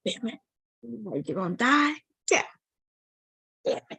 Damn it. You're gonna die? Yeah. Damn it.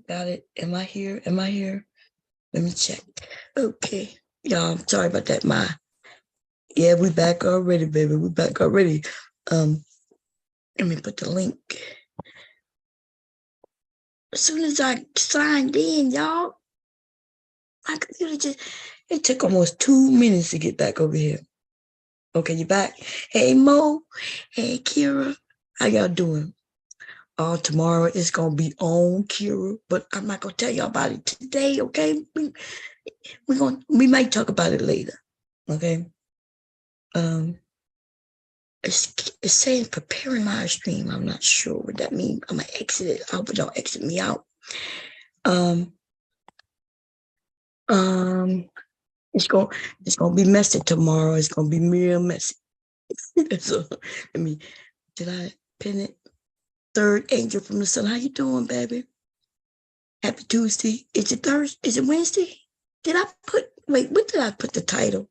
Got it. Am I here? Am I here? Let me check. Okay. Y'all, I'm sorry about that. Yeah, we back already, baby. We back already. Let me put the link. As soon as I signed in, y'all, my computer it took almost 2 minutes to get back over here. Okay, you back? Hey, Mo. Hey, Kira. How y'all doing? Tomorrow it's gonna be on, Kira, but I'm not gonna tell y'all about it today, okay? We might talk about it later, okay? It's saying preparing live stream. I'm not sure what that means. I'm gonna exit it. I hope it don't exit me out. It's gonna be messy tomorrow. It's gonna be real messy. So did I pin it? Third angel from the sun. How you doing, baby? Happy Tuesday. Is it Thursday? Is it Wednesday? What did I put the title?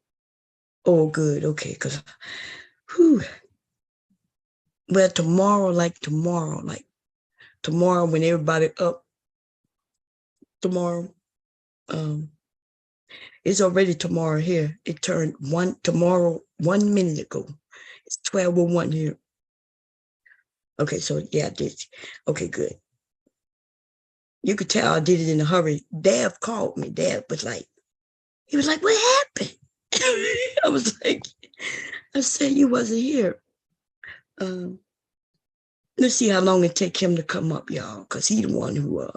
Oh, good. Okay, well, tomorrow when everybody up, tomorrow, it's already tomorrow here. It turned 1 minute ago. It's 12:01 here. Okay, so yeah, I did. Okay, good. You could tell I did it in a hurry. Dad called me. Dad was like, what happened? I said, you wasn't here. Let's see how long it take him to come up, y'all, because he the one who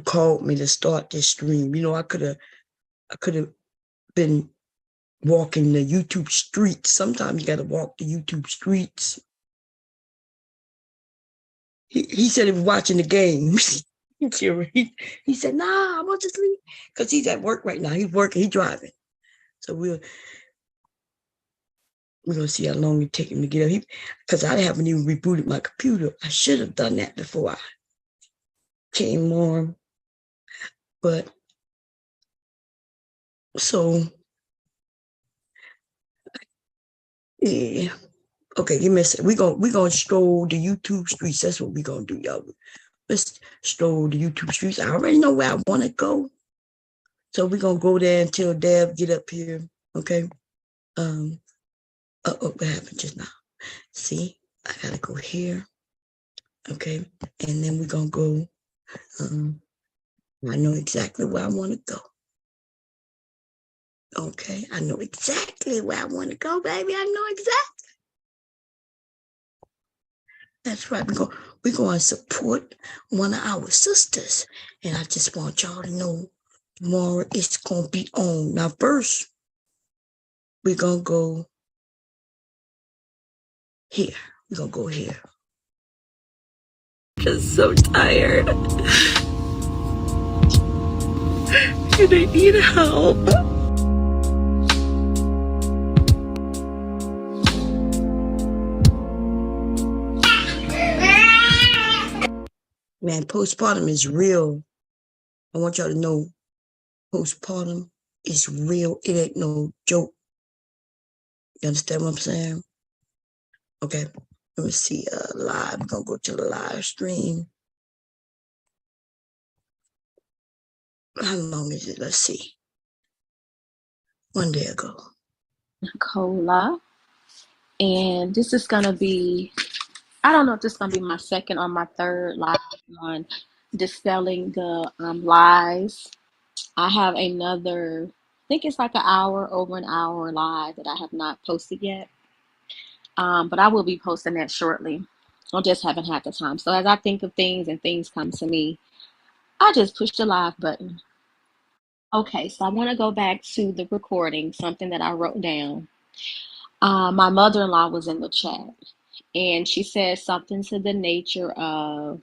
called me to start this stream. You know, I could have been walking the YouTube streets. Sometimes you got to walk the YouTube streets. He said he was watching the game. He said, nah, I want to sleep. Because he's at work right now. He's working, he's driving. So we're going to see how long it take him to get up. Because I haven't even rebooted my computer. I should have done that before I came on. But, so, yeah. Okay, give me a second. We're gonna stroll the YouTube streets. That's what we're gonna do, y'all. Let's stroll the YouTube streets. I already know where I want to go, so we're gonna go there until Deb get up here. Okay. What happened just now? See, I gotta go here. Okay, and then we're gonna go. I know exactly where I want to go. Okay, I know exactly where I want to go, baby. I know exactly. That's right. We're going to support one of our sisters. And I just want y'all to know tomorrow it's going to be on. Now, first, we're going to go here. We're going to go here. I'm just so tired. And I need help. Man, postpartum is real. I want y'all to know postpartum is real. It ain't no joke. You understand what I'm saying? Okay, let me see. Live. We're going to go to the live stream. How long is it? Let's see. One day ago. Cola. And this is going to be, I don't know if this is going to be my second or my third live on dispelling the lies. I have another, I think it's like an hour, over an hour live that I have not posted yet. But I will be posting that shortly. I just haven't had the time. So as I think of things and things come to me, I just push the live button. Okay, so I want to go back to the recording, something that I wrote down. My mother-in-law was in the chat, and she said something to the nature of,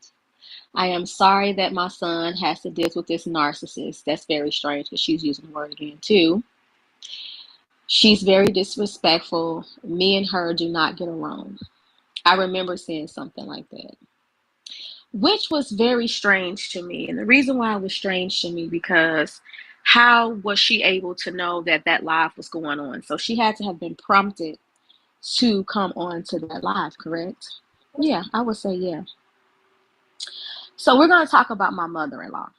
I am sorry that my son has to deal with this narcissist. That's very strange because she's using the word again too. She's very disrespectful. Me and her do not get along. I remember saying something like that, which was very strange to me. And the reason why it was strange to me, because how was she able to know that that live was going on? So she had to have been prompted to come on to that live, correct? Yeah, I would say yeah. So we're going to talk about my mother-in-law.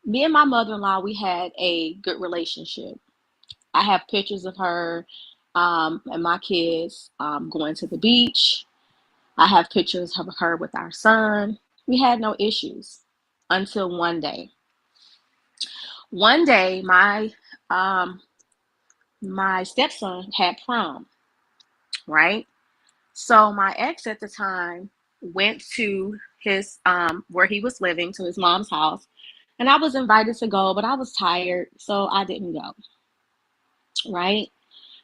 Me and my mother-in-law, we had a good relationship. I have pictures of her and my kids going to the beach. I have pictures of her with our son. We had no issues until one day. One day, um, my stepson had prom, right? So my ex at the time went to his where he was living, to his mom's house, and I was invited to go, but I was tired, so I didn't go, right?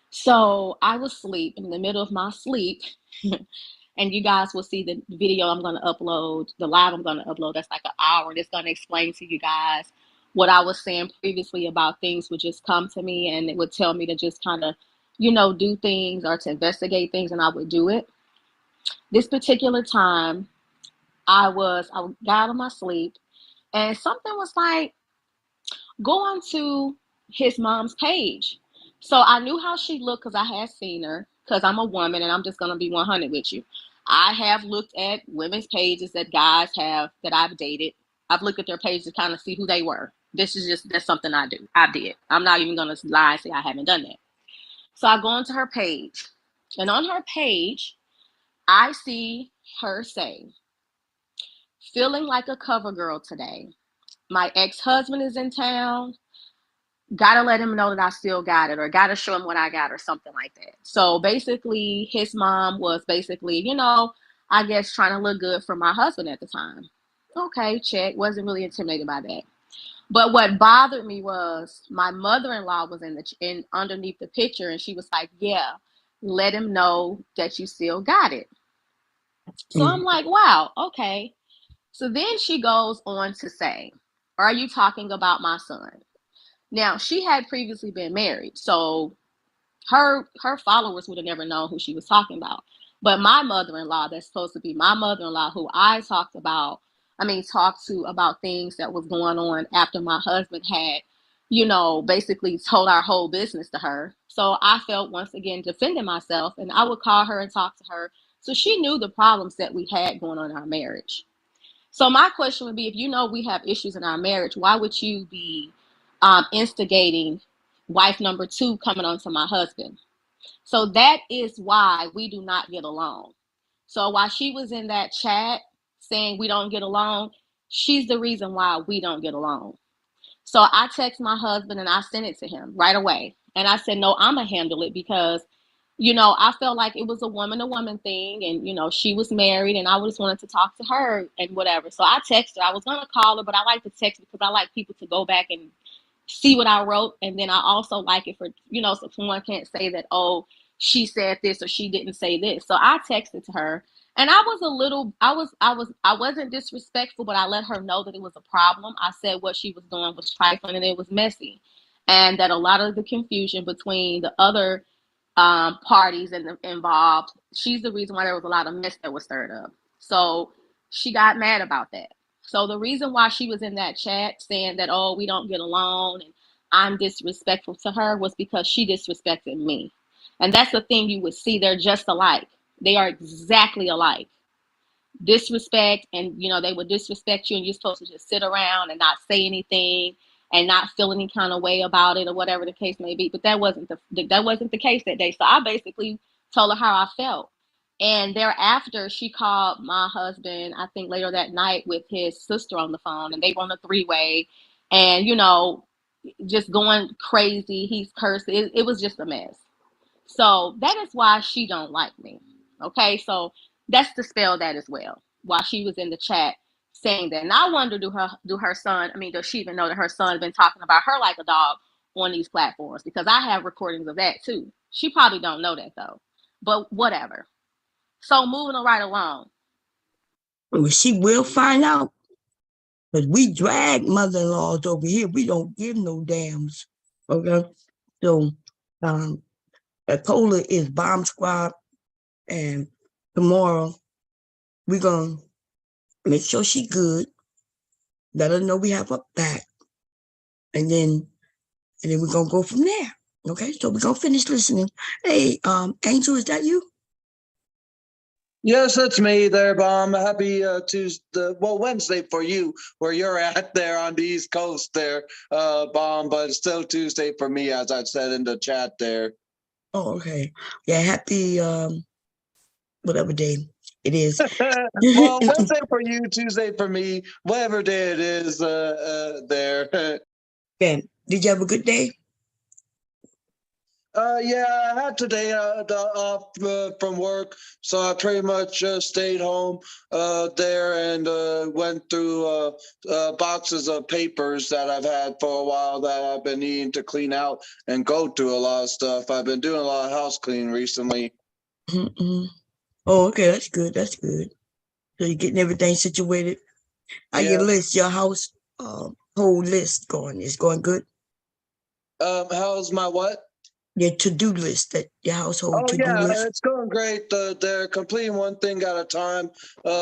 So I was asleep in the middle of my sleep, and you guys will see the video I'm going to upload, the live I'm going to upload. That's like an hour, and it's going to explain to you guys what I was saying previously about things would just come to me, and it would tell me to just kind of, do things or to investigate things, and I would do it. This particular time, I got out of my sleep, and something was like, go on to his mom's page. So I knew how she looked because I had seen her, because I'm a woman and I'm just going to be 100 with you. I have looked at women's pages that guys have that I've dated. I've looked at their pages to kind of see who they were. That's something I do. I did. I'm not even going to lie and say I haven't done that. So I go onto her page, and on her page, I see her say, feeling like a cover girl today. My ex-husband is in town. Gotta let him know that I still got it, or gotta show him what I got, or something like that. So basically, his mom was basically, I guess trying to look good for my husband at the time. Okay, check. Wasn't really intimidated by that. But what bothered me was my mother-in-law was in underneath the picture, and she was like, "Yeah, let him know that you still got it." So I'm like, "Wow, okay." So then she goes on to say, "Are you talking about my son?" Now, she had previously been married, so her followers would have never known who she was talking about. But my mother-in-law, that's supposed to be my mother-in-law, who talked to about things that was going on after my husband had, basically told our whole business to her. So I felt, once again, defending myself, and I would call her and talk to her. So she knew the problems that we had going on in our marriage. So my question would be, if you know we have issues in our marriage, why would you be instigating wife number two coming on to my husband? So that is why we do not get along. So while she was in that chat saying we don't get along, she's the reason why we don't get along. So I text my husband and I sent it to him right away. And I said, no, I'm going to handle it, because, I felt like it was a woman to woman thing. And, she was married and I just wanted to talk to her and whatever. So I texted her. I was going to call her, but I like to text because I like people to go back and see what I wrote. And then I also like it for, so someone can't say that, oh, she said this or she didn't say this. So I texted to her, and I wasn't disrespectful, but I let her know that it was a problem. I said what she was doing was trifling and it was messy. And that a lot of the confusion between the other parties involved, she's the reason why there was a lot of mess that was stirred up. So she got mad about that. So the reason why she was in that chat saying that, oh, we don't get along and I'm disrespectful to her, was because she disrespected me. And that's the thing you would see. They're just alike. They are exactly alike. Disrespect, and they would disrespect you, and you're supposed to just sit around and not say anything. and not feel any kind of way about it or whatever the case may be. But that wasn't the case that day. So I basically told her how I felt. And thereafter, she called my husband, I think later that night, with his sister on the phone, and they were on a three-way, and just going crazy. He's cursing. It was just a mess. So that is why she don't like me. Okay, so that's to spell that as well. While she was in the chat saying that, and I wonder, do her son? I mean, does she even know that her son been talking about her like a dog on these platforms? Because I have recordings of that too. She probably don't know that though. But whatever. So moving right along. Well, she will find out. Because we drag mother-in-laws over here. We don't give no dams. Okay? So, Cola is bomb squad. And tomorrow, we're going to make sure she good. Let her know we have her back. And then we're going to go from there. Okay? So we're going to finish listening. Hey, Angel, is that you? Yes, that's me there, Bomb. Happy Tuesday, Wednesday for you, where you're at there on the East Coast there, Bomb, but it's still Tuesday for me, as I said in the chat there. Oh, okay. Yeah, happy whatever day it is. Well, Wednesday for you, Tuesday for me, whatever day it is there. Ben, did you have a good day? Yeah, I had today off from work, so I pretty much stayed home there and went through boxes of papers that I've had for a while that I've been needing to clean out and go through a lot of stuff. I've been doing a lot of house cleaning recently. Mm-mm. Oh, okay, that's good. That's good. So you're getting everything situated. How your list, your house whole list going? Is going good? How's my what? Your to-do list, that your household to-do list. It's going great. They're completing one thing at a time,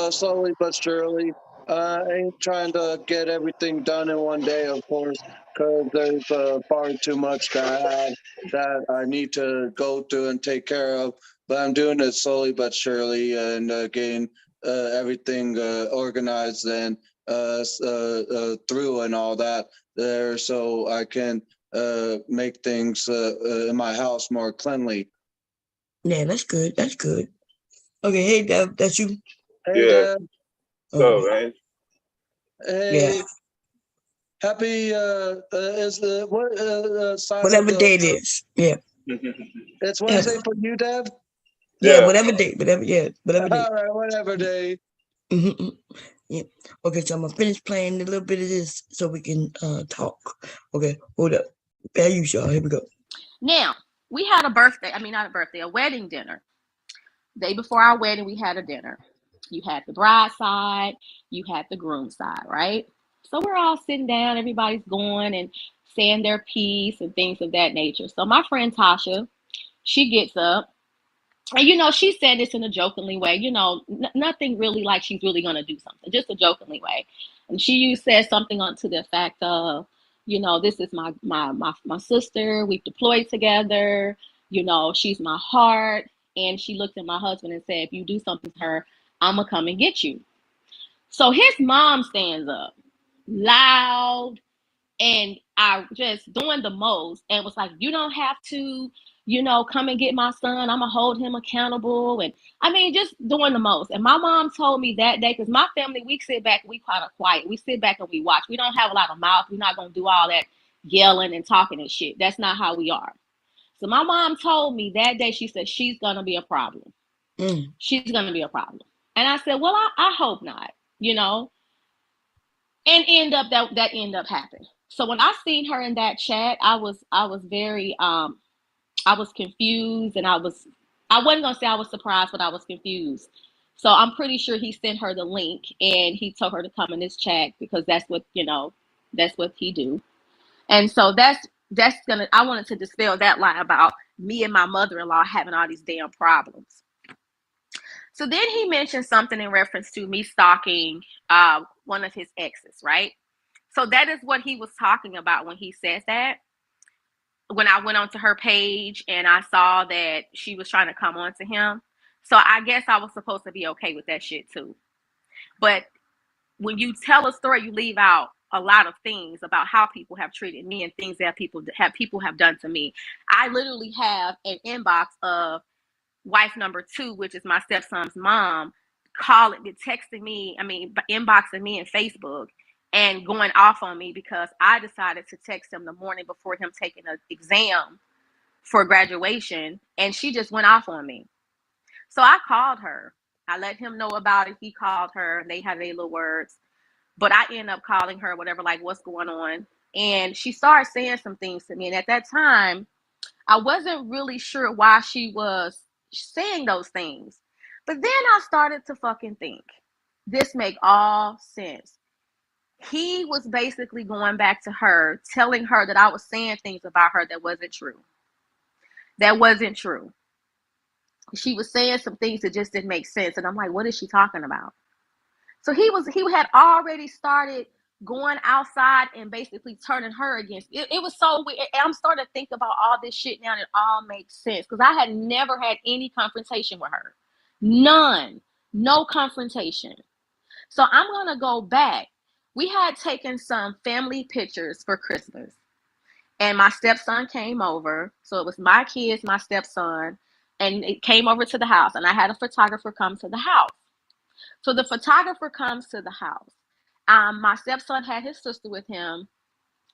slowly but surely. I ain't trying to get everything done in one day, of course, because there's far too much that I need to go through and take care of. But I'm doing it slowly but surely and getting everything organized and through and all that there, so I can make things in my house more cleanly. Yeah, that's good. That's good. Okay, hey Dev, that's you. Hey, Dev. So, man. Hey. Yeah. Happy is the what sign whatever day it is. Yeah. It's Wednesday for you, Dev. Yeah, whatever day, whatever day. All right, whatever day. Mm-hmm. Yeah. Okay, so I'm gonna finish playing a little bit of this so we can talk. Okay, hold up. There you go. Here we go. Now, we had a wedding dinner. Day before our wedding, we had a dinner. You had the bride side, you had the groom side, right? So we're all sitting down, everybody's going and saying their piece and things of that nature. So my friend Tasha, she gets up, and she said this in a jokingly way, nothing really like she's really going to do something, just a jokingly way. And she said something to the effect of, this is my sister, we've deployed together, she's my heart. And she looked at my husband and said, if you do something to her, I'm gonna come and get you. So his mom stands up loud and I just doing the most and was like, you don't have to, come and get my son. I'm gonna hold him accountable. And I mean, just doing the most. And my mom told me that day, because my family, we sit back, we kind of quiet. We sit back and we watch. We don't have a lot of mouth. We're not gonna do all that yelling and talking and shit. That's not how we are. So my mom told me that day, she said, she's gonna be a problem. She's gonna be a problem. And I said, well, I hope not, and that end up happening. So when I seen her in that chat, I was very I was confused, and I wasn't gonna say I was surprised, but I was confused. So I'm pretty sure he sent her the link and he told her to come in this chat because that's what he do. And so I wanted to dispel that lie about me and my mother-in-law having all these damn problems. So then he mentioned something in reference to me stalking one of his exes, right? So that is what he was talking about when he says that. When I went onto her page and I saw that she was trying to come on to him. So I guess I was supposed to be okay with that shit too. But when you tell a story, you leave out a lot of things about how people have treated me and things that people have done to me. I literally have an inbox of wife number 2, which is my stepson's mom, texting me, inboxing me in Facebook and going off on me because I decided to text him the morning before him taking an exam for graduation, and she just went off on me. So I called her. I let him know about it. He called her, and they had their little words. But I ended up calling her, whatever, like, what's going on? And she started saying some things to me. And at that time, I wasn't really sure why she was saying those things. But then I started to fucking think, this make all sense. He was basically going back to her, telling her that I was saying things about her that wasn't true. That wasn't true. She was saying some things that just didn't make sense. And I'm like, what is she talking about? So he had already started going outside and basically turning her against it. It was so weird. I'm starting to think about all this shit now, and it all makes sense because I had never had any confrontation with her. None. No confrontation. So I'm going to go back. We had taken some family pictures for Christmas, and my stepson came over. So it was my kids, my stepson, and it came over to the house, and I had a photographer come to the house. So the photographer comes to the house. My stepson had his sister with him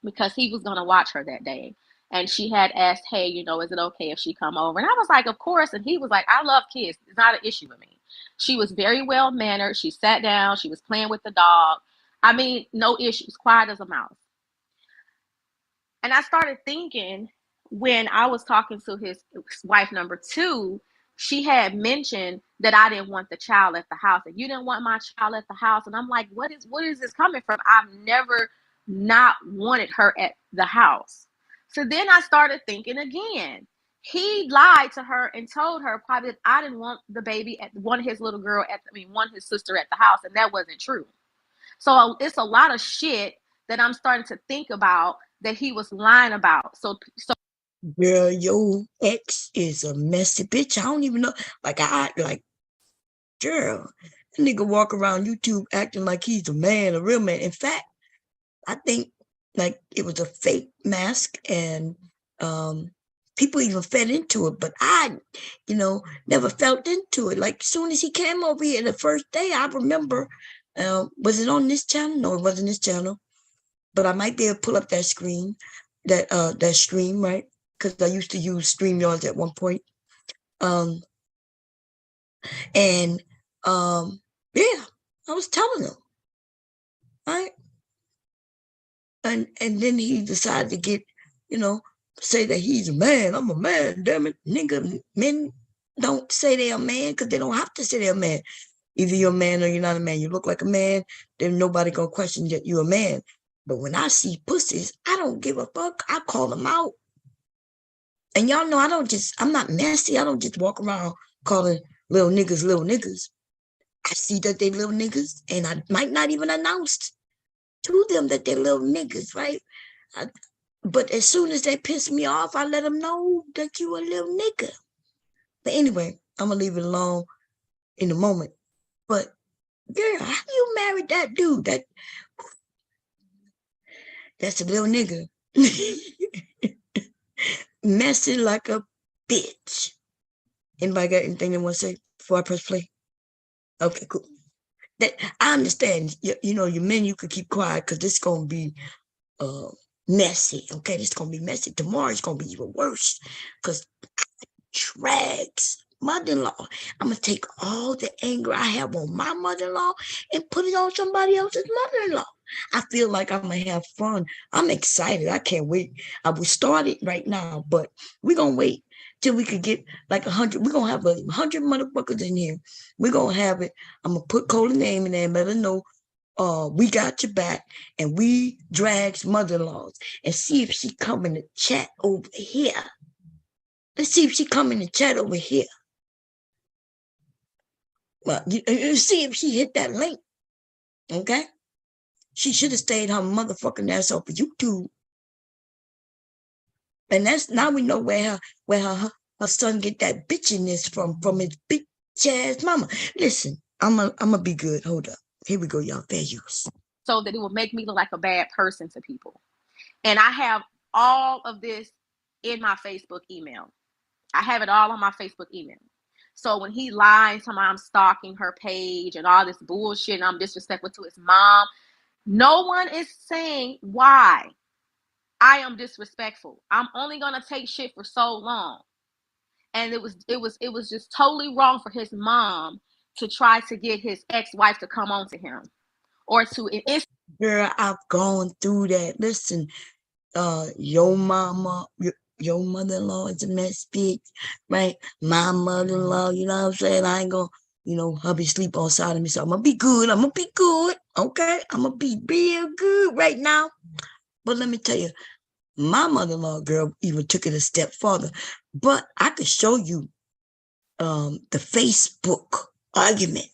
because he was going to watch her that day. And she had asked, hey, is it okay if she come over? And I was like, of course. And he was like, I love kids. It's not an issue with me. She was very well mannered. She sat down. She was playing with the dog. No issues. Quiet as a mouse. And I started thinking when I was talking to his wife number 2, she had mentioned that I didn't want the child at the house, and you didn't want my child at the house. And I'm like, what is this coming from? I've never not wanted her at the house. So then I started thinking again. He lied to her and told her probably that I didn't want the baby want his sister at the house, and that wasn't true. So it's a lot of shit that I'm starting to think about that he was lying about. So Girl, your ex is a messy bitch. I don't even know. Girl, that nigga walk around YouTube acting like he's a man, a real man. In fact, I think like it was a fake mask, and people even fed into it, but I, never felt into it. Like as soon as he came over here the first day, I remember, was it on this channel? No, it wasn't this channel, but I might be able to pull up that screen, that stream, right? Because I used to use StreamYards at one point. Yeah, I was telling him, right? And then he decided to get, say that he's a man. I'm a man, damn it. Nigga, men don't say they're a man because they don't have to say they're a man. Either you're a man or you're not a man. You look like a man, then nobody gonna question that you're a man. But when I see pussies, I don't give a fuck. I call them out. And y'all know I'm not messy. I don't just walk around calling little niggas. I see that they little niggas, and I might not even announce to them that they're little niggas, right? But as soon as they piss me off, I let them know that you a little nigga. But anyway, I'm gonna leave it alone in a moment. But girl, how you married that dude? That's a little nigga. Messy like a bitch. Anybody got anything they want to say before I press play? Okay, cool. That I understand. Your men, you could keep quiet because this is gonna be messy. Okay, this is gonna be messy. Tomorrow it's gonna be even worse because drags mother-in-law. I'm gonna take all the anger I have on my mother-in-law and put it on somebody else's mother-in-law. I feel like I'm gonna have fun. I'm excited. I can't wait. I will start it right now, but we're gonna wait till we could get like 100. We're gonna have 100 motherfuckers in here. We're gonna have it. I'm gonna put Cole's name in there and let her know we got your back, and we drags mother-in-laws, and see if she come in the chat over here. Let's see if she come in the chat over here. Well, you see if she hit that link. Okay? She should have stayed her motherfucking ass off of YouTube. And that's now we know where her son get that bitchiness from his bitch ass mama. Listen, I'm gonna be good. Hold up. Here we go, y'all. Fair use. so that it will make me look like a bad person to people. And I have all of this in my Facebook email. I have it all on my Facebook email. So when he lies to me, I'm stalking her page and all this bullshit, and I'm disrespectful to his mom, no one is saying why I am disrespectful. I'm only gonna take shit for so long. And it was just totally wrong for his mom to try to get his ex-wife to come on to him or to Girl, I've gone through that. Listen, your mama, your mother-in-law is a mess, bitch, right? My mother-in-law, you know what I'm saying? I ain't gonna, hubby sleep on side of me, so I'm gonna be good. I'm gonna be good, okay? I'm gonna be real good right now. But let me tell you, my mother-in-law, girl, even took it a step further. But I could show you the Facebook argument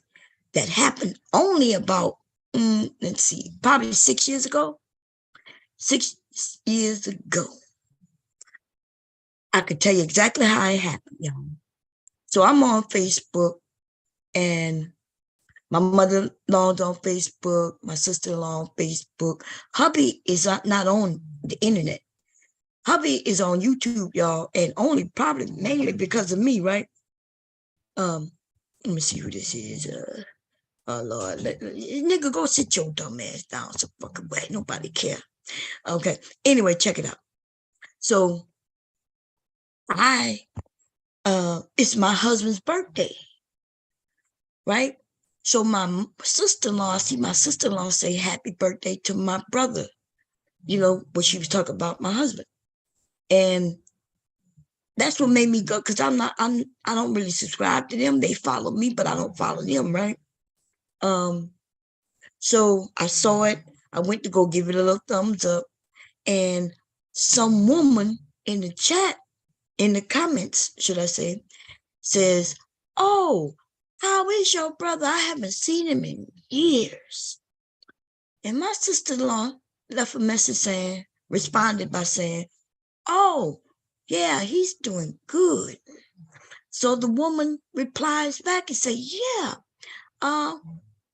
that happened only about, let's see, probably 6 years ago. 6 years ago. I could tell you exactly how it happened, y'all. So I'm on Facebook, and my mother-in-law's on Facebook, my sister-in-law on Facebook. Hubby is not on the internet. Hubby is on YouTube, y'all, and only probably mainly because of me, right? Let me see who this is. Oh Lord, nigga, go sit your dumb ass down some fucking way. Nobody care. Okay. Anyway, check it out. So it's my husband's birthday, right? So my sister-in-law, my sister-in-law say happy birthday to my brother, what she was talking about my husband. And that's what made me go, because I don't really subscribe to them. They follow me, but I don't follow them, right? So I saw it. I went to go give it a little thumbs up, and some woman in the chat, in the comments, should I say, says, "Oh, how is your brother? I haven't seen him in years." And my sister-in-law left a message responded by saying, "Oh, yeah, he's doing good." So the woman replies back and say, "Yeah,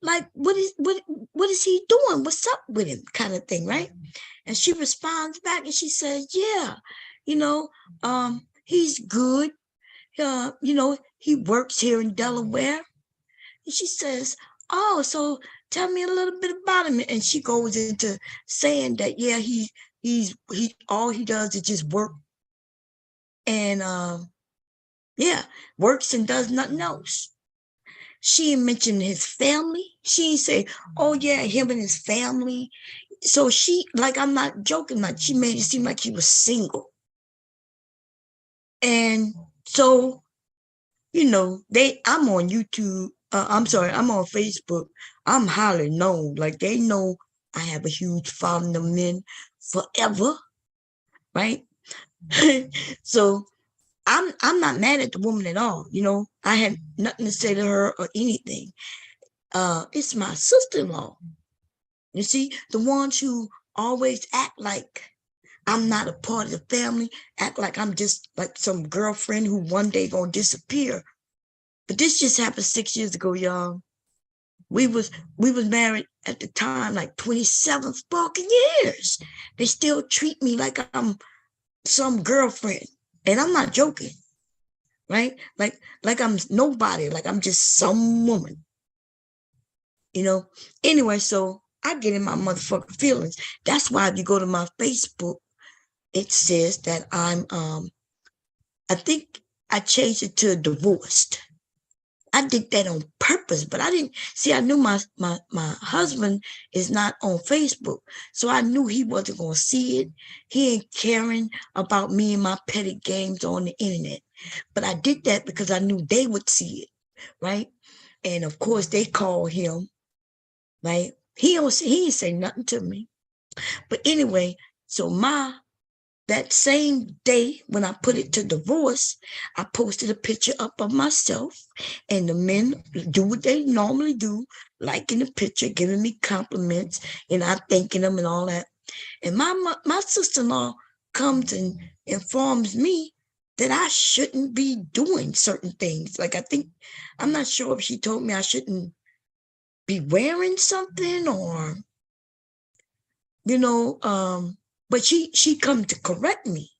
like what is he doing? What's up with him?" kind of thing, right? And she responds back and she says, "Yeah, he's good. He works here in Delaware." And she says, "Oh, so tell me a little bit about him." And she goes into saying that, yeah, he all he does is just work, and works and does nothing else. She mentioned his family. She say, "Oh yeah, him and his family." So she, like, I'm not joking, like, she made it seem like he was single. And so, I'm on YouTube. I'm on Facebook. I'm highly known. Like, they know I have a huge following of men forever, right? So I'm not mad at the woman at all. I had nothing to say to her or anything. It's my sister-in-law. You see, the ones who always act like I'm not a part of the family, act like I'm just like some girlfriend who one day gonna disappear. But this just happened 6 years ago, y'all. We was married at the time, like 27 fucking years. They still treat me like I'm some girlfriend. And I'm not joking, right? Like I'm nobody, like I'm just some woman. Anyway, so I get in my motherfucking feelings. That's why if you go to my Facebook, it says that I'm I think I changed it to divorced. I did that on purpose, but I didn't see. I knew my husband is not on Facebook, so I knew he wasn't gonna see it. He ain't caring about me and my petty games on the internet. But I did that because I knew they would see it, right? And of course, they call him, right? He ain't say nothing to me. But anyway, so that same day when I put it to divorce, I posted a picture up of myself, and the men do what they normally do, liking the picture, giving me compliments, and I thanking them and all that. And my sister-in-law comes and informs me that I shouldn't be doing certain things. Like, I'm not sure if she told me I shouldn't be wearing something, or but she come to correct me.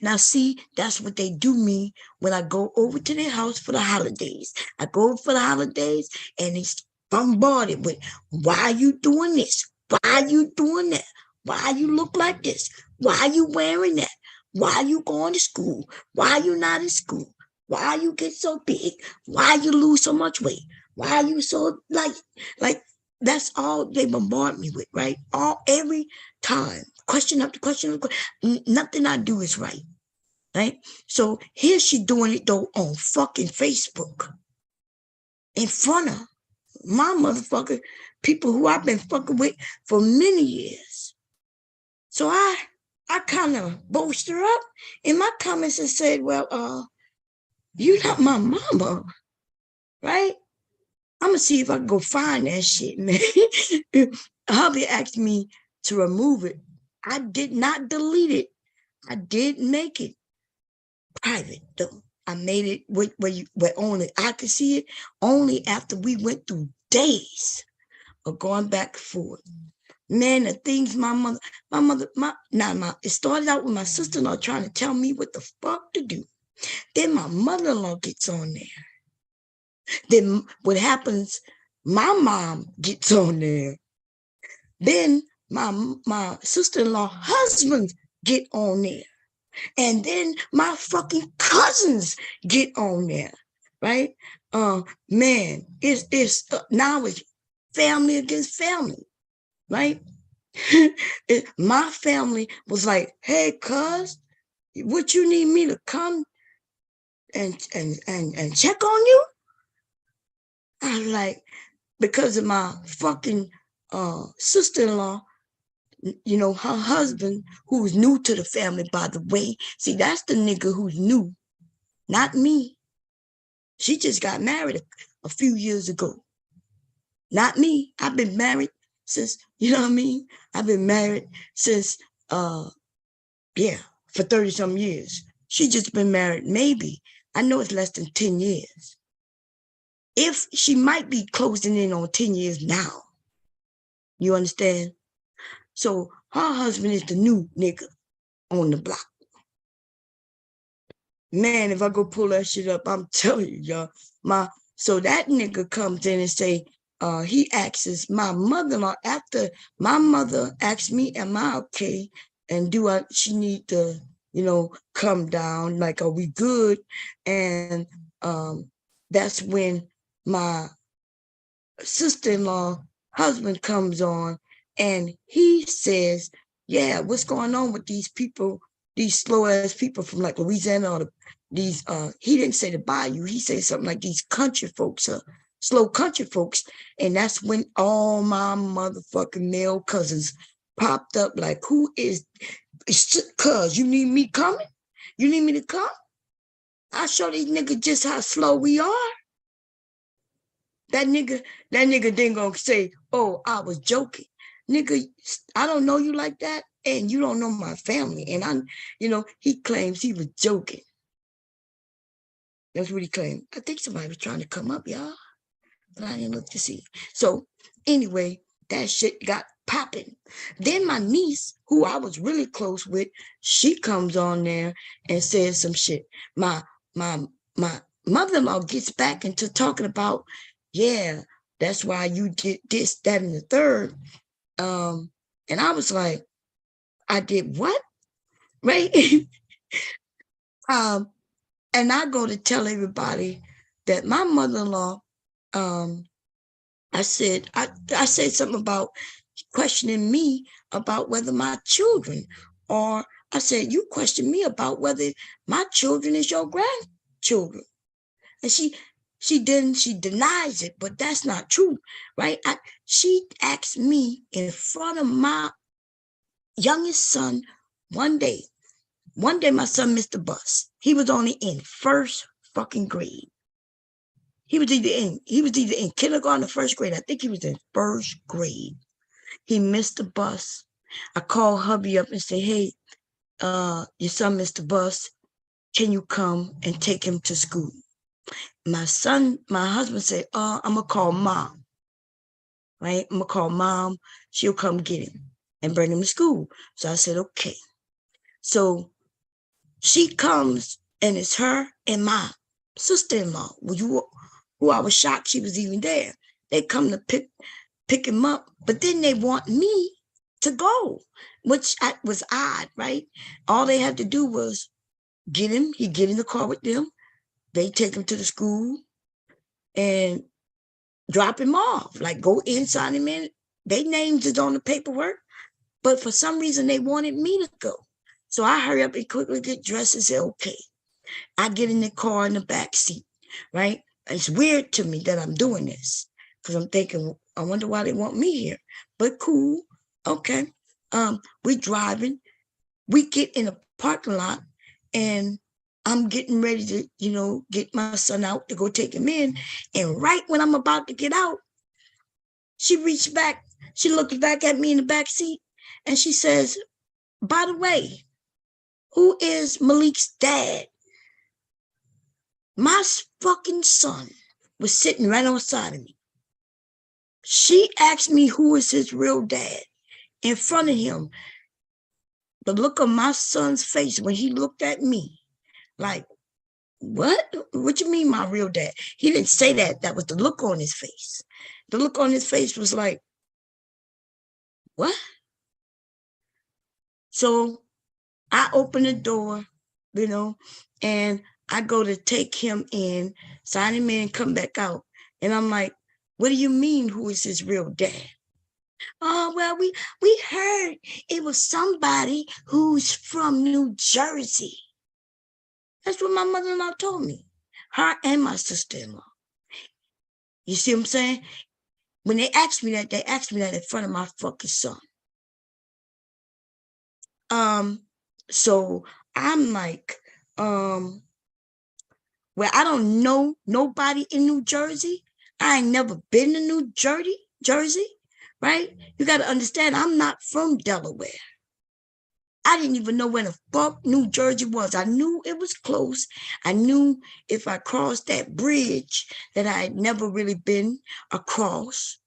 Now, see, that's what they do me when I go over to their house for the holidays. I go over for the holidays and it's bombarded with, why are you doing this? Why are you doing that? Why you look like this? Why are you wearing that? Why are you going to school? Why are you not in school? Why you get so big? Why you lose so much weight? Why are you so like that's all they bombard me with, right? Every time, question after question, nothing I do is right? So here she doing it though on fucking Facebook in front of my motherfucker people who I've been fucking with for many years. So I kind of boasted her up in my comments and said, well, you're not my mama, right? I'm gonna see if I can go find that shit, man. Hubby asked me to remove it. I did not delete it. I did make it private though. I made it where only I could see it, only after we went through days of going back and forth. Man, the things it started out with my sister-in-law trying to tell me what the fuck to do. Then my mother-in-law gets on there. Then what happens, my mom gets on there. Then my sister-in-law husband get on there. And then my fucking cousins get on there, right? Man, it's now it's family against family, right? My family was like, hey, cuz, what you need me to come and check on you? I was like, because of my fucking sister-in-law, her husband, who's new to the family, by the way. See, that's the nigga who's new, not me. She just got married a few years ago. Not me. I've been married since, you know what I mean? I've been married since, for 30 some years. She just been married, maybe. I know it's less than 10 years. If she might be closing in on 10 years now. You understand? So her husband is the new nigga on the block. Man, if I go pull that shit up, I'm telling you, y'all. So that nigga comes in and say, he asks my mother-in-law, after my mother asked me, am I okay? And she need to, come down, like, are we good? And that's when my sister-in-law husband comes on and he says, yeah, what's going on with these people, these slow ass people from like Louisiana, or these he didn't say the bayou, he said something like these country folks, slow country folks. And that's when all my motherfucking male cousins popped up like, who is, cuz you need me coming? You need me to come? I'll show these niggas just how slow we are. That nigga then gonna say, oh, I was joking. Nigga, I don't know you like that, and you don't know my family. And he claims he was joking. That's what he claimed. I think somebody was trying to come up, y'all, but I didn't look to see. So anyway, that shit got popping. Then my niece, who I was really close with, she comes on there and says some shit. My mother-in-law gets back into talking about, yeah, that's why you did this, that, and the third. And I was like, I did what? Right? And I go to tell everybody that my mother-in-law, I said something about questioning me about whether my children, or I said, you question me about whether my children is your grandchildren. And she denies it, but that's not true, right? She asked me in front of my youngest son one day my son missed the bus. He was only in first fucking grade. He was either in kindergarten or first grade. I think he was in first grade. He missed the bus. I called hubby up and said, hey, your son missed the bus. Can you come and take him to school? My husband said, I'm gonna call mom. Right? I'm gonna call mom. She'll come get him. and bring him to school. So I said, okay. So she comes, and it's her and my sister-in-law, who I was shocked she was even there. They come to pick him up, but then they want me to go, which was odd, right? All they had to do was get him. He get in the car with them. They take him to the school and drop him off. Like, go in, sign him in. Their names is on the paperwork, but for some reason they wanted me to go. So I hurry up and quickly get dressed and say, okay. I get in the car in the back seat, right? It's weird to me that I'm doing this because I'm thinking, I wonder why they want me here. But cool, okay. We driving. We get in a parking lot, and I'm getting ready to, get my son out to go take him in. And right when I'm about to get out, she reached back. She looks back at me in the back seat, and she says, by the way, who is Malik's dad? My fucking son was sitting right on the side of me. She asked me who is his real dad in front of him. The look on my son's face when he looked at me, like, what? What you mean my real dad? He didn't say that. That was the look on his face. The look on his face was like, what? So I open the door, and I go to take him in, sign him in, come back out. And I'm like, what do you mean, who is his real dad? Oh, well, we heard it was somebody who's from New Jersey. That's what my mother-in-law told me. Her and my sister-in-law. You see what I'm saying? When they asked me that in front of my fucking son. So I'm like, well, I don't know nobody in New Jersey. I ain't never been to New Jersey, right? You got to understand, I'm not from Delaware. I didn't even know where the fuck New Jersey was. I knew it was close. I knew if I crossed that bridge that I had never really been across,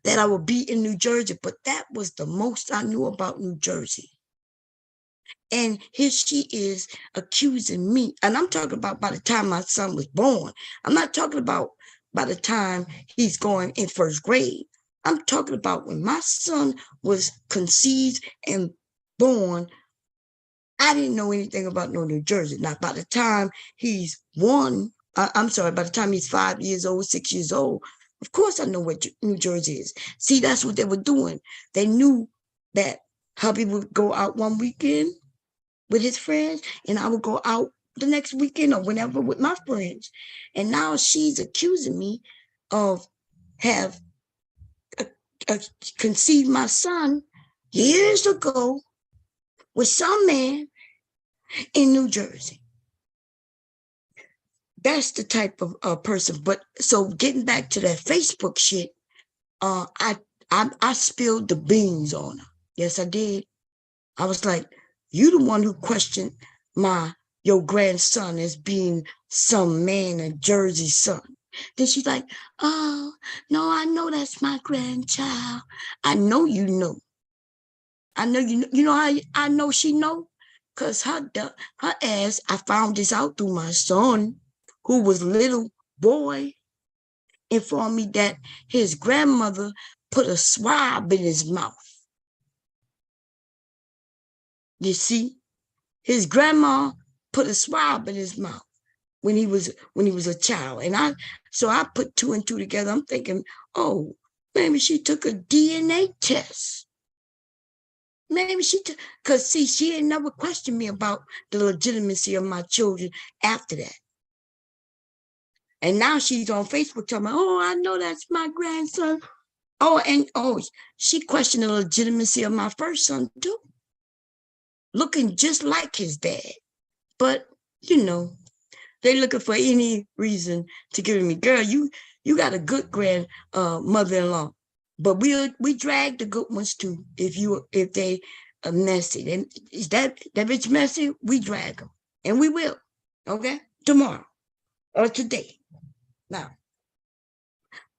that I would be in New Jersey. But that was the most I knew about New Jersey. And here she is accusing me. And I'm talking about by the time my son was born. I'm not talking about by the time he's going in first grade. I'm talking about when my son was conceived and born. I didn't know anything about New Jersey. Now, by the time he's by the time he's 5 years old, 6 years old, of course I know what New Jersey is. See, that's what they were doing. They knew that hubby would go out one weekend with his friends, and I would go out the next weekend or whenever with my friends. And now she's accusing me of have conceived my son years ago with some man in New Jersey. That's the type of person. But so getting back to that Facebook shit, I spilled the beans on her. Yes, I did. I was like, you the one who questioned your grandson as being some man, a Jersey son. Then she's like, oh, no, I know that's my grandchild. I know you know. I know you know. You know how I know she know? Because her ass, I found this out through my son, who was little boy, informed me that his grandmother put a swab in his mouth. You see, his grandma put a swab in his mouth when he was a child. And I put two and two together. I'm thinking, oh, maybe she took a DNA test. Maybe because see, she ain't never questioned me about the legitimacy of my children after that. And now she's on Facebook telling me, oh, I know that's my grandson. She questioned the legitimacy of my first son too. Looking just like his dad. But, they're looking for any reason to give me, girl, you got a good mother-in-law. But we drag the good ones too. If they are messy, and is that bitch messy? We drag them, and we will. Okay, tomorrow or today. Now,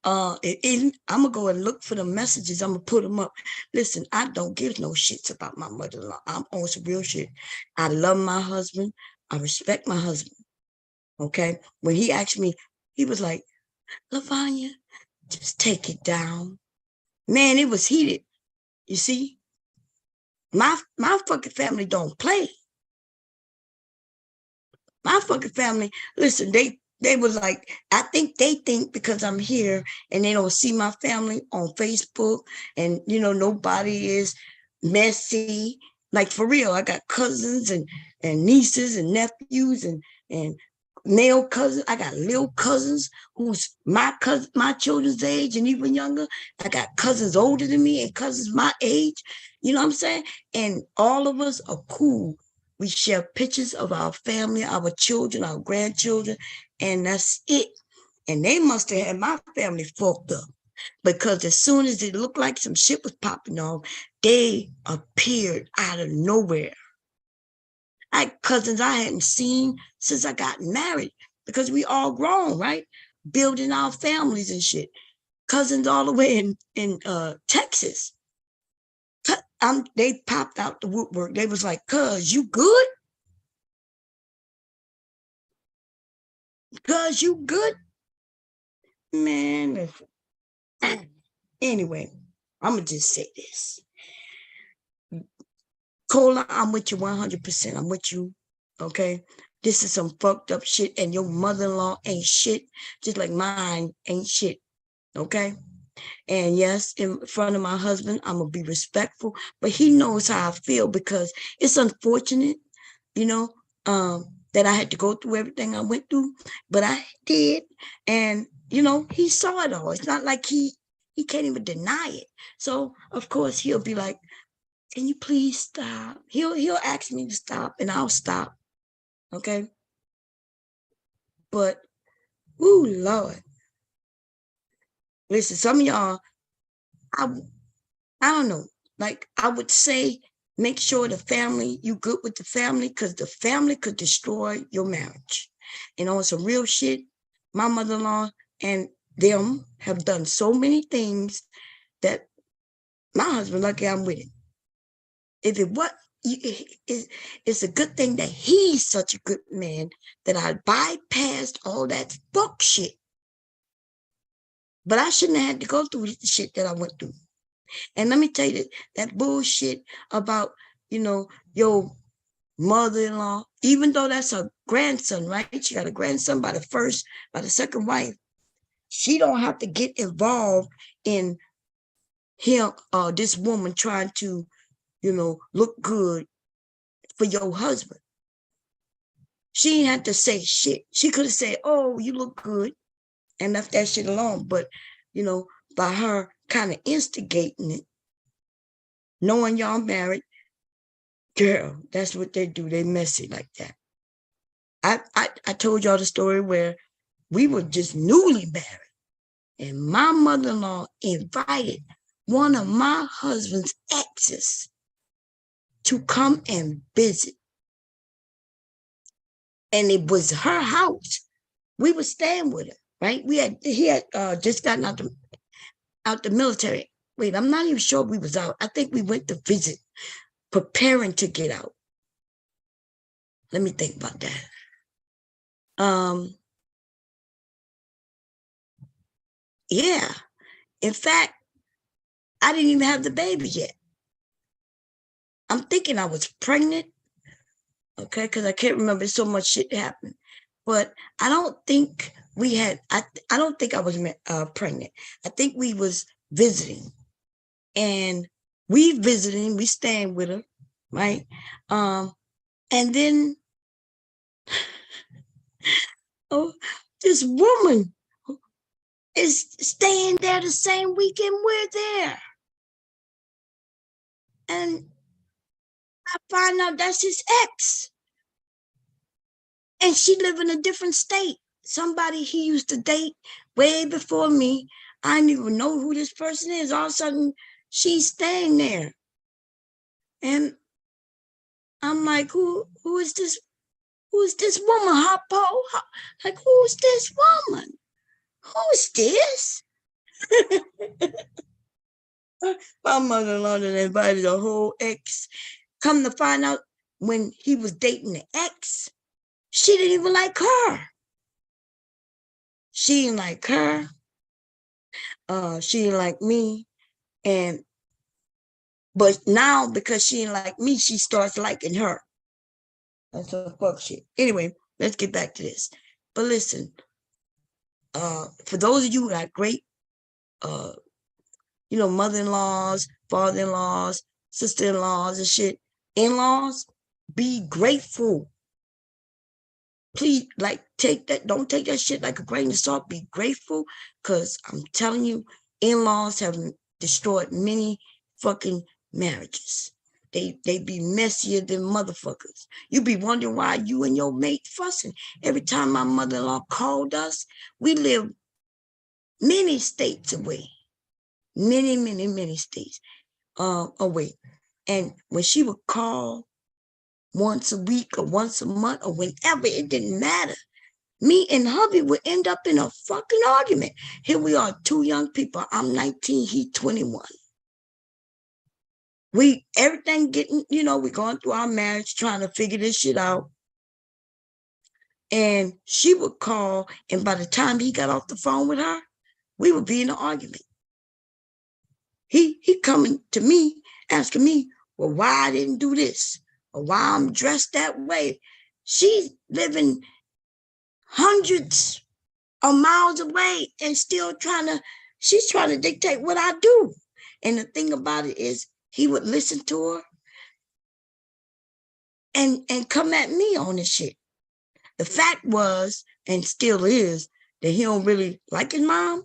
I'm gonna go and look for the messages. I'm gonna put them up. Listen, I don't give no shits about my mother-in-law. I'm on some real shit. I love my husband. I respect my husband. Okay. When he asked me, he was like, LaVanya, just take it down. Man, it was heated. You see, my fucking family don't play. My fucking family, listen, they was like, I think they think because I'm here and they don't see my family on Facebook and nobody is messy. Like for real, I got cousins and nieces and nephews and male cousins. I got little cousins who's my children's age and even younger. I got cousins older than me and cousins my age. You know what I'm saying? And all of us are cool. We share pictures of our family, our children, our grandchildren, and that's it. And they must have had my family fucked up because as soon as it looked like some shit was popping off, they appeared out of nowhere. I had cousins I hadn't seen since I got married because we all grown, right? Building our families and shit. Cousins all the way in Texas. They popped out the woodwork. They was like, cuz, you good? Cuz, you good? Man, listen. Anyway, I'm going to just say this. Cola, I'm with you 100%. I'm with you, okay? This is some fucked up shit, and your mother-in-law ain't shit, just like mine ain't shit, okay? And yes, in front of my husband, I'm going to be respectful, but he knows how I feel because it's unfortunate, that I had to go through everything I went through, but I did. And, he saw it all. It's not like he can't even deny it. So, of course, he'll be like, can you please stop? He'll ask me to stop and I'll stop. Okay. But, ooh, Lord. Listen, some of y'all, I don't know. Like I would say, make sure you good with the family because the family could destroy your marriage. And on some real shit, my mother-in-law and them have done so many things that my husband, lucky I'm with him. If it what it's a good thing that he's such a good man that I bypassed all that fuck shit. But I shouldn't have had to go through the shit that I went through. And let me tell you that bullshit about, your mother-in-law, even though that's her grandson, right? She got a grandson by the second wife. She don't have to get involved in him, this woman trying to, look good for your husband. She didn't have to say shit. She could have said, oh, you look good and left that shit alone. But, by her kind of instigating it, knowing y'all married, girl, that's what they do. They messy like that. I told y'all the story where we were just newly married and my mother-in-law invited one of my husband's exes to come and visit. And it was her house. We were staying with her, right? He had just gotten out the military. Wait, I'm not even sure we was out. I think we went to visit, preparing to get out. Let me think about that. Yeah. In fact, I didn't even have the baby yet. I'm thinking I was pregnant. Okay, because I can't remember, so much shit happened. But I don't think we had, I don't think I was pregnant. I think we was visiting. And we staying with her, right? And then, oh, this woman is staying there the same weekend we're there. And I find out that's his ex. And she live in a different state. Somebody he used to date way before me. I didn't even know who this person is. All of a sudden, she's staying there. And I'm like, who is this? Who's this woman, Hoppo? Like, who's this woman? Who's this? My mother-in-law invited a whole ex. Come to find out, when he was dating the ex, she didn't even like her. She didn't like her. She didn't like me. But now, because she didn't like me, she starts liking her. That's some fuck shit. Anyway, let's get back to this. But listen, for those of you who got great, mother-in-laws, father-in-laws, sister-in-laws and shit, in-laws, be grateful. Please, don't take that shit like a grain of salt. Be grateful, because I'm telling you, in-laws have destroyed many fucking marriages. They be messier than motherfuckers. You be wondering why you and your mate fussing. Every time my mother-in-law called us, we live many states away. Many states away. And when she would call once a week or once a month or whenever, it didn't matter. Me and hubby would end up in a fucking argument. Here we are, two young people. I'm 19, he 21. Everything getting, we're going through our marriage, trying to figure this shit out. And she would call, and by the time he got off the phone with her, we would be in an argument. He coming to me, asking me, well, why I didn't do this, or why I'm dressed that way. She's living hundreds of miles away and still she's trying to dictate what I do. And the thing about it is, he would listen to her and come at me on this shit. The fact was, and still is, that he don't really like his mom,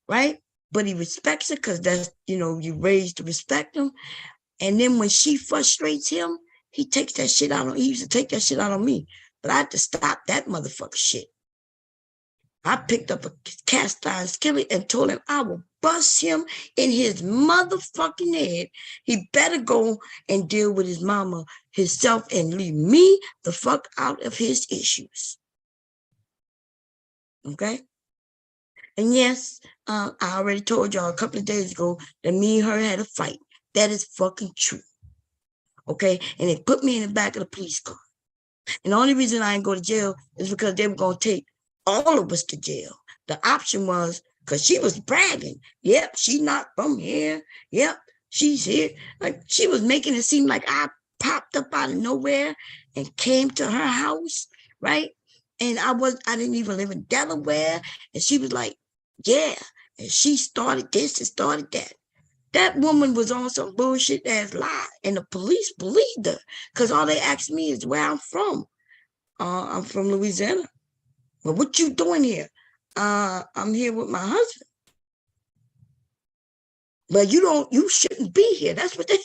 right? But he respects her, because that's, you raised to respect him. And then when she frustrates him, he takes that shit out on, he used to take that shit out on me. But I had to stop that motherfucker shit. I picked up a cast iron skillet and told him I will bust him in his motherfucking head. He better go and deal with his mama himself and leave me the fuck out of his issues. Okay? And yes, I already told y'all a couple of days ago that me and her had a fight. That is fucking true. Okay? And they put me in the back of the police car. And the only reason I didn't go to jail is because they were going to take all of us to jail. The option was, because she was bragging. Yep, she's not from here. Yep, she's here. Like, she was making it seem like I popped up out of nowhere and came to her house, right? And I didn't even live in Delaware. And she was like, yeah. And she started this and started that. That woman was on some bullshit ass lie. And the police believed her, because all they asked me is where I'm from. I'm from Louisiana. Well, what you doing here? I'm here with my husband. But you shouldn't be here. That's what they,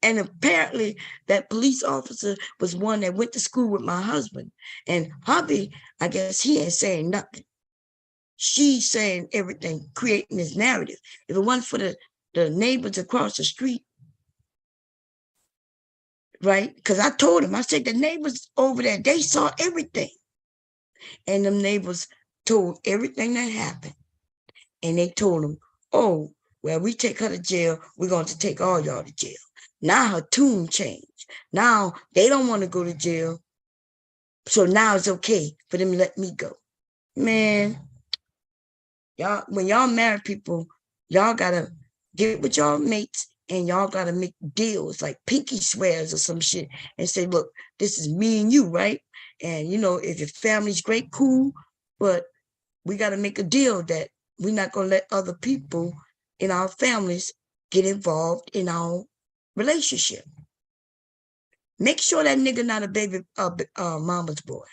and apparently that police officer was one that went to school with my husband. And hubby, I guess he ain't saying nothing. She's saying everything, creating this narrative. If it wasn't for the neighbors across the street, right? Because I told him, I said, the neighbors over there, they saw everything. And them neighbors told everything that happened. And they told him, oh, well, we take her to jail, we're going to take all y'all to jail. Now her tune changed. Now they don't want to go to jail. So now it's okay for them to let me go. Man, y'all, when y'all married people, y'all got to get with y'all mates and y'all got to make deals like pinky swears or some shit and say, look, this is me and you, right? And, if your family's great, cool, but we got to make a deal that we're not going to let other people in our families get involved in our relationship. Make sure that nigga not a baby mama's boy.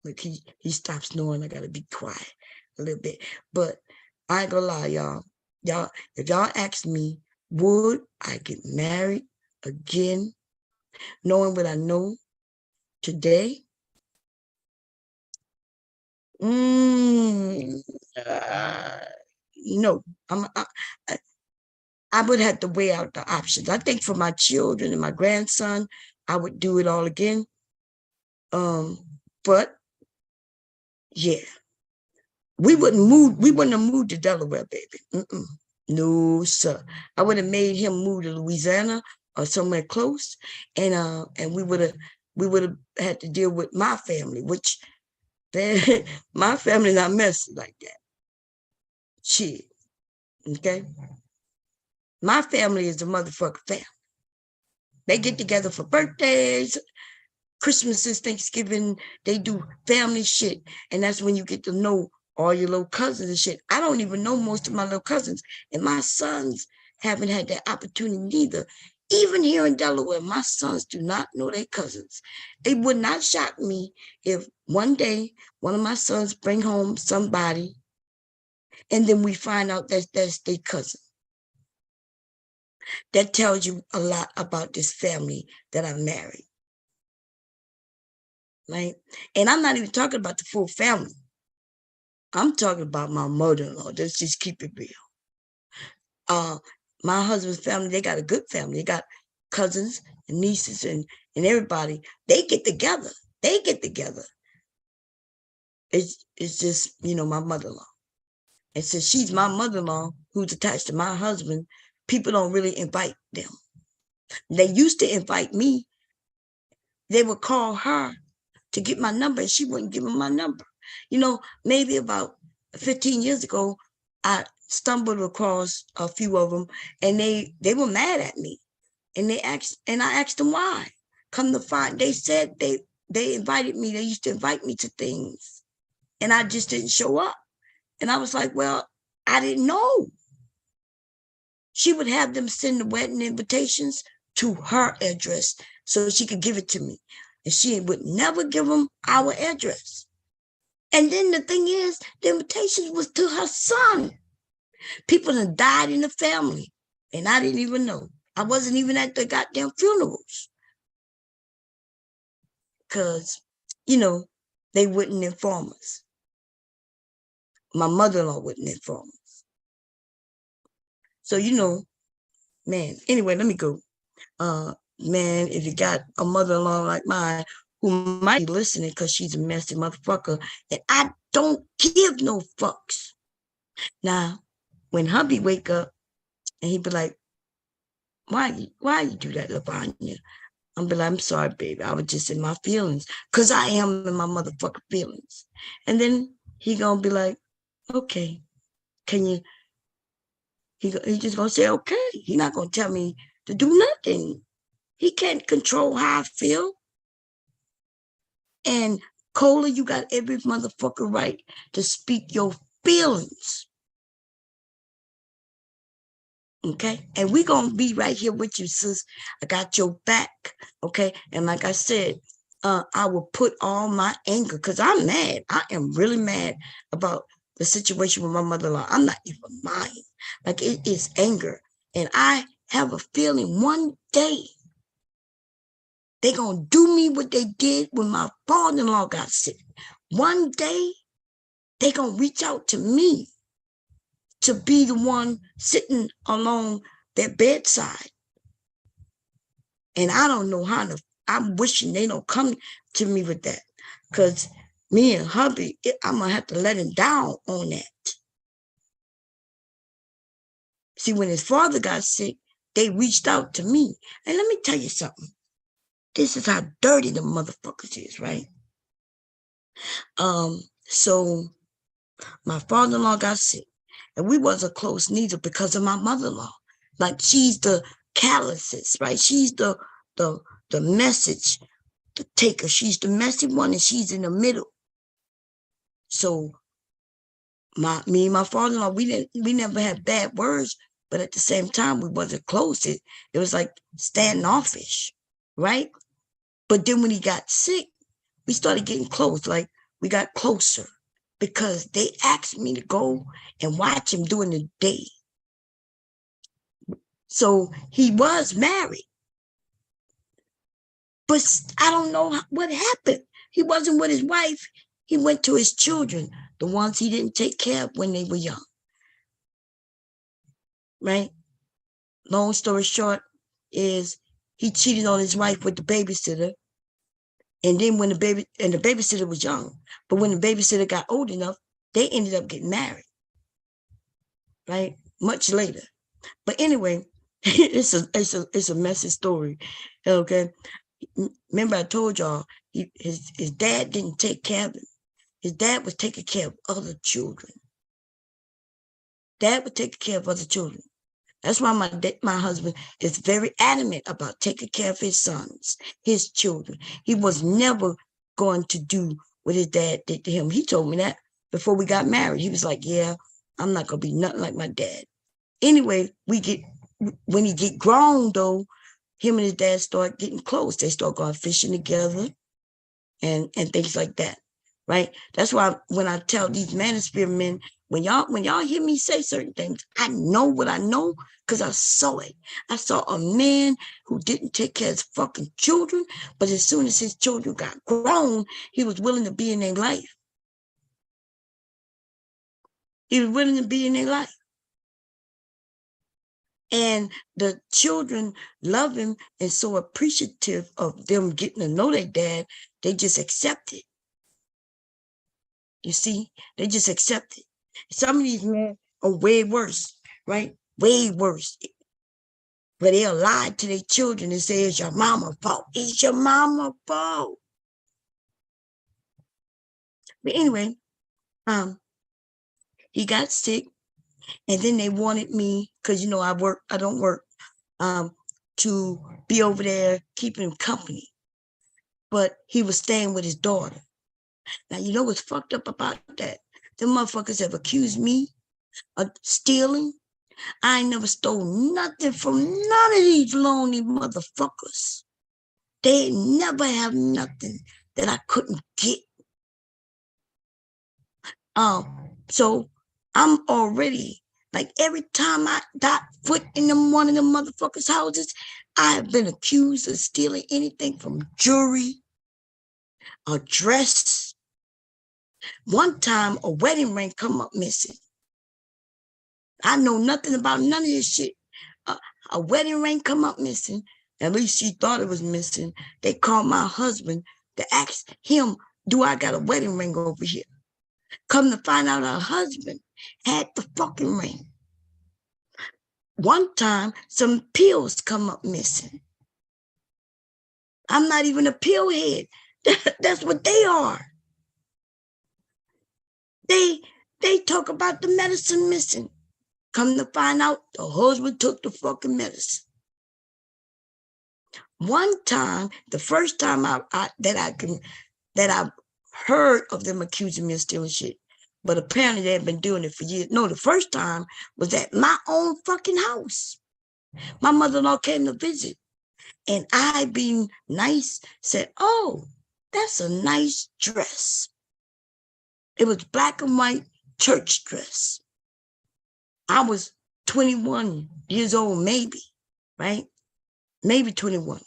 Look, he stops snoring. I got to be quiet a little bit. But I ain't gonna lie, y'all. If y'all ask me, would I get married again, knowing what I know today? No, I would have to weigh out the options. I think for my children and my grandson, I would do it all again. But yeah, We wouldn't have moved to Delaware, baby. No, sir. I would have made him move to Louisiana or somewhere close, and we would have had to deal with my family, which my family not messy like that. Shit. Okay. My family is a motherfucker family. They get together for birthdays, Christmases, Thanksgiving. They do family shit. And that's when you get to know all your little cousins and shit. I don't even know most of my little cousins. And my sons haven't had that opportunity either. Even here in Delaware, my sons do not know their cousins. It would not shock me if one day one of my sons bring home somebody and then we find out that that's their cousin. That tells you a lot about this family that I married. Right? And I'm not even talking about the full family. I'm talking about my mother-in-law. Let's just keep it real. My husband's family, they got a good family. They got cousins and nieces and everybody. They get together. It's just, my mother-in-law. And since she's my mother-in-law who's attached to my husband, people don't really invite them. They used to invite me. They would call her to get my number, and she wouldn't give them my number. Maybe about 15 years ago, I stumbled across a few of them, and they were mad at me. And I asked them why. Come to find, they said they invited me. They used to invite me to things, and I just didn't show up. And I was like, well, I didn't know. She would have them send the wedding invitations to her address so she could give it to me. And she would never give them our address. And then the thing is, the invitations was to her son. People that died in the family, and I didn't even know. I wasn't even at the goddamn funerals. Because, they wouldn't inform us. My mother-in-law wouldn't inform us. So, man, anyway, let me go. Man, if you got a mother-in-law like mine who might be listening because she's a messy motherfucker, and I don't give no fucks. Now, when hubby wake up and he be like, why you do that, Lavanya? I'm be like, I'm sorry, baby. I was just in my feelings because I am in my motherfucking feelings. And then he gonna be like, okay, can you, he just gonna say, okay. He not gonna tell me to do nothing. He can't control how I feel. And Cola, you got every motherfucker right to speak your feelings. Okay? And we gonna be right here with you, sis. I got your back. Okay? And like I said, I will put all my anger, because I'm mad. I am really mad about the situation with my mother-in-law. I'm not even lying. Like, it is anger. And I have a feeling one day they're going to do me what they did when my father-in-law got sick. One day, they're going to reach out to me to be the one sitting along their bedside. And I don't know how to, I'm wishing they don't come to me with that. Because me and hubby, I'm going to have to let him down on that. See, when his father got sick, they reached out to me. And let me tell you something. This is how dirty the motherfuckers is, right? So my father-in-law got sick, and we wasn't close neither because of my mother-in-law. Like, she's the catalyst, right? She's the message, the taker. She's the messy one, and she's in the middle. So me and my father-in-law, we never had bad words, but at the same time, we wasn't close. It was like standoffish, right? But then when he got sick, we started getting close. Like, we got closer because they asked me to go and watch him during the day. So he was married. But I don't know what happened. He wasn't with his wife. He went to his children, the ones he didn't take care of when they were young. Right? Long story short is he cheated on his wife with the babysitter. And then when the babysitter was young, but when the babysitter got old enough, They ended up getting married, right? Much later. But anyway, it's a messy story. Okay. Remember I told y'all his dad didn't take care of him. His dad was taking care of other children. Dad was taking care of other children. That's why my husband is very adamant about taking care of his sons, his children. He was never going to do what his dad did to him. He told me that before we got married. He was like, yeah, I'm not going to be nothing like my dad. Anyway, when he get grown though, him and his dad start getting close. They start going fishing together and things like that, right? That's why when I tell these manosphere men, when y'all hear me say certain things, I know what I know because I saw it. I saw a man who didn't take care of his fucking children, but as soon as his children got grown, he was willing to be in their life. He was willing to be in their life. And the children love him and so appreciative of them getting to know their dad, they just accept it. You see, they just accept it. Some of these men are way worse, right? Way worse. But they'll lie to their children and say, it's your mama's fault. It's your mama's fault. But anyway, he got sick. And then they wanted me, because, I don't work, to be over there keeping him company. But he was staying with his daughter. Now, you know what's fucked up about that? Them motherfuckers have accused me of stealing. I ain't never stole nothing from none of these lonely motherfuckers. They never have nothing that I couldn't get. So I'm already, like every time I got foot in one of them motherfuckers' houses, I have been accused of stealing anything from jewelry, a dress. One time a wedding ring come up missing. I know nothing about none of this shit. A wedding ring come up missing. At least she thought it was missing. They called my husband to ask him, do I got a wedding ring over here? Come to find out her husband had the fucking ring. One time, some pills come up missing. I'm not even a pill head. That's what they are. They talk about the medicine missing. Come to find out, the husband took the fucking medicine. One time, the first time that I heard of them accusing me of stealing shit, but apparently they had been doing it for years. No, the first time was at my own fucking house. My mother-in-law came to visit, and I, being nice, said, oh, that's a nice dress. It was black and white church dress. I was 21 years old, maybe, right? Maybe 21.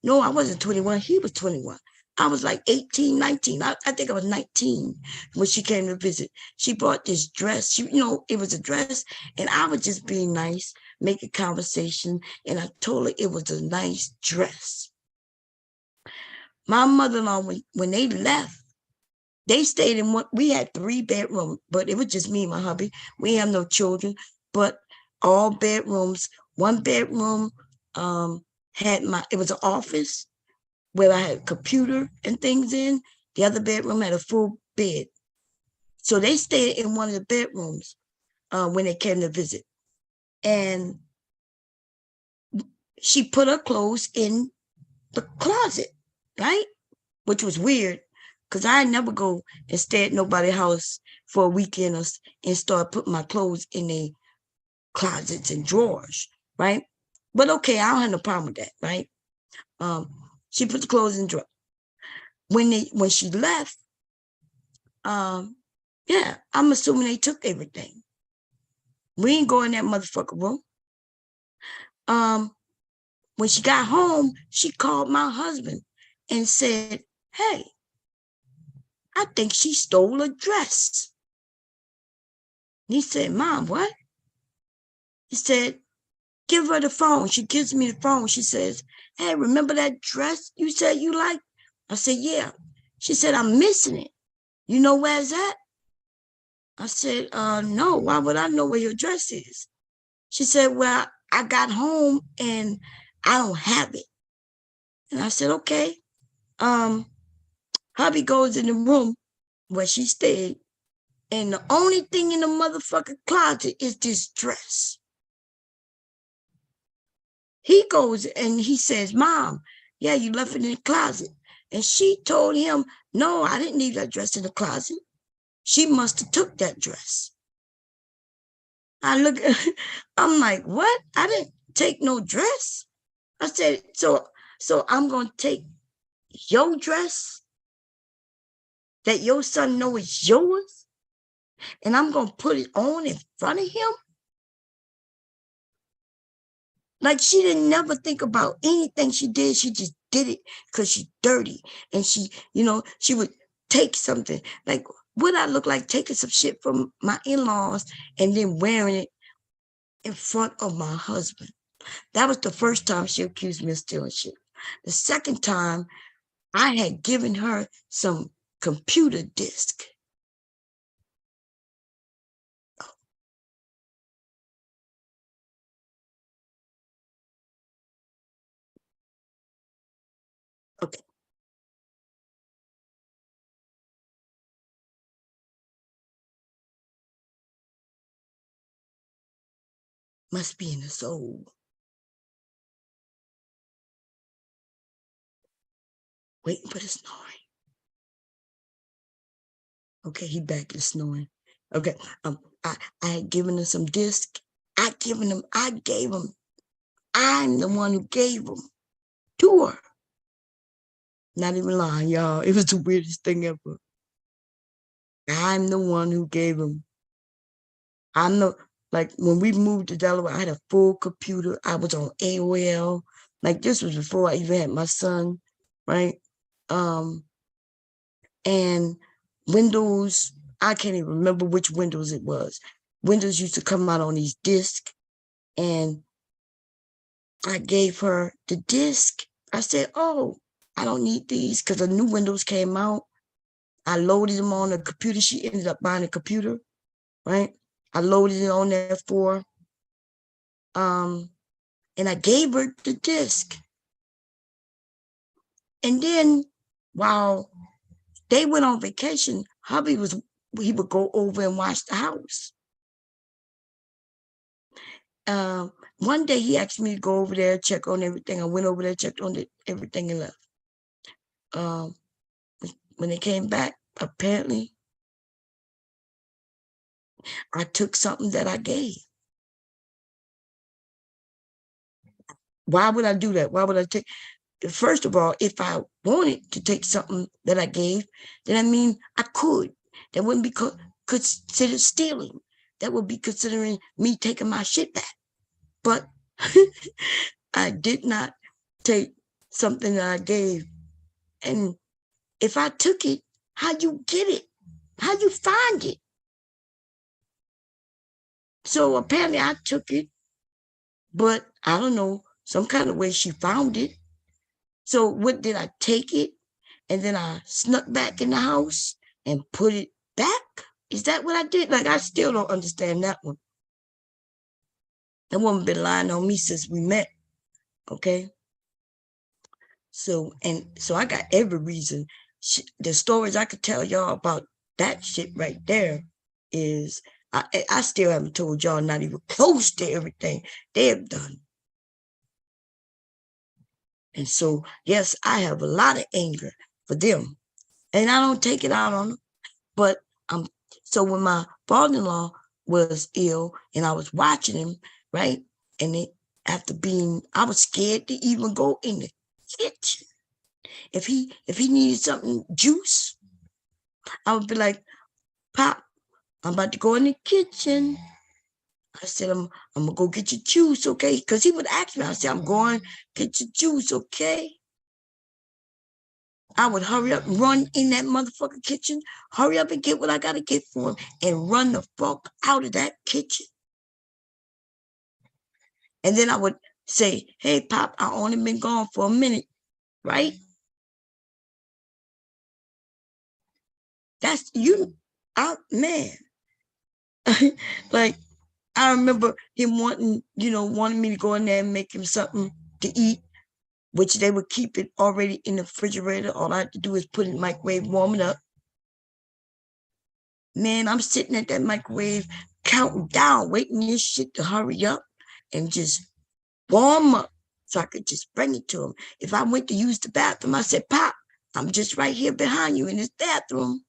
No, I wasn't 21. He was 21. I was like 18, 19. I think I was 19 when she came to visit. She brought this dress. It was a dress, and I was just being nice, making conversation, and I told her it was a nice dress. My mother-in-law, when they left, they stayed in we had 3 bedrooms, but it was just me and my hubby. We have no children, but all bedrooms. One bedroom it was an office where I had a computer and things in. The other bedroom had a full bed. So they stayed in one of the bedrooms when they came to visit. And she put her clothes in the closet, right? Which was weird, because I never go and stay at nobody's house for a weekend and start putting my clothes in the closets and drawers, right? But okay, I don't have no problem with that, right? She put the clothes in the drawer. When she left, yeah, I'm assuming they took everything. We ain't go in that motherfucker room. When she got home, she called my husband and said, hey, I think she stole a dress. And he said, Mom, what? He said, give her the phone. She gives me the phone. She says, hey, remember that dress you said you liked? I said, yeah. She said, I'm missing it. You know where's that? I said, no, why would I know where your dress is? She said, well, I got home and I don't have it. And I said, okay. Hubby goes in the room where she stayed, and the only thing in the motherfucking closet is this dress. He goes and he says, Mom, yeah, you left it in the closet. And she told him, no, I didn't leave that dress in the closet. She must have took that dress. I'm like, what? I didn't take no dress. I said, so I'm gonna take your dress that your son know is yours, and I'm gonna put it on in front of him? Like, she didn't never think about anything she did. She just did it because she's dirty. And she, she would take something. Like, what I look like taking some shit from my in-laws and then wearing it in front of my husband. That was the first time she accused me of stealing shit. The second time, I had given her some computer disk. Okay. Must be in the soul. Waiting for the snoring. Okay, he back to snoring. Okay, I had given her some disc. I gave him. I'm the one who gave them to her. Not even lying, y'all. It was the weirdest thing ever. I'm the one who gave them. Like, when we moved to Delaware, I had a full computer. I was on AOL. Like, this was before I even had my son, right? And Windows, I can't even remember which Windows it was. Windows used to come out on these discs, and I gave her the disc. I said, oh, I don't need these, because the new Windows came out. I loaded them on the computer. She ended up buying a computer, right? I loaded it on there for her. And I gave her the disc. And then while they went on vacation, hubby he would go over and watch the house. One day he asked me to go over there, check on everything. I went over there, checked on everything, and left. When they came back, apparently I took something that I gave. Why would I do that? Why would I take? First of all, if I wanted to take something that I gave, then I mean I could. That wouldn't be considered stealing. That would be considering me taking my shit back. But I did not take something that I gave. And if I took it, how you get it? How you find it? So apparently I took it, but I don't know, some kind of way she found it. So what, did I take it and then I snuck back in the house and put it back? Is that what I did? Like, I still don't understand that one. That woman been lying on me since we met, okay? So I got every reason. The stories I could tell y'all about that shit right there is, I still haven't told y'all, not even close to everything they have done. And so, yes, I have a lot of anger for them, and I don't take it out on them. But so when my father-in-law was ill and I was watching him, right? And I was scared to even go in the kitchen. If he needed something, juice, I would be like, Pop, I'm about to go in the kitchen. I said, I'm gonna go get your juice, okay? Because he would ask me. I said, I'm going get your juice, okay? I would hurry up and run in that motherfucking kitchen, hurry up and get what I gotta get for him, and run the fuck out of that kitchen. And then I would say, hey, Pop, I only been gone for a minute, right? That's you, man. Like, I remember him wanting me to go in there and make him something to eat, which they would keep it already in the refrigerator. All I had to do is put it in the microwave, warm it up. Man, I'm sitting at that microwave counting down, waiting this shit to hurry up and just warm up so I could just bring it to him. If I went to use the bathroom, I said, Pop, I'm just right here behind you in this bathroom.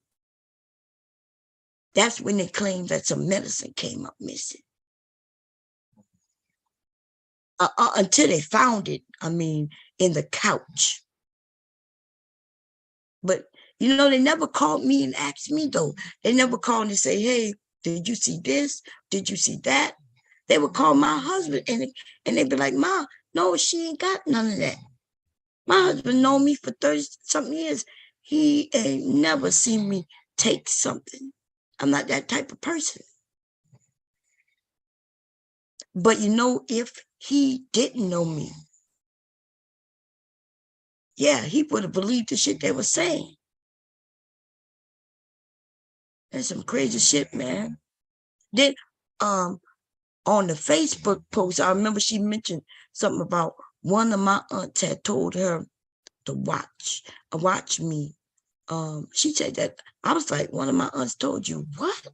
That's when they claimed that some medicine came up missing. Until they found it, in the couch. But, they never called me and asked me, though. They never called and say, hey, did you see this? Did you see that? They would call my husband, and they'd be like, Ma, no, she ain't got none of that. My husband known me for 30-something years. He ain't never seen me take something. I'm not that type of person. But if he didn't know me, yeah, he would have believed the shit they were saying. That's some crazy shit, man. Then, on the Facebook post, I remember she mentioned something about one of my aunts had told her to watch me. She said that. I was like, one of my aunts told you what?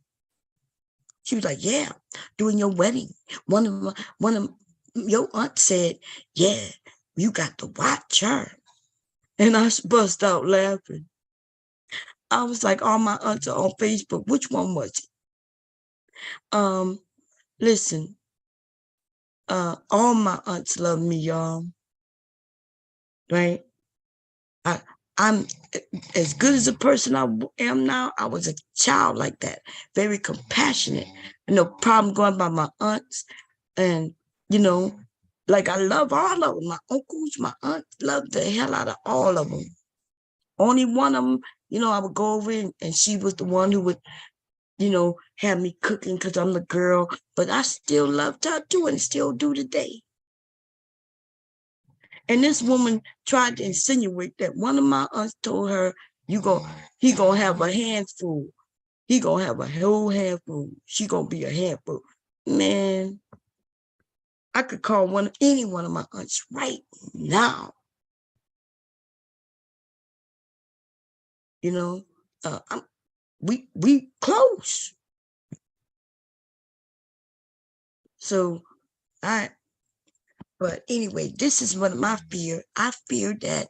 She was like, yeah, during your wedding. One of your aunts said, yeah, you got to watch her. And I bust out laughing. I was like, all my aunts are on Facebook. Which one was it? Listen, all my aunts love me, y'all. Right? I'm as good as a person I am now. I was a child like that, very compassionate. No problem going by my aunts. And, like I love all of them. My uncles, my aunts, love the hell out of all of them. Only one of them, I would go over and she was the one who would, have me cooking because I'm the girl. But I still loved her too and still do today. And this woman tried to insinuate that one of my aunts told her, he gonna have a handful. He gonna have a whole handful. She gonna be a handful. Man, I could call any one of my aunts right now. We close. So but anyway, this is one of my fear. I fear that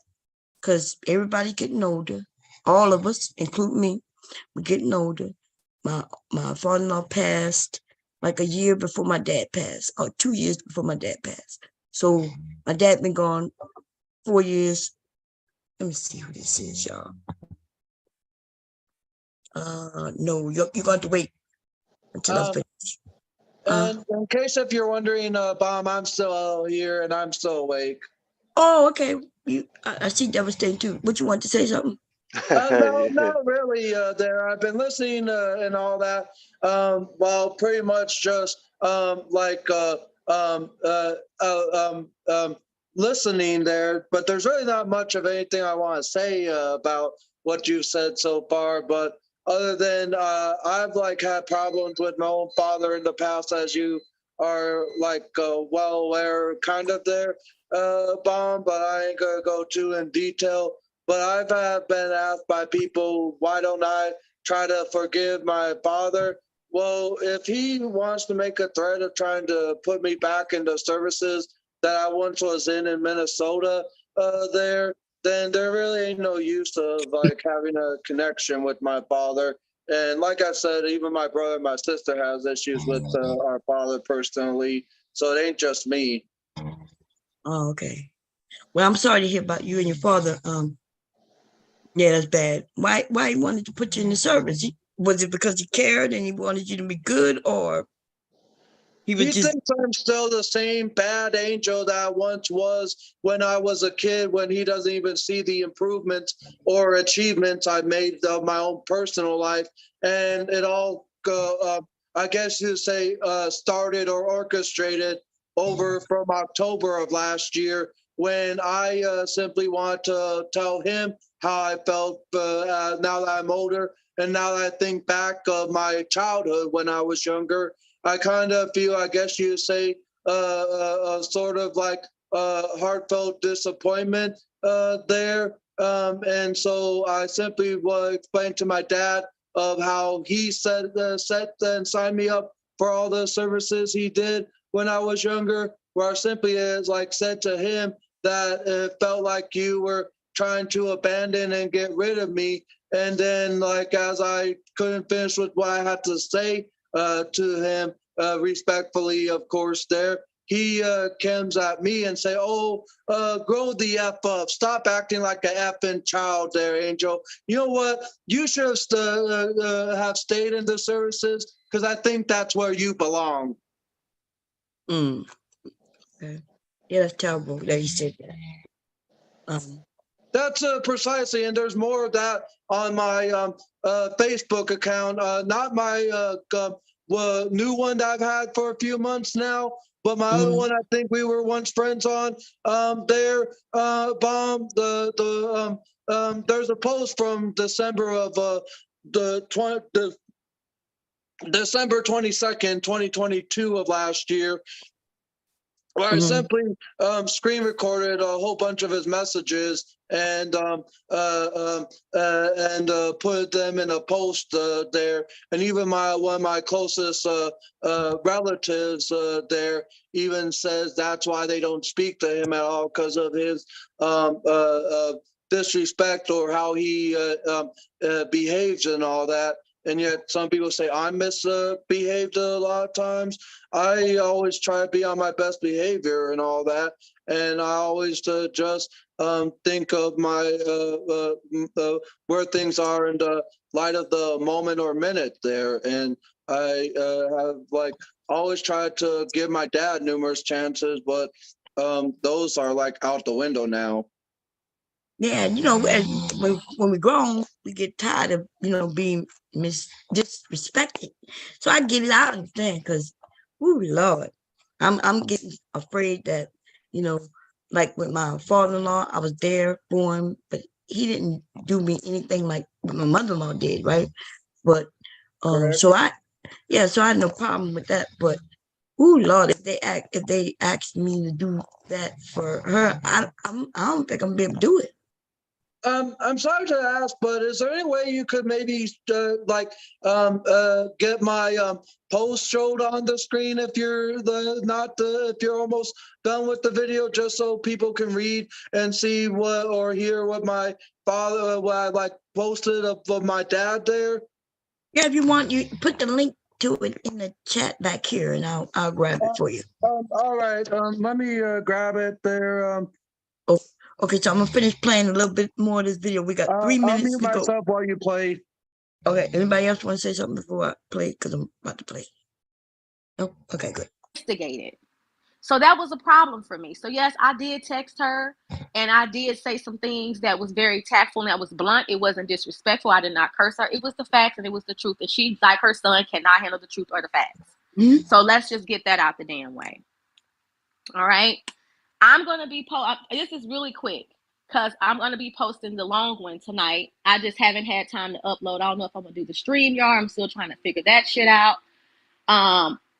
because everybody getting older, all of us, including me, we're getting older. My father-in-law passed like a year before my dad passed, or 2 years before my dad passed. So my dad been gone 4 years. Let me see who this is, y'all. No, you're going to wait until I finish. And in case if you're wondering, Bomb, I'm still here and I'm still awake. Oh, okay. I see devastating too. What you want to say something? No, not really. There, I've been listening and all that. Well, pretty much just listening there. But there's really not much of anything I want to say about what you've said so far. But other than I've had problems with my own father in the past, as you are well aware, kind of there, Bomb. But I ain't gonna go too in detail. But I've been asked by people, why don't I try to forgive my father? Well, if he wants to make a threat of trying to put me back into services that I once was in Minnesota then there really ain't no use of having a connection with my father. And like I said, even my brother and my sister has issues with our father personally. So it ain't just me. Oh, okay. Well, I'm sorry to hear about you and your father. Yeah, that's bad. Why he wanted to put you in the service? Was it because he cared and he wanted you to be good, or he thinks I'm still the same bad angel that I once was when I was a kid, when he doesn't even see the improvements or achievements I made of my own personal life. And it all, I guess you say, started or orchestrated over from October of last year, when I simply want to tell him how I felt now that I'm older, And now that I think back of my childhood when I was younger, I kind of feel, I guess you'd say, sort of like heartfelt disappointment there. And so I simply will explain to my dad of how he set and signed me up for all the services he did when I was younger, where I simply is like said to him that it felt like you were trying to abandon and get rid of me. And then, like, as I couldn't finish with what I had to say to him, respectfully, of course, there, he comes at me and say, "Oh, grow the F up. Stop acting like a effing child there, Angel. You know what? You should have stayed in the services because I think that's where you belong." Mm. Okay. Yeah, that's terrible that he said that. That's precisely, and there's more of that on my Facebook account. Not my new one that I've had for a few months now, but my other one. I think we were once friends on. There, bomb. There's a post from December of the December 22nd, 2022 of last year, where I simply screen recorded a whole bunch of his messages and put them in a post there. And even one of my closest relatives there even says that's why they don't speak to him at all, because of his disrespect or how he behaves and all that. And yet some people say I misbehaved a lot of times. I always try to be on my best behavior and all that. And I always just think of my where things are in the light of the moment or minute there. And I have like always tried to give my dad numerous chances, but those are like out the window now. Yeah, when we grown, we get tired of being disrespected. So I get it. I understand because, oh Lord, I'm getting afraid that like with my father-in-law, I was there for him, but he didn't do me anything like what my mother-in-law did, right? But so I had no problem with that. But oh Lord, if they asked me to do that for her, I don't think I'm gonna be able to do it. I'm sorry to ask, but is there any way you could maybe get my post showed on the screen if you're if you're almost done with the video, just so people can read and see what or hear what my father what I like posted of my dad there? Yeah, if you want, you put the link to it in the chat back here, and I'll grab it for you. All right. Let me grab it there. Oh, okay. So I'm gonna finish playing a little bit more of this video. We got 3 I'll minutes mute to go. myself while you play. Okay. Anybody else want to say something before I play? Because I'm about to play. Oh, okay, good. Instigated. So that was a problem for me. So yes, I did text her and I did say some things that was very tactful and that was blunt. It wasn't disrespectful. I did not curse her. It was the facts and it was the truth. And she, like her son, cannot handle the truth or the facts. So let's just get that out the damn way. All right. I'm going to be this is really quick because I'm going to be posting the long one tonight. I just haven't had time to upload. I don't know if I'm going to do the StreamYard. I'm still trying to figure that shit out.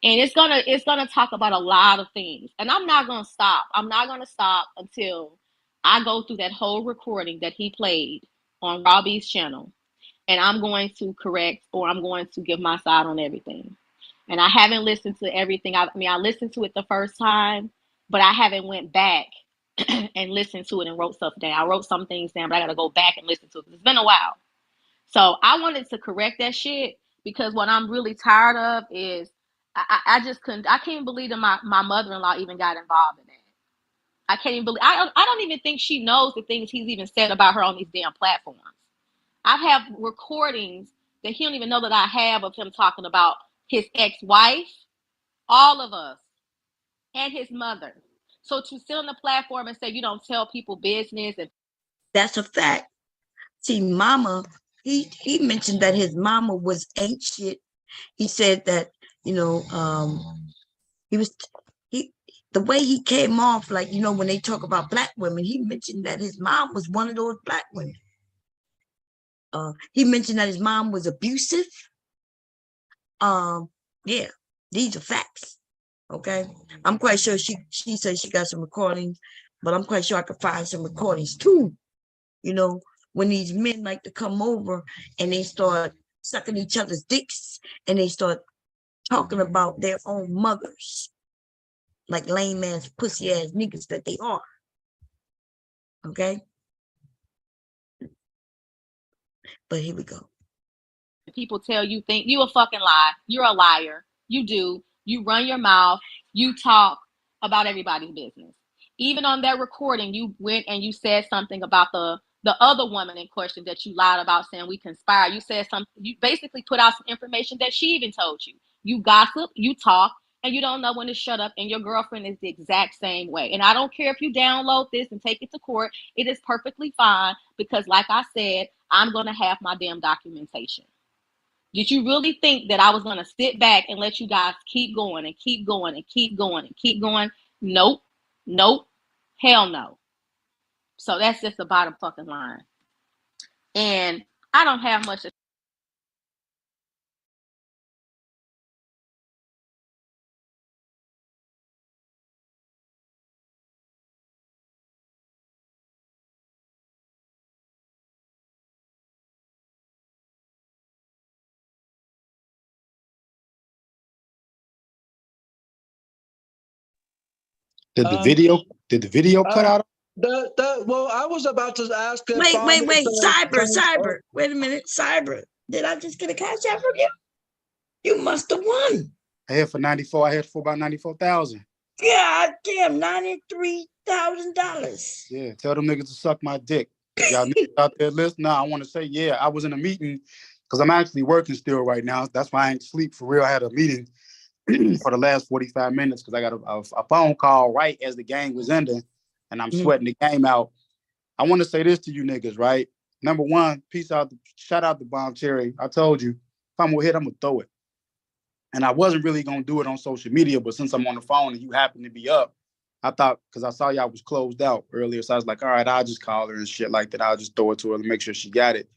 And it's gonna talk about a lot of things. And I'm not gonna stop. I'm not gonna stop until I go through that whole recording that he played on Robbie's channel. And I'm going to correct or I'm going to give my side on everything. And I haven't listened to everything. I listened to it the first time, but I haven't went back and listened to it and wrote stuff down. I wrote some things down, but I gotta go back and listen to it. It's been a while. So I wanted to correct that shit because what I'm really tired of is I just couldn't. I can't believe that my mother-in-law even got involved in that. I can't even believe. I don't even think she knows the things he's even said about her on these damn platforms. I have recordings that he don't even know that I have of him talking about his ex-wife, all of us, and his mother. So to sit on the platform and say you don't tell people business, and that's a fact. See, Mama, he mentioned that his mama ain't shit. He said that the way he came off, like when they talk about black women, he mentioned that his mom was one of those black women. He mentioned that his mom was abusive. Yeah, these are facts. Okay, I'm quite sure she said she got some recordings, but I'm quite sure I could find some recordings too. You know, when these men like to come over and they start sucking each other's dicks and they start talking about their own mothers, like lame ass, pussy ass niggas that they are. Okay, but here we go. People tell you think you a fucking lie. You're a liar. You do. You run your mouth. You talk about everybody's business. Even on that recording, you went and you said something about the other woman in question that you lied about, saying we conspired. You said something. You basically put out some information that she even told you. You gossip. You talk. And you don't know when to shut up. And your girlfriend is the exact same way. And I don't care if you download this and take it to court. It is perfectly fine because, like I said, I'm going to have my damn documentation. Did you really think that I was going to sit back and let you guys keep going and keep going and keep going and keep going? Nope. Nope. Hell no. So that's just the bottom fucking line. And I don't have much to Did the video cut out? Well, I was about to ask if Wait, Cyber. Wait a minute, Cyber. Did I just get a cash out from you? You must have won. I had for 94. I had for about 94,000. God damn, $93,000. Yeah, tell them niggas to suck my dick. Y'all niggas out there listening, I want to say, yeah, I was in a meeting because I'm actually working still right now. That's why I ain't sleep for real. I had a meeting for the last 45 minutes because I got a phone call right as the game was ending, and I'm sweating the game out. I want to say this to you niggas, right? Number one, shout out to Bomb Cherry. I told you, if I'm gonna hit, I'm gonna throw it. And I wasn't really gonna do it on social media, but since I'm on the phone and you happen to be up, I thought, because I saw y'all was closed out earlier, so I was like, all right, I'll just call her and shit like that. I'll just throw it to her and make sure she got it.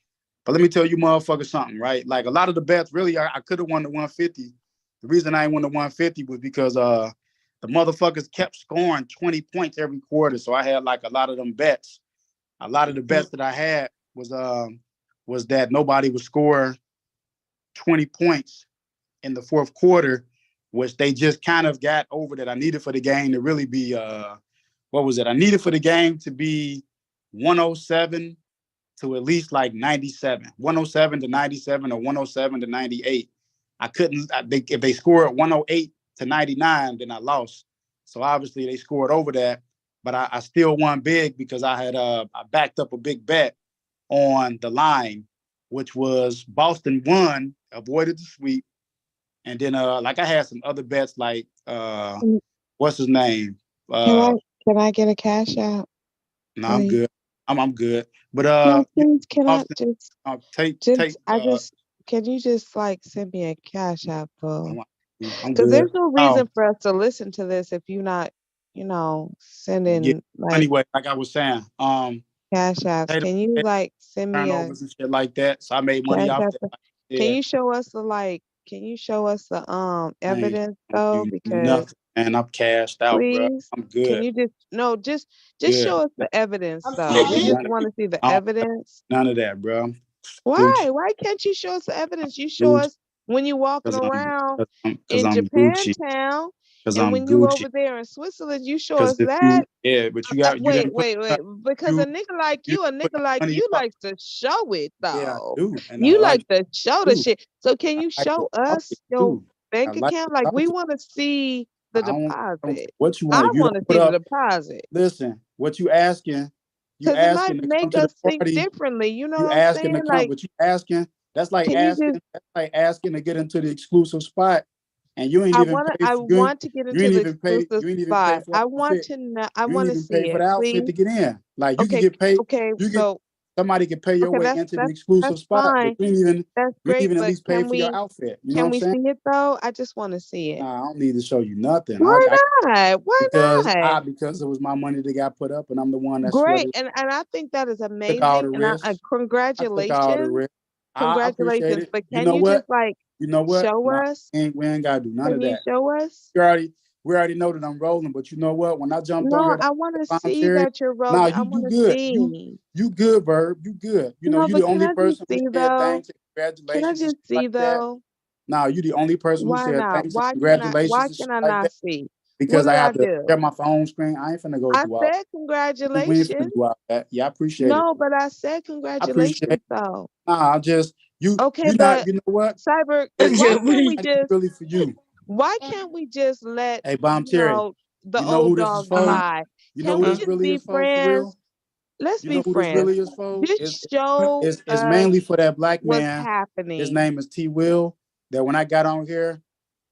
But let me tell you motherfuckers something, right? Like a lot of the bets, really, I could have won the 150. The reason I ain't won the 150 was because the motherfuckers kept scoring 20 points every quarter. So I had like a lot of them bets. A lot of the bets that I had was that nobody would score 20 points in the fourth quarter, which they just kind of got over that. I needed for the game to really be what was it? I needed for the game to be 107 to at least like 97, 107 to 97 or 107 to 98. I couldn't, if they scored 108 to 99, then I lost. So obviously they scored over that, but I still won big because I had I backed up a big bet on the line, which was Boston won, avoided the sweep. And then like I had some other bets like what's his name? Can I get a cash out? No, I'm good. I'm good. But no, please, can Boston, I can you just like send me a cash app, bro? Because there's no reason for us to listen to this if you're not, sending like anyway, like I was saying, cash apps. Can you like send me a and shit like that? So I made money off that. Can you show us the evidence though? Because nothing, and I'm cashed out, please, bro. I'm good. Can you just show us the evidence though? We just want to see the evidence. None of that, bro. Why? Why can't you show us the evidence? You show us when you're walking around in Japantown, and when you over there in Switzerland, you show us that. But you got wait. Because a nigga like you likes to show it though. Yeah, I do. And you like to show the shit. So can you show us your bank account? Like we want to see the deposit. What you want? I want to see the deposit. Listen, what you asking? Because it might make us think differently. You know what I'm saying? Like what you asking? That's like asking. That's like asking to get into the exclusive spot, and you ain't even. I want to get into the exclusive spot. I want to know. I want to see it. for the outfit to get in. Like you can get paid. Okay. somebody can pay your way into the exclusive spot, but you didn't even at least pay for your outfit. You know what I'm saying? Can we see it though? I just want to see it. Nah, I don't need to show you nothing. Why not? Why not? Because it was my money that got put up, and I'm the one that great, and I think that is amazing. And congratulations, congratulations. But can you just like show us? We ain't gotta do none of that. Can you show us? We already know that I'm rolling, but you know what? When I jumped on here, I want to see that you're rolling. Nah, you good. You good, Verb. You good. You know, you the only person who said thanks and congratulations. Can I just see though? Nah, you the only person who said thanks and congratulations. Why can I not see? Because I have to share my phone screen. I ain't finna go through all. I said congratulations. Yeah, I appreciate it. No, but I said congratulations though. Nah, I'm just okay. You know what? Cyber, why can't we just really for you? Why can't we just let Bomb Terry, the old dog fly? You know who this really is for real? Let's be friends. Really is for? This show is mainly for that black man. What's happening? His name is T. Will. That when I got on here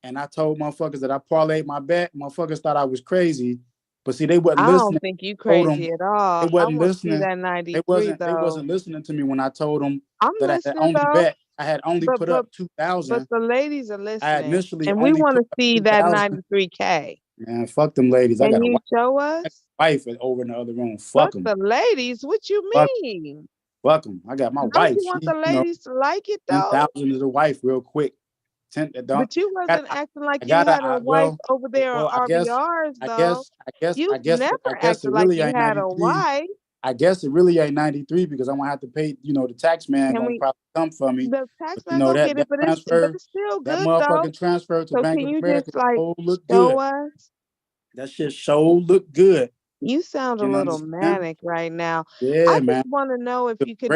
and I told motherfuckers that I parlayed my bet, motherfuckers thought I was crazy. But see, they wasn't listening. I don't think you crazy at all. They wasn't listening. That 93, they wasn't listening to me when I told them that I had only bet. I had only put up 2,000. But the ladies are listening. And we want to see that 93K. Man, fuck them ladies. Can you show us? Wife is over in the other room. Fuck them. The ladies? What you mean? Fuck them. I got my wife. Don't you want the ladies to like it though? 10,000 is a wife, real quick. But you wasn't acting like you had a wife over there on RBRs though. I guess never acted like you had a wife. I guess it really ain't 93 because I'm gonna have to pay. You know, the tax man gonna probably come for me. The tax man gonna get it, but it's still good that motherfucking though. transfer to Bank of America. Just, like, look show good. us? That shit look good. You sound a little manic right now. Yeah, I man. just want to know if you could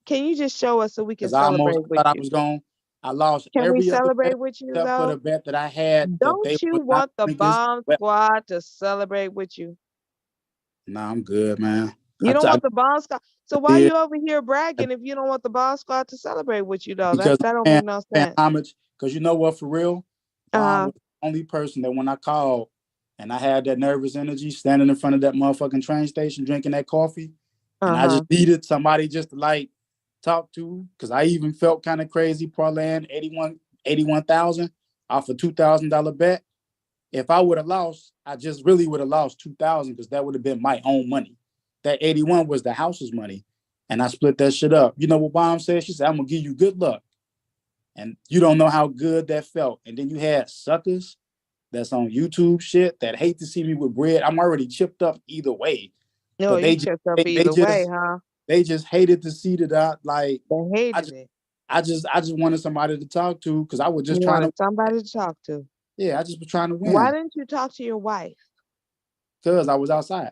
can you just show us so we can celebrate with you? I lost Can every we celebrate with you except for the bet that I had. Don't you want the bomb squad to celebrate with you? Nah, I'm good, man. You don't want the bomb squad. So why are you over here bragging if you don't want the bomb squad to celebrate with you though? That don't make no sense. Because you know what, for real? I was the only person that when I called and I had that nervous energy standing in front of that motherfucking train station drinking that coffee, and I just needed somebody just to like talk to, because I even felt kind of crazy parlaying 81,000 off a $2,000 bet. If I would have lost, I just really would have lost 2,000 because that would have been my own money. That 81 was the house's money, and I split that shit up. You know what Bomb said? She said, "I'm gonna give you good luck," and you don't know how good that felt. And then you had suckers that's on YouTube shit that hate to see me with bread. I'm already chipped up either way. No, you chipped up either way, huh? They just hated to see that they hated it. I just wanted somebody to talk to because I was just somebody to talk to. Yeah, I just was trying to win. Why didn't you talk to your wife? Because I was outside.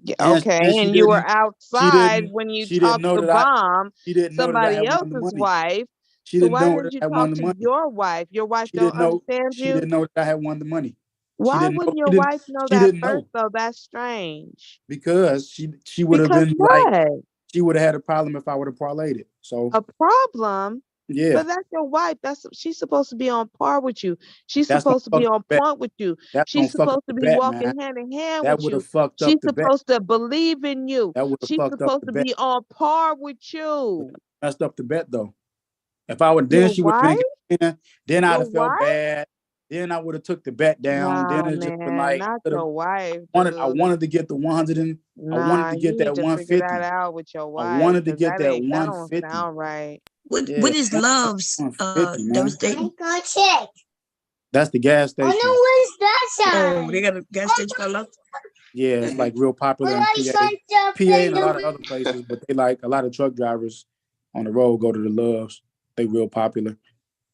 Yeah, okay, and you were outside when you talked to Bomb, somebody else's wife. So why didn't you talk to your wife? Your wife don't understand you? She didn't know that I had won the money. Why wouldn't your wife know that first, though? That's strange. Because she would have been like, she would have had a problem if I would have parlayed it. So a problem? Yeah. But that's your wife. She's supposed to be on par with you. She's supposed to be on point with you. She's supposed to be walking hand in hand with you. She's supposed to believe in you. She's supposed to be on par with you. Messed up the bet though. If I would, then she would have been, then I'd have felt bad. Then I would have took the bet down. Then it's just been like, not your wife. I wanted to get the 100 and I wanted to get that 150. Figure that out with your wife. I wanted to get that 150. That don't sound right. What is Love's devastating? That's the gas station. Oh, no, where's that sound? Oh, they got a gas station called Love? Yeah, it's like real popular in PA and a lot of other places, but they like a lot of truck drivers on the road go to the Loves. They real popular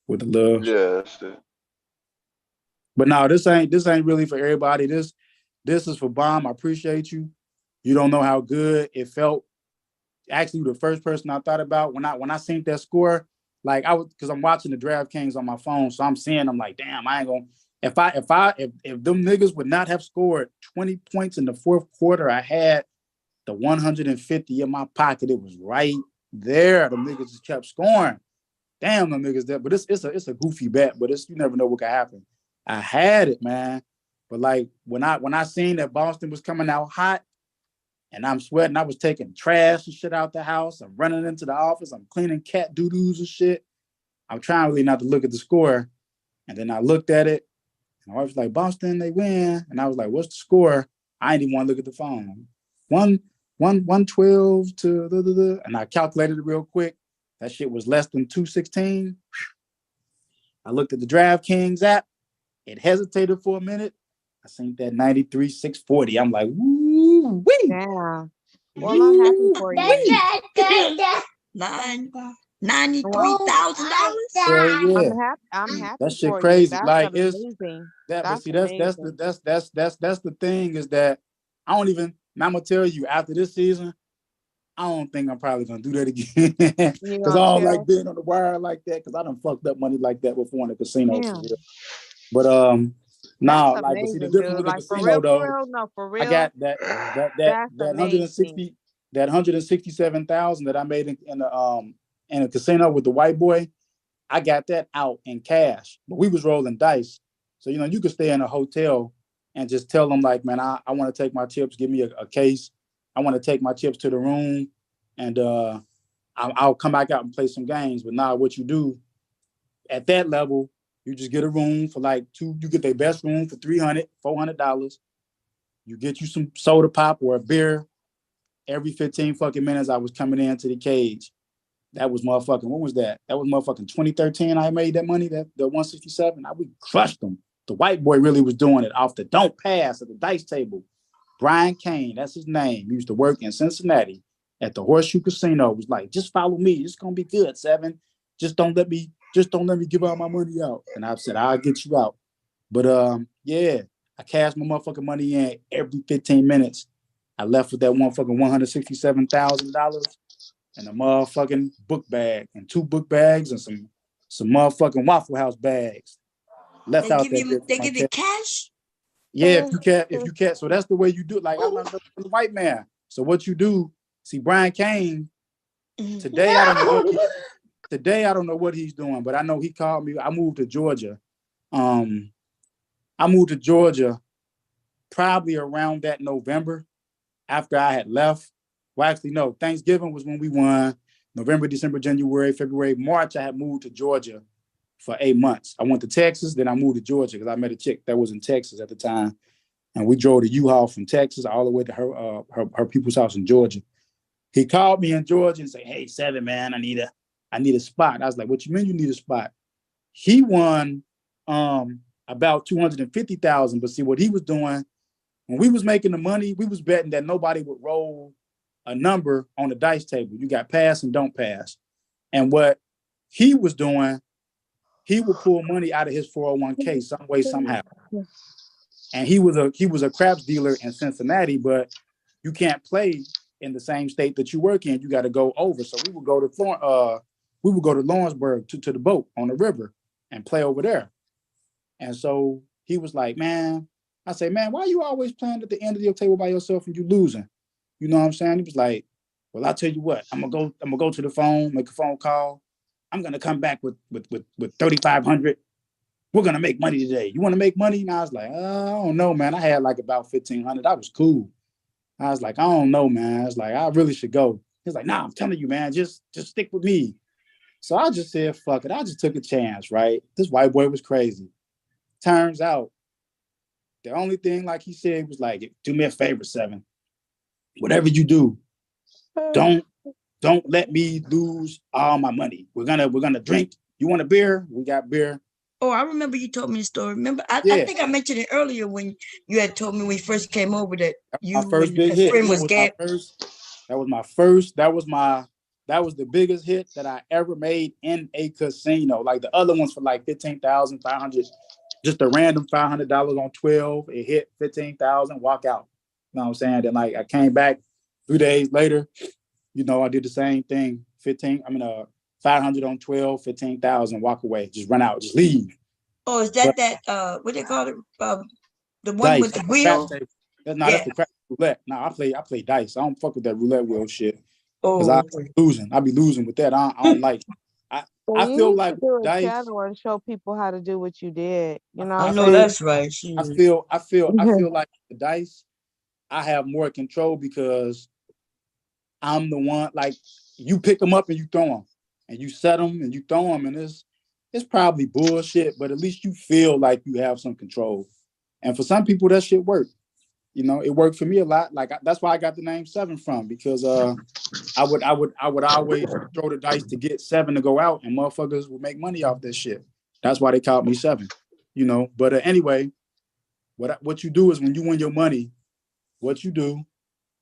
with the Loves. Yeah, that's it. But no, this ain't really for everybody. This is for Bomb. I appreciate you. You don't know how good it felt. Actually, the first person I thought about when I seen that score, like I was, because I'm watching the DraftKings on my phone, so I'm seeing, I'm like, damn, I ain't gonna. If them niggas would not have scored 20 points in the fourth quarter, I had the 150 in my pocket. It was right there. The niggas just kept scoring. Damn, them niggas there. But it's a goofy bet, but you never know what could happen. I had it, man. But like when I seen that Boston was coming out hot, and I'm sweating. I was taking trash and shit out the house. I'm running into the office. I'm cleaning cat doo-doos and shit. I'm trying really not to look at the score. And then I looked at it. And I was like, Boston, they win. And I was like, what's the score? I didn't even want to look at the phone. 112 to and I calculated it real quick. That shit was less than 216. I looked at the DraftKings app. It hesitated for a minute. I seen that 93 640. I'm like, woo wee. Yeah. Well, I'm happy for you. $93,000. I'm happy. That shit for crazy. You. Like That's it's amazing. that's the thing is that I don't even. I'm gonna tell you after this season, I don't think I'm probably gonna do that again because I don't like being on the wire like that because I done fucked up money like that before in the casino. But no, like but see the difference with the casino though. For real. I got that 160 that 167,000 that I made in the casino with the white boy. I got that out in cash, but we was rolling dice. So, you know, you could stay in a hotel and just tell them like, man, I want to take my chips. Give me a case. I want to take my chips to the room and I'll come back out and play some games. But now what you do at that level, you just get a room for like you get their best room for $300, $400. You get you some soda pop or a beer every 15 fucking minutes. I was coming into the cage. That was motherfucking, what was that? That was motherfucking 2013 I made that money, the 167. We crushed them. The white boy really was doing it off the don't pass at the dice table. Brian Kane, that's his name. He used to work in Cincinnati at the Horseshoe Casino. It was like, just follow me. It's gonna be good, Seven. Just don't let me give all my money out. And I said, I'll get you out. But yeah, I cashed my motherfucking money in every 15 minutes. I left with that motherfucking $167,000 and a motherfucking book bag and 2 book bags and some motherfucking Waffle House bags. Left they out give you, they give you cash? Yeah, if you can't. So that's the way you do it. Like I learned from the white man. So what you do, see Brian Kane, today I don't know what he's doing, but I know he called me. I moved to Georgia. I moved to Georgia probably around that November after I had left. Well, actually, no, Thanksgiving was when we won. November, December, January, February, March, I had moved to Georgia for 8 months. I went to Texas, then I moved to Georgia because I met a chick that was in Texas at the time. And we drove the U-Haul from Texas all the way to her people's house in Georgia. He called me in Georgia and said, hey, Seven, man, I need a spot. I was like, what you mean you need a spot? He won about 250,000. But see what he was doing, when we was making the money, we was betting that nobody would roll a number on the dice table. You got pass and don't pass. And what he was doing, he would pull money out of his 401k some way, somehow. And he was a craps dealer in Cincinnati, but you can't play in the same state that you work in. You got to go over. So we would go to Lawrenceburg to the boat on the river and play over there. And so he was like, man, I say, man, why are you always playing at the end of your table by yourself and you losing? You know what I'm saying? He was like, well, I'll tell you what, I'm gonna go to the phone, make a phone call. I'm gonna come back with 3,500. We're gonna make money today. You want to make money? And I was like, I don't know, man. I had like about 1,500. I was cool. I was like, I don't know, man. I was like, I really should go. He's like, nah, I'm telling you, man, just stick with me. So I just said, fuck it. I just took a chance, right? This white boy was crazy. Turns out, the only thing, like he said, was like, do me a favor, Seven. Whatever you do, don't let me lose all my money. We're gonna drink. You want a beer? We got beer. Oh, I remember you told me the story. Remember, I think I mentioned it earlier when you had told me when you first came over that you my first big hit. Friend That was the biggest hit that I ever made in a casino. Like the other ones for like 15,500, just a random $500 on 12. It hit 15,000, walk out. You know what I'm saying? Then like I came back 3 days later. You know, I did the same thing. 500 on 12, 15,000, walk away, just run out, just leave. Oh, is that what they call it? The one dice, with the wheel? That's the crap roulette. No, I play dice. I don't fuck with that roulette wheel shit. Because I be losing with that. I don't like it. I feel like dice and show people how to do what you did. You know, I know that's right. I feel like the dice, I have more control because I'm the one, like, you pick them up and you throw them, and you set them and you throw them, and it's probably bullshit, but at least you feel like you have some control. And for some people, that shit worked. You know, it worked for me a lot. Like, that's why I got the name 7 from, because I would always throw the dice to get 7 to go out, and motherfuckers would make money off this shit. That's why they called me 7. You know, but anyway, what you do is when you win your money, what you do,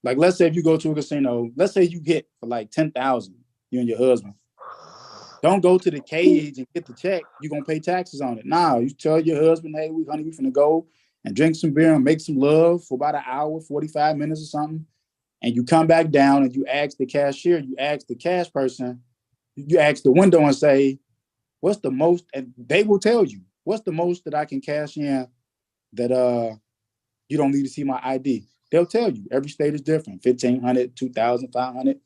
like, let's say if you go to a casino, let's say you hit for like 10,000, you and your husband. Don't go to the cage and get the check. You're gonna pay taxes on it. Nah, you tell your husband, hey, honey, we finna go and drink some beer and make some love for about an hour, 45 minutes or something. And you come back down and you ask the cashier, you ask the cash person, you ask the window and say, what's the most, and they will tell you, what's the most that I can cash in that you don't need to see my ID. They'll tell you. Every state is different. 1,500, 2,500.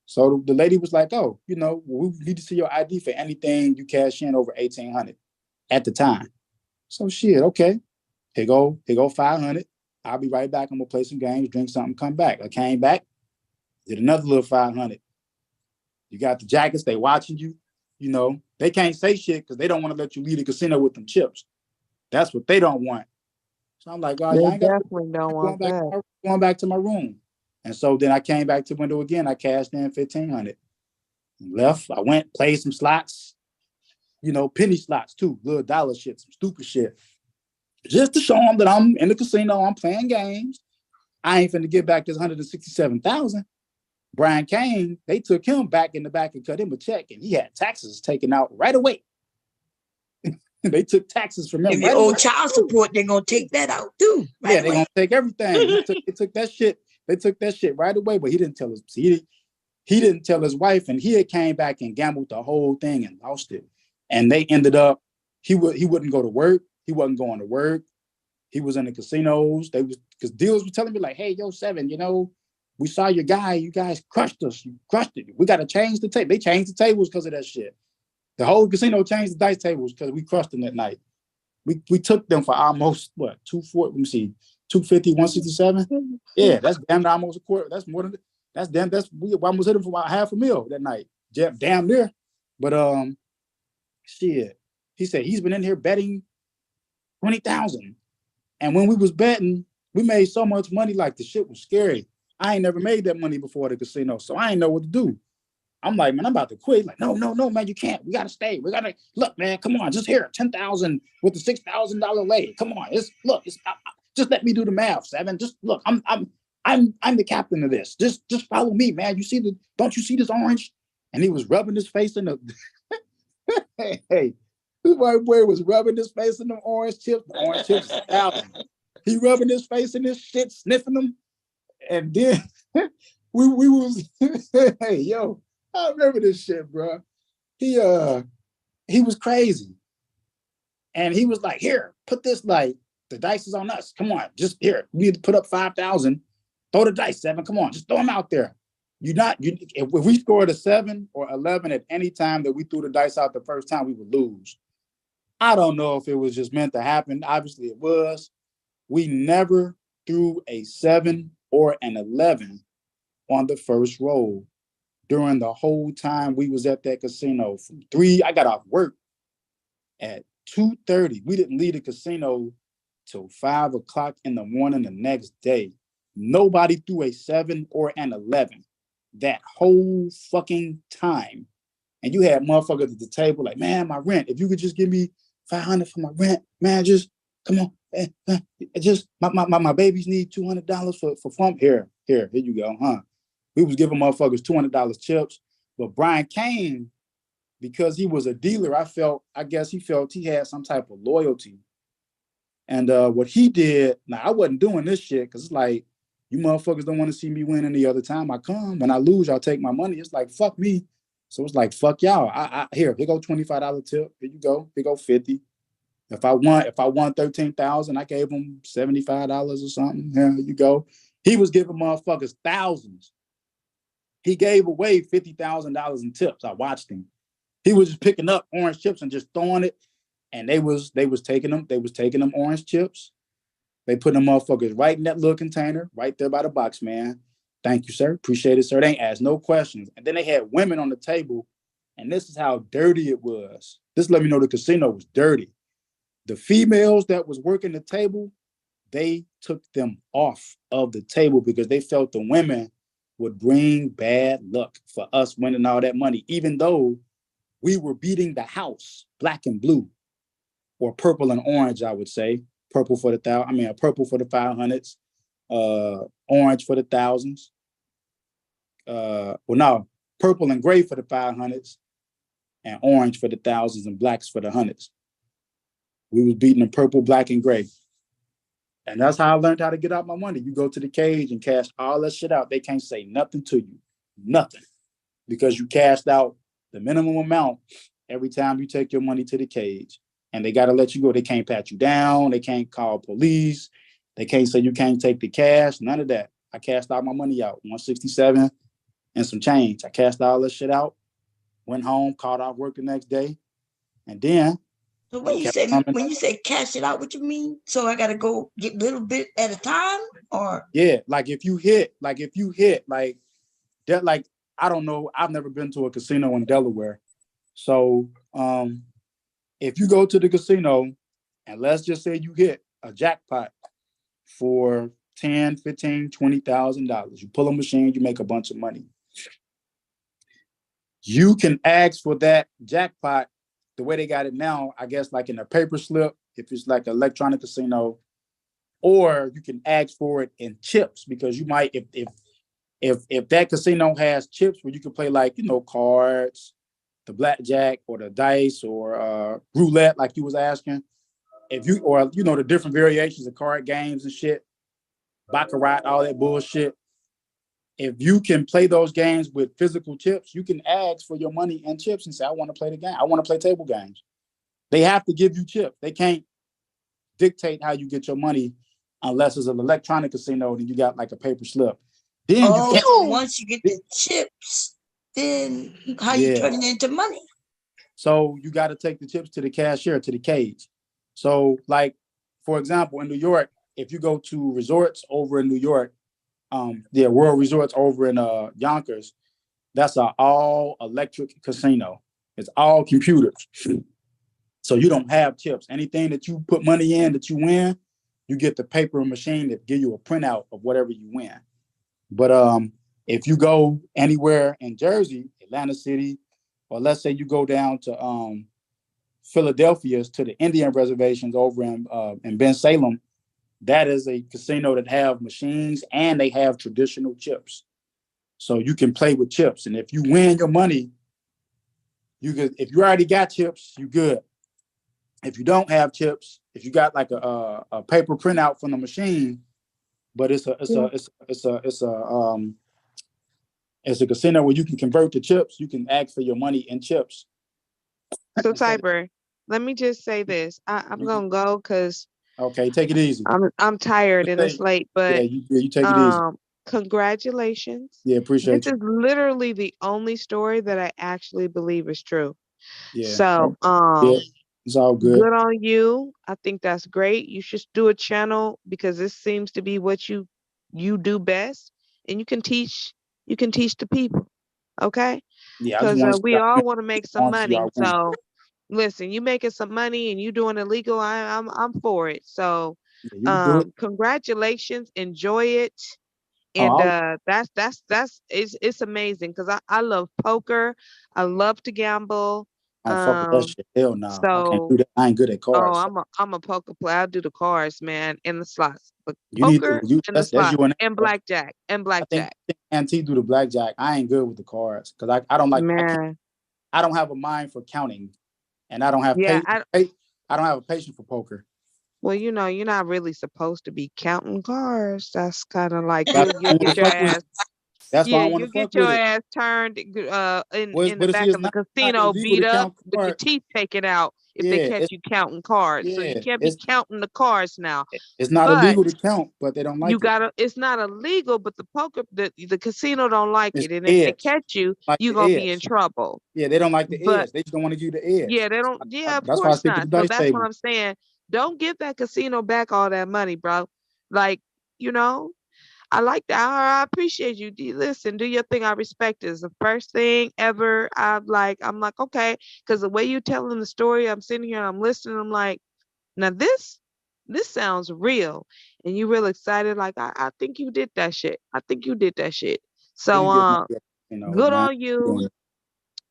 So the lady was like, oh, you know, we need to see your ID for anything you cash in over 1,800 at the time. So shit, okay. Here go 500. I'll be right back. I'm gonna play some games, drink something, come back. I came back, did another little 500. You got the jackets, they watching you. You know, they can't say shit because they don't want to let you leave the casino with them chips. That's what they don't want. So I'm like, oh, They I ain't got definitely don't want that. going back to my room. And so then I came back to the window again. I cashed in 1,500. Left. I went, played some slots, you know, penny slots too, little dollar shit, some stupid shit. Just to show them that I'm in the casino, I'm playing games. I ain't finna get back this 167,000. Brian Kane, they took him back in the back and cut him a check, and he had taxes taken out right away. They took taxes from him. If you owe child support, they're gonna take that out too. Right, yeah, they're gonna take everything. They took that shit. They took that shit right away, but he didn't tell us. He didn't tell his wife, and he had came back and gambled the whole thing and lost it. And they ended up, he wouldn't go to work. He wasn't going to work. He was in the casinos. Because dealers were telling me like, hey, yo, 7, you know, we saw your guy. You guys crushed us. You crushed it. We got to change the table. They changed the tables because of that shit. The whole casino changed the dice tables because we crushed them that night. We took them for almost, what, 240, let me see, 250, 167? Yeah, that's damn almost a quarter. That's more than, we almost hit them for about $500,000 that night. Damn near. But shit, he said he's been in here betting 20,000. And when we was betting, we made so much money, like the shit was scary. I ain't never made that money before the casino, so I ain't know what to do. I'm like, man, I'm about to quit. Like, no, man, you can't. We gotta stay. We gotta look, man. Come on, just here, 10,000 with the $6,000 lay. Come on, just let me do the math, 7. Just look, I'm the captain of this. Just follow me, man. Don't you see this orange? And he was rubbing his face in the. hey, this white boy was rubbing his face in the orange chips. The orange chips, he rubbing his face in this shit, sniffing them, and then we was, hey, yo. I remember this shit, bro. He was crazy. And he was like, here, put this, like, the dice is on us. Come on, just here. We need to put up 5,000. Throw the dice, 7. Come on, just throw them out there. If we scored a 7 or 11 at any time that we threw the dice out the first time, we would lose. I don't know if it was just meant to happen. Obviously it was. We never threw a 7 or an 11 on the first roll. During the whole time we was at that casino. From 3, I got off work at 2:30. We didn't leave the casino till 5 o'clock in the morning the next day. Nobody threw a 7 or an 11 that whole fucking time. And you had motherfuckers at the table like, man, my rent. If you could just give me 500 for my rent, man, just come on. Just my babies need $200 for fun. Here you go, huh? We was giving motherfuckers $200 chips. But Brian Kane, because he was a dealer, I guess he felt he had some type of loyalty. And what he did, now I wasn't doing this shit because it's like, you motherfuckers don't want to see me win any other time I come. When I lose, y'all take my money. It's like, fuck me. So it's like, fuck y'all. Here go $25 tip. Here you go. Here go 50. If I won 13,000, I gave him $75 or something. Here you go. He was giving motherfuckers thousands. He gave away $50,000 in tips. I watched him. He was just picking up orange chips and just throwing it. And they was taking them. They was taking them orange chips. They put them motherfuckers right in that little container, right there by the box, man. Thank you, sir. Appreciate it, sir. They ain't asked no questions. And then they had women on the table, and this is how dirty it was. This let me know the casino was dirty. The females that was working the table, they took them off of the table because they felt the women would bring bad luck for us winning all that money, even though we were beating the house, black and blue, or purple and orange, I would say. Purple for the purple for the 500s, orange for the thousands. Purple and gray for the 500s, and orange for the thousands, and blacks for the hundreds. We was beating them purple, black, and gray. And that's how I learned how to get out my money. You go to the cage and cash all that shit out. They can't say nothing to you. Nothing. Because you cashed out the minimum amount every time you take your money to the cage. And they got to let you go. They can't pat you down. They can't call police. They can't say you can't take the cash. None of that. I cashed all my money out. 167 and some change. I cashed all that shit out. Went home, called off work the next day. And then so when you say cash it out, what you mean? So I gotta go get a little bit at a time, or yeah, like if you hit, like that, like I don't know, I've never been to a casino in Delaware. So if you go to the casino and let's just say you hit a jackpot for $10, $15, $20,000, you pull a machine, you make a bunch of money. You can ask for that jackpot the way they got it now, I guess, like in a paper slip, if it's like an electronic casino, or you can ask for it in chips, because you might, if that casino has chips where you can play like, cards, the blackjack or the dice or roulette, like you was asking, the different variations of card games and shit, baccarat, all that bullshit. If you can play those games with physical chips, you can ask for your money and chips and say, I want to play the game. I want to play table games. They have to give you chips. They can't dictate how you get your money unless it's an electronic casino, then you got like a paper slip. Then once you get the chips, then how you turn it into money? So you got to take the chips to the cashier, to the cage. So like, for example, in New York, if you go to resorts over in New York, World Resorts over in Yonkers, that's an all electric casino. It's all computers. So you don't have chips. Anything that you put money in that you win, you get the paper machine that give you a printout of whatever you win. But if you go anywhere in Jersey, Atlantic City, or let's say you go down to Philadelphia to the Indian reservations over in Ben Salem, that is a casino that have machines and they have traditional chips. So you can play with chips. And if you win your money, if you already got chips, you good. If you don't have chips, if you got like a paper printout from the machine, but it's a casino where you can convert the chips, you can ask for your money in chips. So Cyber, let me just say this. I'm gonna go because okay, take it easy. I'm tired and it's late, but you take it easy. Congratulations. Yeah, appreciate this you. This is literally the only story that I actually believe is true. Yeah. So it's all good. Good on you. I think that's great. You should do a channel because this seems to be what you do best, and you can teach the people. Okay. Yeah. Because we all want to make some money. So listen, you making some money and you doing it legal. I'm for it. So congratulations. Enjoy it. And it's amazing because I love poker. I love to gamble. Fuck that shit. Hell no. So, I can't do that. I ain't good at cards. I'm a poker player. I'll do the cards, man, and the slots. But you poker need to, and the slots and blackjack. I think Auntie do the blackjack. I ain't good with the cards because I don't like. Man. I don't have a mind for counting, and I don't have I don't have a patience for poker. Well, you're not really supposed to be counting cards. That's kind of like you get your ass. That's why I want to fuck with it. You get your ass turned in the back of the casino, beat up, with your teeth taken out if they catch you counting cards. So you can't be counting the cards now. It's not illegal to count, but they don't like it. It's not illegal, but the casino don't like it. And if they catch you, you're going to be in trouble. Yeah, they don't like the edge. They just don't want to give you the edge. Yeah, they don't. Yeah, of course not. So that's what I'm saying. Don't give that casino back all that money, bro. Like, you know, I like that. I appreciate you. Listen, do your thing. I respect it. It's the first thing ever. I'm like, okay, because the way you telling the story, I'm sitting here, I'm listening. I'm like, now this sounds real, and you real excited. Like, I think you did that shit. I think you did that shit. So, Didn't get money, you know, good man. on you.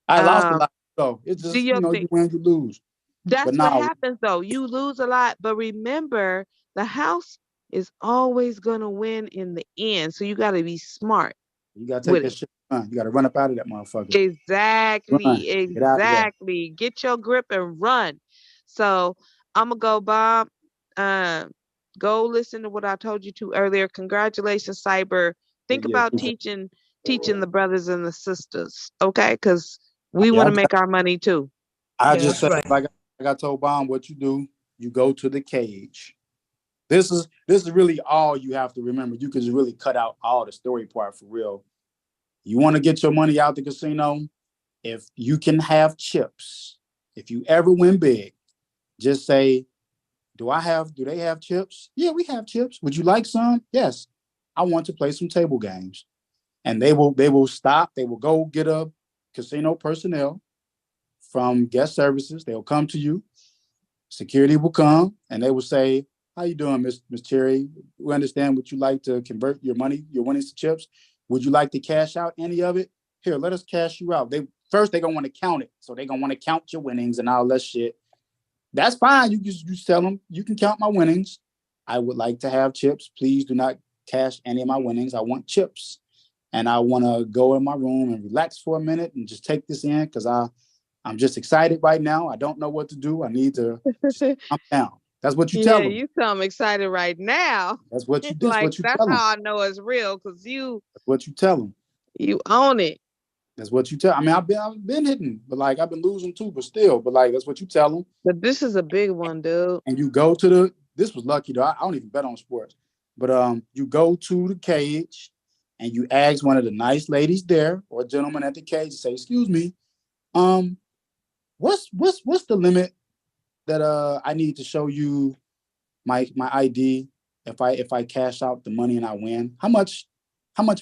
I lost a Um, lot, so it's do just, your you know, thing. you win, you lose. But That's what now, happens though. You lose a lot, but remember, the house is always gonna win in the end. So you gotta be smart you gotta take with that it. shit. You gotta run up out of that motherfucker. Run, Exactly, get out of there. exactly. Get your grip and run. So I'm gonna go, Bob. Um, go listen to what I told you to earlier. Congratulations, Cyber. Think Yeah, about teaching the brothers and the sisters, okay? Because we yeah. want to make our money too. I just That's say, right. like I told Bomb, what you do, you go to the cage. This is really all you have to remember. You can just really cut out all the story part for real. You want to get your money out the casino? If you can have chips, if you ever win big, just say, do they have chips? Yeah, we have chips. Would you like some? Yes. I want to play some table games. And they will stop, they will go get a casino personnel from guest services. They'll come to you. Security will come and they will say, "How you doing, Miss Cherry? We understand would you like to convert your money, your winnings to chips? Would you like to cash out any of it? Here, let us cash you out." They're gonna want to count it, so they're gonna want to count your winnings and all that shit. That's fine. You tell them you can count my winnings. I would like to have chips. Please do not cash any of my winnings. I want chips, and I want to go in my room and relax for a minute and just take this in because I'm just excited right now. I don't know what to do. I need to just calm down. That's what you tell Yeah, them. you sound excited right now. That's what you. That's Like what you that's tell them. how I know it's real, because That's what you tell them. you own it. That's what you tell. I mean, I've been hitting, but like I've been losing too, but still, but like that's what you tell them. But this is a big one, dude. And you go to the. This was lucky though. I don't even bet on sports, but you go to the cage, and you ask one of the nice ladies there or a gentleman at the cage to say, "Excuse me, um, what's the limit that I need to show you my ID if I cash out the money and I win? How much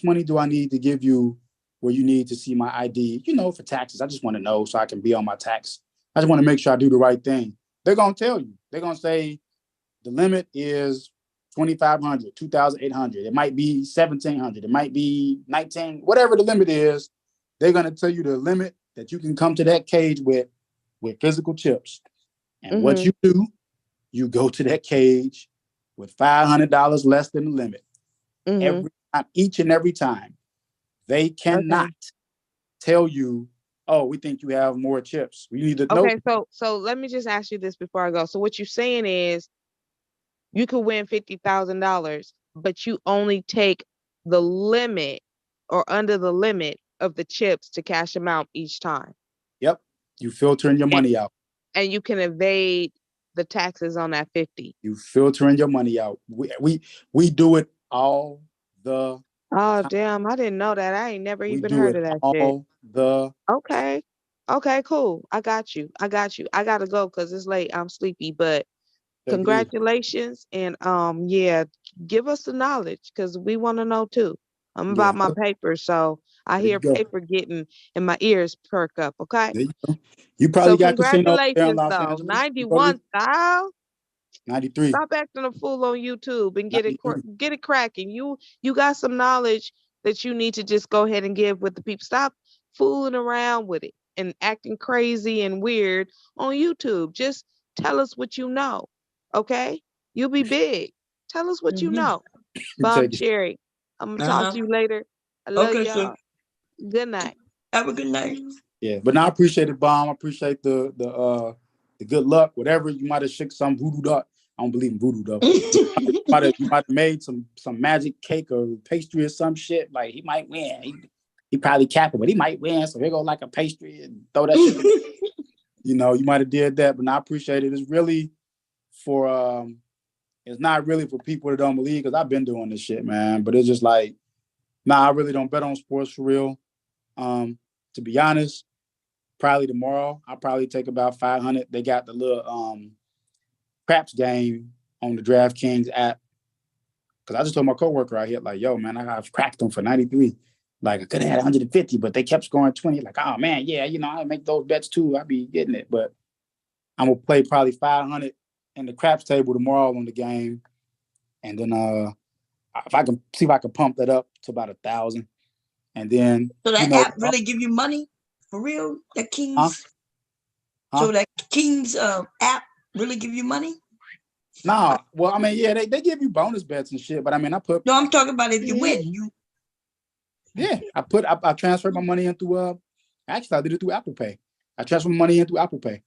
money do I need to give you where you need to see my ID? You know, for taxes. I just want to know so I can be on my tax. I just want to make sure I do the right thing." They're gonna tell you. They're gonna say the limit is 2,500, 2,800. It might be 1,700. It might be 19. Whatever the limit is, they're gonna tell you the limit that you can come to that cage with physical chips. And what you do, you go to that cage with $500 less than the limit. Every time, each and every time. They cannot tell you, "Oh, we think you have more chips." We need to know. Okay, so let me just ask you this before I go. So what you're saying is you could win $50,000, but you only take the limit or under the limit of the chips to cash them out each time. Yep. You filtering your And, money out. and you can evade the taxes on that 50. You filtering your money out. We do it all the Oh, time. damn. I didn't know that. I ain't never We even do heard it of that shit. all the Okay. Okay, cool. I got you. I got you. I gotta go because it's late. I'm sleepy, but take it easy. congratulations. And yeah, give us the knowledge because we want to know too. I'm Yeah. about my paper, so I There you hear go. paper getting and my ears perk up. Okay. There you go. You So probably got casinos there in congratulations Los though. Angeles. You go to 91 style. 93. Stop acting a fool on YouTube and 93. get it cracking. You got some knowledge that you need to just go ahead and give with the people. Stop fooling around with it and acting crazy and weird on YouTube. Just tell us what you know. Okay? You'll be big. Tell us what you Mm-hmm. know. You Bomb take it. Cherry. I'm gonna talk to you later. I love Okay, y'all. sir. Good night. Have a good night. Yeah. But now I appreciate it, Bomb. I appreciate the good luck. Whatever you might have shook some voodoo dot. I don't believe in voodoo though. You might have made some magic cake or pastry or some shit. Like he might win. He probably capping, but he might win. So here go like a pastry and throw that shit. You know, you might have did that, but I appreciate it. It's really for it's not really for people that don't believe, because I've been doing this shit, man. But it's just like, nah, I really don't bet on sports for real. To be honest, probably tomorrow I'll probably take about 500. They got the little craps game on the DraftKings app. Because I just told my coworker out here, like, yo, man, I've cracked them for 93. Like, I could have had 150, but they kept scoring 20. Like, oh, man, yeah, I make those bets too. I'll be getting it. But I'm going to play probably 500 in the craps table tomorrow on the game. And then if I can see if I can pump that up to about 1,000. And then. So that app really give you money? For real? That Kings? Huh? So that Kings app really give you money? No, well, I mean, yeah, they give you bonus bets and shit, but I mean, No, I'm talking about if you win. Yeah, I transferred my money into actually I did it through Apple Pay. I transferred my money in through Apple Pay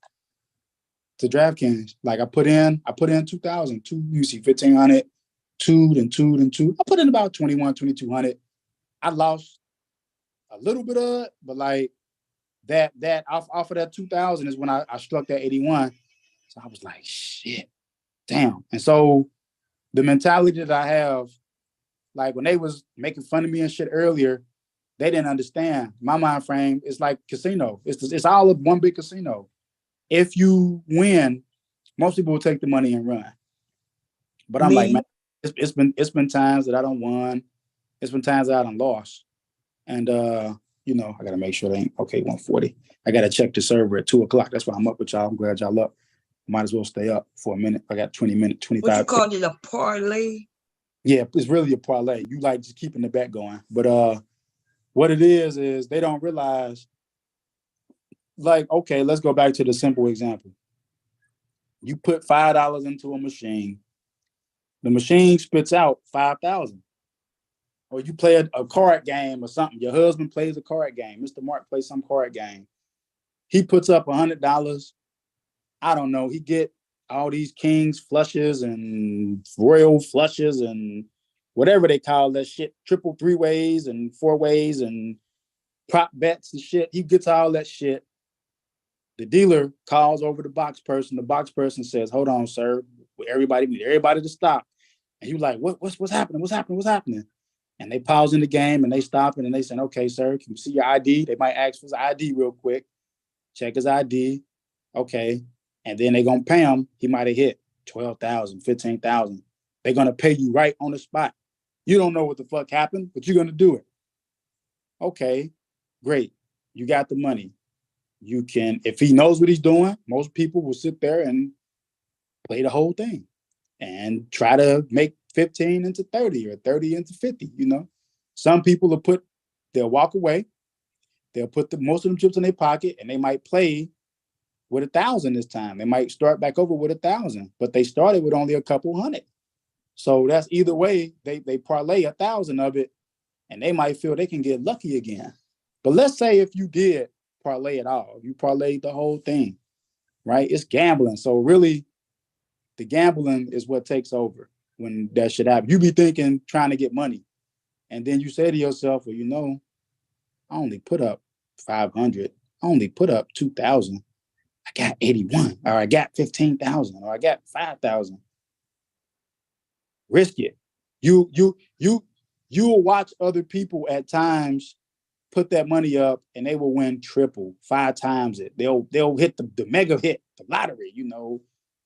to DraftKings. Like I put in 2,000, you see 1,500, then two. I put in about 2,200. I lost a little bit of it, but like that off of that 2,000 is when I struck that 81. So I was like, shit. Damn. And so the mentality that I have, like when they was making fun of me and shit earlier, they didn't understand. My mind frame is like casino. It's all of one big casino. If you win, most people will take the money and run. But I'm like, man, it's been times that I don't won. It's been times that I done lost. And I gotta make sure they ain't okay, 140. I gotta check the server at 2:00. That's why I'm up with y'all. I'm glad y'all up. Might as well stay up for a minute. I got 20 minutes, 25. What you call it, a parlay? Yeah, it's really a parlay. You like just keeping the bet going. But what it is they don't realize, like, okay, let's go back to the simple example. You put $5 into a machine. The machine spits out 5,000. Or you play a card game or something. Your husband plays a card game. Mr. Mark plays some card game. He puts up $100. I don't know. He get all these kings flushes and royal flushes and whatever they call that shit, triple 3-ways and 4-ways and prop bets and shit. He gets all that shit. The dealer calls over the box person. The box person says, "Hold on, sir. Everybody to stop." And you like, what's happening? What's happening? And they pause in the game and they stop it and they say, "Okay, sir, can you see your ID?" They might ask for his ID real quick. Check his ID. Okay. And then they're going to pay him. He might have hit 12,000, 15,000. They're going to pay you right on the spot. You don't know what the fuck happened, but you're going to do it. Okay, great. You got the money. You can, if he knows what he's doing, most people will sit there and play the whole thing and try to make 15 into 30 or 30 into 50, Some people they'll walk away. They'll put most of them chips in their pocket and they might play with 1,000 this time. They might start back over with 1,000, but they started with only a couple hundred. So that's either way, they parlay 1,000 of it and they might feel they can get lucky again. But let's say if you did parlay it all, you parlayed the whole thing, right? It's gambling. So really the gambling is what takes over when that shit happens. You be thinking, trying to get money. And then you say to yourself, well, I only put up 500. I only put up 2,000. I got 81, or I got 15,000, or I got 5,000. Risk it. You'll watch other people at times put that money up and they will win triple, 5 times it. They'll hit the mega hit, the lottery,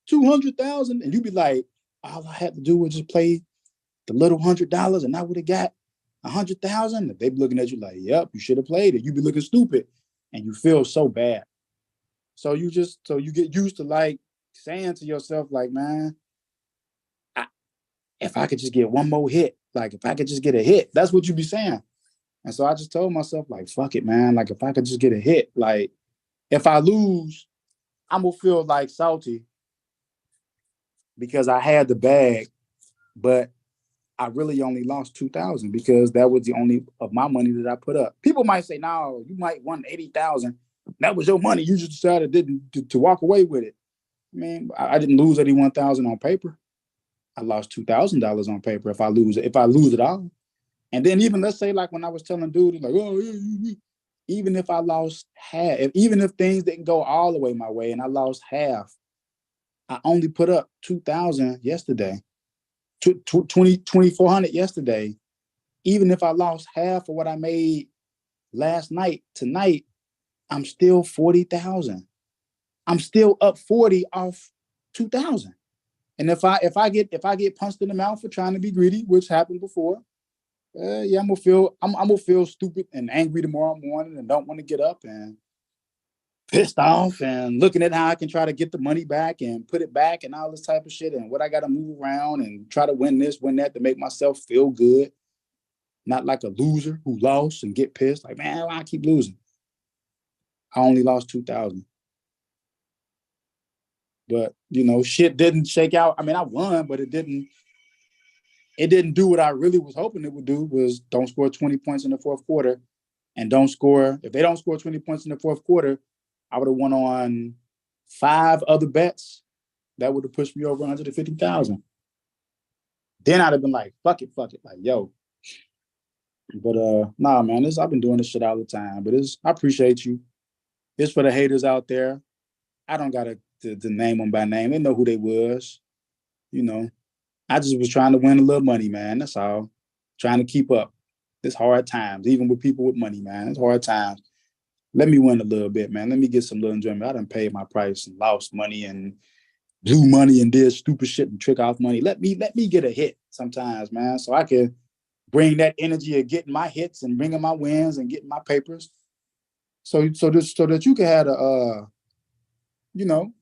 200,000, and you be like, all I had to do was just play the little $100 and I would have got 100,000. They be looking at you like, yep, you should have played it. You be looking stupid and you feel so bad. So you get used to like saying to yourself, like, man, if I could just get one more hit, like if I could just get a hit, that's what you be saying. And so I just told myself, like, fuck it, man. Like if I could just get a hit, like if I lose, I'm gonna feel like salty because I had the bag, but I really only lost 2,000 because that was the only of my money that I put up. People might say, no, you might won 80,000. That was your money. You just decided to walk away with it. I mean, I didn't lose 81,000 on paper. I lost $2,000 on paper if I lose it all. And then even let's say like when I was telling dude, like, oh, yeah. Even if I lost half, even if things didn't go all the way my way and I lost half, I only put up 2,000 yesterday, 2,400 yesterday. Even if I lost half of what I made last night, tonight, I'm still 40,000. I'm still up 40 off 2,000. And if I get punched in the mouth for trying to be greedy, which happened before, yeah, I'm gonna feel stupid and angry tomorrow morning and don't want to get up and pissed off and looking at how I can try to get the money back and put it back and all this type of shit and what I got to move around and try to win this, win that to make myself feel good. Not like a loser who lost and get pissed. Like, man, why I keep losing? I only lost 2,000. But, you know, shit didn't shake out. I mean, I won, but it didn't do what I really was hoping it would do, was don't score 20 points in the fourth quarter and if they don't score 20 points in the fourth quarter, I would have won on 5 other bets that would have pushed me over 150,000. Then I'd have been like, fuck it, like, yo. But nah, man, I've been doing this shit all the time. But I appreciate you. It's for the haters out there. I don't gotta to name them by name. They know who they was. You know, I just was trying to win a little money, man. That's all. Trying to keep up. It's hard times, even with people with money, man. It's hard times. Let me win a little bit, man. Let me get some little enjoyment. I done paid my price and lost money and blew money and did stupid shit and trick off money. Let me get a hit sometimes, man, so I can bring that energy of getting my hits and bringing my wins and getting my papers. So that you can have you know,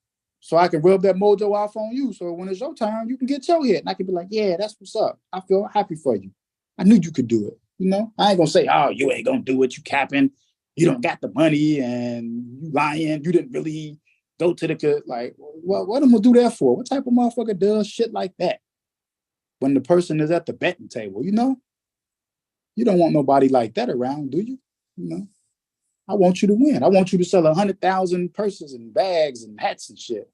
so I can rub that mojo off on you. So when it's your time, you can get your hit. And I can be like, yeah, that's what's up. I feel happy for you. I knew you could do it. You know, I ain't gonna say, oh, you ain't gonna do it. You capping. You don't got the money and you lying. You didn't really go to the, like, well, what am I gonna do that for? What type of motherfucker does shit like that when the person is at the betting table, you know? You don't want nobody like that around, do you? You know, I want you to win. I want you to sell 100,000 purses and bags and hats and shit.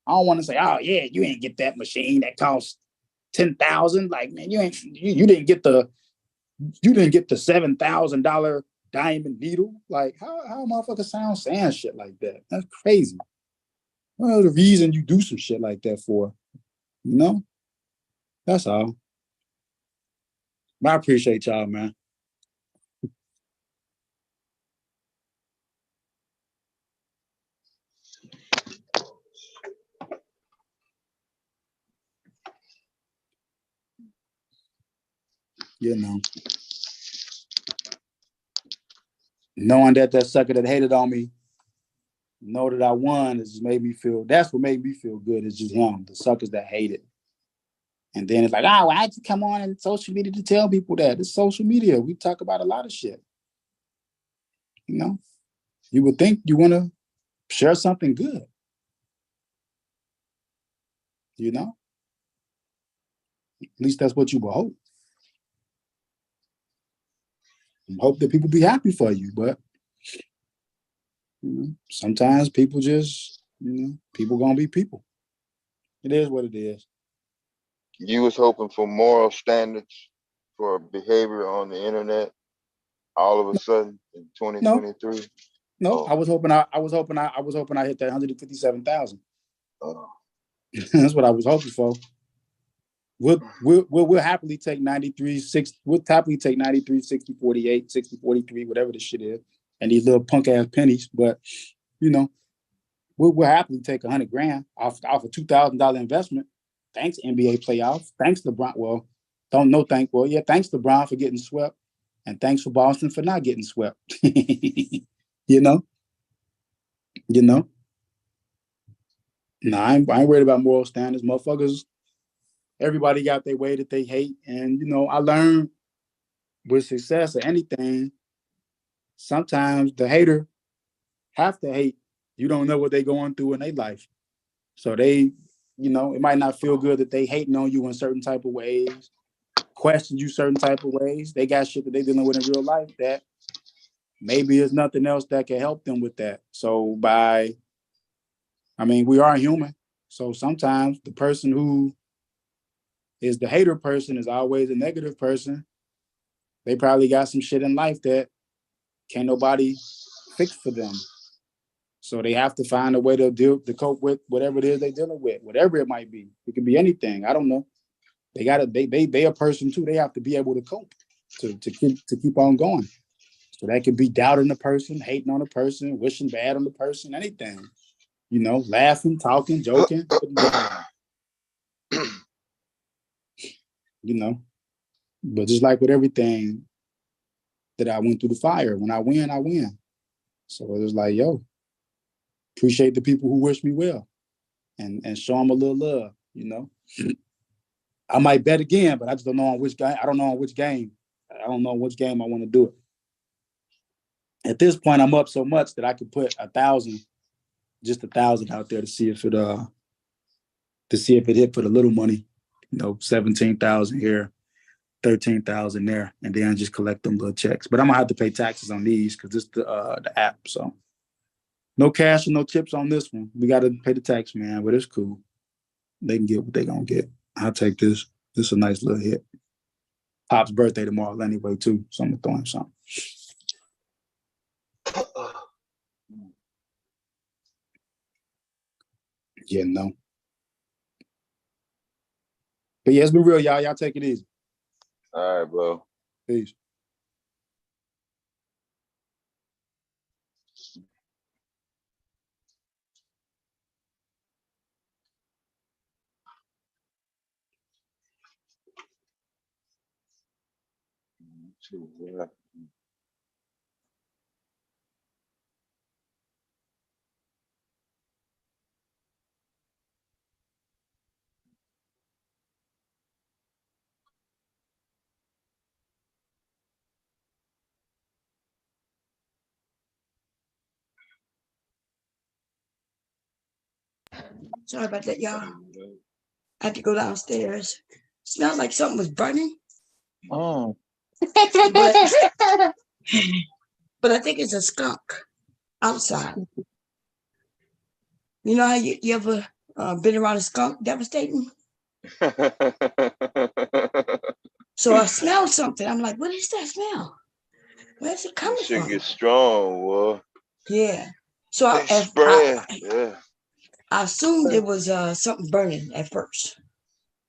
I don't want to say, oh yeah, you ain't get that machine that costs 10,000. Like, man, you didn't get the $7,000 diamond needle. Like, how a motherfucker sound saying shit like that? That's crazy. Well, the reason you do some shit like that for, you know? That's all. I appreciate y'all, man. You know, knowing that sucker that hated on me, know that I won, it just made me feel, that's what made me feel good. It's just him, the suckers that hate it. And then it's like, oh, why'd you come on social media to tell people that? It's social media. We talk about a lot of shit. You know, you would think you want to share something good. You know, at least that's what you would hope. And hope that people be happy for you, but you know, sometimes people just, you know, people gonna be people. It is what it is. You was hoping for moral standards for behavior on the internet all of a sudden in 2023? No, I was hoping I hit that 157,000. That's what I was hoping for. We'll happily take 93, 6. We'll happily take 93, 60, 48, 60, 43, whatever this shit is, and these little punk ass pennies. But you know, we'll happily take $100,000 off a $2,000 investment. Thanks NBA playoffs. Thanks LeBron. Well, thanks LeBron for getting swept, and thanks for Boston for not getting swept. You know. Nah, I ain't worried about moral standards, motherfuckers. Everybody got their way that they hate. And, you know, I learned with success or anything, sometimes the hater have to hate. You don't know what they're going through in their life. So they, you know, it might not feel good that they hating on you in certain type of ways, question you certain type of ways. They got shit that they dealing with in real life that maybe there's nothing else that can help them with that. So we are human. So sometimes the person who is the hater person is always a negative person. They probably got some shit in life that can't nobody fix for them. So they have to find a way to cope with whatever it is they're dealing with, whatever it might be. It could be anything. I don't know. They a person too. They have to be able to cope to keep on going. So that could be doubting the person, hating on the person, wishing bad on the person, anything. You know, laughing, talking, joking. you know. But just like with everything that I went through the fire, when I win, I win. So it was like, yo, appreciate the people who wish me well and show them a little love, you know. I might bet again, but I just don't know on which game. I don't know on which game. I don't know which game I want to do it. At this point, I'm up so much that I could put 1,000, just 1,000 out there to see if it hit for the little money, you know, 17,000 here, 13,000 there, and then just collect them little checks. But I'm gonna have to pay taxes on these because it's the app. So no cash and no chips on this one. We got to pay the tax, man, but it's cool. They can get what they gonna get. I'll take this. This is a nice little hit. Pop's birthday tomorrow anyway, too. So I'm gonna throw him something. Yeah, no. But yeah, it's been real, y'all. Y'all take it easy. All right, bro. Peace. Yeah. Sorry about that, y'all. I had to go downstairs. Smells like something was burning. Oh. But I think it's a skunk outside. You know how you ever been around a skunk devastating? So I smelled something. I'm like, what is that smell? Where's it coming Shit from? get strong, boy. Yeah. So I assumed it was something burning at first.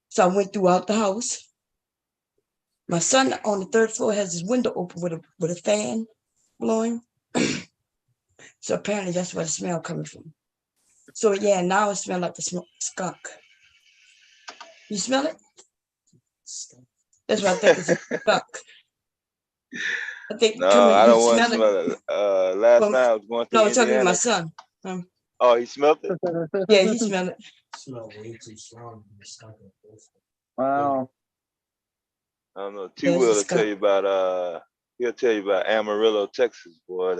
So I went throughout the house. My son on the 3rd floor has his window open with a fan blowing. So apparently that's where the smell coming from. So yeah, now it smells like the skunk. You smell it? That's what I think it's a skunk. I think no, I don't want to smell it. Last night I was going through it's talking to my son. Oh, he smelled it? Yeah, he smelled it. Smell way too strong. Wow. I don't know. T will tell you about he'll tell you about Amarillo, Texas, boy,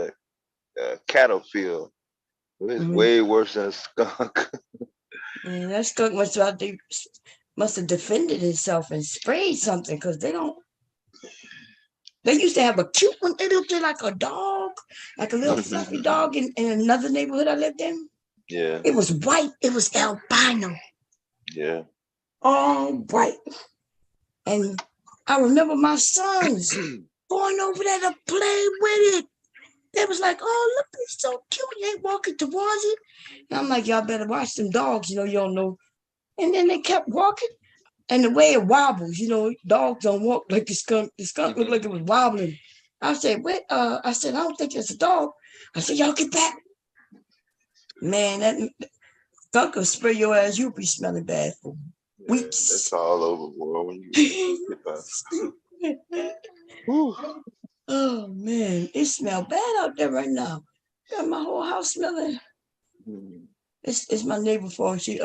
that cattle field. It's way worse than a skunk. Man, that skunk must have defended itself and sprayed something because they used to have a cute one. It looked like a dog, like a little fluffy dog in another neighborhood I lived in. Yeah. It was white. It was albino. Yeah. All white. And I remember my sons going over there to play with it. They was like, oh, look, it's so cute. They walking towards it. And I'm like, y'all better watch them dogs. You know, you don't know. And then they kept walking. And the way it wobbles, you know, dogs don't walk like the skunk. The skunk looked like it was wobbling. I said, wait, I don't think it's a dog. I said, y'all get back. Man, that skunk will spray your ass. You'll be smelling bad for weeks. It's all over, boy, when you get back. Oh man, it smells bad out there right now. Got my whole house smelling. It's my neighbor fault. She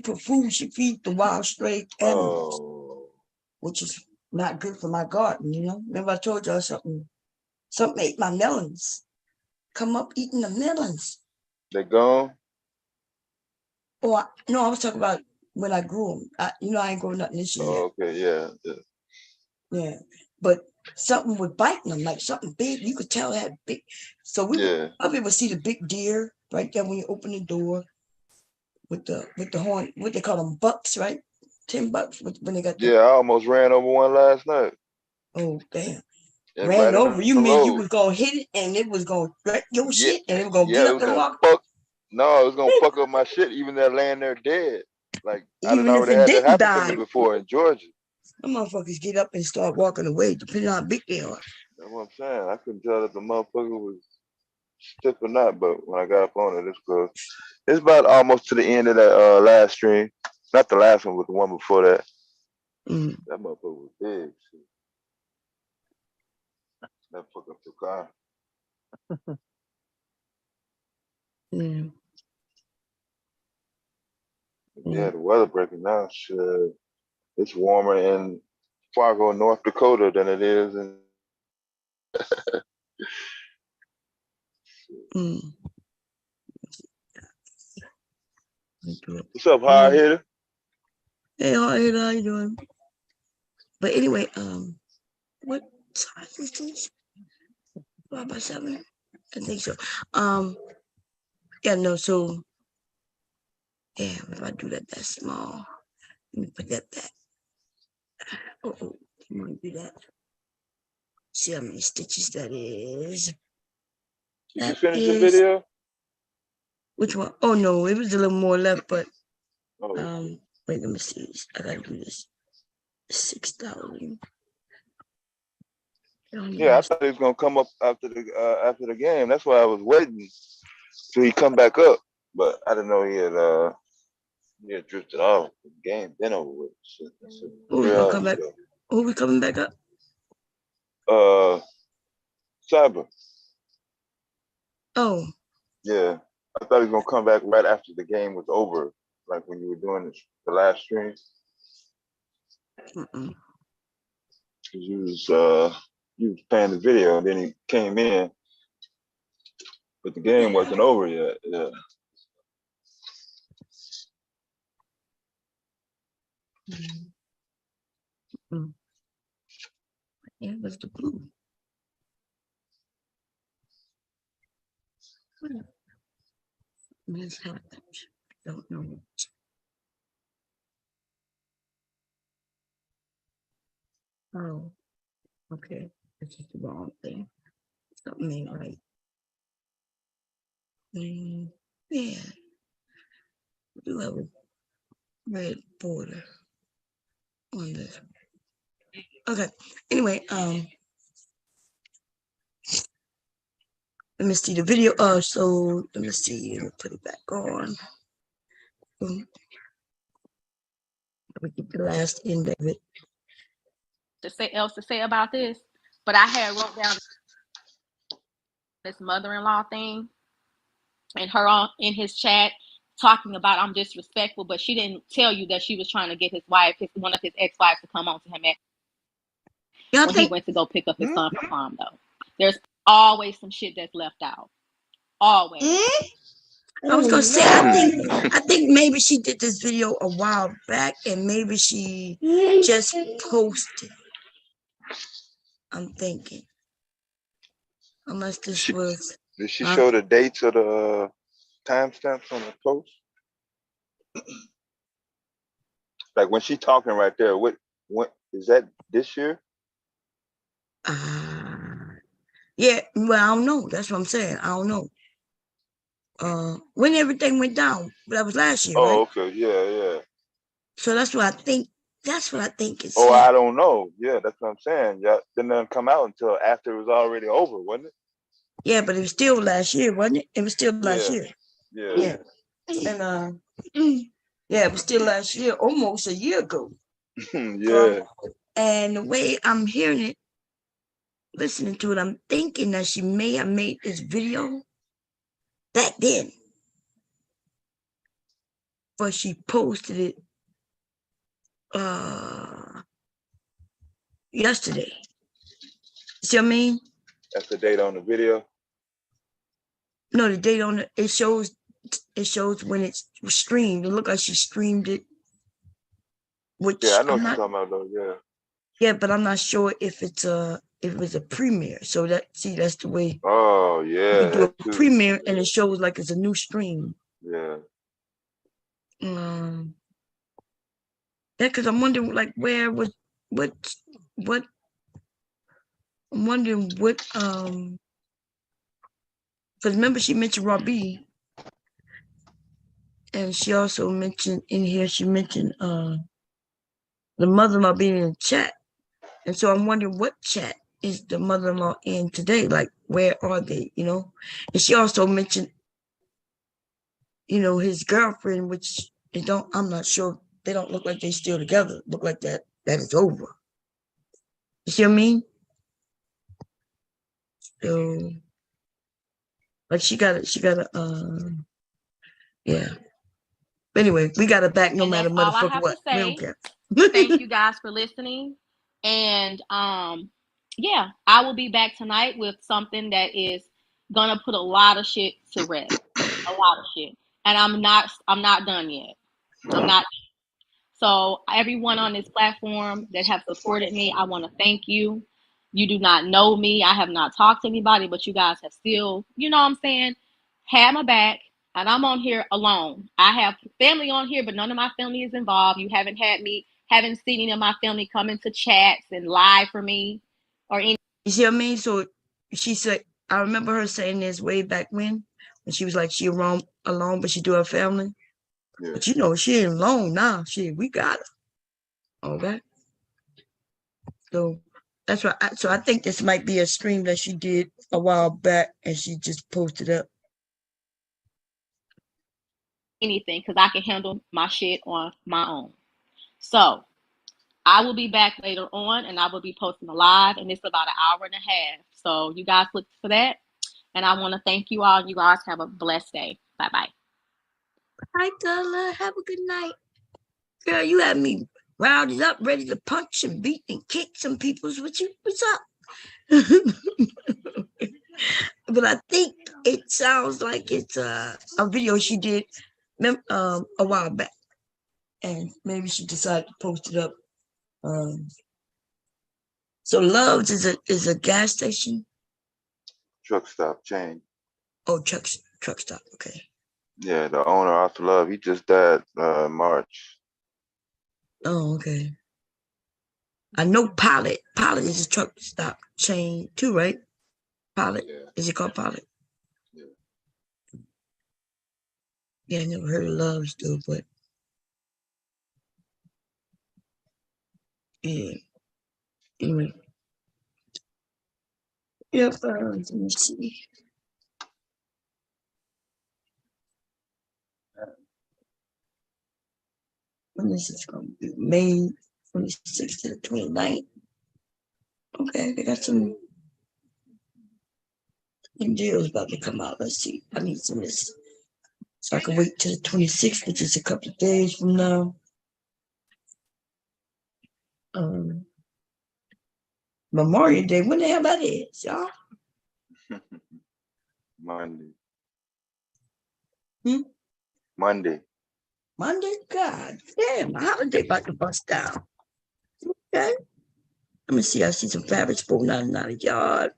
put food. She feed the wild stray animals, which is not good for my garden. You know. Remember I told y'all something ate my melons. Come up eating the melons. They gone? Oh no, I was talking about when I grew them. I ain't growing nothing this year. Oh, okay, yeah. Yeah, but something was biting them, like something big. You could tell it had big. So we would see the big deer right there when you open the door with the horn. What they call them, bucks, right? 10 bucks when they got. I almost ran over one last night. Oh damn! Ran over. You mean you was gonna hit it and it was gonna wreck your shit and it was gonna get up and walk? No, it was gonna fuck up my shit. Even they're laying there dead. Like I don't know if it had didn't that happen die to me before in Georgia. Them motherfuckers get up and start walking away, depending on how big they are. That's what I'm saying. I couldn't tell if the motherfucker was stiff or not, but when I got up on it, it's good. It's about almost to the end of that last stream. Not the last one, but the one before that. That motherfucker was big. Shit. That fuck up the car. Yeah, the weather breaking down. Shit, it's warmer in Fargo, North Dakota than it is in. What's up, hard hitter? Hey, hard hitter, how you doing? But anyway, what time is this? About 7? I think so. Yeah, no, so yeah, if I do that small, let me put that back. Oh, I'm gonna do that. See how many stitches that is. Did you finish the video? Which one? Oh no, it was a little more left, but wait, let me see. I gotta do this. 6,000. Yeah, I thought he was gonna come up after the game. That's why I was waiting till he come back up. But I didn't know he had drifted off. The game been over with. Who gonna come back? Who we coming back up? Cyber. Oh. Yeah. I thought he was gonna come back right after the game was over, like when you were doing the last stream. You was playing the video, and then he came in, but the game wasn't over yet. Yeah. Yeah, it was the blue. What has happened? I don't know. Oh, okay. This is the wrong thing. Something ain't right. Yeah. We do have a red border on this. Okay. Anyway, let me see the video. So let me see. Let me put it back on. We get the last end of it. To say about this, but I had wrote down this mother-in-law thing, and her in his chat talking about I'm disrespectful, but she didn't tell you that she was trying to get one of his ex-wives to come on to him when he went to go pick up his son from prom. Though there's always some shit that's left out. Always. I was gonna say, I think maybe she did this video a while back, and maybe she just posted. I'm thinking, unless this was. Did she show the dates of the timestamps on the post? Like when she talking right there, what is that this year? Yeah, well, I don't know. That's what I'm saying. I don't know. When everything went down, that was last year. Oh, right? Okay, yeah. So that's what I think. That's what I think it's. Oh, I don't know. Yeah, that's what I'm saying. Yeah, didn't come out until after it was already over, wasn't it? Yeah, but it was still last year, wasn't it? It was still last year. Yeah. And yeah, it was still last year, almost a year ago. Yeah. And the way I'm hearing it, listening to it, I'm thinking that she may have made this video back then, but she posted it yesterday. See what I mean? That's the date on the video. No, the date on it shows when it's streamed. It looked like she streamed it. Which I know what you're talking about though. Yeah. Yeah, but I'm not sure if it was a premiere. So that's the way. Oh yeah. You do a premiere and it shows like it's a new stream. Yeah. Yeah, because I'm wondering like what I'm wondering what because remember she mentioned Robbie, and she also mentioned in here the mother-in-law being in chat, and so I'm wondering what chat is the mother-in-law in today, like where are they, and she also mentioned his girlfriend, which I'm not sure, they don't look like they still together, look like that that is over. You see what I mean? So, like she got a, yeah. Anyway, we got it back no And matter that's all I motherfucker have what. to We don't say. care. Thank you guys for listening. And yeah, I will be back tonight with something that is gonna put a lot of shit to rest. A lot of shit. And I'm not done yet. I'm not. So everyone on this platform that have supported me, I want to thank you. You do not know me. I have not talked to anybody, but you guys have still, you know what I'm saying, had my back. And I'm on here alone. I have family on here, but none of my family is involved. You haven't seen any of my family come into chats and lie for me or any. You see what I mean? So she said, I remember her saying this way back when she was like, she alone, but she do her family. Yeah. But you know, she ain't alone now. We got her. Okay. So that's why. So I think this might be a stream that she did a while back, and she just posted up. Anything, because I can handle my shit on my own. So I will be back later on, and I will be posting a live, and it's about an hour and a half. So you guys look for that. And I want to thank you all. You guys have a blessed day. Bye-bye. Hi, Della. Have a good night. Girl, you had me rounded up, ready to punch and beat and kick some people's with you. What's up? But I think it sounds like it's a video she did a while back. And maybe she decided to post it up. So Love's is a gas station? Truck stop chain. Oh, truck stop, okay. Yeah, the owner after Love, he just died March. Oh, okay. I know Pilot. Pilot is a truck stop chain too, right? Pilot. Yeah. Is it called Pilot? Yeah. Yeah, I never heard of Love's though, but yeah. Anyway. Yep, let me see. When this is going to be May 26th to the 29th. Okay, they got some deals about to come out. Let's see. I need some of this. So I can wait till the 26th, which is a couple of days from now. Memorial Day. When the hell that is, y'all? Monday. Monday? God damn, my holiday about to bust down. Okay. Let me see. I see some fabrics for $9.99 a yard.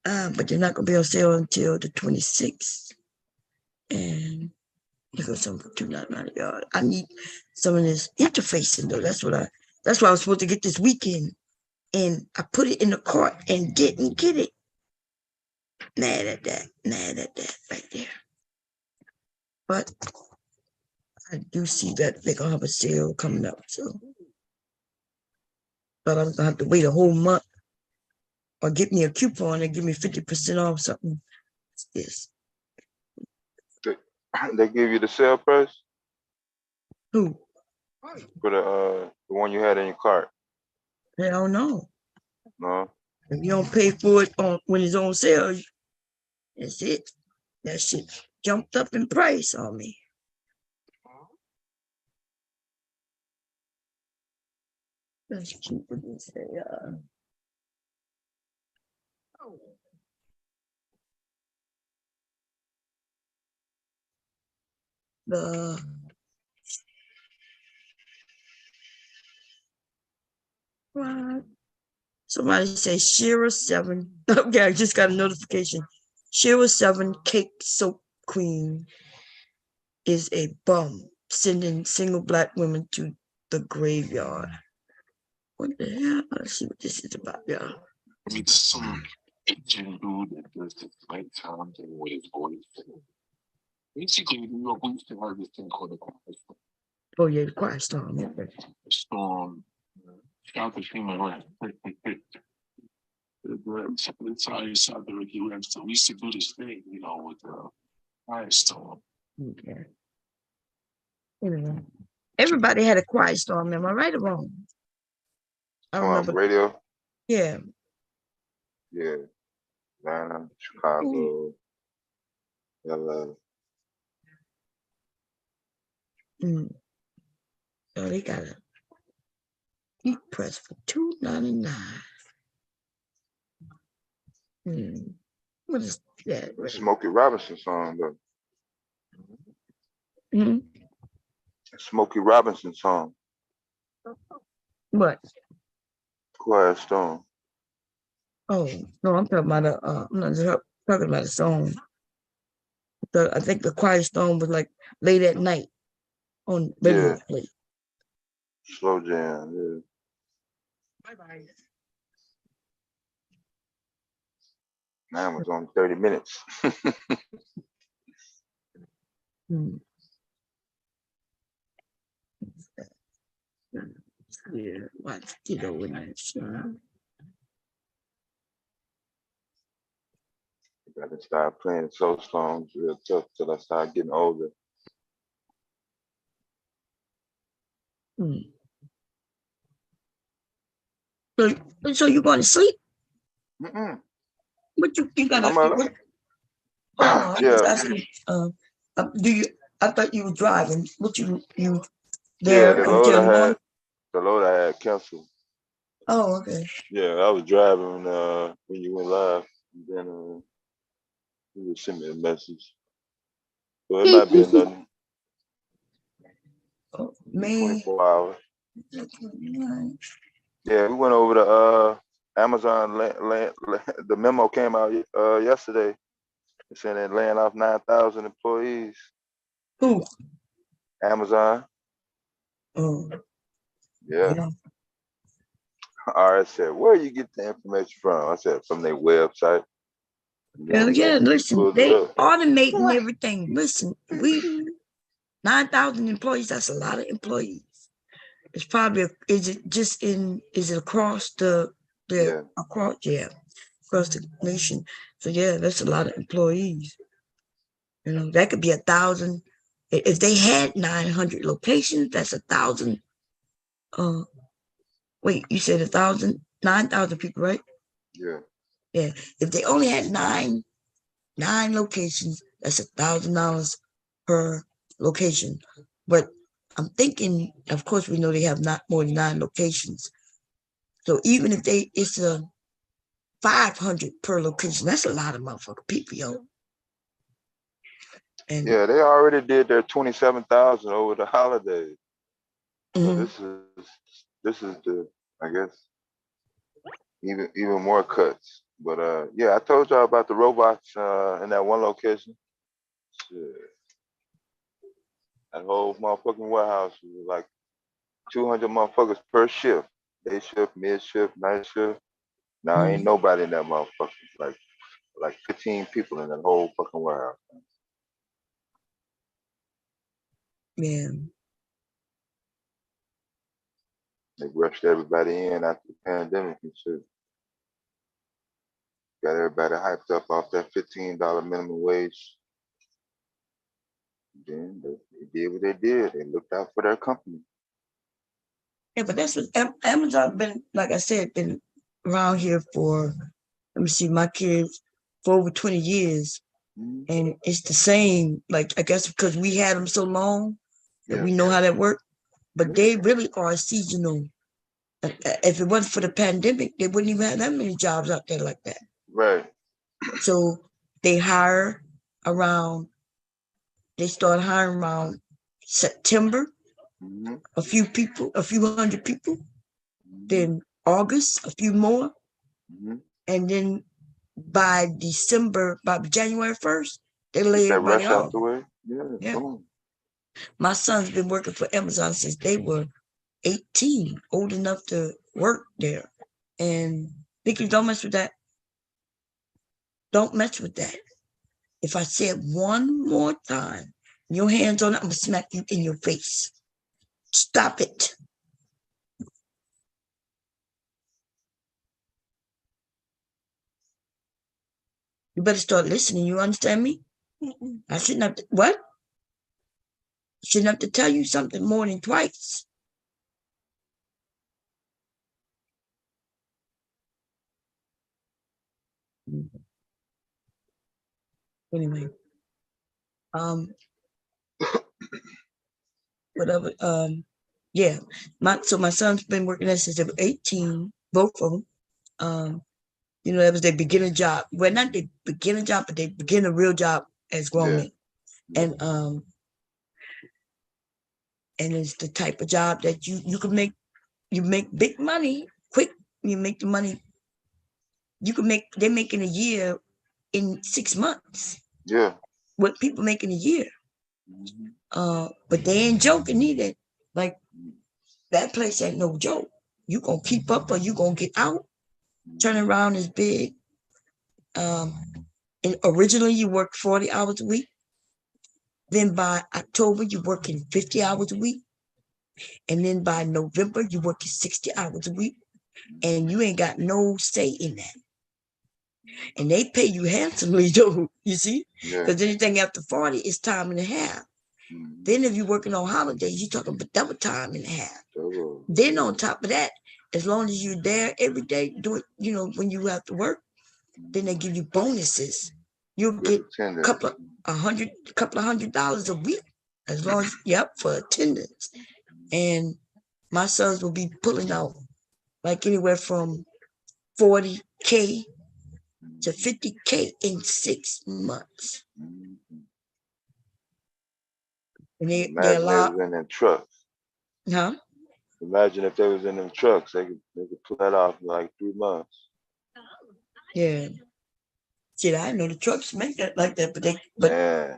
But they're not gonna be on sale until the 26th. And you got some for $2.99 a yard. I need some of this interfacing though. That's why I was supposed to get this weekend. And I put it in the cart and didn't get it. Mad at that right there. But I do see that they're gonna have a sale coming up, so. But I'm gonna have to wait a whole month or get me a coupon and give me 50% off something. Yes. They give you the sale price? Who? For the one you had in your cart. Hell no. No. If you don't pay for it when it's on sale, that's it. That shit jumped up in price on me. Let's keep it and say, what? Somebody say Shira 7. Okay, I just got a notification. Shira 7 Cake Soap Queen is a bum, sending single Black women to the graveyard. What the hell? Let's see what this is about, y'all. I mean, some Asian dude that does this nighttime thing with his voice. Basically, New York, we used to have this thing called the Quiet Storm. Oh, yeah, the Quiet Storm. Yeah. The storm. Shout to FEMA, right? It's always out there, Ricky Webster. We used to do this thing, with the Quiet Storm. Okay. Anyway. Everybody had a quiet storm. Am I right or wrong? I Come on, remember. radio. Yeah. Yeah. Atlanta, Chicago, LA. So they got a heat press for $2.99. What is that? Smokey Robinson song though. Smokey Robinson song. What? Quiet Storm. Oh no, I'm talking about I'm not talking about a song. I think the Quiet Storm was like late at night on radio play. Slow jam, yeah. Bye-bye. Mine was only 30 minutes. Yeah, watch it over there. I gotta start playing soul songs real tough till I start getting older. So you going to sleep? What you gotta? Yeah. I was asking. Do you? I thought you were driving. What you Yeah, there? the load I had canceled. Oh, okay. Yeah, I was driving when you went live, and then you would send me a message. So it might be another 24 hours. Yeah, we went over to Amazon. The memo came out yesterday. It's saying they're laying off 9,000 employees. Who? Amazon. Oh. Yeah. I said, where you get the information from? I said, from their website. Yeah, listen, they automating everything. Listen, 9,000 employees, that's a lot of employees. It's probably, is it across across the nation? So yeah, that's a lot of employees. You know, that could be 1,000. If they had 900 locations, that's 1,000. Wait, you said 9,000 people, right? Yeah. Yeah. If they only had nine locations, that's $1,000 per location. But I'm thinking, of course, we know they have not more than 9 locations. So even if it's a 500 per location, that's a lot of motherfucking people, yo. And yeah, they already did their 27,000 over the holidays. So this is the, I guess, even more cuts. But yeah, I told y'all about the robots in that one location. Shit. That whole motherfucking warehouse was like 200 motherfuckers per shift. Day shift, mid shift, night shift. Now ain't nobody in that motherfucker. Like 15 people in that whole fucking warehouse. Yeah. They rushed everybody in after the pandemic and shit. Got everybody hyped up off that $15 minimum wage. Then they did what they did. They looked out for their company. Yeah, but that's what Amazon been, like I said, been around here for, let me see, my kids, for over 20 years. And it's the same, like, I guess because we had them so long that we know how that works. But they really are seasonal. If it wasn't for the pandemic, they wouldn't even have that many jobs out there like that. Right. So they hire around, they start hiring around September, a few hundred people. Then August, a few more. And then by January 1st, they lay everybody off. Yeah. My son's been working for Amazon since they were 18, old enough to work there. And Vicky, don't mess with that. Don't mess with that. If I say it one more time, your hands on it, I'm gonna smack you in your face. Stop it. You better start listening. You understand me? I shouldn't have to, what? Shouldn't have to tell you something more than twice. Anyway, whatever. Yeah, my son's been working there since they were 18, both of them. That was their beginning job. Well, not their beginning job, but they begin a real job as grown men. And it's the type of job that you can make. You make big money quick. You make the money. They're making a year in 6 months. Yeah. What people make in a year. But they ain't joking either. Like, that place ain't no joke. You gonna keep up or you gonna get out. Turnaround is big. And originally you worked 40 hours a week. Then by October, you're working 50 hours a week. And then by November, you're working 60 hours a week. And you ain't got no say in that. And they pay you handsomely, though, you see? Because anything after 40 is time and a half. Then if you're working on holidays, you're talking about double time and a half. Then on top of that, as long as you're there every day, doing, when you have to work, then they give you bonuses. You'll get a couple of $100 a week, as long as for attendance. And my sons will be pulling out like anywhere from $40K to $50K in 6 months. And Imagine they was in them trucks. Huh? Imagine if they was in them trucks, they could pull that off in like 3 months. Yeah. Shit, I know the trucks make that like that, yeah.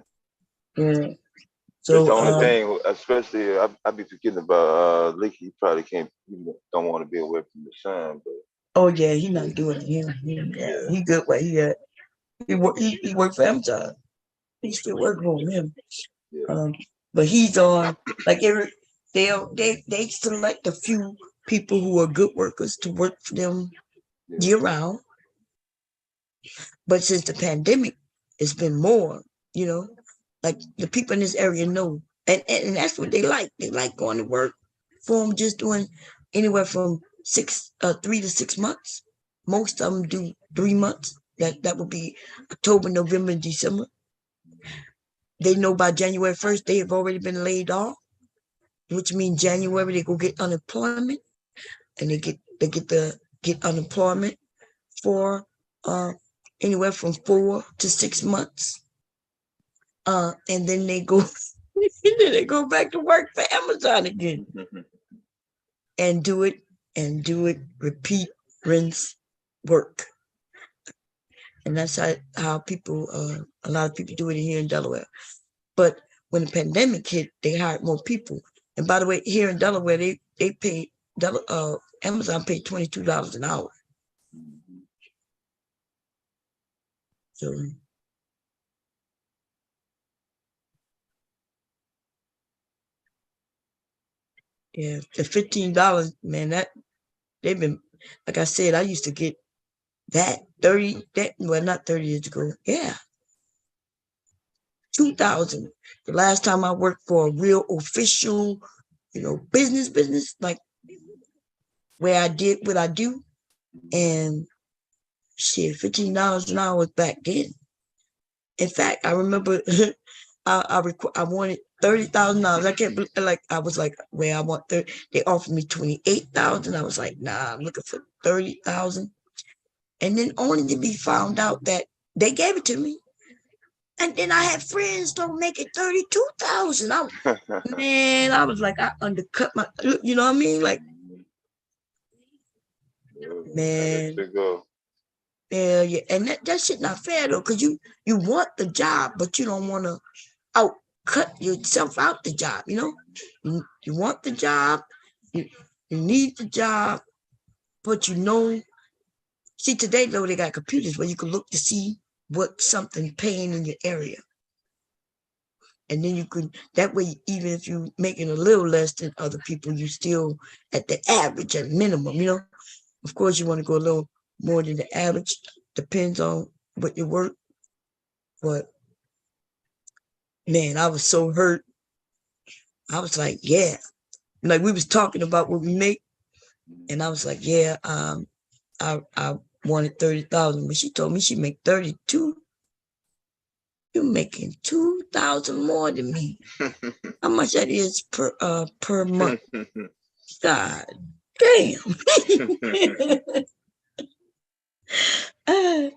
So the only thing, especially I be forgetting about Leaky. He probably don't want to be away from the sun, but. Oh yeah, he's not doing it. He good where he at. He worked for Amazon. He still work for him. But he's on like they select a few people who are good workers to work for them year round. But since the pandemic, it's been more, like the people in this area know. And that's what they like. They like going to work for them, just doing anywhere from 3 to 6 months. Most of them do 3 months. That would be October, November, and December. They know by January 1st, they have already been laid off, which means January they go get unemployment, and they get unemployment for anywhere from 4 to 6 months. And then they go back to work for Amazon again. And do it, repeat, rinse, work. And that's how people, a lot of people do it here in Delaware. But when the pandemic hit, they hired more people. And by the way, here in Delaware, they paid, Amazon paid $22 an hour. So, yeah, the $15, man, they've been, like I said, I used to get not 30 years ago. Yeah. 2000. The last time I worked for a real official, business, like where I did what I do. And shit, $15 an hour was back then. In fact, I remember I wanted $30,000. I can't believe, I was like, I want 30. They offered me $28,000. I was like, nah, I'm looking for $30,000. And then only to be found out that they gave it to me. And then I had friends don't make it 32,000. I was like, I undercut my, you know what I mean? Like, man. Yeah. And that shit not fair though, because you want the job, but you don't want to cut yourself out the job, You want the job, you need the job, but see, today though, they got computers where you can look to see what something paying in your area. And then you could, that way, even if you're making a little less than other people, you still at the average, at minimum, Of course, you want to go a little more than the average. Depends on what you work. But, man, I was so hurt I was like, yeah. Like we was talking about what we make, and I was like, yeah, I wanted 30,000, but she told me she make 32. You're making 2,000 more than me. How much that is per month? God damn. I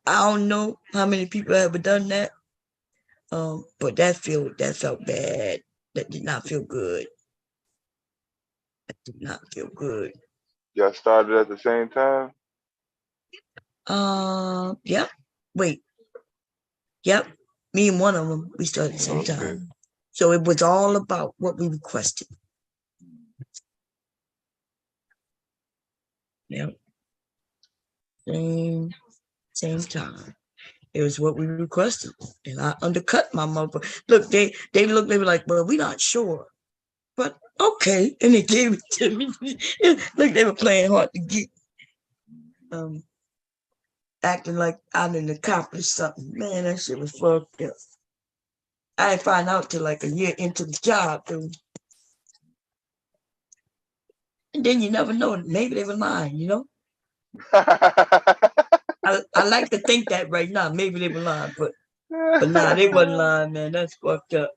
don't know how many people have done that. But that felt bad. That did not feel good. That did not feel good. Y'all started at the same time? Yep. Wait. Yep. Me and one of them, we started at the same time. So it was all about what we requested. Yep. Same time. It was what we requested. And I undercut my mother. Look, they looked, they were like, well, we're not sure. But okay. And they gave it to me. Look, they were playing hard to get. Acting like I didn't accomplish something. Man, that shit was fucked up. I didn't find out till like a year into the job, dude. And then you never know. Maybe they were lying, you know? I like to think that right now. Maybe they were lying, but nah, they wasn't lying, man. That's fucked up.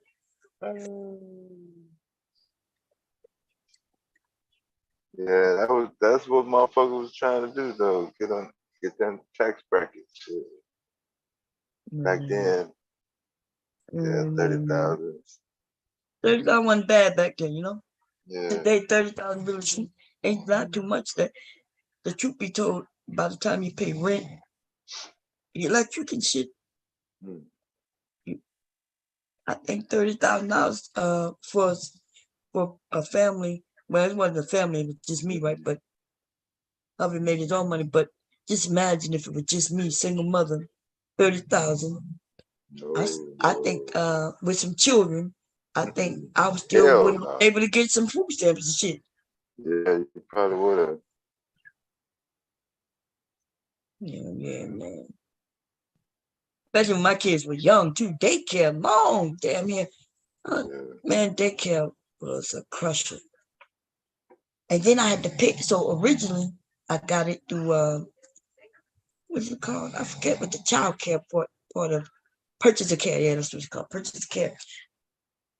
Yeah, that's what motherfucker was trying to do though. Get them tax brackets. Back then. Yeah, 30,000. 30,000 wasn't bad back then, you know? Yeah. Today 30,000 really ain't not too much. That the truth be told, by the time you pay rent, electric and shit, I think $30,000 for a family. Well, it wasn't a family, it was just me, right? But hubby made his own money. But just imagine if it was just me, single mother, 30,000. I think with some children, I think I was still wouldn't able to get some food stamps and shit. Yeah, you probably would have. Yeah, man. Especially when my kids were young too. Daycare, long damn here. Man, daycare was a crusher. And then I had to pick. So originally, I got it through what's it called? I forget what the child care part of purchase of care. Yeah, that's what it's called, purchase of care.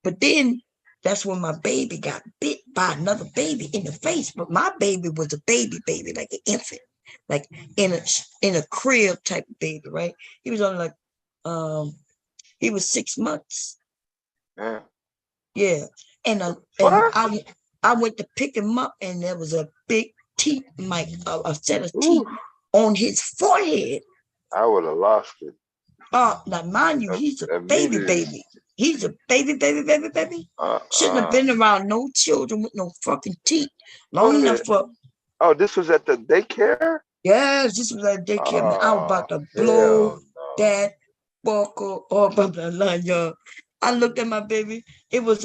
But then that's when my baby got bit by another baby in the face. But my baby was a baby, like an infant, like in a crib type of baby, right? He was only like he was 6 months. Yeah. And I went to pick him up, and there was a big teeth, a set of teeth on his forehead. I would have lost it. Now mind you, he's a baby. He's a baby. Shouldn't have been around no children with no fucking teeth. Long enough for. Oh, this was at the daycare? Yes, this was at daycare. Man, I was about to blow that buckle off of the line, y'all. I looked at my baby. It was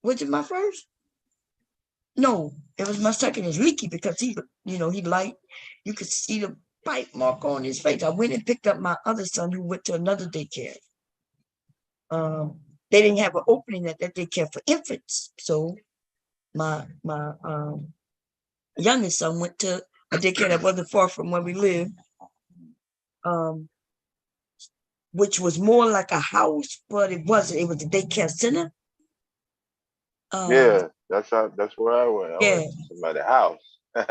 was it my first? No, it was my second. It's leaky because he light. You could see the bite mark on his face. I went and picked up my other son who went to another daycare. They didn't have an opening at that daycare for infants, so my youngest son went to a daycare that wasn't far from where we lived, which was more like a house, but it wasn't. It was a daycare center. Yeah, that's where I went. I went to somebody's house.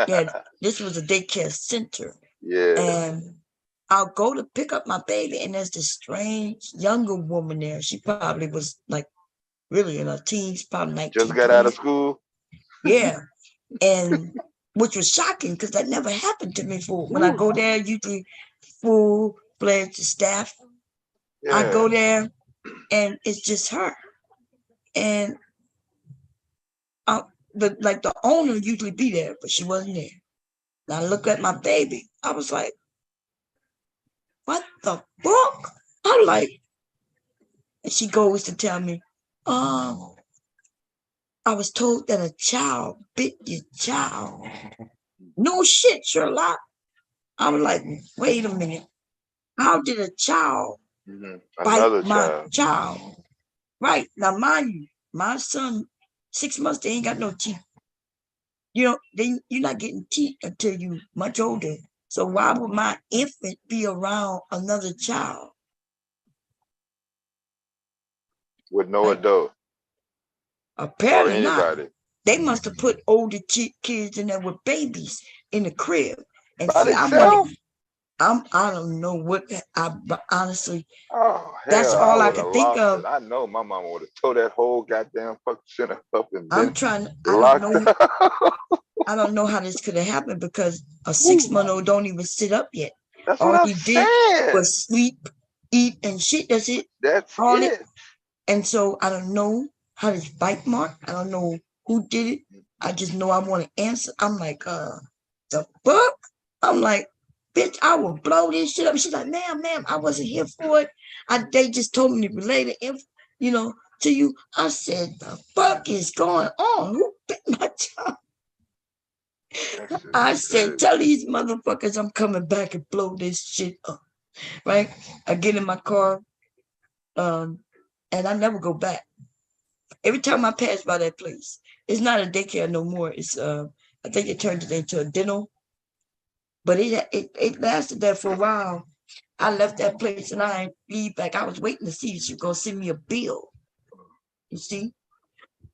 Yeah, this was a daycare center. Yeah. And I'll go to pick up my baby, and there's this strange younger woman there. She probably was like really in her teens, probably 19. Just got out of school. Yeah, and which was shocking because that never happened to me before. When I go there, usually full-fledged staff. Yeah. I go there, and it's just her, and the owner usually be there, but she wasn't there. And I look at my baby. I was like, what the fuck? I'm like, and she goes to tell me, oh, I was told that a child bit your child. No shit, Sherlock. I was like, wait a minute. How did a child Another my child. Right. Now, mind you, my son, 6 months, they ain't got no teeth. You know, you're not getting teeth until you much older. So why would my infant be around another child? With no adult. Apparently or anybody. not. They must have put older kids in there with babies in the crib. And By see, themselves? I don't know what, honestly, Oh, that's hell, I all I would could have think lost of. it. I know my mama would have tore that whole goddamn fucking center up and I'm been trying, locked up. I don't know how this could have happened because a 6-month-old don't even sit up yet. That's All what I'm he did saying. was sleep, eat, and shit. That's it. That's All it. And so I don't know how this bite mark. I don't know who did it. I just know I want to answer. I'm like, the fuck? I'm like, bitch, I will blow this shit up. She's like, ma'am, I wasn't here for it. They just told me to relay the info, to you. I said, the fuck is going on? Who bit my child? I said, tell these motherfuckers I'm coming back and blow this shit up. Right? I get in my car, and I never go back. Every time I pass by that place, it's not a daycare no more. It's I think it turned it into a dental, but it lasted there for a while. I left that place and I leave back. I was waiting to see if she was gonna send me a bill. You see,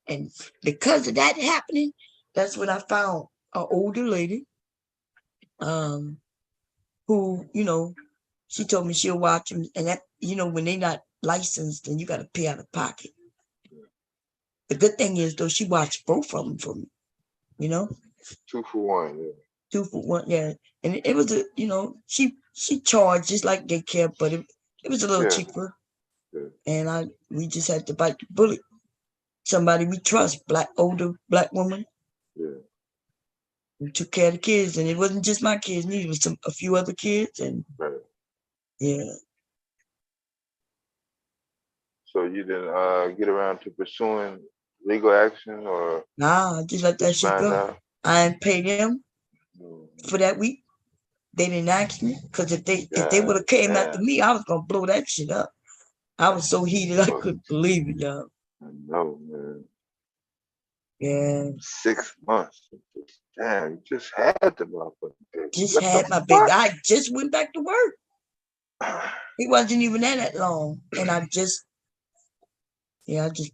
and because of that happening, that's when I found an older lady, who she told me she'll watch them, and that when they're not licensed, then you got to pay out of pocket. The good thing is though, she watched both of them for me. 2 for 1, yeah. 2 for 1, yeah. And it was she charged just like daycare, but it was a little cheaper. Yeah. And we just had to bite the bullet. Somebody we trust, older black woman. Yeah. We took care of the kids, and it wasn't just my kids, neither. It was a few other kids, and yeah. So you didn't get around to pursuing legal action, or nah, I just let that shit go. Out? I didn't pay them for that week. They didn't ask me, because if they would have came after me, I was gonna blow that shit up. I was so heated, I couldn't believe it, y'all. I know, man. Yeah. 6 months. Damn, you just had the motherfucker. Just had my baby. I just went back to work. He wasn't even there that long, and I just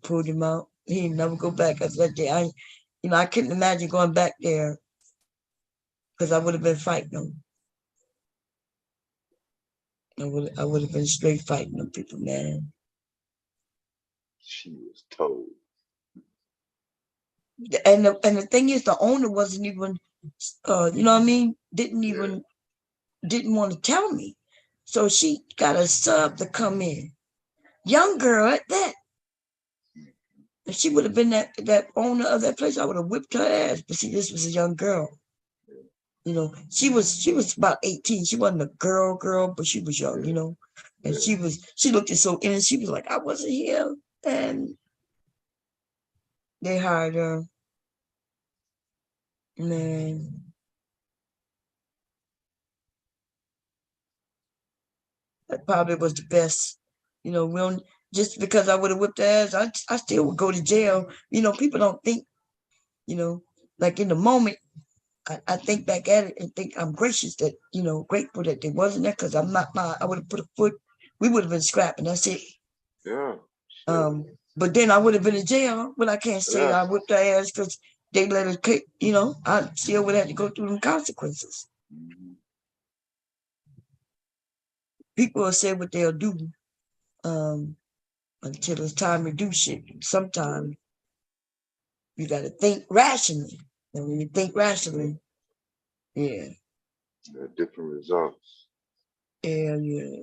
pulled him out. He didn't never go back after that day. I couldn't imagine going back there, because I would have been fighting them. I would have been straight fighting them people, man. She was told. And the thing is, the owner wasn't even, you know what I mean? Didn't want to tell me. So she got a sub to come in. Young girl at that. If she would have been that owner of that place, I would have whipped her ass. But see, this was a young girl. She was about 18. She wasn't a girl, but she was young, and she looked so innocent. She was like, I wasn't here. And they hired her. Man. That probably was the best. We don't, just because I would have whipped her ass, I still would go to jail. People don't think, like in the moment, I think back at it and think I'm gracious that, grateful that they wasn't there, because I'm not, I would have put a foot, we would have been scrapping. That's it. Yeah. But then I would have been in jail, but I can't say I whipped her ass because they let her kick, I still would have to go through them consequences. People will say what they'll do until it's time to do shit. Sometimes you got to think rationally. And when you think rationally, yeah. Different results. Yeah.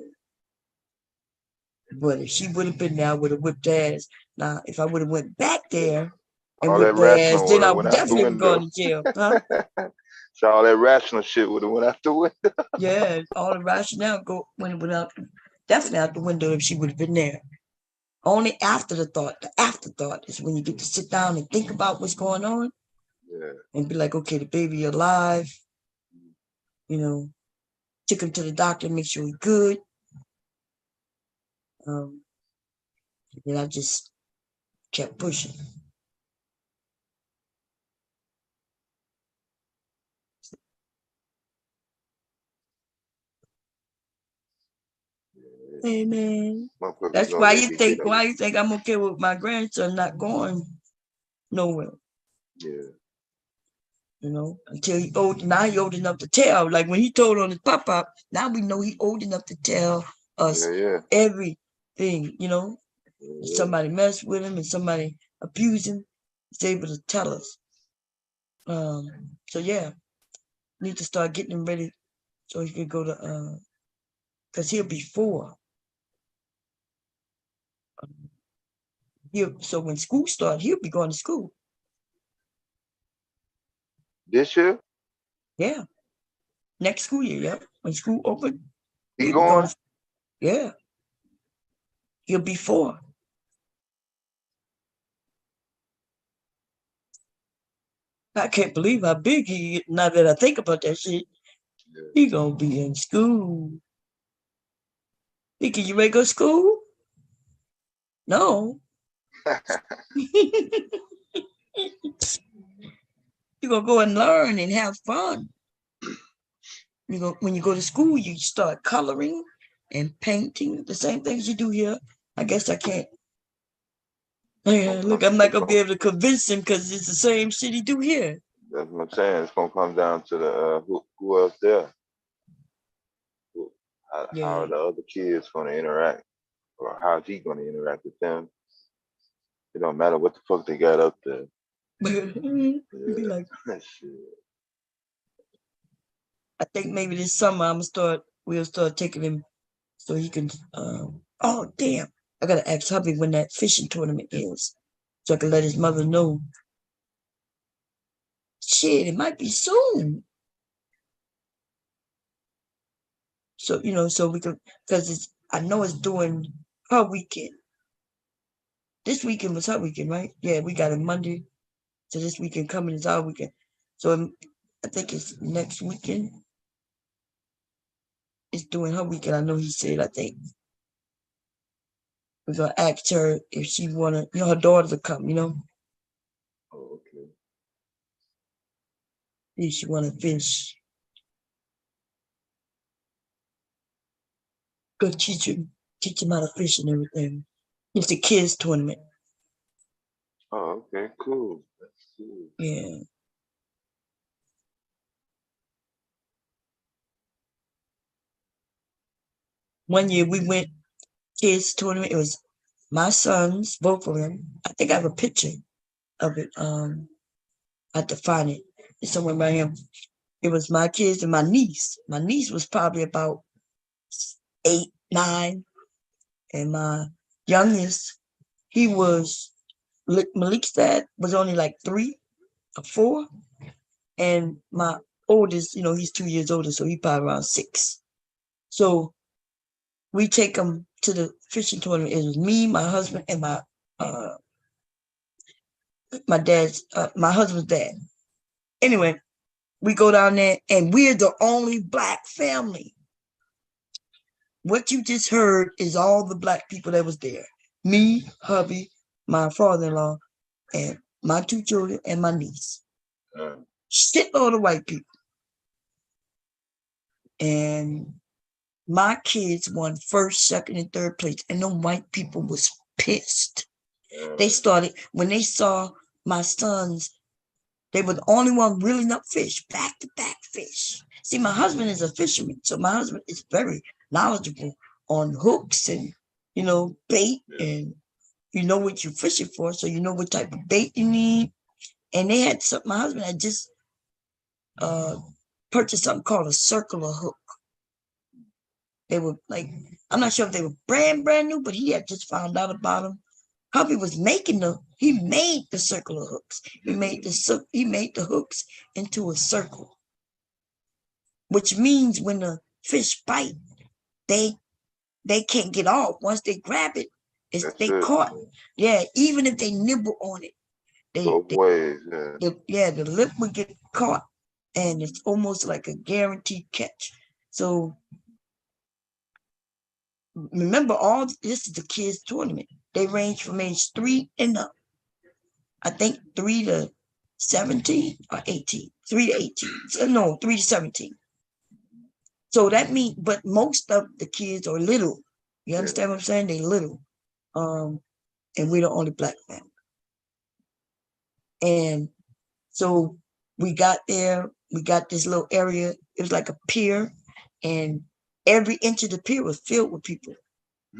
But if she would have been there, I would have whipped her ass. Now, if I would have went back there and whipped her ass, then I would definitely have gone to jail. Huh? So all that rational shit would have went out the window. Yeah, all the rationale went out, definitely out the window if she would have been there. Only after the afterthought is when you get to sit down and think about what's going on. Yeah. And be like, okay, the baby alive. Took him to the doctor, make sure he's good. then I just kept pushing. Amen. That's why you think I'm okay with my grandson not going nowhere. Yeah. You know, until he old. Now he old enough to tell. Like when he told on his pop-up, now we know he old enough to tell us everything, you know. If somebody mess with him and somebody abuse him, he's able to tell us. So yeah, need to start getting him ready so he could go to because he'll be 4. So when school starts, he'll be going to school. This year? Yeah. Next school year, yeah. When school open, he going? Yeah. He'll be 4. I can't believe how big he is now that I think about that shit. Yeah. He gonna be in school. Thinking you ready to go to school? No. You're gonna go and learn and have fun. When you go to school, you start coloring and painting, the same things you do here. I guess I can't. Yeah, look, I'm not gonna be able to convince him because it's the same shit he do here. That's what I'm saying. It's gonna come down to the who else there. How are the other kids gonna interact, or how's he gonna interact with them? It don't matter what the fuck they got up there. Be like, I think maybe this summer we'll start taking him so he can. Oh damn! I gotta ask hubby when that fishing tournament is, so I can let his mother know. Shit, it might be soon. So so we can, because I know it's during her weekend. This weekend was her weekend, right? Yeah, we got it Monday. So this weekend coming is our weekend. So I think it's next weekend. It's doing her weekend. I know he said, I think. We're going to ask her if she want to, her daughter to come, Oh, okay. If she want to fish. Go teach him how to fish and everything. It's the kids tournament. Oh, okay, cool. That's cool. Yeah. One year we went kids tournament. It was my sons, both of them. I think I have a picture of it. I have to find it. It's somewhere right here. It was my kids and my niece. My niece was probably about 8, 9, and my youngest, Malik's dad was only like 3 or 4, and my oldest, he's 2 years older, so he's probably around 6. So we take them to the fishing tournament. It was me, my husband, and my husband's dad. Anyway, we go down there, and we're the only black family. What you just heard is all the black people that was there. Me, hubby, my father-in-law, and my 2 children, and my niece. Shitload of white people. And my kids won 1st, 2nd, and 3rd place. And them white people was pissed. They started, when they saw my sons, they were the only one reeling up fish, back-to-back fish. See, my husband is a fisherman, so my husband is very knowledgeable on hooks and, bait, and you know what you're fishing for, so you know what type of bait you need. And they had my husband had just purchased something called a circular hook. They were like, I'm not sure if they were brand new, but he had just found out about them. Hubby was he made the circular hooks. He made the hooks into a circle, which means when the fish bite, they can't get off. Once they grab it, they caught. Yeah, even if they nibble on it, both ways. The lip would get caught, and it's almost like a guaranteed catch. So remember, all this is the kids' tournament. They range from age 3 and up. I think 3 to 17 or 18. 3 to 18. So, no, 3 to 17. So that means, but most of the kids are little. You understand what I'm saying? They little. And we're the only black family. And so we got there, we got this little area. It was like a pier, and every inch of the pier was filled with people.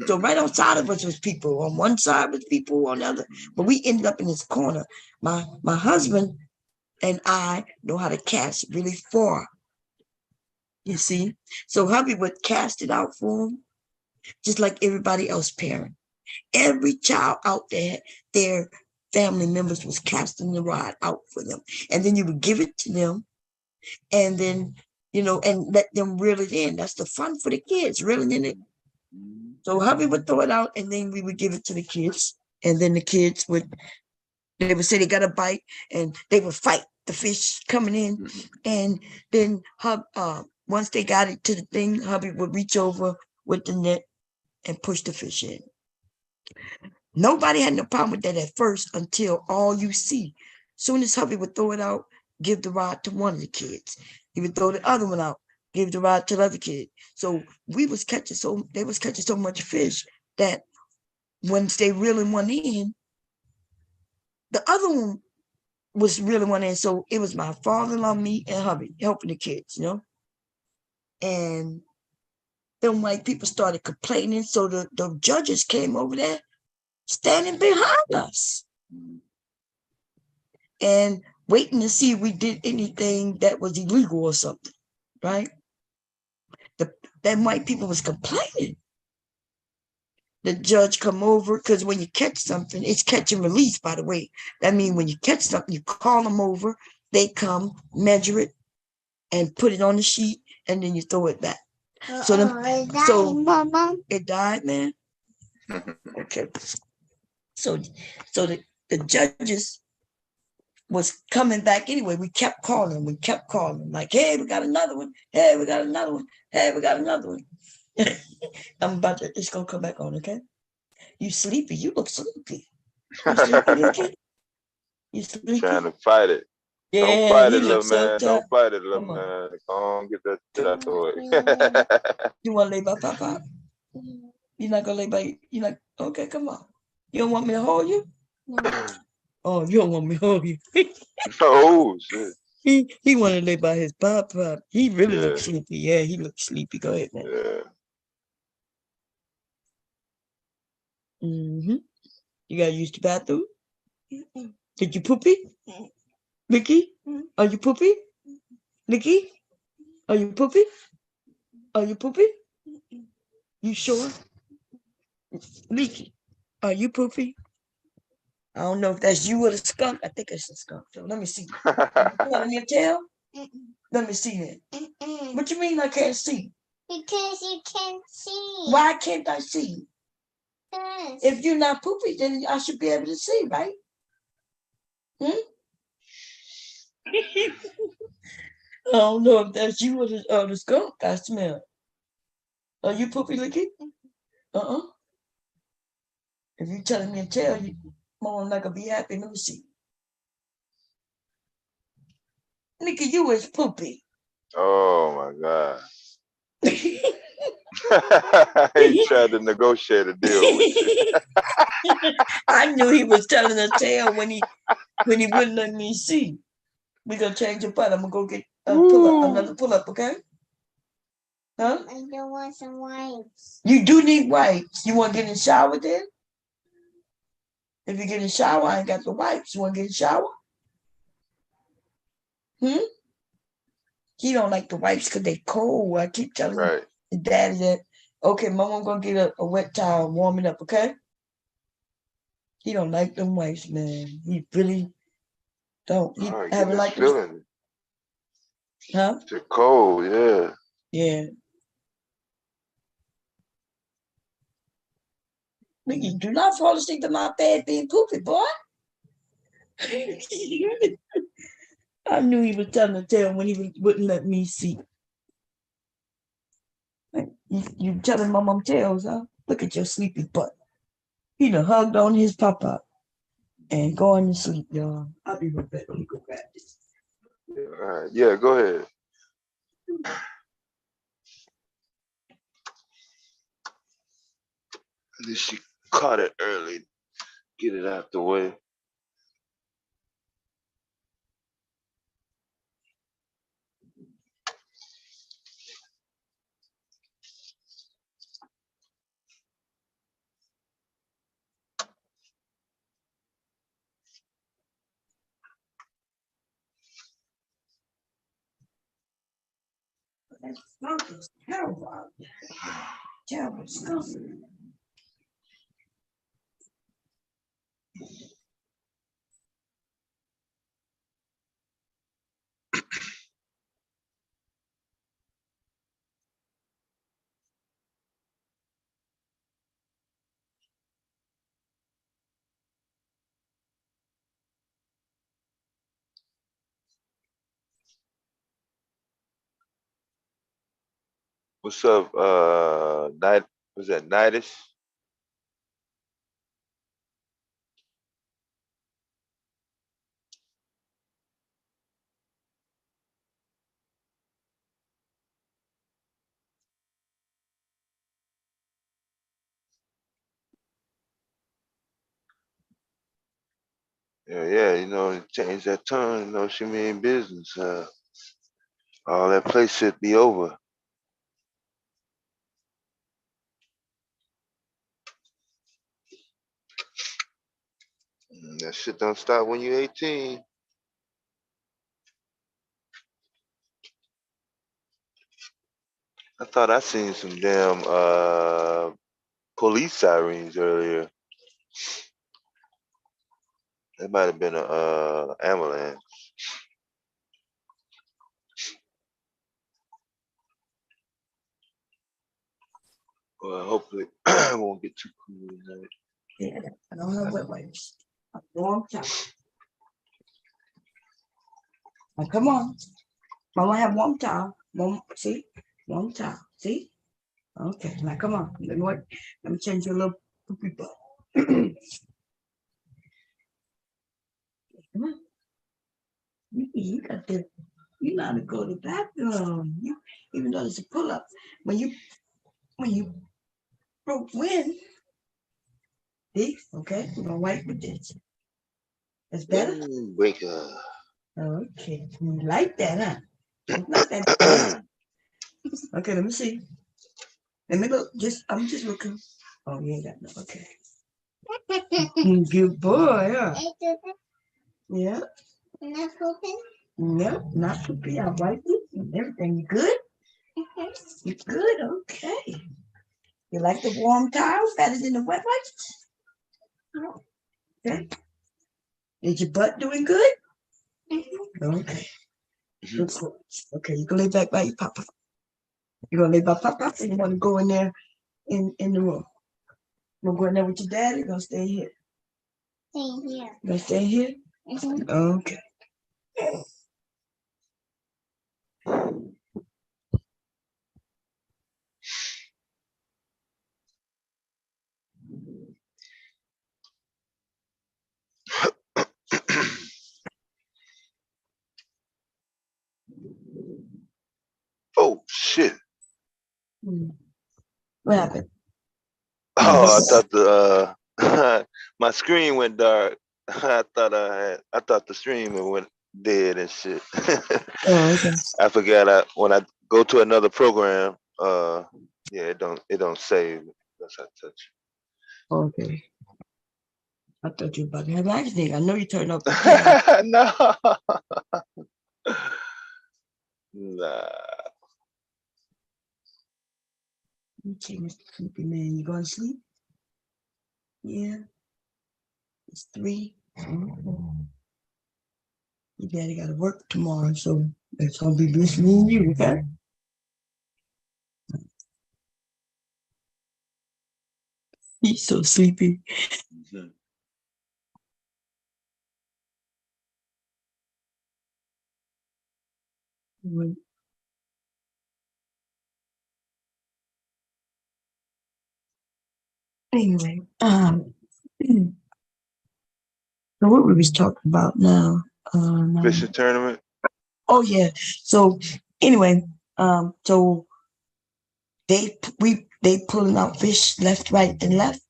So right outside of us was people. On one side was people, on the other. But we ended up in this corner. My husband and I know how to cast really far. You see? So hubby would cast it out for him, just like everybody else parent. Every child out there, their family members was casting the rod out for them. And then you would give it to them, and then, and let them reel it in. That's the fun for the kids, reeling in it. So hubby would throw it out, and then we would give it to the kids. And then the kids would say they got a bite, and they would fight the fish coming in. And then once they got it to the thing, hubby would reach over with the net and push the fish in. Nobody had no problem with that at first until all you see. Soon as hubby would throw it out, give the rod to one of the kids. He would throw the other one out, give the rod to the other kid. So they was catching so much fish that once they reeling one in, the other one was reeling one in. So it was my father-in-law, me, and hubby helping the kids, And then white people started complaining. So the judges came over there, standing behind us and waiting to see if we did anything that was illegal or something, right? That white people was complaining. The judge come over, because when you catch something, it's catch and release, by the way. That means when you catch something, you call them over, they come, measure it, and put it on the sheet, and then you throw it back. It died, man. Okay. So the judges was coming back anyway. We kept calling. Like, hey, we got another one. Hey, we got another one. Hey, we got another one. It's gonna come back on, okay? You sleepy? You look sleepy. You sleepy, okay? You sleepy? Trying to fight it. Yeah, don't fight it, little so man. Don't fight it, little man. Don't get that shit out the way. You want to lay by Papa? You're not gonna lay by. You're like, okay, come on. You don't want me to hold you? No. Oh, you don't want me to hold you? Oh shit. He want to lay by his pop. He really looks sleepy. Yeah, he looks sleepy. Go ahead, man. Yeah. You gotta use the bathroom? Did you poopy? Nikki? Are you poopy? Nikki? Are you poopy? Are you poopy? You sure? Nikki, are you poopy? I don't know if that's you or the skunk. I think it's the skunk. So let me see. Telling your tail? Let me see that. What you mean I can't see? Because you can't see. Why can't I see? If you're not poopy, then I should be able to see, right? I don't know if that's you or the skunk. I smell. Are you poopy looking? If you're telling me to tell you, Mom, I'm not gonna be happy. Let me see. Nikki, you is poopy. Oh my God. He tried to negotiate a deal with you. I knew he was telling a tale when he wouldn't let me see. We're gonna change your butt. I'm gonna go get another pull up, okay? Huh? I don't want some wipes. You do need wipes. You want to get in the shower then? If you get in the shower, I ain't got the wipes. You want to get in the shower? He don't like the wipes because they cold. I keep telling Daddy that, okay, Mom, I'm going to get a wet towel and warm it up, okay? He don't like them wipes, man. He really don't. He haven't liked them. Huh? It's cold, yeah. Yeah. You do not fall asleep in my bed being poopy, boy. I knew he was telling a tale when he wouldn't let me see. You telling my mom tales, huh? Look at your sleepy butt. He done hugged on his papa and going to sleep, y'all. I'll be right back. Let me go grab this. All right. Yeah, go ahead. At least she caught it early. Get it out the way. That skunk is terrible. Terrible skunk. What's up, Night? Was that Nightish? Yeah, you know, change that tone, you know, she mean business. All that play should be over. That shit don't stop when you're 18. I thought I seen some damn police sirens earlier. It might have been a ambulance. Well, hopefully it won't get too cool tonight. Yeah, I don't have wet wipes. A warm towel. Now come on. Mama have warm towel. Mom, see? Warm towel. See? Okay, now come on. Let me change your little poopy butt. Come on. You got to, you know how to go to the bathroom. You, even though it's a pull-up, when you broke wind, see? Okay, we're gonna wipe with this. That's better? Windbreaker. Okay, you like that, huh? You like that. Okay, let me see. Let me look. I'm just looking. Oh, you ain't got no. Okay. Good boy, huh? Yeah. Not pooping? Nope, not poopy. I wiped it and everything. You good? You good? Okay. You like the warm towels better than the wet wipes? Okay. Is your butt doing good? Okay. Good. Okay, you can lay back by your papa. You're gonna lay by papa, and you want to go in there in the room. You gonna go in there with your daddy? You're gonna stay here. Stay here. You gonna stay here? Okay. Oh shit. What happened? Oh, I thought the my screen went dark. I thought the stream went dead and shit. Oh, okay. I forgot when I go to another program, yeah, it don't save unless I touch Okay. I thought you were about to have an accident. I know you turned off the camera. No. Nah. Okay, Mr. Sleepy Man, you going to sleep? Yeah. It's 3. Your daddy got to work tomorrow, so it's gonna be just me and you, okay? He's so sleepy. Anyway, so what we was talking about now? Fishing tournament. Oh yeah. So anyway, so they pulling out fish left, right, and left,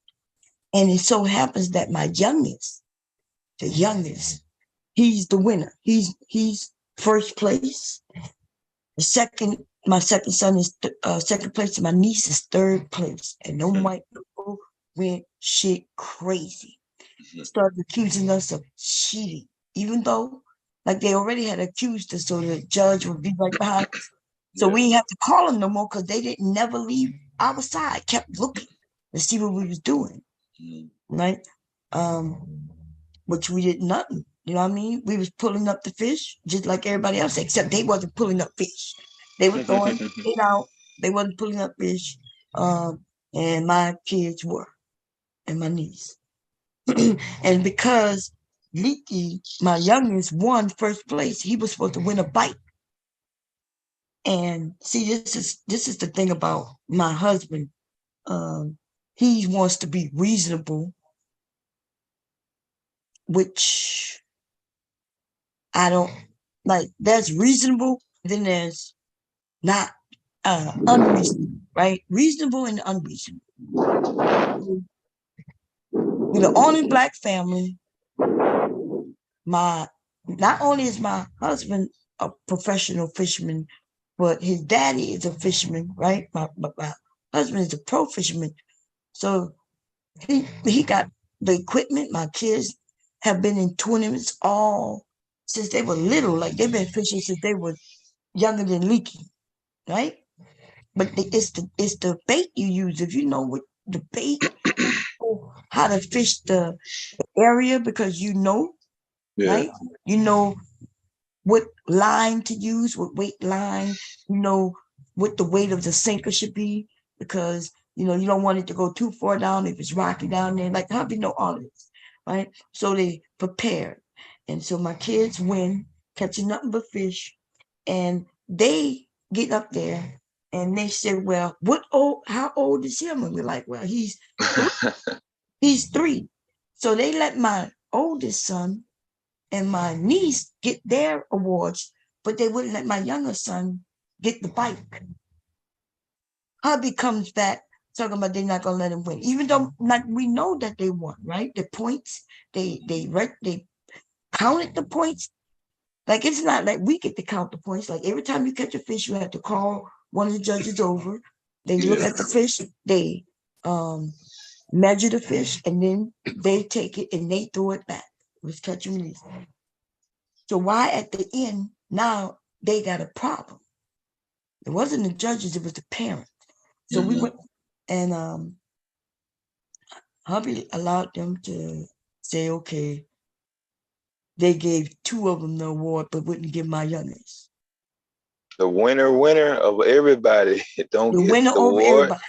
and it so happens that my youngest, he's the winner. He's first place. My second son is second place, and my niece is third place. And them white people went shit crazy. Started accusing us of cheating, even though like they already had accused us, so the judge would be right behind us. So we didn't have to call them no more because they didn't never leave our side, kept looking to see what we was doing. Right? Which we did nothing. You know what I mean? We was pulling up the fish just like everybody else, except they wasn't pulling up fish. They were throwing it out. They wasn't pulling up fish. And my kids were, and my niece. And because Leaky, my youngest, won first place, he was supposed to win a bike. And see, this is the thing about my husband. He wants to be reasonable, which I don't like. There's reasonable, then there's not unreasonable, right? Reasonable and unreasonable. We're the only Black family. Not only is my husband a professional fisherman, but his daddy is a fisherman, right? My husband is a pro fisherman. So he got the equipment. My kids have been in tournaments all since they were little. Like they've been fishing since they were younger than Leaky, right? But it's the bait you use. If you know what the bait, how to fish the area, because you know, right? You know what line to use, what weight line, you know what the weight of the sinker should be, because you know you don't want it to go too far down if it's rocky down there. Like hubby know all of this, right? So they prepared. And so my kids win, catching nothing but fish, and they get up there and they said, well, how old is him? And we're like, well, he's 3. So they let my oldest son and my niece get their awards, but they wouldn't let my younger son get the bike. Hubby comes back talking about they're not gonna let him win, even though we know that they won, right? The points, they counted the points. Like it's not like we get to count the points. Like every time you catch a fish, you have to call one of the judges over. They look at the fish, they measure the fish, and then they take it and they throw it back. It was catch and release. So why at the end now they got a problem? It wasn't the judges, it was the parents. So we went and hubby allowed them to say, okay, they gave 2 of them the award, but wouldn't give my youngest. The winner of everybody don't the get winner the over award. everybody.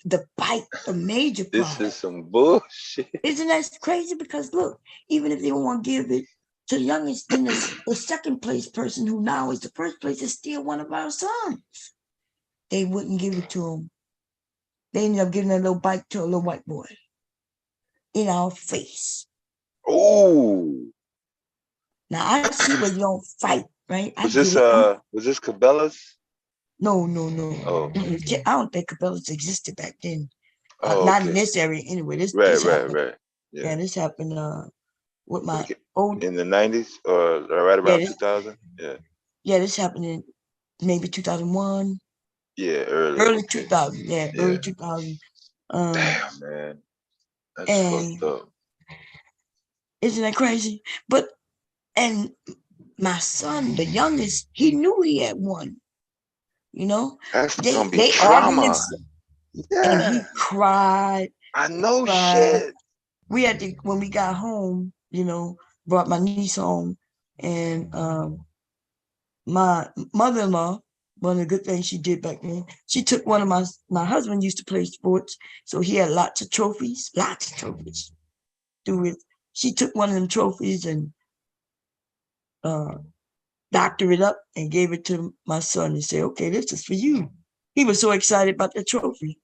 The bike, the major prize. This is some bullshit. Isn't that crazy? Because look, even if they don't want to give it to the youngest, then the second place person, who now is the first place, is still one of our sons. They wouldn't give it to him. They ended up giving a little bike to a little white boy in our face. Oh. Now I see where you don't fight, right? Was this Cabela's? No. Oh. I don't think Cabela's existed back then. Not in this area anyway. This right. Yeah, this happened with my in the 90s or right around 2000. Yeah, this happened in maybe 2001. Yeah, early 2000. Yeah, early 2000. Damn, man, that's fucked up. Isn't that crazy? But and my son, the youngest, he knew he had won. You know, that's gonna be trauma. And he cried. I know shit. We had to, when we got home, you know, brought my niece home, and my mother-in-law, one of the good things she did back then, she took one of my husband used to play sports, so he had lots of trophies. She took one of them trophies and doctored it up and gave it to my son and said, okay, this is for you. He was so excited about the trophy.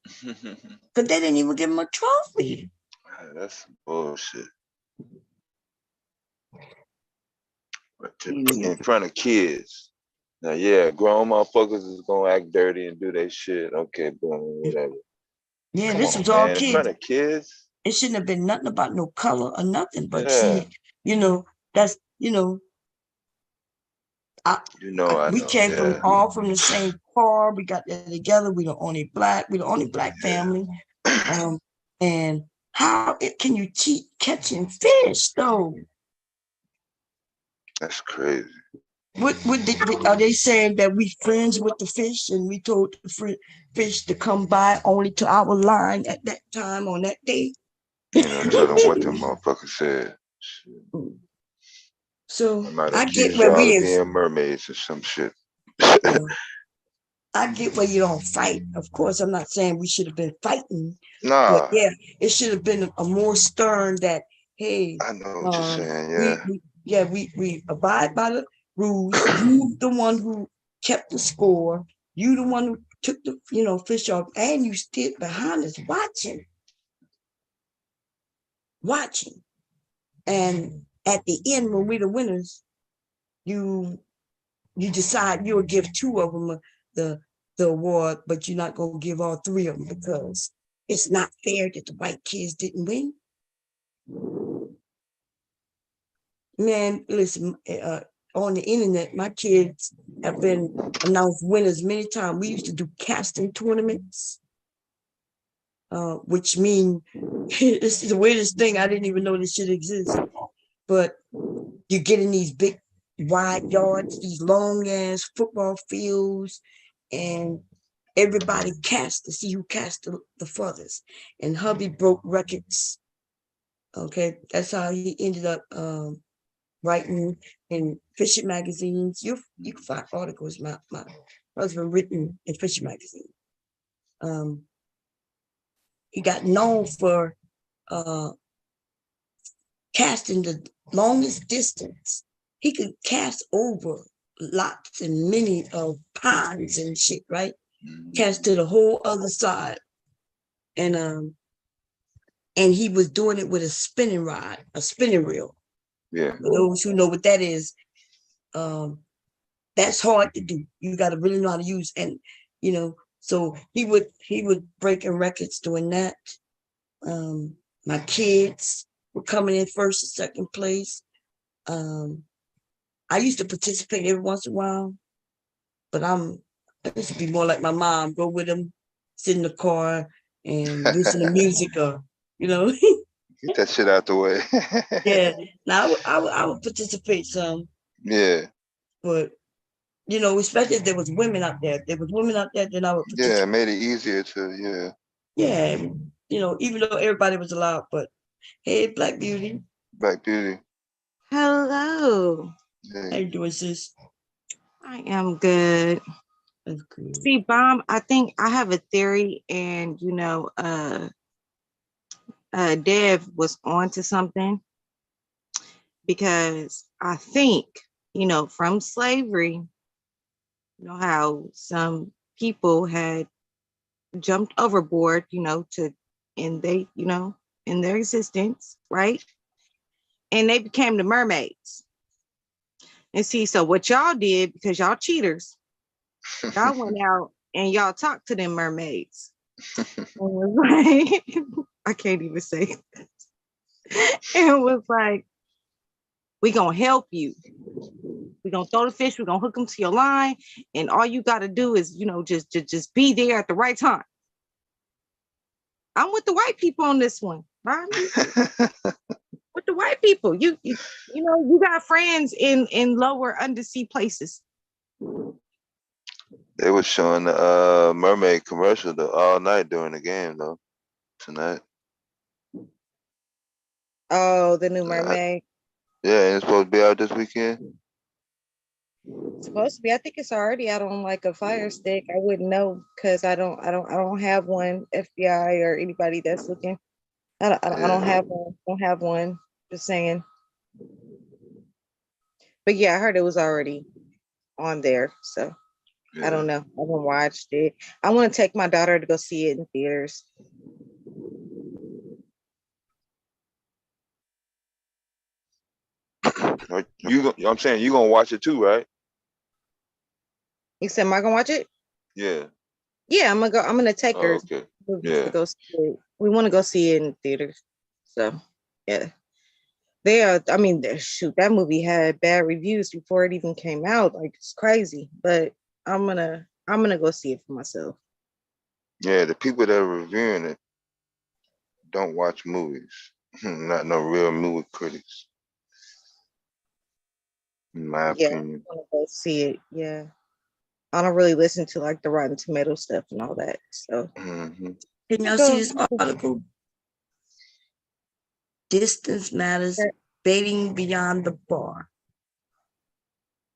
But they didn't even give him a trophy. That's bullshit. In front of kids. Now, yeah, grown motherfuckers is gonna act dirty and do their shit. Okay, boom, whatever. Yeah, Come this on, was all man, kids. in front of kids. It shouldn't have been nothing about no color or nothing. But see, you know, that's we came from all from the same car. We got there together. We the only black family. And how can you cheat catching fish though? That's crazy. Are they saying that we friends with the fish and we told the fish to come by only to our line at that time on that day? You know, tell them what them motherfuckers said. So I get where we being mermaids or some shit. I get where you don't fight. Of course, I'm not saying we should have been fighting. Nah. But yeah, it should have been a more stern that, hey, I know what you're saying, yeah. We abide by the rules. You the one who kept the score. You the one who took the fish off, and you stood behind us watching. And at the end, when we're the winners, you decide you'll give 2 of them the award, but you're not gonna give all 3 of them because it's not fair that the white kids didn't win. Man, listen, on the internet, my kids have been announced winners many times. We used to do casting tournaments, which mean it's the weirdest thing. I didn't even know this shit exists. But you get in these big wide yards, these long ass football fields, and everybody cast to see who cast the furthest. And hubby broke records. Okay, that's how he ended up writing in fishing magazines. You can find articles. My husband written in fishing magazine. He got known for casting the longest distance. He could cast over lots and many of ponds and shit, right? Cast to the whole other side. And he was doing it with a spinning rod, a spinning reel. Yeah. For those who know what that is, that's hard to do. You got to really know how to use, and so he would breaking records doing that. My kids were coming in first and second place. I used to participate every once in a while, but I used to be more like my mom, go with them, sit in the car and listen to music or, Get that shit out the way. Yeah. Now I would participate some. Yeah. But, especially if there was women out there. If there was women out there, then I would participate. Yeah, it made it easier to, yeah. Yeah, even though everybody was allowed, but hey, Black Beauty. Black Beauty. Hello. Hey. How you doing, sis? I am good. That's good. See, Bomb, I think I have a theory, and Dev was onto something, because I think, from slavery, how some people had jumped overboard, in their existence, right? And they became the mermaids. And see, so what y'all did, because y'all cheaters, y'all went out and y'all talked to them mermaids. And was like, I can't even say it. And it was like, we gonna help you. We gonna throw the fish, we're gonna hook them to your line, and all you gotta do is, just be there at the right time. I'm with the white people on this one, right? With the white people. You got friends in lower undersea places. They were showing the mermaid commercial all night during the game though. Tonight. Oh, the new mermaid. Yeah, it's supposed to be out this weekend. It's supposed to be. I think it's already out on like a Fire Stick. I wouldn't know because I don't have one. FBI or anybody that's looking. I don't have one. Don't have one. Just saying. But yeah, I heard it was already on there. So I don't know. I haven't watched it. I want to take my daughter to go see it in theaters. I'm saying you gonna watch it too, right? You said, am I gonna watch it? Yeah. Yeah, I'm gonna go. I'm gonna take her. Okay. To go see it. We want to go see it in theaters. So yeah. They are, I mean, shoot, that movie had bad reviews before it even came out. Like, it's crazy. But I'm gonna go see it for myself. Yeah, the people that are reviewing it don't watch movies. Not no real movie critics. In my opinion. I want to go see it. Yeah. I don't really listen to like the Rotten Tomato stuff and all that. So can y'all see this article? Distance matters. Dating beyond the bar.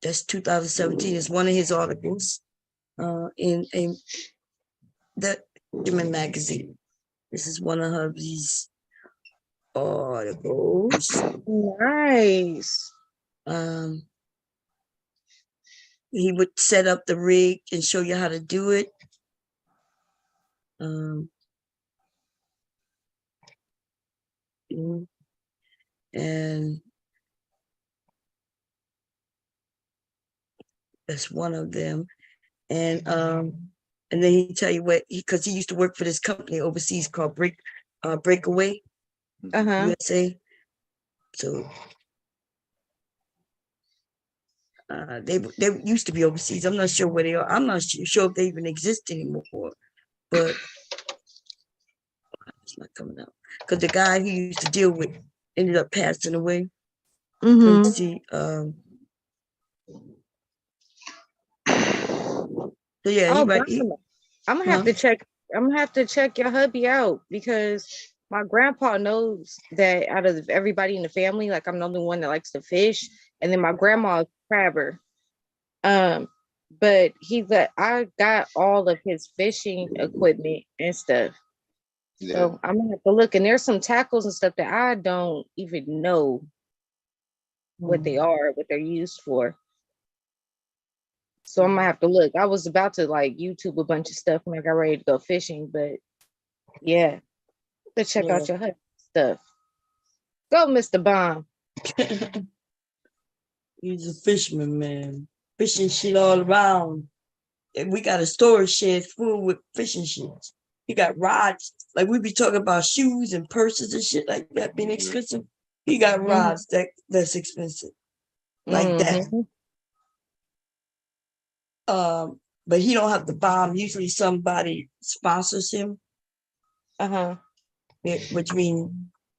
That's 2017. It's one of his articles in the Human magazine. This is one of these articles. Nice. He would set up the rig and show you how to do it. And that's one of them. And then he tell you what, because he used to work for this company overseas called Breakaway USA. So they used to be overseas. I'm not sure where they are. I'm not sure if they even exist anymore. But it's not coming out because the guy he used to deal with ended up passing away. See, so yeah, I'm gonna have to check. I'm gonna have to check your hubby out because my grandpa knows that out of everybody in the family, like I'm the only one that likes to fish, and then my grandma is a crabber. But I got all of his fishing equipment and stuff. Yeah. So I'm gonna have to look, and there's some tackles and stuff that I don't even know what they are, what they're used for. So I'm gonna have to look. I was about to like YouTube a bunch of stuff when I got ready to go fishing, but yeah, let's check out your stuff. Go, Mr. Bomb. He's a fisherman, man. Fishing shit all around. And we got a storage shed full with fishing shit. He got rods. Like we be talking about shoes and purses and shit like that being expensive. He got rods that's expensive. Like that. But he don't have the bomb. Usually somebody sponsors him. Which means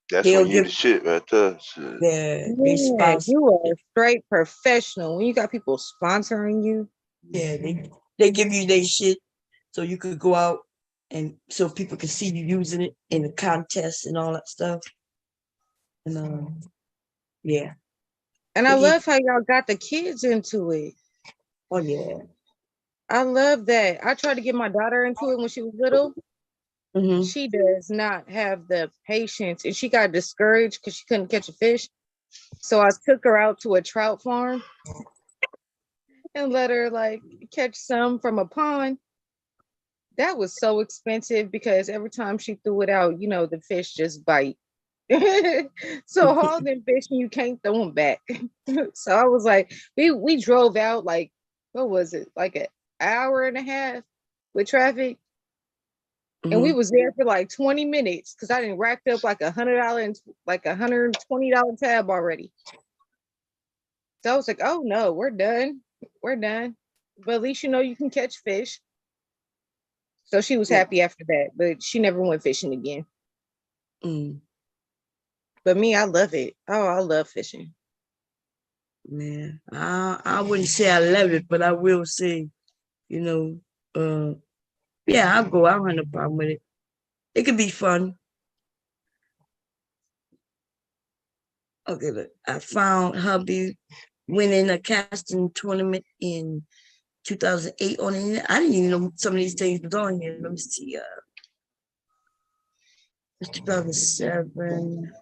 that's when you the shit right there. Yeah, you are a straight professional. When you got people sponsoring you. Yeah, they give you their shit so you could go out and so people can see you using it in the contest and all that stuff. And yeah. And I love how y'all got the kids into it. Oh yeah. I love that. I tried to get my daughter into it when she was little. She does not have the patience, and she got discouraged because she couldn't catch a fish. So I took her out to a trout farm and let her like catch some from a pond. That was so expensive because every time she threw it out, you know, the fish just bite. So all them fish, you can't throw them back. So I was like, we drove out like, what was it? Like an hour and a half with traffic. And we was there for like 20 minutes because I didn't racked up like $100 and like $120 tab already. So I was like, oh no, we're done. We're done. But at least you know you can catch fish. So she was happy after that, but she never went fishing again. But me, I love it. Oh, I love fishing. Man, I wouldn't say I love it, but I will say, you know, yeah, I'll go. I don't have no problem with it. It could be fun. Okay, look, I found hubby winning a casting tournament in 2008 on the internet. I didn't even know some of these things was on here. Let me see. It's 2007.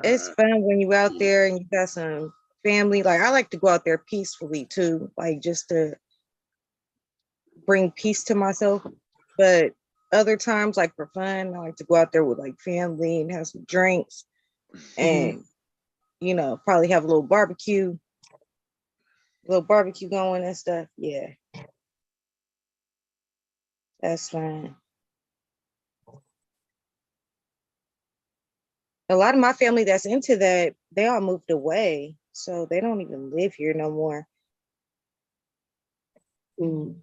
It's fun when you out there and you got some family. Like I like to go out there peacefully too, like just to bring peace to myself. But other times, like for fun, I like to go out there with like family and have some drinks and you know, probably have a little barbecue going and stuff. Yeah. That's fine. A lot of my family that's into that, they all moved away. So they don't even live here no more. Mm.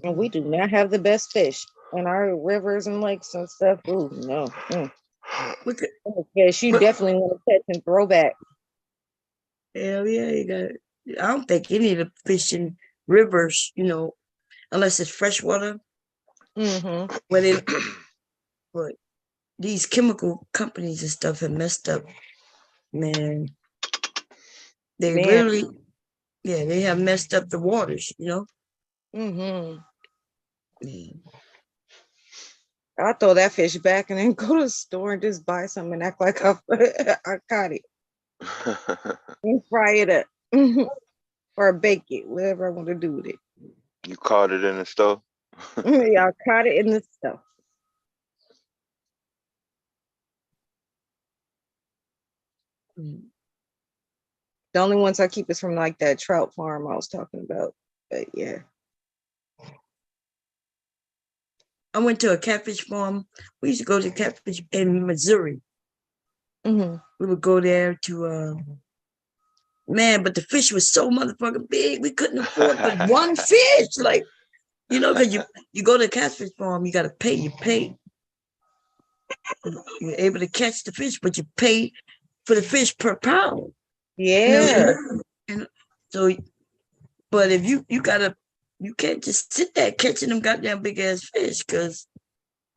And we do not have the best fish in our rivers and lakes and stuff. Ooh, no. Yeah, she definitely want to catch and throw back. Hell yeah, you got. I don't think any of the fish in rivers, you know, unless it's freshwater. Mm-hmm. But these chemical companies and stuff have messed up, man. They literally, yeah, they have messed up the waters, you know. Mm-hmm. I'll throw that fish back and then go to the store and just buy something and act like I caught it. And fry it up. Or bake it, whatever I want to do with it. You caught it in the stove? Yeah, I caught it in the stove. The only ones I keep is from like that trout farm I was talking about. But yeah. I went to a catfish farm. We used to go to catfish in Missouri. Mm-hmm. We would go there to man, but the fish was so motherfucking big. We couldn't afford but one fish. Like, you know, because you go to a catfish farm, you gotta pay. You pay. You're able to catch the fish, but you pay for the fish per pound. Yeah. And so, but if you can't just sit there catching them goddamn big ass fish, because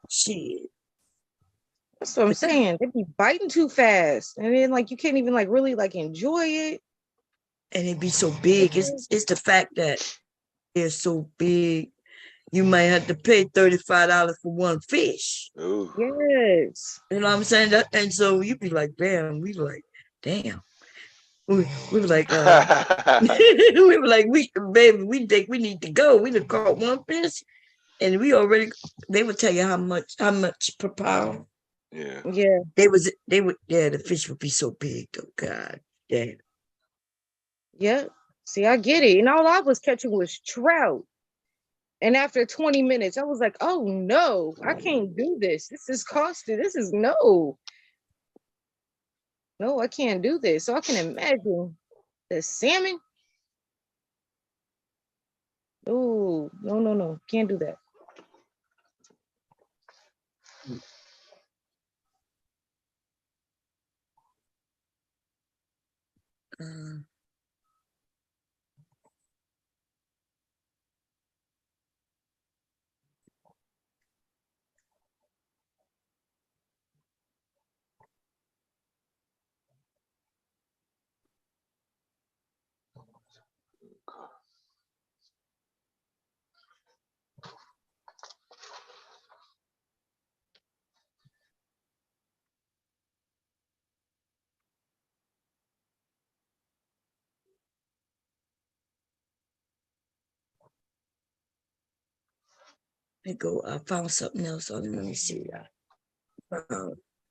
shit. That's what I'm saying. They be biting too fast. And then like you can't even like really like enjoy it. And it be so big. It's the fact that they're so big. You might have to pay $35 for one fish. Ooh. Yes. You know what I'm saying? And so you be like, damn. We were like, damn. We were like, we were like, baby, we think we need to go. We done caught one fish, and they would tell you how much per pound. Yeah. Yeah. The fish would be so big though. God damn. Yeah. See, I get it. And all I was catching was trout. And after 20 minutes, I was like, oh no, I can't do this. This is costing. This is no, I can't do this. So I can imagine the salmon. Oh, no. Can't do that. I found something else on. Let me see.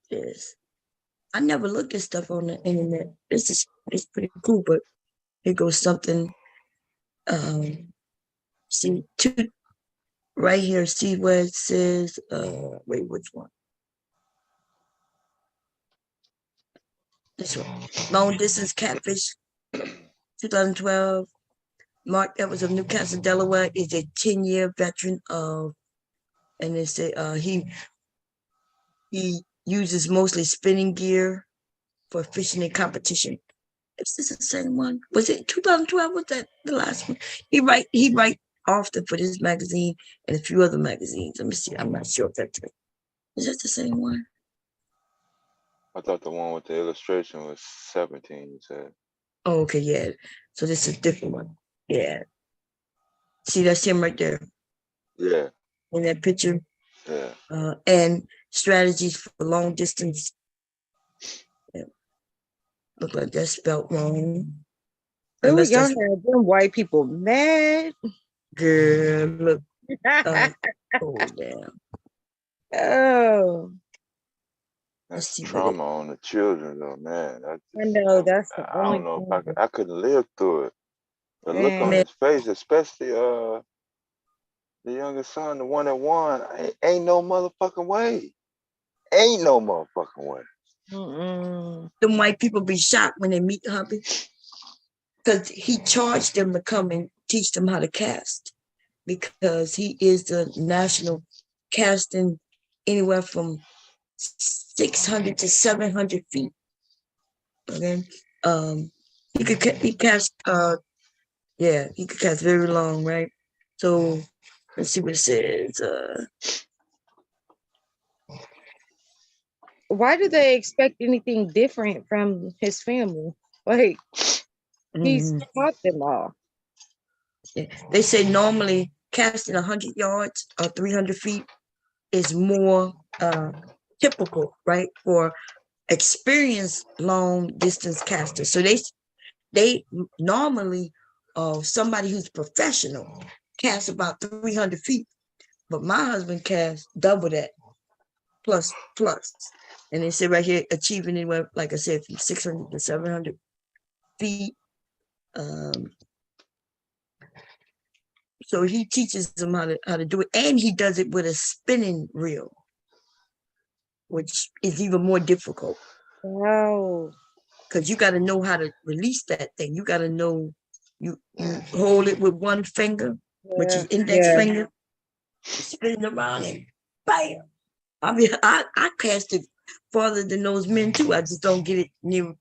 This. I never looked at stuff on the internet. It's pretty cool, but here goes something. See right here. See where it says. Wait, which one? This one. Long distance catfish. 2012. Mark Evans of Newcastle, Delaware, is a 10-year veteran of, and they say he uses mostly spinning gear for fishing in competition. Is this the same one? Was it 2012? Was that the last one? He write often for this magazine and a few other magazines. Let me see. I'm not sure if that's it. Is that the same one? I thought the one with the illustration was 17, you said. Oh, okay, yeah. So this is a different one. Yeah. See, that's him right there. Yeah. in that picture. Yeah. And strategies for long distance. Yeah. Look like that's spelled wrong. Ooh, Unless y'all that's had them white people mad. girl. Look. Oh damn. Oh, Let's That's see what it. trauma on the children, though, man. I know that's the I only don't know if thing. I couldn't live through it. The look on Man, his face, especially the youngest son, the one that won, ain't no motherfucking way. Ain't no motherfucking way. Them white people be shocked when they meet hubby. Because he charged them to come and teach them how to cast. Because he is the national casting anywhere from 600 to 700 feet. Okay. He cast he could cast very long, right? So let's see what it says. why do they expect anything different from his family? Like he's taught them all. They say normally casting 100 yards or 300 feet is more typical, right, for experienced long distance casters. So they normally somebody who's professional casts about 300 feet, but my husband casts double that plus. And they say right here achieving anywhere, like I said, from 600 to 700 feet. So he teaches them how to do it, and he does it with a spinning reel, which is even more difficult. Wow. Because you got to know how to release that thing. You got to know you hold it with one finger, which is index finger, spinning around and bam. I mean, I cast it farther than those men too. I just don't get it near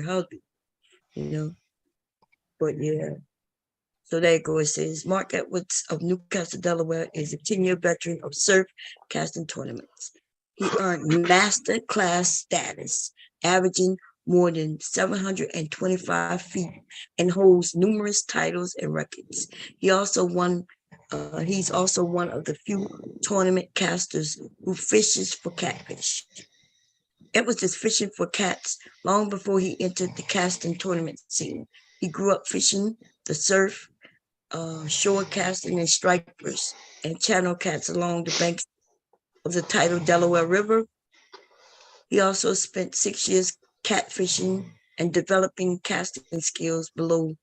husband, you know. But yeah. So there it goes. It says Mark Edwards of Newcastle, Delaware is a 10-year veteran of surf casting tournaments. He earned master class status, averaging more than 725 feet and holds numerous titles and records. He's also one of the few tournament casters who fishes for catfish. Edwards is fishing for cats long before he entered the casting tournament scene. He grew up fishing the surf, shore casting and stripers and channel cats along the banks of the tidal Delaware River. He also spent 6 years catfishing and developing casting skills below,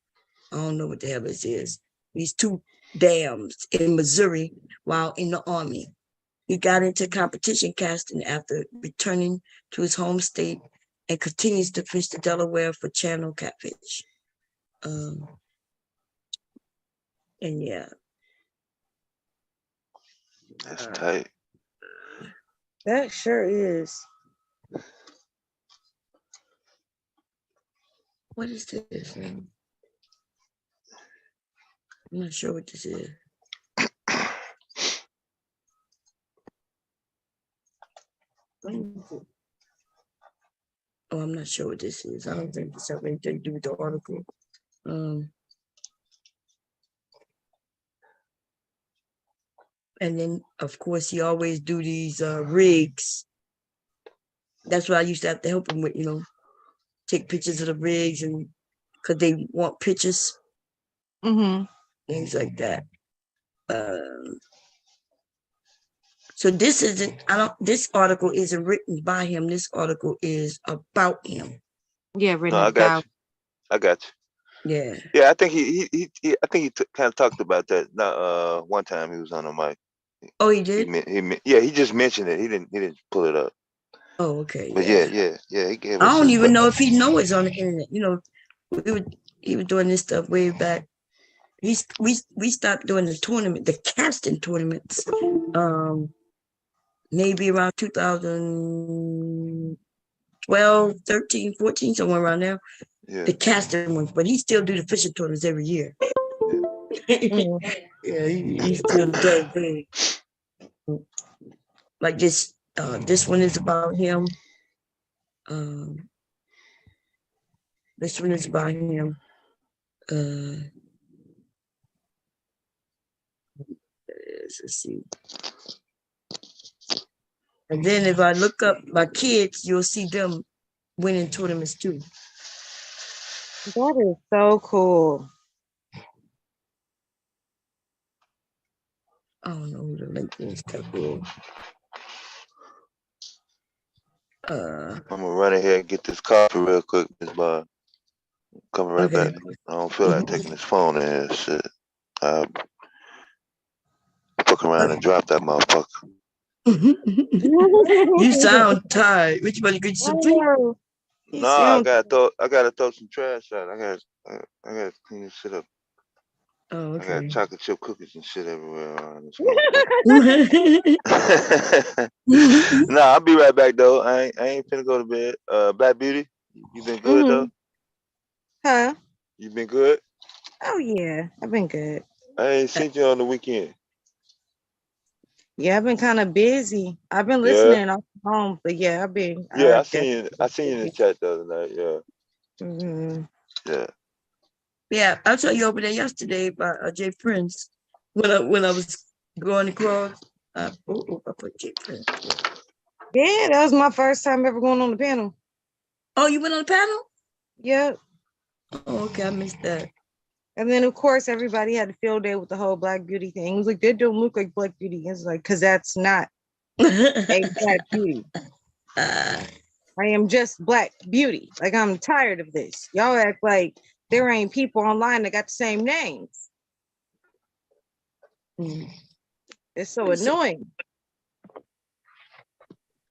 I don't know what the hell this is, these two dams in Missouri while in the Army. He got into competition casting after returning to his home state and continues to fish the Delaware for channel catfish. And yeah. That's tight. That sure is. What is this? I'm not sure what this is. Oh, I'm not sure what this is. I don't think this has anything to do with the article. And then, of course, he always do these rigs. That's what I used to have to help him with, take pictures of the rigs, and because they want pictures, things like that. So this isn't. This article isn't written by him. This article is about him. Yeah, written No, about. I got you. Yeah. Yeah, I think he kind of talked about that. One time he was on the mic. Oh, he did. He just mentioned it. He didn't pull it up. Oh, okay. But yeah. He gave us. I don't even know if he knows it's on the internet. He was doing this stuff way back. We stopped doing the casting tournaments. Maybe around 2012, 13, 14, somewhere around there. Yeah. The casting ones, but he still do the fishing tournaments every year. Yeah, he still does things. Like this one is about him. This one is about him. tournaments. Let's see. And then if I look up my kids, you'll see them winning tournaments too. That is so cool. I don't know who the LinkedIn stuff is. I'm gonna run in here and get this coffee real quick, Miss Bob. Coming right Okay. back. I don't feel like taking this phone in here. Shit. Fuck around and drop that motherfucker. You sound tired. Which one you get some sleep? No, I gotta throw some trash out. I gotta clean this shit up. Oh, okay. I got chocolate chip cookies and shit everywhere around this Nah, I'll be right back though. I ain't finna go to bed. Black Beauty, you been good though? Huh? You been good? Oh yeah, I've been good. I ain't seen you on the weekend. Yeah, I've been kind of busy. I've been listening off home, but yeah, I've been. Yeah, I seen you in the chat the other night. Yeah. Yeah. Yeah, I saw you over there yesterday by Jay Prince. When I was going across, I put Jay Prince. Yeah, that was my first time ever going on the panel. Oh, you went on the panel? Yep. Oh, okay, I missed that. And then of course everybody had a field day with the whole Black Beauty thing. It was like, they don't look like Black Beauty. It's like, because that's not a Black Beauty. I am just Black Beauty. Like, I'm tired of this. Y'all act like there ain't people online that got the same names. It's so annoying.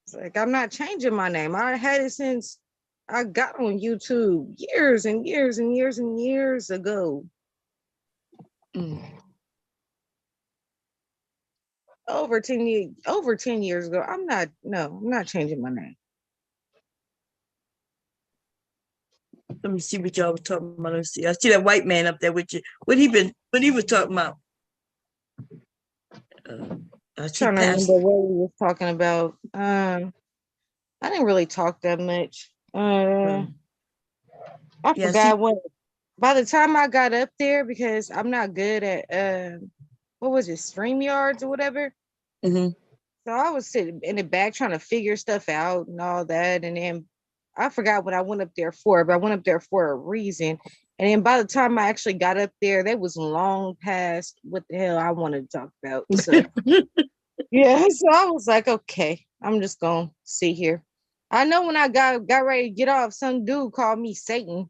It's like, I'm not changing my name. I had it since I got on YouTube years and years and years and years ago. Over 10 years ago. I'm not changing my name. Let me see what y'all was talking about. Let me see. I see that white man up there with you. What he was talking about? I trying to remember what he was talking about. I didn't really talk that much. I forgot what. By the time I got up there, because I'm not good at what was it, StreamYards or whatever. So I was sitting in the back trying to figure stuff out and all that, and then I forgot what I went up there for, but I went up there for a reason. And then by the time I actually got up there, they was long past what the hell I wanted to talk about. So yeah, so I was like, okay, I'm just gonna sit here. I know when I got ready to get off, some dude called me Satan.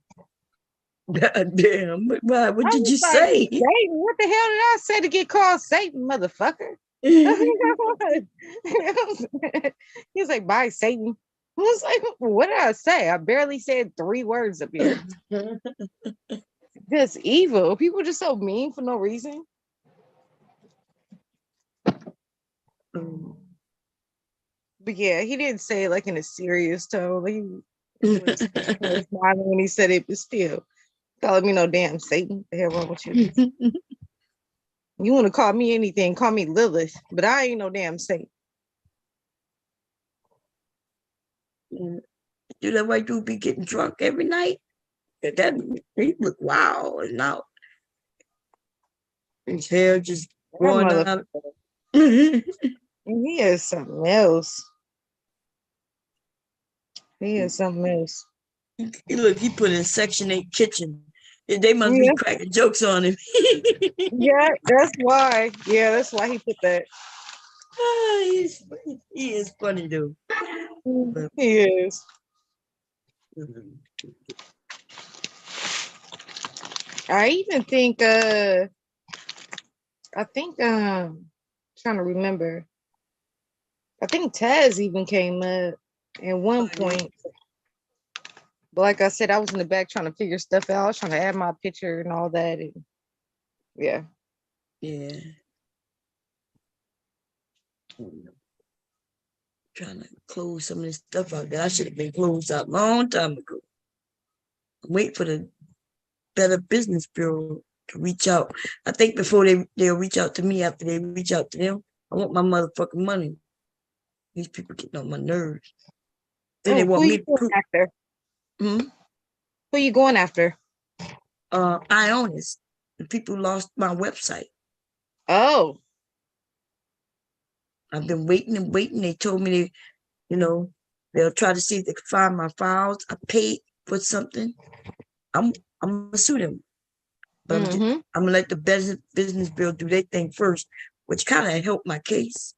God damn, what did you say? Satan, what the hell did I say to get called Satan, motherfucker? He was like, bye, Satan. I was like, what did I say? I barely said 3 words up here. Just evil. People just so mean for no reason. But yeah, he didn't say it like in a serious tone. He was smiling when he said it, but still, calling me no damn Satan. The hell wrong with you? You want to call me anything, call me Lilith, but I ain't no damn Satan. Do that white dude be getting drunk every night? That he look wild and out. His hair just growing out. He is something else. He is something else. Look, he put in Section 8 kitchen. They must be cracking jokes on him. Yeah, that's why. Yeah, that's why he put that. He is funny, dude. He is. I even think trying to remember. I think Taz even came up at one point. But like I said, I was in the back trying to figure stuff out. I was trying to add my picture and all that. And yeah. Trying to close some of this stuff out there. I should have been closed out a long time ago. Wait for the Better Business Bureau to reach out. I think before they'll reach out to me, after they reach out to them, I want my motherfucking money. These people getting on my nerves. Then they want me to prove. After? Who you going after? Ionis. The people lost my website. Oh. I've been waiting and waiting. They told me they, you know, they'll try to see if they can find my files. I paid for something. I'm gonna sue them. But I'm gonna let the business bureau do their thing first, which kind of helped my case.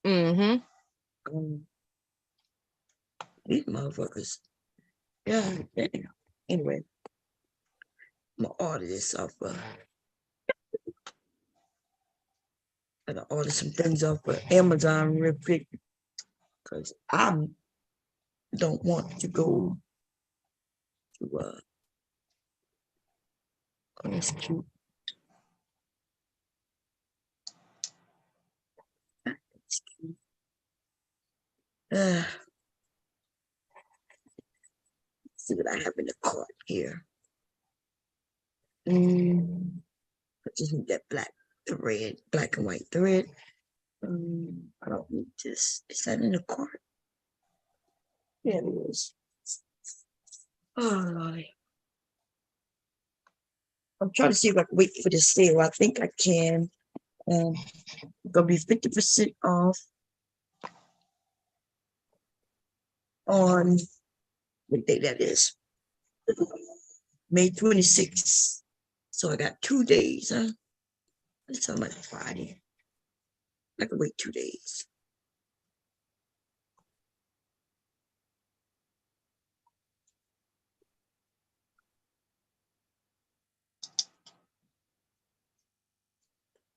These motherfuckers. Yeah. Anyway, I'm gonna order this off. I gotta order some things off of Amazon real quick because I don't want to go to. Oh, that's cute. That's cute. See what I have in the cart here. I just need that black and white thread. I don't need this. Is that in the cart? Yeah, it is. Oh, Lordy. I'm trying to see if I can wait for the sale. I think I can. Gonna be 50% off on what day that is. May 26th. So I got 2 days, huh? It's on like Friday. I can wait 2 days.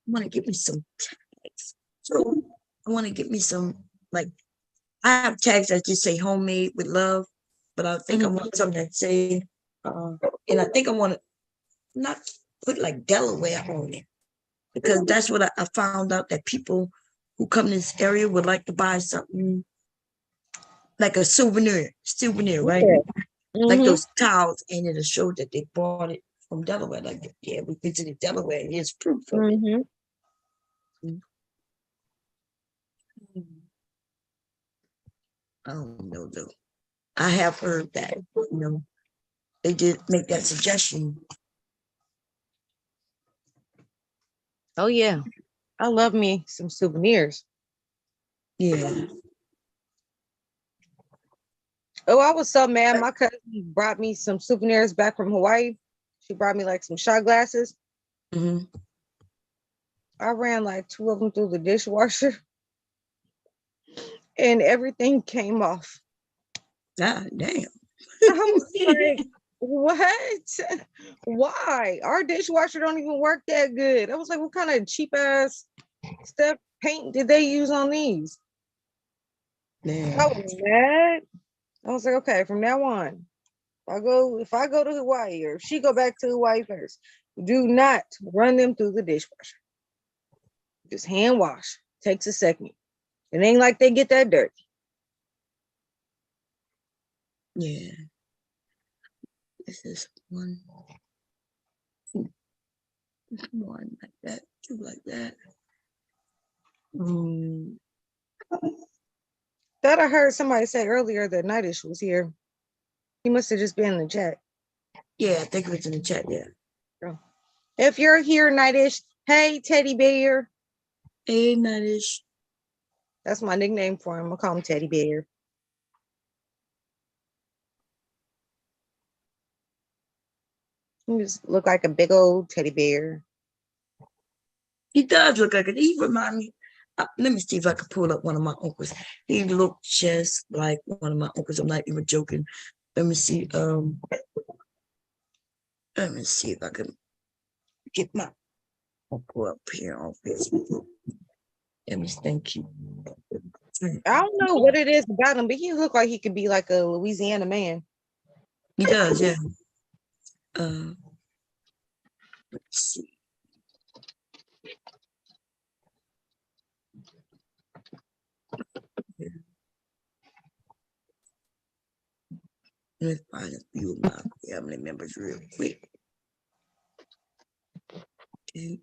I want to get me some tags. So I want to get me some, like, I have tags that just say homemade with love, but I think I want something that say, and I think I want to not put like Delaware on it, because that's what I found out that people who come to this area would like to buy something like a souvenir, right? Like those towels, and it'll show that they bought it from Delaware. Like, yeah, we visited Delaware. Here's proof of it. I don't know though. I have heard that, they did make that suggestion. Oh yeah, I love me some souvenirs. Yeah. Oh, I was so mad. My cousin brought me some souvenirs back from Hawaii. She brought me like some shot glasses. I ran like 2 of them through the dishwasher and everything came off. God damn. I was like, what? Why? Our dishwasher don't even work that good. I was like, what kind of cheap ass stuff paint did they use on these? Damn. I was mad. I was like, okay, from now on, if I go to Hawaii or if she go back to Hawaii first, do not run them through the dishwasher. Just hand wash. Takes a second. It ain't like they get that dirty. Yeah. This is one like that, 2 like that. Thought I heard somebody say earlier that Nightish was here. He must have just been in the chat. Yeah, I think it was in the chat, yeah. If you're here, Nightish, hey, Teddy Bear. Hey, Nightish. That's my nickname for him. I'll call him Teddy Bear. He just look like a big old teddy bear. He does look like it. He remind me. Let me see if I can pull up one of my uncles. He looked just like one of my uncles. I'm not even joking. Let me see. Let me see if I can get my uncle up here on Facebook. Let me thank you. I don't know what it is about him, but he look like he could be like a Louisiana man. He does, yeah. Let's see. Let's find a few of my family members real quick.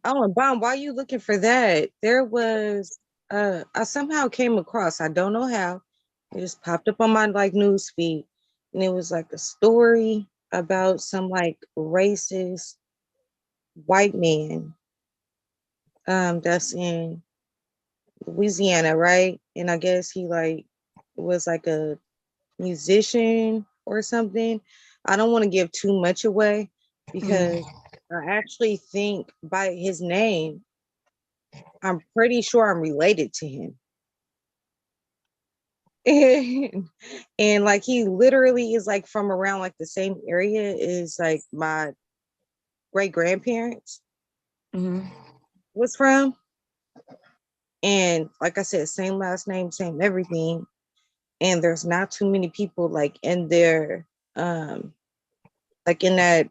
Oh, and Bon, why are you looking for that? There was I somehow came across, I don't know how, it just popped up on my like news feed, and it was like a story about some like racist white man that's in Louisiana, right? And I guess he like was like a musician or something. I don't want to give too much away because I actually think by his name, I'm pretty sure I'm related to him. And like he literally is like from around like the same area as like my great grandparents was from. And like I said, same last name, same everything. And there's not too many people like in their like in that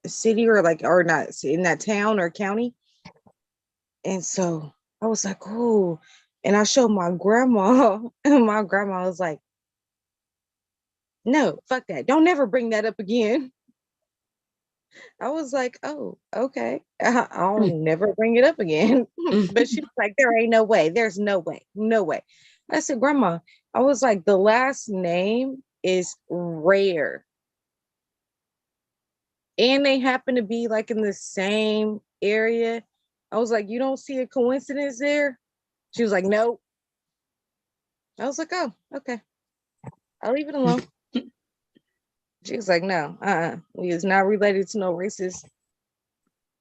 city or like or not in that town or county. And so I was like, oh, and I showed my grandma, and my grandma was like, no, fuck that. Don't never bring that up again. I was like, oh, okay. I'll never bring it up again. But she was like, there ain't no way. There's no way. No way. I said, Grandma, I was like, the last name is rare. And they happen to be like in the same area. I was like, you don't see a coincidence there? She was like, nope. I was like, oh, okay. I'll leave it alone. She was like, no, we is not related to no racist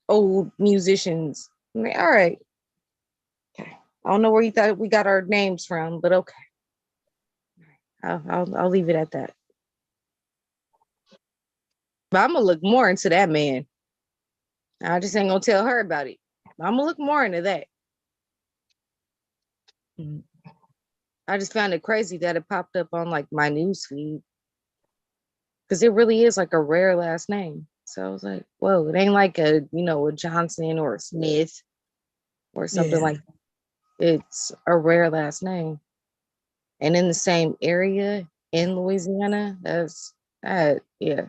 old musicians. I'm like, all right. Okay. I don't know where you thought we got our names from, but okay. I'll leave it at that. But I'm gonna look more into that man. I just ain't gonna tell her about it. I'm gonna look more into that. I just found it crazy that it popped up on like my news feed because it really is like a rare last name. So I was like, whoa, it ain't like a a Johnson or a Smith or something like that. It's a rare last name. And in the same area in Louisiana, that's that, yeah.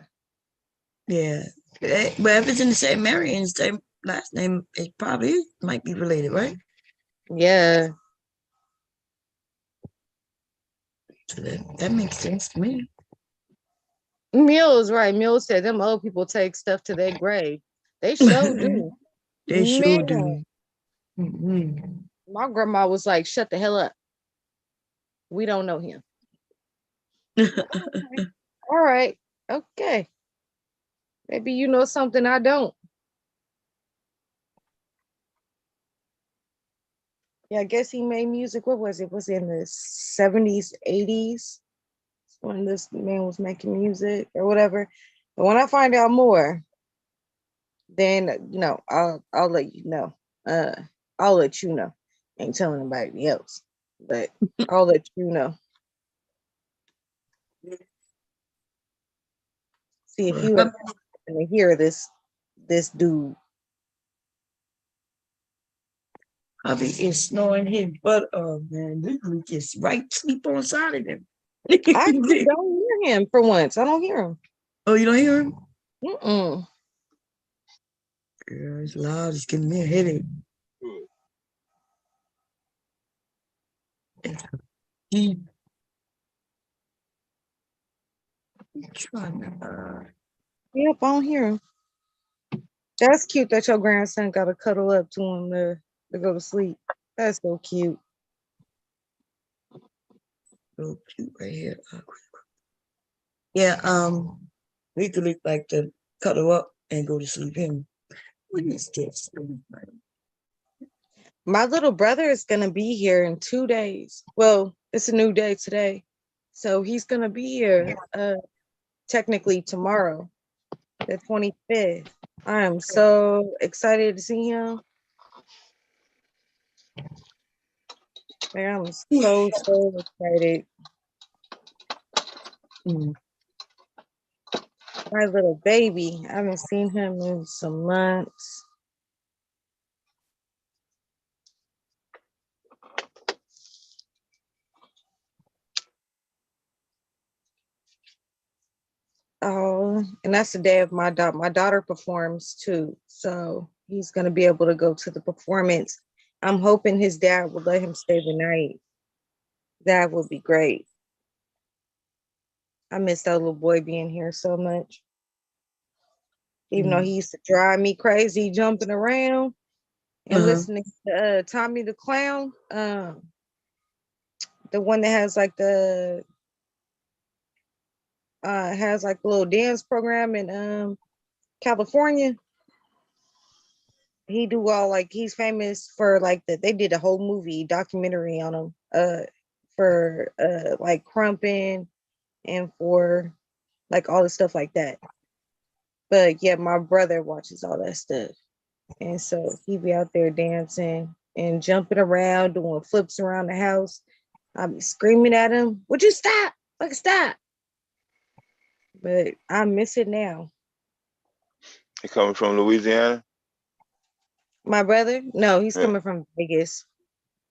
Yeah. But if it's in the same area and same last name, it probably might be related, right? Yeah. So that makes sense to me. Mills, right? Mills said them old people take stuff to their grave. They sure do. They sure do. My grandma was like, shut the hell up. We don't know him. Okay. All right. Okay. Maybe you know something I don't. Yeah, I guess he made music. What was it? Was it in the 70s, 80s? When this man was making music or whatever. But when I find out more, then I'll let you know. I'll let you know. Ain't telling anybody else, but I'll let you know. See if you ever gonna hear this dude. Hubby is snoring his butt off, man. This dude just right sleep on side of him. I don't hear him for once. I don't hear him. Oh, you don't hear him? Mm-mm. Yeah, it's loud. It's giving me a headache. Deep. Yep, I don't hear him. That's cute that your grandson got to cuddle up to him to go to sleep. That's so cute. So cute right here. Yeah, we could look like to cuddle up and go to sleep. Him. What is this? My little brother is gonna be here in 2 days. Well, it's a new day today, so he's gonna be here technically tomorrow, the 25th. I am so excited to see him. Man, I'm so excited. My little baby. I haven't seen him in some months. Oh, and that's the day of my daughter. My daughter performs too, so he's gonna be able to go to the performance. I'm hoping his dad will let him stay the night. That would be great. I miss that little boy being here so much. Even though he used to drive me crazy jumping around. and listening to Tommy the Clown, the one that has like the has like a little dance program in California. He do all like he's famous for like that. They did a whole movie documentary on him for like crumping and for like all the stuff like that. But yeah, my brother watches all that stuff. And so he be out there dancing and jumping around, doing flips around the house. I'll be screaming at him, would you stop? Like stop. But I miss it now. He coming from Louisiana? My brother? No, he's coming from Vegas.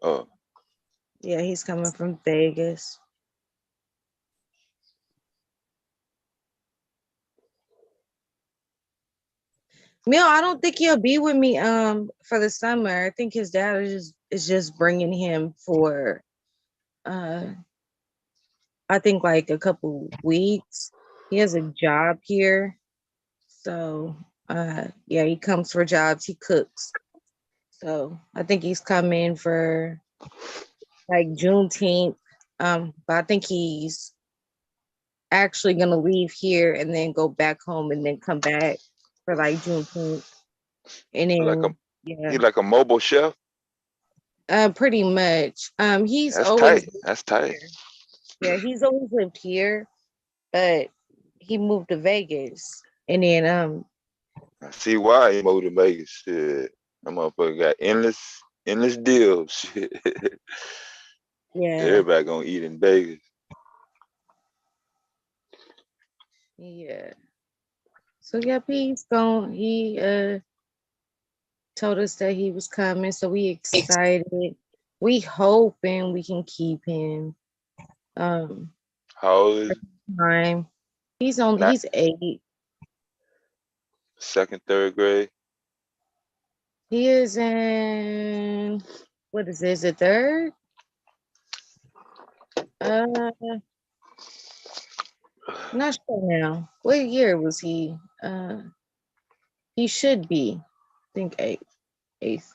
Oh. Yeah, he's coming from Vegas. Mil, I don't think he'll be with me for the summer. I think his dad is just bringing him for I think like a couple weeks. He has a job here. So yeah, he comes for jobs, he cooks. So I think he's coming for like Juneteenth. But I think he's actually gonna leave here and then go back home and then come back for like Juneteenth. And then he like a mobile chef? Pretty much. He's That's always tight. That's tight. Yeah, he's always lived here, but he moved to Vegas. And then I see why he moved to Vegas. Shit. That motherfucker got endless deals. Shit. Yeah. Everybody gonna eat in Vegas. Yeah. So yeah, he's gone. He told us that he was coming, so we excited. We hoping we can keep him. How old is he? He's 8. Second, third grade. He is in what is this? The third? Not sure now. What year was he? He should be, I think, 8th.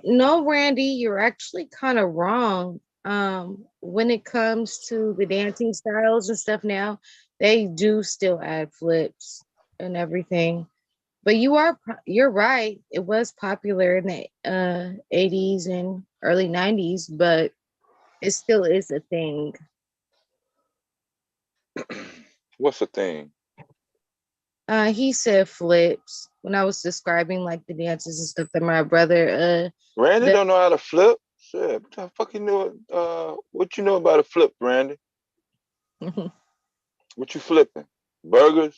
No, Randy, you're actually kind of wrong. When it comes to the dancing styles and stuff now, they do still add flips and everything. But you're right. It was popular in the 80s and early 90s, but it still is a thing. What's the thing? He said flips when I was describing like the dances and stuff that my brother Randy don't know how to flip. Shit, what the fuck you know? What you know about a flip, Randy? What you flipping? Burgers?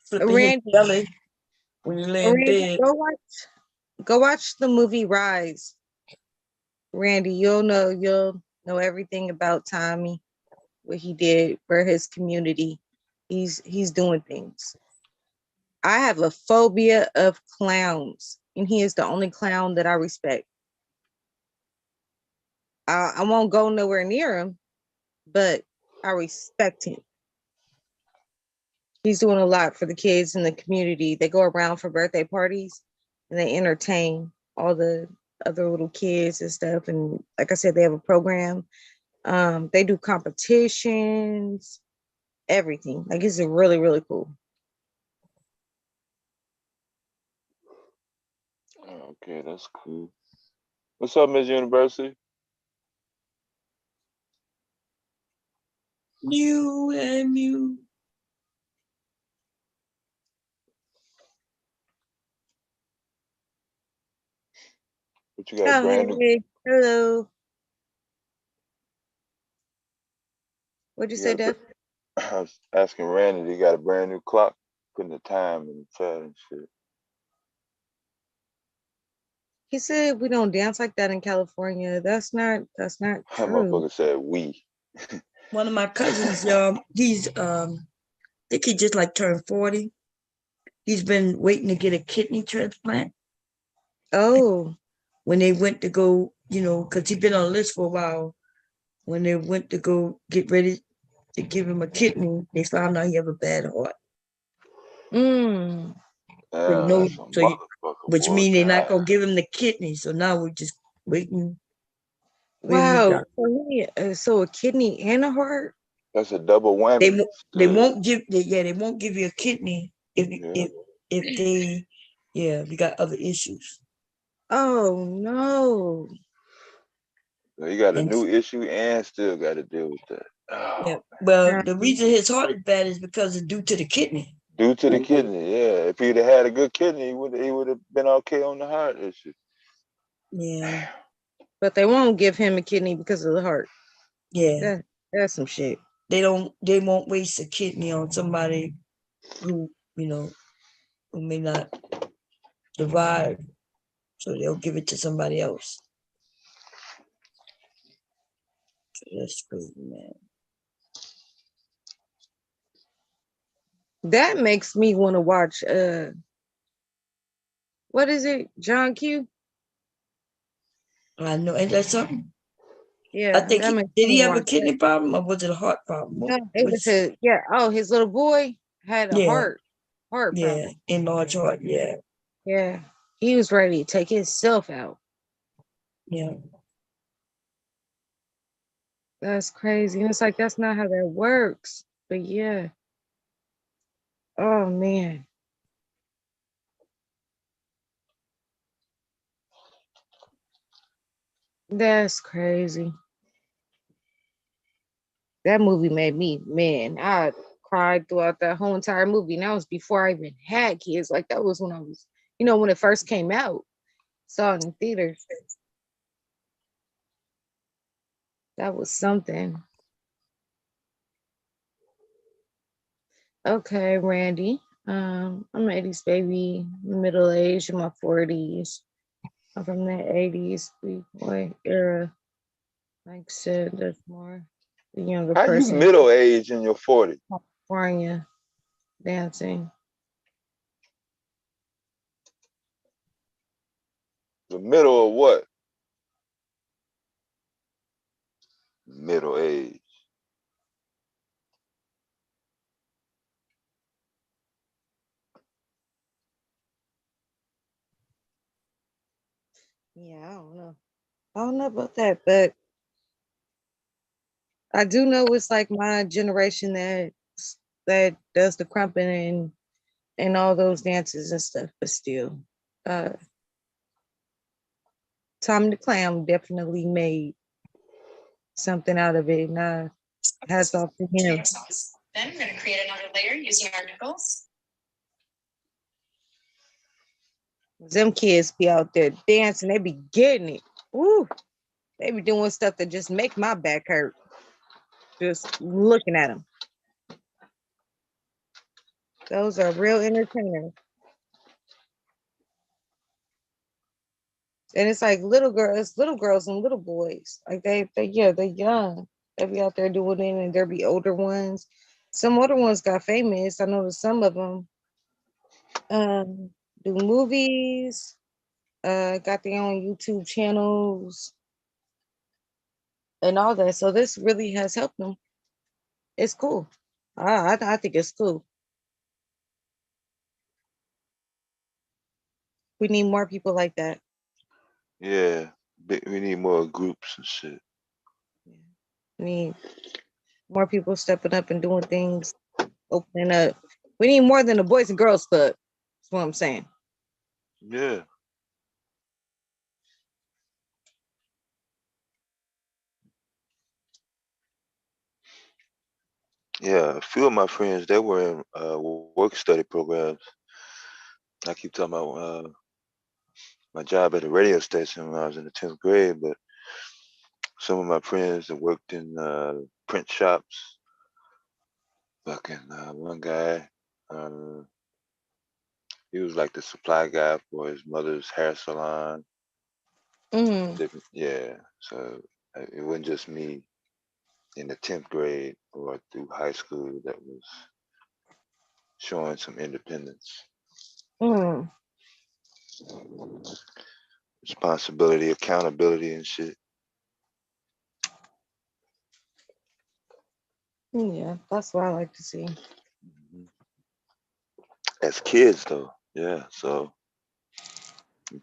Flipping Randy, his belly when you lay in bed. Go watch the movie Rise. Randy, you'll know everything about Tommy, what he did for his community. He's doing things. I have a phobia of clowns, and he is the only clown that I respect. I won't go nowhere near him, but I respect him. He's doing a lot for the kids in the community. They go around for birthday parties and they entertain all the other little kids and stuff. And like I said, they have a program. They do competitions, everything. Like it's really, really cool. Okay, that's cool. What's up, Miss University? You and you. What you got, brand new? Hello. What'd you say, Def? I was asking Randy, he got a brand new clock, putting the time in the chat and shit. He said we don't dance like that in California. That's not true. That motherfucker said we. One of my cousins, he's I think he just like turned 40. He's been waiting to get a kidney transplant. Oh. When they went to go, because he's been on the list for a while. When they went to go get ready to give him a kidney, they found out he have a bad heart. Mm. So no, That's a so you, motherfucker, which boy. means they're not God. gonna give him the kidney. So now we're just waiting. Wow. So a kidney and a heart? That's a double They whammy. they won't give they won't give you a kidney if they you got other issues. Oh no. So you got a And new issue and still got to deal with that. yeah, Oh, well, the reason his heart is bad is because it's due to the kidney. due to the kidney, yeah. If he'd have had a good kidney, he would have been okay on the heart issue. Yeah. But they won't give him a kidney because of the heart. Yeah. That's some shit. They won't waste a kidney on somebody who, who may not survive. So they'll give it to somebody else. So that's crazy, man. That makes me want to watch what is it? John Q? I know, and that's something. Yeah, I think did he have a kidney problem or was it a heart problem? No, it was his little boy had a heart yeah, problem. enlarged heart, yeah. Yeah. He was ready to take himself out. Yeah. That's crazy. And it's like that's not how that works. But yeah. Oh man. That's crazy. That movie made me, man, I cried throughout that whole entire movie. And that was before I even had kids. Like that was when I was, when it first came out. Saw it in theaters. That was something. Okay, Randy. I'm an 80s baby, middle age in my 40s. I'm from the 80s boy era. Like I said, that's more the younger How you person. middle age in your 40s? California dancing. The middle of what? Middle age. Yeah, I don't know. I don't know about that, but I do know it's like my generation that does the crumping and all those dances and stuff, but still. Tommy the Clown definitely made something out of it. And hats off to him. Then we're going to create another layer using our nipples. Them kids be out there dancing, they be getting it. Ooh, they be doing stuff that just make my back hurt. Just looking at them. Those are real entertainers. And it's like little girls and little boys. Like they're young. They be out there doing it, and there be older ones. Some older ones got famous. I know that some of them do movies, got their own YouTube channels and all that. So this really has helped them. It's cool. I think it's cool. We need more people like that. Yeah, we need more groups and shit. We need more people stepping up and doing things, opening up. We need more than the Boys and Girls Club. That's what I'm saying. Yeah. Yeah, a few of my friends, they were in work study programs. I keep talking about my job at a radio station when I was in the 10th grade, but some of my friends that worked in print shops. Fucking one guy, he was like the supply guy for his mother's hair salon. Different, yeah. So it wasn't just me in the 10th grade or through high school that was showing some independence. Responsibility, accountability and shit. Yeah, that's what I like to see. as kids though. Yeah, so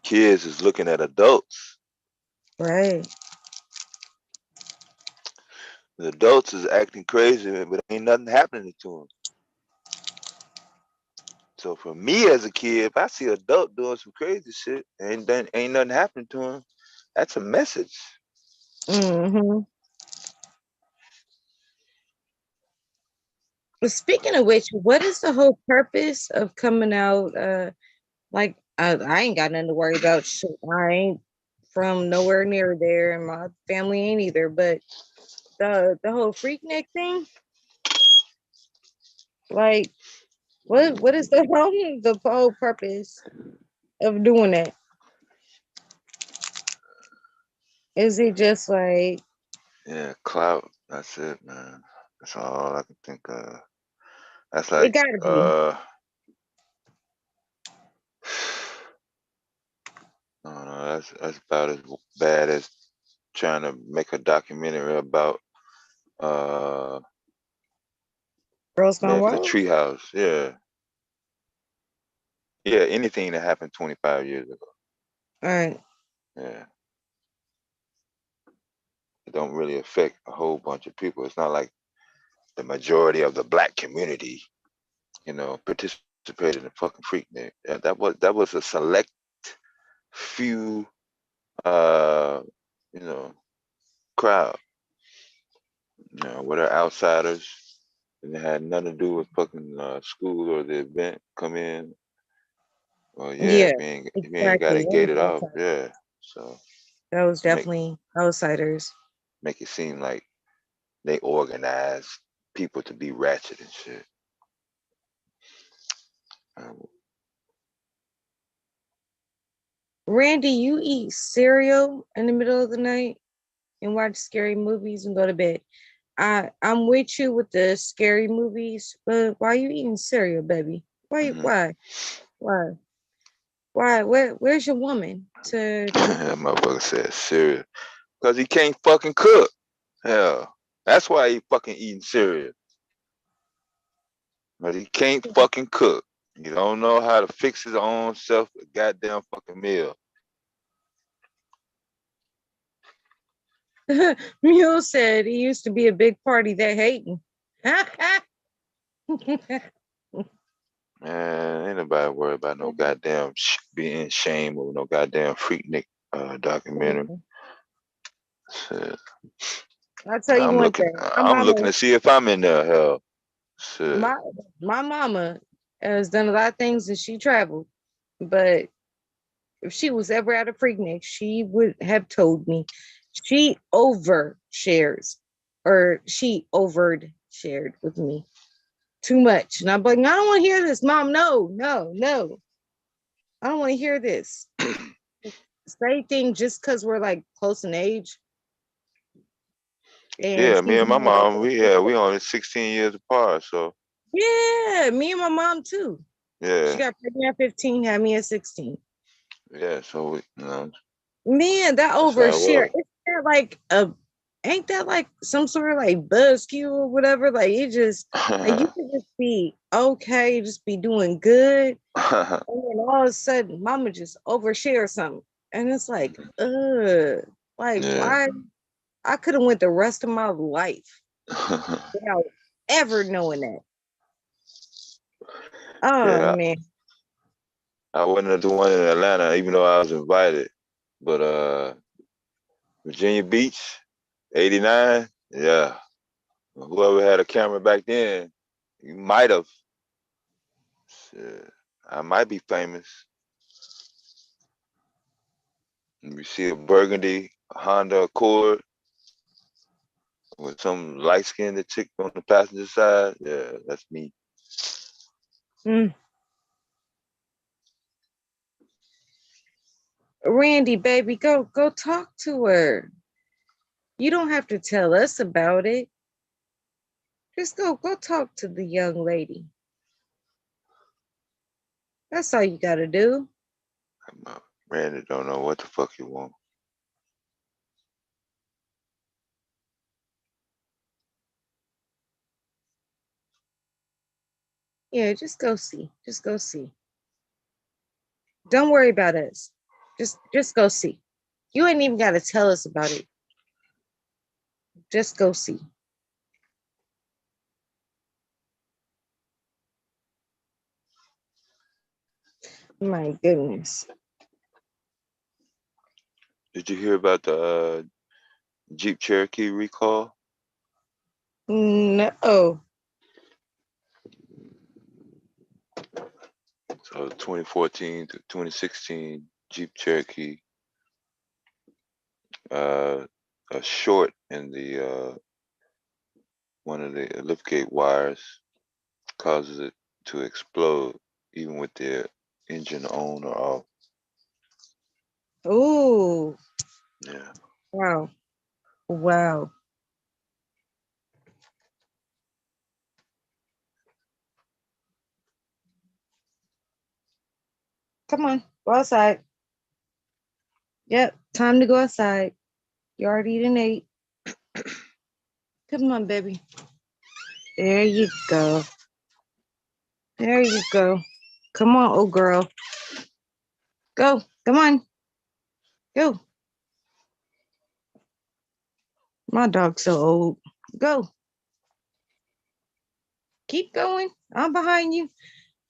kids is looking at adults. Right. The adults is acting crazy, but ain't nothing happening to them. So for me as a kid, if I see an adult doing some crazy shit and then ain't nothing happening to him, that's a message. Mm-hmm. Speaking of which, what is the whole purpose of coming out? Like I ain't got nothing to worry about. Shit, I ain't from nowhere near there, and my family ain't either. But the whole Freaknik thing, like, what is the whole purpose of doing that? Is it just like Yeah, clout. That's it, man. That's all I can think of. That's it like gotta be? I don't know, that's about as bad as trying to make a documentary about Girls Gone Man for the Wild? Treehouse. Yeah. Yeah, anything that happened 25 years ago. All right. Yeah. It don't really affect a whole bunch of people. It's not like the majority of the black community, participated in the fucking Freaknik. That was a select few crowd. What are outsiders? And it had nothing to do with fucking school or the event come in. Well, yeah, Yeah, if you ain't got exactly. it That was gated off, outside. yeah. So That was make definitely outsiders. make it seem like they organize people to be ratchet and shit. Randy, you eat cereal in the middle of the night and watch scary movies and go to bed. I'm with you with the scary movies, but why are you eating cereal, baby? Why? Mm-hmm. Why? Where's your woman to? That motherfucker said cereal because he can't fucking cook. Hell, that's why he fucking eating cereal. But he can't fucking cook. He don't know how to fix his own self a goddamn fucking meal. Mule said he used to be a big party that hating. Man, ain't nobody worried about no goddamn being shame over no goddamn Freaknik documentary. Shit. I'll tell you one thing. I'm looking to see if I'm in there. Hell, shit. My mama has done a lot of things and she traveled, but if she was ever at a Freaknik, she would have told me. She overshares, or she overshared with me too much, and I'm like, I don't want to hear this, Mom. No, I don't want to hear this. Say things just because we're like close in age. And Yeah, me and my mom, we only 16 years apart, so. Yeah, me and my mom too. Yeah. She got pregnant at 15, had me at 16. Yeah, so Man, that overshare. Ain't that like some sort of like buzzkill or whatever? Like it just like you could just be okay, just be doing good. And then all of a sudden mama just overshare something. And it's like, why? I could have went the rest of my life without ever knowing that. Oh man. I went to the one in Atlanta, even though I was invited. But Virginia Beach, 89, yeah. Whoever had a camera back then, you might have. Shit, I might be famous. You see a burgundy Honda Accord with some light-skinned chick on the passenger side. Yeah, that's me. Randy, baby, go talk to her. You don't have to tell us about it. Just go talk to the young lady. That's all you gotta do. Randy don't know what the fuck you want. Yeah, just go see. Just go see. Don't worry about us. Just go see. You ain't even got to tell us about it. Just go see. My goodness. Did you hear about the Jeep Cherokee recall? No. So 2014 to 2016 Jeep Cherokee, a short in the one of the liftgate wires causes it to explode, even with the engine on or off. Oh. Yeah. Wow. Wow. Come on, go outside. Yep, time to go outside. You already eaten 8. Come on, baby. There you go. There you go. Come on, old girl. Go. Come on. Go. My dog's so old. Go. Keep going. I'm behind you.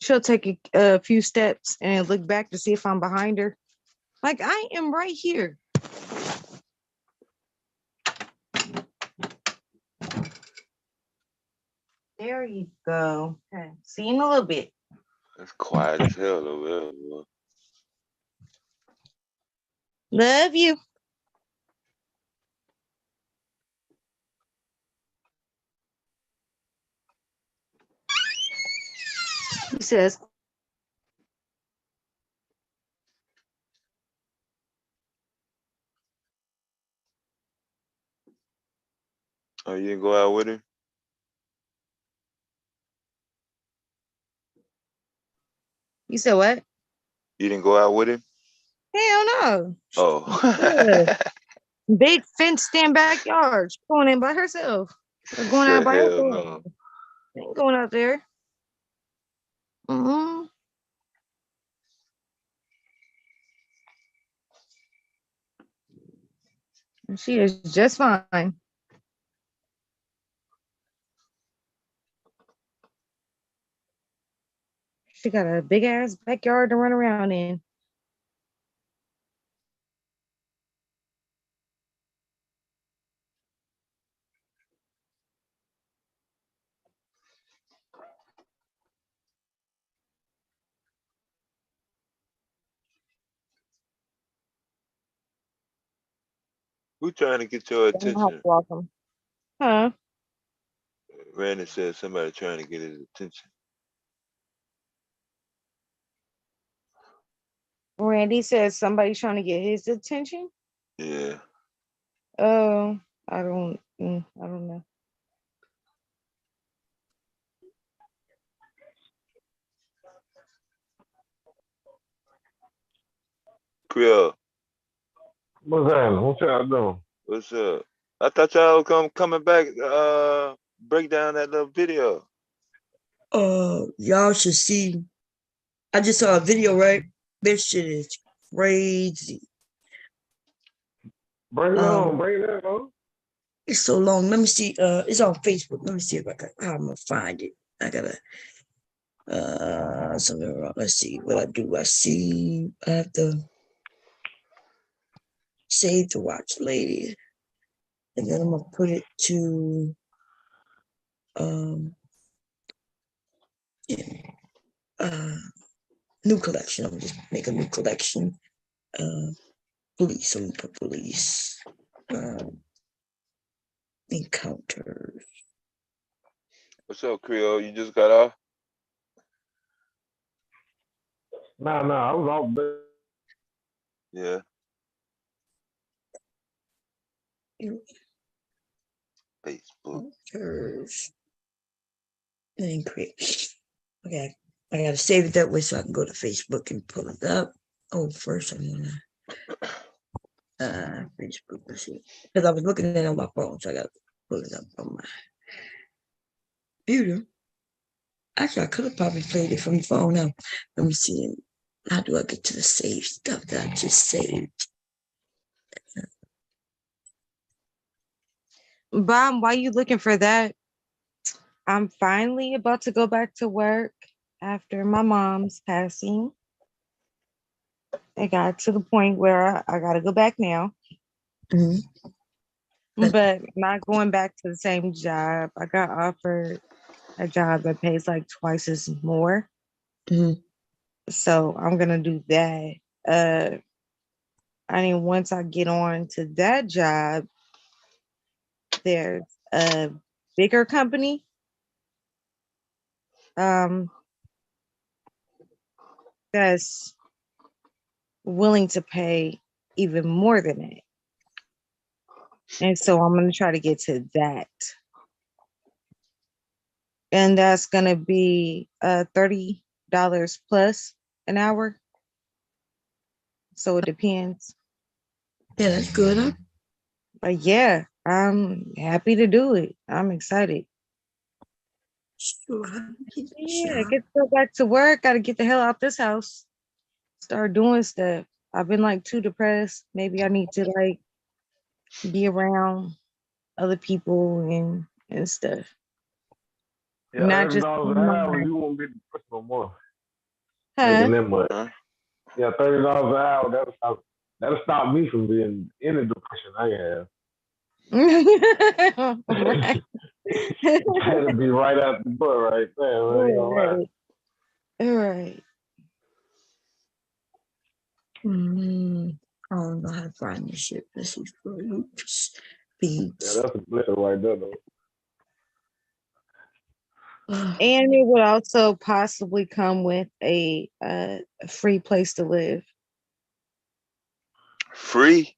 She'll take a few steps and look back to see if I'm behind her. Like, I am right here. There you go. Okay. See you in a little bit. That's quiet as hell over there, boy. Love you. He says, Oh, you didn't go out with him? you said what? You didn't go out with him? Hell no. Oh. Yeah. Big fenced in backyard. She's going in by herself. Or going out Said by hell herself. no. Ain't going out there. Mm-hmm. She is just fine. She got a big ass backyard to run around in. Who trying to get your attention? Welcome. Huh? Randy said somebody trying to get his attention. Randy says somebody's trying to get his attention. Yeah. Oh, I don't know. Creole. What's happening? What y'all doing? What's up? I thought y'all were coming back break down that little video. Y'all should see. I just saw a video, right? This shit is crazy. Bring it on. It's so long. Let me see. It's on Facebook. Let me see if I'm gonna find it. I gotta something wrong. Let's see what I do. I have to save to watch later. And then I'm gonna put it to new collection. I'm just make a new collection. Police. I'm gonna put police. Encounters. What's up, Creole? You just got off? Nah, I was off there. Yeah. Facebook. And create. Okay, I gotta save it that way so I can go to Facebook and pull it up. Oh, first I'm gonna Facebook. Let's see, because I was looking at it on my phone, so I gotta pull it up on my computer. Actually, I could have probably played it from the phone. Now, let me see. How do I get to the save stuff that I just saved? Bob, why you looking for that? I'm finally about to go back to work after my mom's passing. It got to the point where I got to go back now. Mm-hmm. But not going back to the same job. I got offered a job that pays like twice as more. Mm-hmm. So I'm going to do that. I mean, once I get on to that job, there's a bigger company that's willing to pay even more than it. And so I'm going to try to get to that. And that's going to be $30 plus an hour. So it depends. Yeah, that's good, huh? But yeah, I'm happy to do it. I'm excited. Sure. Yeah, get to go back to work. Got to get the hell out this house. Start doing stuff. I've been like too depressed. Maybe I need to like be around other people and stuff. Yeah, Not just $30 an hour, you won't be depressed no more. Huh? Making that much. Yeah, $30 an hour, that'll stop me from being in the depression I have. Right. That'll be right out the butt right there. All right. I don't know how to find this shit. Let's see for loops, beats. Yeah, that's a blessing right there, though. And it would also possibly come with a free place to live. Free?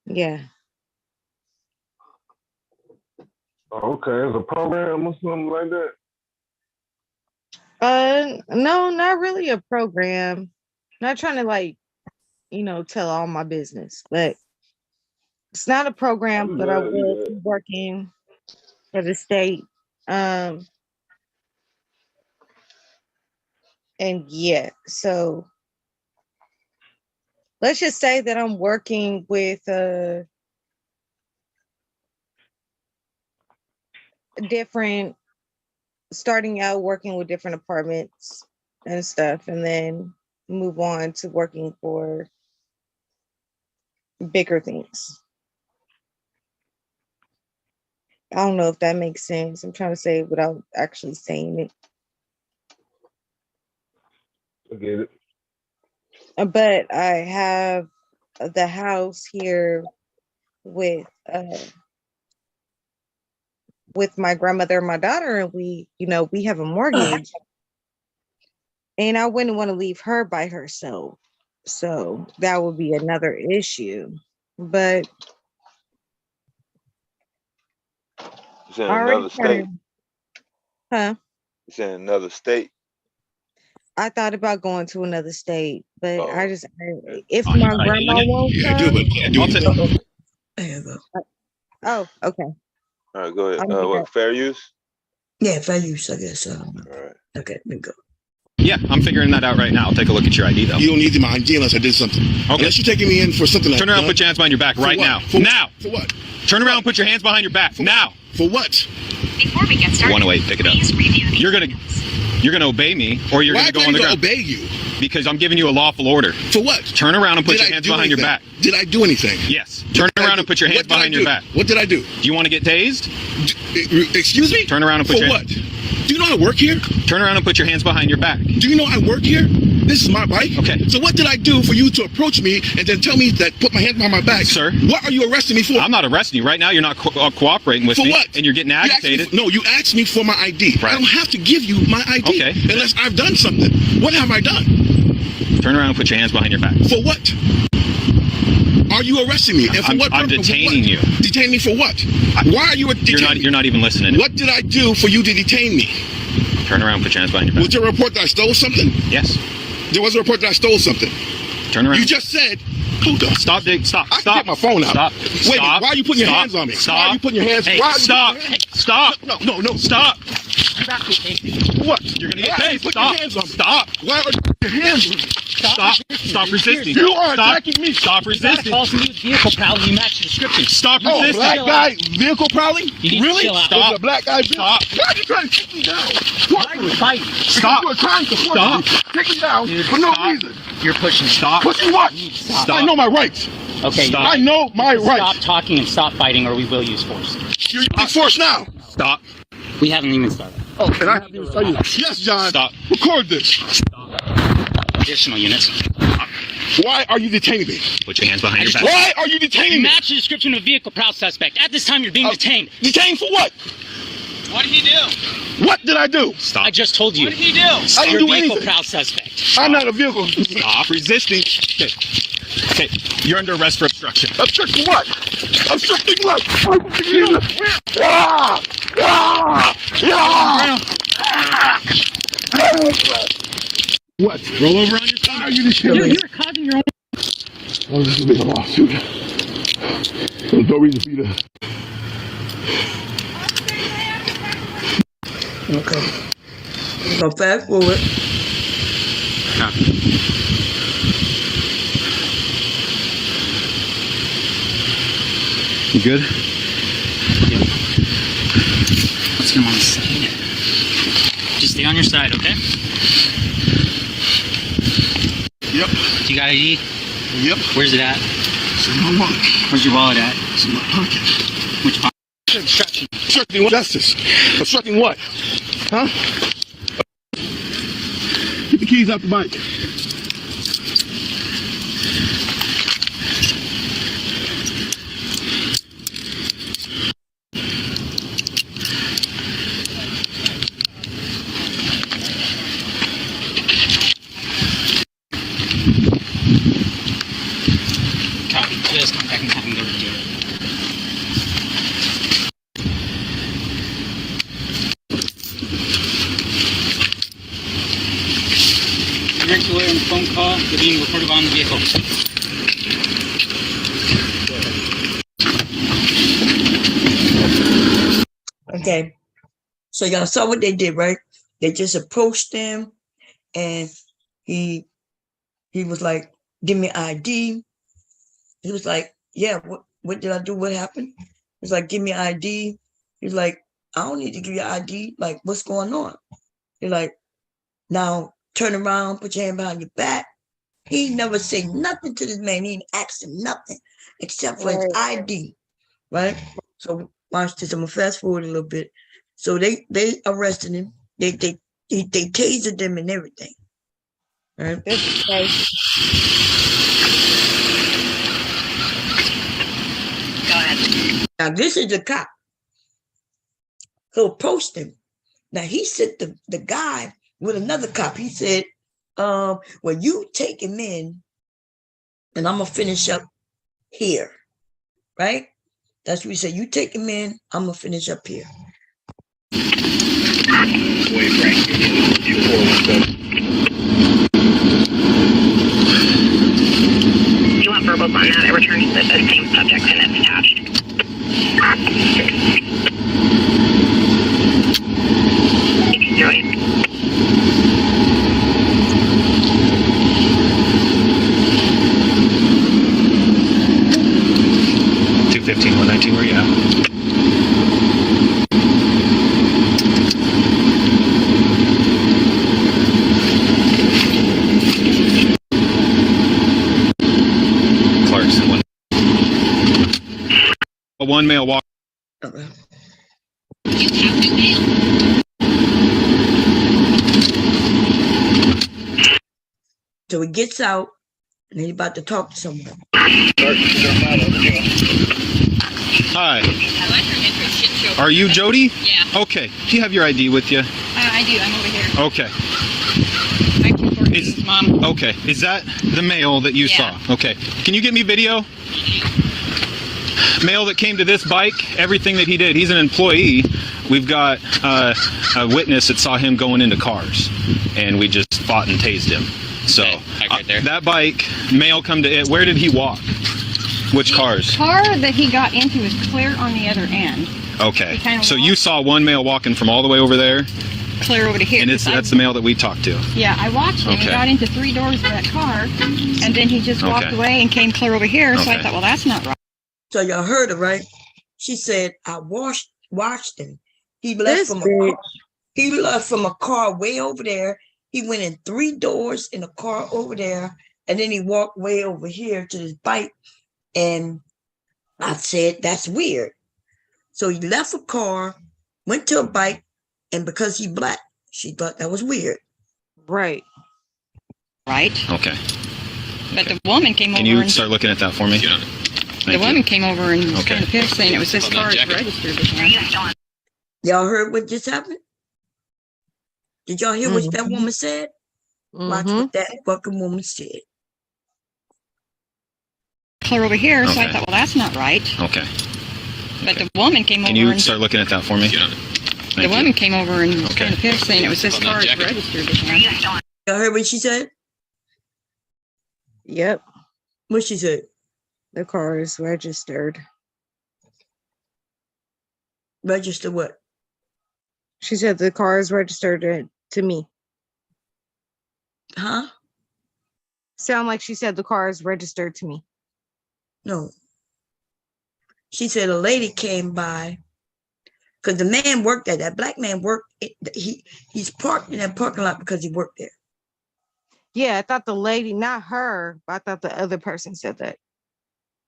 Yeah. Okay, it's a program or something like that? No, not really a program. Not trying to like, tell all my business, but it's not a program, but I will be working for the state. And yeah, so let's just say that I'm working with starting out working with different apartments and stuff, and then move on to working for bigger things. I don't know if that makes sense. I'm trying to say it without actually saying it. I get it. But I have the house here with my grandmother and my daughter, and we have a mortgage, and I wouldn't want to leave her by herself. So that would be another issue. But it's in another state. Huh? It's in another state. I thought about going to another state, but if my grandma won't come. Oh, okay. All right, go ahead. What, fair use? Yeah, fair use, I guess. All right. Okay, let me go. Yeah, I'm figuring that out right now. I'll take a look at your ID, though. You don't need my ID unless I did something. Okay. Unless you're taking me in for something like that. Turn around and put your hands behind your back right now. Now! For what? Turn around and put your hands behind your back now! For what? Before we get started, 108, pick it up. please review the You're gonna obey me, or you're gonna go on the ground. Obey you? Because I'm giving you a lawful order. For what? Turn around and put your hands behind your back. Did I do anything? Yes. Turn around and put your hands behind your back. What did I do? Do you want to get tased? Excuse me? Turn around and put For what? Do you know I work here? Turn around and put your hands behind your back. Do you know I work here? This is my bike. Okay. So what did I do for you to approach me and then tell me that put my hands behind my back? Sir. What are you arresting me for? I'm not arresting you. Right now, you're not cooperating with me. For what? And you're getting agitated. You asked me for my ID. Right. I don't have to give you my ID unless I've done something. What have I done? Turn around and put your hands behind your back. For what? Are you arresting me? And for what I'm purpose? detaining you. Detain me for what? Why are you detaining me? You're not even listening. What did I do for you to detain me? Turn around and put your hands behind your back. Was there a report that I stole something? Yes. There was a report that I stole something. Turn around. You just said, hold on. Stop. I can get my phone out. Stop. Wait, why are you putting your hands on me? Stop. Why are you putting your hands? Hey, stop. Stop. No. Stop. back to Casey. What? You're gonna get tased. Put Stop. your hands on me. Stop. Why are you putting your hands on me? Stop resisting. You are Stop. attacking me. Stop resisting. False vehicle prowling. You match the description. Stop Oh, resisting. black guy vehicle prowling? You need to Really? chill out. Was Stop. a black guy Stop. Why are you trying to take me down? Why are you fighting? Stop. You are trying to force Stop. me. Take me down Dude, for no stop. reason. You're pushing. Stop. Pushing what? Stop. I know my rights. Okay. I know my rights. Stop talking and stop fighting, or we will use force. You're using force now. Stop. We haven't even started. Oh, and I have to tell you. Yes, John. Stop. Record this. Stop. Additional units. Why are you detaining me? Put your hands behind your back. Why are you detaining me? Match the description of vehicle prowl suspect. At this time, you're being detained. Detained for what? What did he do? What did I do? Stop. I just told you. What did he do? I didn't do vehicle anything. prowl suspect. I'm not a vehicle. Stop resisting. Okay. Okay. You're under arrest for obstruction. Obstructing what? Obstructing what? Ah! Ah! Ah! What? Roll over on your Why are you detaining me? You're causing your own. Oh, this is a big lawsuit. There's no reason for you to. Okay. We're gonna fast forward. You good? Let's get him on the side. Just stay on your side, okay? Yep. Do you got ID? Yep. Where's it at? It's in my wallet. Where's your wallet at? It's in my pocket. Which pocket? Obstruction. Obstructing what? Justice. Obstructing what? Huh? Get the keys out the bike. Copy. Just come back and have him go to jail. Regular and phone call. They're being recorded on the vehicle. Okay. So y'all saw what they did, right? They just approached him and he was like, give me ID. He was like, yeah, what did I do? What happened? He's like, give me ID. He's like, I don't need to give you ID. Like, what's going on? He's like, now turn around, put your hand behind your back. He never said nothing to this man. He didn't ask him nothing except for his ID, right? So watch this. I'm gonna fast forward a little bit. So they arrested him. They tasered him and everything. Right? Now this is the cop who approached him. Now he sent the guy with another cop. He said, well, you take him in and I'm gonna finish up here. Right? That's what he said. You take him in, I'm gonna finish up here. You want verbals on that? It returns the same subject and it's attached. $215-119, where you at? Clarkson, one male walk. So he gets out and he's about to talk to someone. Hi. Are you Jody? Yeah. Okay. Do you have your ID with you? I do. I'm over here. Okay. Mom. Okay. Is that the male that you saw? Okay. Can you get me video? Male that came to this bike, everything that he did. He's an employee. We've got a witness that saw him going into cars, and we just fought and tased him. So right there. That bike, male come to it. Where did he walk? Which cars? The car that he got into is clear on the other end. Okay. So you saw one male walking from all the way over there? Clear over to here. And that's the male that we talked to? Yeah, I watched him. Okay. He got into 3 doors of that car, and then he just walked away and came clear over here. So I thought, well, that's not right. So y'all heard her, right? She said, I watched him. He left from a car way over there. He went in 3 doors in a car over there, and then he walked way over here to his bike. And I said, that's weird. So he left a car, went to a bike, and because he black, she thought that was weird. Right. Right. Okay. But the woman came over. Can you and start looking at that for me? Yeah. The woman came over and was kind of pissed, saying it was this car is registered with him. Y'all heard what just happened? Did y'all hear what that woman said? Watch what that fucking woman said. Clear over here, so I thought, well, that's not right. Okay. But the woman came over. Can you and start looking at that for me? Yeah. The woman came over and was kind of pissed, saying it was this car is registered with him. Y'all heard what she said? Yep. What she said? The car is registered. Register what? She said the car is registered to me. Huh? Sound like she said the car is registered to me. No. She said a lady came by because the man worked there. That black man worked. He's parked in that parking lot because he worked there. Yeah, I thought the lady, not her, but I thought the other person said that.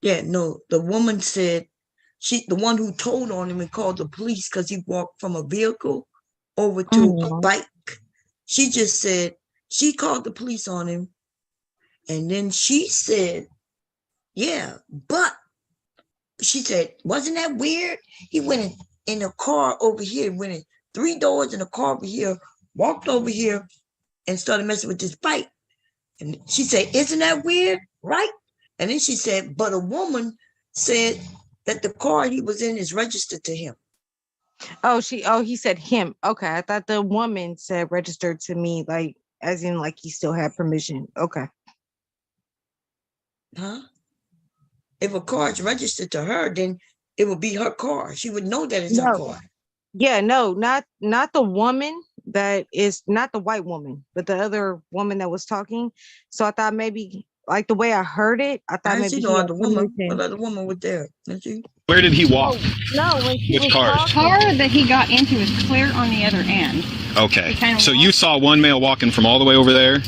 Yeah, no. The woman said the one who told on him and called the police because he walked from a vehicle over to a bike. She just said she called the police on him, and then she said, "Yeah, but." She said, wasn't that weird? He went in a car over here, went in 3 doors in a car over here, walked over here and started messing with this bike. And she said, isn't that weird? Right? And then she said, but a woman said that the car he was in is registered to him. He said him. Okay. I thought the woman said registered to me, like, as in like he still had permission. Okay. Huh? If a car is registered to her, then it would be her car. She would know that it's her car. Yeah, no, not the woman that is not the white woman, but the other woman that was talking. So I thought maybe like the way I heard it, I thought maybe no other woman. What other woman was there? Did you? Where did he walk? Which car? The car that he got into is clear on the other end. Okay. So you saw one male walking from all the way over there?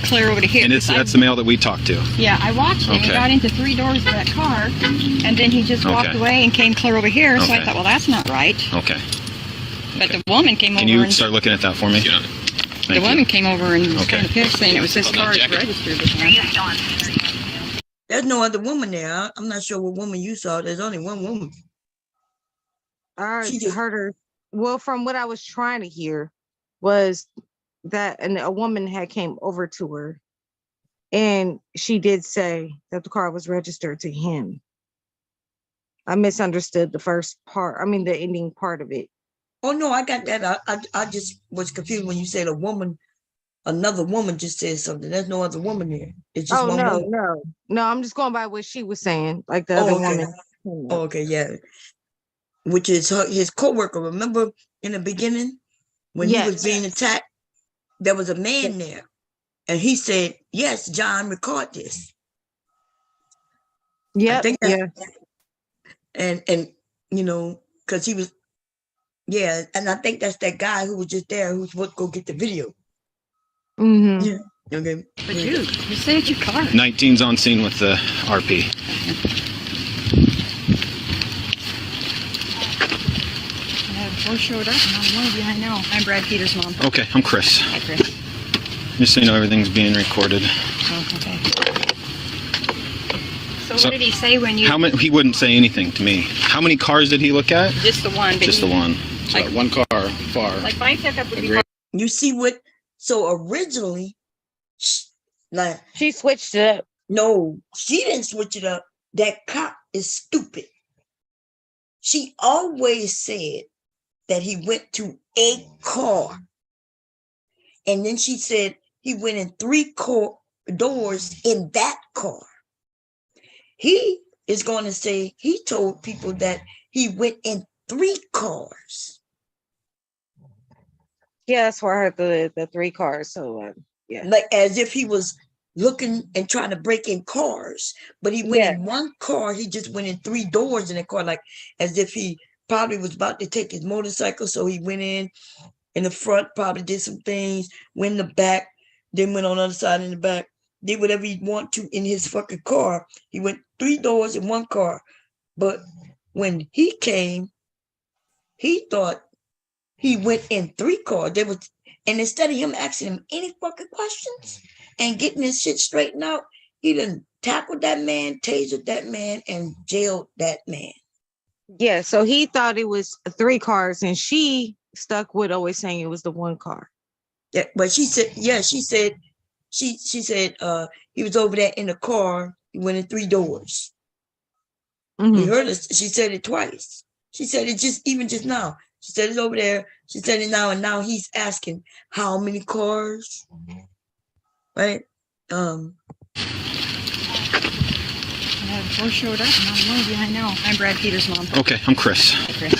Clear over to here. And that's the male that we talked to? Yeah, I watched him. He got into 3 doors of that car, and then he just walked away and came clear over here. So I thought, well, that's not right. Okay. But the woman came over. Can you start looking at that for me? Yeah. The woman came over and was kind of pissed, saying it was this car is registered with him. There's no other woman there. I'm not sure what woman you saw. There's only one woman. I heard her. Well, from what I was trying to hear was that a woman had came over to her and she did say that the car was registered to him. I misunderstood the first part. I mean, the ending part of it. Oh, no, I got that. I just was confused when you said another woman just said something. There's no other woman there. It's just one woman. No, I'm just going by what she was saying, like the other woman. Oh, okay, yeah. Which is his co-worker. Remember in the beginning when he was being attacked? There was a man there, and he said, "Yes, John, record this." Yeah, and you know, because he was, and I think that's that guy who was just there who's supposed to go get the video. Mm-hmm. Yeah. Okay. But you saved your car. 19's on scene with the RP. Before showed up, and I'm one of you I know. I'm Brad Peters' mom. Okay, I'm Chris. Hi, Chris. Just so you know, everything's being recorded. Oh, okay. So what did he say when you... He wouldn't say anything to me. How many cars did he look at? Just the one. Just the one. So like, one car, far. Like my pickup would be... You see what... So originally, she switched it up. No, she didn't switch it up. That cop is stupid. She always said that he went to a car. And then she said he went in 3 doors in that car. He is going to say he told people that he went in 3 cars. Yeah, that's where I heard the 3 cars. So yeah, like as if he was looking and trying to break in cars, but he went in 1 car. He just went in 3 doors in the car, like as if he probably was about to take his motorcycle. So he went in the front, probably did some things, went in the back, then went on the other side in the back, did whatever he want to in his fucking car. He went 3 doors in 1 car. But when he came, he thought he went in 3 cars. And instead of him asking him any fucking questions and getting his shit straightened out, he done tackled that man, tasered that man, and jailed that man. Yeah, so he thought it was 3 cars, and she stuck with always saying it was the 1 car. Yeah, but she said he was over there in the car. He went in 3 doors. We heard it. She said it twice. She said it just now. She said it's over there. She said it now, and now he's asking how many cars, right? Four showed up, and I'm one of you. I know. I'm Brad Peters' mom. Okay, I'm Chris. Hi, Chris.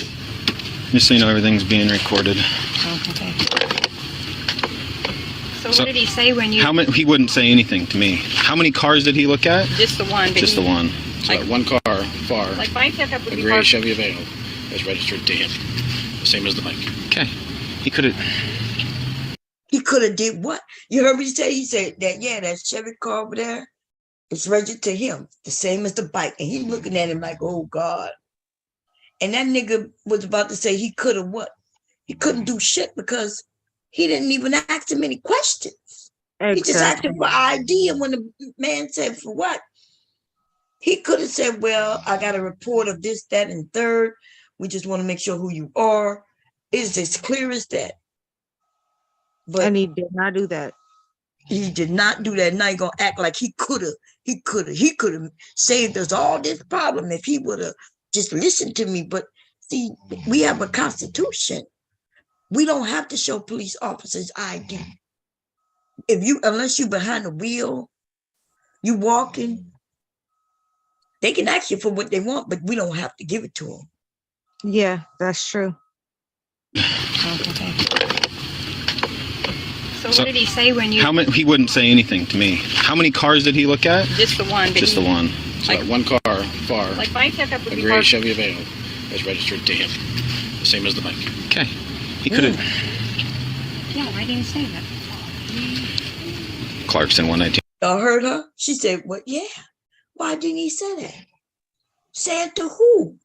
Just so you know, everything's being recorded. Oh, okay. So what did he say when you? He wouldn't say anything to me. How many cars did he look at? Just the one. Just the one. So like 1 car, far. Like my pickup would a be gray parked. Chevy Aveo is registered to him. The same as the bike. Okay. He could have did what? You heard me say? He said that, that Chevy car over there, it's registered to him, the same as the bike. And he looking at him like, oh God. And that nigga was about to say he could have what? He couldn't do shit because he didn't even ask him any questions. Exactly. He just asked him for ID. And when the man said, for what? He could have said, well, I got a report of this, that, and third. We just want to make sure who you are. It's as clear as that. And he did not do that. He did not do that. Now you're gonna act like he could have saved us all this problem if he would have just listened to me. But see, we have a constitution. We don't have to show police officers ID. Unless you're behind the wheel, you walking, they can ask you for what they want, but we don't have to give it to them. Yeah, that's true. Okay. So what did he say when you? He wouldn't say anything to me. How many cars did he look at? Just the one. Just the one. So like 1 car, far. Like my pickup would a be gray parked. Chevy Aveo is registered to him. The same as the bike. Okay. He could have. Yeah, why didn't he say that? Clarkson 119. Y'all heard her? She said, well, yeah. Why didn't he say that? Say it to who?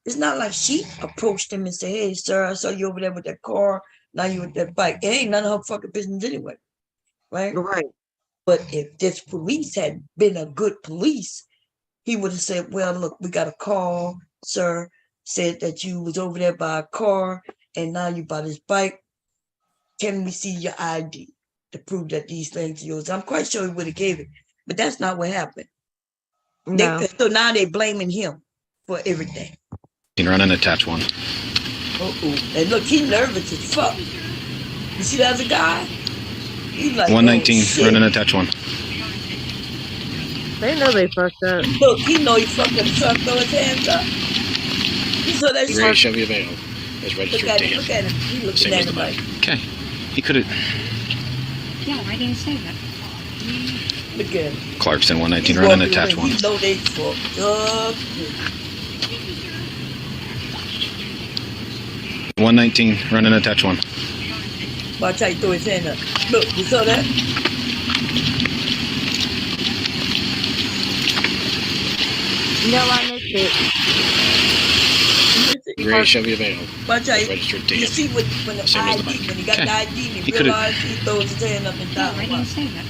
It's not like she approached him and said, hey, sir, I saw you over there with that car. Now you with that bike. It ain't none of her fucking business anyway. Right? Right. But if this police had been a good police, he would have said, well, look, we got a call, sir, said that you was over there by a car and now you bought his bike. Can we see your ID to prove that these things are yours? I'm quite sure he would have gave it, but that's not what happened. No. So now they're blaming him for everything. Run an attached one. And look, he's nervous as fuck. You see that other guy? He's like 119, run an attached one. They know they fucked up. Look, he know he fucked up, so throw his hands up. You saw that gray Chevy Aveo is registered to him. Look at him. He looking Same at as the him bike. like. Okay. He could have. Yeah, why didn't he say that? Look at him. Clarkson 119, run an attached one. He know they fucked up. 119, run an attached one. Watch how he throw his hand up. Look, you saw that? No, I missed it. Gray Chevy Aveo Watch how is he, registered to you him. see when the Same as the ID, bike. when he got the ID, He he coulda- realized he throws his hand up and Yeah, down. why didn't he say that?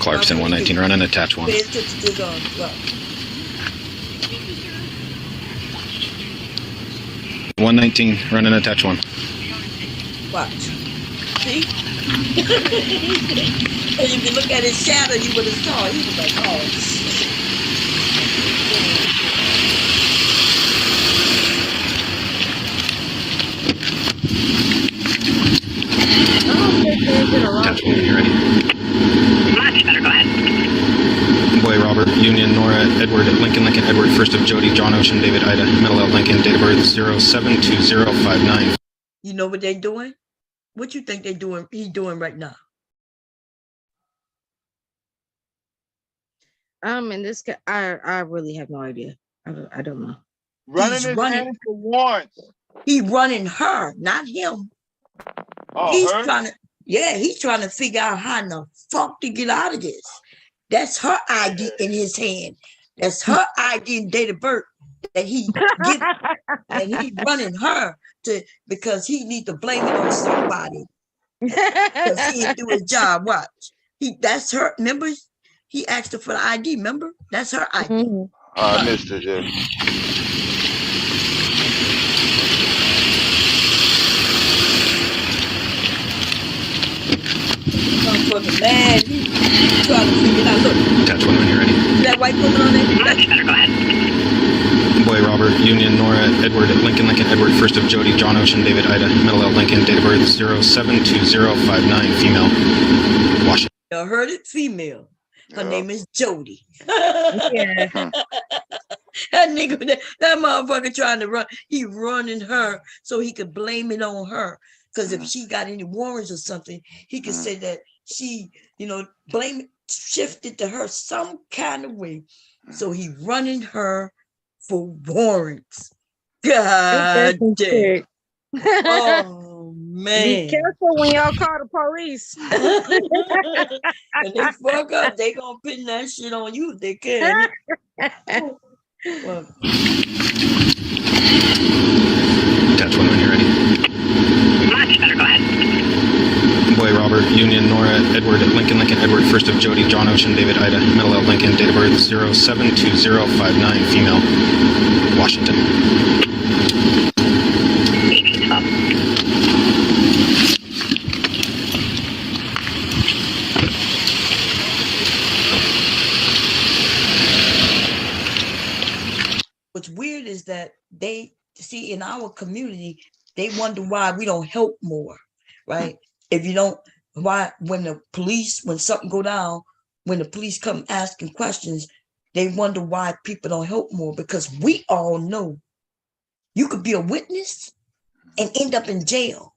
Clarkson 119, run an attached one. Pay attention to his arms. Well, 119, run an attached one. watch. See? And if you look at his shadow, you would have saw. He was like, oh, shit. Attached one, you ready? Much better, go ahead. Boy Robert, Union, NORAD Edward Lincoln Edward, first of Jody, John Ocean, David Ida, middle of Lincoln, date of birth 072059. You know what they're doing? What you think they're doing? He's doing right now? In this case, I really have no idea. I don't know. Running his name for warrants. He running her, not him. Oh, he's her? he's trying to figure out how in the fuck to get out of this. That's her ID in his hand. That's her ID and date of birth that he get, and he running her because he need to blame it on somebody. Because he didn't do his job. Watch. That's her. Remember, he asked her for the ID. Remember, that's her ID. Mm-hmm. I missed it. Yeah. Motherfucker mad. He trying to figure it out. Look. Attach one when you're ready. That white woman on there? Much better. Go ahead. Boy Robert, Union, Nora, Edward Lincoln Edward, first of Jody, John Ocean, David Ida, middle of Lincoln, date of birth 072059, female, Washington. You heard it? Female. Her name is Jody. Yeah. That nigga, that motherfucker trying to run. He running her so he could blame it on her. Because if she got any warrants or something, he could say that she, blame it, shifted to her some kind of way. So he running her for warrants. God damn. Oh man. Be careful when y'all call the police. And they fuck up, they gonna pin that shit on you if they can. Well, Attach one when you're ready. Much better. Go ahead. Boy Robert, Union, Nora, Edward Lincoln Edward, first of Jody, John Ocean, David Ida, middle of Lincoln, date of birth 072059, female, Washington. what's weird is that they see in our community, they wonder why we don't help more, right? If you don't, why when something go down, when the police come asking questions, they wonder why people don't help more, because we all know you could be a witness and end up in jail,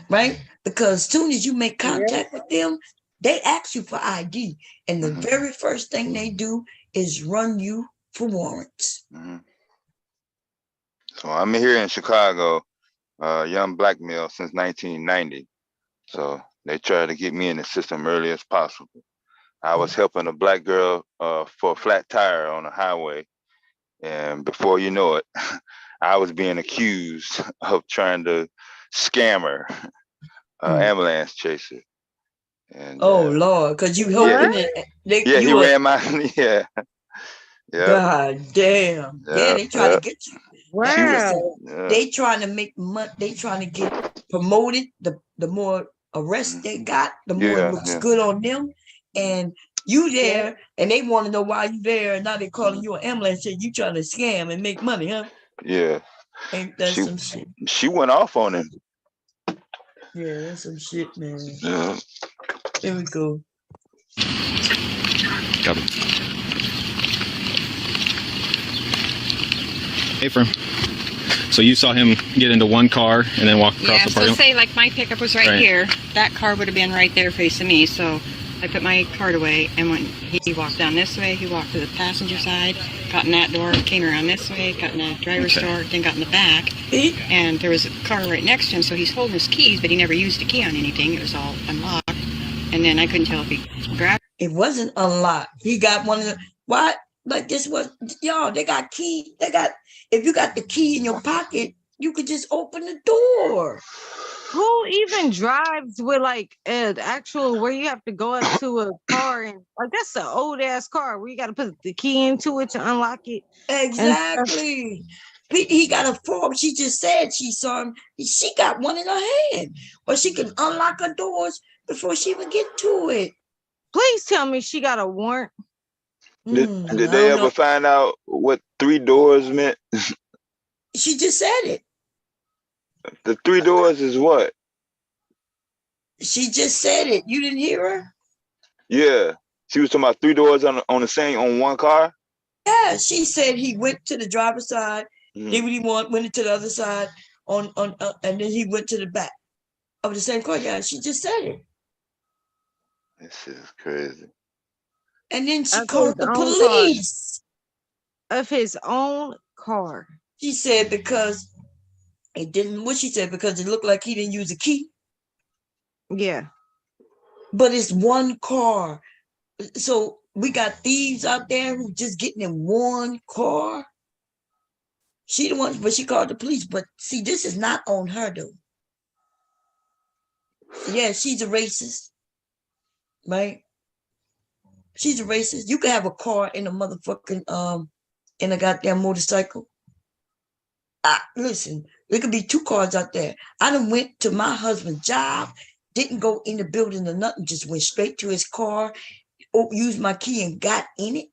right? Because as soon as you make contact with them, they ask you for ID. And the very first thing they do is run you for warrants. So I'm here in Chicago, young black male since 1990. So they tried to get me in the system early as possible. I was helping a black girl for a flat tire on the highway. And before you know it, I was being accused of trying to scam her, ambulance chaser. And, Lord, because you helping it. He ran my, yeah. God damn. Yeah, they try to get you. Wow. They trying to make money. They trying to get promoted. The more arrests they got, the more it looks good on them. And you there, and they want to know why you there. And now they calling you an ambulance. And you trying to scam and make money, huh? Yeah. Ain't that some shit? She went off on him. Yeah, that's some shit, man. Yeah. There we go. Copy. Hey, friend. So you saw him get into one car and then walk across the parking lot? So say like my pickup was right here. That car would have been right there facing me. So I put my card away, and when he walked down this way, he walked to the passenger side, got in that door, came around this way, got in the driver's door, then got in the back. And there was a car right next to him, so he's holding his keys, but he never used the key on anything. It was all unlocked. And then I couldn't tell if he grabbed it. Wasn't unlocked. He got one of the, what? Like this was, y'all, they got key. If you got the key in your pocket, you could just open the door. Who even drives with like an actual where you have to go up to a car and like that's an old ass car where you got to put the key into it to unlock it? Exactly. He got a form. She just said she saw him. She got one in her hand, or she can unlock her doors before she even get to it. Please tell me she got a warrant. Did they ever find out what 3 doors meant? She just said it. The 3 doors is what? She just said it. You didn't hear her? Yeah. She was talking about 3 doors on one car? Yeah, she said he went to the driver's side, did what he wanted, went into the other side and then he went to the back of the same car. Yeah, she just said it. This is crazy. And then she Of called his the own car. police. Of his own car. She said because it didn't, what she said, because it looked like he didn't use a key. Yeah. But it's one car. So we got thieves out there who just getting in one car. She the one, but she called the police. But see, this is not on her though. Yeah, she's a racist, right? She's a racist. You can have a car in a motherfucking in a goddamn motorcycle. Listen, there could be two cars out there. I done went to my husband's job, didn't go in the building or nothing, just went straight to his car, used my key and got in it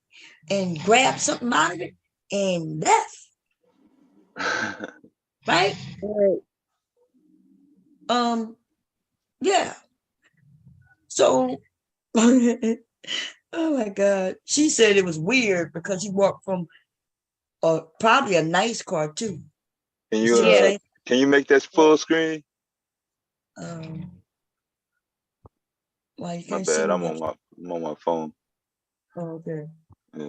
and grabbed something out of it and left. Right? Yeah. So oh my God. She said it was weird because he walked from probably a nice car too. Can you can you make that full screen? Well, you My can't bad, see I'm me. on my phone. Oh, okay. Yeah.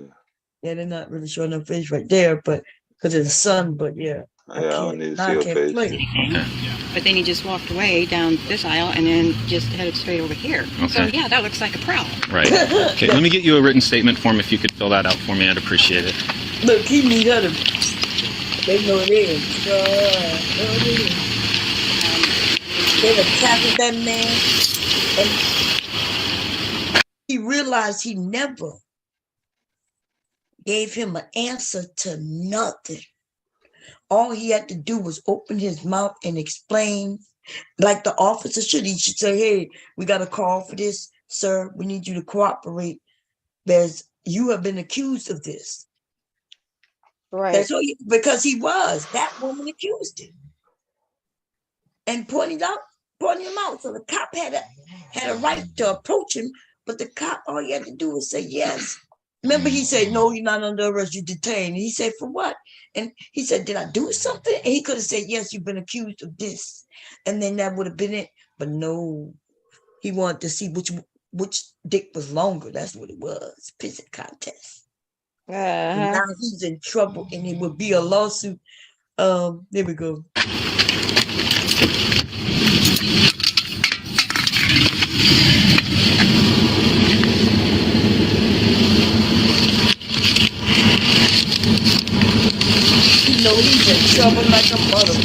Yeah, they're not really showing her face right there, but because of the sun, but yeah. Yeah, I don't need to see I her can't face. play it. But then he just walked away down this aisle and then just headed straight over here. So Okay. yeah, that looks like a prowl. Right. Okay, let me get you a written statement form. If you could fill that out for me, I'd appreciate it. Look, he need her to. They know it is. They were tapping that man, and he realized he never gave him an answer to nothing. All he had to do was open his mouth and explain, like the officer should. He should say, "Hey, we got a call for this, sir. We need you to cooperate. You have been accused of this." Right. That's all because that woman accused him and pointed him out. So the cop had a right to approach him, but the cop, all he had to do was say yes. Remember, he said, "No, you're not under arrest, you're detained." And he said, "For what?" And he said, "Did I do something?" And he could have said, "Yes, you've been accused of this." And then that would have been it. But no, he wanted to see which dick was longer. That's what it was. Pissing contest. And now he's in trouble and it would be a lawsuit. There we go. You know he's in trouble like a mother.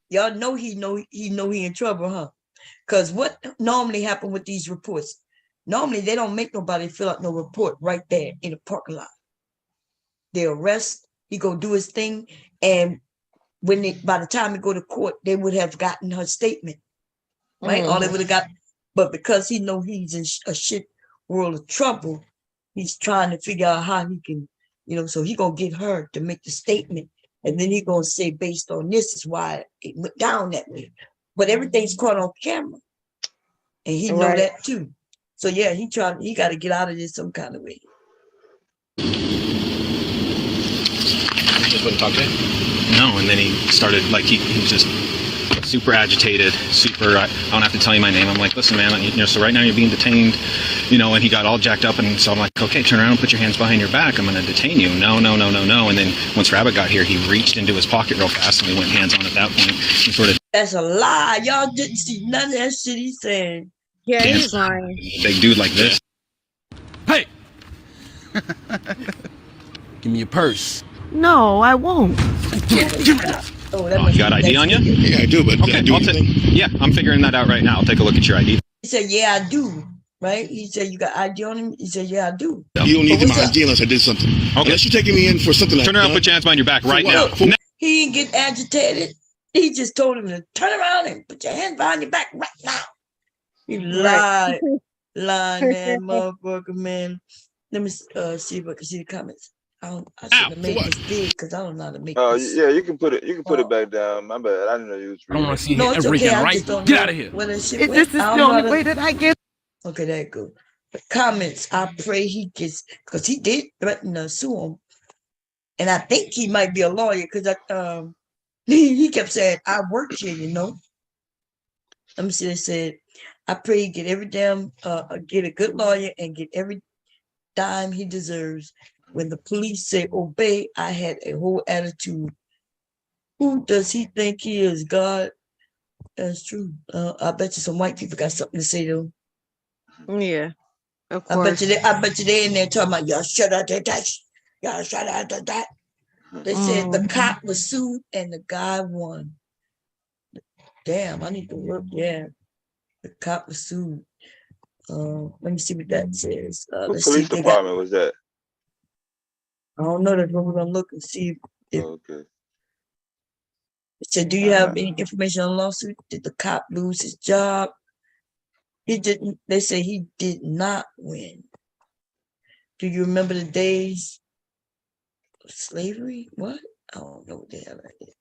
Y'all know he in trouble, huh? Because what normally happen with these reports? Normally they don't make nobody fill out no report right there in the parking lot. They arrest, he go do his thing, and by the time he go to court, they would have gotten her statement, right? All they would have got, but because he know he's in a shit world of trouble, he's trying to figure out how he can, so he gonna get her to make the statement. And then he gonna say, based on this is why it went down that way. But everything's caught on camera, and he know that too. So yeah, he got to get out of this some kind of way. Just wouldn't talk to him? No, and then he started he was just super agitated, I don't have to tell you my name. I'm like, listen, man, so right now you're being detained, and he got all jacked up, and so I'm like, okay, turn around and put your hands behind your back. I'm going to detain you. No. And then once Rabbit got here, he reached into his pocket real fast, and we went hands on at that point. He sort of. That's a lie. Y'all didn't see none of that shit he's saying. Yeah, he's lying. A big dude like this. Hey! Give me your purse. No, I won't. Oh, you got ID on you? Yeah, I do, but okay, yeah, I'm figuring that out right now. I'll take a look at your ID. He said, "Yeah, I do." Right? He said, "You got ID on him?" He said, "Yeah, I do." You don't need my ID unless I did something. Okay. Unless you're taking me in for something. Turn around, put your hands behind your back right now. He didn't get agitated. He just told him to turn around and put your hands behind your back right now. He lied. Lying man, motherfucker, man. Let me see if I can see the comments. I shouldn't have made this big because I don't know how to make Oh this. yeah, you can put it back down. My bad. I didn't know you was I don't reading. want to see No, it's everything, okay. I right? just don't Get know out of here. where that shit Is went. this is I the don't know how only to. way that I get? Okay, there you go. The comments. I pray he gets, because he did threaten to sue him, and I think he might be a lawyer because he kept saying, "I work here," you know. Let me see. They said, "I pray he get every damn get a good lawyer and get every dime he deserves." When the police say obey, I had a whole attitude. Who does he think he is, God? That's true. I bet you some white people got something to say though. Yeah, of I course. bet you they in there talking about y'all shut out that. Y'all shut out that. They said the cop was sued and the guy won. Damn, I need to look. Yeah, the cop was sued. Let me see what that says. What Let's see police if they got. department was that? I don't know. That's what we're gonna look and see. If Oh, okay. it said, do you have any information on the lawsuit? Did the cop lose his job? He didn't. They say he did not win. Do you remember the days of slavery? What? I don't know what the hell that is.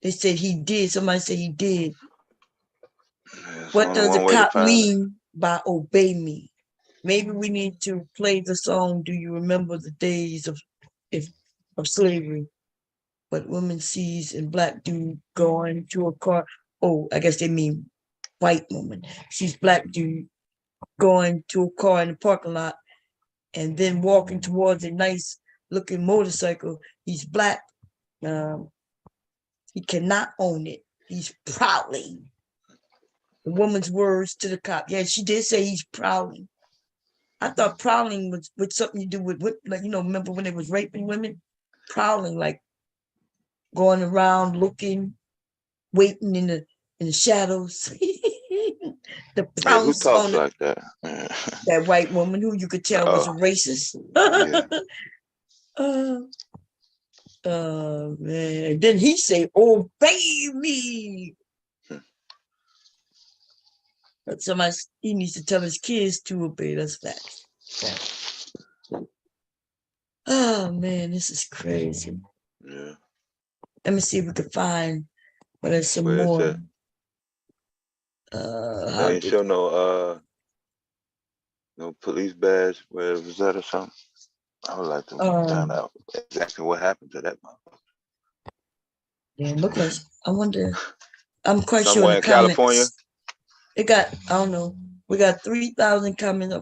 They said he did. Somebody said he did. There's What only does the one way to cop find it. mean by obey me? Maybe we need to play the song, Do You Remember the Days of Slavery? But woman sees a black dude going to a car. Oh, I guess they mean white woman. She's black dude going to a car in the parking lot and then walking towards a nice looking motorcycle. He's black. He cannot own it. He's prowling. The woman's words to the cop. Yeah, she did say he's prowling. I thought prowling was with something to do with, like, you know, remember when they was raping women? Prowling, like going around looking, waiting in the shadows. The Yeah, who pounce talks on like that? that white woman who you could tell was a racist. Man. Then he say, obey me. But somebody, he needs to tell his kids to obey. That's facts. Oh man, this is crazy. Yeah. Let me see if we can find there's some Where is more. that? They ain't show no police badge. Where was that or something? I would like to find out exactly what happened to that motherfucker. Yeah, look like I wonder. I'm quite Somewhere sure in California. It got, I don't know. We got 3,000 comments,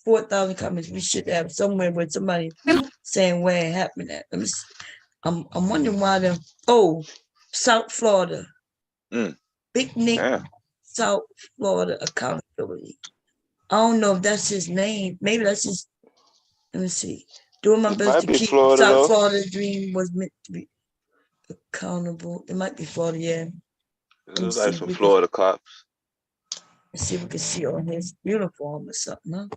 4,000 comments. We should have somewhere with somebody saying where it happened at. Let me see. I'm wondering why South Florida. Big Nick, South Florida accountability. I don't know if that's his name. Maybe that's his. Let me see. Doing my best to keep Florida, South Florida dream was meant to be accountable. It might be Florida, yeah. It looks like some Florida cops. Let's see if we can see on his uniform or something, huh?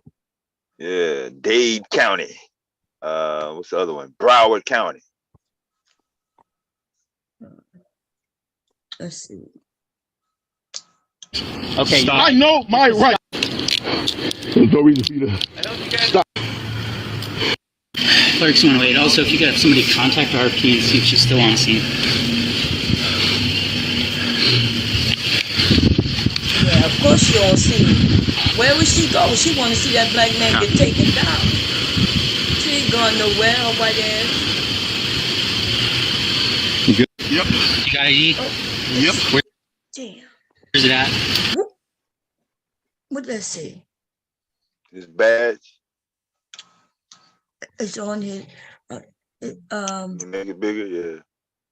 Yeah, Dade County. What's the other one? Broward County. Let's see. Okay, I know my right. There's no reason for you to stop. Clerks want to wait. Also, if you got somebody, contact RP and see if she's still on scene. Yeah, of course she on scene. Where would she go? She want to see that black man get taken down. She ain't going nowhere, her white ass. You good? Yep. You got ID? Yep. Damn. Where's it at? What did that say? His badge. It's on his. You make it bigger, yeah.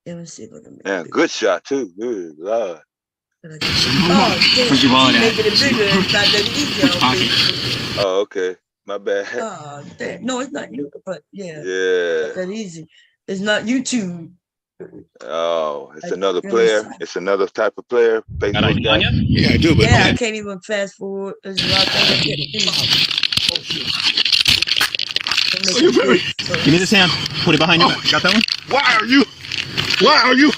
Let me see if I can make Yeah, good shot too. Good Lord. Where's your wallet at? Making it bigger. It's not that easy. Oh, okay. My bad. Oh, damn. No, it's not you, but yeah. Yeah. Not that easy. It's not YouTube. Oh, it's another player. It's another type of player. Facebook guy. Yeah, I do, but yeah, I can't even fast forward. There's a lot of things I can't do. Give me this hand. Put it behind you. Got that one? Why are you?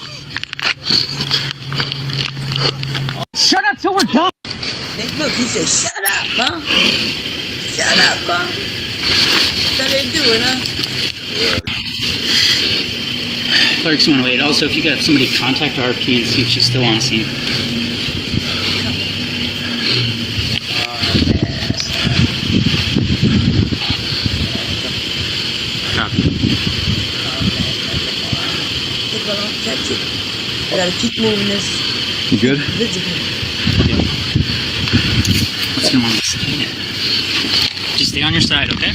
Shut up till we're done. Look, he said, shut up, Mom. Shut up, Mom. That's what they doing, huh? Clerks want to wait. Also, if you got somebody contact RP and see if she's still on scene. Copy. They're gonna catch it. I gotta keep moving this. You good? Visible. Yep. Let's get him on the side. Just stay on your side, okay?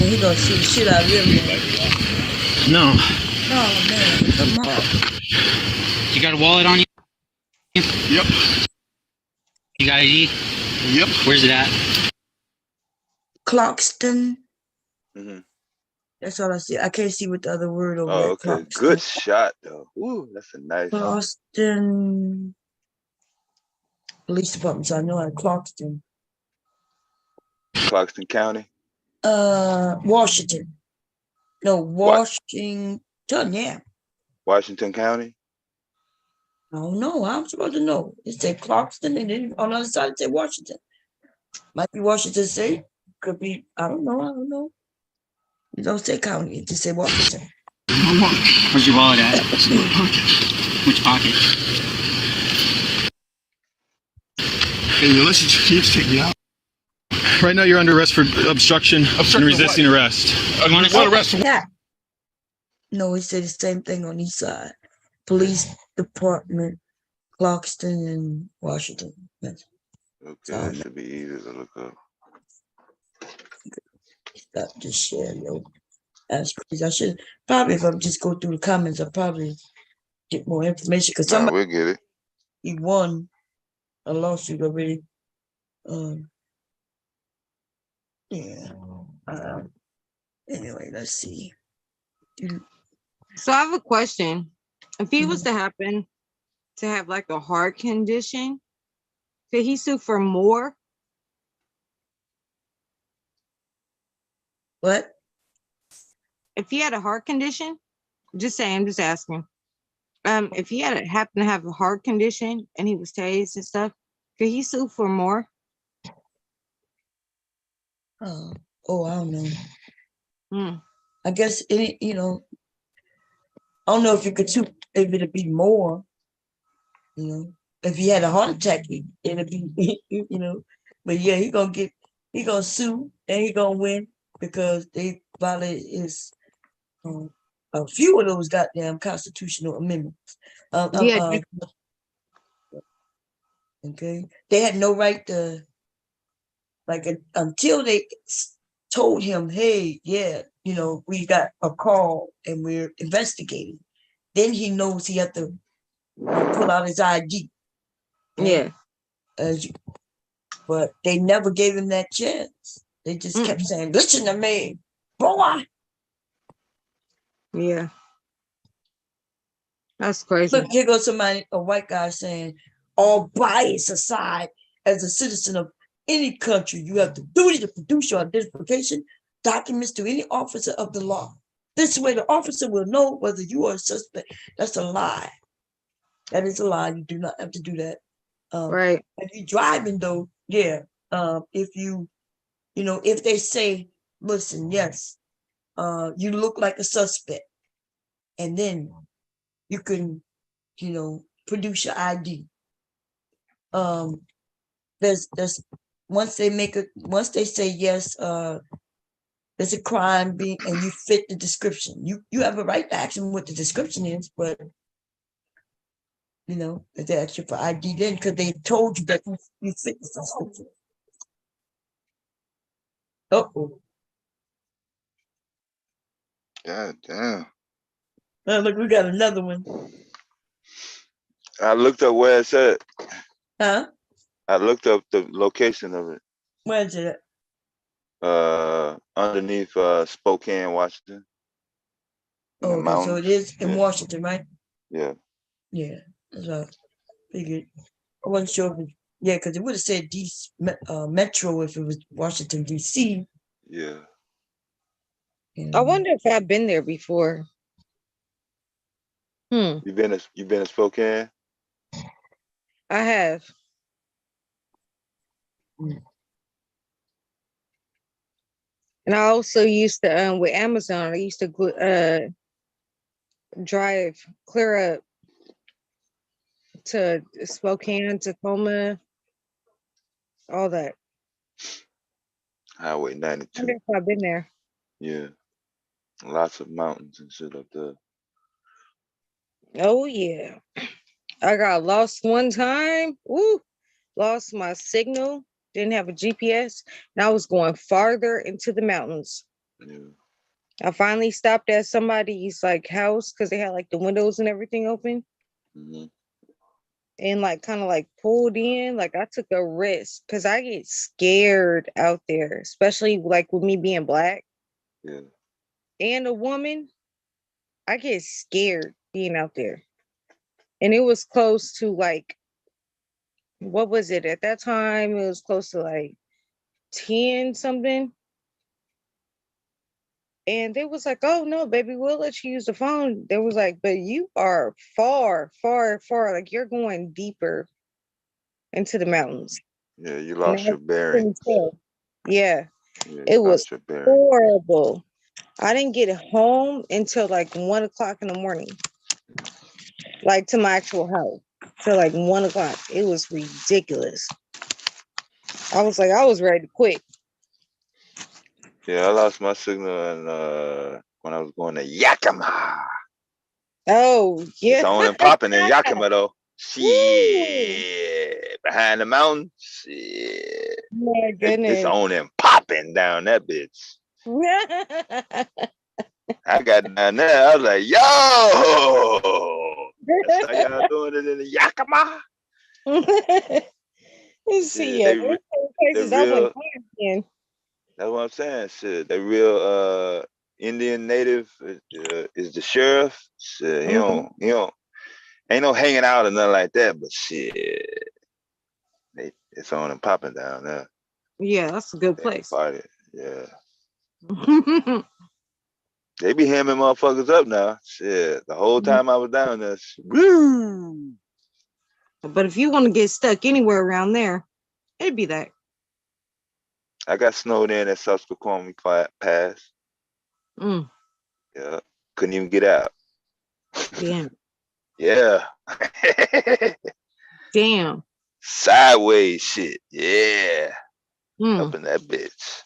And he gonna shoot the shit out of him. No. Oh man, come on. You got a wallet on you? Yep. You got ID? Yep. Where's it at? Clockston. Mm-hmm. That's all I see. I can't see what the other word over Oh, there. okay. Good shot though. Ooh, that's a nice. Clockston Police Department. So I know how Clockston. Clockston County. Washington. No, Washington. Yeah. Washington County. I don't know. I'm supposed to know. It said Clarkston, and then on the other side it said Washington. Might be Washington State. Could be. I don't know. You don't say county. It just say Washington. Where's your wallet at? Which pocket? Hey, listen, you just take me out. Right now, you're under arrest for obstruction and resisting arrest. What arrest? Yeah. No, it said the same thing on each side. Police Department, Clarkston, and Washington. That's Okay, that should be easy to look up. Stop this shit, yo. That's crazy. I should probably, if I just go through the comments, I'll probably get more information because somebody we'll get it. He won a lawsuit already. Yeah. Anyway, let's see. So I have a question. If he was to happen to have like a heart condition, could he sue for more? What? If he had a heart condition, just saying, I'm just asking. If he had happen to have a heart condition and he was tased and stuff, could he sue for more? I don't know. I guess I don't know if you could sue if it'd be more. If he had a heart attack, it'd be But yeah, he gonna sue and he gonna win because they violated his a few of those goddamn constitutional amendments. Okay, they had no right to until they told him, hey, yeah, we got a call and we're investigating. Then he knows he had to pull out his ID. Yeah. But they never gave him that chance. They just kept saying, listen to me, boy. Yeah. That's crazy. Look, here goes somebody, a white guy saying, all bias aside, as a citizen of any country, you have the duty to produce your identification documents to any officer of the law. This way the officer will know whether you are a suspect. That's a lie. That is a lie. You do not have to do that. Right. If you're driving though, yeah. If if they say, listen, yes, you look like a suspect, and then you can, produce your ID. There's once they say yes, there's a crime and you fit the description. You have a right to ask them what the description is, but if they ask you for ID then because they told you that you fit the description. Uh-oh. God damn. Look, we got another one. I looked up where it's at. Huh? I looked up the location of it. Where's it at? Underneath Spokane, Washington. Okay, so it is in Washington, right? Yeah. Yeah, that's what I figured. I wasn't sure if because it would have said Metro if it was Washington, D.C. Yeah. I wonder if I've been there before. You been to Spokane? I have. And I also used to with Amazon. I used to drive clear up to Spokane, Tacoma, all that. Highway I 92. wonder if I've been there. Yeah. Lots of mountains and shit up there. Oh yeah. I got lost one time. Woo! Lost my signal. Didn't have a GPS. And I was going farther into the mountains. Yeah. I finally stopped at somebody's like house because they had like the windows and everything open. Mm-hmm. And like kind of like pulled in. Like I took a risk because I get scared out there, especially like with me being black. Yeah. And a woman. I get scared being out there. And it was close to like, what was it at that time? It was close to like 10 something. And they was like, oh no, baby, we'll let you use the phone. They was like, but you are far, far, far. Like you're going deeper into the mountains. Yeah, you lost your bearings. Yeah. Yeah, It was your bearings. horrible. I didn't get home until like 1 o'clock in the morning. Like to my actual house. Till like 1 o'clock. It was ridiculous. I was like, I was ready to quit. Yeah, I lost my signal and when I was going to Yakima. Oh, yeah. It's on and popping in Yakima though. Shit. Behind the mountain. Shit. My goodness. It's on and popping down that bitch. I got down there. I was like, yo. That's how y'all doing it in the Yakima? See, yeah, there's places I wouldn't in. That's what I'm saying. Shit, the real Indian native is the sheriff. Shit, he don't ain't no hanging out or nothing like that. But shit, it's on and popping down there. Yeah, that's a good place. Party. Yeah. They be hamming motherfuckers up now. Shit, the whole time I was down there. Woo! But if you want to get stuck anywhere around there, it'd be that. I got snowed in at Susquehanna Pass. Yeah, couldn't even get out. Damn. Yeah. Damn. Sideways shit. Yeah. Up in that bitch.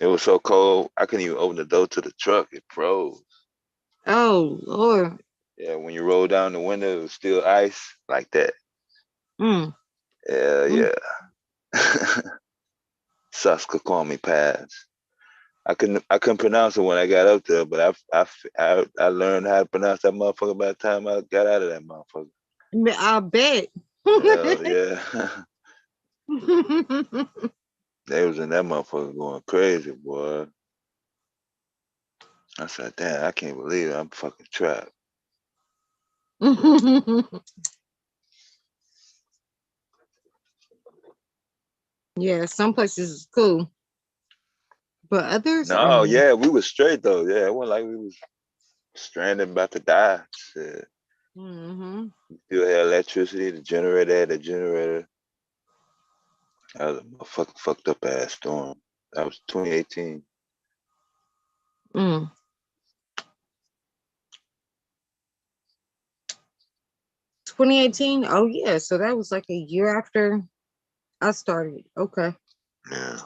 It was so cold, I couldn't even open the door to the truck. It froze. Oh, Lord. Yeah, when you roll down the window, it was still ice like that. Yeah. Susquehanna Pass. I couldn't pronounce it when I got up there, but I learned how to pronounce that motherfucker by the time I got out of that motherfucker. I bet. Yeah. They was in that motherfucker going crazy, boy. I said, damn, I can't believe it. I'm fucking trapped. Yeah, some places is cool. But others? No, yeah, we was straight though. Yeah, it wasn't like we was stranded about to die. Shit. We still had electricity, the generator had a generator. That was a fucked up ass storm. That was 2018. 2018? Oh yeah, so that was like a year after I started. Okay. Yeah.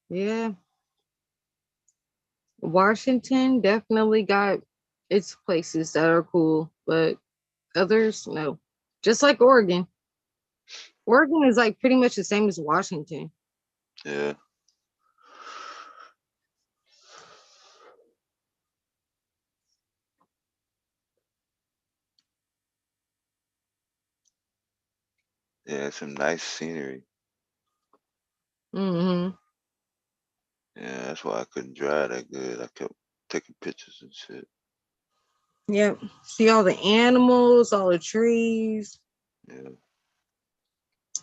Yeah. Washington definitely got its places that are cool, but others, no. Just like Oregon. Oregon is like pretty much the same as Washington. Yeah. Yeah, some nice scenery. Yeah, that's why I couldn't drive that good. I kept taking pictures and shit. Yep. See all the animals, all the trees. Yeah.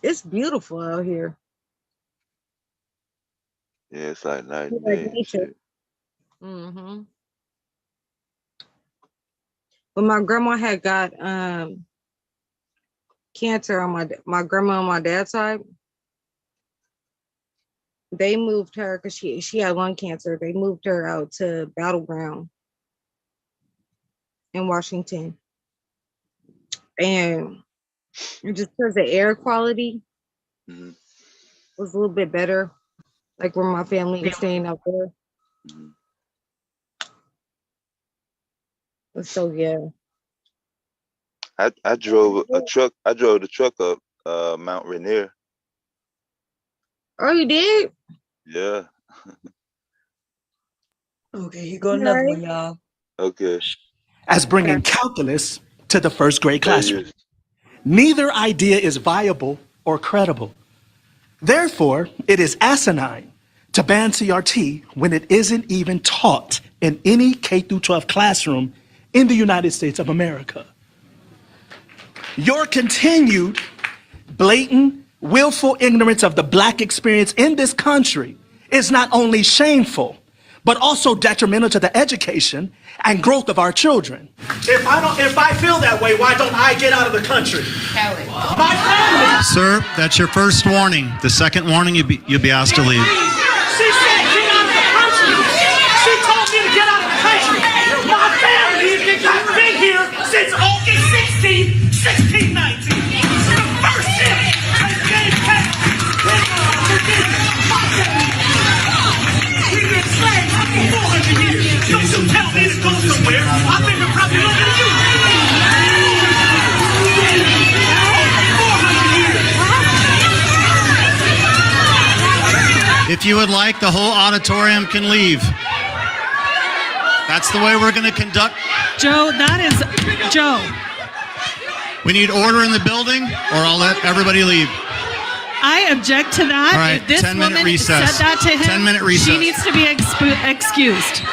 It's beautiful out here. Yeah, it's like night and Like day and nature. shit. Mm-hmm. When my grandma had got cancer on my grandma on my dad's side, they moved her because she had lung cancer. They moved her out to Battleground in Washington. And just because the air quality was a little bit better, like where my family was staying out there. So yeah. I drove a truck. I drove the truck up Mount Rainier. Oh, you did? Yeah. Okay, here go another one, y'all. Okay. As bringing calculus to the first grade classroom. Neither idea is viable or credible. Therefore, it is asinine to ban CRT when it isn't even taught in any K-12 classroom in the United States of America. Your continued, blatant, willful ignorance of the Black experience in this country is not only shameful, but also detrimental to the education and growth of our children. If I feel that way, why don't I get out of the country? My family. Sir, that's your first warning. The second warning, you'll be asked to leave. She said get out of the country. She told me to get out of the country. My family has been here since August 16, 1619. The first ship that came back. We've been slaves for 400 years. Don't you tell me to go somewhere. I've been here probably longer than you. If you would like, the whole auditorium can leave. That's the way we're going to conduct. Joe, that is Joe. We need order in the building, or I'll let everybody leave. I object to that. All right, if this 10-minute woman recess. said that to him, 10-minute recess. she needs to be excused.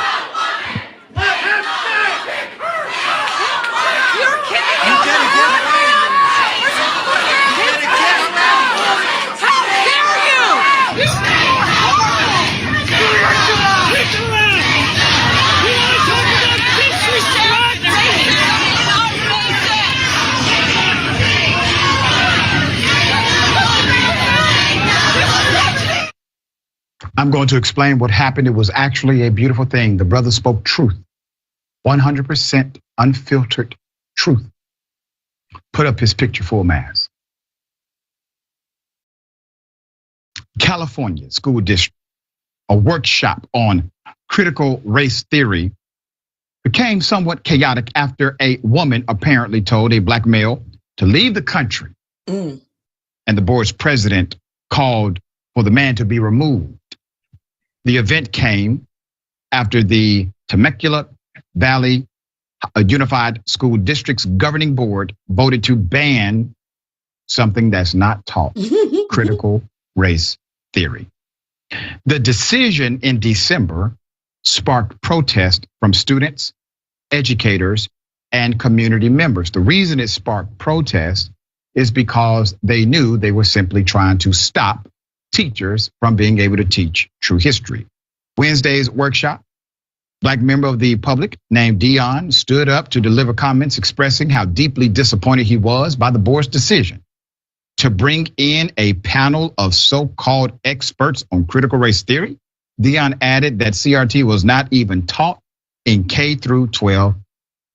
I'm going to explain what happened. It was actually a beautiful thing. The brother spoke truth, 100% unfiltered truth. Put up his picture full mass. California School District, a workshop on critical race theory became somewhat chaotic after a woman apparently told a Black male to leave the country. And the board's president called for the man to be removed. The event came after the Temecula Valley Unified School District's governing board voted to ban something that's not taught, critical race theory. The decision in December sparked protest from students, educators, and community members. The reason it sparked protest is because they knew they were simply trying to stop teachers from being able to teach true history. Wednesday's workshop, Black member of the public named Dion stood up to deliver comments expressing how deeply disappointed he was by the board's decision to bring in a panel of so-called experts on critical race theory. Dion added that CRT was not even taught in K through 12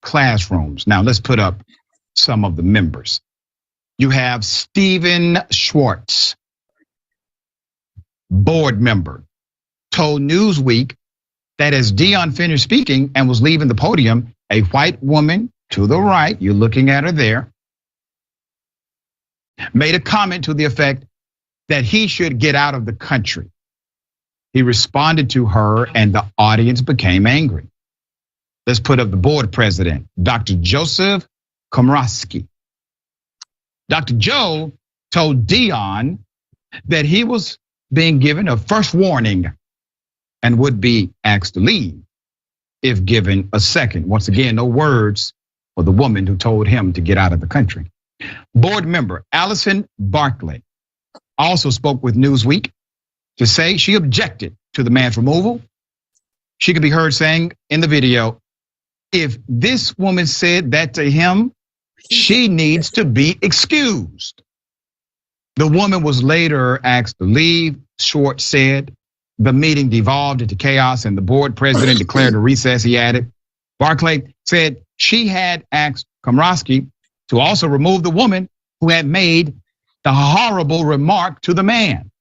classrooms. Now let's put up some of the members. You have Stephen Schwartz, board member, told Newsweek that as Dion finished speaking and was leaving the podium, a white woman to the right, you're looking at her there, made a comment to the effect that he should get out of the country. He responded to her and the audience became angry. Let's put up the board president, Dr. Joseph Komrosky. Dr. Joe told Dion that he was being given a first warning and would be asked to leave if given a second. Once again, no words for the woman who told him to get out of the country. Board member Allison Barkley also spoke with Newsweek to say she objected to the man's removal. She could be heard saying in the video, if this woman said that to him, she needs to be excused. The woman was later asked to leave. Schwartz said the meeting devolved into chaos and the board president declared a recess, he added. Barclay said she had asked Komrosky to also remove the woman who had made the horrible remark to the man.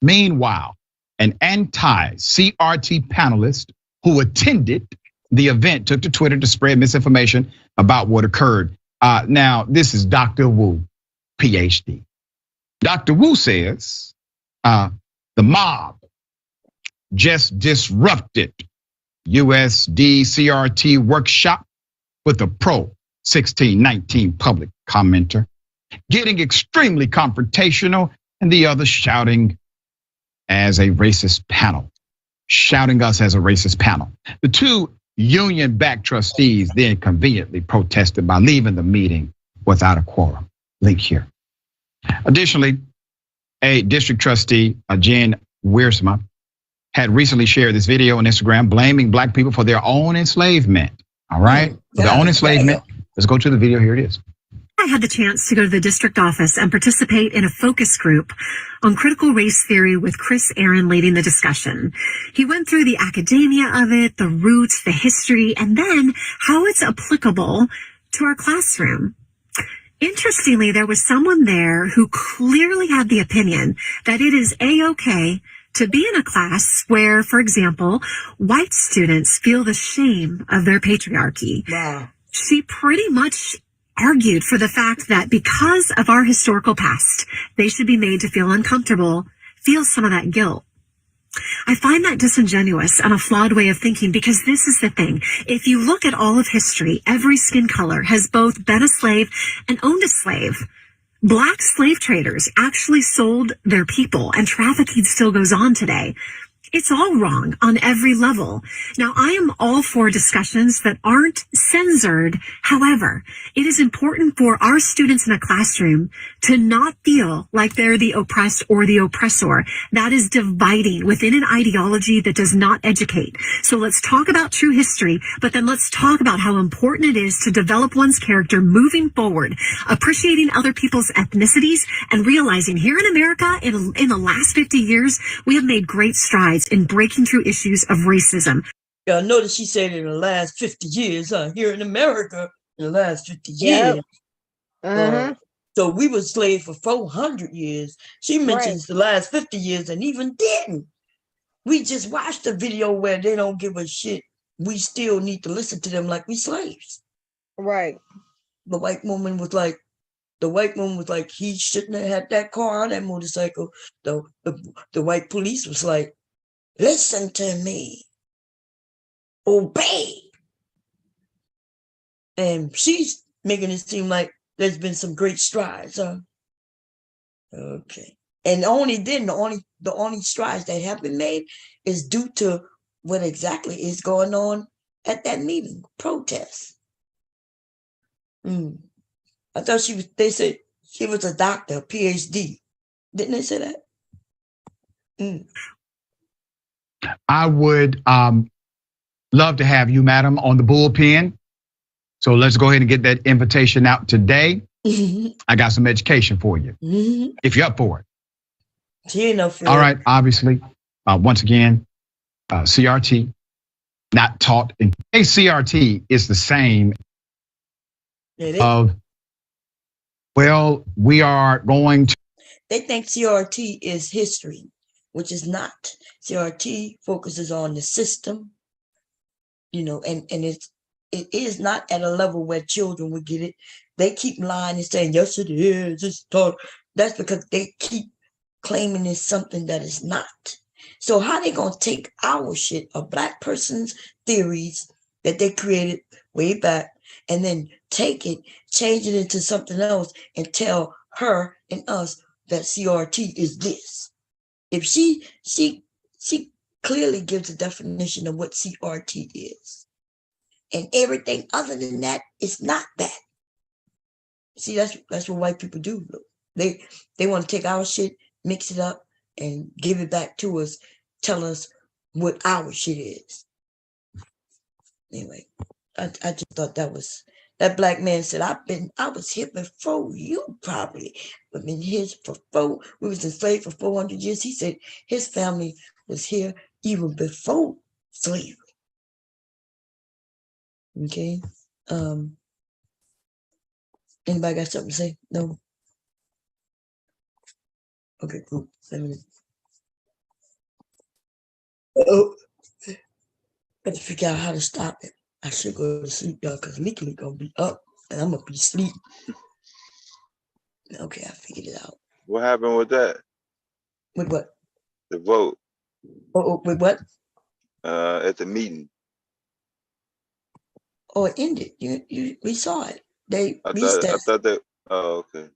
Meanwhile, an anti-CRT panelist who attended the event took to Twitter to spread misinformation about what occurred. Now, this is Dr. Wu, PhD. Dr. Wu says the mob just disrupted USD CRT workshop with a pro-1619 public commenter, getting extremely confrontational, and the other shouting as a racist panel, shouting us as a racist panel. The two union-backed trustees then conveniently protested by leaving the meeting without a quorum. Link here. Additionally, a district trustee, Jen Wiersma, had recently shared this video on Instagram blaming Black people for their own enslavement. All right, for their own enslavement. Let's go to the video. Here it is. I had the chance to go to the district office and participate in a focus group on critical race theory with Chris Aaron leading the discussion. He went through the academia of it, the roots, the history, and then how it's applicable to our classroom. Interestingly, there was someone there who clearly had the opinion that it is a-okay to be in a class where, for example, white students feel the shame of their patriarchy. Wow. She pretty much argued for the fact that because of our historical past, they should be made to feel uncomfortable, feel some of that guilt. I find that disingenuous and a flawed way of thinking because this is the thing. If you look at all of history, every skin color has both been a slave and owned a slave. Black slave traders actually sold their people, and trafficking still goes on today. It's all wrong on every level. Now, I am all for discussions that aren't censored. However, it is important for our students in a classroom to not feel like they're the oppressed or the oppressor. That is dividing within an ideology that does not educate. So let's talk about true history, but then let's talk about how important it is to develop one's character moving forward, appreciating other people's ethnicities, and realizing here in America, in the last 50 years, we have made great strides in breaking through issues of racism. Yeah, I noticed she said in the last 50 years, here in America, in the last 50 years. So we were slaves for 400 years. She mentions the last 50 years and even didn't. We just watched the video where they don't give a shit. We still need to listen to them like we slaves. Right. The white woman was like, he shouldn't have had that car or that motorcycle. The white police was like, listen to me, obey. And she's making it seem like there's been some great strides, huh? Okay. And the only strides that have been made is due to what exactly is going on at that meeting, protests. I thought they said she was a doctor, a PhD. Didn't they say that? I would love to have you, madam, on the bullpen. So let's go ahead and get that invitation out today. I got some education for you, if you're up for it. All right, obviously, once again, CRT, not taught in CRT is the same of, well, we are going to. They think CRT is history, which is not. CRT focuses on the system, and it is not at a level where children would get it. They keep lying and saying, yes, it is. It's taught. That's because they keep claiming it's something that is not. So how they gonna take our shit, a Black person's theories that they created way back, and then take it, change it into something else, and tell her and us that CRT is this? If she clearly gives a definition of what CRT is, and everything other than that is not that. See, that's what white people do. They want to take our shit, mix it up, and give it back to us, tell us what our shit is. Anyway, I just thought that black man said, I was here before you probably. I've been here we was enslaved for 400 years. He said his family was here even before slavery. Okay. Anybody got something to say? No? Okay, cool. Oh, better figure out how to stop it. I should go to sleep, y'all, because Leaky gonna be up and I'm gonna be asleep. Okay, I figured it out. What happened with that? With what? The vote. Oh, with what? At the meeting. Oh, it ended. We saw it. I thought that. Oh, okay.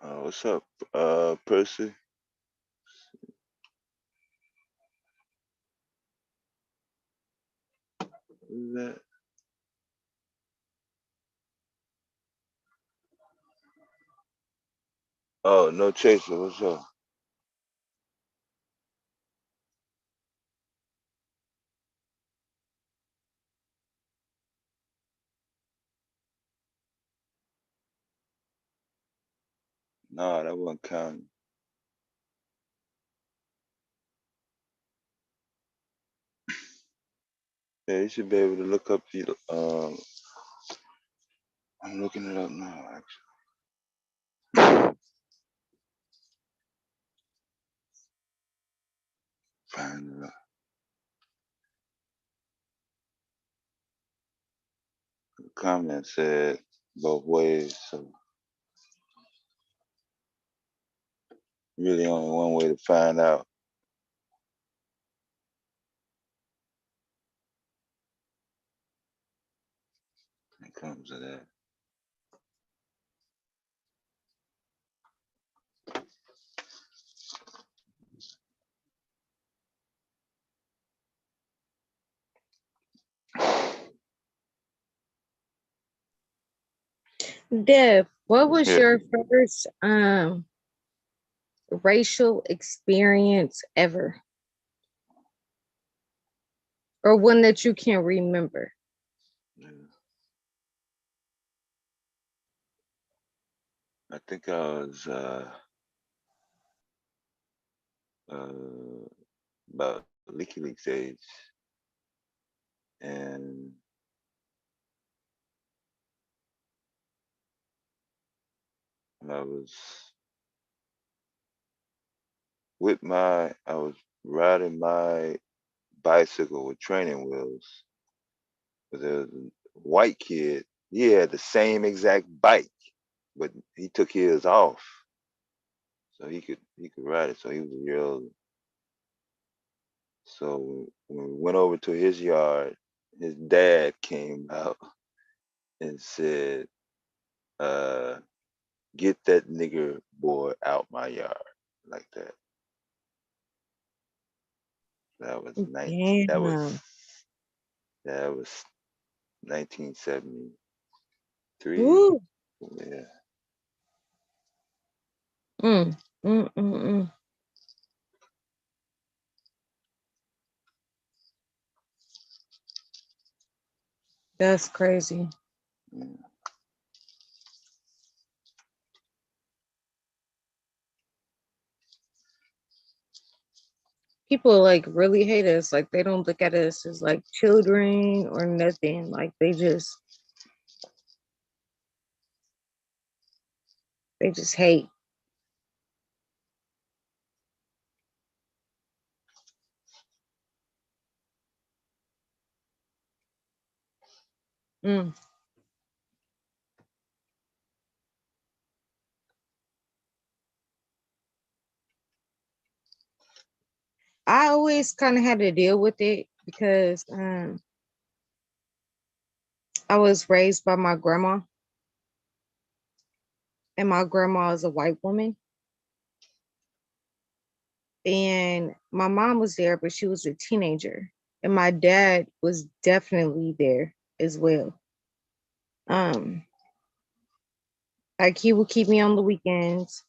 What's up, Percy? Who's that? Oh, no chaser. What's up? No, that wasn't counting. Yeah, you should be able to look up the. I'm looking it up now, actually. Find it up. The comment said both ways, so really only one way to find out. It comes to that. Deb, what was Yeah. your first racial experience ever? Or one that you can remember? I think I was about Leaky Leaks age, and I was riding my bicycle with training wheels with a white kid. He had the same exact bike, but he took his off so he could ride it. So he was a year older. So when we went over to his yard, his dad came out and said, "Get that nigger boy out my yard," like that. That was that was 1973. Ooh. Yeah. That's crazy. People like really hate us. Like they don't look at us as like children or nothing. Like they just hate. Mm. I always kind of had to deal with it because I was raised by my grandma, and my grandma is a white woman. And my mom was there, but she was a teenager. And my dad was definitely there as well. Like he would keep me on the weekends.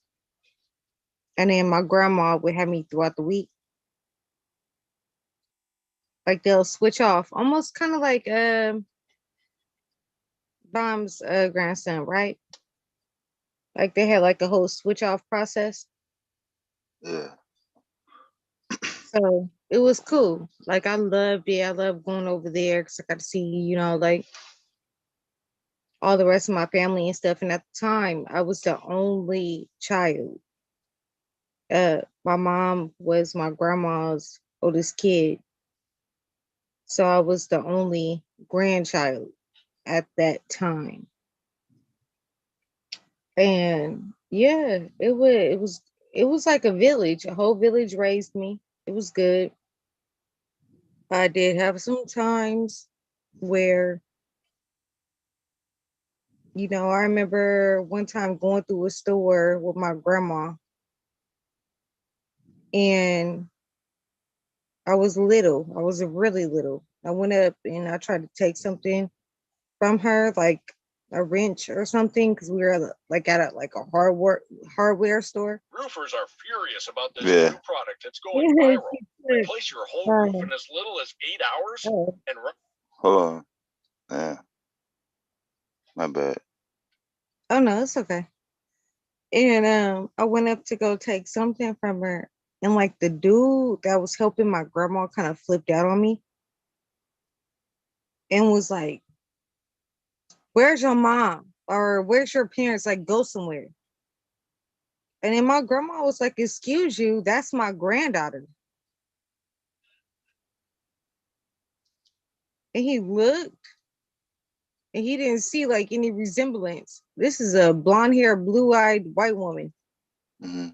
And then my grandma would have me throughout the week. Like they'll switch off, almost kind of like Dom's grandson, right? Like they had like a whole switch off process. Yeah. So it was cool. Like I loved it. I loved going over there because I got to see, you know, like all the rest of my family and stuff. And at the time, I was the only child. My mom was my grandma's oldest kid. So I was the only grandchild at that time. And yeah, it was like a village. A whole village raised me. It was good. I did have some times where, you know, I remember one time going through a store with my grandma, and I was little. I was really little. I went up and I tried to take something from her, like a wrench or something, because we were like at a hardware store. Roofers are furious about this new product. It's going viral. Replace your whole roof in as little as 8 hours and Hold on. Yeah. My bad. Oh no, it's okay. And I went up to go take something from her, and like the dude that was helping my grandma kind of flipped out on me and was like, "Where's your mom? Or where's your parents? Like, go somewhere." And then my grandma was like, "Excuse you, that's my granddaughter." And he looked and he didn't see like any resemblance. This is a blonde hair, blue-eyed white woman. Mm-hmm.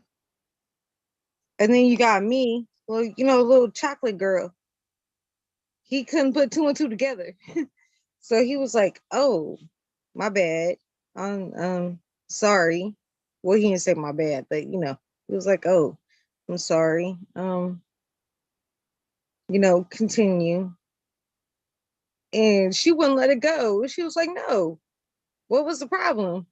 And then you got me, well, you know, little chocolate girl. He couldn't put two and two together. So he was like, "Oh, my bad. I'm sorry." Well, he didn't say my bad, but you know, he was like, "Oh, I'm sorry." You know, continue. And she wouldn't let it go. She was like, "No. What was the problem?"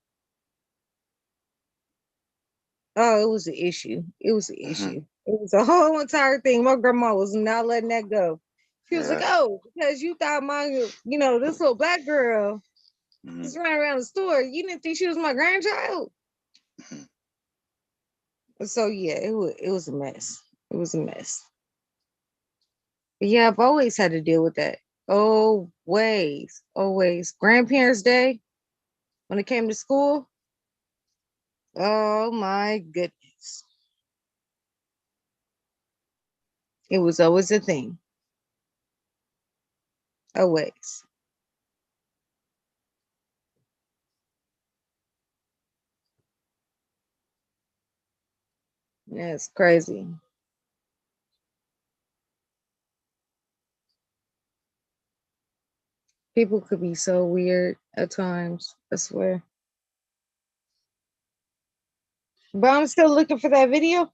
Oh, it was an issue. It was an issue. It was a whole entire thing. My grandma was not letting that go. She was like, "Oh, because you thought you know, this little black girl was running around the store. You didn't think she was my grandchild?" So yeah, it was a mess. It was a mess. But yeah, I've always had to deal with that. Always, always. Grandparents' Day, when it came to school, oh my goodness. It was always a thing. Always. Yeah, it's crazy. People could be so weird at times, I swear. But I'm still looking for that video.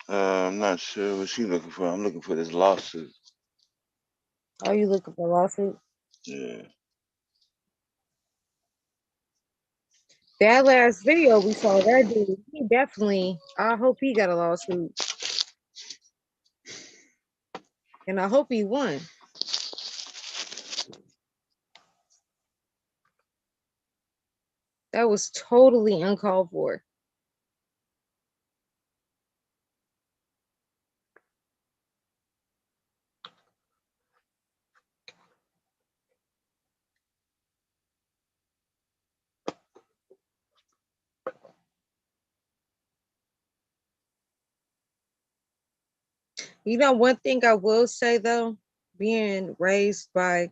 I'm not sure what she looking for. I'm looking for this lawsuit. Are you looking for a lawsuit? Yeah. That last video we saw, that dude, he definitely, I hope he got a lawsuit. And I hope he won. That was totally uncalled for. You know, one thing I will say though, being raised by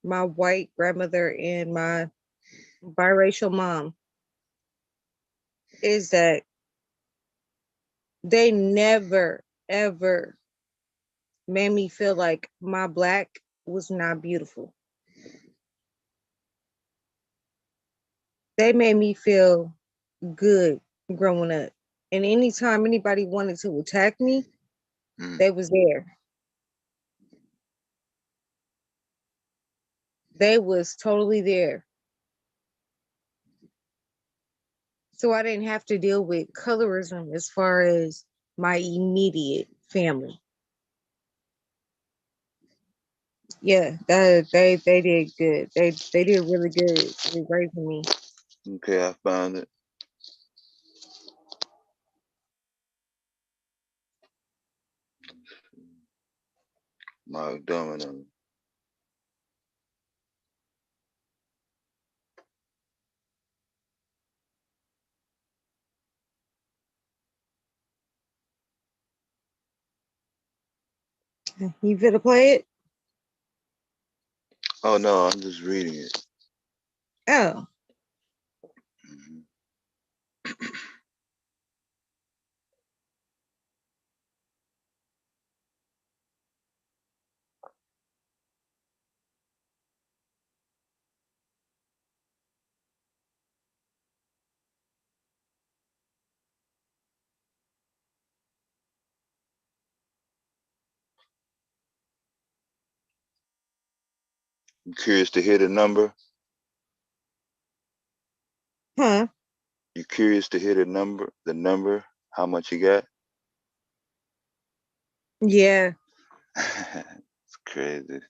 my white grandmother and my biracial mom, is that they never, ever made me feel like my black was not beautiful. They made me feel good growing up. And anytime anybody wanted to attack me, they was there. They was totally there. So I didn't have to deal with colorism as far as my immediate family. Yeah, they did good. They did really good with raising me. Okay, I found it. Mark Domino. You finna play it? Oh no, I'm just reading it. Oh. I'm curious to hear the number. Huh? You curious to hear the number, how much you got? Yeah. It's crazy.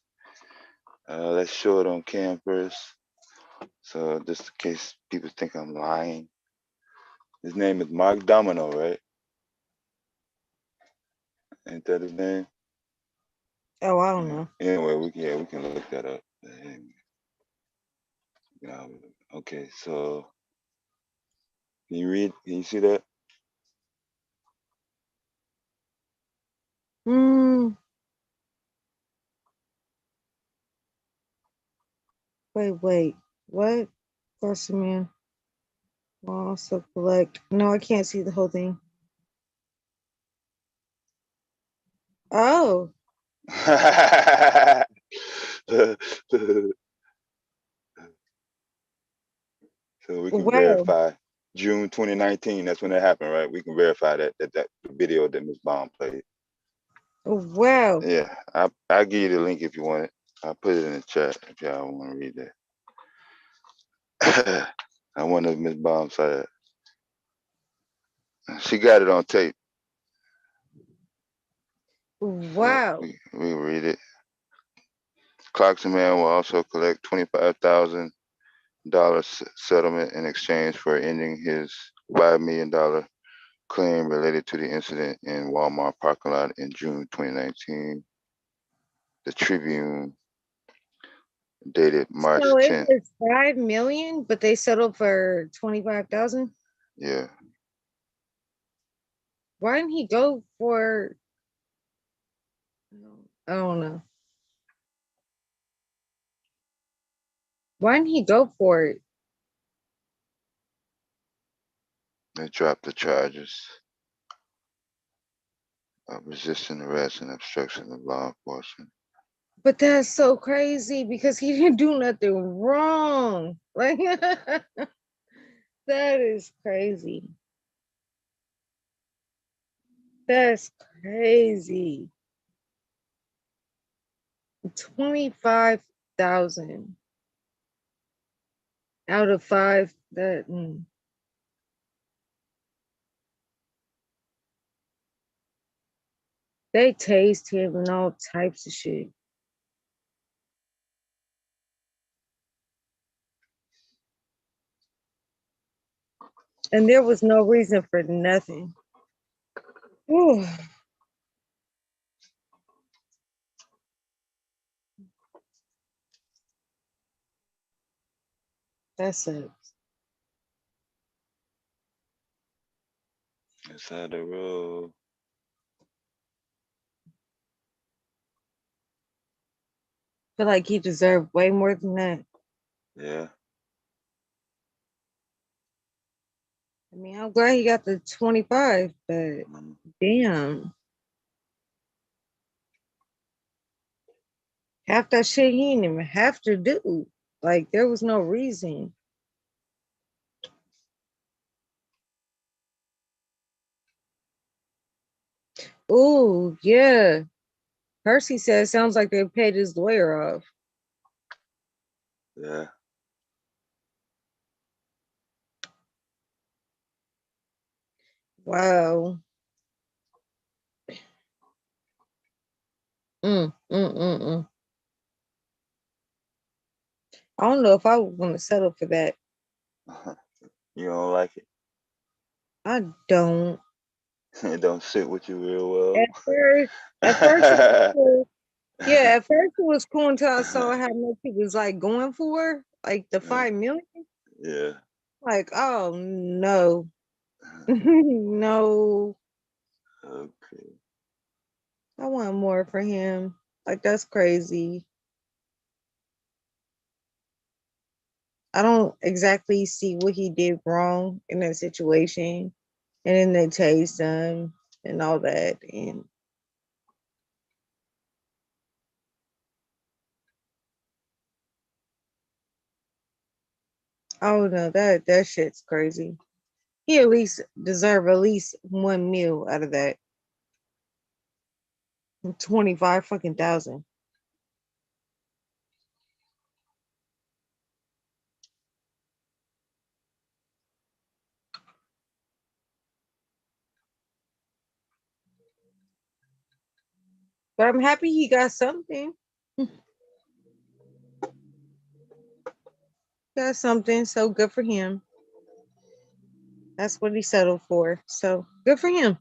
Let's show it on cam first. So just in case people think I'm lying. His name is Mark Domino, right? Ain't that his name? Oh, I don't know. Anyway, we can look that up. Yeah, okay, so can you read? Can you see that? Wait. What? Person man. Also collect. No, I can't see the whole thing. Oh. So we can Wow. verify June 2019. That's when it happened, right? We can verify that the video that Ms. Baum played. Wow. Yeah, I'll give you the link if you want it. I'll put it in the chat if y'all want to read that. I wonder if Ms. Baum said she got it on tape. Wow. So we read it. Clarkson man will also collect $25,000 settlement in exchange for ending his $5 million claim related to the incident in Walmart parking lot in June 2019. The Tribune, dated March So it 10th. was 5 million, but they settled for 25,000. Yeah. Why didn't he go for? I don't know. Why didn't he go for it? They dropped the charges of resisting arrest and obstruction of law enforcement. But that's so crazy because he didn't do nothing wrong. Like that is crazy. That's crazy. 25,000 out of 5. That they tased him and all types of shit. And there was no reason for nothing. Whew. That sucks. That's how the road. Feel like he deserved way more than that. Yeah. I mean, I'm glad he got the 25, but damn. Half that shit he didn't even have to do. Like, there was no reason. Oh, yeah. Percy said sounds like they paid his lawyer off. Yeah. Wow. I don't know if I would want to settle for that. You don't like it? I don't. It don't sit with you real well. At first it was cool. Yeah, at first it was cool until I saw how much he was like going for, like the 5 million. Yeah. Like, oh no. No. Okay. I want more for him. Like, that's crazy. I don't exactly see what he did wrong in that situation. And then they tased him and all that. And oh no, that shit's crazy. He at least deserve at least 1 mil out of that. 25 fucking thousand. But I'm happy he got something. Got something, so good for him. That's what he settled for. So good for him.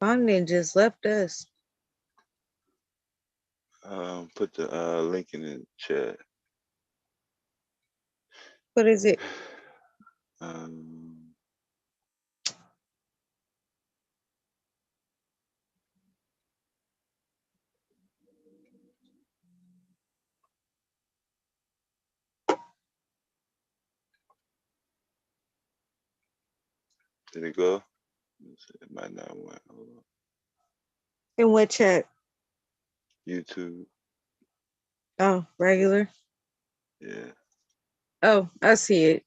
Fondant just left us. Put the link in the chat. What is it? Did it go? It might not went. Hold on. In what chat? YouTube. Oh, regular. Yeah. Oh, I see it.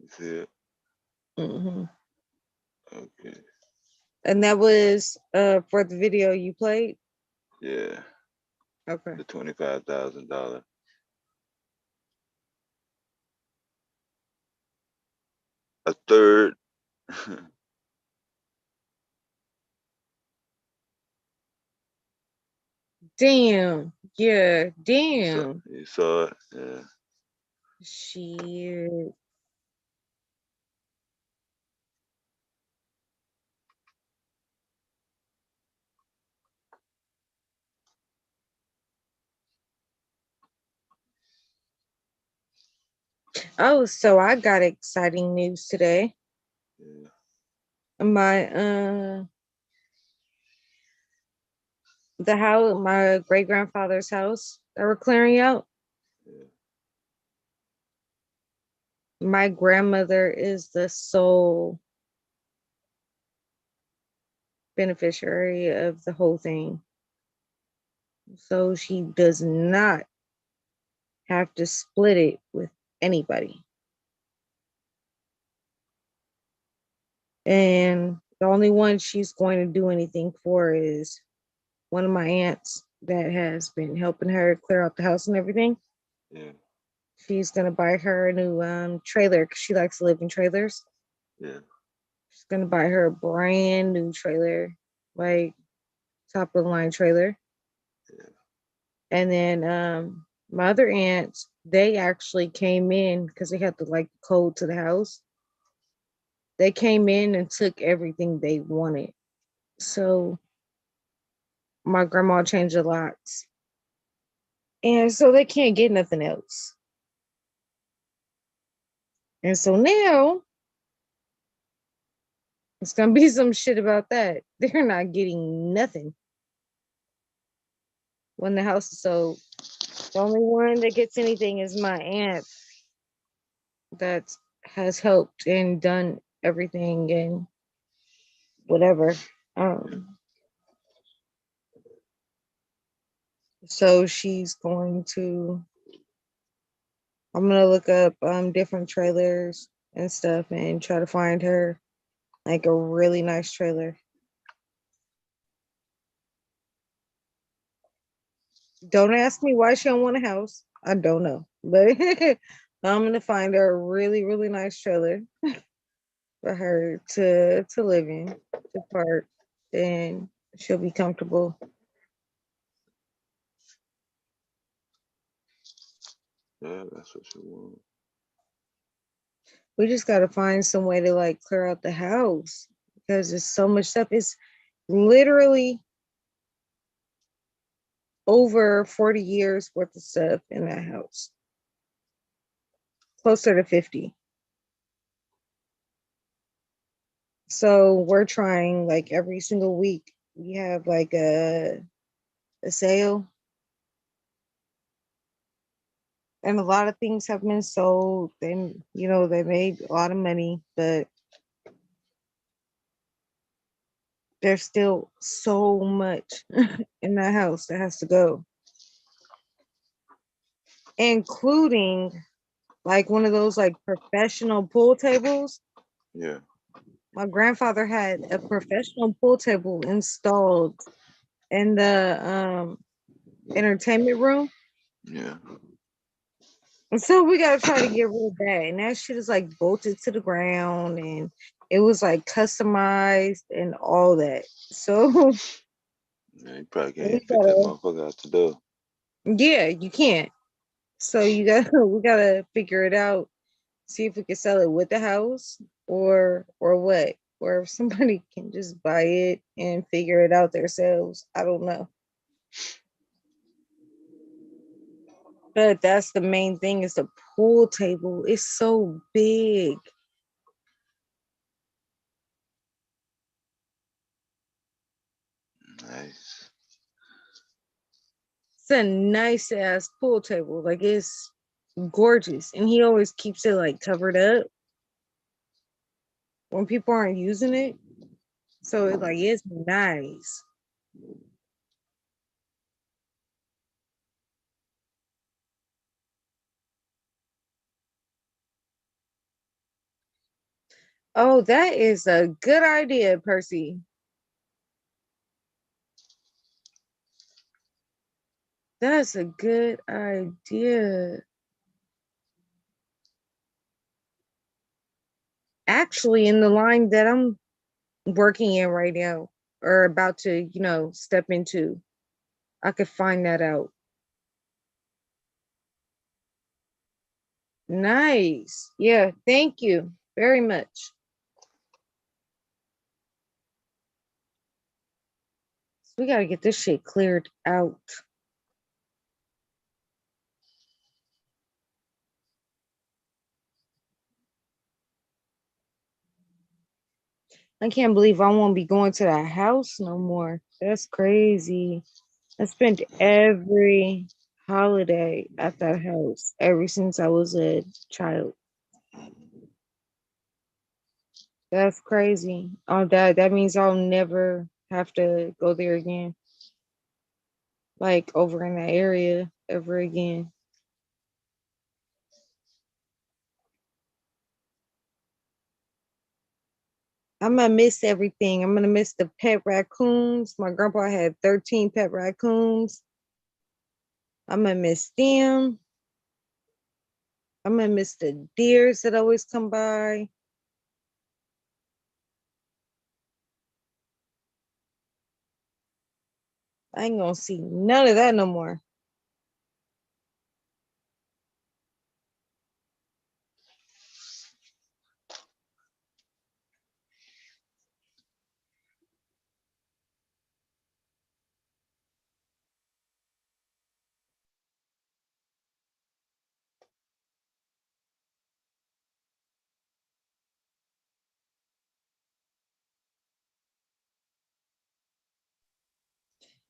You see it? Mm-hmm. Okay. And that was for the video you played? Yeah. Okay. The $25,000. A third. Damn. Yeah. Damn. You saw it? Yeah. Shit. Oh, so I got exciting news today. Yeah. My the house, my great grandfather's house that we're clearing out. Yeah. My grandmother is the sole beneficiary of the whole thing. So she does not have to split it with anybody. And the only one she's going to do anything for is one of my aunts that has been helping her clear out the house and everything. Yeah. she's gonna buy her a new trailer because she likes to live in trailers. Yeah. She's gonna buy her a brand new trailer, like top of the line trailer. Yeah. And then my other aunts, they actually came in because they had the like code to the house. They came in and took everything they wanted. So my grandma changed the locks. And so they can't get nothing else. And so now it's gonna be some shit about that. They're not getting nothing when the house is sold. The only one that gets anything is my aunt that has helped and done everything and whatever. So she's going to, I'm gonna look up different trailers and stuff and try to find her like a really nice trailer. Don't ask me why she don't want a house. I don't know, but I'm gonna find her a really, really nice trailer for her to live in, to park, and she'll be comfortable. Yeah, that's what you want. We just gotta find some way to like clear out the house because there's so much stuff. It's literally over 40 years worth of stuff in that house. Closer to 50. So we're trying like every single week. We have like a sale. And a lot of things have been sold. And you know, they made a lot of money, but there's still so much in that house that has to go. Including like one of those like professional pool tables. Yeah. My grandfather had a professional pool table installed in the entertainment room. Yeah. And so we gotta try to get rid of that. And that shit is like bolted to the ground and it was like customized and all that. So yeah, you probably can't fit that motherfucker out the door. Yeah, you can't. So we gotta figure it out, see if we can sell it with the house or what. Or if somebody can just buy it and figure it out themselves. I don't know. But that's the main thing is the pool table. It's so big. Nice. It's a nice ass pool table. Like it's gorgeous. And he always keeps it like covered up when people aren't using it. So it's nice. Oh, that is a good idea, Percy. That's a good idea. Actually, in the line that I'm working in right now or about to, step into, I could find that out. Nice. Yeah, thank you very much. So we got to get this shit cleared out. I can't believe I won't be going to that house no more. That's crazy. I spent every holiday at that house ever since I was a child. That's crazy. Oh, that means I'll never have to go there again. Like over in that area ever again. I'm gonna miss everything. I'm gonna miss the pet raccoons. My grandpa had 13 pet raccoons. I'm gonna miss them. I'm gonna miss the deers that always come by. I ain't gonna see none of that no more.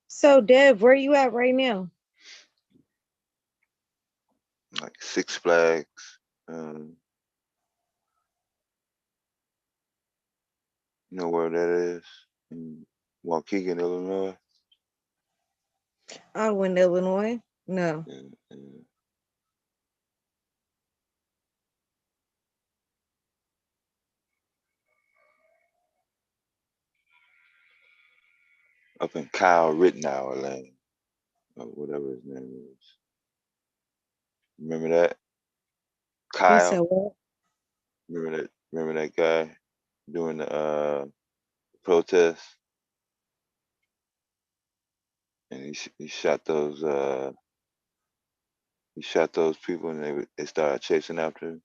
So, Dev, where you at right now? Like Six Flags. You know where that is? In Waukegan, Illinois. Oh, in Illinois? No. Yeah. Up in Kyle Rittenhour Lane, or whatever his name is. Remember that? You said Kyle. what? Remember that guy doing the protest? And he shot those people, and they started chasing after him.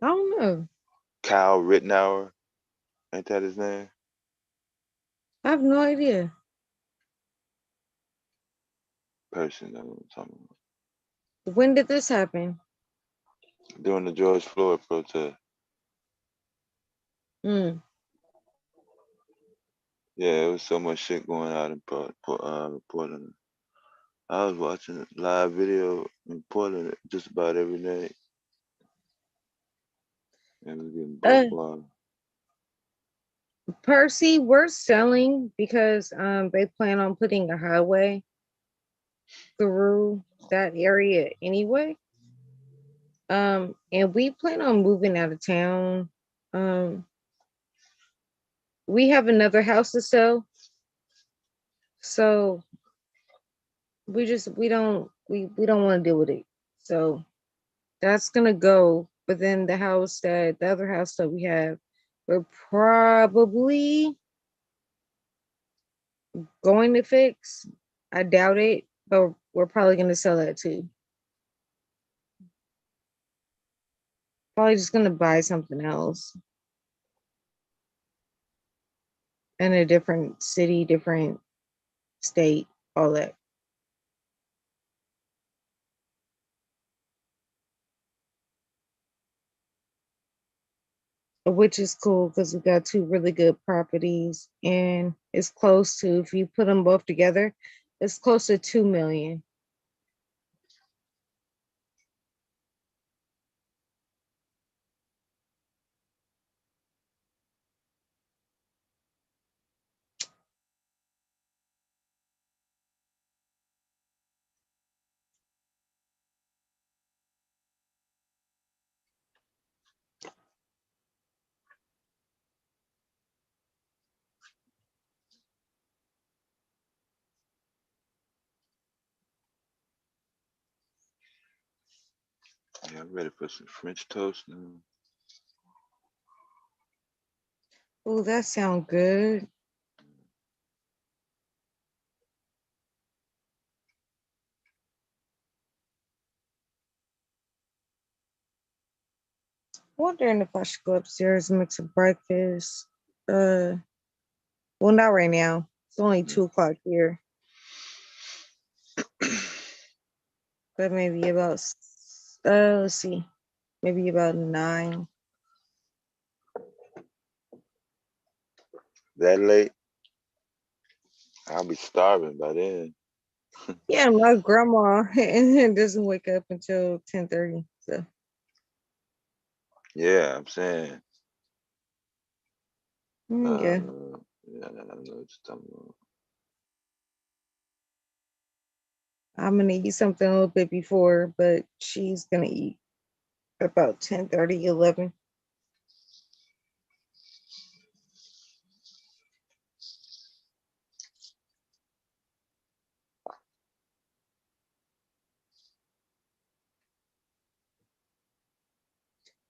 I don't know. Kyle Rittenhour, ain't that his name? I have no idea. Person, that's what I'm talking about. When did this happen? During the George Floyd protest. Mm. Yeah, it was so much shit going out in Portland. I was watching a live video in Portland just about every day. And it was getting broke. Percy, we're selling because they plan on putting a highway through that area anyway. And we plan on moving out of town. We have another house to sell. So we don't want to deal with it. So that's gonna go. But then the other house that we have, we're probably going to fix. I doubt it, but we're probably gonna sell that too. Probably just gonna buy something else in a different city, different state, all that. Which is cool because we got two really good properties, and it's close to, if you put them both together, it's close to 2 million. Yeah, I'm ready for some French toast now. Oh, that sounds good. Wondering if I should go upstairs and make some breakfast. Well, not right now. It's only 2:00 here. But maybe about let's see, maybe about 9. That late? I'll be starving by then. Yeah, my grandma doesn't wake up until 10:30. So Yeah, I'm saying. yeah. Yeah, I know what you're talking about. I'm gonna eat something a little bit before, but she's gonna eat about 10:30, 11.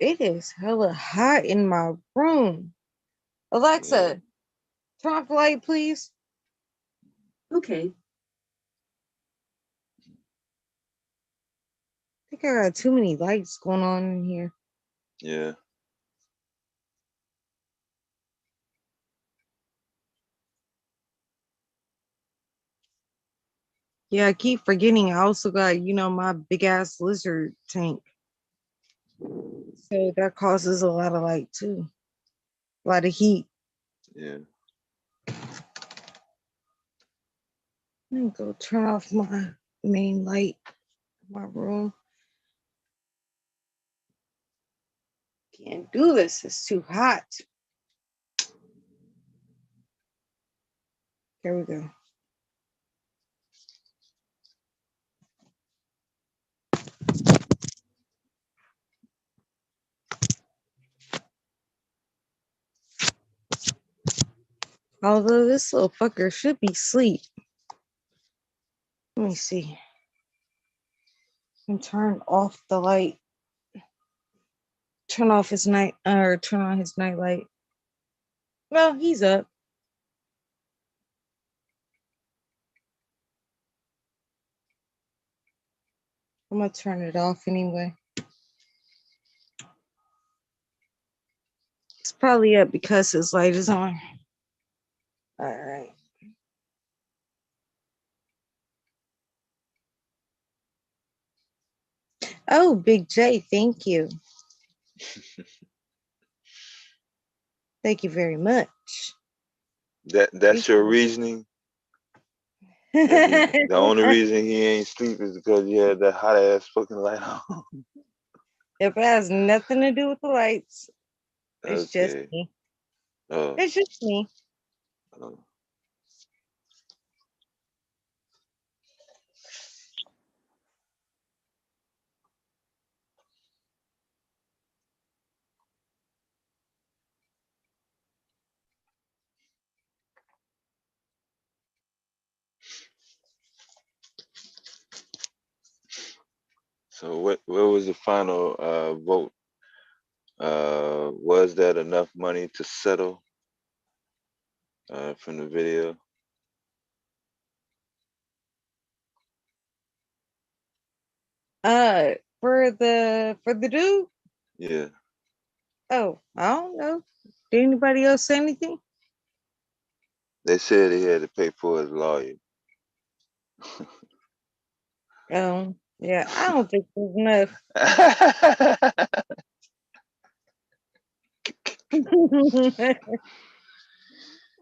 It is hella hot in my room. Alexa, turn off the light, please. Okay. I think I got too many lights going on in here. Yeah. Yeah, I keep forgetting. I also got, my big ass lizard tank. So that causes a lot of light too. A lot of heat. Yeah. Let me go turn off my main light in my room. Can't do this. It's too hot. Here we go. Although this little fucker should be asleep. Let me see. And turn off the light. Turn off his night, or turn on his night light. Well, he's up. I'm gonna turn it off anyway. It's probably up because his light is on. All right. Oh, Big J, thank you. Thank you very much. That's your reasoning? The only reason he ain't sleep is because you had that hot ass fucking light on. It has nothing to do with the lights. It's just Okay. me. It's just me. So what was the final vote? Was that enough money to settle from the video? For the dude? Yeah. Oh, I don't know. Did anybody else say anything? They said he had to pay for his lawyer. Yeah, I don't think there's enough.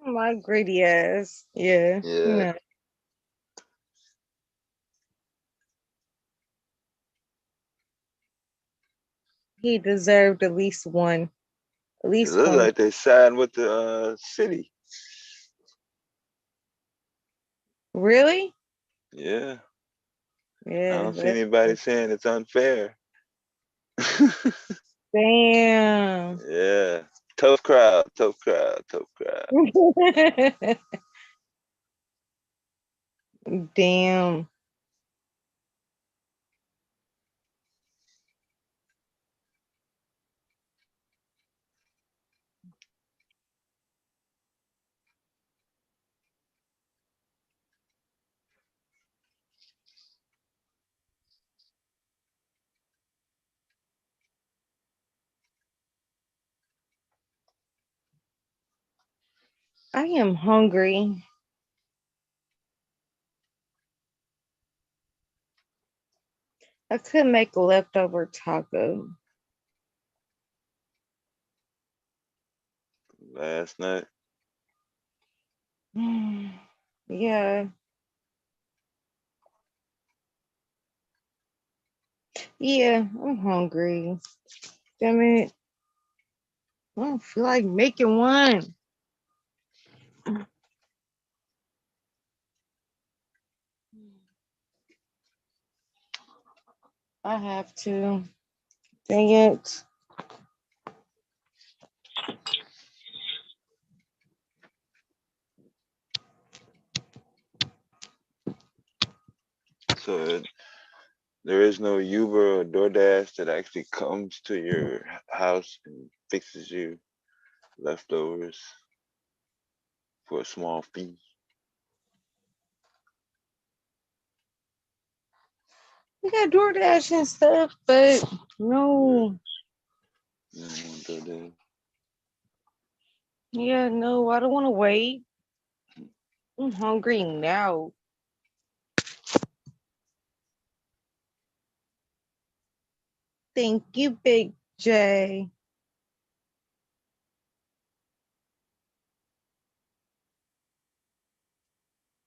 My greedy ass. Yeah. Yeah. No. He deserved at least one. At It least looks one. like they signed with the city. Really? Yeah. Yeah. I don't see anybody saying it's unfair. Damn. Yeah. Tough crowd. Damn. I am hungry. I could make a leftover taco. Last night. Yeah. Yeah, I'm hungry. Damn it. I don't feel like making one. I have to. Dang it. So there is no Uber or DoorDash that actually comes to your house and fixes you leftovers for a small fee. We got DoorDash and stuff, but no. You don't want DoorDash? Yeah, no, I don't want to wait. I'm hungry now. Thank you, Big J.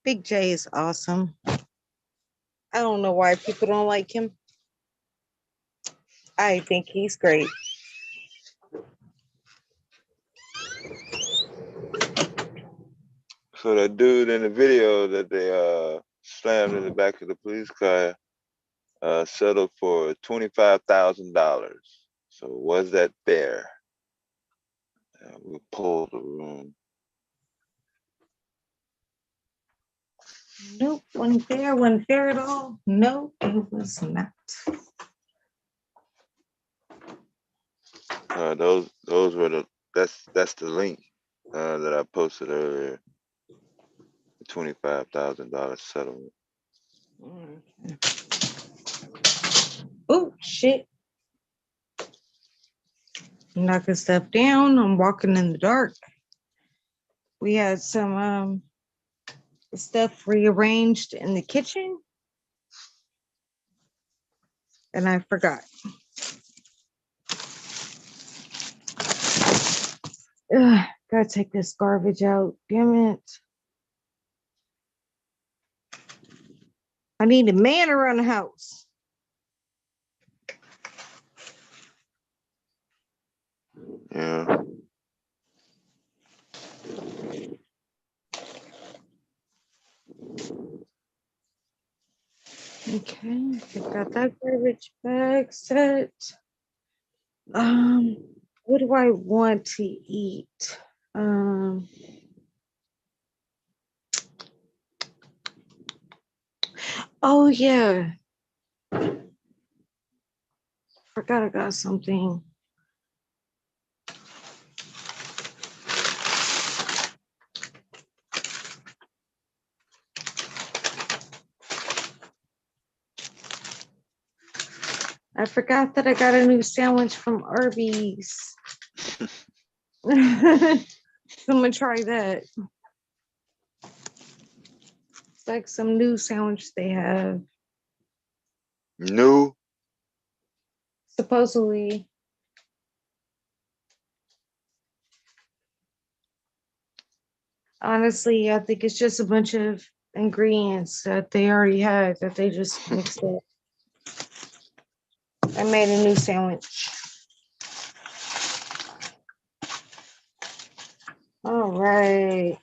Big J is awesome. I don't know why people don't like him. I think he's great. So that dude in the video that they slammed in the back of the police car settled for $25,000. So was that fair? We pulled the room. Nope, wasn't fair at all. No, it was not. Those were that's the link that I posted earlier. The $25,000 settlement. Oh shit. Knocking stuff down. I'm walking in the dark. We had some stuff rearranged in the kitchen. And I forgot. Ugh, gotta take this garbage out. Damn it. I need a man around the house. Yeah. Okay, I got that garbage bag set. What do I want to eat? Oh yeah. Forgot I got something. I forgot that I got a new sandwich from Arby's. Someone try that. It's like some new sandwich they have. New? Supposedly. Honestly, I think it's just a bunch of ingredients that they already had that they just mixed up. I made a new sandwich. All right.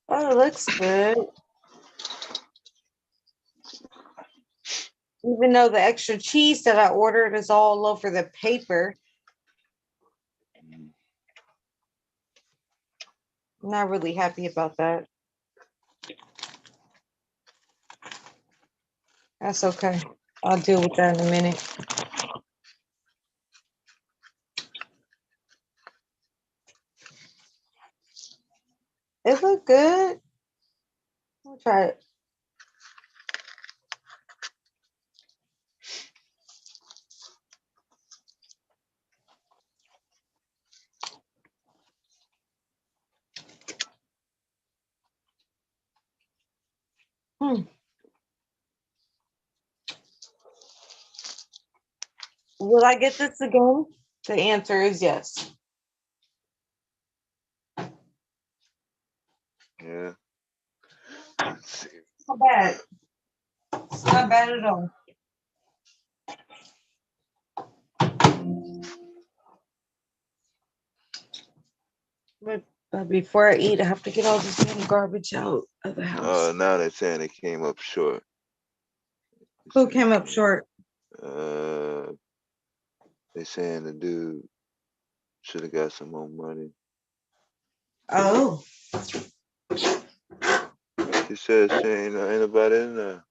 Oh, it looks good. Even though the extra cheese that I ordered is all over the paper. I'm not really happy about that. That's okay. I'll deal with that in a minute. It looked good. I'll try it. Will I get this again? The answer is yes. Yeah. Let's see. Not bad. It's not bad at all. But before I eat, I have to get all this damn garbage out of the house. Now they're saying it came up short. Who came up short? They're saying the dude should have got some more money. Oh. She said she ain't nobody in there.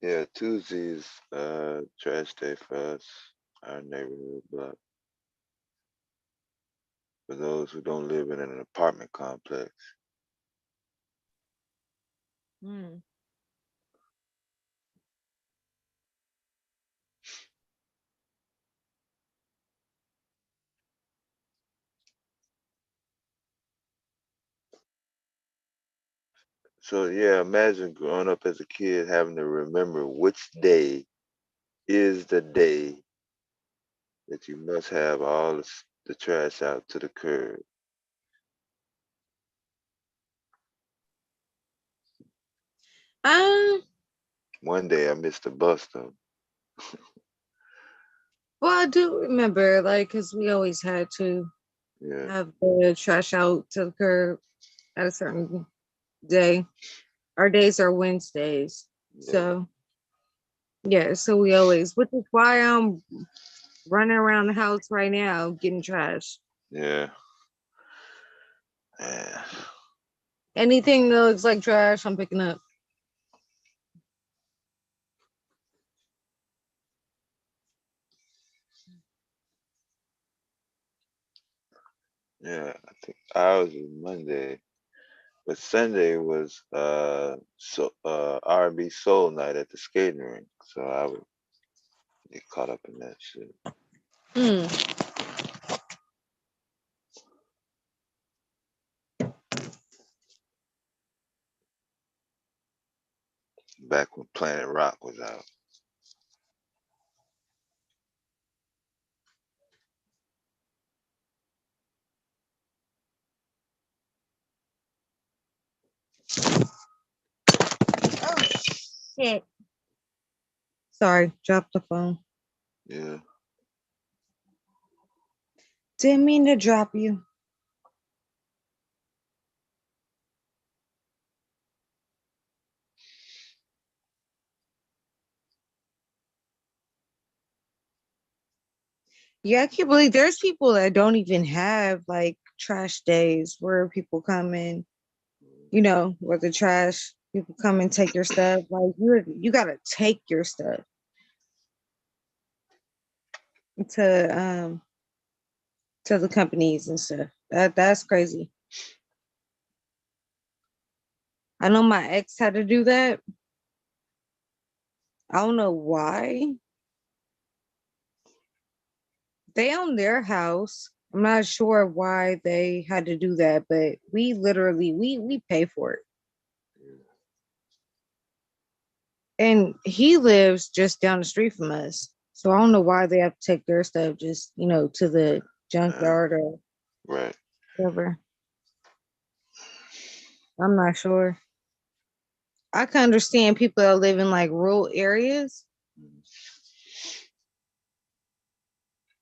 Yeah, Tuesday's trash day for us, our neighborhood block. For those who don't live in an apartment complex. Hmm. So yeah, imagine growing up as a kid having to remember which day is the day that you must have all the trash out to the curb. One day I missed the bus though. Well, I do remember, like, because we always had to have the trash out to the curb at a certain day. Our days are Wednesdays. So, yeah, so we always, which is why I'm running around the house right now getting trash. Yeah. Yeah. Anything that looks like trash, I'm picking up. Yeah, I think ours was Monday. But Sunday was R&B soul night at the skating rink. So I would get caught up in that shit. Back when Planet Rock was out. Oh, shit. Sorry, dropped the phone. Yeah. Didn't mean to drop you. Yeah, I can't believe there's people that don't even have like trash days where people come in, you know, where the trash people come and take your stuff. Like you gotta take your stuff to the companies and stuff. That's crazy. I know my ex had to do that. I don't know why. They own their house. I'm not sure why they had to do that, but we literally we pay for it. And he lives just down the street from us. So I don't know why they have to take their stuff just, you know, to the junkyard or whatever. I'm not sure. I can understand people that live in like rural areas.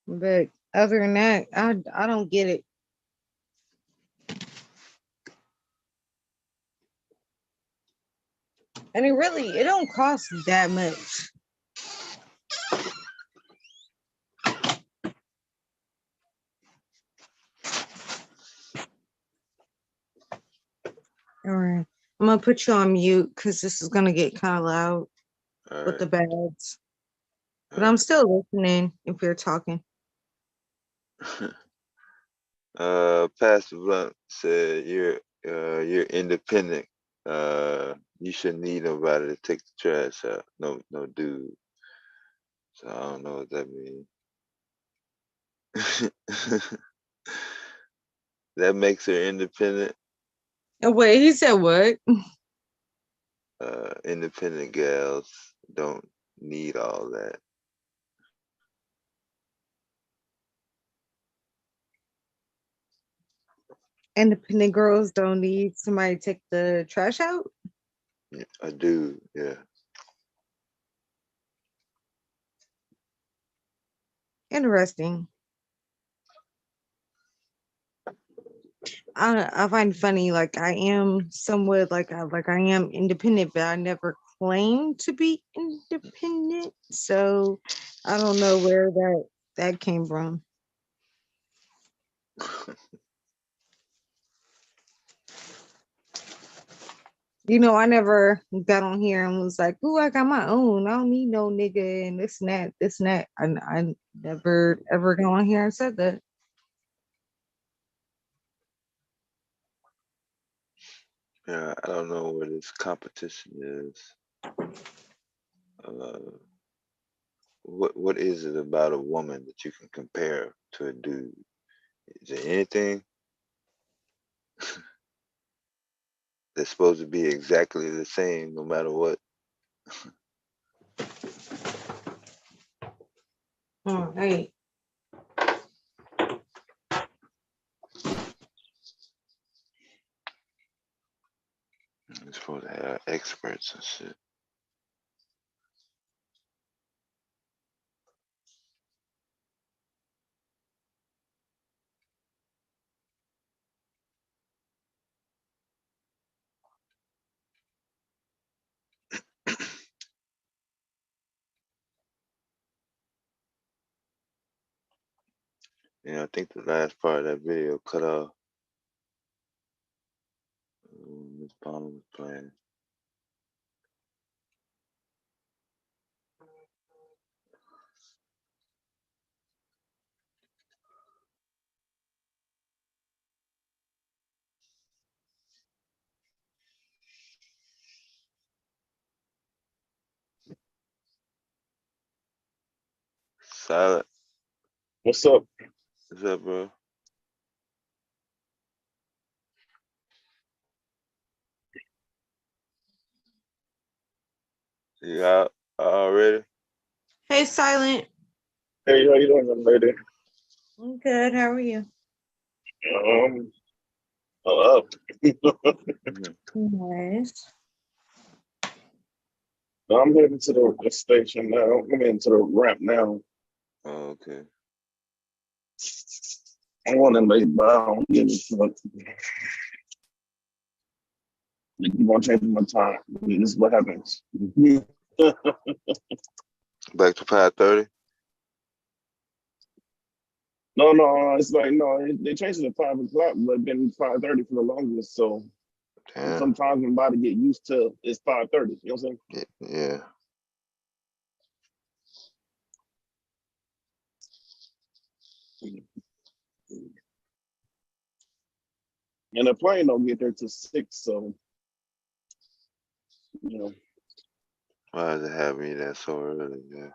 But other than that, I don't get it. And it don't cost that much. All right. I'm gonna put you on mute because this is gonna get kind of loud with the bags. But I'm still listening if you're talking. Pastor Blunt said you're independent. You shouldn't need nobody to take the trash out. No dude. So I don't know what that means. That makes her independent. Oh, wait, he said what? Independent gals don't need all that. Independent girls don't need somebody to take the trash out? Yeah, a dude, yeah. Interesting. I find it funny, like I am somewhat like I am independent, but I never claimed to be independent. So I don't know where that came from. You know, I never got on here and was like, "Ooh, I got my own. I don't need no nigga and this and that, this and that." I never ever got on here and said that. Yeah, I don't know what this competition is. What is it about a woman that you can compare to a dude? Is there anything that's supposed to be exactly the same no matter what? All right. It's supposed to have experts and shit. Yeah, I think the last part of that video cut off. Miss Palmer was playing. Silent. What's up? What's up, bro? You out already? Hey, Silent. Hey, how you doing, young lady? I'm good. How are you? Up. Nice. I'm heading to the station now. I'm heading to the ramp now. Oh, okay. I want to lay down. You want to change my time. This is what happens. Back to 5:30? No, it's like, no, they changed it to 5 o'clock, but it's been 5:30 for the longest. So sometimes my body get used to it's 5:30. You know what I'm saying? Yeah. And the plane don't get there till 6, so you know. Why does it have me that so early? Yeah.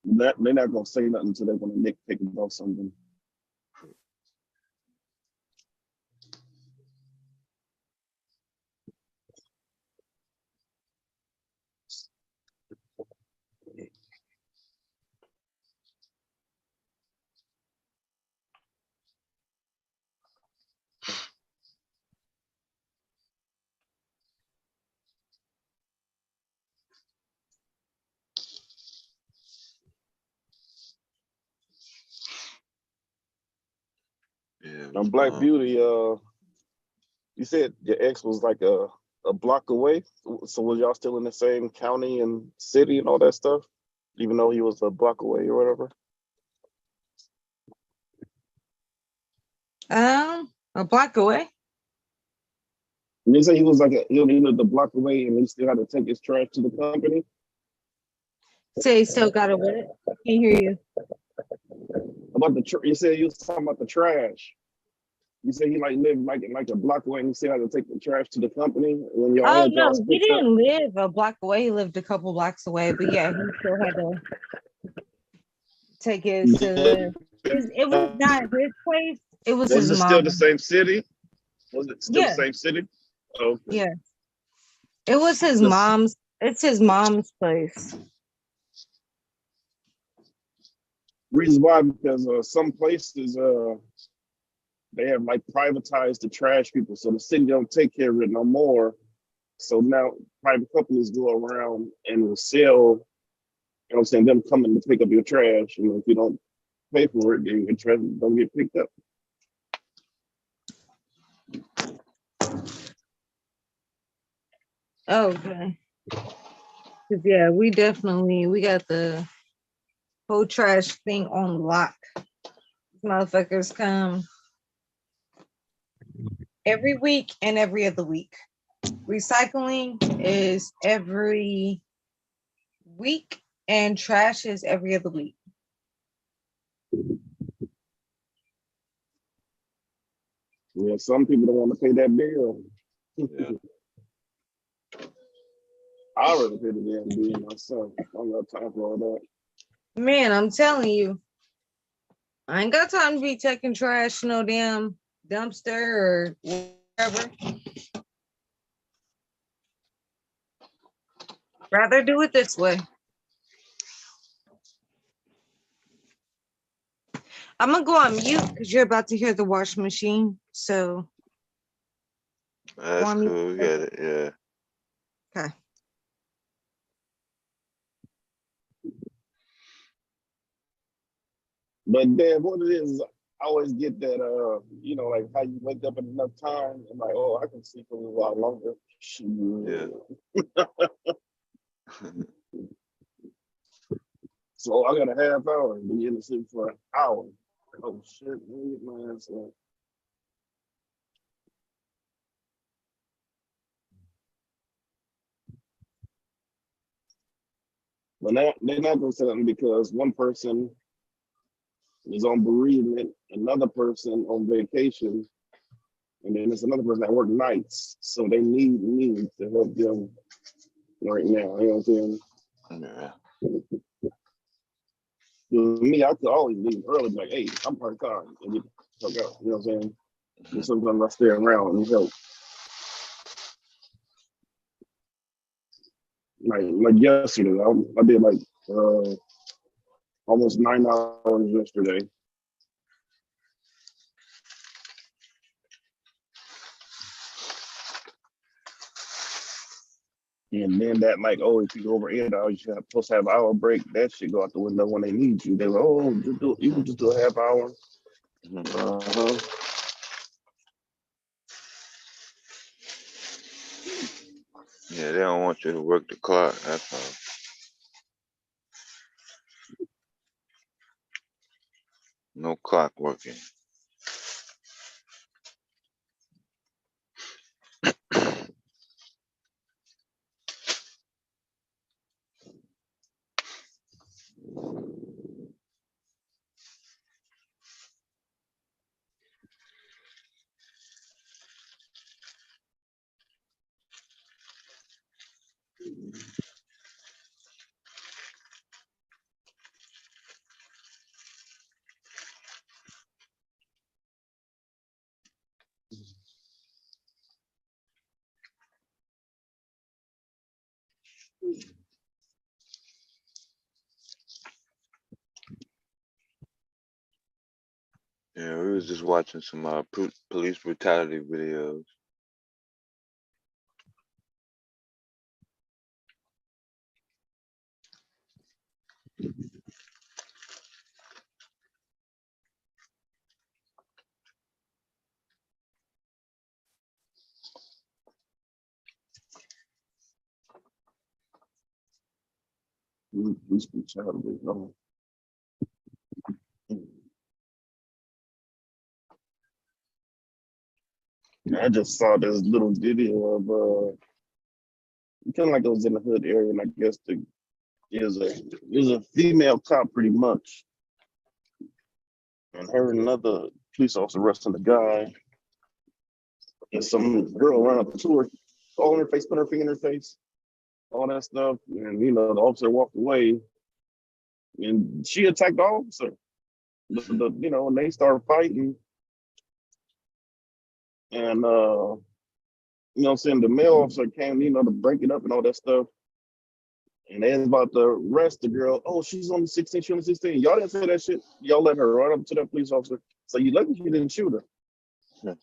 They're not gonna say nothing until they're gonna nitpick about something. Yeah. Now, Black Beauty, you said your ex was like a block away. So was y'all still in the same county and city and all that stuff, even though he was a block away or whatever? A block away. You say he was like he lived a block away and he still had to take his trash to the company. Say he still got a what? I can't hear you. About you said you was talking about the trash. You said he like lived like a block away and he still had to take the trash to the company when y'all Oh had no, y'all he picked up. didn't live a block away. He lived a couple blocks away, but yeah, he still had to take his to the. It was not his place. It was his it mom. Still the same city? Was it still Yeah. the same city? Oh, okay. Yeah. It was his mom's. It's his mom's place. Reason why, because some places they have like privatized the trash people, so the city don't take care of it no more. So now private companies go around and will sell, you know what I'm saying, them coming to pick up your trash. And if you don't pay for it, then your trash don't get picked up. Okay. 'Cause yeah, we got the whole trash thing on lock. Motherfuckers come every week and every other week. Recycling is every week and trash is every other week. Yeah, some people don't want to pay that bill. Yeah. I already paid the damn bill myself. I don't got time for all that. Man, I'm telling you, I ain't got time to be taking trash to no damn dumpster or whatever. Rather do it this way. I'm gonna go on mute because you're about to hear the washing machine. So That's cool. We got it. Yeah. okay. But then what it is, I always get that you know, like how you wake up at enough time and like, oh, I can sleep for a while longer. Yeah. So I got a half hour and be in the sleep for an hour. Oh shit, let me get my ass up. But they're not gonna say nothing because one person is on bereavement, another person on vacation, and then there's another person that work nights. So they need me to help them right now. You know what I'm saying? Yeah. With me, I could always leave early, like, hey, I'm part-time, and get the fuck out. You know what I'm saying? And sometimes I stay around and help. Like yesterday, I did like almost 9 hours yesterday. And then that might, oh, if you go over 8 hours, you're supposed to have an hour break. That shit go out the window when they need you. They go, oh, you can just do a half hour. Uh-huh. Yeah, they don't want you to work the clock. That's all. No clock working. Yeah, we was just watching some police brutality videos. Police brutality. No. I just saw this little video of kind of like it was in the hood area, and I guess there's a female cop pretty much, and her and another police officer arresting the guy, and some girl ran up to her, all in her face, put her finger in her face, all that stuff, and you know the officer walked away, and she attacked the officer. You know, and they started fighting, and you know what I'm saying, the male officer came, you know, to break it up and all that stuff. And they was about to arrest the girl. Oh, she's only 16, she's only 16. Y'all didn't say that shit. Y'all let her run up to that police officer. So you lucky you didn't shoot her.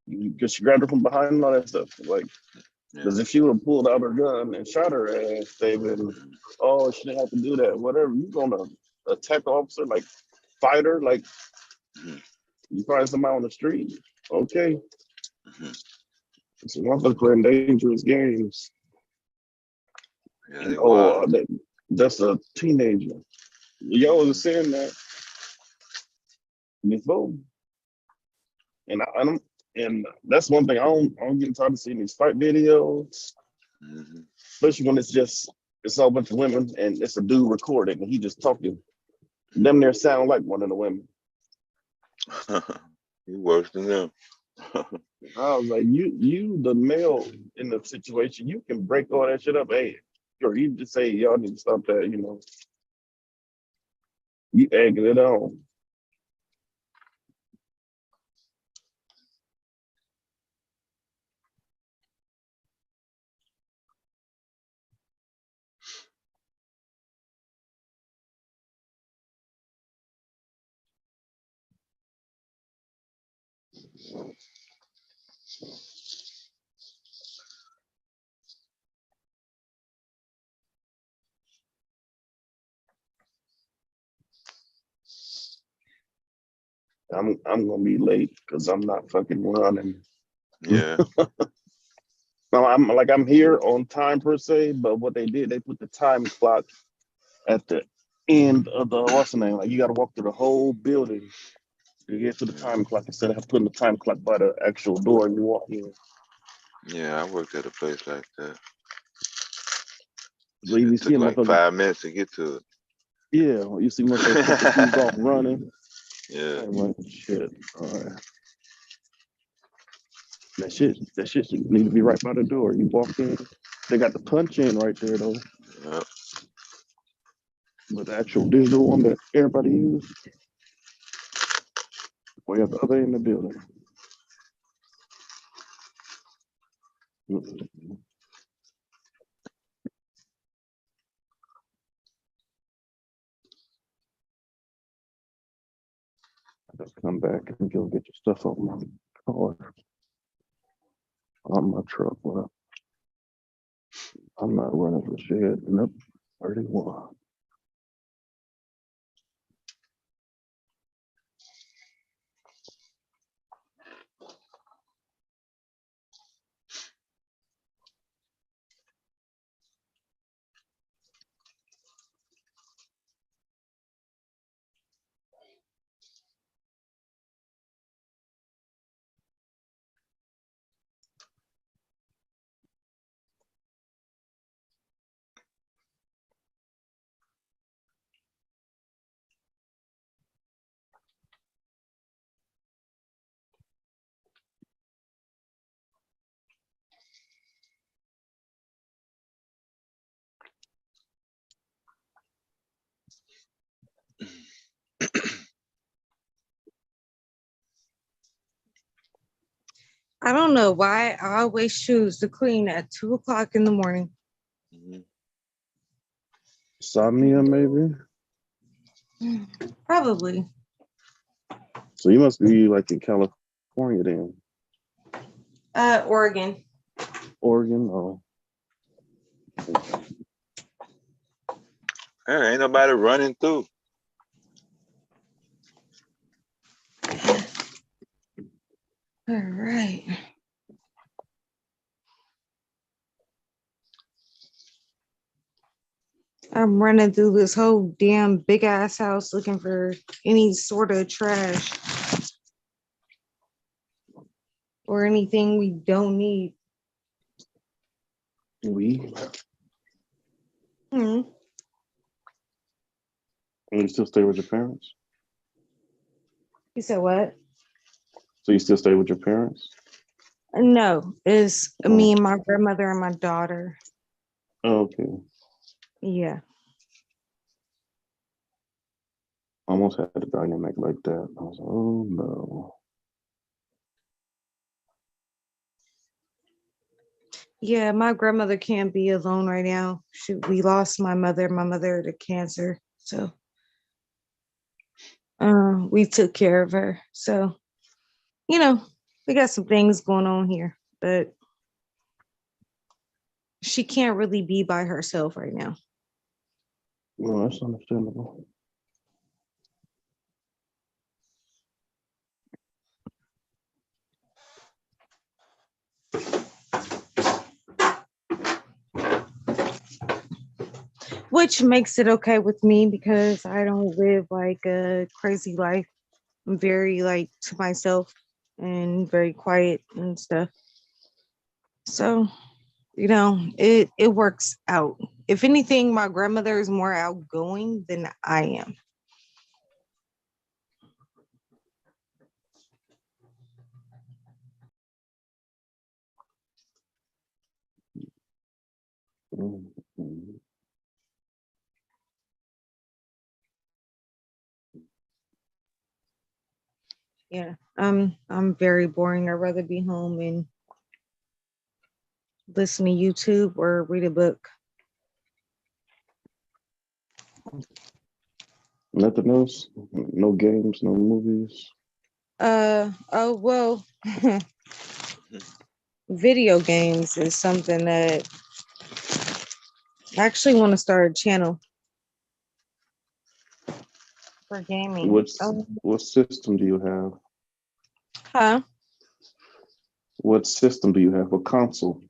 Because she grabbed her from behind and all that stuff. Like, because if she would have pulled out her gun and shot her ass, they would, oh, she didn't have to do that. Whatever. You gonna attack the officer, like fight her, like you find somebody on the street. Okay. So motherfuckers playing dangerous games. Yeah, that's a teenager. Y'all was saying that before. And I don't, and that's one thing I don't get tired of seeing these fight videos, especially when it's all a bunch of women and it's a dude recording and he just talking. Them there sound like one of the women. You worse than them. I was like, you the male in the situation, you can break all that shit up. Hey, or you just say y'all need to stop that, you know. You egging it on. I'm gonna be late because I'm not fucking running. Yeah. No, I'm here on time per se, but what they did, they put the time clock at the end of the what's the name? Like you gotta walk through the whole building to get to the time clock instead of putting the time clock by the actual door and you walk in. Yeah, I worked at a place like that. So you It took like 5 minutes to get to it. Yeah, you see motherfuckers off running. Yeah. I'm like, shit. All right. That shit need to be right by the door. You walk in, they got the punch in right there though. Yep. But the actual digital one that everybody uses, way at the other end of the building. Just come back and go get your stuff on my car, on my truck. Well, I'm not running for shit. Nope, 31. I don't know why I always choose to clean at 2 o'clock in the morning. Insomnia, maybe? Probably. So you must be like in California then. Oregon. Oregon, oh. Hey, ain't nobody running through. All right. I'm running through this whole damn big ass house looking for any sort of trash or anything we don't need. We? Hmm. And you still stay with your parents? You said what? So you still stay with your parents? No, it's me and my grandmother and my daughter. Oh, okay. Yeah. Almost had a dynamic like that. I was like, oh no. Yeah, my grandmother can't be alone right now. We lost my mother to cancer. So we took care of her. So, you know, we got some things going on here, but she can't really be by herself right now. Well, that's understandable. Which makes it okay with me because I don't live like a crazy life. I'm very like to myself and very quiet and stuff. So, you know, it works out. If anything, my grandmother is more outgoing than I am. Mm-hmm. Yeah, I'm very boring. I'd rather be home and listen to YouTube or read a book. Nothing else? No games, no movies? Oh well, video games is something that I actually want to start a channel for gaming. What system do you have? Huh? What system do you have? What console?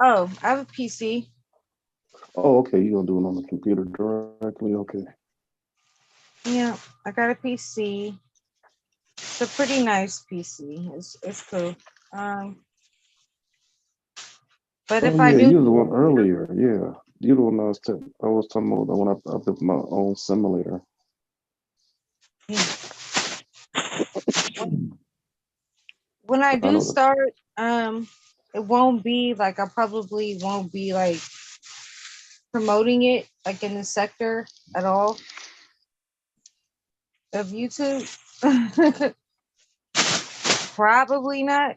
Oh, I have a PC. Oh, okay. You're gonna do it on the computer directly. Okay. Yeah, I got a PC. It's a pretty nice PC. It's cool. But if I do, you were the one earlier. Yeah, you the one I was talking about when I built my own simulator. when I do start, it won't be like I probably won't be like promoting it like in the sector at all of YouTube. Probably not.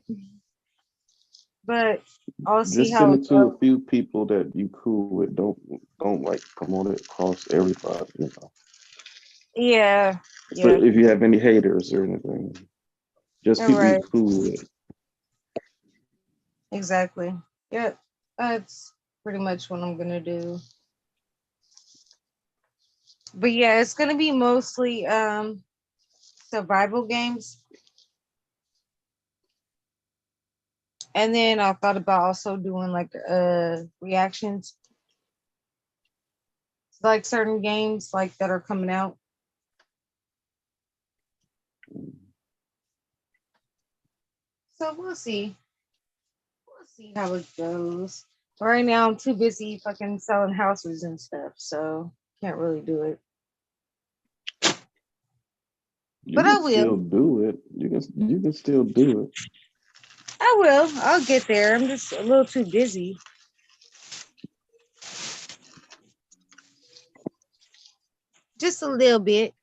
But I'll see Just how send it it to goes. a few people that you cool with. Don't like promote it across everybody, you know. Yeah. But if you have any haters or anything, just people you cool with. Exactly. Yep. That's pretty much what I'm gonna do. But yeah, it's gonna be mostly survival games. And then I thought about also doing like reactions. Like certain games like that are coming out. So we'll see. We'll see how it goes. Right now I'm too busy fucking selling houses and stuff, so can't really do it. But I will. Still do it. You can still do it. I will. I'll get there. I'm just a little too busy. Just a little bit.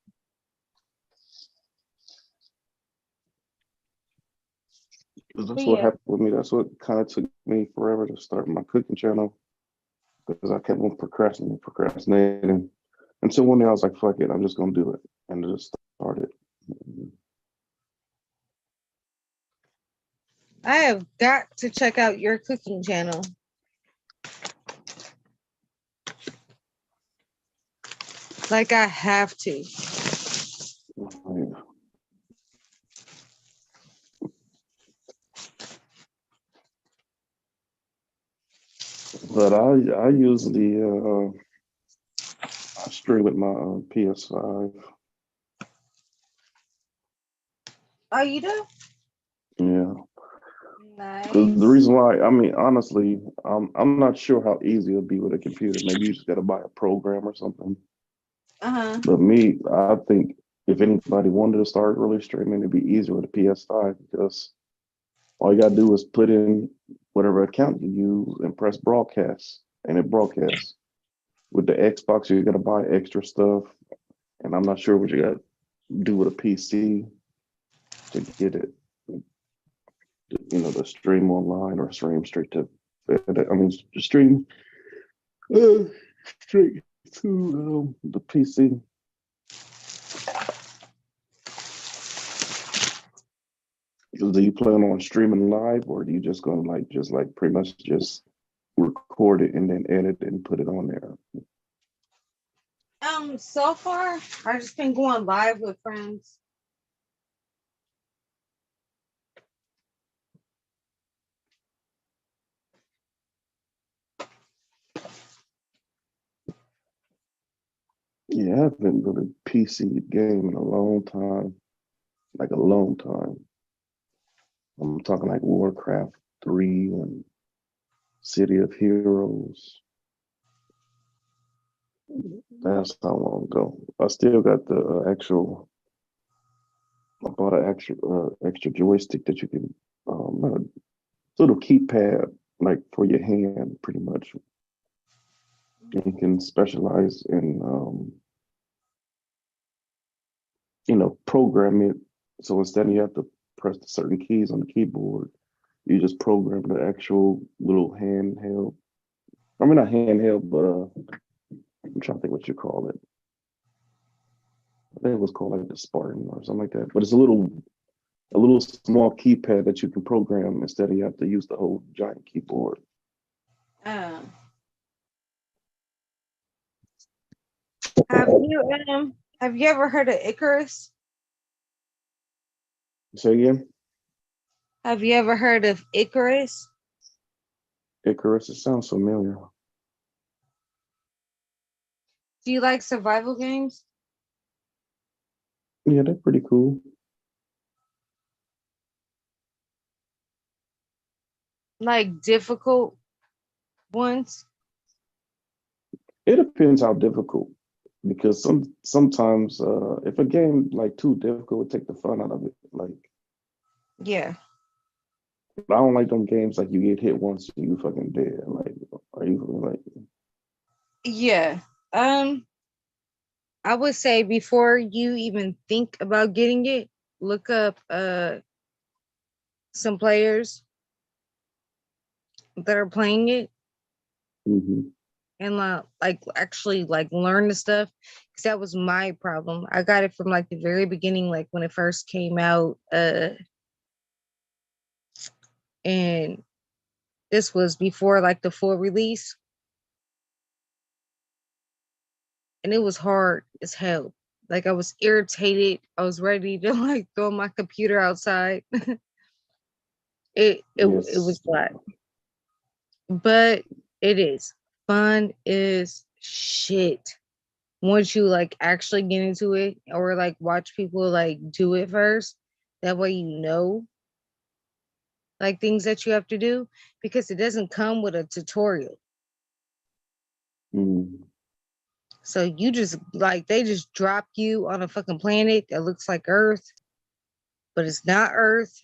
That's what happened with me. That's what kind of took me forever to start my cooking channel because I kept on procrastinating. Until one day I was like, fuck it, I'm just gonna do it. And just started. I have got to check out your cooking channel. Like I have to. But I usually I stream with my PS5. Oh, you do? Yeah. Nice. Because the reason why, I mean, honestly, I'm not sure how easy it'll be with a computer. Maybe you just got to buy a program or something. But me, I think if anybody wanted to start really streaming, it'd be easier with a PS5 because all you got to do is put in whatever account you use and press broadcast, and it broadcasts. With the Xbox, you got to buy extra stuff, and I'm not sure what you got to do with a PC to get it the stream online or stream straight to, stream straight to the PC. Do you plan on streaming live, or do you just gonna pretty much just record it and then edit it and put it on there? So far, I've just been going live with friends. Yeah, I haven't really PC game in a long time, like a long time. I'm talking like Warcraft 3 and City of Heroes. That's how long ago. I still got the I bought an extra joystick that you can, a little keypad, like for your hand, pretty much. You can specialize in, program it. So instead of you have to press the certain keys on the keyboard, you just program the actual little handheld. I mean, not handheld, but I'm trying to think what you call it. I think it was called like the Spartan or something like that. But it's a little small keypad that you can program instead of you have to use the whole giant keyboard. Have you ever heard of Icarus? Say again? Have you ever heard of Icarus? Icarus, it sounds familiar. Do you like survival games? Yeah, they're pretty cool. Like difficult ones? It depends how difficult, because sometimes if a game like too difficult, it take the fun out of it. Like, yeah, I don't like them games like you get hit once and you fucking dead. Like, are you like? Yeah. I would say before you even think about getting it, look up some players that are playing it. Mm-hmm. And actually learn the stuff, because that was my problem. I got it from like the very beginning, like when it first came out, and this was before like the full release, and it was hard as hell. Like I was irritated. I was ready to like throw my computer outside. It was bad, but it is fun as shit once you like actually get into it, or like watch people like do it first. That way like things that you have to do, because it doesn't come with a tutorial. So you just they just drop you on a fucking planet that looks like Earth, but it's not Earth,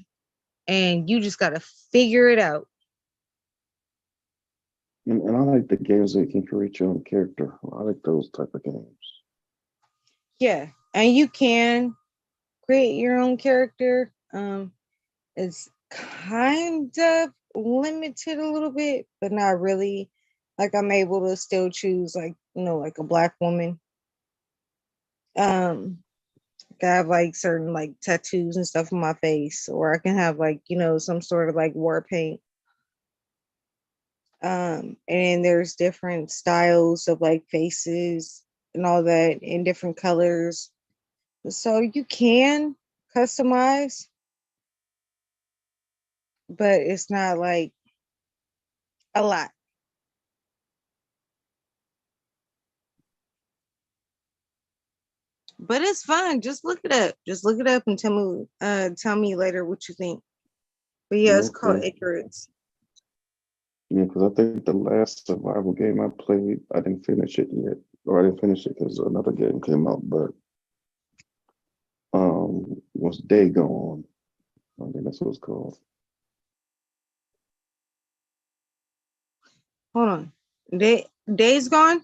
and you just gotta figure it out. And I like the games that you can create your own character. I like those type of games. Yeah, and you can create your own character. It's kind of limited a little bit, but not really. Like I'm able to still choose like a Black woman. I have like certain like tattoos and stuff on my face, or I can have like some sort of like war paint. And there's different styles of like faces and all that in different colors. So you can customize, but it's not like a lot. But it's fun. Just look it up. Just look it up and tell me later what you think. But yeah, it's called Icarus. Yeah, because I think the last survival game I played, I didn't finish it yet. Or I didn't finish it because another game came out, but was Day Gone. I think that's what it's called. Hold on. Days Gone?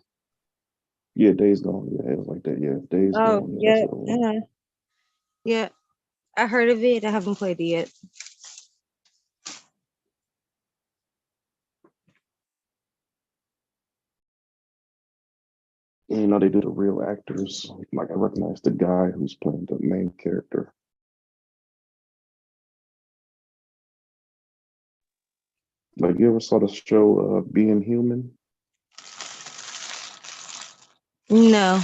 Yeah, Days Gone. Yeah, it was like that. Yeah, Days Gone. Yeah. Yeah. I heard of it. I haven't played it yet. You know, they do the real actors. Like I recognize the guy who's playing the main character. Like you ever saw the show Being Human? No.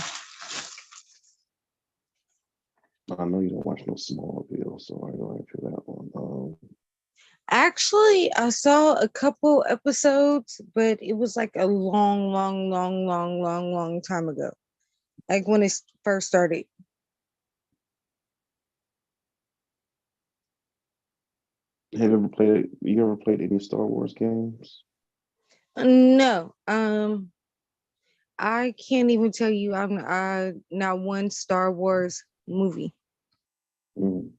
I know you don't watch no Smallville, so I go after that one. Actually, I saw a couple episodes, but it was like a long time ago. Like when it first started. You ever played any Star Wars games? No. I can't even tell you I'm not one Star Wars movie. Mm.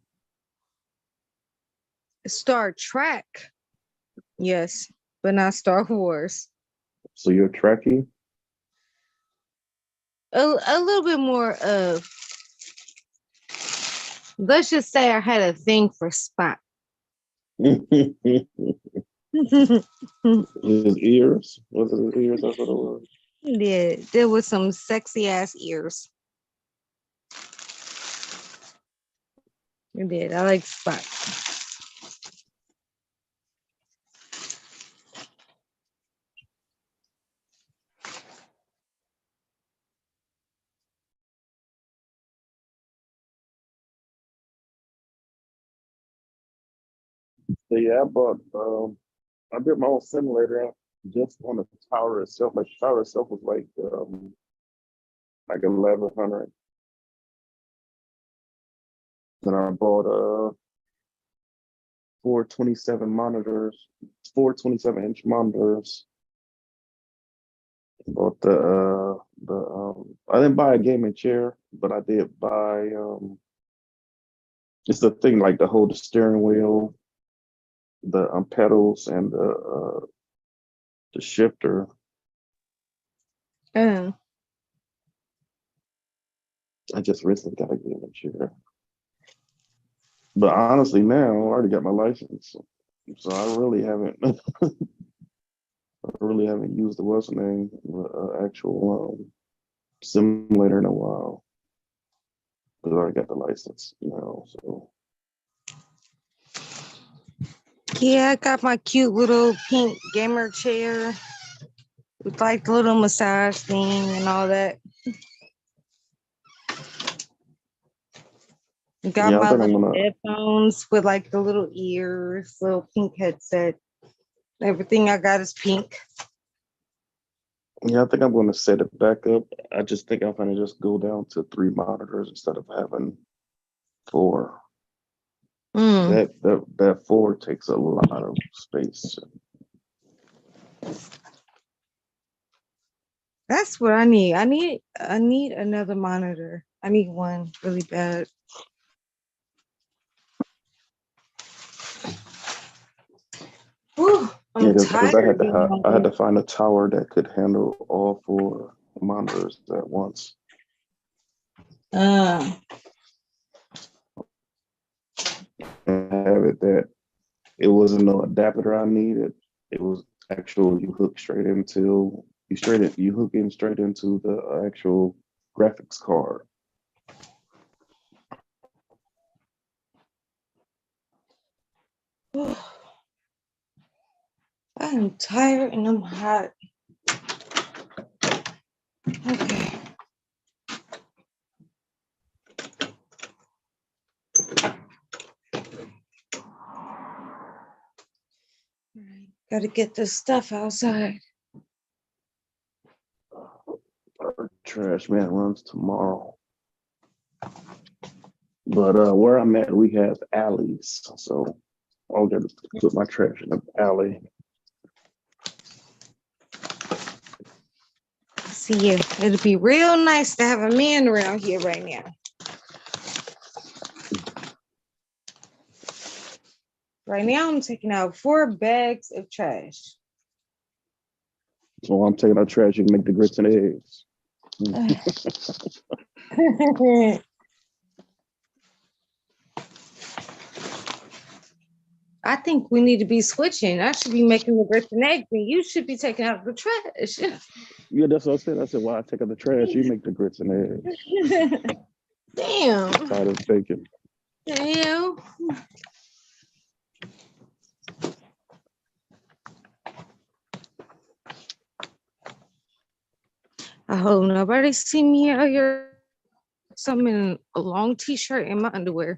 Star Trek, yes, but not Star Wars. So you're a Trekkie? A little bit more of, let's just say I had a thing for Spock. His ears? Was it his ears? That's what it was. Yeah, there was some sexy ass ears. I did. I like Spock. So yeah, I built my own simulator out just on the tower itself. Like the tower itself was like 1,100. Then I bought 4 27-inch monitors. Bought I didn't buy a gaming chair, but I did buy it's the thing like to hold the steering wheel, the pedals, and the shifter. I just recently got a gaming chair. But honestly, now I already got my license, so I really haven't. I really haven't used the what's the name actual simulator in a while because I already got the license now. So yeah, I got my cute little pink gamer chair with like the little massage thing and all that. Got my little headphones with like the little ears, little pink headset. Everything I got is pink. yeah, I think I'm going to set it back up. I just think I'm going to just go down to 3 monitors instead of having 4. That 4 takes a lot of space. That's what I need. I need another monitor. I need one really bad. Whew, I'm tired. I had to find a tower that could handle all 4 monitors at once. And have it that it wasn't no adapter I needed. It was actual you hook in straight into the actual graphics card. I'm tired and I'm hot. Okay. Gotta get this stuff outside. Our trash man runs tomorrow. But where I'm at, we have alleys. So I'll get to put my trash in the alley. See you. It'll be real nice to have a man around here right now. Right now, I'm taking out 4 bags of trash. So I'm taking out trash. You can make the grits and eggs. I think we need to be switching. I should be making the grits and eggs, and you should be taking out the trash. Yeah, that's what I said. I said, "Why I take out the trash? You make the grits and eggs." Damn. Tired of bacon. The hell? I hope nobody see me out here. Some in a long t-shirt and my underwear.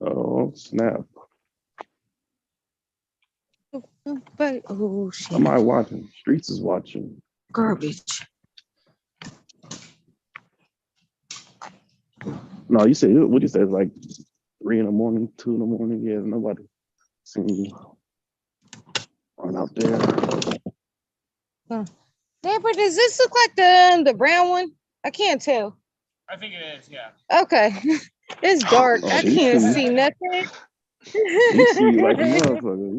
Oh snap! But oh shit. Am I watching? Streets is watching. Garbage. No, you said what you said is like 3 in the morning, 2 in the morning. Yeah, nobody seen you run out there. Damn, but does this look like the brown one? I can't tell. I think it is, yeah. Okay. It's dark. Oh, I can't see nothing. He see you like a motherfucker.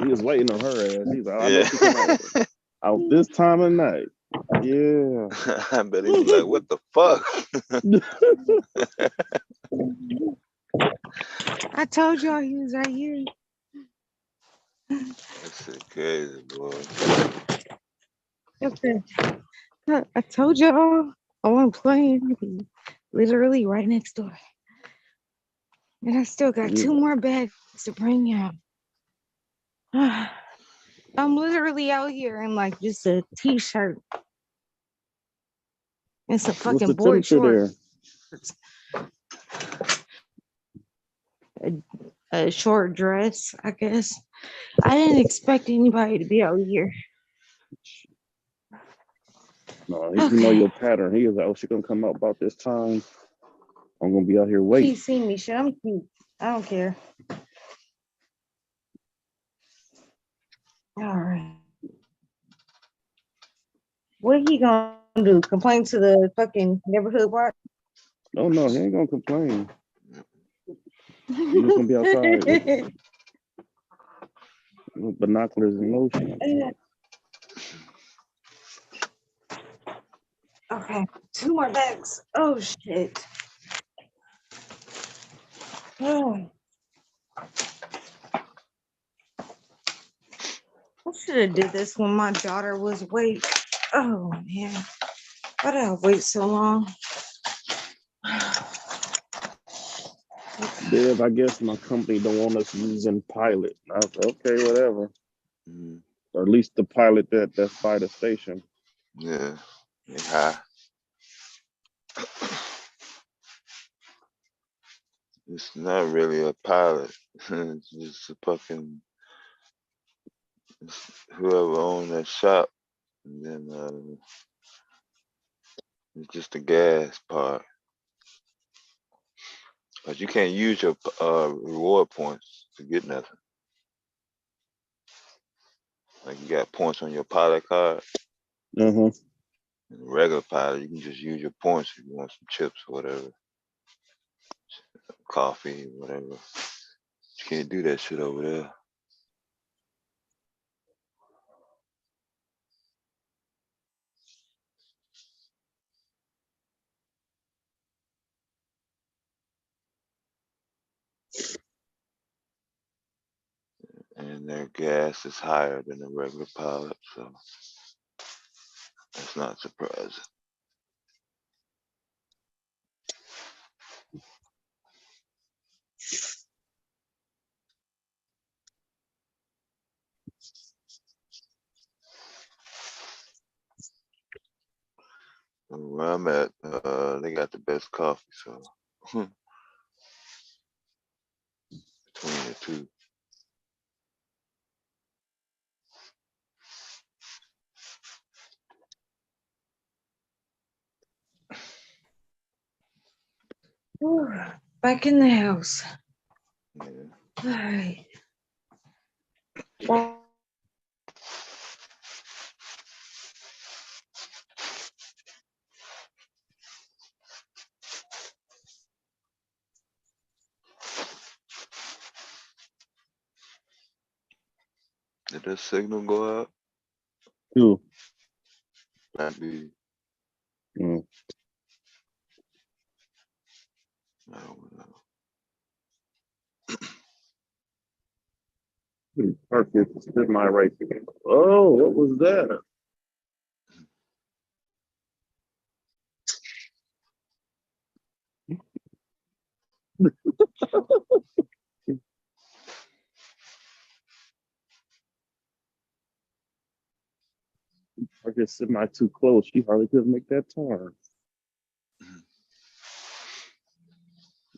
He was waiting on her ass. He's like, I know she come out this time of night. Yeah. I bet he's like, what the fuck? I told y'all he was right here. That's crazy, boy. Okay. I told y'all I wasn't playing. Literally right next door. And I still got 2 more bags to bring out. I'm literally out here in like just a t-shirt. And some fucking board shorts. A short dress, I guess. I didn't expect anybody to be out here. No, you know your pattern. He was like, oh, she's gonna come out about this time. I'm gonna be out here waiting. He seen me, shit. I'm cute. I don't care. All right. What he gonna do? Complain to the fucking neighborhood watch? Oh no, he ain't gonna complain. He's just gonna be outside with binoculars and lotion. Okay, 2 more bags. Oh shit. Oh. I should have did this when my daughter was awake. Oh man. Why did I wait so long? Dev, I guess my company don't want us using Pilot. I was like, okay, whatever. Or at least the Pilot that's by the station. Yeah. Yeah. It's not really a pilot. It's just a fucking whoever owned that shop, and then it's just the gas part. But you can't use your reward points to get nothing. Like you got points on your pilot card. Uh-huh. And the regular pilot, you can just use your points if you want some chips or whatever. Coffee, whatever. You can't do that shit over there. And their gas is higher than the regular pilot, so that's not surprising. Where I'm at, they got the best coffee, so between the two. Ooh, back in the house. Yeah. All right. Did that signal go out? Who? Might be. I don't know. Perfect. Did my right. Oh, what was that? I guess semi too close. She hardly could make that turn.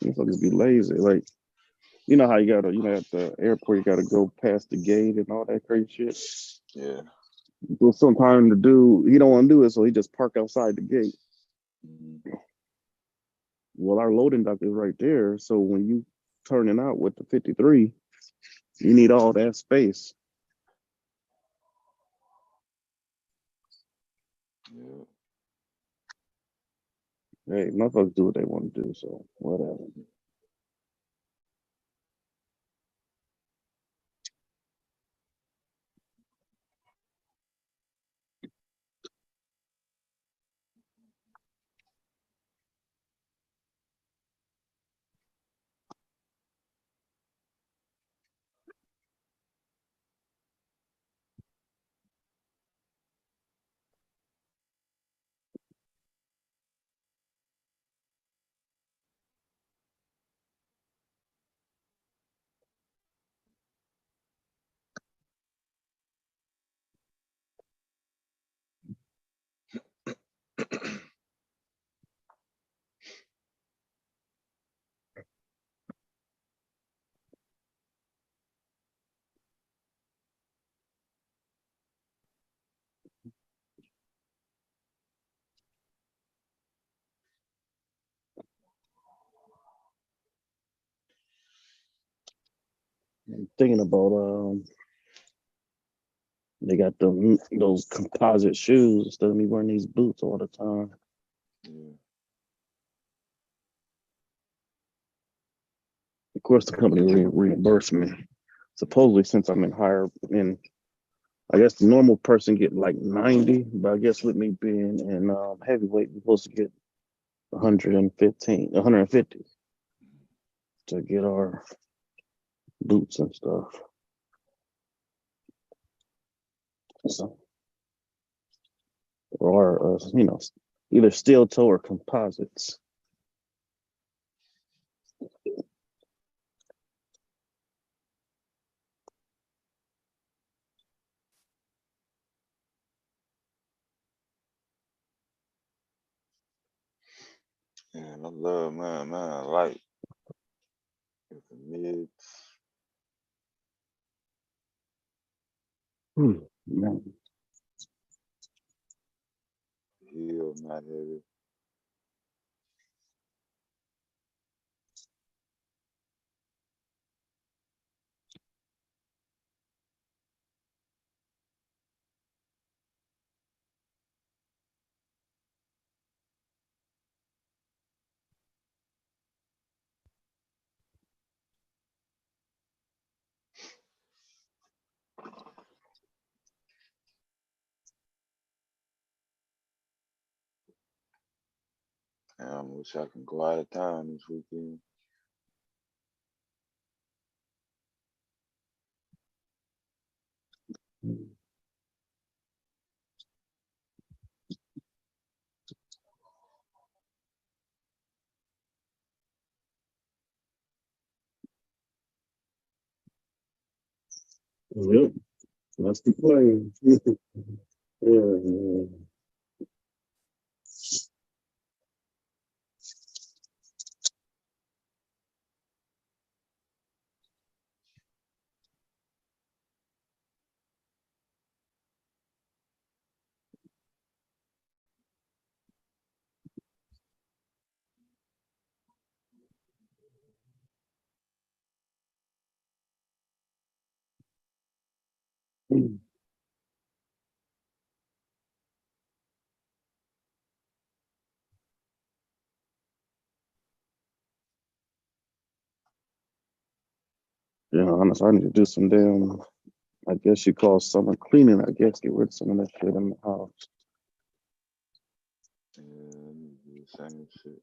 Motherfuckers be lazy. Like, you know how you gotta, at the airport, you gotta go past the gate and all that crazy shit. Yeah. Well, sometimes the dude, he don't want to do it, so he just park outside the gate. Well, our loading dock is right there, so when you turning out with the 53, you need all that space. Yeah. Hey, motherfuckers do what they want to do, so whatever. I'm thinking about they got those composite shoes instead of me wearing these boots all the time. Yeah. Of course, the company reimbursed me. Supposedly, since I'm I guess the normal person get like 90, but I guess with me being in heavyweight, we're supposed to get 150 to get our boots and stuff. So, or either steel toe or composites. And I love man, I like the mids. Man. Heel, not heavy. I wish I can go out of town this weekend. Yep, that's the plan. Yeah. Yeah, honestly, I need to do some damn, I guess you call summer cleaning, I guess, get rid of some of that shit in the house. Yeah, the same shit.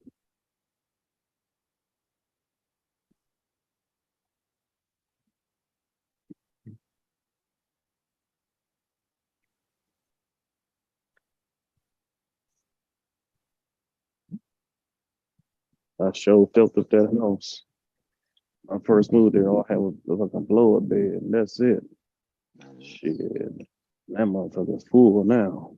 I sure felt at that house. I first moved there, all I had was like a blow up bed, and that's it. Shit, that motherfucker's full now.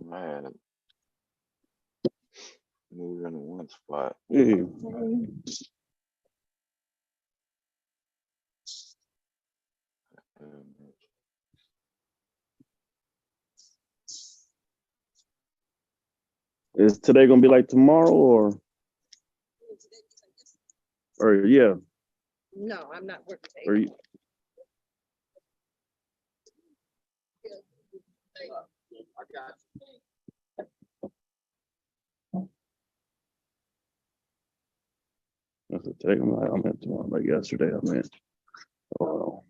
Man, moving in one spot. Yeah. Is today gonna be like tomorrow or yeah? No, I'm not working today. Or you, I said today I'm at tomorrow, like yesterday I meant. Oh.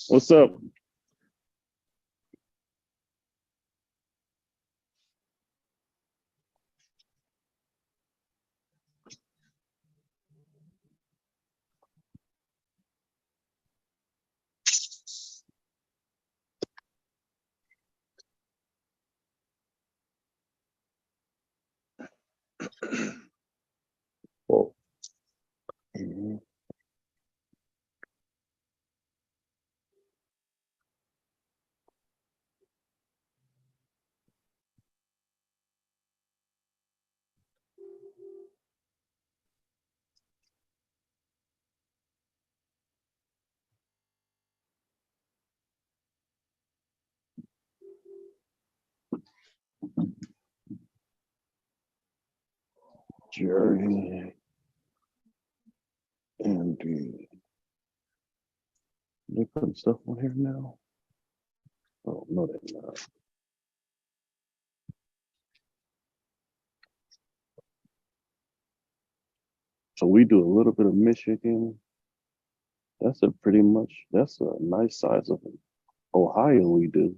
What's up? Whoa. Jerry and they putting stuff on here now. Oh no, they're not. So we do a little bit of Michigan. That's a nice size of it. Ohio we do.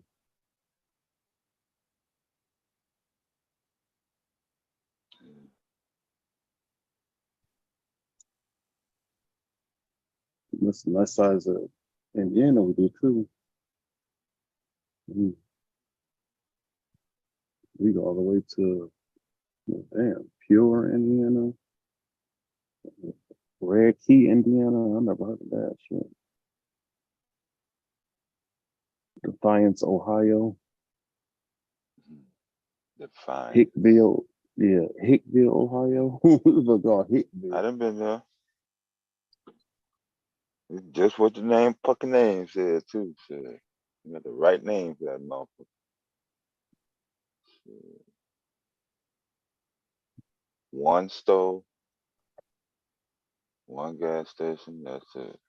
That's a nice size of Indiana we do too. We go all the way to Pure, Indiana. Red Key, Indiana. I never heard of that shit. Defiance, Ohio. Defiance. Hickville, yeah, Hickville, Ohio. Hickville. I done been there. It's just what the name fucking name said too. Said. You got the right name for that motherfucker. One stove, one gas station, that's it.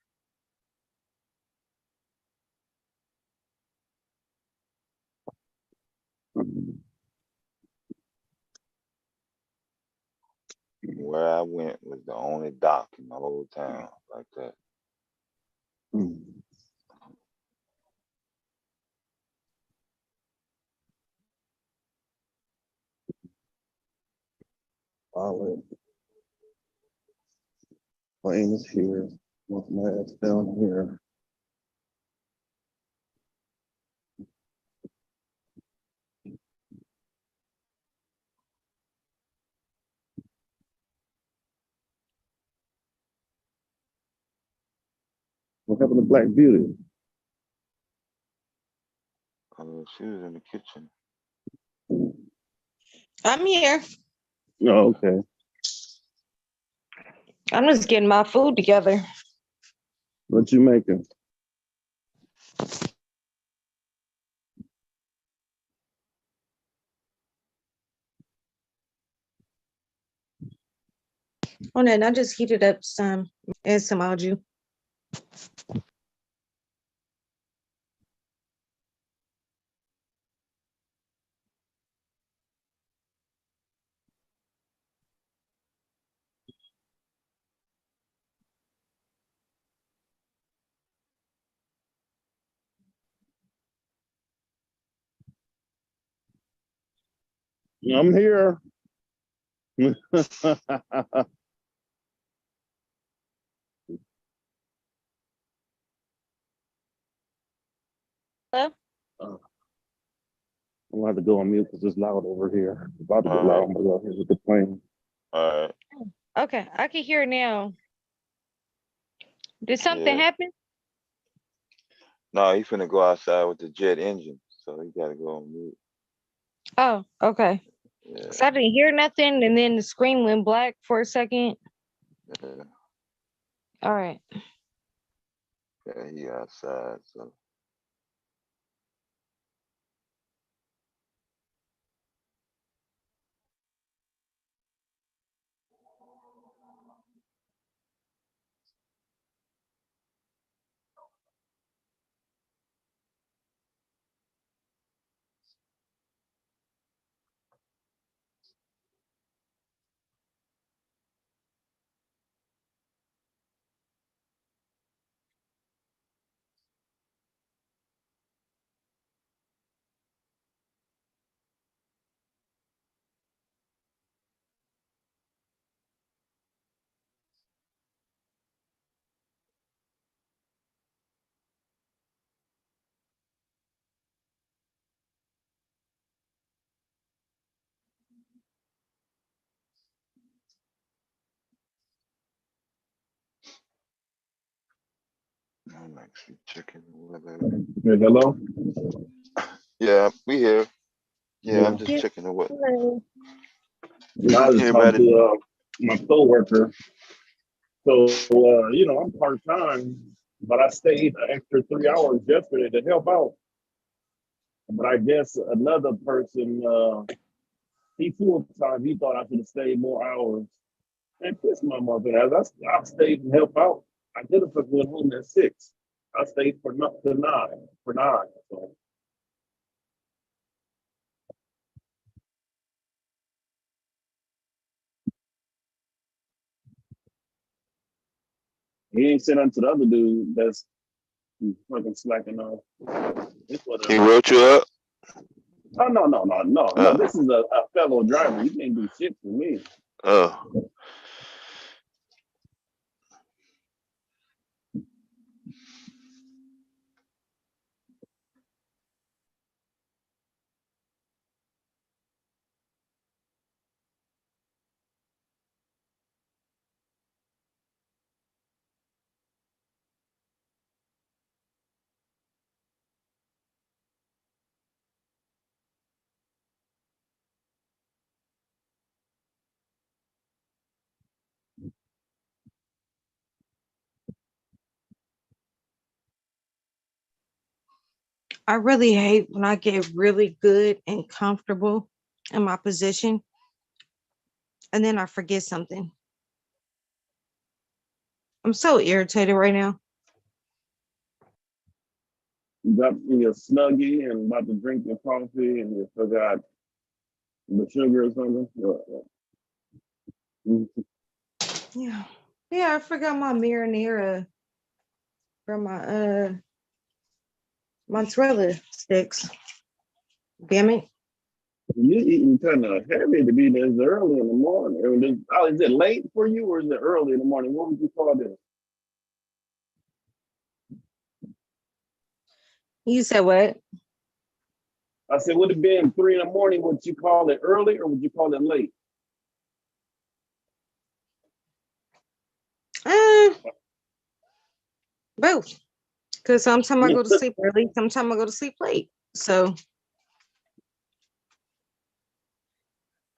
Where I went was the only dock in the whole town like that. Solid. Plane is here. Want my ass down here. What happened to Black Beauty? She was in the kitchen. I'm here. Oh, okay. I'm just getting my food together. What you making? Oh, then I just heated up some and some au jus. I'm here. Hello? I'm gonna have to go on mute because it's loud over here. It's about to get loud. I'm gonna go here with the plane. All right. Okay, I can hear now. Did something happen? No, he finna go outside with the jet engine, so he gotta go on mute. Oh, okay. Yeah. So I didn't hear nothing, and then the screen went black for a second. Yeah, All right. yeah, he outside, so. I'm actually checking whether. Yeah, hello? Yeah, we here. Yeah, Yeah. I'm just checking the weather. And I just talked to my coworker. So, I'm part-time, but I stayed an extra 3 hours yesterday to help out. But I guess another person, he full-time, he thought I should have stayed more hours. And kiss my mother ass. I stayed and helped out. I did it for went home at 6. I stayed for 9. So. He ain't sent unto the other dude that's fucking slacking off. He wrote you up? Oh, no. This is a fellow driver. He can't do shit for me. Oh. I really hate when I get really good and comfortable in my position and then I forget something. I'm so irritated right now. You got your Snuggie and about to drink your coffee and you forgot the sugar or something. Yeah, I forgot my marinara from my mozzarella sticks. Damn it. You're eating kind of heavy to be this early in the morning. Is it late for you or is it early in the morning? What would you call this? You said what? I said, would it be 3 in the morning? Would you call it early or would you call it late? Both. Because sometimes I go to sleep early, sometimes I go to sleep late. So,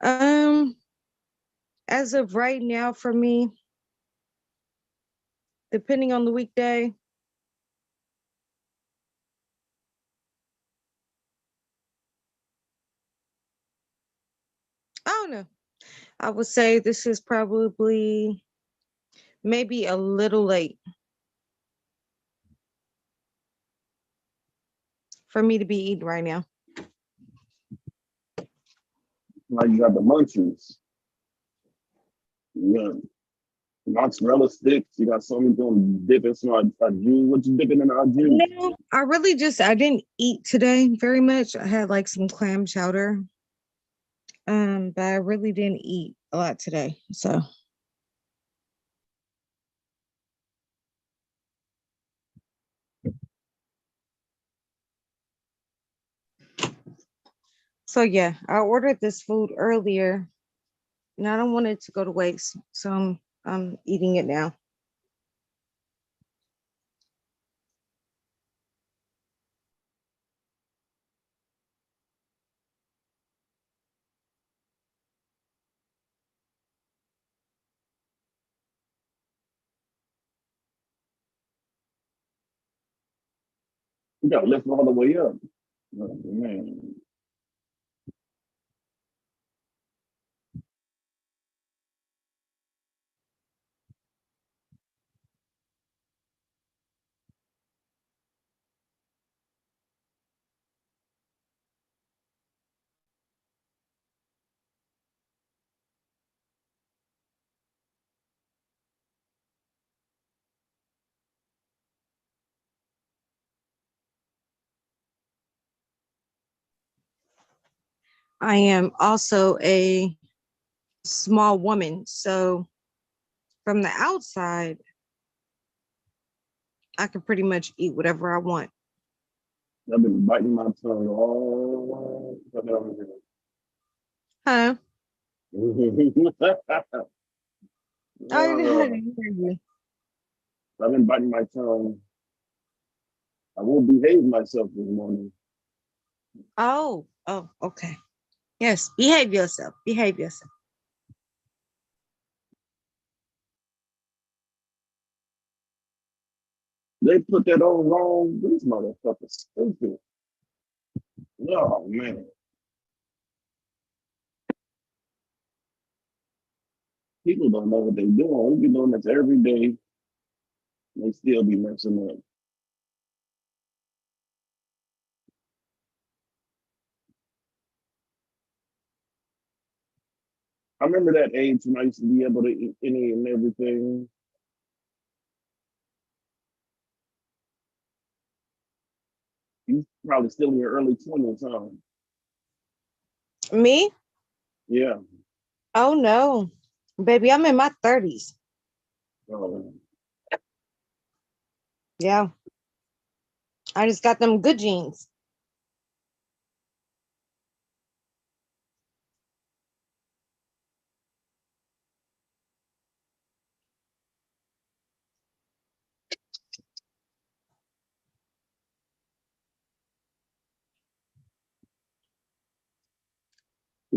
as of right now, for me, depending on the weekday, I don't know. I would say this is probably maybe a little late for me to be eating right now. Like you got the munchies. You got mozzarella sticks. You got something doing dipping some juice. What you dipping in our juice? No, I didn't eat today very much. I had like some clam chowder. But I really didn't eat a lot today. So yeah, I ordered this food earlier and I don't want it to go to waste. So I'm eating it now. You gotta lift all the way up. Oh, man. I am also a small woman. So from the outside, I can pretty much eat whatever I want. I've been biting my tongue all. Huh? I didn't hear you. I've been biting my tongue. I won't behave myself this morning. Oh, okay. Yes, behave yourself. Behave yourself. They put that on wrong. These motherfuckers stupid. Oh man. People don't know what they're doing. We be doing this every day. They still be messing up. I remember that age when I used to be able to eat any and everything. You probably still in your early 20s, huh? Me? Yeah. Oh no. Baby, I'm in my 30s. Oh. Yeah. I just got them good genes.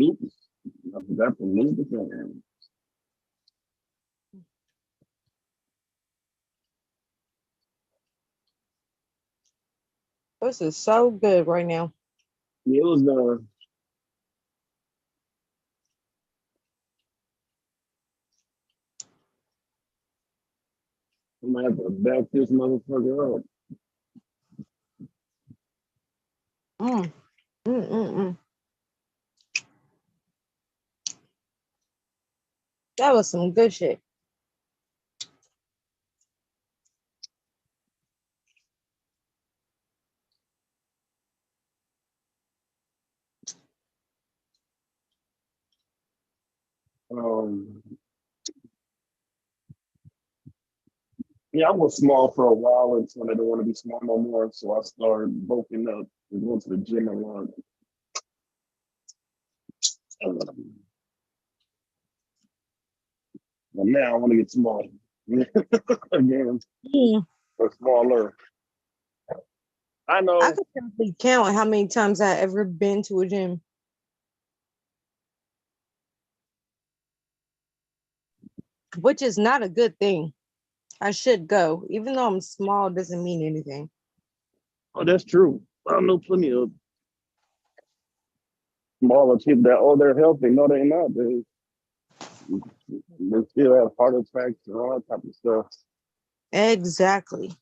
Oops. I forgot to move the fan. This is so good right now. Yeah, it was I'm gonna have to back this motherfucker up. That was some good shit. Yeah, I was small for a while until I didn't want to be small no more. So I started bulking up and going to the gym a lot. But now I want to get small again, or smaller. I know. I could probably count how many times I ever been to a gym. Which is not a good thing. I should go. Even though I'm small, doesn't mean anything. Oh, that's true. I know plenty of smaller people that, they're healthy. No, they're not. They still have heart attacks and all that type of stuff. Exactly.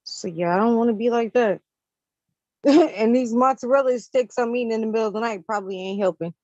So yeah, I don't want to be like that. And these mozzarella sticks I'm eating in the middle of the night probably ain't helping.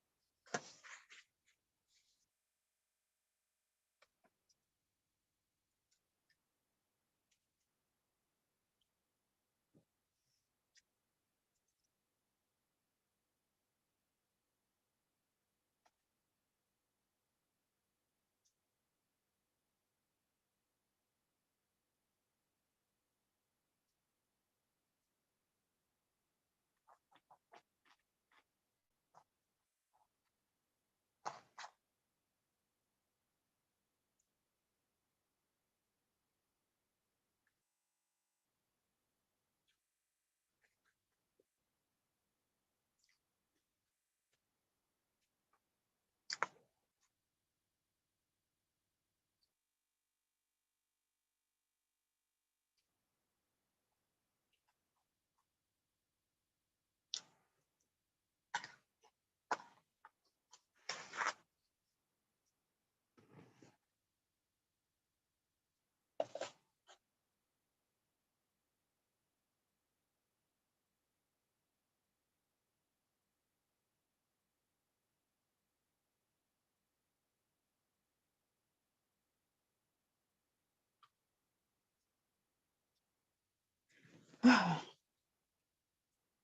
All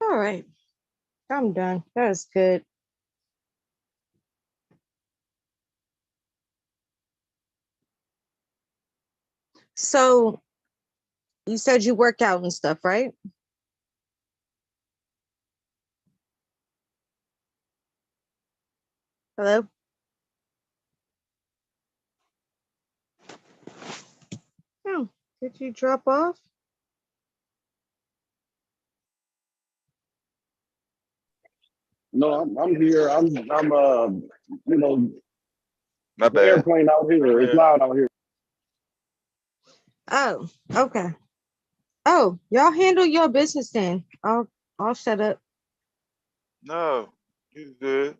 right. I'm done. That was good. So you said you work out and stuff, right? Hello? Oh, did you drop off? No, I'm here. I'm you know, My the bad. airplane out here. It's loud out here. Oh, okay. Oh, y'all handle your business then. I'll shut up. No, you good.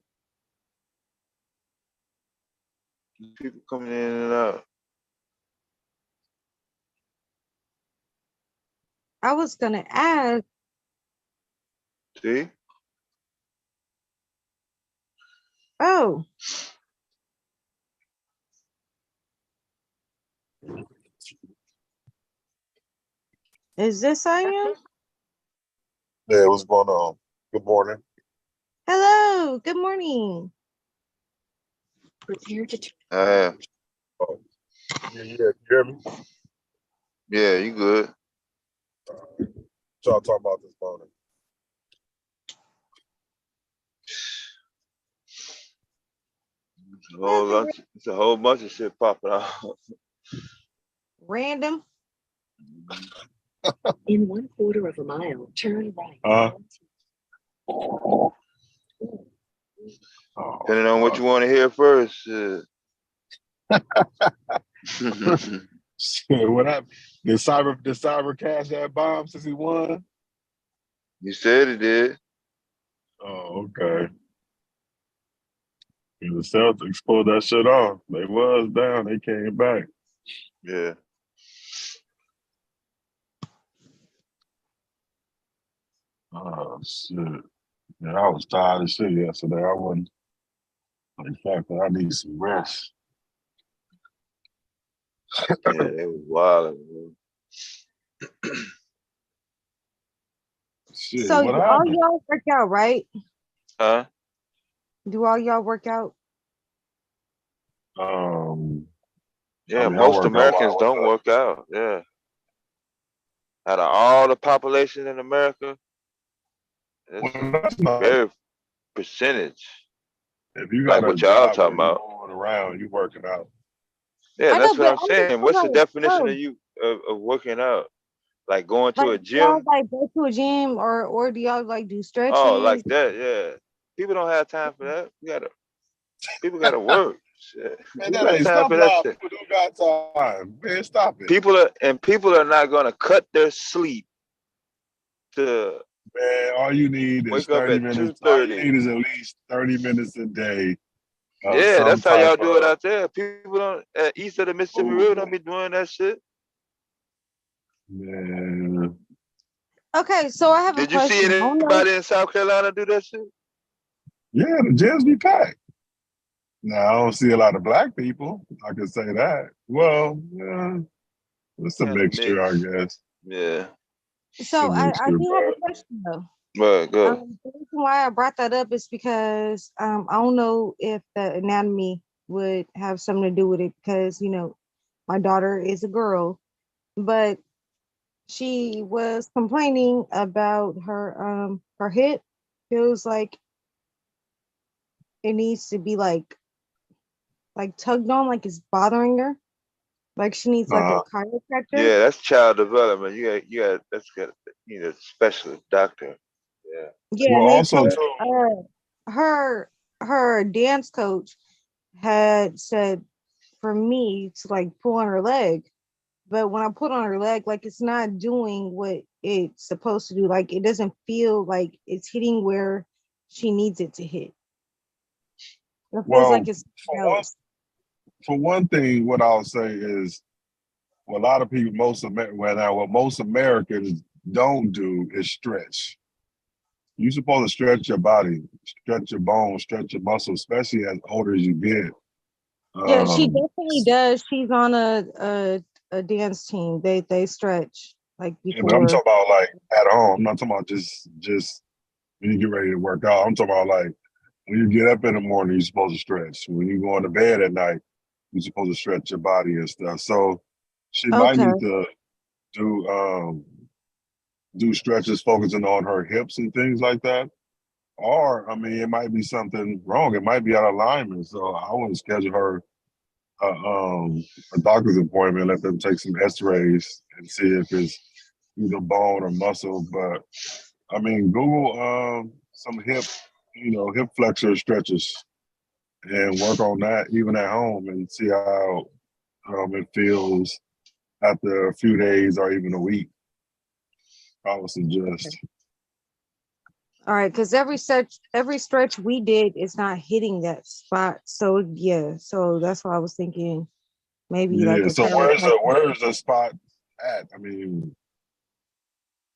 People coming in and out. I was gonna ask. See? Oh. Is this Aya? Yeah, what's going on? Good morning. Hello, good morning. Prepare to Yeah, You hear me? yeah, you good. What y'all talking about this morning? It's a whole bunch of shit popping out. Random. In 1/4 of a mile, turn right. Depending on what you want to hear first. What happened? Did Cyber cash that bomb since he won? You said it did. Oh, okay. The Celtics pulled that shit off. They was down. They came back. Yeah. Oh shit. Yeah, I was tired of shit yesterday. I wasn't. In fact, I need some rest. Yeah, it was wild. Shit, So what all happened? y'all work out, right? Huh? Do all y'all work out? Yeah, I most work out Americans while I don't work work out. Yeah. Out of all the population in America, it's out. Well, that's not. very percentage. If you Like got a what y'all job where talking you about. moving around, you working out. Yeah, I know, that's what but I'm I'm just saying. What's the like, definition oh, of you of working out? Like going to a like do y'all gym? like go to a gym or do y'all like do Oh, like stretches? that, yeah. People don't have time for that. People gotta work. Shit. Man, Who that got ain't time stop for that lying. shit? People do got time. Man, stop it. People are not gonna cut their sleep to Man, all you need is wake up 30 at minutes. All you 2:30. need is at least 30 minutes a day of Yeah, some that's how type y'all do it of out there. People don't east of the Mississippi River don't be doing that shit. man. Okay, so I have a Did you see question. I don't know. anybody in South Carolina do that shit? Yeah, the gyms be packed. Now I don't see a lot of black people. I can say that. Well, yeah, it's a Kinda mixture, I mixed. guess. Yeah. So I do have a question though. But go. The reason why I brought that up is because I don't know if the anatomy would have something to do with it because my daughter is a girl, but she was complaining about her hip. Feels like it needs to be like tugged on, like it's bothering her. Like she needs like a chiropractor. Yeah, that's child development. You got specialist doctor. Yeah. Yeah, and they told her dance coach had said for me to like pull on her leg, but when I put on her leg, like it's not doing what it's supposed to do. Like it doesn't feel like it's hitting where she needs it to hit. It feels like it's for one thing, what I'll say is, well, a lot of people, what most Americans don't do is stretch. You're supposed to stretch your body, stretch your bones, stretch your muscles, especially as older as you get. Yeah, she definitely does. She's on a dance team. They stretch. like Yeah, but I'm before. talking about like at home. I'm not talking about just when you get ready to work out. I'm talking about like when you get up in the morning, you're supposed to stretch. When you go to bed at night, you're supposed to stretch your body and stuff. So she might Okay. need to do stretches focusing on her hips and things like that. Or, I mean, it might be something wrong. It might be out of alignment. So I want to schedule her a doctor's appointment, let them take some x-rays and see if it's either bone or muscle. But I mean, Google some hip flexor stretches and work on that even at home and see how it feels after a few days or even a week. I would suggest. All right, because every stretch we did is not hitting that spot. So yeah, so that's why I was thinking maybe like Yeah. a So where's the spot at? I mean,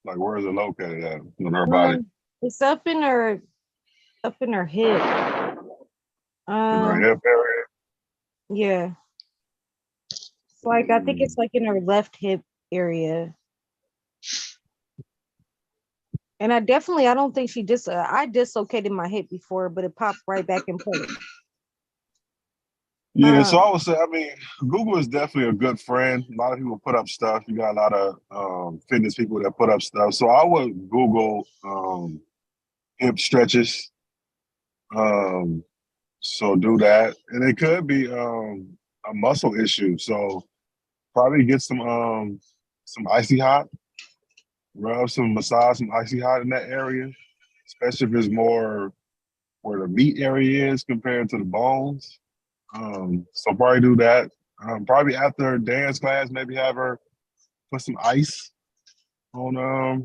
like where is it located at on her body? It's up in her hip. In her hip area. Yeah. It's like I think it's like in her left hip area. And I don't think she I dislocated my hip before, but it popped right back in place. Yeah, so I would say, I mean, Google is definitely a good friend. A lot of people put up stuff. You got a lot of fitness people that put up stuff. So I would Google hip stretches. So do that. And it could be a muscle issue. So probably get some icy hot, rub some massage, some icy hot in that area, especially if it's more where the meat area is compared to the bones. So probably do that. Probably after dance class, maybe have her put some ice on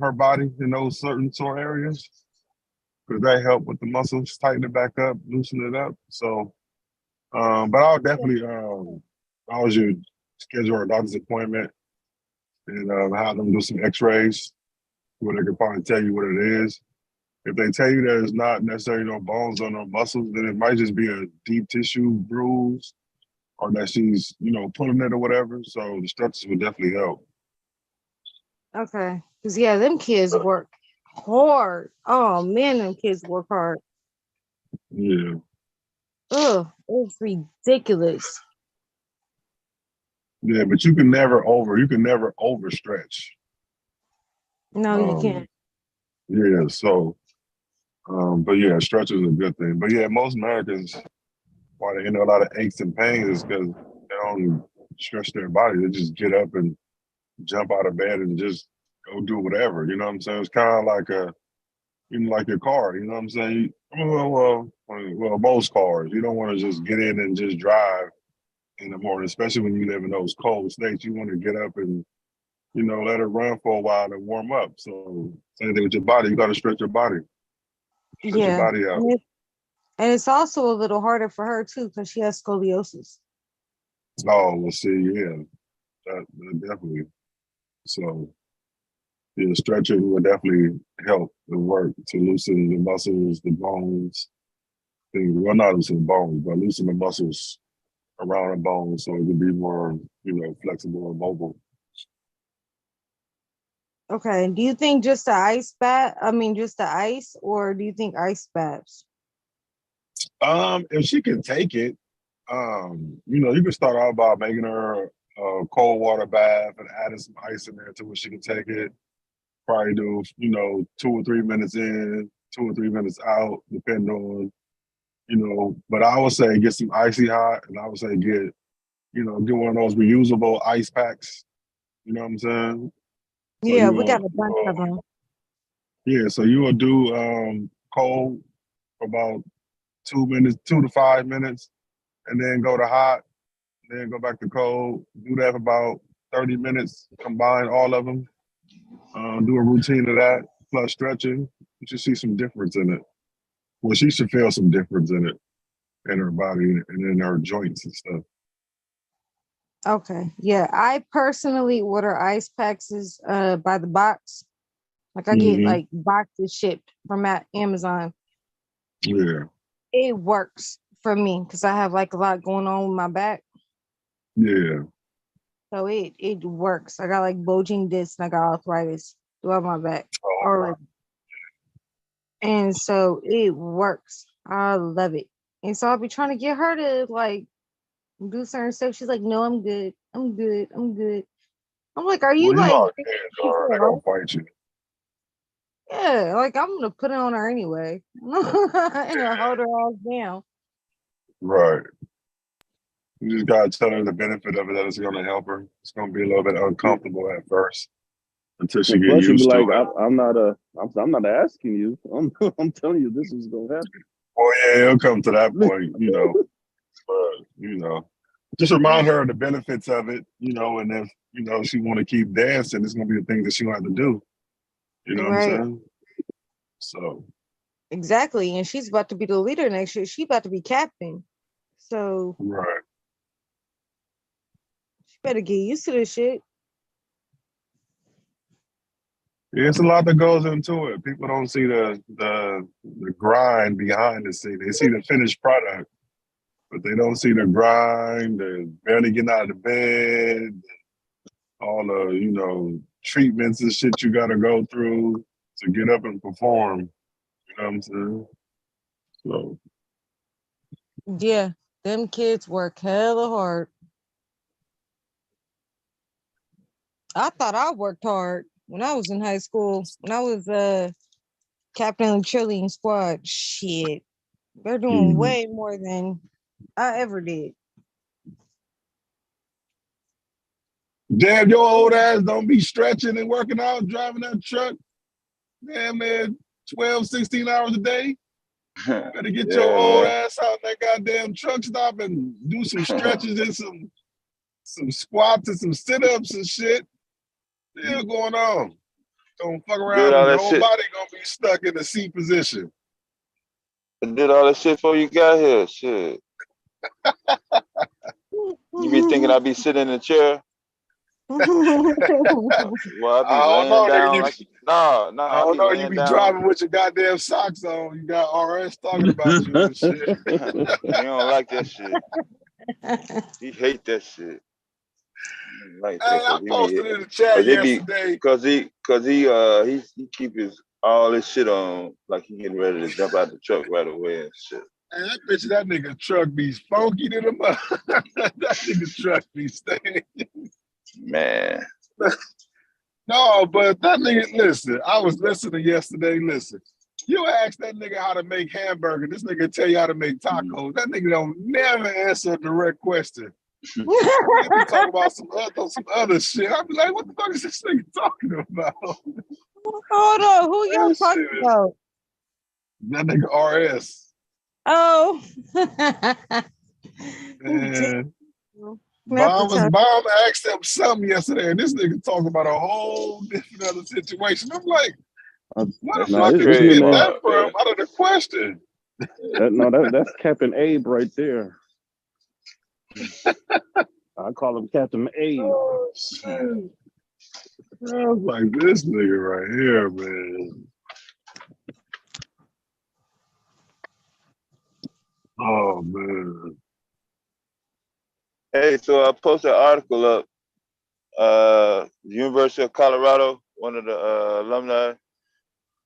her body in those certain sore areas. Because that help with the muscles, tighten it back up, loosen it up. So, but I'll definitely, I was your schedule a doctor's appointment and have them do some x-rays where they can probably tell you what it is. If they tell you there's not necessarily no bones or no muscles, then it might just be a deep tissue bruise or that she's, pulling it or whatever. So the stretches would definitely help. Okay. Because, yeah, them kids work hard. Oh, man, them kids work hard. Yeah. Ugh, it's ridiculous. Yeah, but you can never overstretch. No, you can't. Yeah, so, but yeah, stretch is a good thing. But yeah, most Americans, why they end up a lot of aches and pains is because they don't stretch their body. They just get up and jump out of bed and just go do whatever. You know what I'm saying? It's kind of like like your car. You know what I'm saying? Well, most cars. You don't want to just get in and just drive in the morning, especially when you live in those cold states. You want to get up and let it run for a while and warm up. So same thing with your body. You got to stretch your body. Stretch your body out. And it's also a little harder for her too because she has scoliosis. Oh, we'll see. Yeah, that definitely. So, yeah, stretching would definitely help and work to loosen the muscles, the bones. Well, not loosen the bones, but loosen the muscles around the bones so it can be more, flexible and mobile. Okay. Do you think just the ice bath? I mean, just the ice, or do you think ice baths? If she can take it, you can start out by making her a cold water bath and adding some ice in there to where she can take it. Probably do, 2 or 3 minutes in, 2 or 3 minutes out, depending on, but I would say get some icy hot, and I would say get one of those reusable ice packs. You know what I'm saying? So yeah, we got a bunch of them. Yeah, so you will do cold for about 2 to 5 minutes, and then go to hot, then go back to cold. Do that for about 30 minutes, combine all of them. Do a routine of that, plus stretching. You should see some difference in it. Well, she should feel some difference in it, in her body and in her joints and stuff. Okay. Yeah, I personally order ice packs by the box. Like I get like boxes shipped from Amazon. Yeah. It works for me because I have like a lot going on with my back. Yeah. So it works. I got like bulging discs and I got arthritis throughout my back already. And so it works. I love it. And so I'll be trying to get her to like do certain stuff. She's like, no, I'm good. I'm good. I'm good. I'm like, are you like kids are, they don't fight you. yeah, like I'm gonna put it on her anyway. And I'll hold her all down. Right. You just gotta tell her the benefit of it, that it's gonna help her. It's gonna be a little bit uncomfortable at first until she get used to it. I'm not asking you. I'm telling you this is gonna happen. Oh yeah, it'll come to that point, you know. But you know, just remind her of the benefits of it, you know, and if you know she want to keep dancing, it's gonna be the thing that she gonna have to do. You know what I'm saying? So exactly, and she's about to be the leader next year. She about to be captain. So right. She better get used to this shit. Yeah, it's a lot that goes into it. People don't see the grind behind the scene. They see the finished product, but they don't see the grind, the barely getting out of the bed, all the, you know, treatments and shit you gotta go through to get up and perform. You know what I'm saying? So Yeah, them kids work hella hard. I thought I worked hard when I was in high school. When I was captain of the cheerleading squad. Shit, they're doing way more than I ever did. damn, your old ass don't be stretching and working out, driving that truck. Damn, man, 12, 16 hours a day. Better get your old ass out in that goddamn truck stop and do some stretches and some squats and some sit-ups and shit. Still going on. Don't fuck around. Nobody gonna be stuck in the C position. I did all that shit before you got here. Shit. You be thinking I be sitting in a chair? Well, I be laying down. I don't know. You be driving with your goddamn socks on. You got RS talking about you and shit. He don't like that shit. He hate that shit. Like that. I posted in the chat yesterday because he keep all his shit on like he getting ready to jump out the truck right away and shit. Man, I bet you that nigga truck be funky to the mother. That nigga truck be stinking. Man. No, but that nigga, listen, I was listening yesterday. Listen, you ask that nigga how to make hamburger, this nigga tell you how to make tacos. That nigga don't never answer a direct question. We talk about some other shit. I be like, what the fuck is this nigga talking about? Hold on, who y'all talking about? That nigga RS. Oh. Man. Bomb asked him something yesterday, and this nigga talking about a whole different other situation. I'm like, what the fuck did you get that from out of the question? That's Captain Abe right there. I call him Captain Abe. Oh, shit. I was like, this nigga right here, man. Oh, man. Hey, so I posted an article up. The University of Colorado, one of the alumni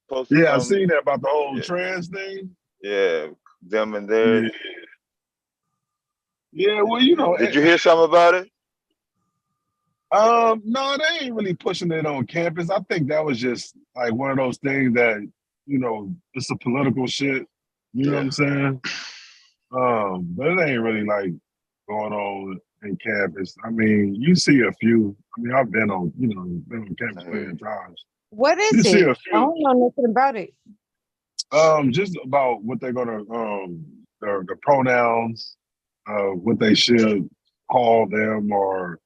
posted. Yeah, I seen that about the whole trans thing. Yeah, them and theirs. Yeah, well, you know. Did you hear something about it? No, they ain't really pushing it on campus. I think that was just like one of those things that, you know, it's a political shit. You know what I'm saying? But it ain't really like going on in campus. I mean, you see a few. I mean, I've been on, been on campus plenty of times. What is it? I don't know nothing about it. Just about what they're gonna the pronouns, what they should call them or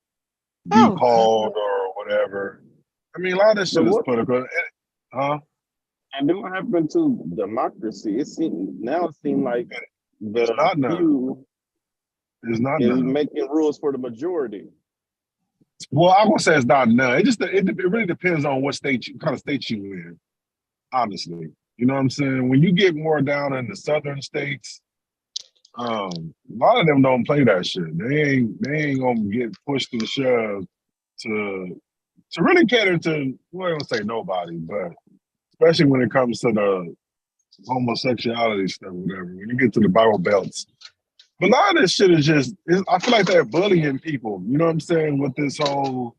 be called or whatever. I mean, a lot of this shit is political. And then what happened to democracy? It seems like the few is making rules for the majority. Well, I won't say it's not none. It really depends on what kind of state you in. Honestly, you know what I'm saying. When you get more down in the southern states, A lot of them don't play that shit. They ain't gonna get pushed to the shove to really cater to, well, I don't say nobody, but especially when it comes to the homosexuality stuff, whatever. When you get to the Bible belts, but a lot of this shit is just, I feel like they're bullying people. You know what I'm saying? With this whole,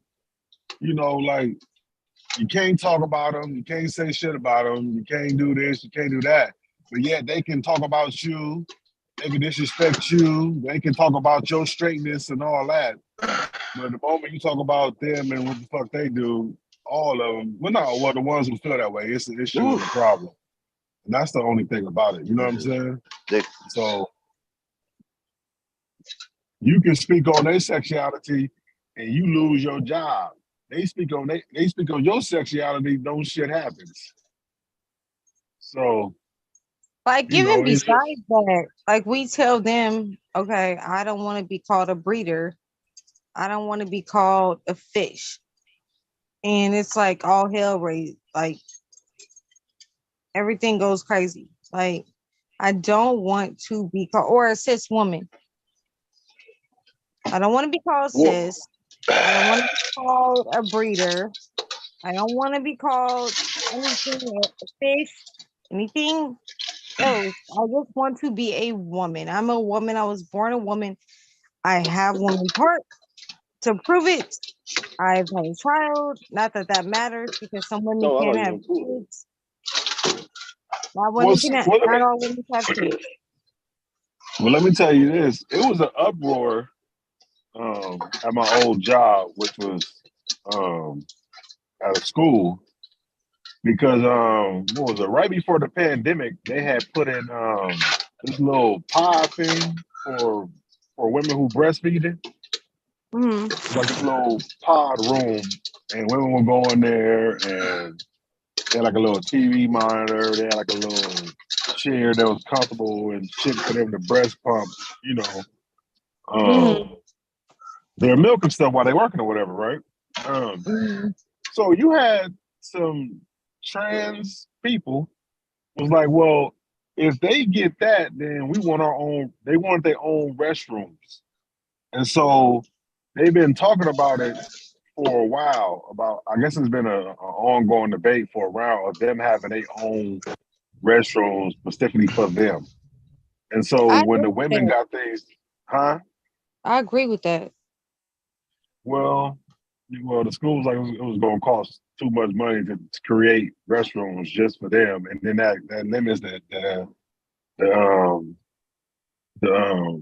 like, you can't talk about them, you can't say shit about them, you can't do this, you can't do that. But yet they can talk about you, they can disrespect you, they can talk about your straightness and all that. But the moment you talk about them and what the fuck they do, all of them, the ones who feel that way, it's an issue and a problem. And that's the only thing about it. You know what I'm saying? So you can speak on their sexuality and you lose your job. They speak on your sexuality, no shit happens. So like even besides that, like we tell them, okay, I don't want to be called a breeder. I don't want to be called a fish. And it's like all hell raised, like everything goes crazy. Like I don't want to be called, or a cis woman. I don't want to be called cis. I don't want to be called a breeder. I don't want to be called anything, a fish, anything else. I just want to be a woman. I'm a woman. I was born a woman. I have woman parts to prove it. I've had a child. Not that that matters because some women can't have kids. Not women not all women have kids. Well, let me tell you this. It was an uproar at my old job, which was at a school, because what was it? Right before the pandemic, they had put in this little pod thing for women who breastfeeding. Mm-hmm. Like this little pod room, and women would go in there, and they had like a little TV monitor. They had like a little chair that was comfortable and shit for them to breast pump, their milk and stuff while they working or whatever, right? So you had some trans people was like, well, if they get that, then we want our own. They want their own restrooms, and so they've been talking about it for a while. About, I guess it's been an ongoing debate for a while of them having their own restrooms specifically for them. And so when the women got things, I agree with that. Well, the school was like it was going to cost too much money to create restrooms just for them, and then that limits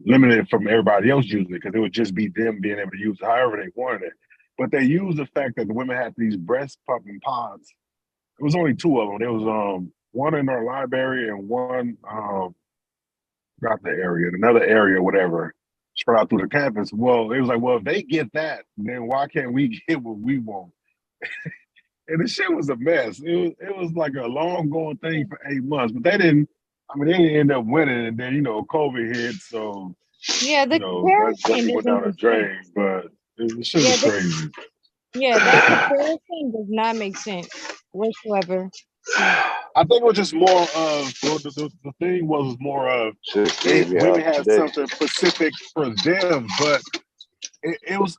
limited from everybody else using it, because it would just be them being able to use it however they wanted it. But they used the fact that the women had these breast pumping pods. It was only two of them. There was one in our library and one not the area, another area, whatever, spread out through the campus. Well, it was like, well, if they get that, then why can't we get what we want? And the shit was a mess. It was like a long going thing for 8 months, but they didn't end up winning, and then COVID hit, so yeah, the that definitely went down the drain. But the shit was crazy. Yeah, that comparison does not make sense whatsoever. I think it was just more of the thing was more of women had something specific for them, but it was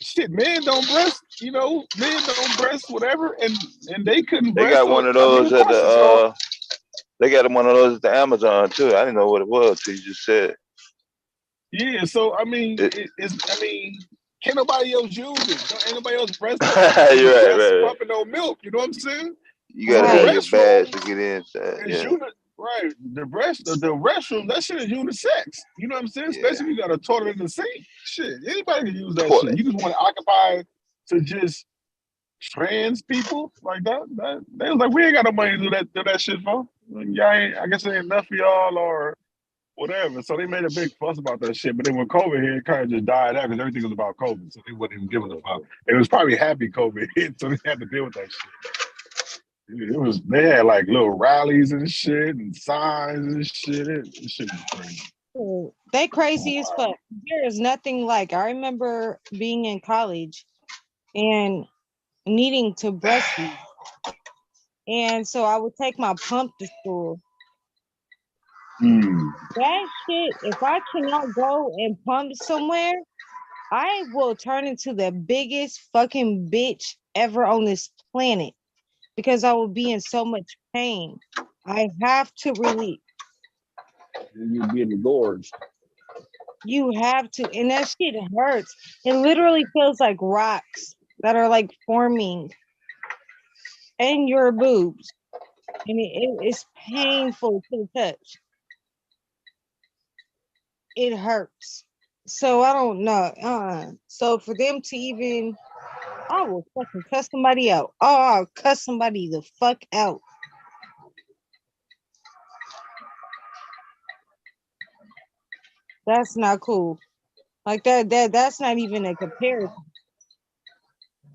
shit. Men don't breast, men don't breast, whatever, and they couldn't. They got one of those at the. They got one of those at the Amazon too. I didn't know what it was till you just said. Yeah, so I mean, can't nobody else use it. Ain't nobody else breast You're right. pumping no milk. You know what I'm saying? You gotta have your badge to get in. Right. The restroom, that shit is unisex. You know what I'm saying? Especially if you got a toilet in the sink. Shit, anybody can use that shit. You just want to occupy to just trans people like that. They was like, we ain't got no money to do that shit for. Like, y'all ain't, I guess it ain't enough for y'all or whatever. So they made a big fuss about that shit. But then when COVID hit, it kind of just died out because everything was about COVID. So they wasn't even giving a fuck. It was probably happy COVID hit, so they had to deal with that shit. They had like little rallies and shit and signs and shit. It shit was crazy. They crazy as fuck. There is nothing like. I remember being in college and needing to breastfeed, and so I would take my pump to school, That shit, if I cannot go and pump somewhere, I will turn into the biggest fucking bitch ever on this planet because I will be in so much pain. I have to release. You're being engorged. You have to, and that shit hurts. It literally feels like rocks that are like forming in your boobs, and it's painful to the touch. It hurts. So I don't know. So for them to even, I will fucking cuss somebody out. Oh, I'll cuss somebody the fuck out. That's not cool. Like that's not even a comparison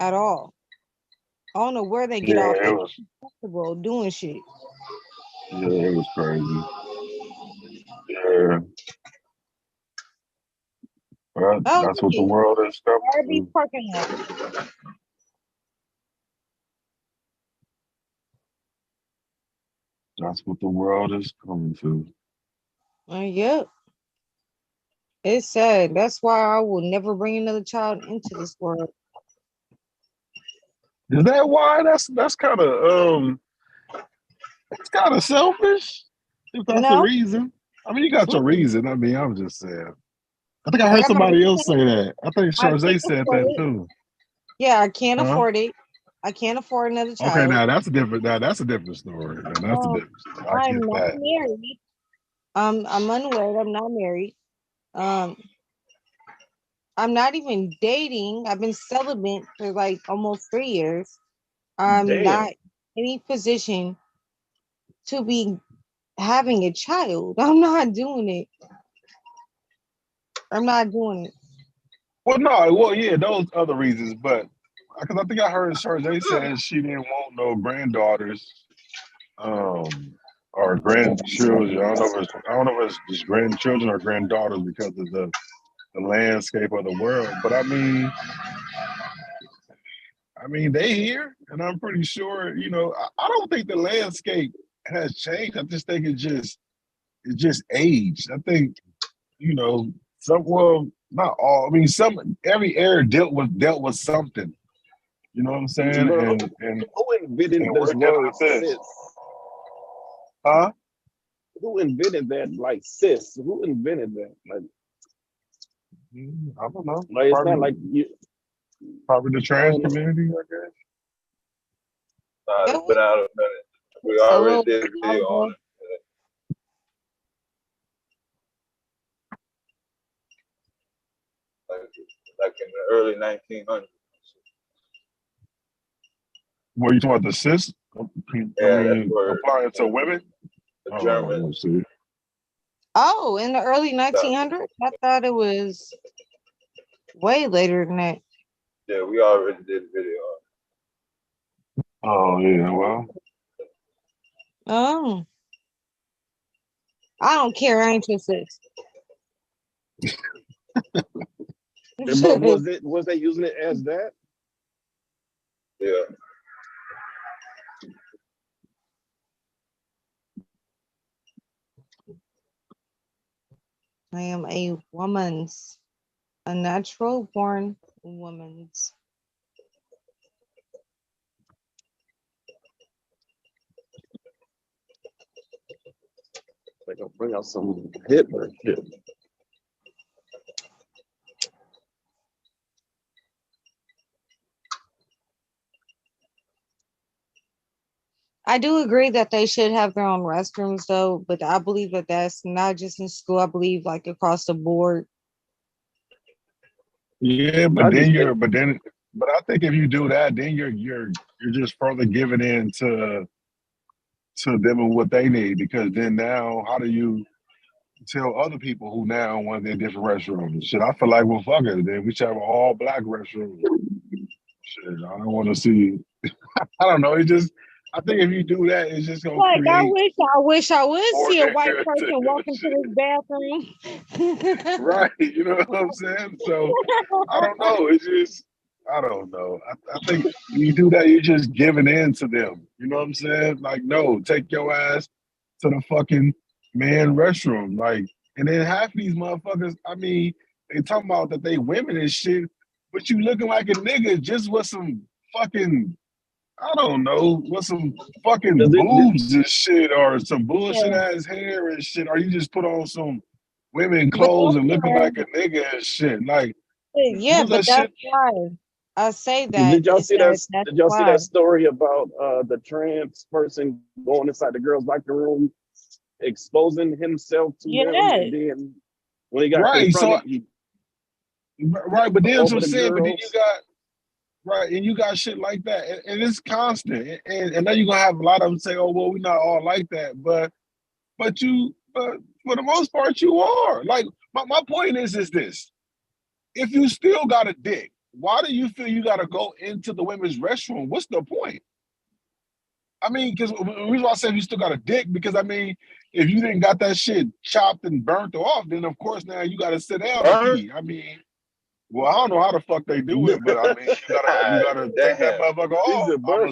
at all. I don't know where they get off. They comfortable doing shit. Yeah, it was crazy. Yeah. Well, that's what the world is coming to. Parking lot. That's what the world is coming to. Yep. It's sad. That's why I will never bring another child into this world. Is that why? That's kind of it's kind of selfish. If that's the reason. I mean, you got your reason. I mean, I'm just saying. I think I heard somebody else say that. I think Charze said that too. Yeah, I can't afford it. I can't afford another child. Okay, now that's a different. Now that's a different story. Now, that's a different story. I'm not married. I'm unwed. I'm not married. I'm not even dating. I've been celibate for like almost 3 years. I'm not in any position to be having a child. I'm not doing it. I'm not doing it. Well, no. Well, yeah, those other reasons, but because I think I heard Charze said she didn't want no granddaughters, or grandchildren. I don't know if it's just grandchildren or granddaughters because of the landscape of the world. But I mean, they here, and I'm pretty sure. You know, I don't think the landscape has changed. I just think it just aged. I think, you know, not all. I mean, every era dealt with something. You know what I'm saying? And who invented this word cis? Huh? Who invented that? Like cis? Who invented that? Like, I don't know. Like, it's not like you. Probably the trans community, I guess. It's been out a minute. We already did a video on it. Like in the early 1900s. What are you talking about, the cis? Applying to women? The Germans. Oh, in the early 1900s? I thought it was way later than that. Yeah, we already did a video on it. Oh, yeah, well. Oh. I don't care. I ain't your sis. But was they using it as that? Yeah. I am a woman's, a natural born woman's. Like, I'll bring out some Hitler shit. I do agree that they should have their own restrooms, though, but I believe that that's not just in school. I believe like across the board. Yeah, but I think if you do that, then you're just further giving in to them and what they need, because then now how do you tell other people who now want their different restrooms? Shit, I feel like, well, fuck it, then we should have an all black restroom. Shit, I don't want to see. I don't know. I think if you do that, it's just gonna Like, create. I wish I would see a white person walk into this bathroom. Right, you know what I'm saying? So I don't know. I don't know. I think you do that, you're just giving in to them. You know what I'm saying? Like, no, take your ass to the fucking man restroom. Like, and then half these motherfuckers, I mean, they talking about that they women and shit, but you looking like a nigga just with some fucking, I don't know, with some fucking boobs and shit, or some bullshit ass hair and shit, or you just put on some women clothes and looking like a nigga and shit. Like, yeah, but that's why I say that. Did y'all see that? That's Did y'all see why. that story about the trans person going inside the girls' locker room, exposing himself to them, and then when he got right, confronted, right, but then what I'm saying, but then girls. you got right, and you got shit like that, and it's constant, and then you're gonna have a lot of them say, "Oh, well, we're not all like that," but for the most part, you are. Like, my point is this: if you still got a dick, why do you feel you got to go into the women's restroom? What's the point? I mean, because the reason why I said you still got a dick, because I mean, if you didn't got that shit chopped and burnt off, then of course now you got to sit down and pee. I mean, well, I don't know how the fuck they do it, but I mean, you gotta take that motherfucker off. I'm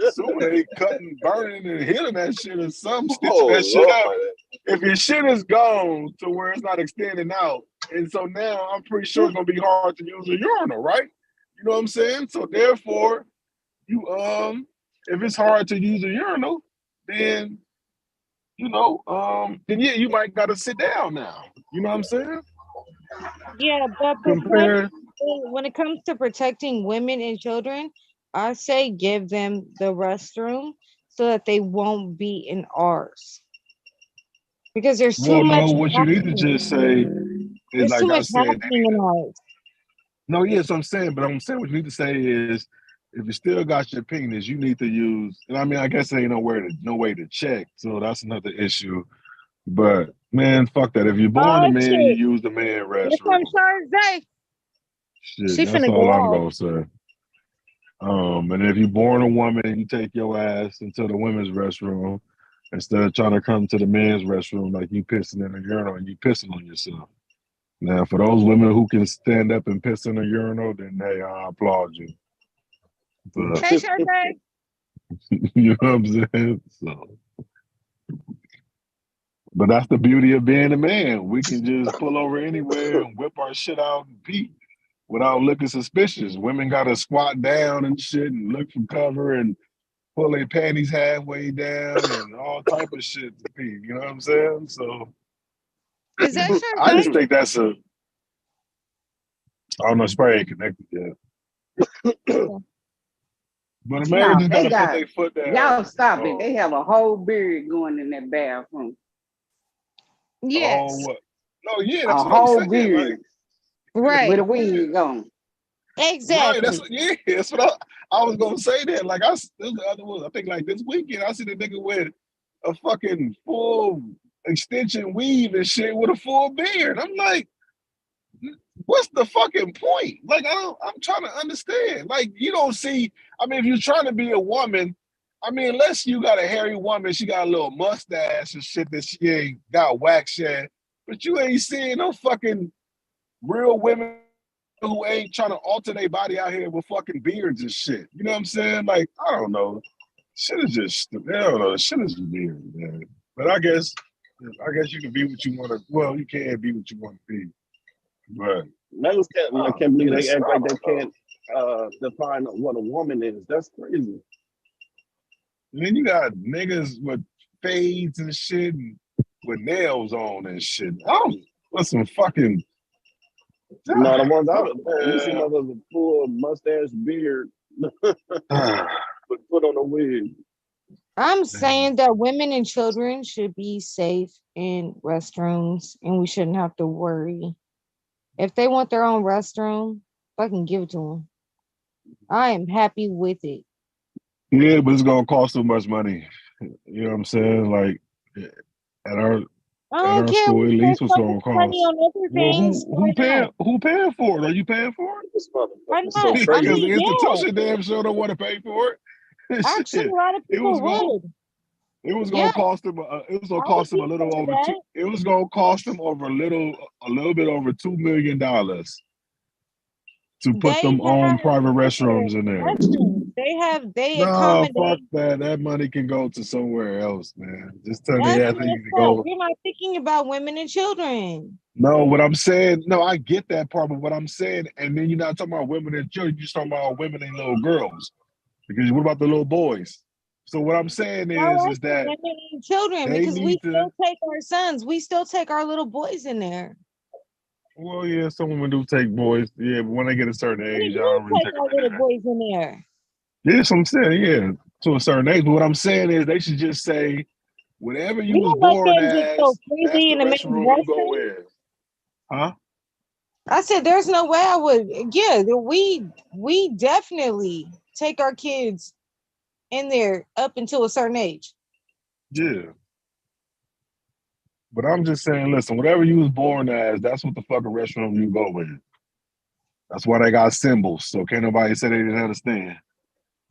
assuming they cutting, burning, and hitting that shit or something, stitching that shit up. If your shit is gone to where it's not extending out, and so now I'm pretty sure it's gonna be hard to use a urinal, right? You know what I'm saying? So therefore, you if it's hard to use a urinal, then then yeah, you might gotta sit down now. You know what I'm saying? Yeah, but when it comes to protecting women and children, I say give them the restroom so that they won't be in ours. Because there's too much. What you need to just say is, there's like too I much said, happening in ours. no, yes, I'm saying, but I'm saying what you need to say is, if you still got your penis, you need to use, and I mean, I guess there ain't no way to check, so that's another issue. But man, fuck that. If you're born a man, you use the man restroom. Shit, that's all I'm gonna say. And if you're born a woman, you take your ass into the women's restroom instead of trying to come to the men's restroom like you pissing in a urinal and you pissing on yourself. Now, for those women who can stand up and piss in a urinal, then hey, I applaud you. But, Hey, Sharpay. you know what I'm saying? So, but that's the beauty of being a man. We can just pull over anywhere and whip our shit out and pee without looking suspicious. Women gotta squat down and shit and look for cover and pull their panties halfway down and all type of shit to pee. You know what I'm saying? So is that I just think that's I don't know, it's probably ain't connected yet. But a man just gotta put their foot down. Y'all stop it. They have a whole beard going in that bathroom. Yes. Oh, what? No, yeah, that's a what whole I'm saying. beard. Right. With a wig on. Exactly. Right, that's what I was gonna say that. Like this the other one. I think like this weekend I see the nigga with a fucking full extension weave and shit with a full beard. I'm like, what's the fucking point? Like I'm trying to understand. Like you don't see. I mean, if you're trying to be a woman, I mean, unless you got a hairy woman, she got a little mustache and shit that she ain't got wax yet. But you ain't seeing no fucking real women who ain't trying to alter their body out here with fucking beards and shit. You know what I'm saying? Like, I don't know. Shit is just, I don't know. Shit is weird, man. But I guess you can be what you want to. Well, you can't be what you want to be. But I can't believe they act like they can't define what a woman is. That's crazy. And then you got niggas with fades and shit and with nails on and shit. What's some fucking. No, the ones you see motherfuckers with full mustache, beard, put on a wig. I'm saying that women and children should be safe in restrooms and we shouldn't have to worry. If they want their own restroom, fucking give it to them. I am happy with it. Yeah, but it's gonna cost so much money. You know what I'm saying? Like at our school, at least what's gonna cost. Well, who paying for it? Are you paying for it? Because the institution damn sure don't want to pay for it. Actually, a lot of people would. It was gonna cost them. It was gonna cost them a little over two. It was gonna cost them over a little bit over $2 million to put them own private restrooms in there. They No, accommodate. fuck that. That money can go to somewhere else, man. Just tell That's the athletes to go. We're not thinking about women and children. No, what I'm saying, no, I get that part, but what I'm saying, and then you're not talking about women and children, you're just talking about women and little girls. Because what about the little boys? So what I'm saying is that women and children, because we still take our sons, we still take our little boys in there. Well, yeah, some women do take boys, yeah, but when they get a certain age, I We don't really take take our them in little boys in there. there. Yes, I'm saying, yeah, to a certain age. But what I'm saying is they should just say, whatever you was born as, that's the restroom you go in. Huh? I said, there's no way I would. Yeah, we definitely take our kids in there up until a certain age. Yeah. But I'm just saying, listen, whatever you was born as, that's what the fucking restroom you go in. That's why they got symbols. So can't nobody say they didn't understand.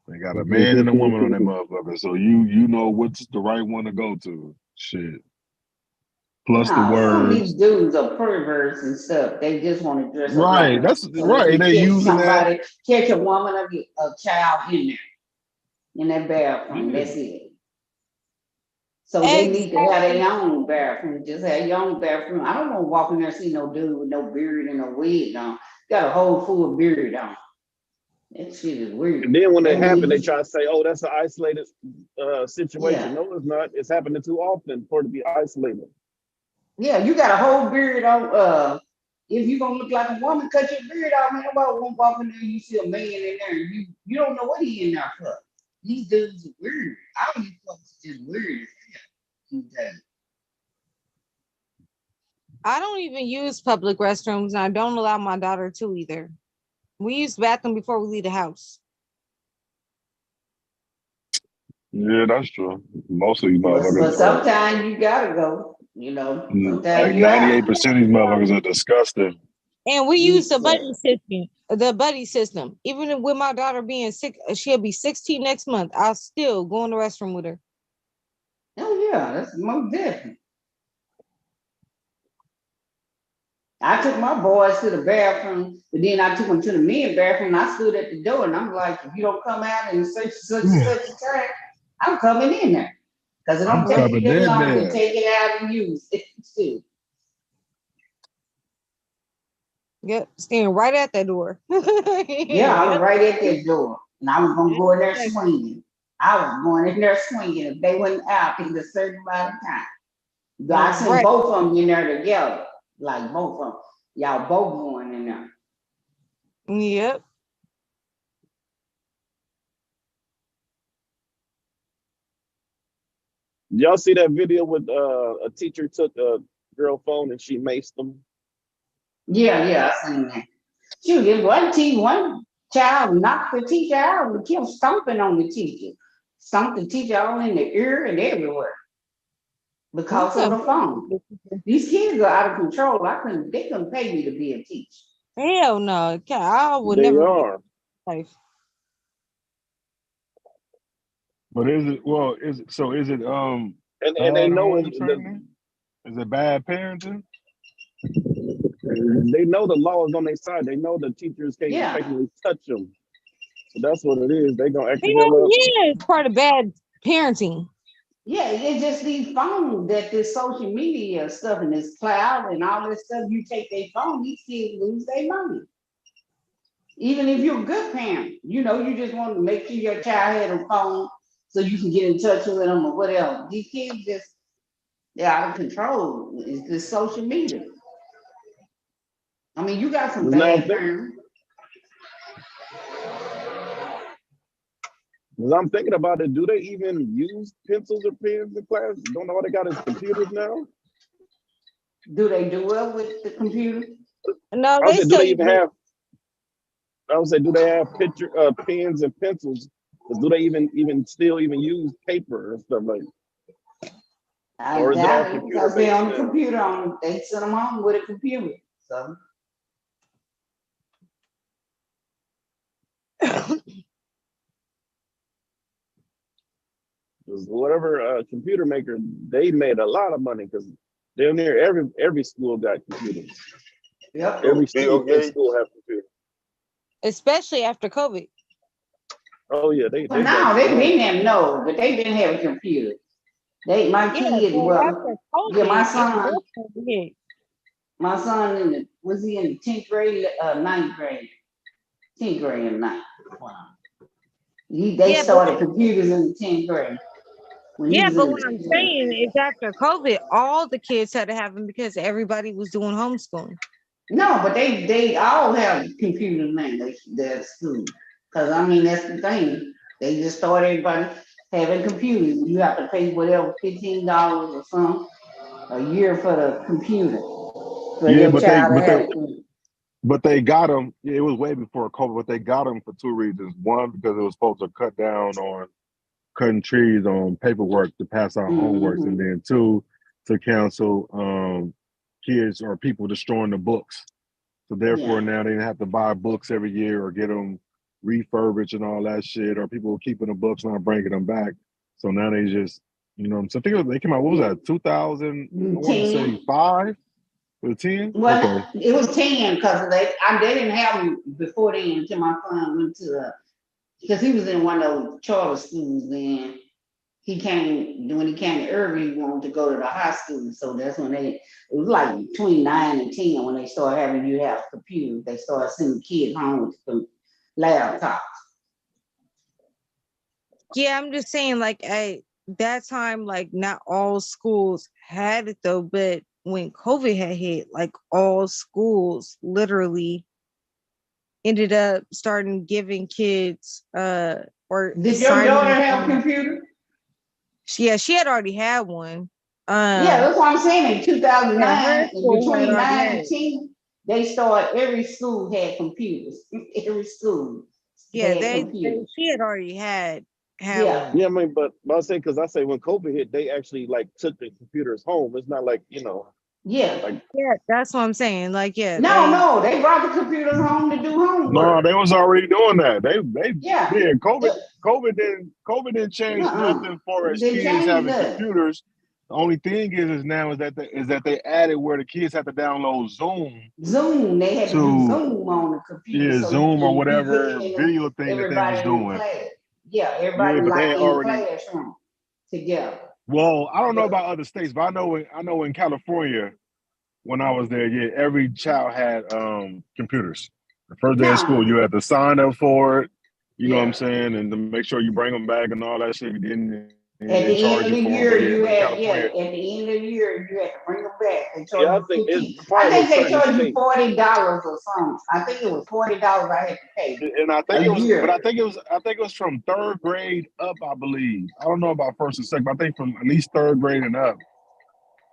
They got a man and a woman on that motherfucker. So you know what's the right one to go to. Shit. Plus the Some of words. these dudes are perverts and stuff. They just want to dress up. Right. That's right. They using that. Catch a woman or a child in that bathroom. That's it. So they need to have their own bathroom. Just have your own bathroom. I don't want to walk in there and see no dude with no beard and no wig on. Got a whole full beard on. That shit is weird. And then when it happened, they try to say, "Oh, that's an isolated situation." Yeah. No, it's not. It's happening too often for it to be isolated. Yeah, you got a whole beard on. If you're gonna look like a woman, cut your beard off. Man, nobody won't walk in there. You see a man in there. You don't know what he in there for. These dudes are weird. All these folks are just weird as hell. I don't even use public restrooms, and I don't allow my daughter to either. We use the bathroom before we leave the house. Yeah, that's true. Most of these motherfuckers. But sometimes you gotta go. You know, like 98% of these motherfuckers are disgusting. And we use the buddy system. The buddy system. Even with my daughter being sick, she'll be 16 next month. I'll still go in the restroom with her. Oh yeah, that's most different. I took my boys to the bathroom, but then I took them to the men's bathroom. I stood at the door, and I'm like, if you don't come out in such a time, I'm coming in there. Because it don't take you that long to take it out and use it too. Yep, standing right at that door. Yeah, I was right at that door. And I was going to go in there swinging. I was going in there swinging if they went out in a certain amount of time. I sent both of them in there together. Like both of them. Y'all both going in there. Yep. Y'all see that video with a teacher took a girl phone and she maced them? Yeah, I seen that. Shoot, one child knocked the teacher out and kept stomping on the teacher. Stomped the teacher all in the ear and everywhere. Because of the phone. These kids are out of control. They couldn't pay me to be a teacher. Hell no. I would they never. Are. But is it and they know is it bad parenting? They know the law is on their side. They know the teachers can't technically touch them. So that's what it is. They gonna actually it's part of bad parenting. Yeah, it's just these phones that this social media stuff and this cloud and all this stuff, you take their phone, these kids lose their money. Even if you're a good parent, you just want to make sure your child had a phone so you can get in touch with them or whatever. These kids they're out of control. It's the social media. I mean, you got some bad parents. I'm thinking about it. Do they even use pencils or pens in class? Don't know what they got is computers now. Do they do well with the computer? No, I would say, do they have pens and pencils? Do they even still use paper and stuff like that? Or is it all computer? Because they're on the computer. They send them home with a computer. So. Whatever computer maker, they made a lot of money because damn near every school got computers. Yep. Every school have computers. Especially after COVID. Oh yeah, they But now they been there, no, but they been having computers. My kid, well, yeah, my son was he in the 10th grade, 9th grade? 10th grade and 9th. Wow. They started computers in the 10th grade. But what I'm saying is after COVID, all the kids had to have them because everybody was doing homeschooling. No, but they all have computers now. They're at school. Because I mean, that's the thing. They just started everybody having computers. You have to pay whatever, $15 or something a year for the computer. For Yeah, your child but they got them. Yeah, it was way before COVID, but they got them for two reasons. One, because it was supposed to cut down on cutting trees on paperwork to pass out homework, and then two, to cancel kids or people destroying the books. So therefore now they didn't have to buy books every year or get them refurbished and all that shit, or people keeping the books not bringing them back. So now they just, you know, so I think they came out, what was that, 2000, I want to say 5 or 10? Well, okay. It was 10 because they didn't have them before then until my son went to because he was in one of those charter schools then. When he came to Irving, he wanted to go to the high school. So that's when it was like between 9 and 10 when they started having you have computers. They started sending kids home with some laptops. Yeah, I'm just saying, like, at that time, like, not all schools had it though, but when COVID had hit, like, all schools literally ended up starting giving kids or did your daughter have a computer? Yeah, she had already had one. Yeah, that's what I'm saying. In 2009, between 9 and 10, they started, every school had computers. Every school. Yeah, she had already had one. Yeah, I mean, but I say, because I say when COVID hit, they actually like took the computers home. It's not like, you know. Yeah. Like, yeah, that's what I'm saying. Like, yeah. No, they brought the computers home to do homework. No, they was already doing that. COVID didn't change nothing for as kids having computers. The only thing is now is that they added where the kids have to download Zoom. They had to do Zoom on the computer. Yeah, so Zoom or whatever video thing that they was doing. Yeah, everybody like in the classroom together. Well, I don't know about other states, but I know in California, when I was there, yeah, every child had computers. The first day of school, you had to sign up for it. You know what I'm saying, and to make sure you bring them back and all that shit. At the end of the year, you had to bring them back. I think they charged you $40 or something. I think it was $40 I had to pay. And I think it was from 3rd grade up, I believe. I don't know about 1st and 2nd, but I think from at least 3rd grade and up.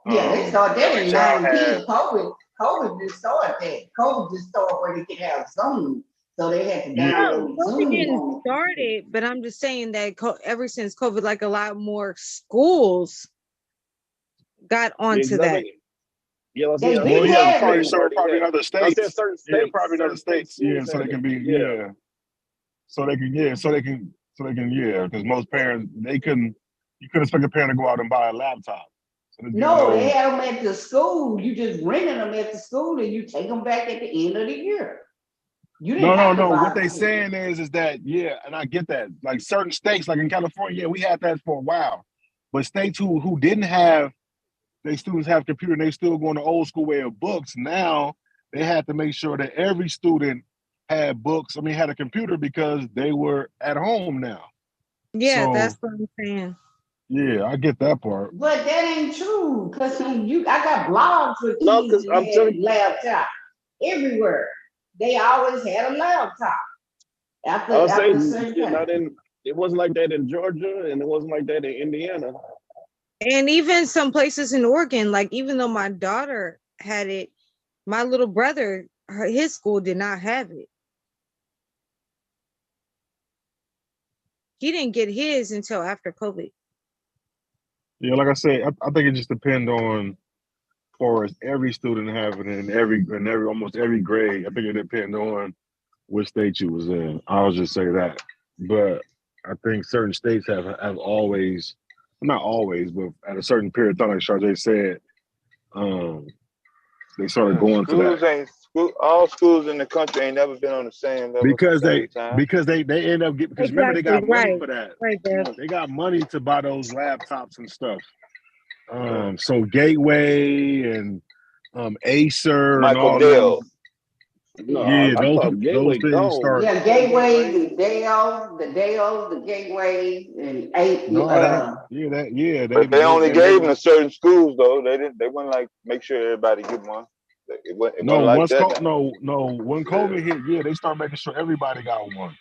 Yeah, they started that in 19. COVID just started that. COVID just started where they could have Zoom. So they had to download Zoom. COVID didn't start it, but I'm just saying that ever since COVID, like a lot more schools got onto that. Yeah, probably in other states. I said certain states. Yeah, probably in other states. Yeah, so they can be. Yeah. So they can. Because most parents you couldn't expect a parent to go out and buy a laptop. No, they had them at the school. You just rented them at the school and you take them back at the end of the year. No. What they saying is that, yeah, and I get that. Like certain states, like in California, yeah, we had that for a while. But states who didn't have their students have computer and they still going the old school way of books, now they had to make sure that every student had had a computer because they were at home now. Yeah, so, that's what I'm saying. Yeah, I get that part. But that ain't true, because I got blogs with kids that had laptop everywhere. They always had a laptop. It wasn't like that in Georgia, and it wasn't like that in Indiana. And even some places in Oregon, like even though my daughter had it, my little brother, his school did not have it. He didn't get his until after COVID. Yeah, like I said, I think it just depends on, for every student having it in almost every grade. I think it depends on which state you was in. I'll just say that. But I think certain states have always, not always, but at a certain period of time, like Charjay said, They started going to that. All schools in the country ain't never been on the same level Because they end up getting, because remember they got money for that. They got money to buy those laptops and stuff. So Gateway and Acer Michael and Dell. all them. Yeah, those things start. Yeah, Gateway, the Dell, the Gateway, and But they only gave them to certain schools though. They wouldn't like make sure everybody get one. It wasn't like that. When COVID hit, they started making sure everybody got one.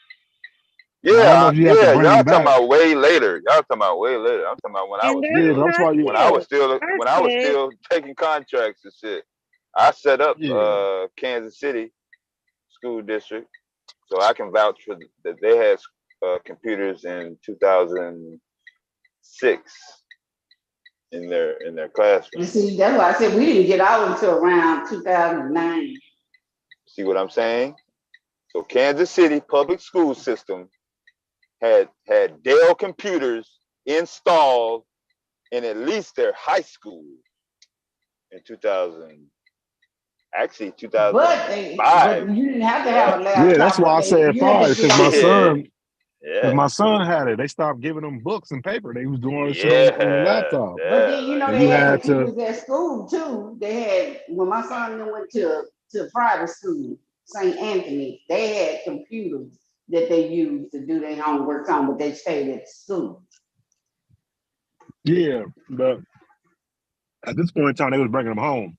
Yeah, y'all talking about way later. I'm talking about when I was still taking contracts and shit. I set up Kansas City School District, so I can vouch for that. They had computers in 2006 in their classroom. You see, that's why I said we didn't get out until around 2009. See what I'm saying? So Kansas City public school system had Dell computers installed in at least their high school in 2000. Actually, 2005. But you didn't have to have a laptop. Yeah, that's why I said 5, because my son had it. They stopped giving them books and paper. They was doing it on the laptop. But then they had computers at school too. They had, when my son went to private school, St. Anthony, they had computers that they used to do their homework on, but they stayed at school. Yeah, but at this point in time, they was bringing them home.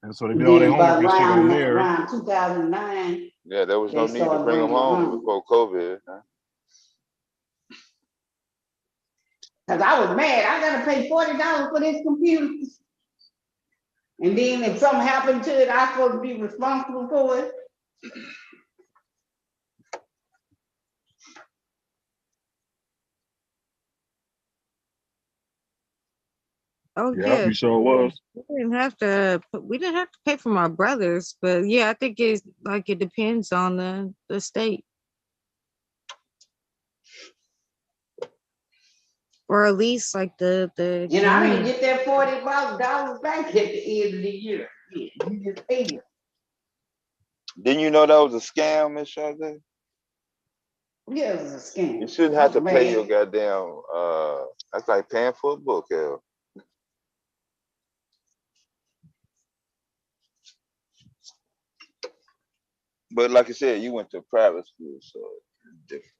And so they did all their homework and shit on there. Around 2009. Yeah, there was no need to bring them home before COVID. Huh? Cause I was mad. I gotta pay $40 for this computer. And then if something happened to it, I'm supposed to be responsible for it. Oh Yeah, you sure was. We didn't have to pay for my brothers, but yeah, I think it depends on the state. Or at least like the I didn't get that $40 back at the end of the year. Yeah, you just paid it. Didn't you know that was a scam, Miss Sade? Yeah, it was a scam. You shouldn't have to pay your goddamn that's like paying for a book, hell. But like I said, you went to private school, so it's different.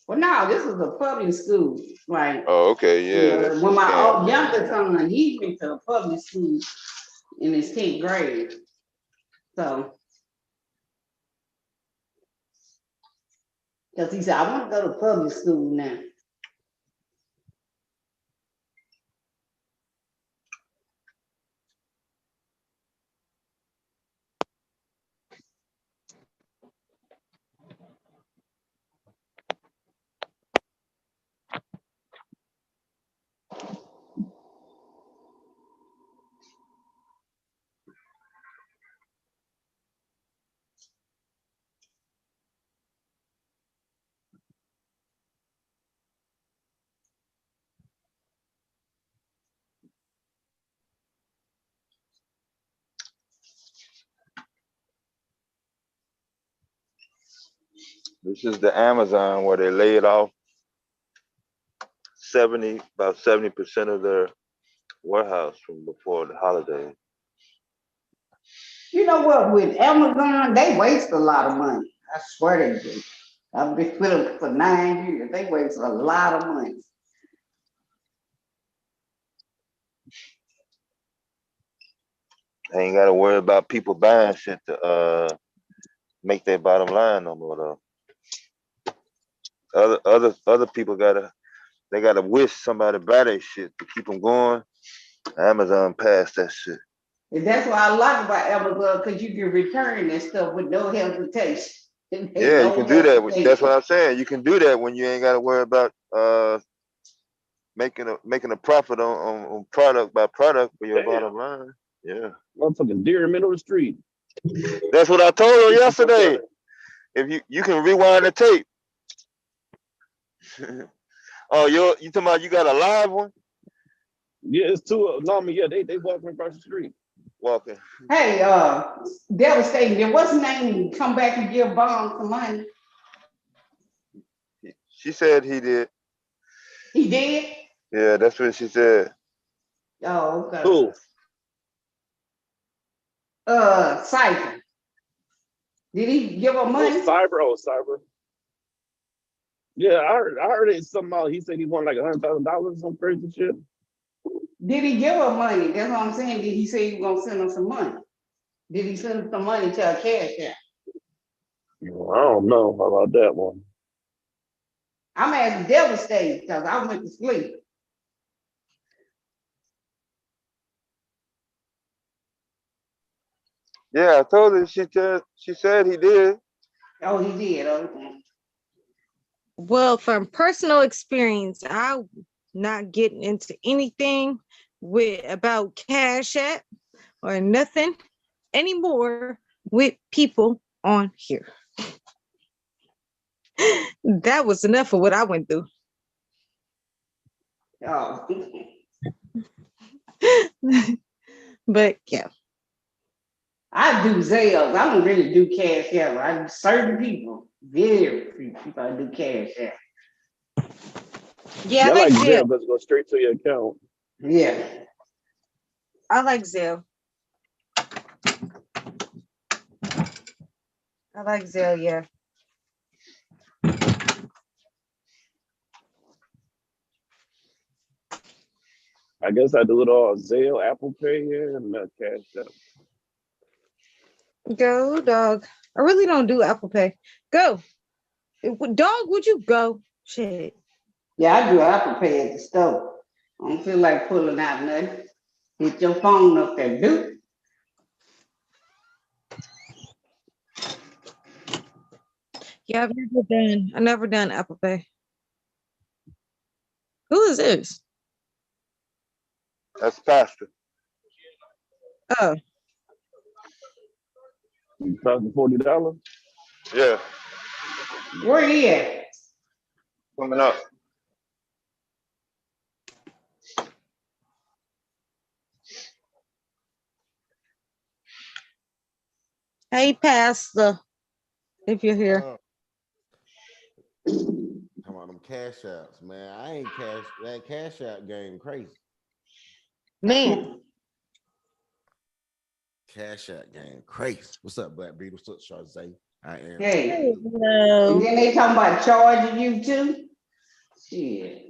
Well, no, this was a public school. Like, oh, okay, yeah. When my youngest son, he went to a public school in his 10th grade. So, because he said, I want to go to public school now. This is the Amazon where they laid off about 70% of their warehouse from before the holidays. You know what? With Amazon, they waste a lot of money. I swear they do. I've been with them for 9 years. They waste a lot of money. They ain't got to worry about people buying shit to make their bottom line no more though. Other people gotta wish somebody buy their shit to keep them going. Amazon passed that shit. And that's what I like about Amazon, because you can return that stuff with no hesitation. Yeah, you can do that. That's what I'm saying. You can do that when you ain't got to worry about making a profit on product by product for your bottom line. Yeah, motherfucking deer in the middle of the street. That's what I told her yesterday. If you can rewind the tape. Oh, you talking about you got a live one? Yeah, it's two of them. No, I mean, yeah, they walking across the street. Walking. Hey, Devastating, did what's his name come back and give Bond some money? She said he did. He did? Yeah, that's what she said. Oh, okay. Who? Cypher. Did he give her money? Cyber. Yeah, I heard it somehow. He said he won like $100,000, some crazy shit. Did he give her money? That's what I'm saying. Did he say he was gonna send her some money? Did he send her some money to her cash app? I don't know about that one. I'm asking Devastating because I went to sleep. Yeah, I told her. She said he did. Oh, he did. Okay. Well, from personal experience, I'm not getting into anything about Cash App or nothing anymore with people on here. That was enough of what I went through. Oh. But yeah. I do Zales. I don't really do Cash App. I do certain people. Very few people I do Cash App. Yeah, I like Zelle. Zelle, but go straight to your account. Yeah. I like Zelle. Yeah. I guess I do it all Zelle, Apple Pay, and Cash App. Go, dog. I really don't do Apple Pay. Go. Dog, would you go? Shit. Yeah, I do Apple Pay at the store. I don't feel like pulling out nothing. Hit your phone up there, dude. Yeah, I've never done Apple Pay. Who is this? That's Pastor. Oh. $40? Yeah. Where he at? Coming up. Hey, Pastor, if you're here. Come on, them cash apps, man. I ain't that cash app game crazy. Man. Cash app game crazy. What's up, Black Beetle? What's up, Shazay? I am. Hey. And then they talking about charging you too? Shit.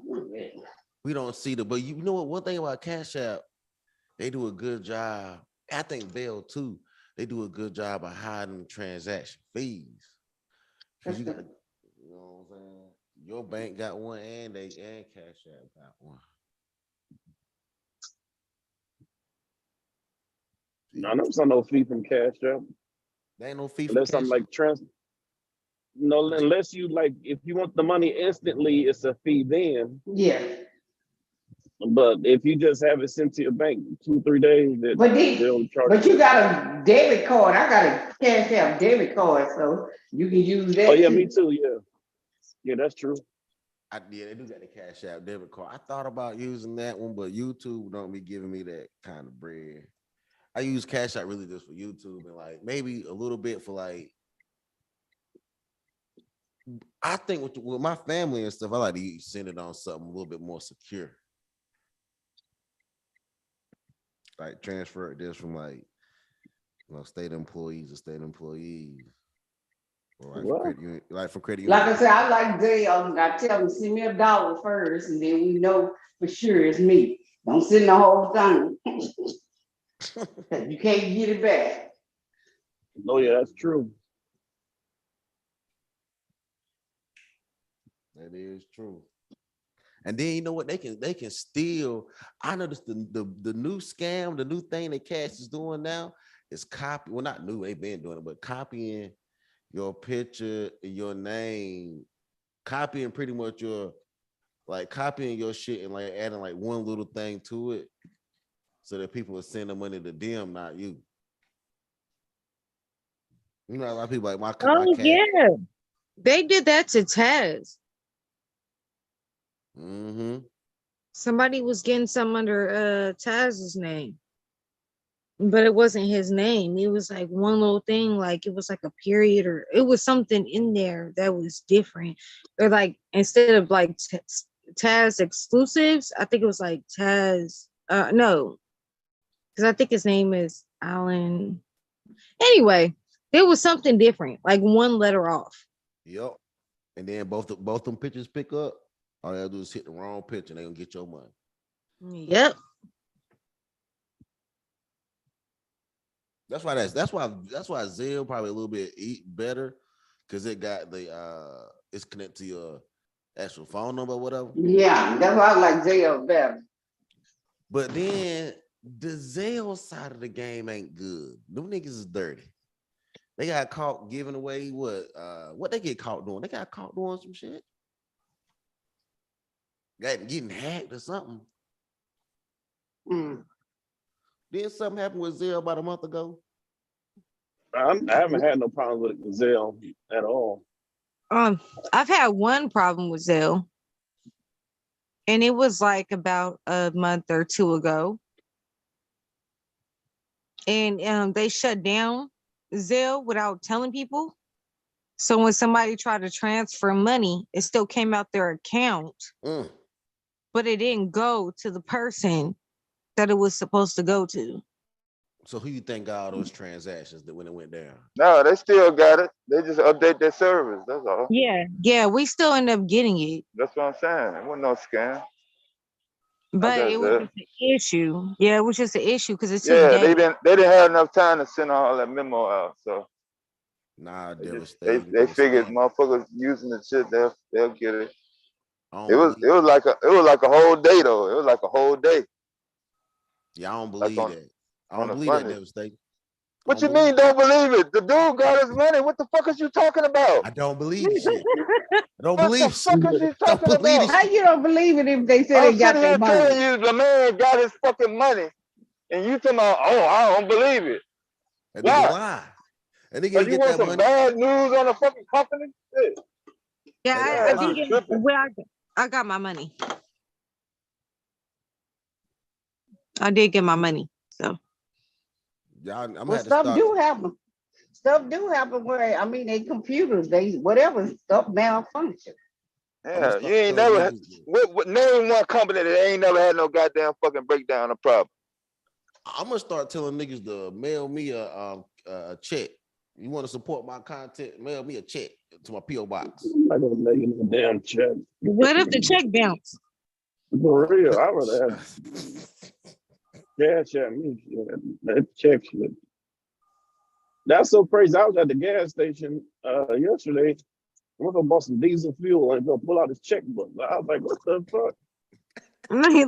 We don't see but you know what? One thing about Cash App, they do a good job. I think Bell too. They do a good job of hiding transaction fees. Because you got, you know what I'm saying? Your bank got one and Cash App got one. No, there's no fee from Cash App. There ain't no fee unless from something like No, unless you like, if you want the money instantly, it's a fee then. Yeah. But if you just have it sent to your bank 2-3 days, they'll charge. But you got a debit card. I got a Cash App debit card, so you can use that. Oh yeah, me too. Yeah, that's true. Yeah, they do got the Cash App debit card. I thought about using that one, but YouTube don't be giving me that kind of bread. I use Cash App really just for YouTube and like maybe a little bit for like. I think with my family and stuff, I like to send it on something a little bit more secure. Like transfer it just from like, state employees to state employees. Or like for credit union. Like I said, I like Zelle. I tell them send me $1 first, and then we know for sure it's me. Don't send the whole thing. You can't get it back. Oh yeah, that's true. That is true. And then you know what? They can steal. I noticed the new scam, the new thing that Cash is doing now is copy. Well, not new, they've been doing it, but copying your picture, your name, copying pretty much copying your shit and like adding like one little thing to it so that people will send the money to them, not you. You know, a lot of people like my Cash. Yeah. They did that to Taz. Mm-hmm. Somebody was getting some under Taz's name, but it wasn't his name. It was like one little thing, like it was like a period, or it was something in there that was different. Or like instead of like Taz exclusives, I think it was like Taz. No, because I think his name is Alan. Anyway, there was something different, like one letter off. Yep. And then both them pictures pick up. All they gotta do is hit the wrong picture and they gonna get your money. Yep. That's why Zelle probably a little bit better because it got the it's connected to your actual phone number or whatever. Yeah, that's why I like Zelle better. But then the Zelle side of the game ain't good. Them niggas is dirty. They got caught giving away what they get caught doing? They got caught doing some shit. Got getting hacked or something. Then something happened with Zelle about a month ago. I haven't had no problems with Zelle at all. I've had one problem with Zelle, and it was like about a month or two ago. And they shut down Zelle without telling people. So when somebody tried to transfer money, it still came out their account, but it didn't go to the person that it was supposed to go to. So who you think got all those transactions that when it went down? No, they still got it. They just update their service. That's all. Yeah, we still end up getting it. That's what I'm saying. It wasn't no scam. But it was just an issue. Yeah, it was just an issue because it's they didn't have enough time to send all that memo out. So nah, they figured motherfuckers using the shit, they'll get it. It was like a whole day though. It was like a whole day. Yeah, I don't believe that. I don't believe that, Devastating. What you mean don't believe it? The dude got his money. What the fuck is you talking about? I don't believe shit. I don't believe shit. What the fuck is you talking about? How you don't believe it if they say they got their money? I'm telling you, the man got his fucking money, and you talking about, oh, I don't believe it. And why? Lie. And they get you want that some money. Bad news on the fucking company? Yeah, I did get. Well, I got my money. I did get my money. So. Stuff do happen. Stuff do happen where they computers, whatever stuff malfunction. Yeah, you ain't never name one company that ain't never had no goddamn fucking breakdown of problem. I'm gonna start telling niggas to mail me a check. You want to support my content? Mail me a check to my PO box. I don't mail you no damn check. What if the check bounce? For real, I would have. Cash at me, that check shit. That's so crazy. I was at the gas station yesterday. I was gonna buy some diesel fuel and go pull out his checkbook. I was like, "What the fuck?"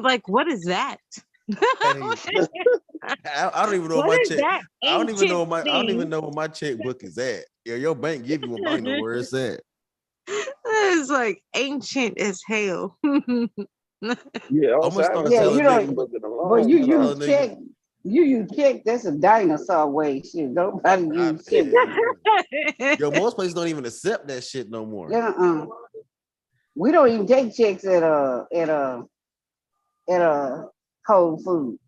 Like, what is that? I don't even know my check. I don't even know where my checkbook is at. Yeah, your bank give you one, I know where it's at. It's like ancient as hell. Yeah, you use check. You use check. That's a dinosaur way shit. Nobody use check. Yo, most places don't even accept that shit no more. We don't even take checks at a Whole Foods.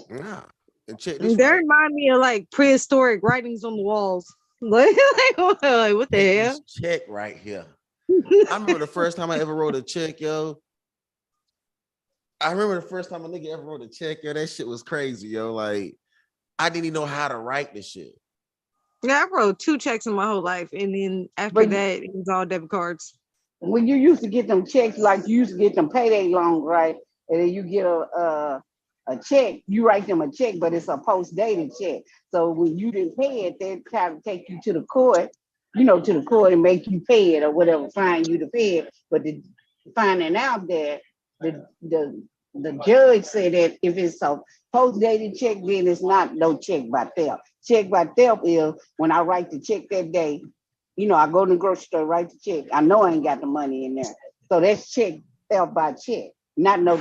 Nah. And check this. They remind me of like prehistoric writings on the walls. like what the hell? This check right here. I remember the first time I ever wrote a check, yo. I remember the first time a nigga ever wrote a check, yo. That shit was crazy, yo. Like, I didn't even know how to write this shit. Yeah, I wrote 2 checks in my whole life, and then after that, it was all debit cards. When you used to get them checks, like you used to get them payday loans, right? And then you get a check, you write them a check, but it's a post-dated check. So when you didn't pay it, they try to take you to the court, and make you pay it or whatever, fine you to pay it. But finding out that the judge said that if it's a post-dated check, then it's not no check by theft. Check by theft is when I write the check that day, I go to the grocery store, write the check. I know I ain't got the money in there. So that's check theft by check, not no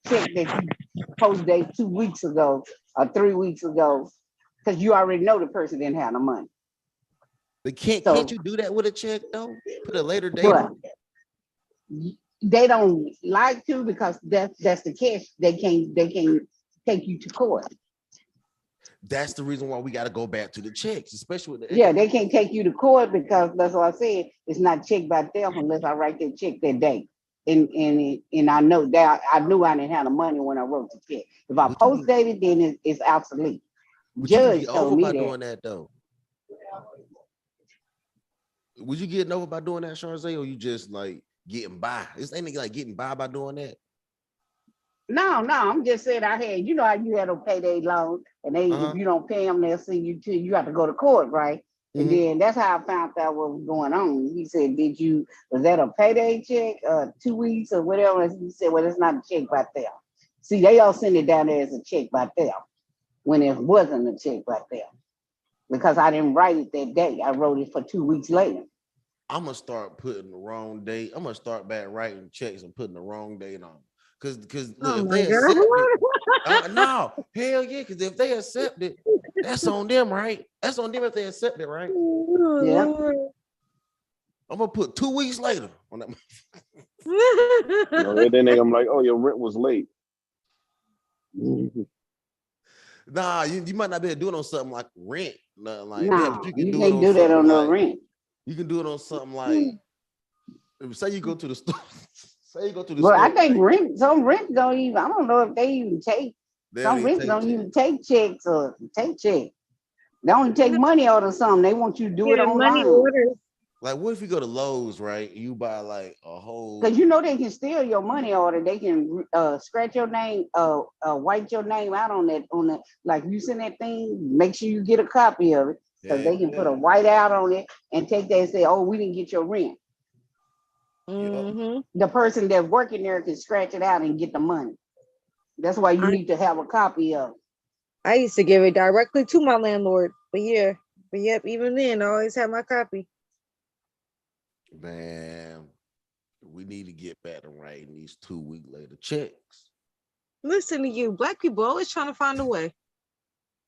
check that you post-dated 2 weeks ago or 3 weeks ago, because you already know the person didn't have the money. But can't you do that with a check though? Put a later date on it? they don't like to because that's the catch. They can't take you to court. That's the reason why we got to go back to the checks, especially with the Yeah, they can't take you to court because that's what I said. It's not checked by them unless I write that check that day. And I know that I knew I didn't have the money when I wrote the check. If I post dated, then it's obsolete. Judge told me that. Doing that though. Would you get over by doing that, Sharze, or you just like getting by? Is anything like getting by doing that? No, I'm just saying I had, you know how you had a payday loan and they if you don't pay them, they'll send you to you have to go to court, right? And then that's how I found out what was going on. He said, was that a payday check, 2 weeks or whatever? And he said, well, it's not a check by them. See, they all send it down there as a check by them when it wasn't a check by them. Because I didn't write it that day. I wrote it for 2 weeks later. I'm gonna start putting the wrong date. I'm gonna start back writing checks and putting the wrong date on. Cause look, if they accept it, no, hell yeah, because if they accept it, that's on them, right? That's on them if they accept it, right? Yeah. I'm gonna put 2 weeks later on that. And then I'm like, oh, your rent was late. Nah, you might not be able to do it on something like rent. Nothing like nah, that, but you can't do that on no rent. You can do it on something like, say you go to the store. Say you go to the store. Well, I think some rent don't even, I don't know if they even take, some rent don't even take checks or take checks. They only take money out of something. They want you to do it online. Like, what if you go to Lowe's, right? You buy like a whole. Because you know they can steal your money order. They can scratch your name, wipe your name out on that. Like you send that thing, make sure you get a copy of it. Because they can put a white out on it and take that and say, oh, we didn't get your rent. The person that's working there can scratch it out and get the money. That's why you need to have a copy of it. I used to give it directly to my landlord. But yep, even then, I always have my copy. Man, we need to get back to writing these 2 week later checks. Listen to you, black people always trying to find a way.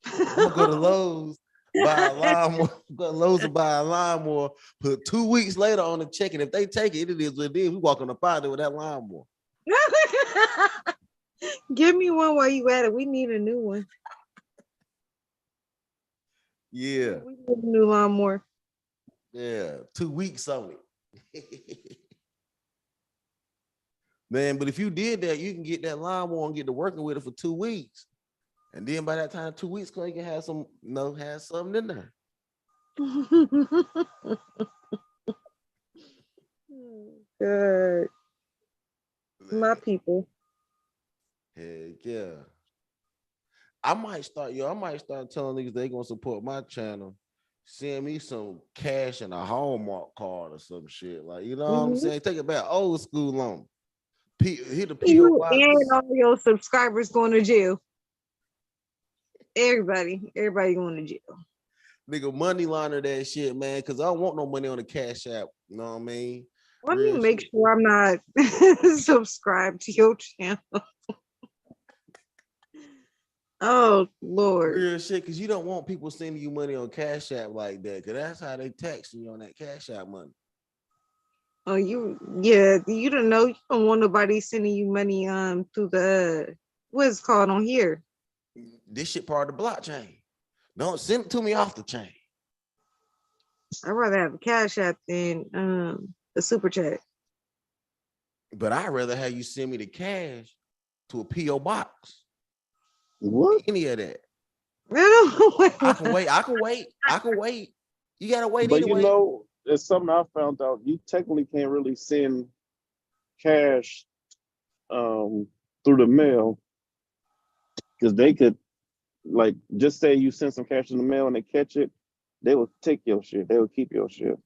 I'm gonna go to Lowe's, buy a lawnmower, go to Lowe's and buy a lawnmower, put 2 weeks later on the check, and if they take it, it is what it is. We walk on the fire with that lawnmower. Give me one while you at it. We need a new one. Yeah. We need a new lawnmower. Yeah, 2 weeks on it. Man, but if you did that, you can get that lawnmower and get to working with it for 2 weeks. And then by that time, 2 weeks ago, you can have some, have something in there. Good. My people. Heck yeah. I might start telling niggas they gonna support my channel. Send me some cash and a Hallmark card or some shit. Like, you know what I'm saying? Take it back, old school loan. Hit the PO box. And all your subscribers going to jail. Everybody going to jail. Nigga, money launder that shit, man, because I don't want no money on the Cash App. You know what I mean? Let me make sure I'm not subscribed to your channel. Oh, Lord. Real shit, because you don't want people sending you money on Cash App like that, because that's how they text you on that Cash App money. Oh, you don't know. You don't want nobody sending you money through the, what's it called on here? This shit part of the blockchain. Don't send it to me off the chain. I'd rather have a Cash App than a super chat. But I'd rather have you send me the cash to a PO box. What? Any of that. I can wait. You gotta wait but anyway. You know, there's something I found out. You technically can't really send cash through the mail, because they could, like, just say you send some cash in the mail and they catch it, they will take your shit. They will keep your shit.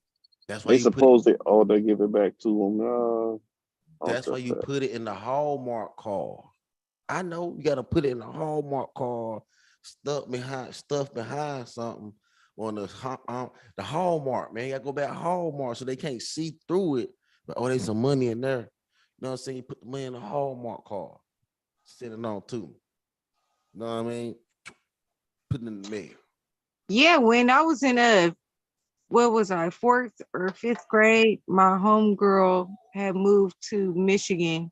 That's why they they give it back to them. That's why you put it in the Hallmark card. I know you gotta put it in the Hallmark card, stuff behind something on the Hallmark, man. You gotta go back Hallmark so they can't see through it. But there's some money in there. You know what I'm saying? You put the money in the Hallmark card, send it on to me. You know what I mean? Put it in the mail. Yeah, when I was in 4th or 5th grade, my homegirl had moved to Michigan,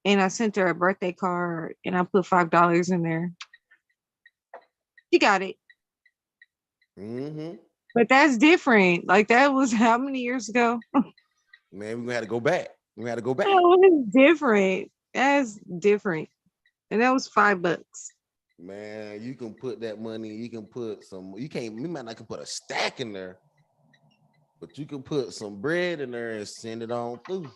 and I sent her a birthday card, and I put $5 in there. She got it. Mm-hmm. But that's different. Like that was how many years ago? Man, we had to go back. We had to go back. That was different. That's different. And that was $5. Man, you can put that money, you can put some, you might not can put a stack in there, but you can put some bread in there and send it on through.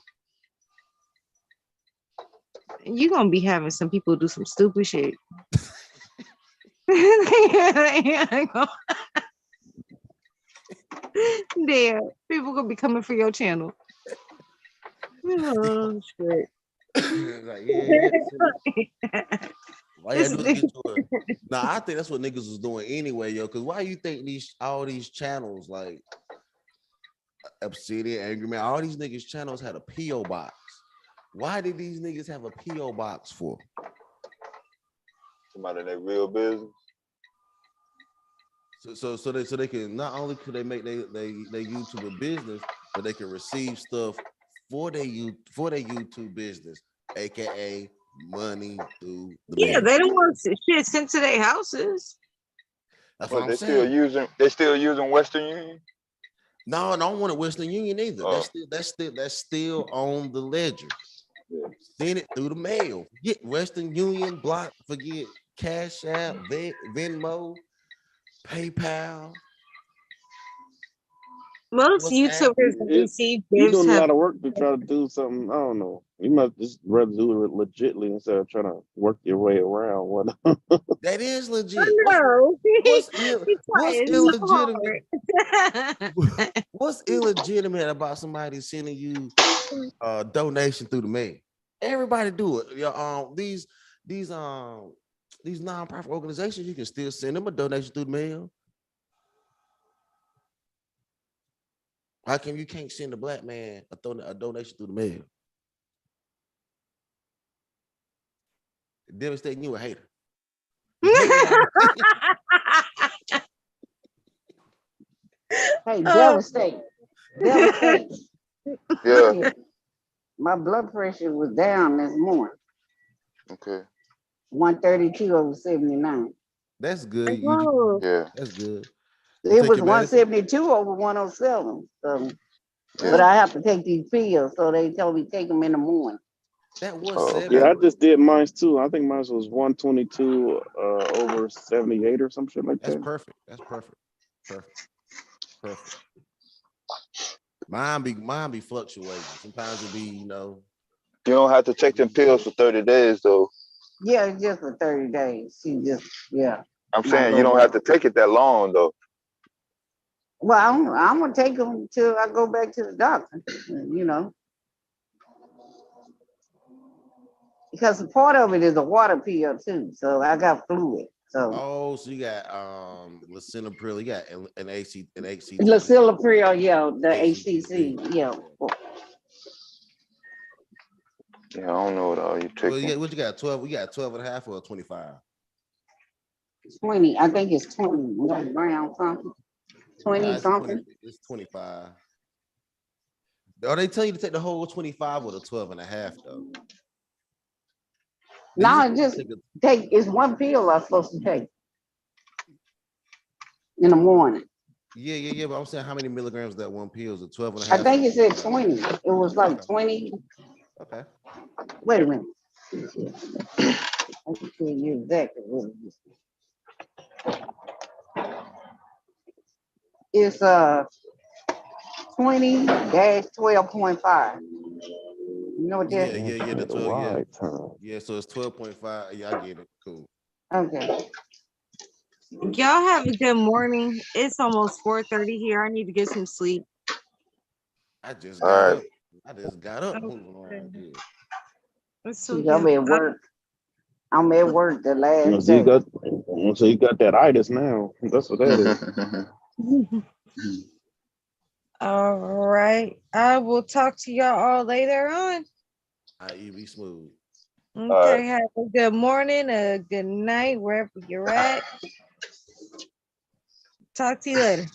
You're gonna be having some people do some stupid shit. There, people gonna be coming for your channel. Oh shit. Like, yeah. Why you do it? Nah, I think that's what niggas was doing anyway, yo. Cause why you think all these channels like Obsidian, Angry Man, all these niggas channels had a PO box? Why did these niggas have a PO box for? Somebody in their real business. So they can not only could they make their YouTube a business, but they can receive stuff for their YouTube business, aka money through the mail. They don't want shit sent to their houses. That's But what I'm saying. They still using Western Union? No, I don't want a Western Union either. Oh. That's still on the ledger. Yeah. Send it through the mail. Get Western Union, Block, forget Cash App, Venmo, PayPal. Most YouTubers receive You're gifts doing a have lot of work to try to do something. I don't know. You must just rather do it legitly instead of trying to work your way around. What? That is legit. No. What's illegitimate? What's illegitimate about somebody sending you a donation through the mail? Everybody do it. These nonprofit organizations, you can still send them a donation through the mail. How come you can't send a black man a donation through the mail? Devastating you a hater. Hey, devastate. Yeah. My blood pressure was down this morning. Okay. 132/79. That's good. Yeah. That's good. It was 172/107. So, but I have to take these pills, so they told me take them in the morning. That was Yeah, I just did mine too. I think mine was 122/78 or some shit like that. That's perfect. That's perfect. Mine be fluctuating. Sometimes it be, You don't have to take them pills for 30 days though. Yeah, it's just for 30 days. I'm saying you don't have to take it that long though. Well, I'm gonna take them till I go back to the doctor. Because a part of it is a water pill too. So I got fluid. So so you got lisinopril, you got an HC. Lisinopril, the HCC, Yeah, I don't know what all you taking. Well, what you got? 12? We got 12 and a half or 25? 20. I think it's 20 grams something. 20 something. It's 25. Are they telling you to take the whole 25 or the 12 and a half though? No, it's one pill I'm supposed to take in the morning. Yeah. But I'm saying how many milligrams that one pill is? It 12 and a half? I think it said 20. It was like 20. Okay. Wait a minute. I can tell you exactly what it is. It's 20-12.5. You know what that is? Yeah, the 12, yeah, so it's 12.5. Yeah, I get it. Cool. Okay. Y'all have a good morning. It's almost 4:30 here. I need to get some sleep. I just got up. Okay. I'm at work. I'm at work the last So day. you got that itis now. That's what that is. All right. I will talk to y'all all later on. You be smooth. Okay. Have a good morning, a good night, wherever you're at. Talk to you later.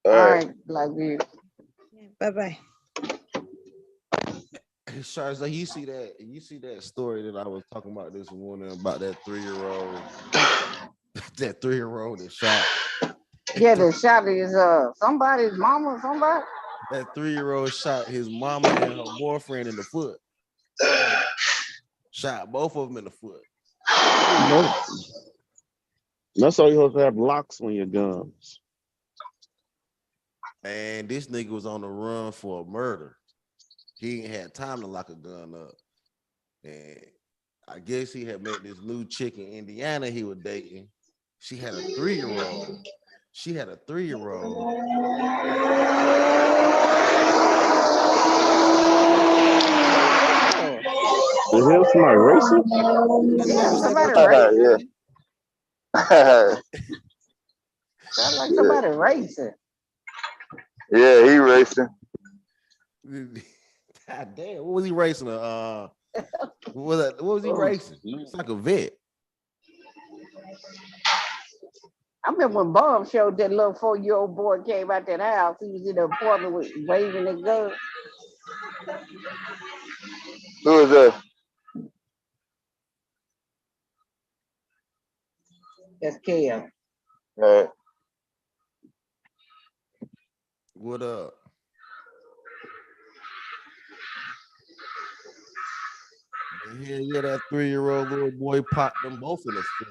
All right. Love you. Bye-bye. Charles, like you see that story that I was talking about this morning about that 3-year-old, that 3-year-old that shot. Yeah, the shot is somebody's mama, somebody. That 3-year-old shot his mama and her boyfriend in the foot. Shot both of them in the foot. That's all you have to have locks on your guns. And this nigga was on the run for a murder. He ain't had time to lock a gun up. And I guess he had met this new chick in Indiana he was dating. She had a 3-year-old. She had a 3-year-old. You hear somebody racing? Yeah, somebody racing. Sounds like somebody racing. Yeah, he racing. God damn, what was he racing? What was he racing? It's like a vet. I remember when Bob showed that little 4-year-old boy came out that house. He was in the apartment with waving a gun. Who is that? That's Kel. Right. What up? Yeah, that 3-year-old little boy popped them both in the foot.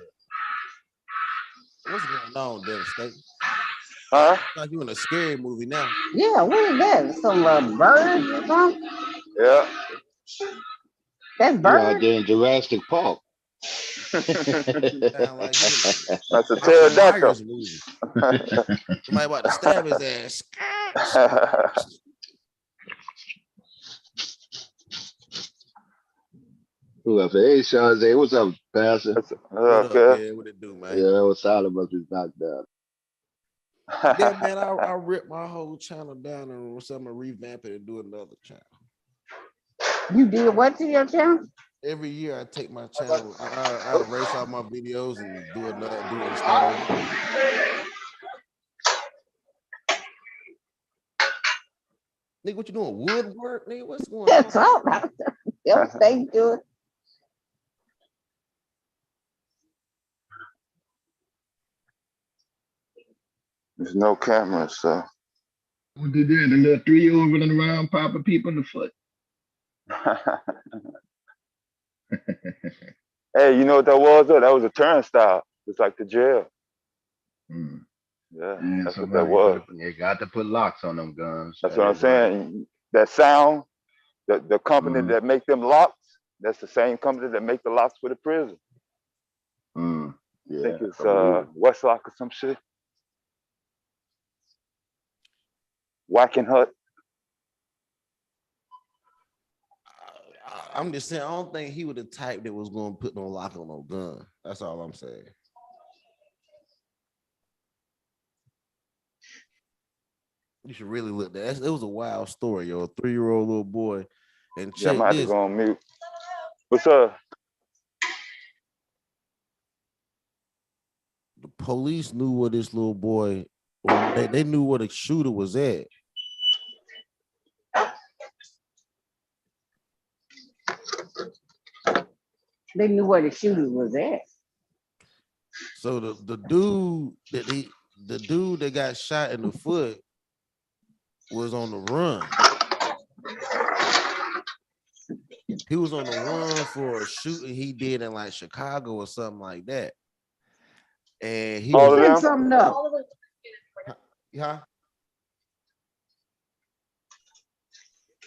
What's going on, Devastate? Huh? Like you in a scary movie now. Yeah, what is that? Some bird or something? Yeah. That's You bird? out there in Jurassic Park. That's a pterodactyl. Somebody about to stab his ass. Who up there? Hey, Shazay, what's up, Pastor? What up, man? What it do, man? Yeah, that was solid, but it's knocked out. Yeah, man, I ripped my whole channel down and so I'm gonna revamp it and do another channel. You did what to your channel? Every year I take my channel, I erase all my videos and do it start over. Nigga, what you doing? Woodwork, nigga? What's going on? That's all. Don't stay to it. There's no camera, so. What did that? The little 3-year-old running around popping people in the foot. Hey, you know what that was? Though? That was a turnstile. It's like the jail. Yeah, that's what that was. You got to put locks on them guns. That's what I'm saying. That sound, the company that make them locks, that's the same company that make the locks for the prison. Yeah, I think it's Westlock or some shit. Wackenhut. I'm just saying, I don't think he was the type that was going to put no lock on no gun. That's all I'm saying. You should really look at that. It was a wild story, yo. A 3-year-old little boy. And Yeah, I might have this. to go on mute. What's up? The police knew where this little boy, they knew where the shooter was at. They knew where the shooter was at. So the dude that got shot in the foot was on the run. He was on the run for a shooting he did in like Chicago or something like that. And he was something up. Yeah.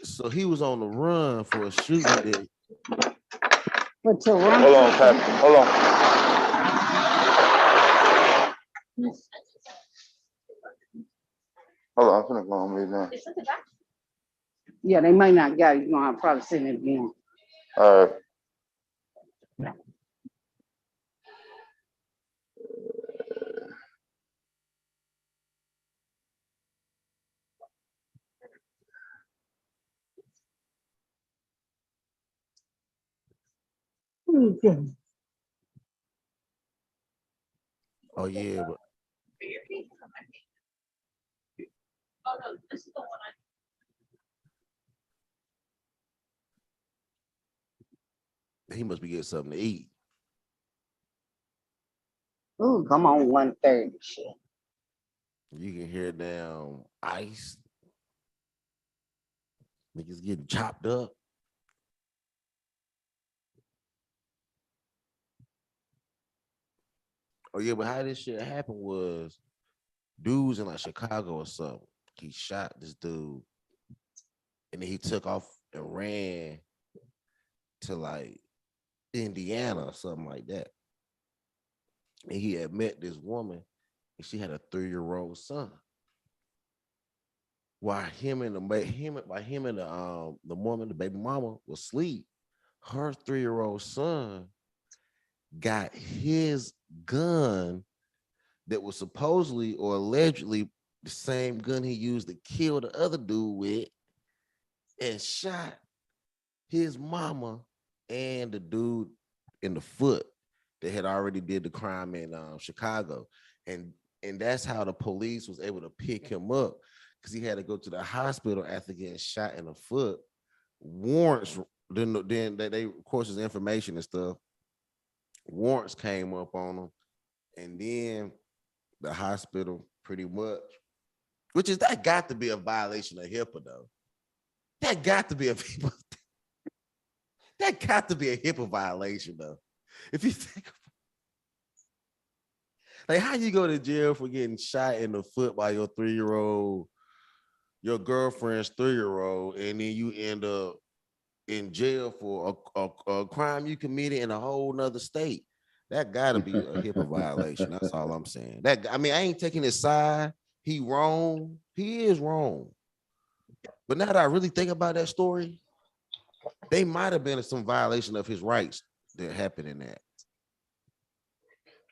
So he was on the run for a shooting that. But to run. Hold on, Pat. Hold on. Hold on, I'm gonna go on mute now. Yeah, they might not got it. You're gonna have to probably send it again. All right. Oh yeah, but He must be getting something to eat. Ooh, come on, 1:30 shit. You can hear down ice. Niggas getting chopped up. Oh yeah, but how this shit happened was dudes in like Chicago or something. He shot this dude, and then he took off and ran to like Indiana or something like that. And he had met this woman, and she had a 3-year-old son. While him and the woman, the baby mama, was asleep, her 3-year-old son got his gun that was supposedly or allegedly the same gun he used to kill the other dude with, and shot his mama and the dude in the foot that had already did the crime in Chicago. And that's how the police was able to pick him up, because he had to go to the hospital after getting shot in the foot. Warrants, then they, of course, his information and stuff. Warrants came up on him, and then the hospital pretty much, that got to be a violation of HIPAA though. That got to be a HIPAA violation though. If you think like, how you go to jail for getting shot in the foot by your 3-year-old, your girlfriend's 3-year-old, and then you end up in jail for a crime you committed in a whole nother state? That gotta be a HIPAA violation. That's all I'm saying. I ain't taking his side. He wrong. He is wrong. But now that I really think about that story, they might have been some violation of his rights that happened in that.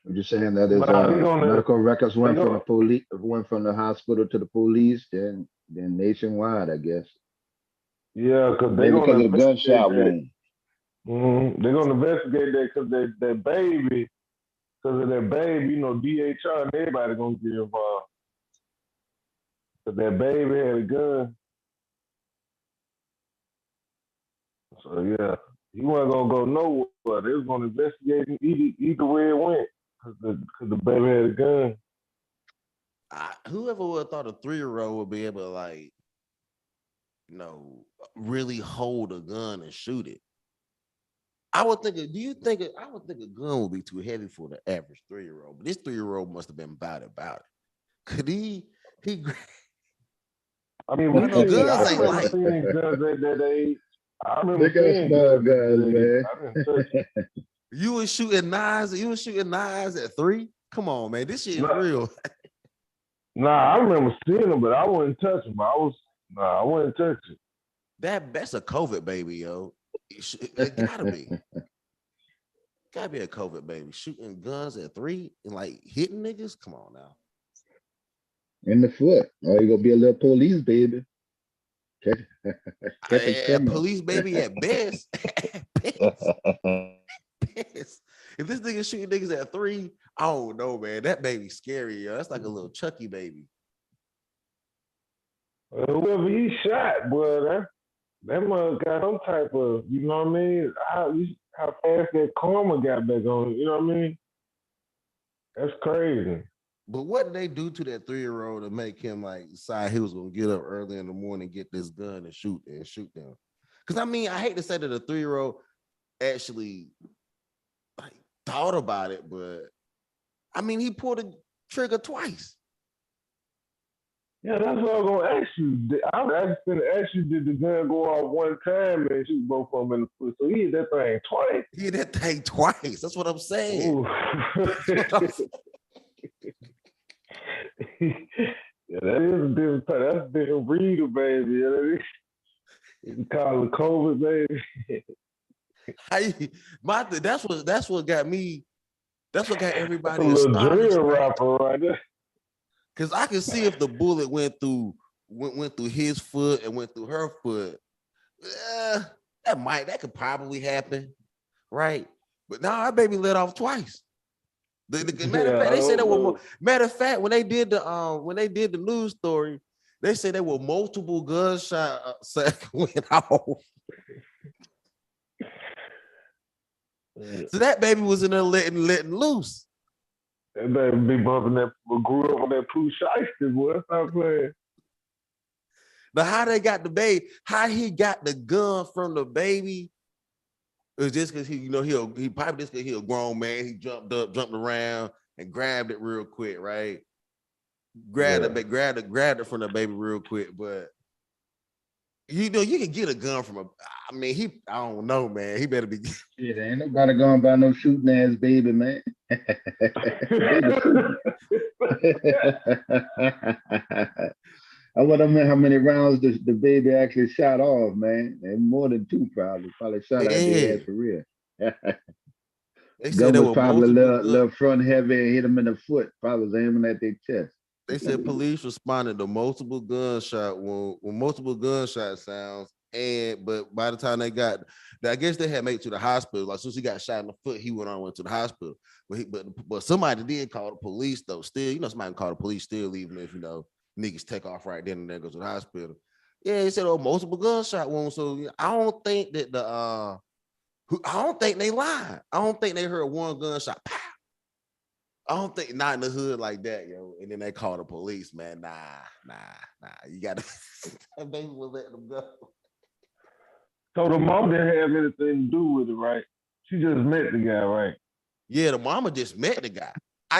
I'm just saying that his medical records went from the police, went from the hospital to the police, then nationwide, I guess. Yeah, because they're because gonna of the gunshot wound. They're gonna investigate that because that baby, because of that baby, DHR and everybody gonna get involved. Because that baby had a gun. So yeah, he wasn't gonna go nowhere. They was gonna investigate him either way it went, because the baby had a gun. Whoever would have thought a 3-year-old would be able to, like, really hold a gun and shoot it? I would think a gun would be too heavy for the average 3-year-old, but this 3-year-old must have been about it. Could he? I mean, we guns ain't light. Guns at that age. I remember They got small guns, man. I didn't touch it. You was shooting knives at 3? Come on, man, this shit is real. Nah, I remember seeing them, but I wouldn't touch them. I wouldn't touch it. That's a COVID baby, yo. It gotta be. Gotta be a COVID baby. Shooting guns at 3 and like hitting niggas. Come on now. In the foot. Oh, you gonna be a little police baby. Police baby at best. Best. If this nigga shooting niggas at 3, I don't know, man. That baby's scary, yo. That's like a little Chucky baby. Whoever he shot, boy, that mother got some type of, you know what I mean? How fast that karma got back on, you know what I mean? That's crazy. But what did they do to that 3-year-old to make him like decide he was gonna get up early in the morning, get this gun and shoot them? Because I mean, I hate to say that a 3-year-old actually like thought about it, but I mean, he pulled the trigger twice. Yeah, that's what I was gonna ask you. I was actually gonna ask you, did the gun go off one time and shoot both of them in the foot? So he hit that thing twice. He hit that thing twice. That's what I'm saying. Yeah, that is a different type. That's a different breeder, baby. You can call it COVID, baby. That's what got me. That's what got everybody a little astonished. drill rapper right there. Because I can see if the bullet went through his foot and went through her foot, that could probably happen, right? But now our baby let off twice. Matter of fact, they said that were matter of fact when they did the news story, they said there were multiple gunshots went off. So that baby was in there letting loose. That baby be bumping that, grew up on that Pooh Shiesty, boy. Stop playing. But how they got the baby, how he got the gun from the baby, it was just because he probably just because he a grown man. He jumped around and grabbed it real quick, right? Grabbed it from the baby real quick. But you can get a gun from I don't know, man. He better be. Shit, ain't nobody going by no shooting ass baby, man. I want to know how many rounds the baby actually shot off, man. And more than 2 probably. Probably shot out their ass for real. They said Gun was probably a little front heavy and hit them in the foot. Probably was aiming at their chest. They said police responded to multiple gunshot multiple gunshot sounds. But by the time I guess they had made it to the hospital. Like, as soon as he got shot in the foot, he went to the hospital. But somebody did call the police though. Still, somebody called the police still, even if niggas take off right then and there, go to the hospital. Yeah, he said multiple gunshot wounds. So I don't think that I don't think they lied. I don't think they heard one gunshot. Pow. I don't think not in the hood like that, yo. And then they call the police, man. Nah. You gotta they will let them go. So the mom didn't have anything to do with it, right? She just met the guy, right? Yeah, the mama just met the guy.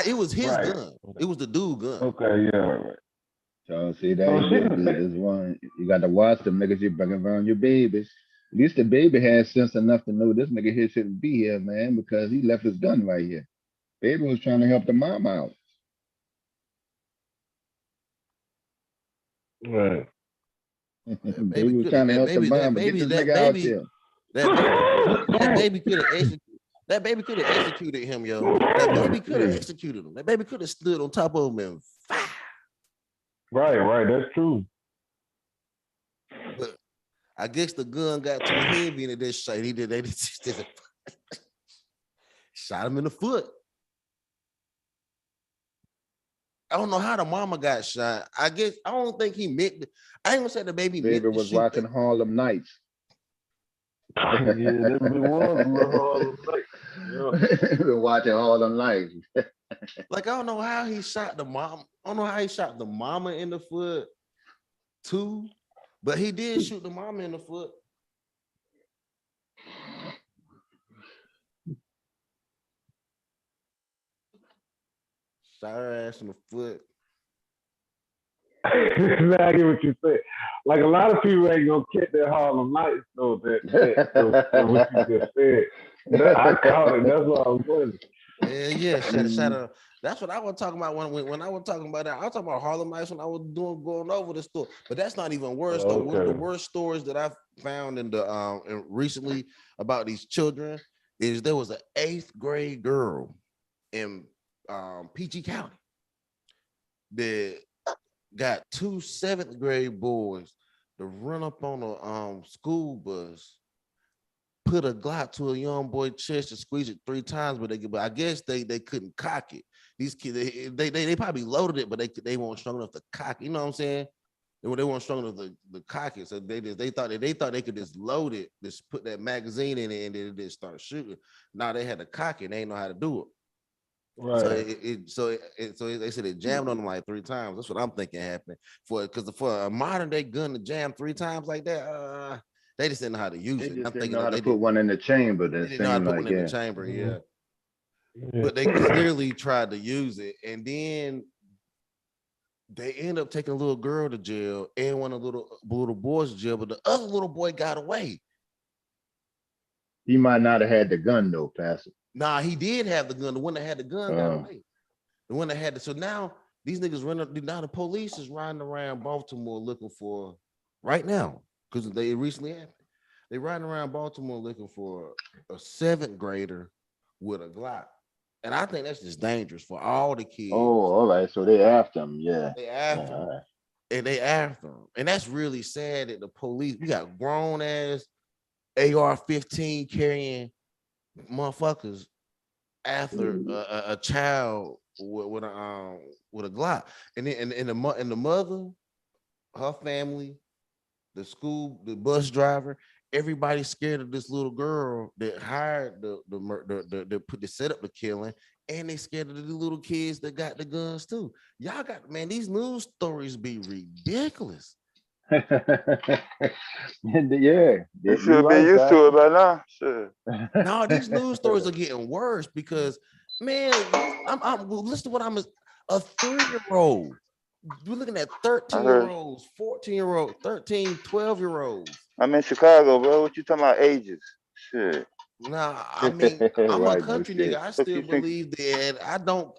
It was his gun. It was the dude gun. Okay, yeah, right. So see that is one. You got to watch them niggas you bring around your babies. At least the baby has sense enough to know this nigga here shouldn't be here, man, because he left his gun right here. Baby was trying to help the mom out. Right. Baby was trying to help the mom. Get this nigga out here. That baby could have executed him, yo. That baby could have executed him. That baby could have stood on top of him and fire. Right, that's true. But I guess the gun got too heavy and they just shot him in the foot. I don't know how the mama got shot. I don't think he meant. I ain't gonna say the baby was watching Harlem Nights. Yeah, been watching Harlem Nights. Like, I don't know how he shot the mom. I don't know how he shot the mama in the foot too, but he did shoot the mama in the foot. Shot her ass in the foot. Now I get what you said. Like, a lot of people ain't gonna catch that Harlem Nights though. That what you just said. I caught it. That's what I was wondering. Yeah. Shout out. That's what I was talking about when I was talking about that. I was talking about Harlem Nights when I was going over the story. But that's not even worse though. One of the worst stories that I found in the recently about these children is there was an 8th grade girl in PG County that got 2 7th grade boys to run up on a school bus, put a Glock to a young boy's chest and squeeze it 3 times, but I guess they couldn't cock it. These kids they probably loaded it, but they weren't strong enough to cock it. You know what I'm saying? They weren't strong enough to cock it, so they thought they could just load it, just put that magazine in it, and then it just start shooting. Now they had to cock it. They didn't know how to do it. Right. So they said it jammed on them like 3 times. That's what I'm thinking happened. For a modern day gun to jam 3 times like that, they just didn't know how to use it. I'm thinking how to put one in the chamber. They didn't know how to put one in the chamber, yeah. But they clearly tried to use it, and then they end up taking a little girl to jail and one of the little boys to jail, but the other little boy got away. He might not have had the gun though, Pastor. Nah, he did have the gun. The one that had the gun got away. The one that had so now these niggas now the police is riding around Baltimore looking for right now, because they recently happened. They riding around Baltimore looking for a 7th grader with a Glock. And I think that's just dangerous for all the kids. Oh, all right. So they after him, yeah. They after him. Right. And they after him. And that's really sad that the police, we got grown ass AR-15 carrying motherfuckers after a child with a Glock, and the mother, her family, the bus driver, everybody's scared of this little girl that hired the set up the killing, and they scared of the little kids that got the guns too. Y'all got, man, these news stories be ridiculous. Yeah, You should be used to it by now. Sure. No, these news stories are getting worse because, man, I'm listen to what I'm a 3-year-old. We're looking at 13-year-olds, 14-year-olds, 13, 12-year-olds. I'm in Chicago, bro. What you talking about ages? Shit. Nah, I mean, I'm Right, a country no nigga. shit. I still believe that.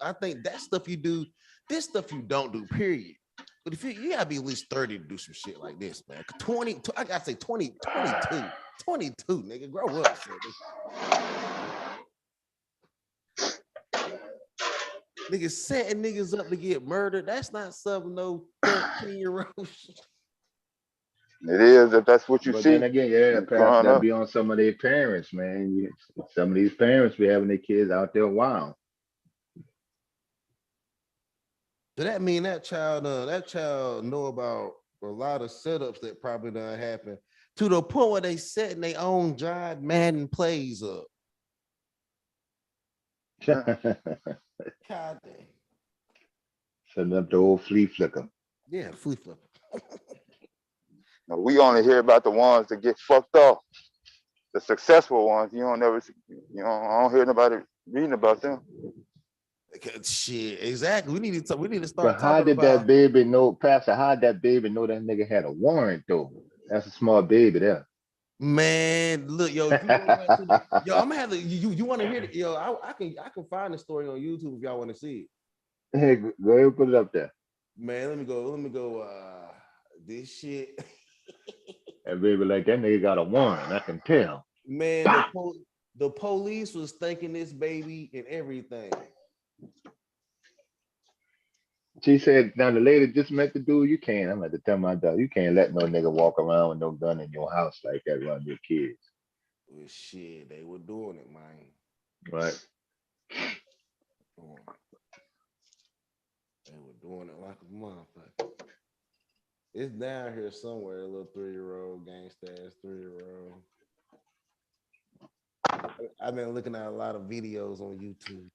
I think that stuff you do, this stuff you don't do, period. But if you gotta be at least 30 to do some shit like this, man. 20, I gotta say 22, nigga. Grow up, niggas setting niggas up to get murdered. That's not something no 13-year-old. It is if that's what you But see. then again, yeah, perhaps growing that up. be on some of their parents, man. Some of these parents be having their kids out there wild. Does that mean that child know about a lot of setups that probably done happen to the point where they setting their own giant Madden plays up? God damn. Setting up the old flea flicker. Yeah, flea flipper. No, we only hear about the ones that get fucked off, the successful ones. I don't hear nobody reading about them. Shit, exactly. We need to start. But how did that baby know, Pastor? How did that baby know that nigga had a warrant though? That's a smart baby there. Man, look, yo, if you go back to yo, I'm gonna have to. You want to hear it? Yo, I can find the story on YouTube if y'all want to see it. Hey, go ahead and put it up there. Man, let me go. This shit. That baby like that nigga got a warrant. I can tell. Man, the police was thanking this baby and everything. She said, now the lady just met the dude. You can't. I'm going to tell my dog, you can't let no nigga walk around with no gun in your house like that around your kids. Well, shit, they were doing it, man. Right. They were doing it like a motherfucker. It's down here somewhere, a little 3-year-old gangsta ass 3-year-old. I've been looking at a lot of videos on YouTube.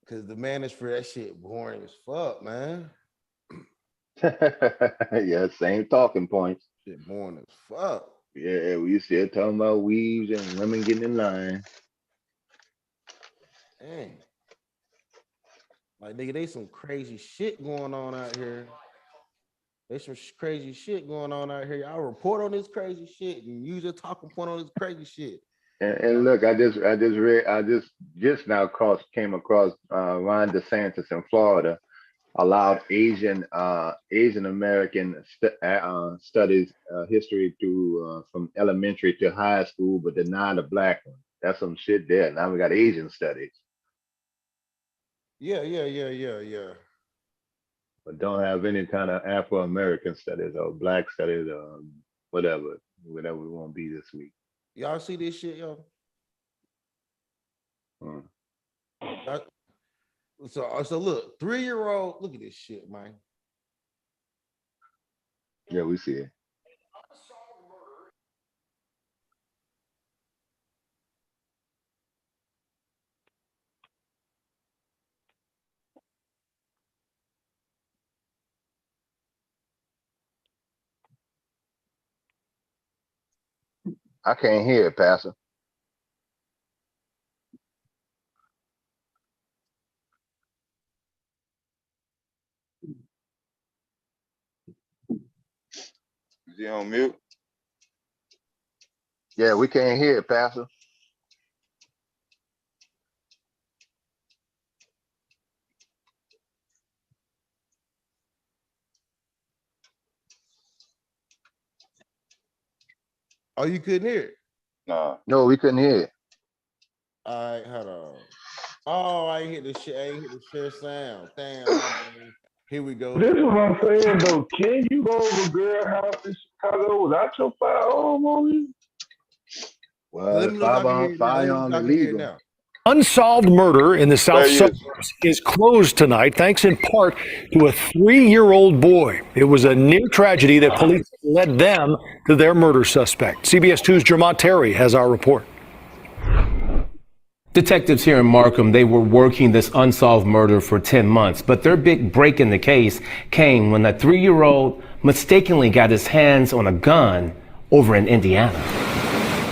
Cause the managed for that shit boring as fuck, man. Yeah, same talking points. Shit boring as fuck. Yeah, we still talking about weaves and women getting in line. Dang. Like, nigga, they some crazy shit going on out here. There's some crazy shit going on out here. Y'all report on this crazy shit and use your talking point on this crazy shit. And look, I just now came across Ron DeSantis in Florida allowed Asian American studies history from elementary to high school, but denied the black one. That's some shit there. Now we got Asian studies. Yeah. But don't have any kind of Afro-American studies or black studies or whatever we want to be this week. Y'all see this shit, yo? So look, 3-year-old, look at this shit, man. Yeah, we see it. I can't hear it, Pastor. Is he on mute? Yeah, we can't hear it, Pastor. Oh, you couldn't hear it? No, we couldn't hear it. All right, hold on. Oh, I ain't hit the shit. I ain't hit the share sound. Damn. Here we go. This is what I'm saying, though. Can you go over girl house in Chicago without your firearm on you? Well, firearm illegal. Now. Unsolved murder in the South suburbs is closed tonight, thanks in part to a 3-year-old boy. It was a near tragedy that police led them to their murder suspect. CBS 2's Jermont Terry has our report. Detectives here in Markham, they were working this unsolved murder for 10 months, but their big break in the case came when a 3-year-old mistakenly got his hands on a gun over in Indiana.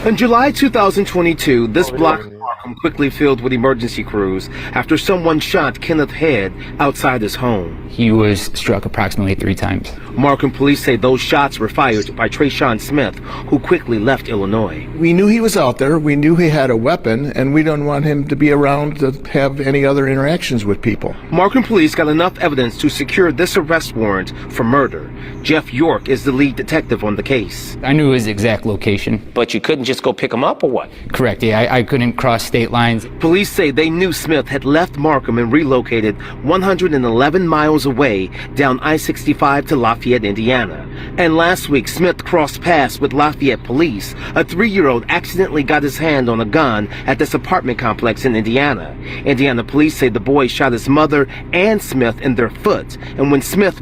In July 2022, this block of Markham quickly filled with emergency crews after someone shot Kenneth Head outside his home. He was struck approximately 3 times. Markham police say those shots were fired by Trayshawn Smith, who quickly left Illinois. We knew he was out there, we knew he had a weapon, and we don't want him to be around to have any other interactions with people. Markham police got enough evidence to secure this arrest warrant for murder. Jeff York is the lead detective on the case. I knew his exact location. But you couldn't just go pick him up or what? Correct, yeah, I couldn't cross state lines. Police say they knew Smith had left Markham and relocated 111 miles away down I-65 to Lafayette, Indiana. And last week, Smith crossed paths with Lafayette police. A 3-year-old accidentally got his hand on a gun at this apartment complex in Indiana. Indiana police say the boy shot his mother and Smith in their foot. And when Smith...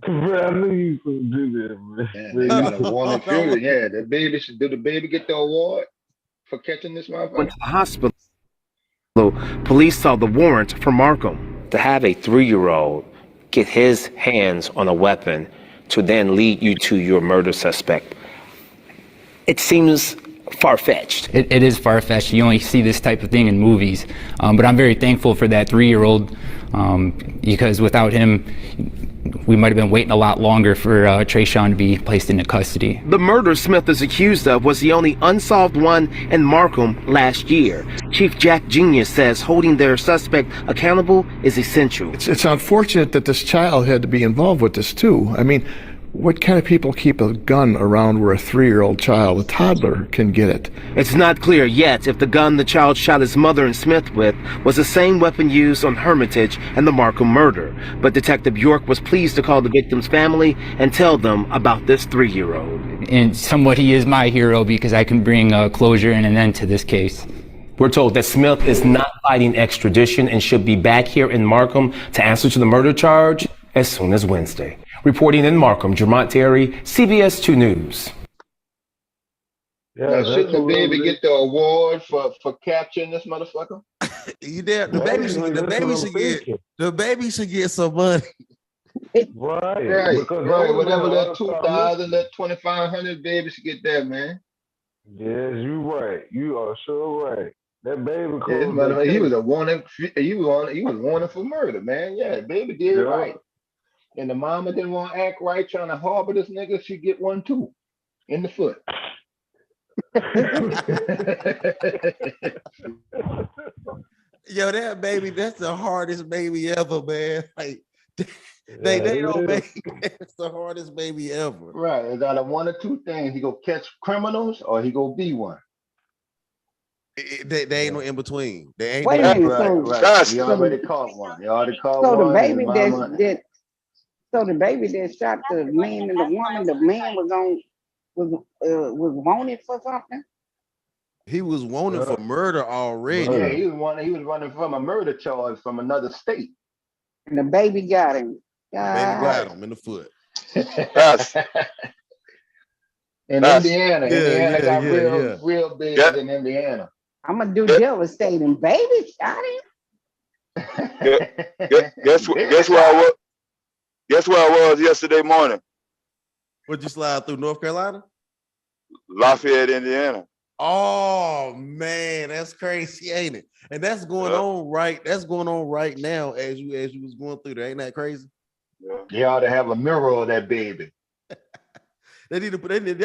I knew you could do that, man. They got a warning period. Yeah, the baby should. Did the baby get the award for catching this motherfucker? Went to the hospital. Police saw the warrant for Markham. To have a 3-year-old get his hands on a weapon to then lead you to your murder suspect, it seems far-fetched. It is far-fetched. You only see this type of thing in movies. But I'm very thankful for that 3-year-old because without him, we might have been waiting a lot longer for Trayshawn to be placed into custody. The murder Smith is accused of was the only unsolved one in Markham last year. Chief Jack Genius says holding their suspect accountable is essential. It's unfortunate that this child had to be involved with this too. I mean, what kind of people keep a gun around where a 3-year-old child, a toddler, can get it? It's not clear yet if the gun the child shot his mother and Smith with was the same weapon used on Hermitage and the Markham murder. But Detective York was pleased to call the victim's family and tell them about this 3-year-old. And somewhat he is my hero because I can bring closure and an end to this case. We're told that Smith is not fighting extradition and should be back here in Markham to answer to the murder charge as soon as Wednesday. Reporting in Markham, Jermont Terry, CBS 2 News. Yeah, now, shouldn't the baby get the award for capturing this motherfucker? You there? The baby should get some money. Right. Whatever that 2,000, that 2,500 baby should get that, man. Yes, you right. You are sure right. That baby. He was wanted for murder, man. Yeah, baby did it right. And the mama didn't want to act right, trying to harbor this nigga. She get one too, in the foot. Yo, that baby, that's the hardest baby ever, man. Like, they don't make it's the hardest baby ever. Right. It's either one or two things. He go catch criminals or he go be one. They ain't no in between. They ain't. Wait a minute. Right. He already caught one. He already caught one. So the baby the baby that shot the man and the woman, the man was wanted for something. He was wanted for murder already. Yeah, he was running from a murder charge from another state. And the baby got him. Baby got him in the foot. Indiana got real big in Indiana. I'm gonna do devastating. Baby shot him. Guess where I was? Guess where I was yesterday morning? Would you slide through North Carolina? Lafayette, Indiana. Oh man, that's crazy, ain't it? And that's going on right. That's going on right now as you was going through there. Ain't that crazy? You ought to have a mirror of that baby. They need to put that baby.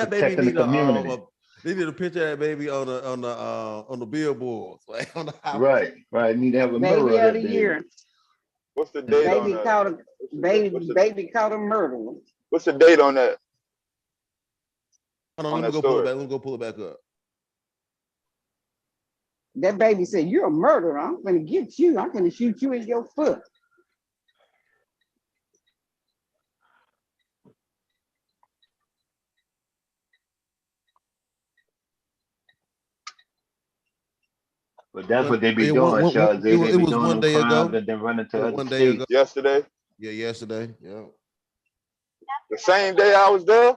They need a picture of that baby on the billboards, like on the highway. Right. Need to have a mirror of that baby. What's the date on that? Baby caught a murder. What's the date on that? Hold on, let me go pull it back. Let me go pull it back up. That baby said, "You're a murderer. I'm gonna get you. I'm gonna shoot you in your foot." But that's what they be doing, Charles. They be doing them crimes and then running to other states. Yesterday. Yeah, yesterday. Yeah. The same day I was there.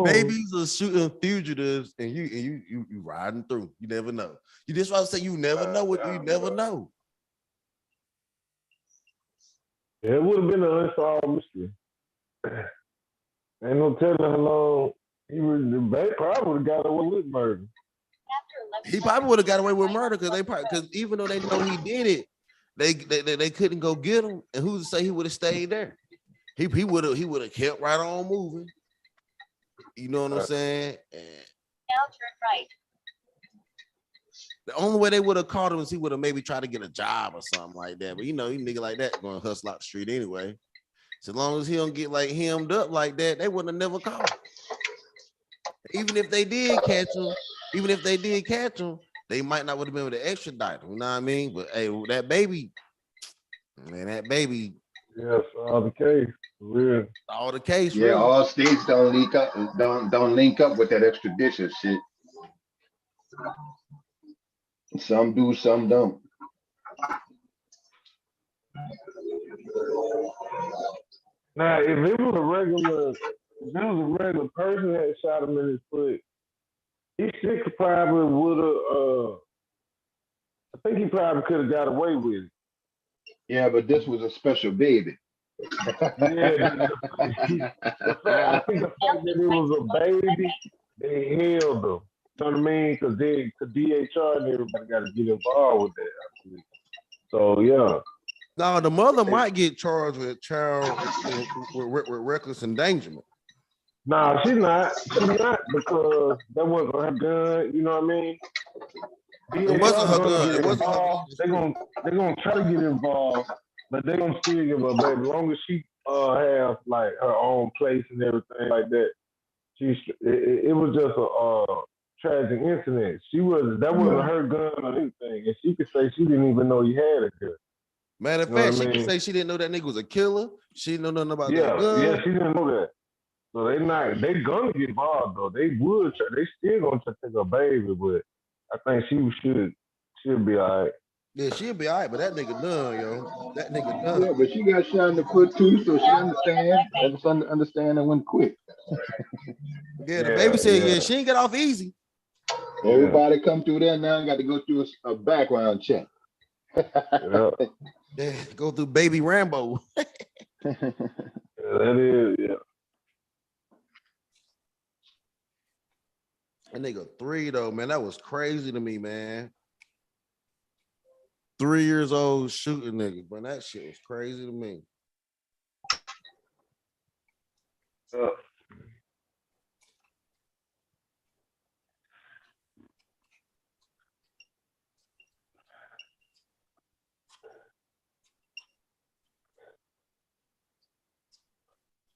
Babies are shooting fugitives, and you riding through. You never know. You just want to say you never know what you never know. Yeah, it would have been an unsolved mystery. Ain't no telling how long they probably would have got away with murder. He probably would have got away with murder because even though they know he did it, they couldn't go get him. And who's to say he would have stayed there? He would have kept right on moving. You know what I'm saying? And Now turn right. the only way they would have caught him is he would have maybe tried to get a job or something like that. But you know, you nigga like that going to hustle out the street anyway. So long as he don't get like hemmed up like that, they wouldn't have never caught him. Even if they did catch him, they might not would have been able to extradite him. You know what I mean? But hey, that baby. Yes, all the case. Real. All the case. Yeah, really. all states don't link up with that extradition shit. Some do, some don't. Now, if it was a regular person that shot him in his foot, he probably would have. I think he probably could have got away with it. Yeah, but this was a special baby. Yeah, I think the fact that it was a baby, they held them. You know what I mean? Because DHR and everybody got to get involved with that. So yeah. Now the mother might get charged with with reckless endangerment. No, she's not. She's not because that wasn't her gun. You know what I mean? It wasn't her gun. It wasn't her gun. They're gonna try to get involved, but they're gonna still give her baby. As long as she have like her own place and everything like that. It was just a tragic incident. That wasn't her gun or anything, and she could say she didn't even know he had a gun. Matter of fact, she could say she didn't know that nigga was a killer. She didn't know nothing about that gun. Yeah, she didn't know that. So they gonna get involved though. They still gonna try to take her baby, but I think she'll be all right. Yeah, she'll be all right, but that nigga done, yo. That nigga done. Yeah, but she got shot in the foot too, so she understand and went quick. Yeah, the baby said, she ain't get off easy. Everybody come through there now and got to go through a background check. Yeah, go through baby Rambo. That is, yeah. That nigga 3 though, man. That was crazy to me, man. 3 years old shooting nigga, but that shit was crazy to me.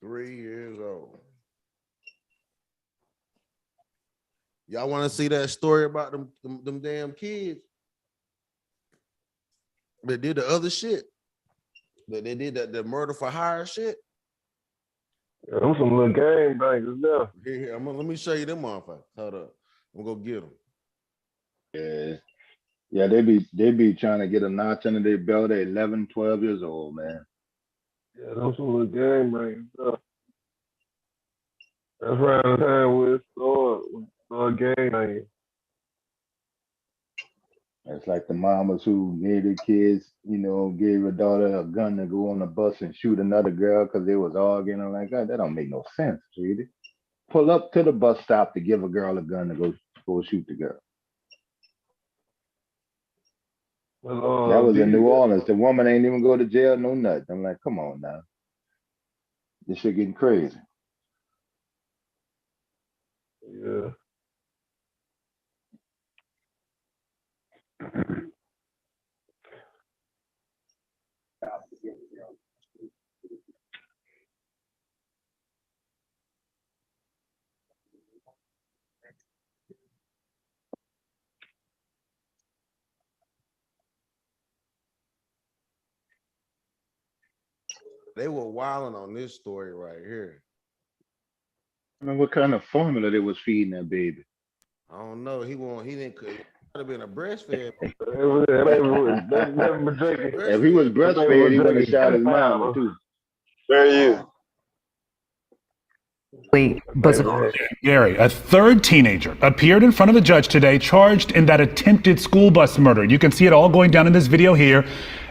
Three years old. Y'all want to see that story about them damn kids that did the other shit? That they did the murder for hire shit? Yeah, them some little game bangers there. Here, let me show you them motherfuckers. Hold up. I'm gonna go get them. Yeah, they be trying to get a notch under their belt at 11, 12 years old, man. Yeah, them some little game bangers there. That's around the time with game bangers. It's like the mamas who gave their kids, gave a daughter a gun to go on the bus and shoot another girl because they was arguing. I'm like, God, that don't make no sense, sweetie. Pull up to the bus stop to give a girl a gun to go shoot the girl. That was in New Orleans. The woman ain't even go to jail, no nothing. I'm like, come on now. This shit getting crazy. Yeah. They were wilding on this story right here. I mean, what kind of formula they was feeding that baby? I don't know. He didn't could have been a breastfed. If he was breastfed, he would have shot his mama too. There he is. Bizarre. Gary, a third teenager, appeared in front of the judge today, charged in that attempted school bus murder. You can see it all going down in this video here,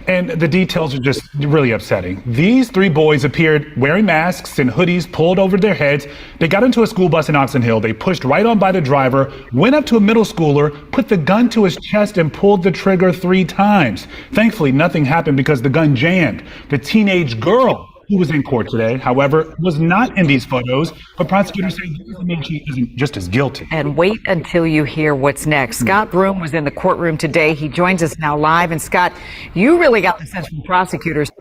and the details are just really upsetting. These three boys appeared wearing masks and hoodies pulled over their heads. They got into a school bus in Oxon Hill. They pushed right on by the driver, went up to a middle schooler, put the gun to his chest, and pulled the trigger 3 times. Thankfully, nothing happened because the gun jammed. The teenage girl who was in court today, however, was not in these photos, but prosecutors say that doesn't mean she isn't just as guilty. And wait until you hear what's next. Scott Broom was in the courtroom today. He joins us now live. And Scott, you really got the sense from prosecutors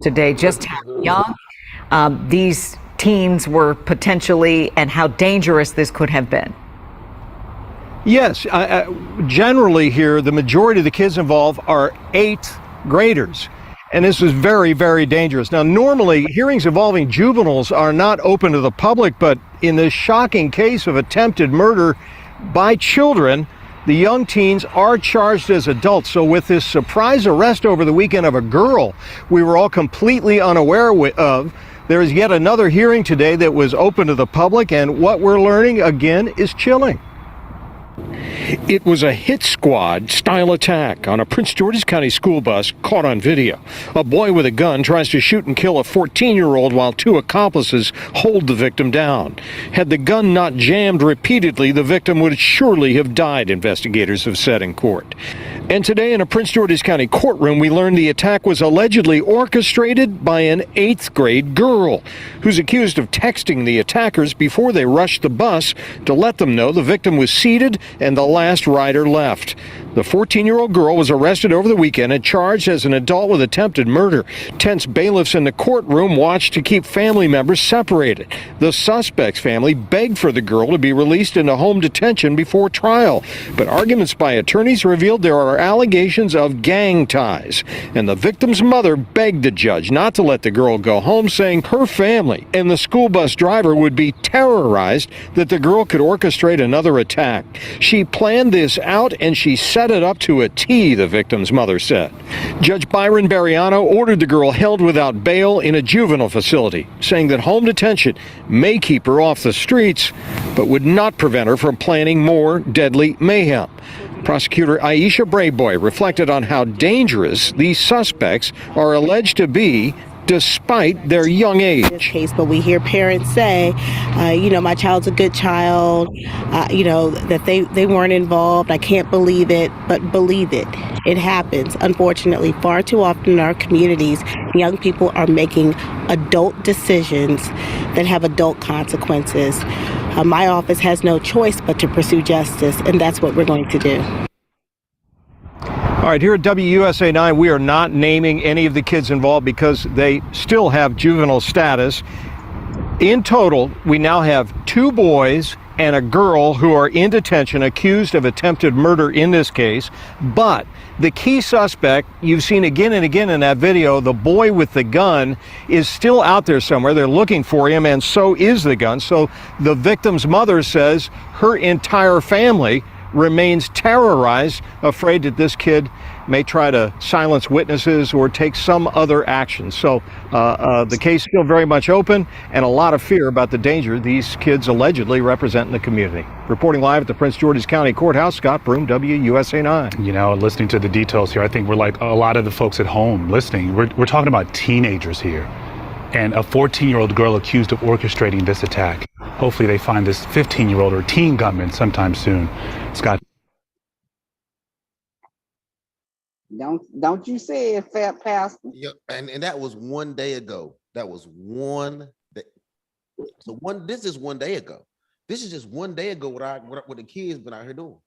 today just how young these teens were potentially and how dangerous this could have been. Yes, generally here, the majority of the kids involved are 8th graders. And this is very, very dangerous. Now, normally, hearings involving juveniles are not open to the public, but in this shocking case of attempted murder by children, the young teens are charged as adults. So with this surprise arrest over the weekend of a girl we were all completely unaware of, there is yet another hearing today that was open to the public, and what we're learning, again, is chilling. It was a hit squad style attack on a Prince George's County school bus caught on video. A boy with a gun tries to shoot and kill a 14-year-old while 2 accomplices hold the victim down. Had the gun not jammed repeatedly, the victim would surely have died, investigators have said in court. And today in a Prince George's County courtroom, we learned the attack was allegedly orchestrated by an 8th grade girl who's accused of texting the attackers before they rushed the bus to let them know the victim was seated and the last rider left. The 14-year-old girl was arrested over the weekend and charged as an adult with attempted murder. Tense bailiffs in the courtroom watched to keep family members separated. The suspect's family begged for the girl to be released into home detention before trial. But arguments by attorneys revealed there are allegations of gang ties. And the victim's mother begged the judge not to let the girl go home, saying her family and the school bus driver would be terrorized that the girl could orchestrate another attack. She planned this out and she set it up to a T, the victim's mother said. Judge Byron Bariano ordered the girl held without bail in a juvenile facility, saying that home detention may keep her off the streets, but would not prevent her from planning more deadly mayhem. Prosecutor Aisha Brayboy reflected on how dangerous these suspects are alleged to be despite their young age. Case, but we hear parents say, my child's a good child, that they weren't involved. I can't believe it, but believe it. It happens. Unfortunately, far too often in our communities, young people are making adult decisions that have adult consequences. My office has no choice but to pursue justice, and that's what we're going to do. All right, here at WUSA 9, we are not naming any of the kids involved because they still have juvenile status. In total, we now have 2 boys and a girl who are in detention accused of attempted murder in this case. But the key suspect, you've seen again and again in that video, the boy with the gun, is still out there somewhere. They're looking for him, and so is the gun. So the victim's mother says her entire family remains terrorized, afraid that this kid may try to silence witnesses or take some other action. So the case is still very much open, and a lot of fear about the danger these kids allegedly represent in the community. Reporting live at the Prince George's County Courthouse, Scott Broom, WUSA 9. Listening to the details here, I think we're like a lot of the folks at home listening. We're talking about teenagers here, and a 14-year-old girl accused of orchestrating this attack. Hopefully they find this 15-year-old or teen gunman sometime soon. Scott. Don't you say it, Fat Pastor. Yeah, and that was 1 day ago. That was 1 day. So this is 1 day ago. This is just 1 day ago what the kids been out here doing.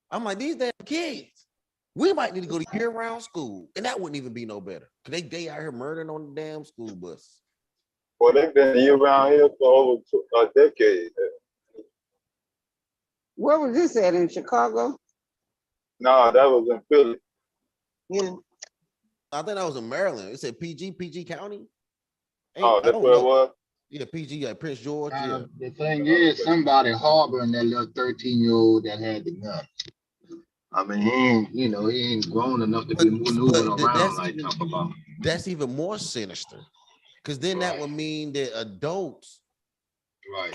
I'm like, these damn kids, we might need to go to year-round school, and that wouldn't even be no better. Cause they out here murdering on the damn school bus. Well, they've been year-round here for over a decade. Where was this at, in Chicago? No, that was in Philly. Yeah. I think that was in Maryland. It said PG County. Oh, that's where it was? Yeah, PG, like Prince George. Yeah. The thing is, somebody harboring that little 13-year-old that had the gun. I mean, he ain't grown enough to be maneuvering around like talk about. That's even more sinister, because then that would mean that adults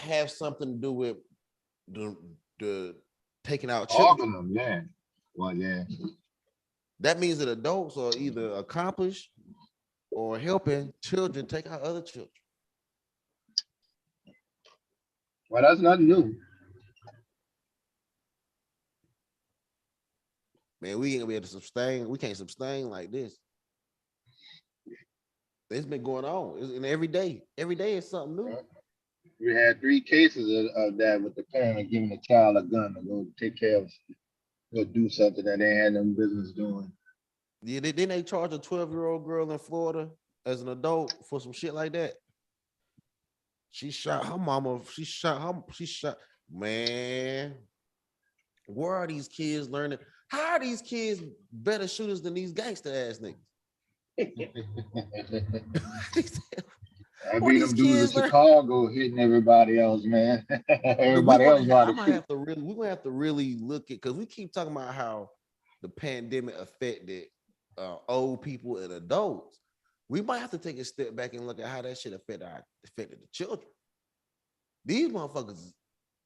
have something to do with the taking out children. Them, yeah. Well, yeah. That means that adults are either accomplished or helping children take out other children. Well, that's nothing new. Man, we ain't gonna be able to sustain. We can't sustain like this. It's been going on, and every day is something new. We had 3 cases of that with the parent giving the child a gun to go take care of, go do something that they had no business doing. Yeah, didn't they charge a 12-year-old girl in Florida as an adult for some shit like that? She shot her mama. She shot. Man, where are these kids learning? How are these kids better shooters than these gangster ass niggas? I beat them dudes in Chicago hitting everybody else, man. Everybody else we're gonna have to really look at, because we keep talking about how the pandemic affected old people and adults. We might have to take a step back and look at how that shit affected the children. These motherfuckers,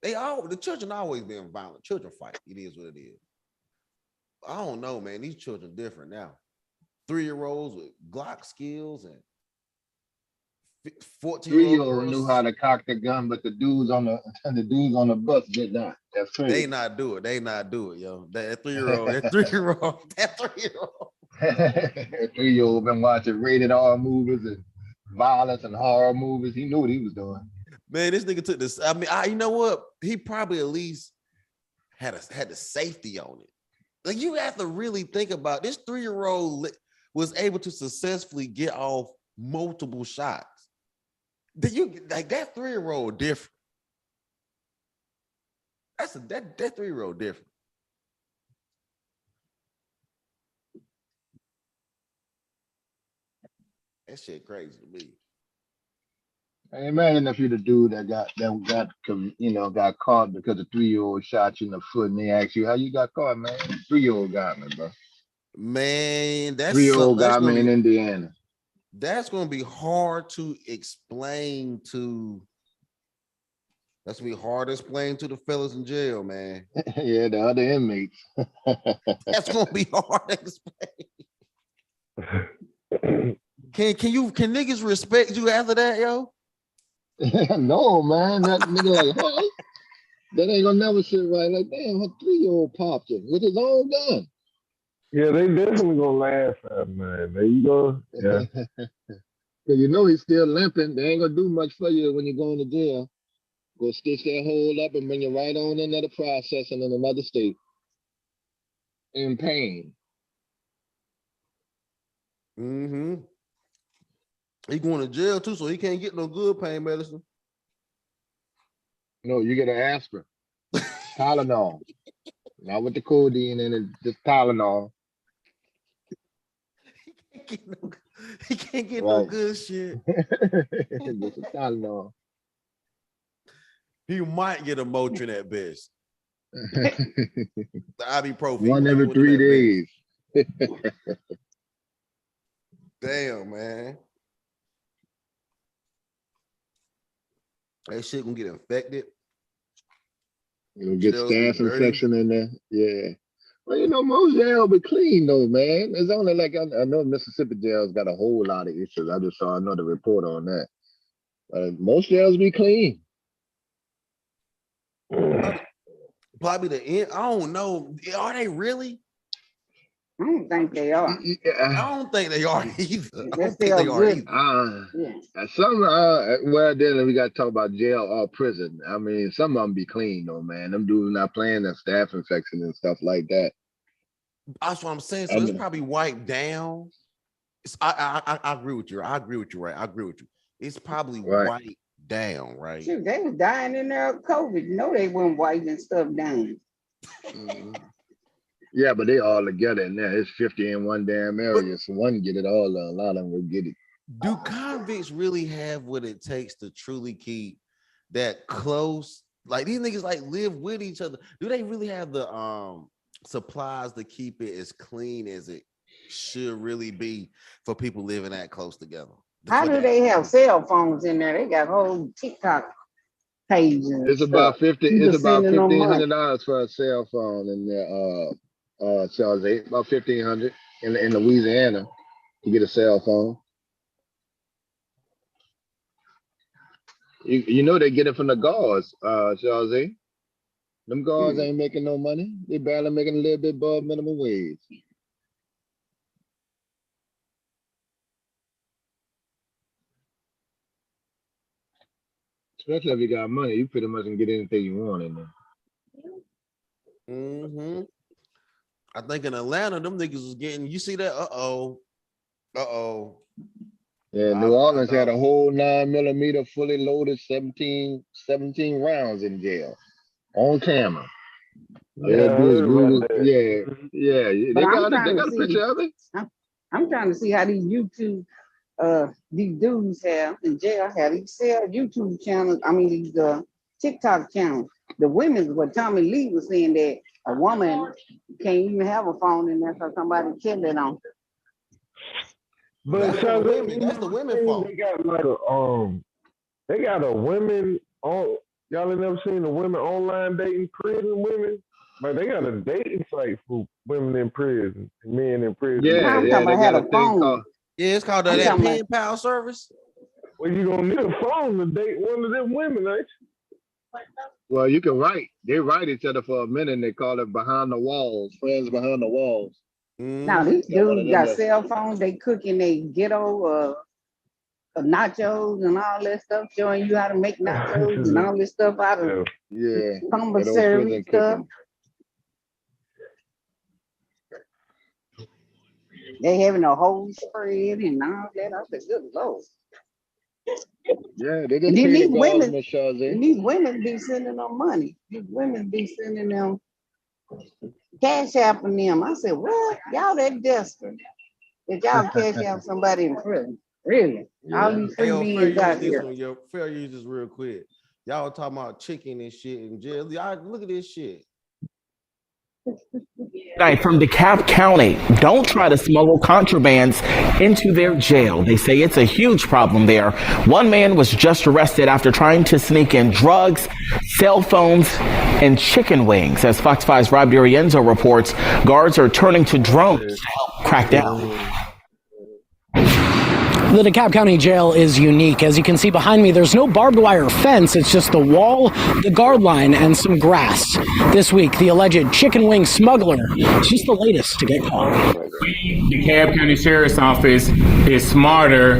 the children always been violent. Children fight. It is what it is. I don't know, man. These children different now. 3-year-olds with Glock skills and 14-year-old knew how to cock the gun, but the dudes on the bus did not. That's crazy. They not do it, yo. That 3-year-old, that 3-year-old. That 3-year-old been watching rated R movies and violence and horror movies. He knew what he was doing. Man, this nigga took this. I mean, you know what? He probably at least had the safety on it. Like, you have to really think about this. 3-year-old was able to successfully get off multiple shots. That 3-year-old different. That 3-year-old different. That shit crazy to me. Hey, imagine if you're the dude that got caught because the 3-year-old shot you in the foot, and they ask you how you got caught, man. 3-year-old got me, bro. Man, that's 3-year-old got me in Indiana. That's gonna be hard to explain to. That's gonna be hard to explain to the fellas in jail, man. Yeah, the other inmates. That's gonna be hard to explain. Can niggas respect you after that, yo? No, man. That nigga like, huh? That ain't gonna never sit right. Like, damn, what 3-year-old popped it with his own gun. Yeah, they definitely gonna laugh at him, man. There you go. Yeah. Cause you know he's still limping. They ain't gonna do much for you when you're going to jail. Go stitch that hole up and bring you right on into the processing in another state. In pain. Mm-hmm. He going to jail too, so he can't get no good pain medicine. No, you get an aspirin. Tylenol. Not with the codeine in it, just Tylenol. He can't get no good shit. Just a Tylenol. He might get a Motrin at best. The ibuprofen. One every 3 days. Damn, man. That shit gonna get infected. You'll get staph infection in there. Yeah. Well, you know, most jails be clean though, man. It's only like I know Mississippi jails got a whole lot of issues. I just saw another report on that. Most jails be clean. Probably the end. I don't know. Are they really? I don't think they are. I don't think they are either. I don't Yes, think they are either. Well, then we got to talk about jail or prison. I mean, some of them be clean though, man. Them dudes not playing that staph infection and stuff like that. That's what I'm saying. So it's probably wiped down. I agree with you. I agree with you, right? I agree with you. It's probably wiped down, right? Shoot, they was dying in there of COVID. No, they weren't wiping stuff down. Yeah, but they all together in there. It's 50 in one damn area. So one get it all, a lot of them will get it. Do convicts really have what it takes to truly keep that close? Like these niggas like live with each other. Do they really have the supplies to keep it as clean as it should really be for people living that close together? How do they have cell phones in there? They got whole TikTok pages. It's about $1,500 for a cell phone in there. Charles, about $1,500 in Louisiana to get a cell phone. You know they get it from the guards, Charles. Them guards ain't making no money. They barely making a little bit above minimum wage. Especially if you got money, you pretty much can get anything you want in there. I think in Atlanta, them niggas was getting, you see that? Yeah, New Orleans had a whole 9mm fully loaded 17 rounds in jail on camera. They got a picture of it. I'm trying to see how these YouTube these dudes have in jail have these YouTube channels. I mean these TikTok channels. The women, what Tommy Lee was saying, that a woman can't even have a phone in there because somebody killed it on. But that's the women fault. They got like they got a women on. Y'all ain't never seen the women online dating prison women? Like they got a dating site for women in prison, men in prison. Yeah, they got a phone. Yeah, it's called that pen pal service. Well, you gonna need a phone to date one of them women, ain't you? Well, you can write. They write each other for a minute and they call it behind the walls, friends behind the walls. Now these dudes got cell phones, they cooking they ghetto nachos and all that stuff, showing you how to make nachos and all this stuff out of commissary stuff. They having a whole spread and all that. I said, good Lord. Yeah, they just these women be sending them money. These women be sending them cash apping them. I said, what? Y'all that desperate that y'all cash out somebody in prison? Really? All these free beings out here. Fair use this real quick. Y'all talking about chicken and shit in jail. Y'all look at this shit. From DeKalb County, don't try to smuggle contrabands into their jail. They say it's a huge problem there. One man was just arrested after trying to sneak in drugs, cell phones, and chicken wings. As Fox 5's Rob D'Arienzo reports, guards are turning to drones to help crack down. The DeKalb County Jail is unique. As you can see behind me, there's no barbed wire fence. It's just the wall, the guard line, and some grass. This week, the alleged chicken wing smuggler is just the latest to get caught. The DeKalb County Sheriff's Office is smarter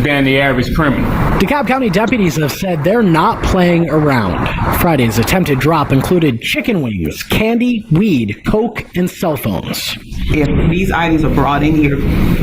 than the average criminal. DeKalb County deputies have said they're not playing around. Friday's attempted drop included chicken wings, candy, weed, coke, and cell phones. If these items are brought in here,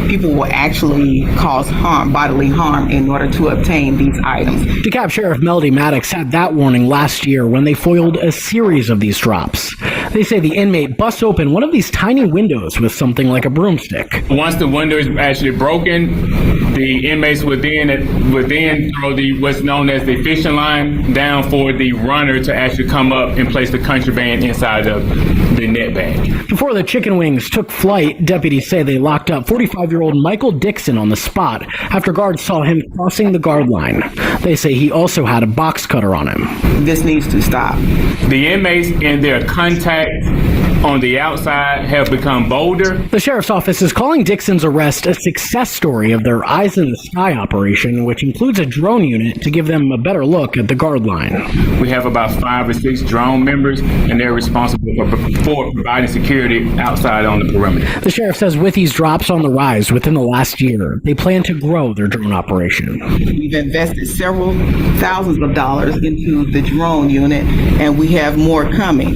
people will actually cause harm, bodily harm, in order to obtain these items. DeKalb Sheriff Melody Maddox had that warning last year when they foiled a series of these drops. They say the inmate busts open one of these tiny windows with something like a broomstick. Once the window is actually broken, the inmates would then throw what's known as the fishing line down for the runner to actually come up and place the contraband inside of the net bag. Before the chicken wings took flight, deputies say they locked up 45-year-old Michael Dixon on the spot after guards saw him crossing the guard line. They say he also had a box cutter on him. This needs to stop. The inmates and their contact on the outside have become bolder. The sheriff's office is calling Dixon's arrest a success story of their Eyes in the Sky operation, which includes a drone unit to give them a better look at the guard line. We have about 5 or 6 drone members, and they're responsible for providing security outside on the perimeter. The sheriff says with these drops on the rise within the last year, they plan to grow their drone operation. We've invested several thousands of dollars into the drone unit, and we have more coming.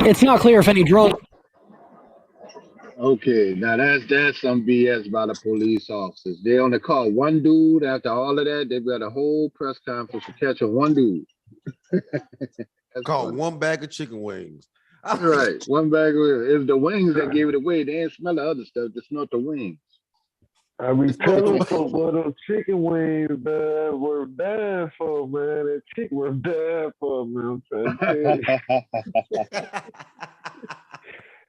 It's not clear if any drone. Okay, now that's some BS by the police officers. They only call one dude. After all of that, they've got a whole press conference to catch one dude. Call one bag of chicken wings. Right. One bag of it's the wings that gave it away. They didn't smell the other stuff. They smelled the wings. I be telling folks what those chicken wings, man, were dying for, man. That chicken was dying for, man. I'm trying to tell you.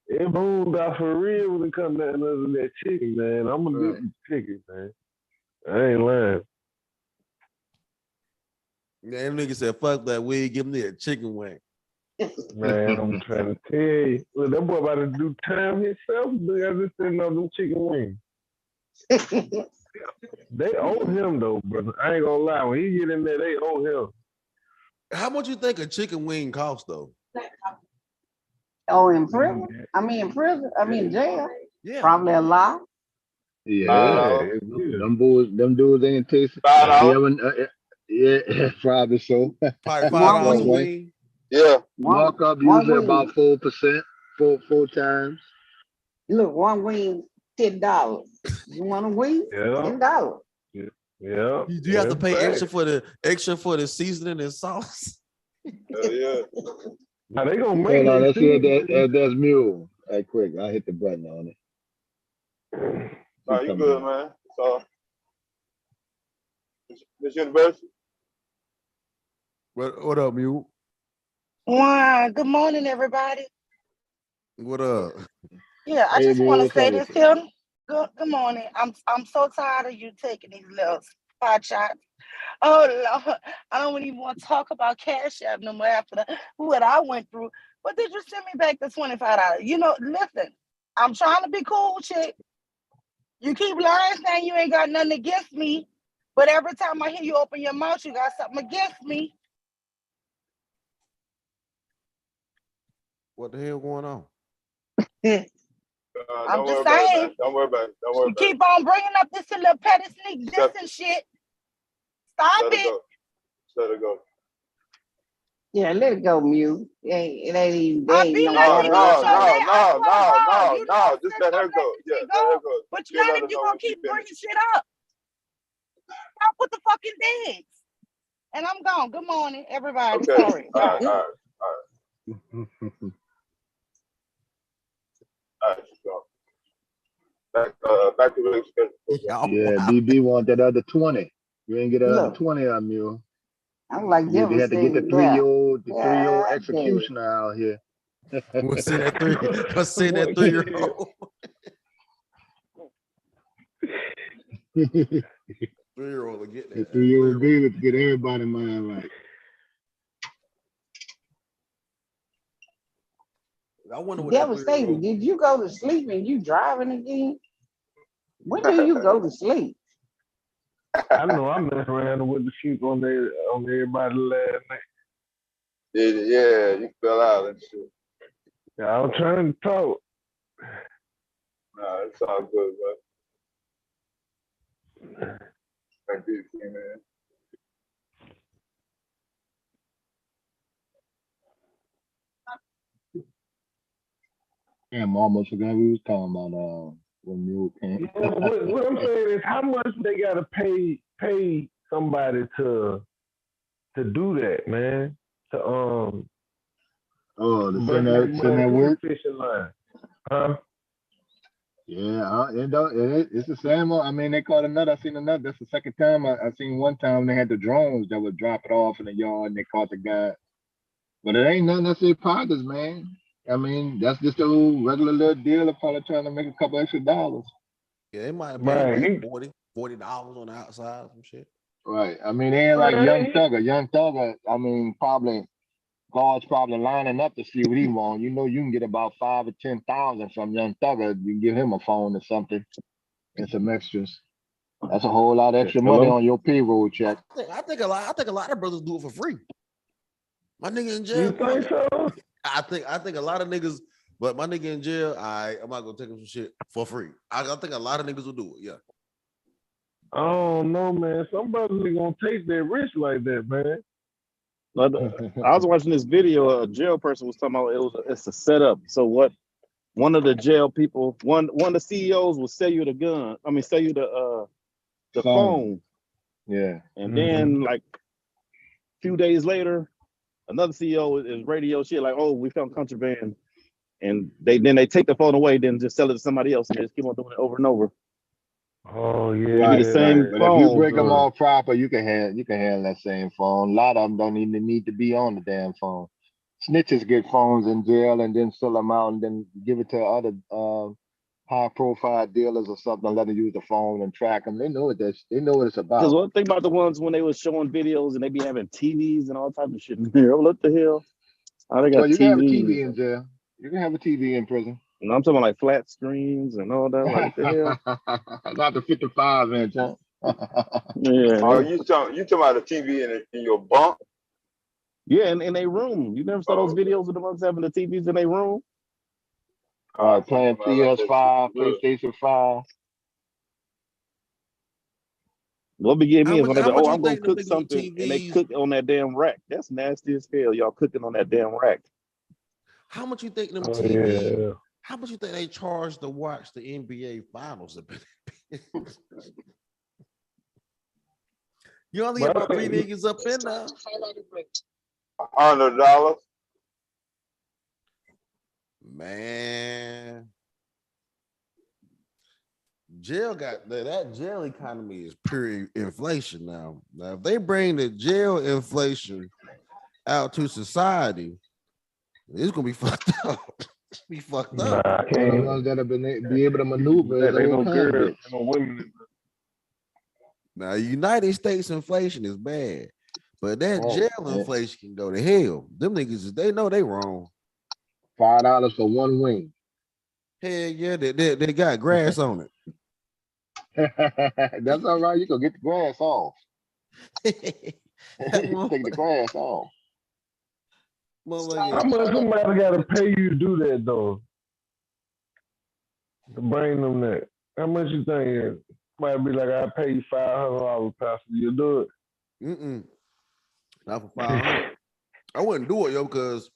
It boomed out for real when it comes to that chicken, man. I'm gonna do some chicken, man. I ain't lying. Yeah, that nigga said, fuck that wig, give me a chicken wing. Man, I'm trying to tell you. Look, that boy about to do time himself. Look, I just sitting on them chicken wings. They owe him though, brother. I ain't gonna lie. When he get in there, they owe him. How much you think a chicken wing costs though? Oh, in prison? In prison? In jail? Yeah. Probably a lot. Yeah, them dudes ain't tasting. Yeah, probably so. Probably $5 a wing. Yeah. Markup usually about 4%, four times. Look, one wing, $10. You want a wing? $10. Yeah. You have to pay extra for the seasoning and sauce. Yeah. Now they gonna make Hold on, let's see if that's mule. Hey, quick, I hit the button on it. No, you good, man. So, Miss University. What up, mule? Wow, good morning, everybody. What up? Yeah, I Hey, just Mule, want to what's say up this with you? here. Good morning. I'm so tired of you taking these little pot shots. Oh Lord, I don't even want to talk about Cash App no more after what I went through. But did you send me back the $25? You know, listen, I'm trying to be cool, chick. You keep lying saying you ain't got nothing against me, but every time I hear you open your mouth, you got something against me. What the hell going on? I'm just About it, saying. man. Don't worry about it. Don't worry You about it. keep on bringing up this little petty sneak this and shit. Stop Let it. it go. Let it go. Yeah, let it go, Mew. It ain't even I be no letting matter you go, man. I swear to God, you know no. I'm Just sitting let her up go. letting Yeah, shit let her go. go. But She'll now let if us you know gonna when she keep bringing finished. shit up, stop with the fucking dance. And I'm gone. Good morning, everybody. Okay. Sorry. All right. All right, she's gone. Back to the schedule. Yeah, BB want that other 20. You ain't get that other Look, 20 on Mule. I'm like They had to get the devastated. three-year-old God damn. executioner out here. What's in that 3-year-old? 3-year-old will get The that. 3-year-old baby to get everybody mind right. I wonder what that 3-year-old. Devastated. Did you go to sleep and you driving again? When do you go to sleep? I know I'm messing around with the sheep on everybody last night. Yeah, you fell out and shit. Yeah, I was trying to talk. Nah, it's all good, bro. Thank you, man. Damn, I almost forgot we was talking about when Mule came. What I'm saying is how much they gotta pay somebody to do that, man. To to bring send that work. fishing line. Huh? Yeah, it's the same. I mean, they caught another. I seen another. That's the second time. I seen one time they had the drones that would drop it off in the yard and they caught the guy. But it ain't nothing that say pockets, man. I mean, that's just a little regular little deal of probably trying to make a couple extra dollars. Yeah, it might be Right. like $40 on the outside, some shit. Right. I mean, they ain't like Young Thugger. Young Thugger, I mean, probably God's probably lining up to see what he wants. You know, you can get about 5 or 10,000 from Young Thugger. You can give him a phone or something and some extras. That's a whole lot of extra money on your payroll check. I think a lot of brothers do it for free. My nigga in jail. You think so? I think a lot of niggas, but my nigga in jail, I'm not gonna take him some shit for free. I think a lot of niggas will do it. Yeah. I don't know, man. Some brothers ain't gonna take their risk like that, man. I was watching this video. A jail person was talking about it's a setup. So what? One of the jail people, one of the CEOs will sell you the gun. I mean, sell you the phone. Yeah. And then like a few days later, another CEO is radio shit like, oh, we found contraband, and then they take the phone away, then just sell it to somebody else, and they just keep on doing it over and over. Oh yeah, It be Right, the same But if you phone. break them all proper, you can handle that same phone. A lot of them don't even need to be on the damn phone. Snitches get phones in jail and then sell them out and then give it to other high profile dealers or something, let them use the phone and track them. They know what they know what it's Because about. one thing about the ones when they was showing videos and they be having TVs and all type of shit in there. What the hell? Oh, they Well, got you can have a TVs. TV in jail. You can have a TV in prison. And I'm talking about like flat screens and all that. Like, what the hell? Not the 55 inch, huh? Yeah. Oh, you talking about a TV in your bunk? Yeah, in their room. You never saw those videos of the ones having the TVs in their room? Playing PS5, PlayStation 5. What be getting me is when they How go, much oh, you I'm gonna think them cook niggas with something, and they TVs? cook on that damn rack. That's nasty as hell. Y'all cooking on that damn rack. How much you think them Oh, TVs? yeah. How much you think they charge to watch the NBA finals? You only get But I about 3 think niggas up in there. $100. Man, jail got that jail economy is pure inflation now. Now, if they bring the jail inflation out to society, it's gonna be fucked up. Be fucked nah, up. I The can't. ones that have been be able to maneuver is That ain't no old girl, convicts. no women. Now, United States inflation is bad, but that Oh, jail yeah. inflation can go to hell. Them niggas, they know they wrong. $5 for one wing. Hell yeah, they got grass on it. That's all right. You can get the grass off. That Take the grass off. How much somebody got to pay you to do that though? To bring them that. How much you think? Might be like, I pay you $500, Pastor. You do it? Not for 500. I wouldn't do it, yo, because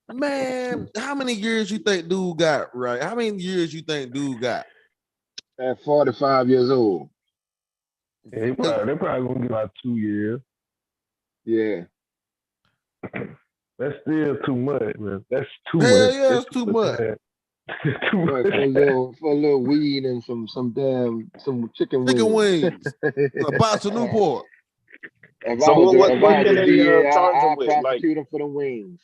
man, how many years you think dude got, right? How many years you think dude got? At 45 years old. Yeah, they probably gonna get like 2 years. Yeah. That's still too much, man. That's too Hell much. yeah, That's it's too much. too Right, much. for a little weed and some chicken wings. A box of Newport. If So I was what if I can had the they DA, charge them I'd with? Like, prosecute him for the wings.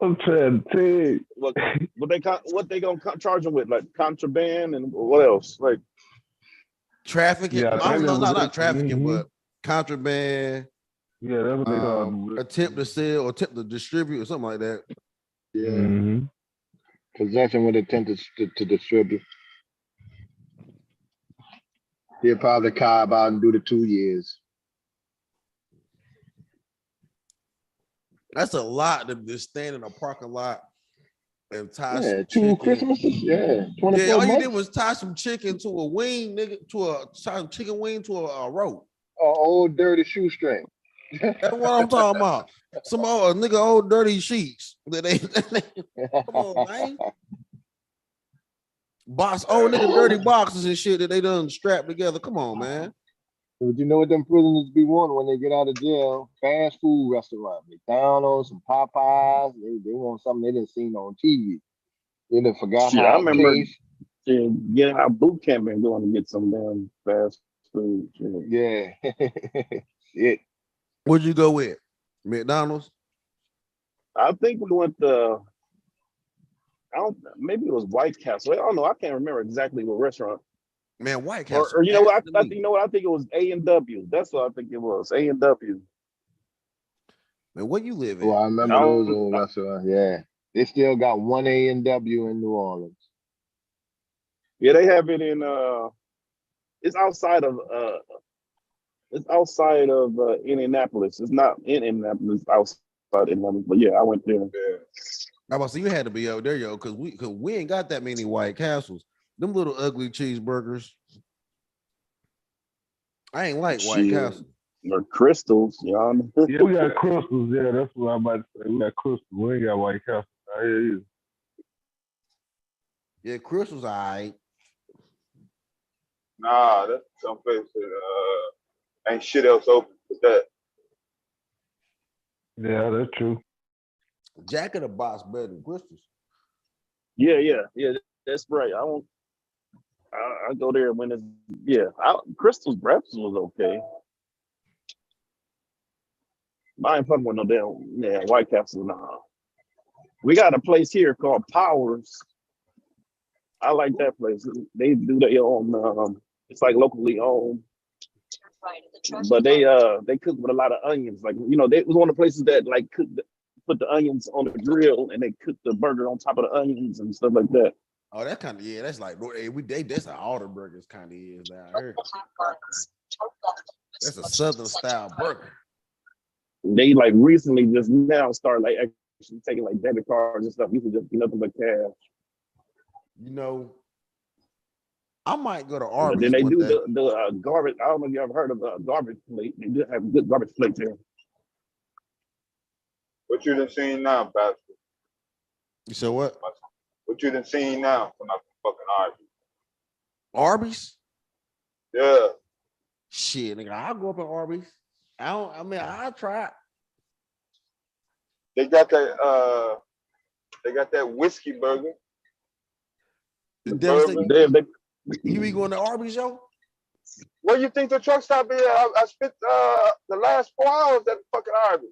I'm trying to tell you. what they gonna charge them with? Like contraband and what else? Like Trafficking. Yeah, I don't know, not trafficking, mhm. but contraband. Yeah, that's what they call it. Attempt to sell or attempt to distribute or something like that. Yeah. Mm-hmm. Possession with intent to distribute. He'll probably carve out and do the 2 years. That's a lot to just stand in a parking lot and tie Yeah, some 2 chicken. Christmases. Yeah, 24 Yeah, all you months. did was tie some chicken to a wing, nigga, tie some chicken wing to a rope. Old dirty shoestring. That's what I'm talking about. Some old nigga, old dirty sheets. That they come on, man. Old nigga dirty boxes and shit that they done strapped together. Come on, man. But you know what them prisoners be wanting when they get out of jail? Fast food restaurant, McDonald's, some Popeyes. They want something they didn't seen on TV. They done forgot shit, I how it remember tastes. getting out boot camp and going to get some damn fast food. Shit. Yeah. Shit. Where'd you go with? McDonald's? I think we went to maybe it was White Castle. I don't know. I can't remember exactly what restaurant. Man, White Castle. Or you know what? I think it was A&W. That's what I think it was. A&W. Man, where you live Oh, at? I remember those old restaurants. Yeah. They still got one A&W in New Orleans. Yeah, they have it in it's outside of Indianapolis. It's not in Indianapolis, outside Indianapolis. But yeah, I went there. I was say you had to be out there, yo, because we ain't got that many White Castles. Them little ugly cheeseburgers. I ain't like White Shit. Castle. Or Crystals, y'all. Yeah, we got Crystals. Yeah, that's what I'm about to say. We got Crystals. We ain't got White Castle. I hear you. Yeah, Crystal's all right. Nah, that's some place that ain't shit else open for that. Yeah, that's true. Jack in the Box better than Crystals. Yeah. That's right. I go there when it's Crystal's breakfast was okay. I ain't fucking with no damn White Castle. Nah. We got a place here called Powers. I like that place. They do their own. It's like locally owned, but they cook with a lot of onions. Like they was one of the places that like put the onions on the grill and they cook the burger on top of the onions and stuff like that. Oh, that kind of that's like that's how all the burgers kind of is down here. That's a Southern style burger. They like recently just now start like actually taking like debit cards and stuff. You can just be nothing but cash. I might go to Arby's. Then they do the garbage. I don't know if you ever heard of a garbage plate. They do have good garbage plates there. What you done seen now, Pastor? You said what? What you done seen now from that fucking Arby's? Arby's? Yeah. Shit, nigga, I'll go up at Arby's. I'll try it. They got that whiskey burger. You be going to Arby's, yo? Where you think the truck stop is? I spent the last 4 hours at fucking Arby's.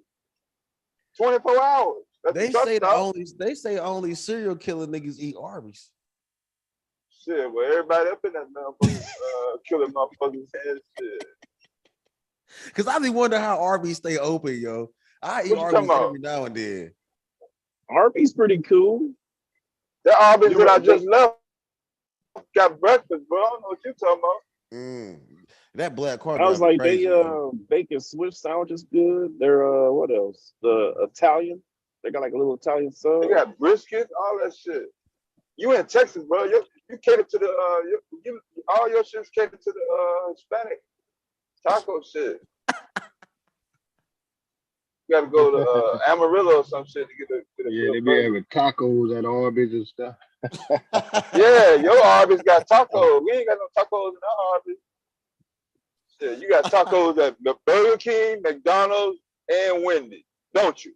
24 hours. They say only serial killer niggas eat Arby's. Shit, well, everybody up in that motherfucker killing motherfuckers' heads. Shit. Cause I be wondering how Arby's stay open, yo. I eat Arby's every now and then. Arby's pretty cool. That Arby's that I just left got breakfast, bro. I don't know what you talking about. That black car. I was like, they bacon Swiss sandwich is good. They're what else? The Italian. They got like a little Italian sub. They got brisket, all that shit. You in Texas, bro? You cater to the all your shit's cater to the Hispanic taco shit. You gotta go to Amarillo or some shit to get the they be having tacos at Arby's and stuff. Yeah, your Arby's got tacos. We ain't got no tacos in our Arby's. Shit, you got tacos at the Burger King, McDonald's, and Wendy's, don't you?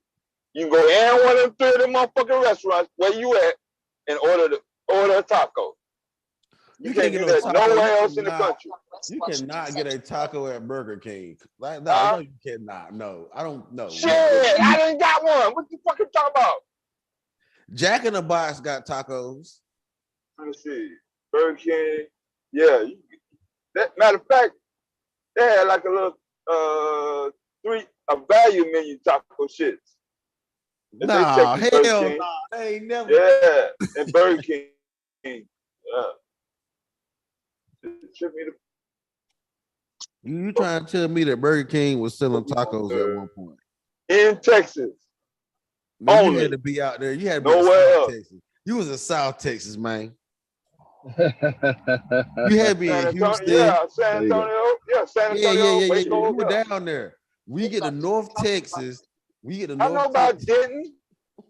You can go in one of them 3 of them motherfucking restaurants where you at and order a taco. You can't get that nowhere else in the country. You cannot get a taco at Burger King. No, you cannot. No, I don't know. Shit, I didn't got one. What you fucking talking about? Jack in the Box got tacos. Let me see. Burger King. Yeah. Matter of fact, they had like a little a value menu taco shits. Nah, hell no. They ain't never. Yeah, and Burger King. Yeah. You trying to tell me that Burger King was selling tacos at one point? In Texas. Man, you had to be out there. You had to be in South Texas. You was in South Texas, man. You had to be in Houston. Yeah, San Antonio. Yeah, San Antonio. Yeah. You were down there. We get to North Texas. I know about Denton.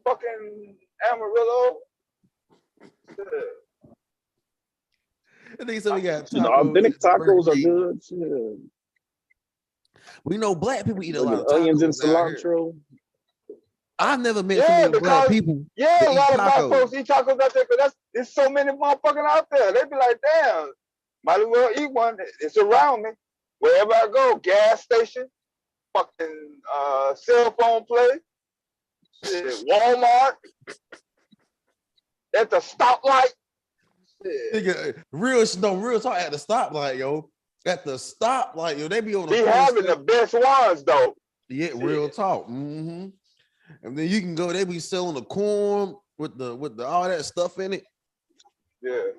Fucking Amarillo. Yeah. I think so. We got tacos. Authentic tacos are good. Yeah. We know black people eat a lot of onions and tacos cilantro. I've never met so many black people. Yeah, a lot of black folks eat tacos out there because there's so many motherfuckers out there. They be like, damn, might as well eat one. It's around me. Wherever I go, gas station, fucking cell phone place, shit, Walmart, at the stoplight. Nigga, real talk at the stoplight, yo. At the stoplight, yo, they be on the. They having the best ones though. Yeah, real talk. Mm-hmm. And then you can go. They be selling the corn with the all that stuff in it. Yeah.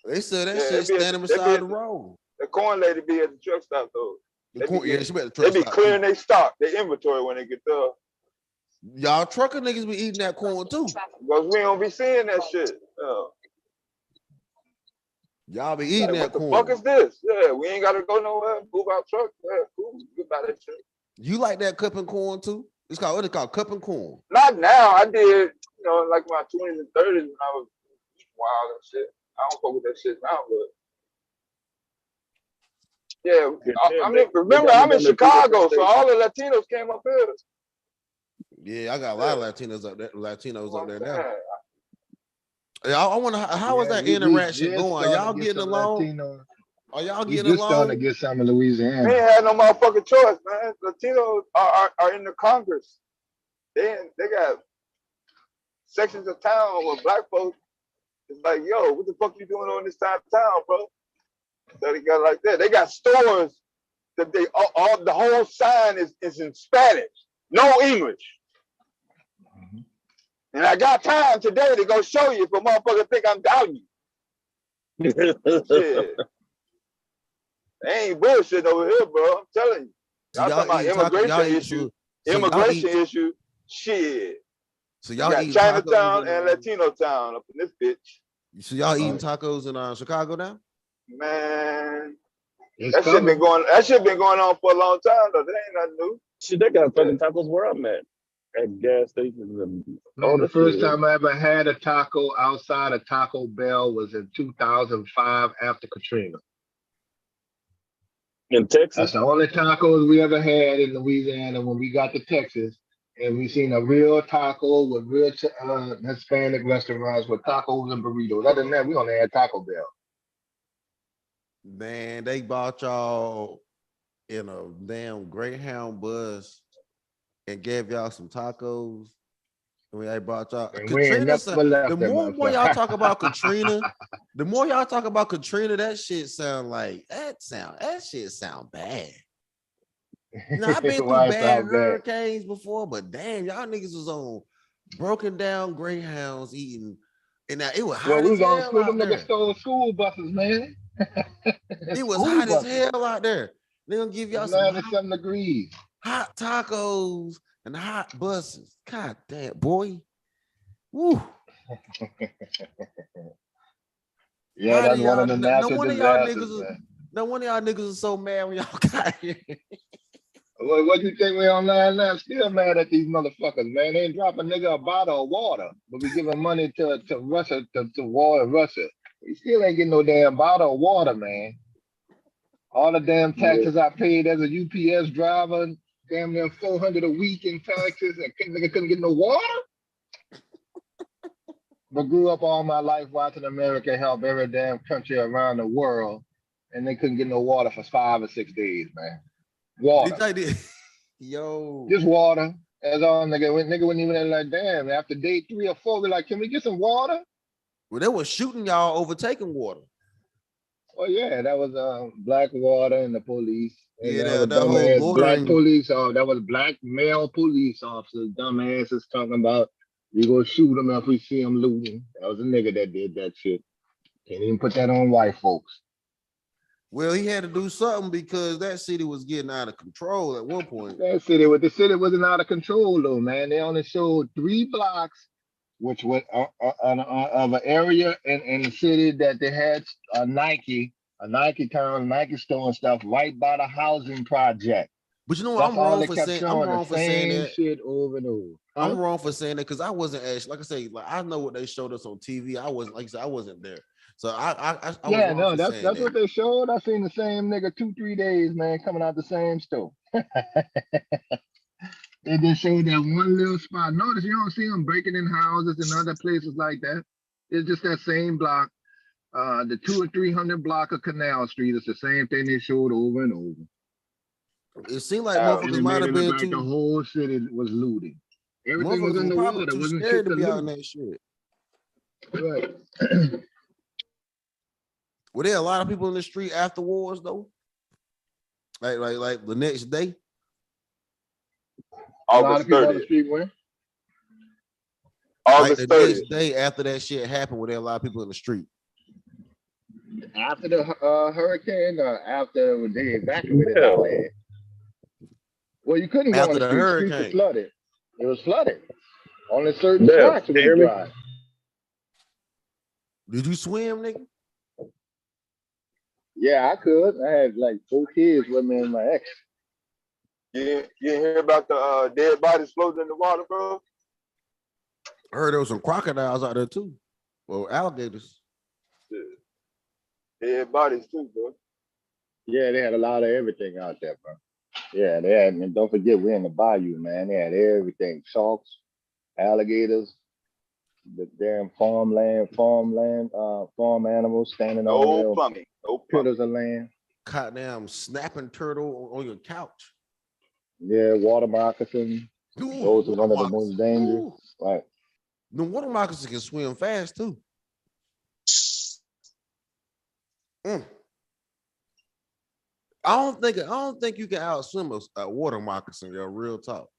They sell that shit standing beside the road. The corn lady be at the truck stop though. She be at the truck stop. They be clearing their stock, their inventory when they get there. Y'all trucker niggas be eating that corn too. Because we don't be seeing that shit. Y'all be eating that corn. What the fuck is this? Yeah, we ain't gotta go nowhere. Move our truck. Yeah, cool. Good about that shit. You like that cup and corn too? It's called cup and corn. Not now. I did, like my 20s and 30s when I was wild and shit. I don't fuck with that shit now, but yeah. I mean, remember, I'm in Chicago, so all the Latinos came up here. Yeah, I got a lot of Latinos up there now. I wonder how is that we interaction just going? starting Y'all to get getting some along? Latino. Are y'all We getting just starting to along? get some in Louisiana. They ain't had no motherfucking choice, man. Latinos are in the Congress. They got sections of town where black folks is like, yo, what the fuck you doing on this side of town, bro? So they got like that. They got stores that they all the whole sign is in Spanish, no English. And I got time today to go show you if a motherfucker think I'm doubting you. Shit. They ain't bullshit over here, bro. I'm telling you. Y'all talking about immigration issue. Shit. So You y'all got eating Chinatown tacos and Latino Town up in this bitch. So y'all eating tacos in Chicago now? Man, It's that shit coming. been going on for a long time though. That ain't nothing new. Shit, they got fucking tacos where I'm at gas stations and Man, the first time I ever had a taco outside of Taco Bell was in 2005 after Katrina. In Texas? That's the only tacos we ever had in Louisiana when we got to Texas. And we seen a real taco with real Hispanic restaurants with tacos and burritos. Other than that, we only had Taco Bell. Man, they bought y'all in a damn Greyhound bus and gave y'all some tacos. And they brought y'all And we ain't Katrina. never left The that more y'all motherfucker. talk about Katrina, that shit sound like that shit sound bad. Now I've been through Why it bad sound bad? hurricanes before, but damn, y'all niggas was on broken down Greyhounds eating, and now it was Well, hot we as was on hell school. Them out niggas there. stole school buses, man. It was School hot as buses. hell out there. They gonna give y'all some 97 degrees. hot tacos and hot buses. God damn, boy. Woo. Yeah, How do that's one of y'all? the No natural one of y'all disasters, niggas. man. No one of y'all niggas is so mad when y'all got here. What you think we online now? Still mad at these motherfuckers, man. They ain't drop a nigga a bottle of water, but we giving money to Russia to war in Russia. We still ain't getting no damn bottle of water, man. All the damn taxes I paid as a UPS driver, damn near $400 a week in taxes, and nigga couldn't get no water. But grew up all my life watching America help every damn country around the world, and they couldn't get no water for 5 or 6 days, man. Water. Yo. Just water. That's all, nigga. Nigga wasn't even like, damn, after day 3 or 4, we're like, can we get some water? Well, they were shooting y'all overtaking water. Oh, yeah, that was black water and the police. And Yeah, that that whole dumbass black loitering. police, that was black male police officers, dumbasses talking about, we gonna shoot them if we see them looting. That was a nigga that did that shit. Can't even put that on white folks. Well, he had to do something because that city was getting out of control at one point. The city wasn't out of control though, man. They only showed 3 blocks, which was of an area in the city that they had a Nike town, Nike store and stuff right by the housing project. But you know, That's I'm all wrong they for kept saying. showing, I'm wrong the for saying same that. shit over and over. Huh? I'm wrong for saying that because I wasn't actually, like I say, like I know what they showed us on TV. I wasn't, like I said, I wasn't there. So I was Yeah, wrong no, for that's saying what that. they showed. I seen the same nigga 2-3 days, man, coming out the same store. They just showed that one little spot. Notice you don't see them breaking in houses and other places like that. It's just that same block, the 200 or 300 block of Canal Street. It's the same thing they showed over and over. It seemed like And motherfuckers it might made have it look been like the too. whole city was looting. Everything was Motherfuckers in were the probably water. too Wasn't scared shit to to be out in loot. that shit. Right. Were there a lot of people in the street after wars though? Like the next day? A lot of people on the street went. Like the 30th. next day after that shit happened, were there a lot of people in the street? After the hurricane, after they evacuated out there. Well, you couldn't go After on the the street. Streets were hurricane. flooded. It was flooded. Only certain Yeah, spots you was hear me? dry. Did you swim, nigga? Yeah, I could. I had like 4 kids with me and my ex. You didn't hear about the dead bodies floating in the water, bro? I heard there was some crocodiles out there too. Well, alligators. Dead bodies too, bro. Yeah, they had a lot of everything out there, bro. Yeah, they had, and don't forget we're in the bayou, man. They had everything: sharks, alligators, the damn farm animals standing on No there, plumbing. No plumbing. pillars of land. Goddamn snapping turtle on your couch. Yeah, water moccasins. Ooh, Those are water one of the moccasins. most dangerous. Ooh. Right. The water moccasins can swim fast too. Mm. I don't think you can outswim a water moccasin, yo. Real talk.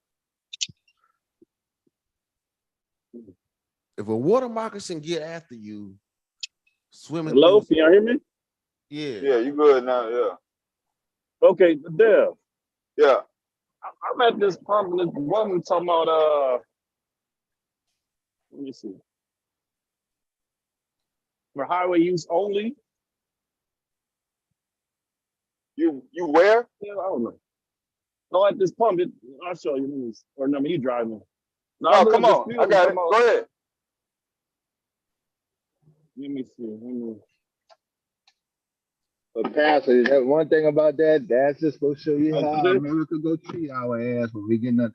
If a water moccasin get after you, swimming. Hello, through- can y'all hear me? Yeah. Yeah, you good now? Yeah. Okay, Dev. Yeah. I'm at this pump and this woman talking about let me see. For highway use only. You where? Yeah, I don't know. No, at this pump, I'll show you. Let me see. Or no, you driving. No, Oh, I'm come at this on. field I got it. talking about- Go ahead. Let me see. But Pastor, that one thing about that's just gonna show you Oh, how this? America go treat our ass when we get in a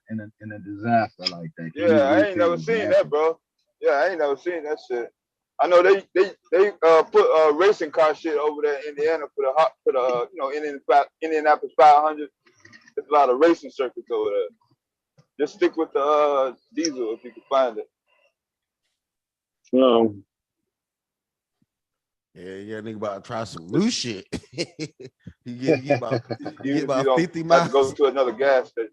disaster like that. Yeah, I ain't never seen that, bro. Yeah, I ain't never seen that shit. I know they put racing car shit over there in Indiana for the Indianapolis 500. There's a lot of racing circuits over there. Just stick with the diesel if you can find it. No. Yeah, nigga about to try some new shit. you get about You 50 don't miles. have to go to another gas station.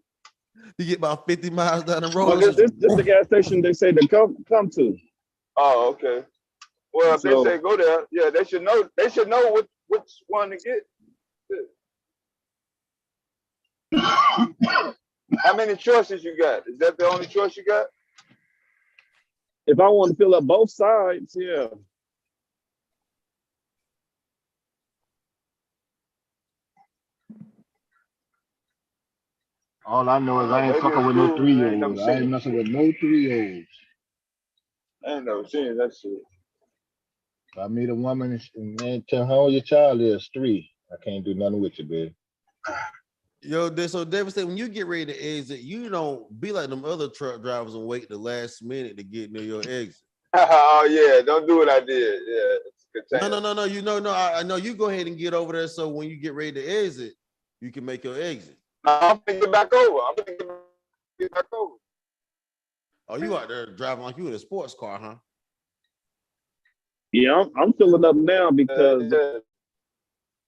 You get about 50 miles down the road. Well, this is the gas station they say to come to. Oh, okay. Well, if So- they say go there, yeah, they should know. They should know which one to get. How many choices you got? Is that the only choice you got? If I want to fill up both sides, yeah. All I know is I ain't Maybe fucking it's with no cool. I ain't never 3-year-olds. I seen ain't it. messing with no 3-year-olds. I ain't never seen that shit. If I meet a woman and man, tell her how old your child is, 3. I can't do nothing with you, baby. Yo, so David said when you get ready to exit, you don't be like them other truck drivers and wait the last minute to get near your exit. Oh yeah, don't do what I did. Yeah, it's contained. No. You know, I know you go ahead and get over there so when you get ready to exit, you can make your exit. I'm gonna get back over. I'm gonna get back over. Oh, you out there driving like you in a sports car, huh? Yeah, I'm filling up now because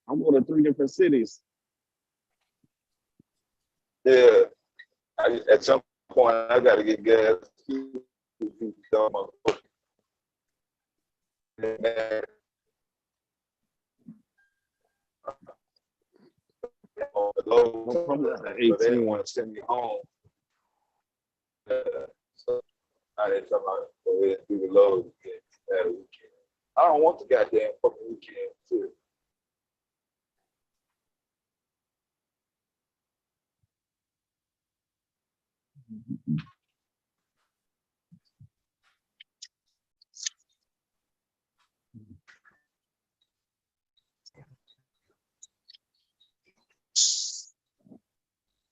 I'm going to 3 different cities. Yeah. At some point, I gotta get gas. They want to send me home. So I didn't come out go ahead and do the load again that weekend. I don't want the goddamn fucking weekend too.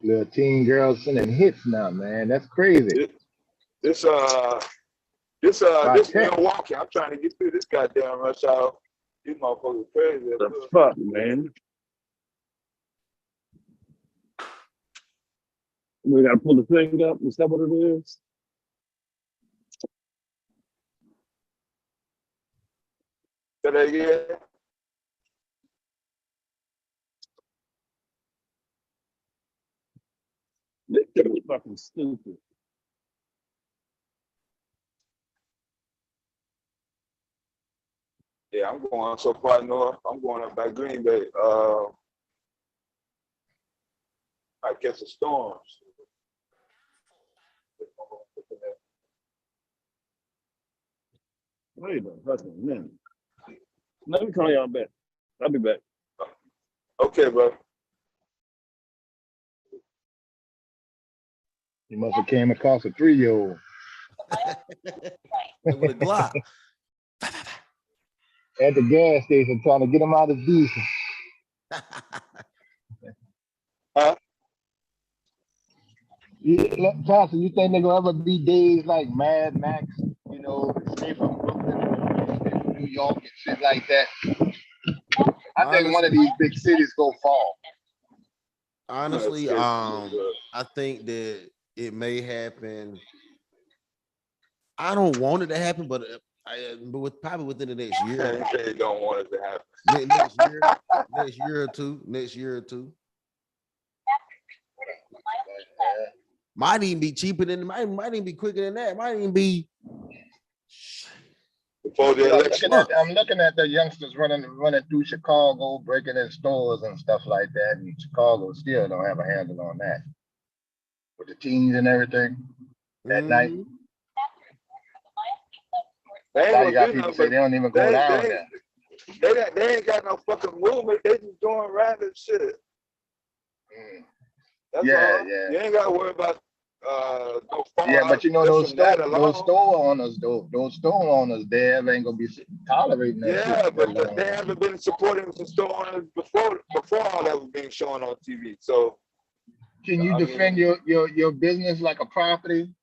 Little teen girls sending hits now, man. That's crazy. This By text. Milwaukee. I'm trying to get through this goddamn rush hour. These motherfuckers crazy. The fuck, man. We gotta pull the thing up. Is that what it is? Say that again. This shit is fucking stupid. Yeah, I'm going so far north. I'm going up by Green Bay. I catch the storms. Wait a fucking minute. Let me call y'all back. I'll be back. Okay, bro. You must have came across a 3-year-old. With a Glock. At the gas station trying to get him out of diesel. Huh? Johnson, you think there's gonna ever be days like Mad Max, you know, Escape from Brooklyn, Escape from New York and shit like that? I think one of these big cities go fall. Honestly, I think that it may happen. I don't want it to happen, but probably within the next year. You say you don't want it to happen. Next year or two. Might even be cheaper than might even be quicker than that. Might even be before the election. I'm looking at the youngsters running through Chicago, breaking in stores and stuff like that. And Chicago still don't have a handle on that. With the teens and everything at night. They got people say they don't even go down there. They ain't got no fucking movement. They just doing random shit. That's all. You ain't got to worry about no phone. Yeah, but you know those store owners there ain't gonna be tolerating that. Yeah, but they haven't been supporting the store owners before all that was being shown on TV. So can you defend your business like a property?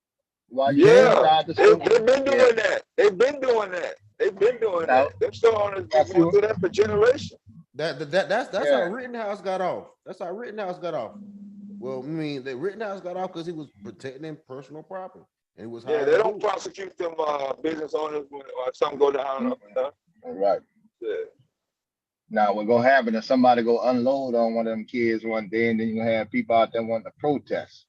While they've been doing that. They've been doing that. Them store owners been going through that for generations. That's how Rittenhouse got off. Well, I mean, the Rittenhouse got off because he was protecting personal property. And it was they don't prosecute them business owners when something go down. Right. Yeah. Now, what's gonna happen is somebody go unload on one of them kids one day, and then you're gonna have people out there wanting to protest.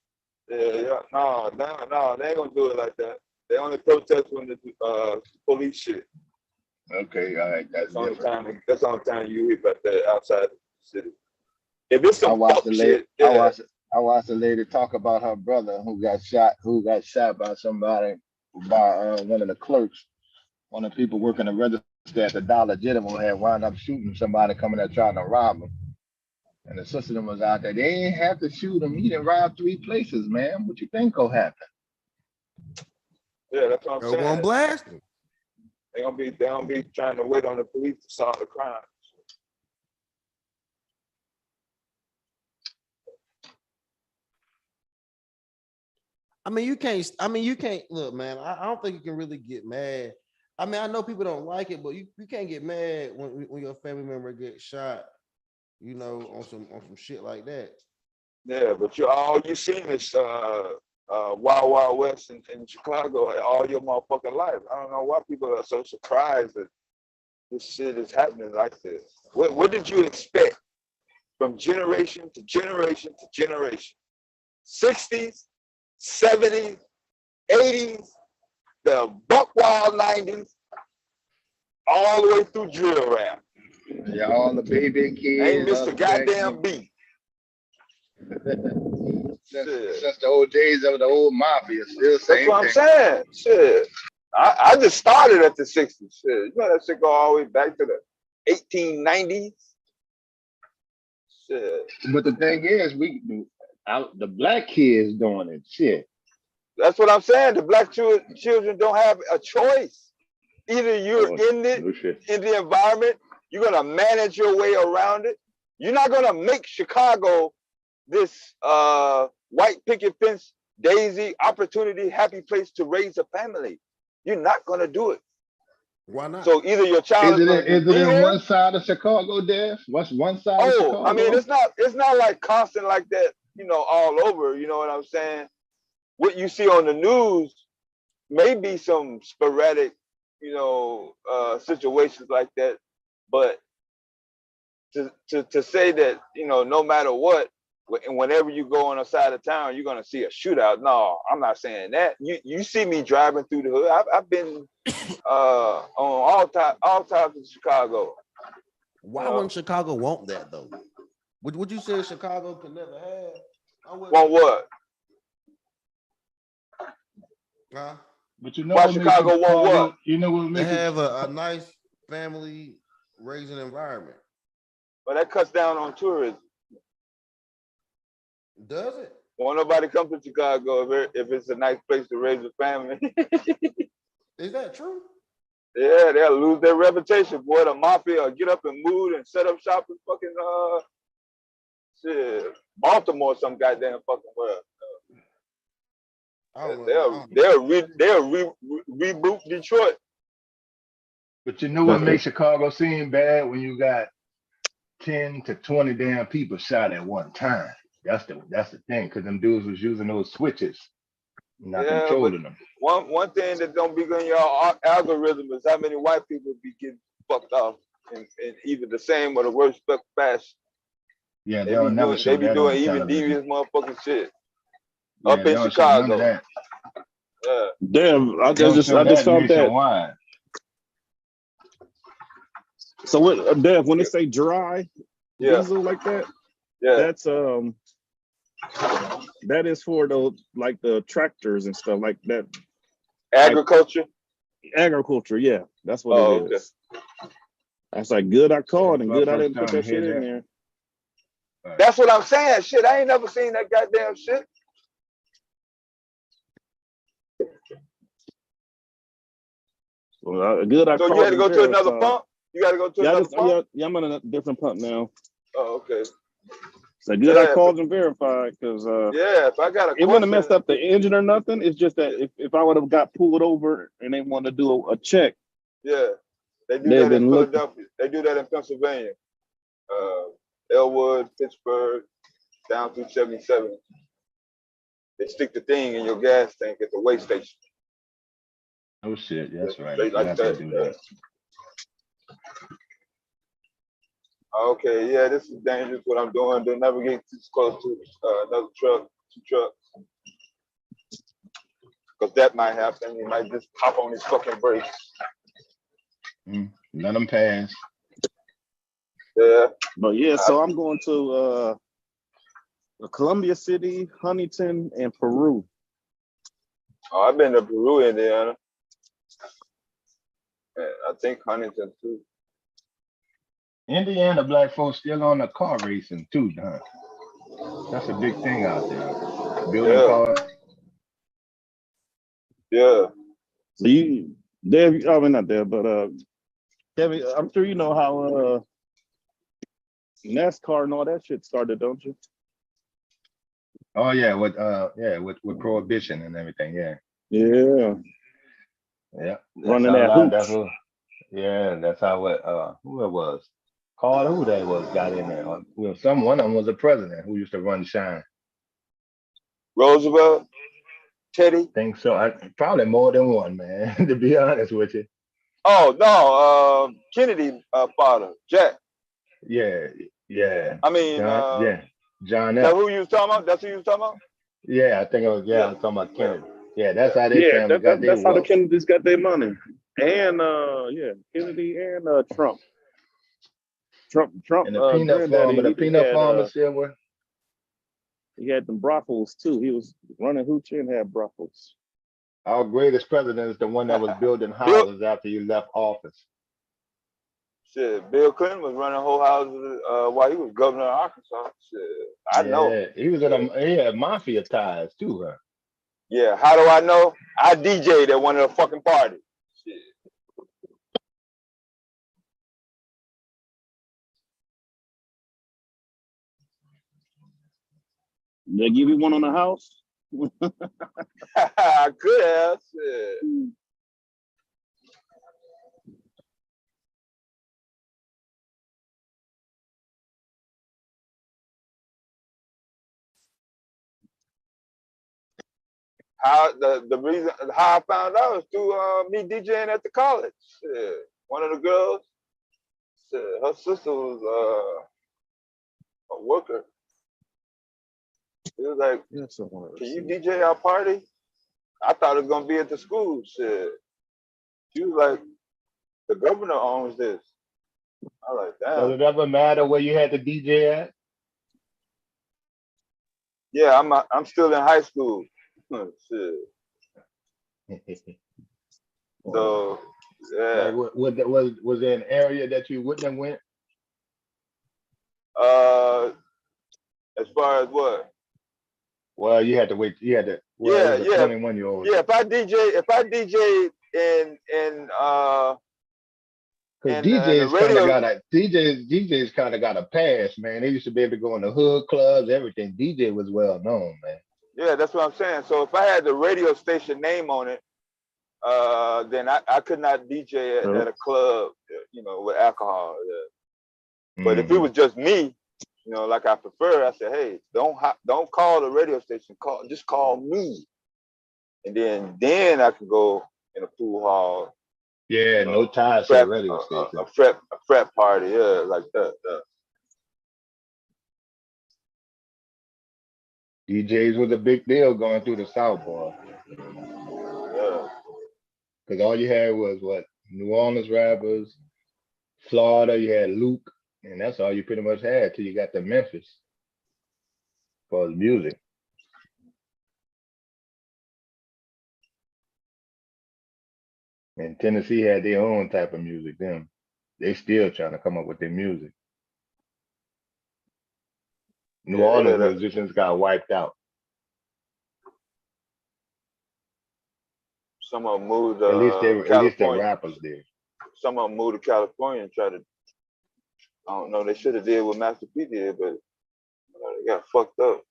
Yeah. No, they ain't gonna do it like that. They only protest when the police shit. Okay, all right, that's the only time you hear about that outside the city. If it's some shit, I watched a lady talk about her brother who got shot by somebody, by one of the clerks. One of the people working the register at the Dollar General had wound up shooting somebody coming there trying to rob him. And the sister was out there. They ain't have to shoot him. He done robbed 3 places, man. What you think gonna happen? Yeah, that's what I'm saying. They're gonna blast him. They gonna be trying to wait on the police to solve the crime. I mean, you can't look, man. I don't think you can really get mad. I mean, I know people don't like it, but you can't get mad when your family member gets shot, you know, on some shit like that. Yeah, but all you seen is Wild Wild West in Chicago all your motherfucking life. I don't know why people are so surprised that this shit is happening like this. What did you expect from generation to generation to generation? 60s, 70s, 80s, the buck wild 90s, all the way through drill rap. Yeah, all the baby kids. Ain't missed a goddamn beat. Since the old days of the old mafia, still same. That's what I'm saying. Shit. I just started at the 60s. Shit. You know that shit go all the way back to the 1890s. Shit. But the thing is, the black kids doing it. Shit. That's what I'm saying. The black children don't have a choice. Either you're in the environment, you're gonna manage your way around it. You're not gonna make Chicago this white picket fence, daisy, opportunity, happy place to raise a family. You're not gonna do it. Why not? So either your child is it in one side of Chicago, Dave? What's one side of Chicago? I mean, it's not like constant like that, you know, all over. You know what I'm saying? What you see on the news may be some sporadic, you know, situations like that, but to say that, you know, no matter what, whenever you go on a side of town, you're gonna see a shootout. No, I'm not saying that. You see me driving through the hood. I've been on all types of Chicago. Why wouldn't Chicago want that though? Would you say Chicago could never have? Want what? Huh? But you know why Chicago want what? You know what they have a nice family raising environment. But that cuts down on tourism. Does it? Won't nobody come to Chicago if it's a nice place to raise a family? Is that true? Yeah, they'll lose their reputation. Boy, the mafia will get up and move and set up shop in fucking shit, Baltimore, some goddamn fucking world. They'll reboot Detroit. But you know what makes Chicago seem bad? When you got 10 to 20 damn people shot at one time. That's the thing, because them dudes was using those switches, not controlling them. One thing that don't be in your algorithm is how many white people be getting fucked off in either the same or the worst fashion. Yeah, they be doing even devious motherfucking shit up in Chicago. Yeah. Damn, I just found that. So what, Dev, when they say dry diesel like that, that's that is for the tractors and stuff like that. Agriculture? Agriculture, yeah. That's what it is. That's like good I called and good I didn't put that shit in there. That's what I'm saying. Shit, I ain't never seen that goddamn shit. Well, good I called. So you had to go to another pump? You got to go to another pump? Yeah, I'm on a different pump now. Oh, okay. So good I called and verified because if I got it wouldn't have messed up the engine or nothing. It's just that if I would have got pulled over and they wanted to do a check. Yeah, they do that in Philadelphia. They do that in Pennsylvania. Elwood, Pittsburgh, down through 77. They stick the thing in your gas tank at the weigh station. Oh shit, that's right. They like that. Do that. Okay, yeah, this is dangerous what I'm doing. Don't never get too close to another truck, two trucks. Because that might happen. He might just hop on his fucking brakes. Let them pass. Yeah. But yeah, so I'm going to Columbia City, Huntington, and Peru. Oh, I've been to Peru, Indiana. I think Huntington too. Indiana black folks still on the car racing too, huh? That's a big thing out there. Building cars. Yeah. So you, Dev, I mean not Dev, but Kevin, I'm sure you know how NASCAR and all that shit started, don't you? Oh yeah, with prohibition and everything, yeah. Yeah. Yeah. Running that hooch. That's how who it was. Carter, who that was got in there. Well, one of them was a president who used to run Shine. Roosevelt? Teddy? Think so. Probably more than one, man, to be honest with you. Oh no, Kennedy father, Jack. Yeah. I mean John F. F. That's who you was talking about? That's who you was talking about? Yeah, I think it was I was talking about Kennedy. Yeah, that's how they family got their that's how the Kennedys got their money. And Kennedy and Trump. Trump and the peanut farmer, still were. He had them brothels too. He was running hoochie and had brothels. Our greatest president is the one that was building houses after you left office. Shit, Bill Clinton was running whole houses while he was governor of Arkansas. Shit, I know. He was he had mafia ties too, huh? Yeah, how do I know? I DJ'd at one of the fucking parties. Shit. They give you one on the house? I could have. Shit. How the reason how I found out was through me DJing at the college. Shit. One of the girls, shit, her sister was a worker. He was like, "Can you DJ our party?" I thought it was gonna be at the school. Shit. She was like, "The governor owns this." I was like, "Damn." Does it ever matter where you had the DJ at? Yeah, I'm still in high school. Shit. So yeah. Like, was there an area that you wouldn't have went? As far as what? Well, you had to wait. You had to. Well, yeah. 21-year-old. Yeah, if I DJ in because DJs kind of got a pass, man. They used to be able to go in the hood clubs, everything. DJ was well known, man. Yeah, that's what I'm saying. So if I had the radio station name on it, then I could not DJ at a club, you know, with alcohol. Yeah. But if it was just me, you know, like I prefer, I said, hey, don't call the radio station. Just call me, and then I can go in a pool hall. Yeah, no ties to the radio station. A frat party, yeah, like that. DJs was a big deal going through the South, boy. Yeah. Because all you had was what? New Orleans rappers, Florida, you had Luke, and that's all you pretty much had till you got to Memphis for the music. And Tennessee had their own type of music, them. They still trying to come up with their music. New Orleans musicians got wiped out. Some of them moved at least the rappers did. Some of them moved to California and tried to, I don't know, they should have did what Master P did, but they got fucked up.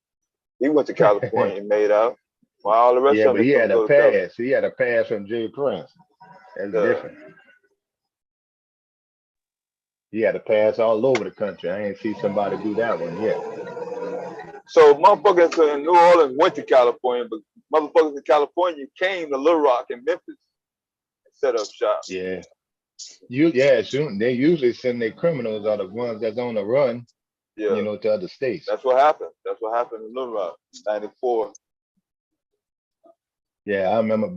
He went to California and made out. While all the rest of them, but he had a pass. He had a pass from Jay Prince. That's different. He had a pass all over the country. I ain't see somebody do that one yet. So motherfuckers in New Orleans went to California, but motherfuckers in California came to Little Rock and Memphis and set up shop. Yeah. They usually send their criminals or the ones that's on the run, you know, to other states. That's what happened. That's what happened in Little Rock, 94. Yeah, I remember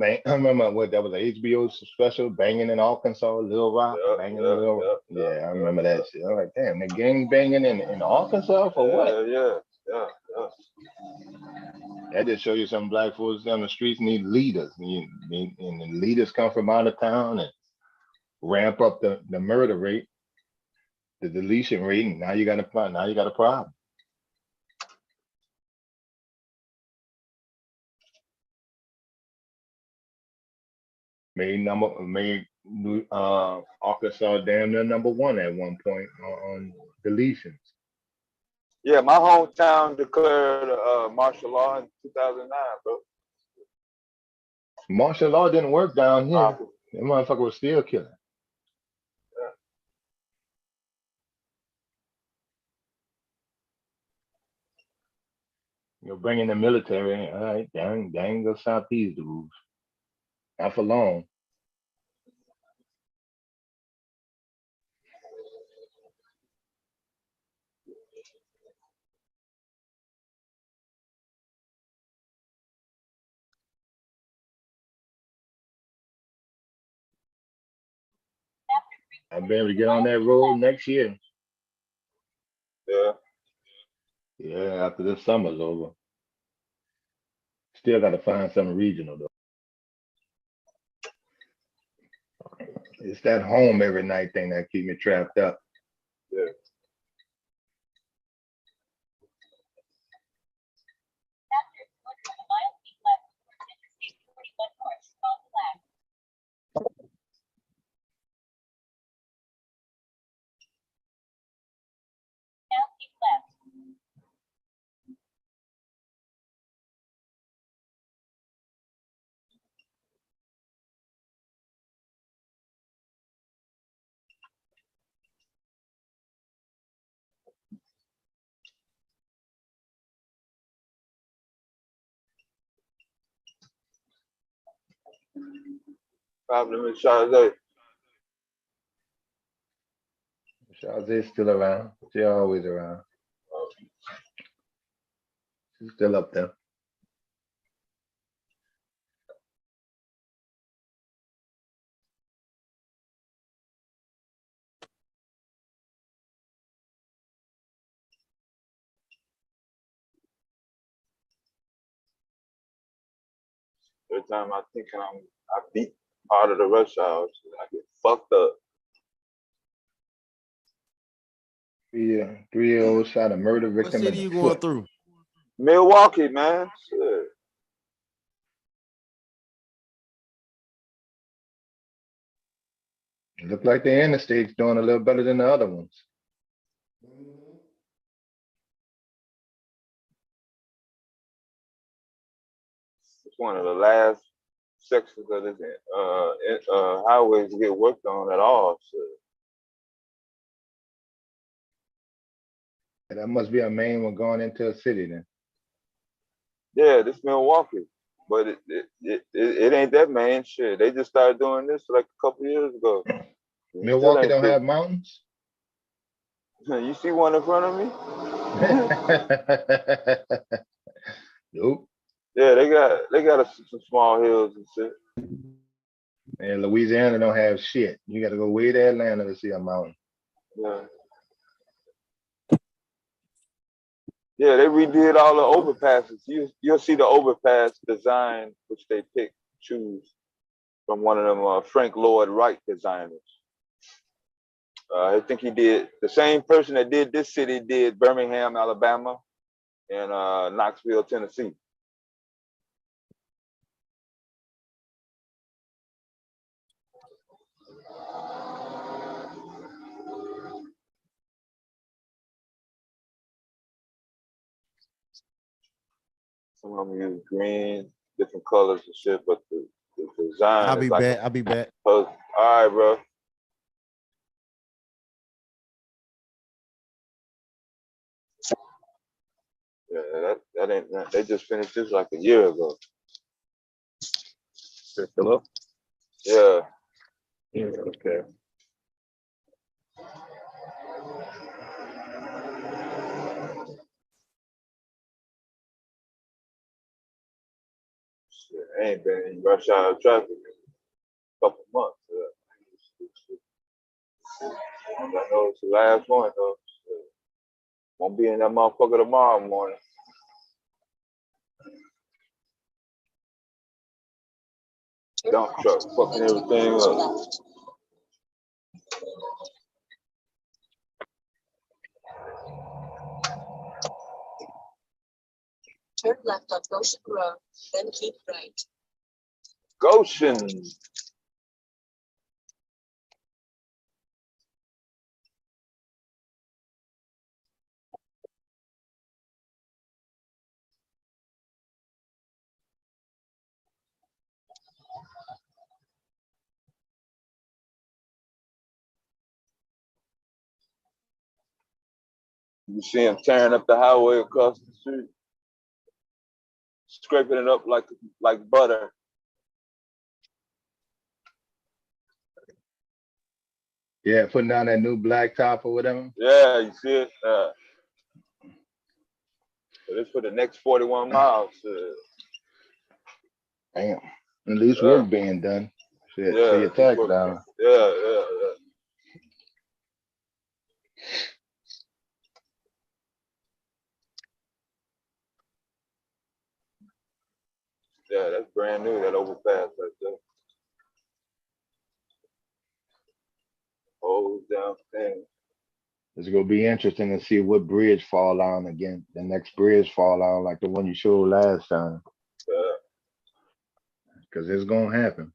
what that was, an HBO special, Banging in Arkansas, Little Rock, Banging in Little Rock. Yeah, I remember that shit. I'm like, damn, the gang banging in Arkansas for what? Yeah. That just show you some black folks down the streets need leaders. And the leaders come from out of town and ramp up the murder rate, the deletion rate, and now you got a problem. Made Arkansas damn near #1 at one point on deletions. Yeah, my hometown declared martial law in 2009, bro. Martial law didn't work down here. That motherfucker was still killing. You're bringing the military. All right, dang, go south these dudes. Not for long. I'll be able to get on that road next year. Yeah. Yeah, after this summer's over. Still got to find something regional though. It's that home every night thing that keep me trapped up. Yeah. Problem is Chazé. Chazé's still around. She's always around. She's still up there. Every time I think I beat part of the rush hour, I get fucked up. 3-year-old shot a murder victim. What city you going through? Milwaukee, man. Shit. It look like the interstate's doing a little better than the other ones. one of the last sections of this highways to get worked on at all. So. That must be a main one going into a city then. Yeah, this Milwaukee, but it ain't that main shit. They just started doing this like a couple years ago. Milwaukee don't have mountains? You see one in front of me? Nope. Yeah, they got some small hills and shit. And Louisiana don't have shit. You got to go way to Atlanta to see a mountain. Yeah. Yeah, they redid all the overpasses. You'll see the overpass design, which they choose from one of them Frank Lloyd Wright designers. I think he did, the same person that did this city did Birmingham, Alabama, and Knoxville, Tennessee. Some of them use green, different colors and shit, but the design I'll is be like back. I'll be back. All right, bro. Yeah, that ain't. They just finished this like a year ago. Hello? Yeah. Yeah, okay. Shit, I ain't been in rush hour traffic in a couple months. I know it's the last one though. Won't be in that motherfucker tomorrow morning. Dump truck fucking everything up. Turn left on Goshen Road, then keep right. Goshen. You see him tearing up the highway across the street, scraping it up like butter. Yeah, putting down that new black top or whatever. Yeah, you see it. So this for the next 41 miles. Damn. At least work being done. Shit, see your tax down. Yeah. Yeah, that's brand new, that overpass right there. Oh, down thing. It's gonna be interesting to see what bridge fall on again. The next bridge fall on like the one you showed last time. Because it's gonna happen.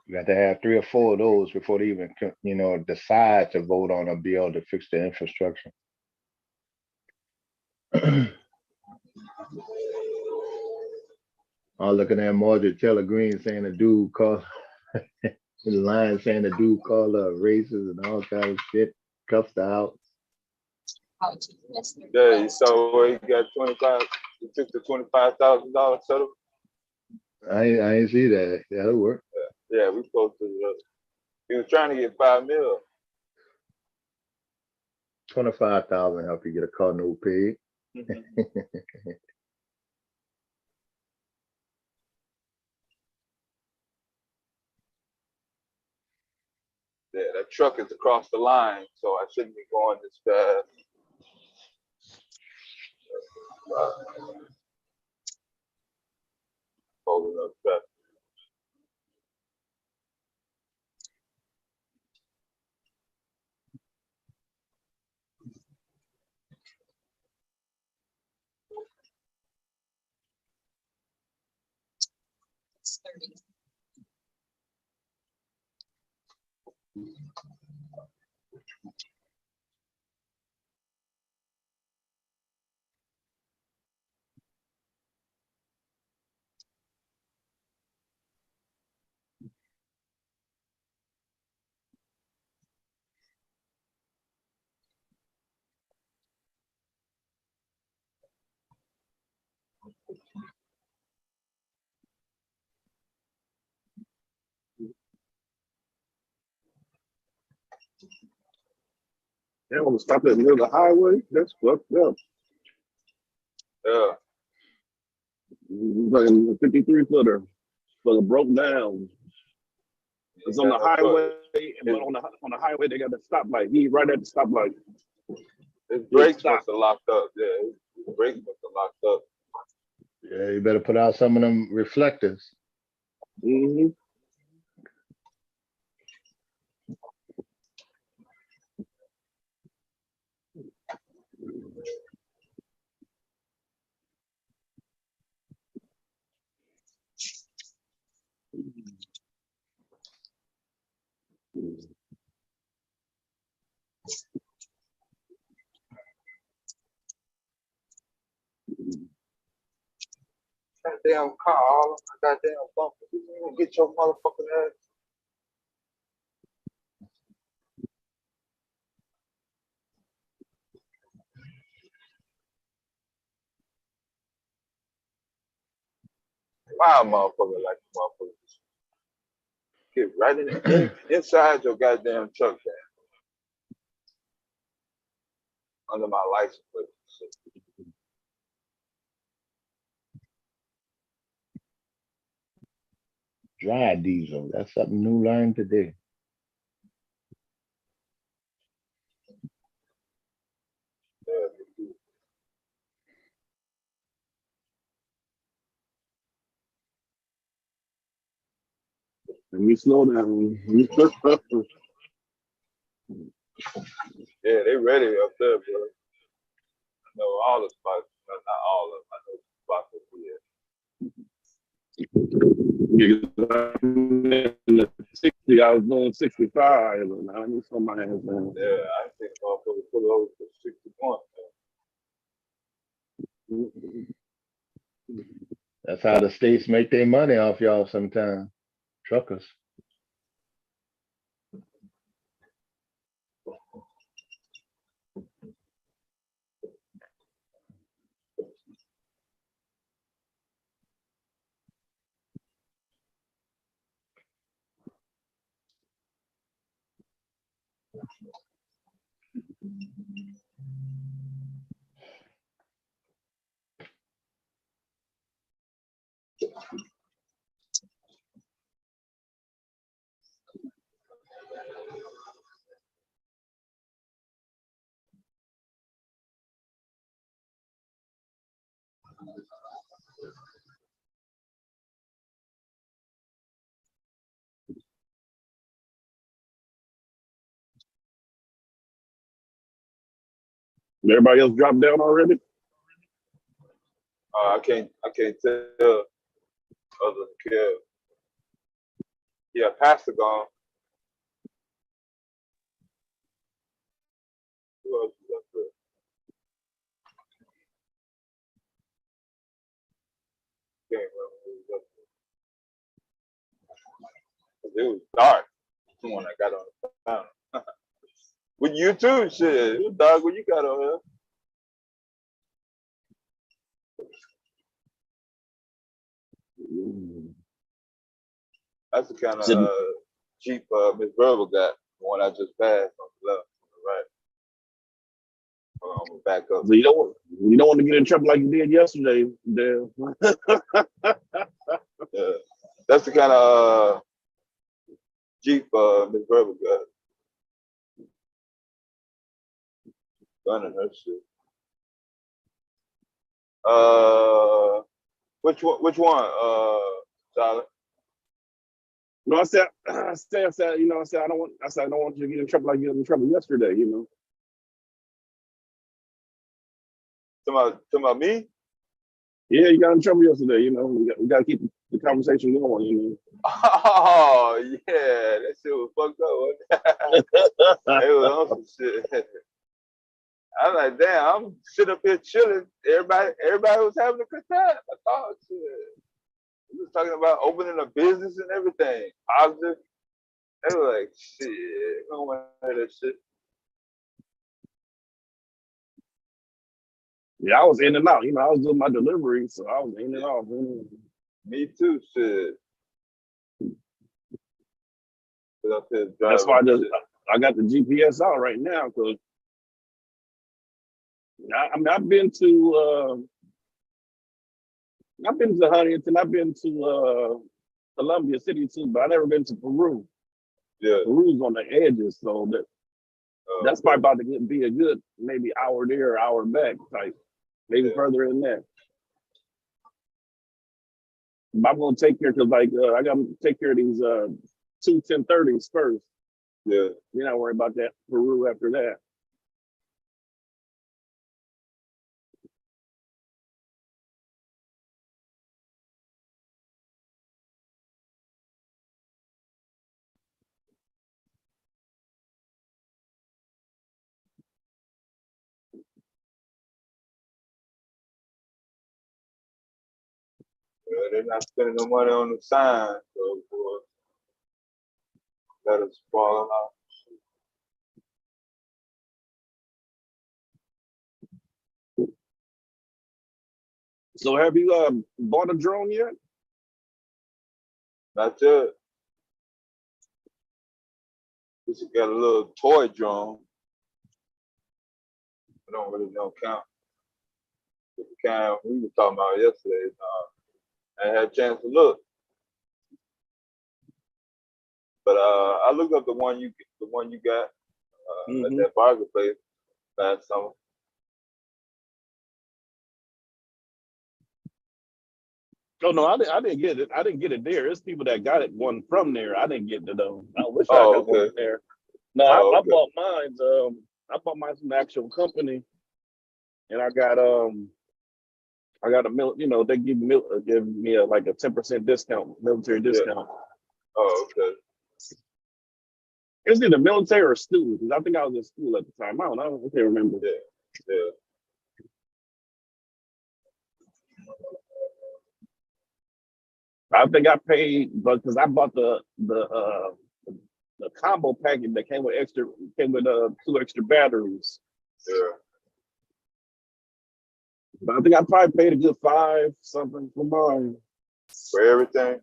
You got to have 3 or 4 of those before they even, decide to vote on a bill to fix the infrastructure. I'm looking at Marjorie Taylor Greene saying the dude called the line saying the dude called her racist and all kind of shit, cussed her out. Yeah, you saw where he got 25. He took the $25,000 settlement. I ain't see that. That'll work. Yeah, we supposed to. He was trying to get $5 million. 25,000 help you get a car no paid. Yeah, that truck is across the line, so I shouldn't be going this fast. Holding up traffic. It's 30. They want to stop at the middle of the highway. That's fucked up. Yeah. Like a 53 footer, but it broke down. It's on the highway, but on the highway they got the stoplight. He right at the stoplight. His brakes must have locked up. Yeah, his brakes must have locked up. Yeah, you better put out some of them reflectors. Mm-hmm. Goddamn car, all of my goddamn bumpers. You gonna get your motherfucking ass. Wow, motherfucker, like motherfuckers. Get right inside your goddamn truck, man. Under my license plate. Dry diesel. That's something new learned today. Let me slow down. Yeah, they ready up there, bro. I know all the spots, not all of them. I know the spots over here. In the 60, I was doing 65, and I need some of my ass down. Yeah, I think motherfuckers pull over to 61. That's how the states make their money off y'all sometimes. Truckers. Everybody else dropped down already? I can't tell other than Kev. Yeah, Pastor gone. Who else is up there? Can't remember who was up there. It was dark. When I got on the phone. With you too, shit. It was dark when you got on here. That's the kind of Jeep Miss Verbal got. The one I just passed on the left, on the right. I'm gonna back up. So you don't want to get in trouble like you did yesterday, Dale. Yeah. That's the kind of Jeep Miss Verbal got. Gun and her shit. Which one, Charlotte? No, I said, you know, I said I don't want you to get in trouble like you got in trouble yesterday, you know. Talking about me? Yeah, you got in trouble yesterday, you know. We got to keep the conversation going, you know. Oh yeah, that shit was fucked up. Wasn't it? It was on some shit. I was like, damn, I'm sitting up here chilling. Everybody was having a good time. I thought, shit. We was talking about opening a business and everything. Positive. They were like, shit, I don't want to hear that shit. Yeah, I was in and out. You know, I was doing my delivery, so I was in and out. Me too, shit. That's why I got the GPS out right now, because I mean I've been to Huntington, I've been to Columbia City too, but I've never been to Peru. Yeah. Peru's on the edges, so that's probably about to be a good maybe hour there, hour back type, maybe further than that. But I'm gonna take care because I gotta take care of these 2 1030s first. Yeah. You're not worried about that Peru after that. They're not spending no money on the sign, so boy, that is falling off. So have you bought a drone yet? Not yet. Just got a little toy drone. I don't really know count. The kind we were talking about yesterday. I had a chance to look. But I looked up the one you got at that bargain place last summer. Oh no, I didn't get it. I didn't get it there. It's people that got it one from there. I didn't get it though. I wish I got one there. No, I bought mine. I bought mine from the actual company, and I got a they give me like a 10% discount, military discount. Oh, okay. It's either military or student, because I think I was in school at the time. I can't remember. Yeah. I think I paid, but because I bought the combo package that came with 2 extra batteries. Yeah. But I think I probably paid a good $5 something for mine. For everything?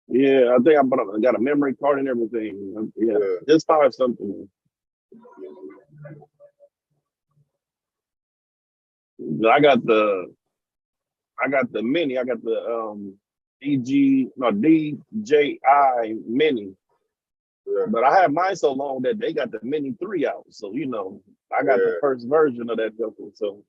Yeah, I think I got a memory card and everything. Yeah, just $5 something. I got the mini. I got the DJI mini. Yeah. But I had mine so long that they got the mini 3 out. So I got the first version of that joker. So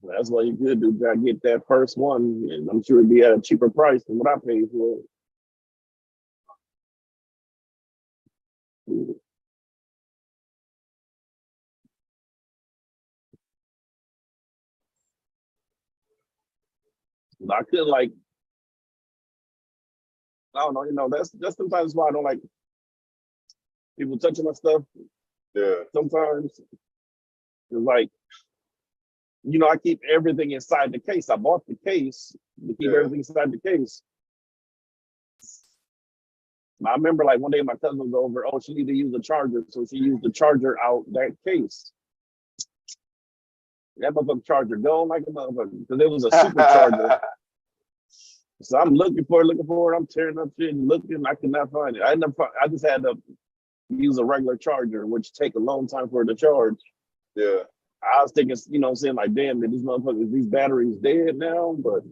that's what you could do. Gotta get that first one, and I'm sure it'd be at a cheaper price than what I paid for it. I couldn't I don't know, that's sometimes why I don't like people touching my stuff. Yeah. Sometimes it's like, I keep everything inside the case. I bought the case to keep everything inside the case. I remember like one day my cousin was over, she needed to use the charger. So she used the charger out that case. That motherfucking charger going like a motherfucker, because it was a supercharger. So I'm looking for it. I'm tearing up shit and looking. I could not find it. I just had to use a regular charger, which take a long time for it to charge. Yeah. I was thinking, saying like, damn, these batteries dead now? But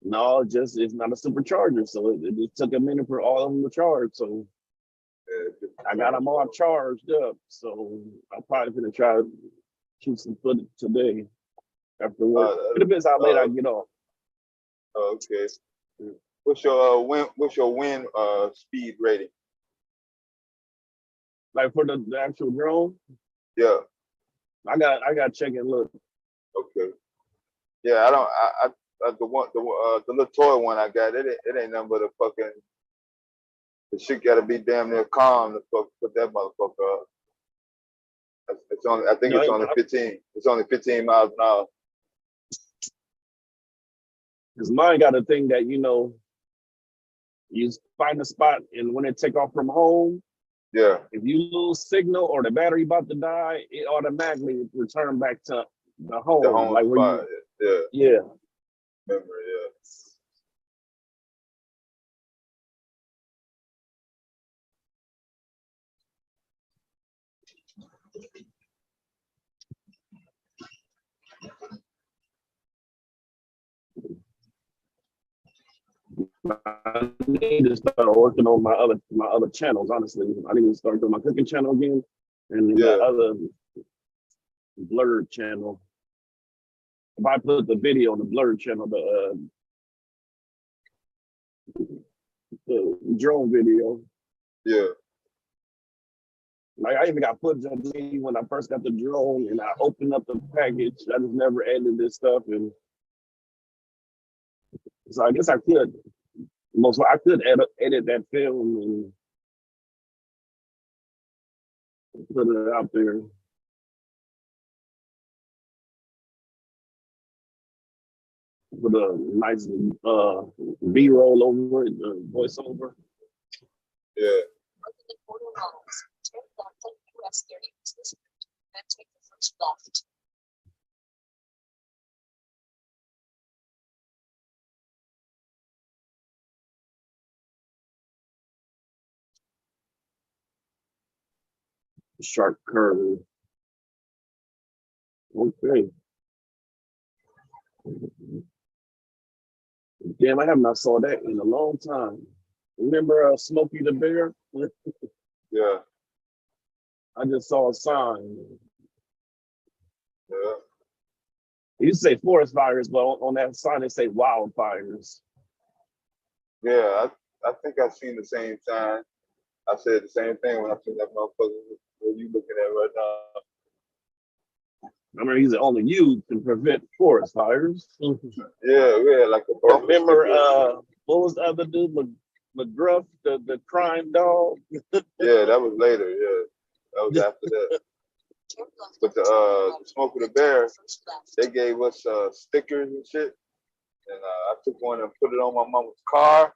no, it's not a supercharger. So it just took a minute for all of them to charge. So I got them all charged up. So I'm probably gonna try to shoot some footage today after work. It depends how late I get off. Okay. What's your wind speed rating? Like for the actual drone? Yeah. I got to check and look. Okay. Yeah, the little toy one I got, it ain't nothing but a fucking, the shit gotta be damn near calm to put that motherfucker up. It's only 15. It's only 15 miles an hour. Because mine got a thing that, You find a spot, and when they take off from home, Yeah. if you lose signal or the battery about to die, it automatically return back to the home, The home like where spot. you. Yeah. Yeah. Remember, yeah. I need to start working on my other channels. Honestly, I need to start doing my cooking channel again, and then that other blurred channel. If I put the video on the blurred channel, the drone video. Yeah. Like I even got footage of me when I first got the drone, and I opened up the package. I just never edited this stuff, and so I guess I could. I could edit that film and put it out there. With a nice B-roll over it, voiceover. Yeah. Then take the first left. Sharp curve. Okay. Damn, I have not saw that in a long time. Remember Smokey the Bear? Yeah. I just saw a sign. Yeah. It used to say forest fires, but on that sign they say wildfires. Yeah, I think I seen the same sign. I said the same thing when I seen that motherfucker what you looking at right now. I remember he's the only you can prevent forest fires. Yeah, like a bumper remember sticker. what was the other dude, McGruff, the crime dog? Yeah, that was later, yeah. That was after that. But the Smoke with the Bear, they gave us stickers and shit. And I took one and put it on my mama's car.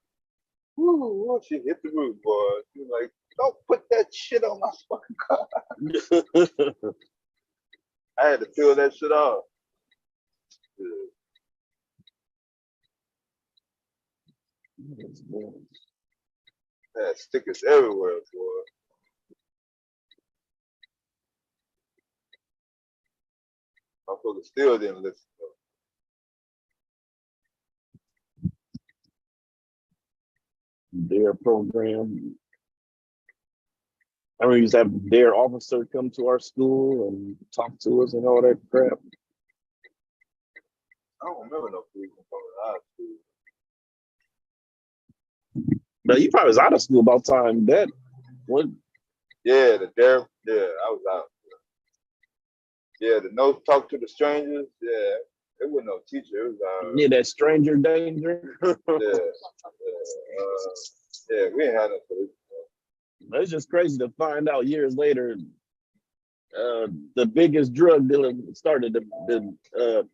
Woo, she hit the roof, boy. She was like, don't put that shit on my fucking car. I had to peel that shit off. Yeah. Had stickers everywhere, boy. Motherfucker still didn't listen. Their program. I remember we used to have their officer come to our school and talk to us and all that crap. I don't remember no police coming to our school. But you probably was out of school about time that what? Yeah, I was out. Yeah, the no talk to the strangers. Yeah, it wasn't no teacher. It was yeah, that stranger danger. Yeah, we ain't had no police. It's just crazy to find out years later. The biggest drug dealer started the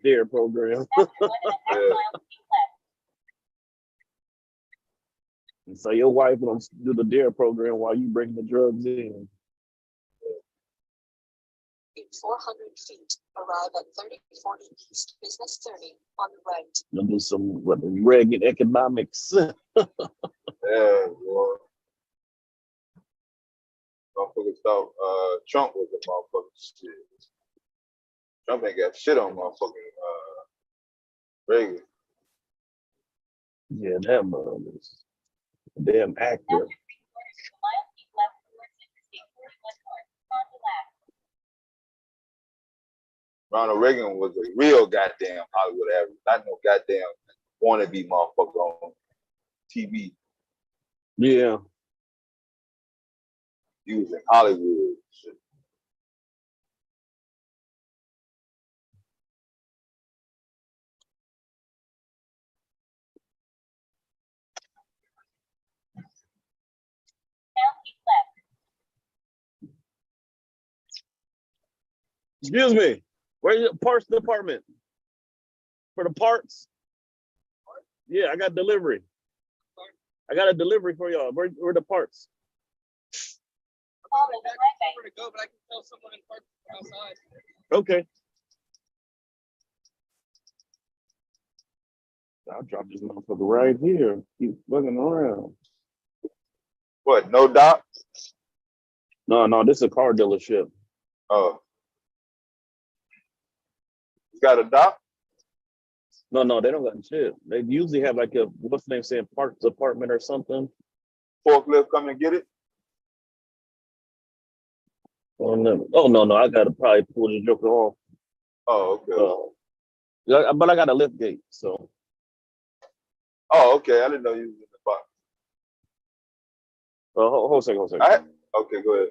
DARE program. Yeah. And so your wife gonna do the DARE program while you bring the drugs in. In 400 feet, arrive at 3040 East Business 30 on the right. Gonna do some Reagan economics. Yeah, boy. Motherfuckers thought Trump was a motherfucking shit. Trump ain't got shit on motherfucking Reagan. Yeah, that motherfucker. Damn actor. Ronald Reagan was a real goddamn Hollywood actor, not no goddamn wannabe motherfucker on TV. Yeah. He was in Hollywood. Shit. Excuse me, where's your parts department? For the parts? Yeah, I got delivery. I got a delivery for y'all. Where the parts? Okay. I'll drop this motherfucker right here. Keep bugging around. What? No doc? No, this is a car dealership. Oh. You got a doc? No, they don't got shit. They usually have like a what's the name saying parts department or something. Forklift come and get it? Oh no, I gotta probably pull the joker off. Oh, okay. Yeah, but I got a lift gate, so. Oh, okay. I didn't know you was in the box. Hold on a second. Okay, go ahead.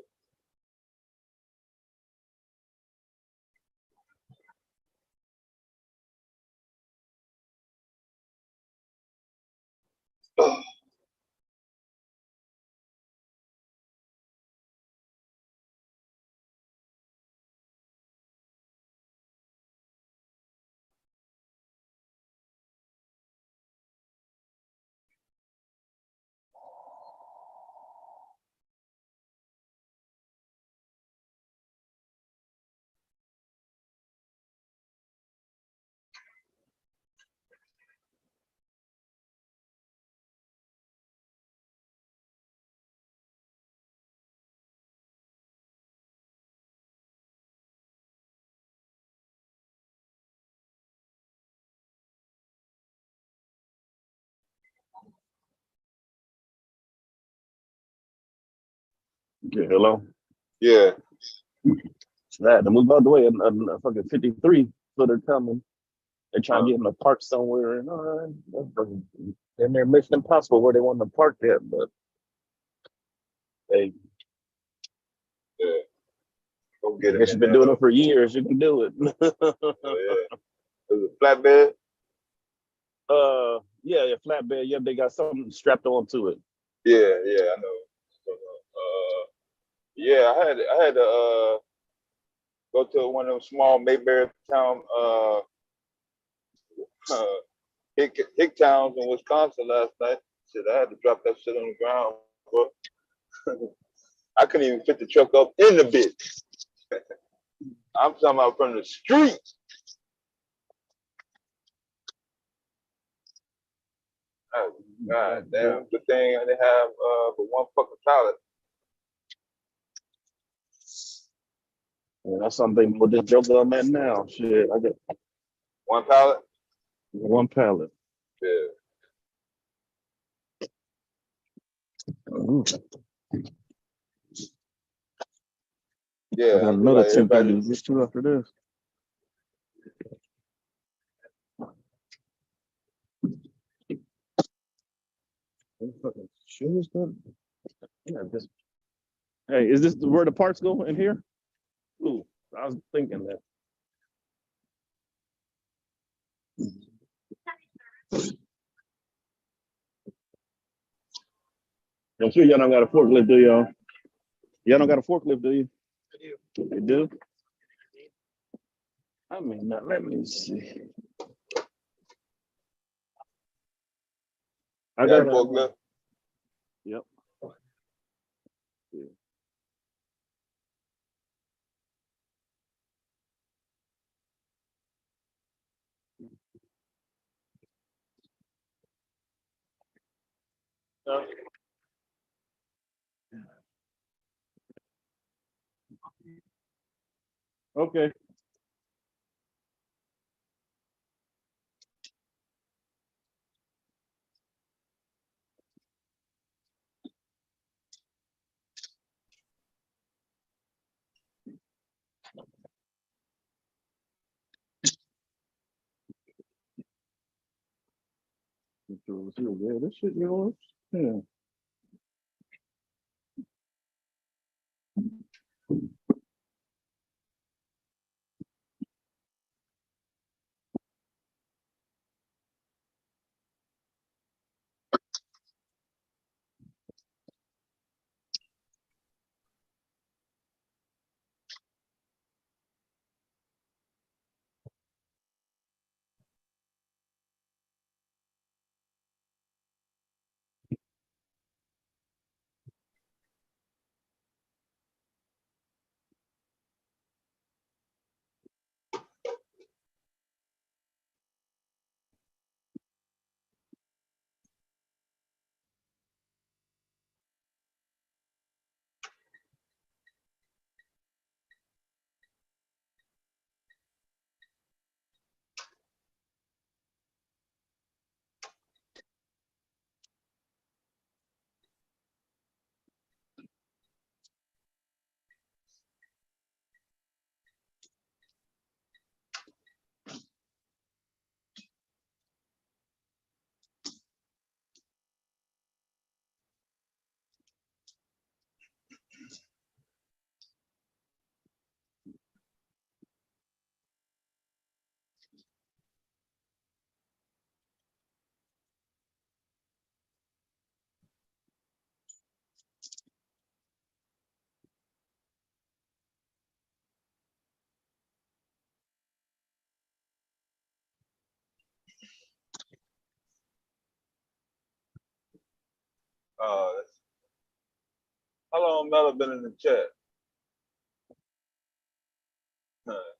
Yeah, hello. Yeah. I had to move out the way. A fucking 53 footer coming. They're trying to get him to park somewhere, and and they're Mission Impossible where they want to park at, but hey, Yeah. Go get it. guess you've been doing it for years. You can do it. Oh, yeah. Is it flatbed? Yeah, flatbed. Yeah, they got something strapped onto it. Yeah, I know. Yeah, I had to go to one of them small Mayberry town hick towns in Wisconsin last night. Shit, I had to drop that shit on the ground, bro. I couldn't even fit the truck up in the bitch. I'm talking about from the street. Oh, God damn, good thing they have but one fucking pallet. Yeah, that's something with this joker I'm at now. Shit, I got one pallet. One pallet. Yeah. Yeah. I got another 1030 just two after this. Fucking shoes done. Yeah, this. Hey, is this where the parts go in here? Ooh, I was thinking that. I'm sure y'all don't got a forklift, do y'all? Y'all don't got a forklift, do you? I do. You do? I mean, now, let me see. I got a forklift. Yep. Yeah. Okay. Yeah, this shit yours. Yeah. Mella been in the chat.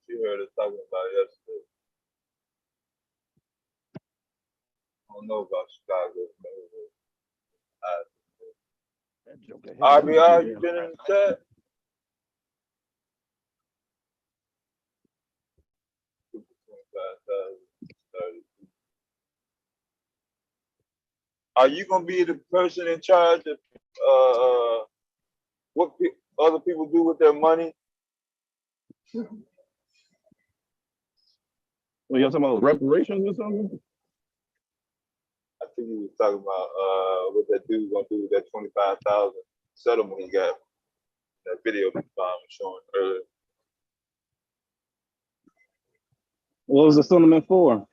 She heard us talking about it yesterday. I don't know about Chicago. RBR, you been in the chat? Are you gonna be the person in charge of what other people do with their money? Well, you're talking about reparations or something? I think he was talking about what that dude's gonna do with that 25,000 settlement he got. That video was showing earlier. What was the settlement for?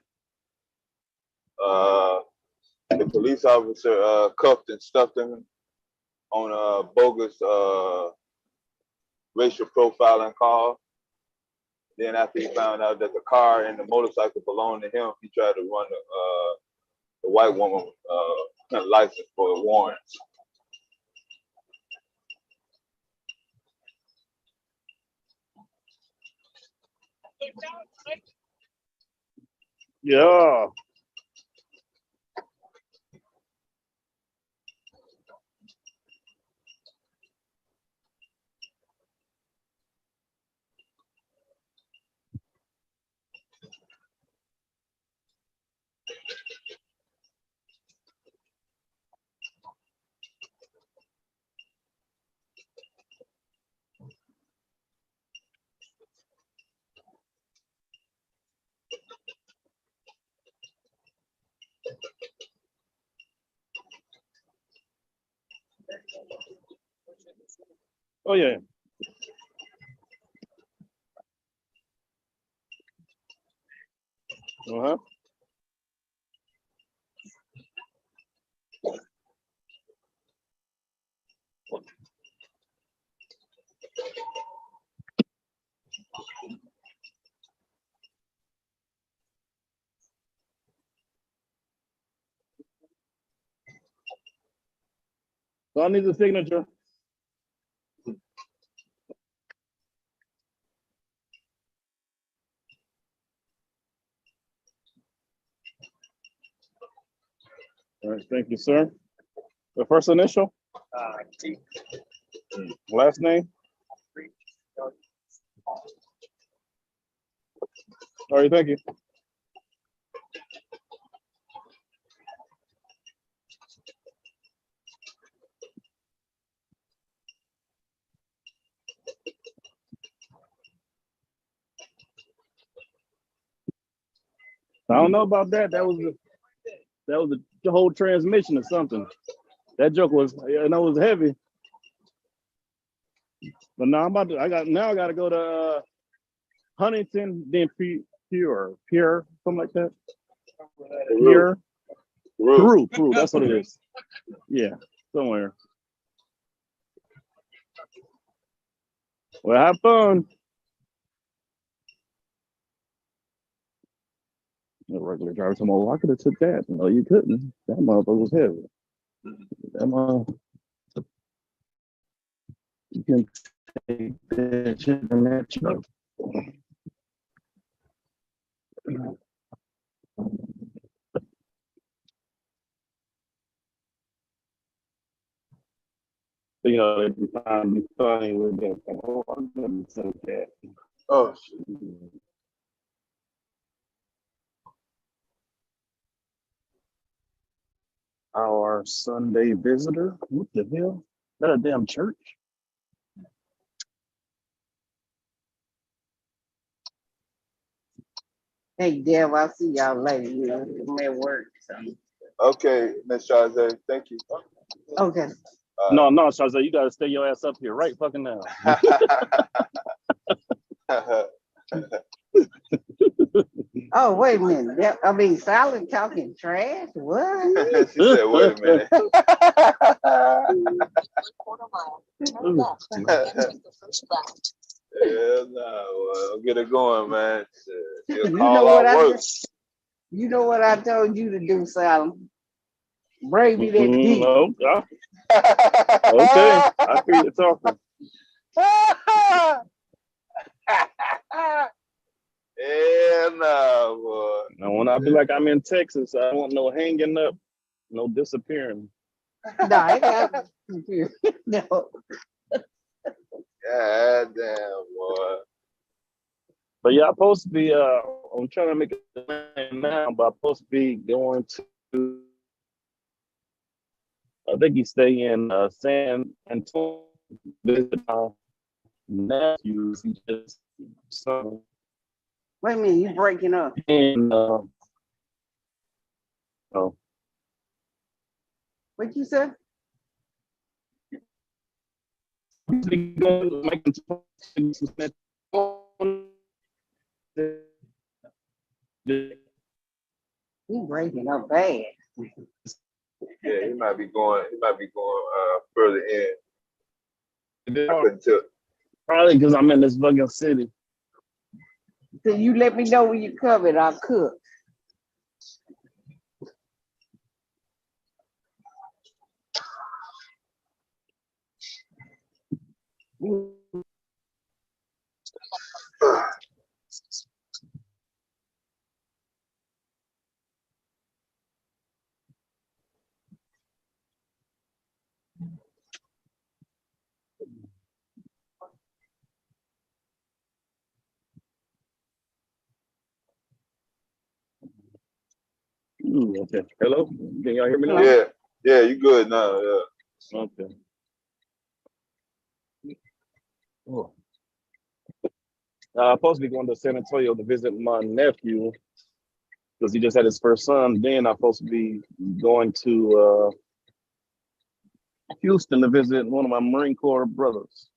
The police officer cuffed and stuffed him on a bogus racial profiling call. Then after he found out that the car and the motorcycle belonged to him, he tried to run the white woman license for warrants. Yeah. Oh yeah. Uh-huh. So I need the signature. All right, thank you, sir. The first initial? T. Last name? All right, thank you. I don't know about that. That was the whole transmission or something. That joke was, I know it was heavy. But now I got to go to Huntington, then Pure, something like that. Pure, Peru. That's what it is. Yeah, somewhere. Well, have fun. The regular driver told me, well, I could have took that. No, you couldn't. That motherfucker was heavy. You can take that shit in that truck. You know, they be trying to be funny with that. Oh, I'm gonna take that. Oh, shit. Our Sunday visitor? What the hell? Is that a damn church? Hey, Dev, I'll see y'all later. You know, I'm at work. So. Okay, Miss Chazé, thank you. Okay. No, Chazé, you gotta stay your ass up here right fucking now. Oh, wait a minute. I mean, Silent talking trash? What? She said, wait a minute. Yeah, no, well, get it going, man. You know what I told you to do, Silent? Bring me that dick. No. Okay, I hear you talking. Yeah, nah, boy. Now, when I be like I'm in Texas, I don't want no hanging up, no disappearing. No, it got no. God damn, boy. But yeah, I'm supposed to be. I'm trying to make a plan now, but I'm supposed to be going to. I think he stay in San Antonio. Visit my nephews. He just son. Wait a minute, you breaking up. And oh, What you said? You breaking up bad. Yeah, he might be going further in. I couldn't tell. Probably because I'm in this fucking city. So you let me know when you covered, I'll cook. Okay. Hello? Can y'all hear me now? Yeah, you good now, yeah. Okay. Oh. I'm supposed to be going to San Antonio to visit my nephew because he just had his first son. Then I'm supposed to be going to Houston to visit one of my Marine Corps brothers.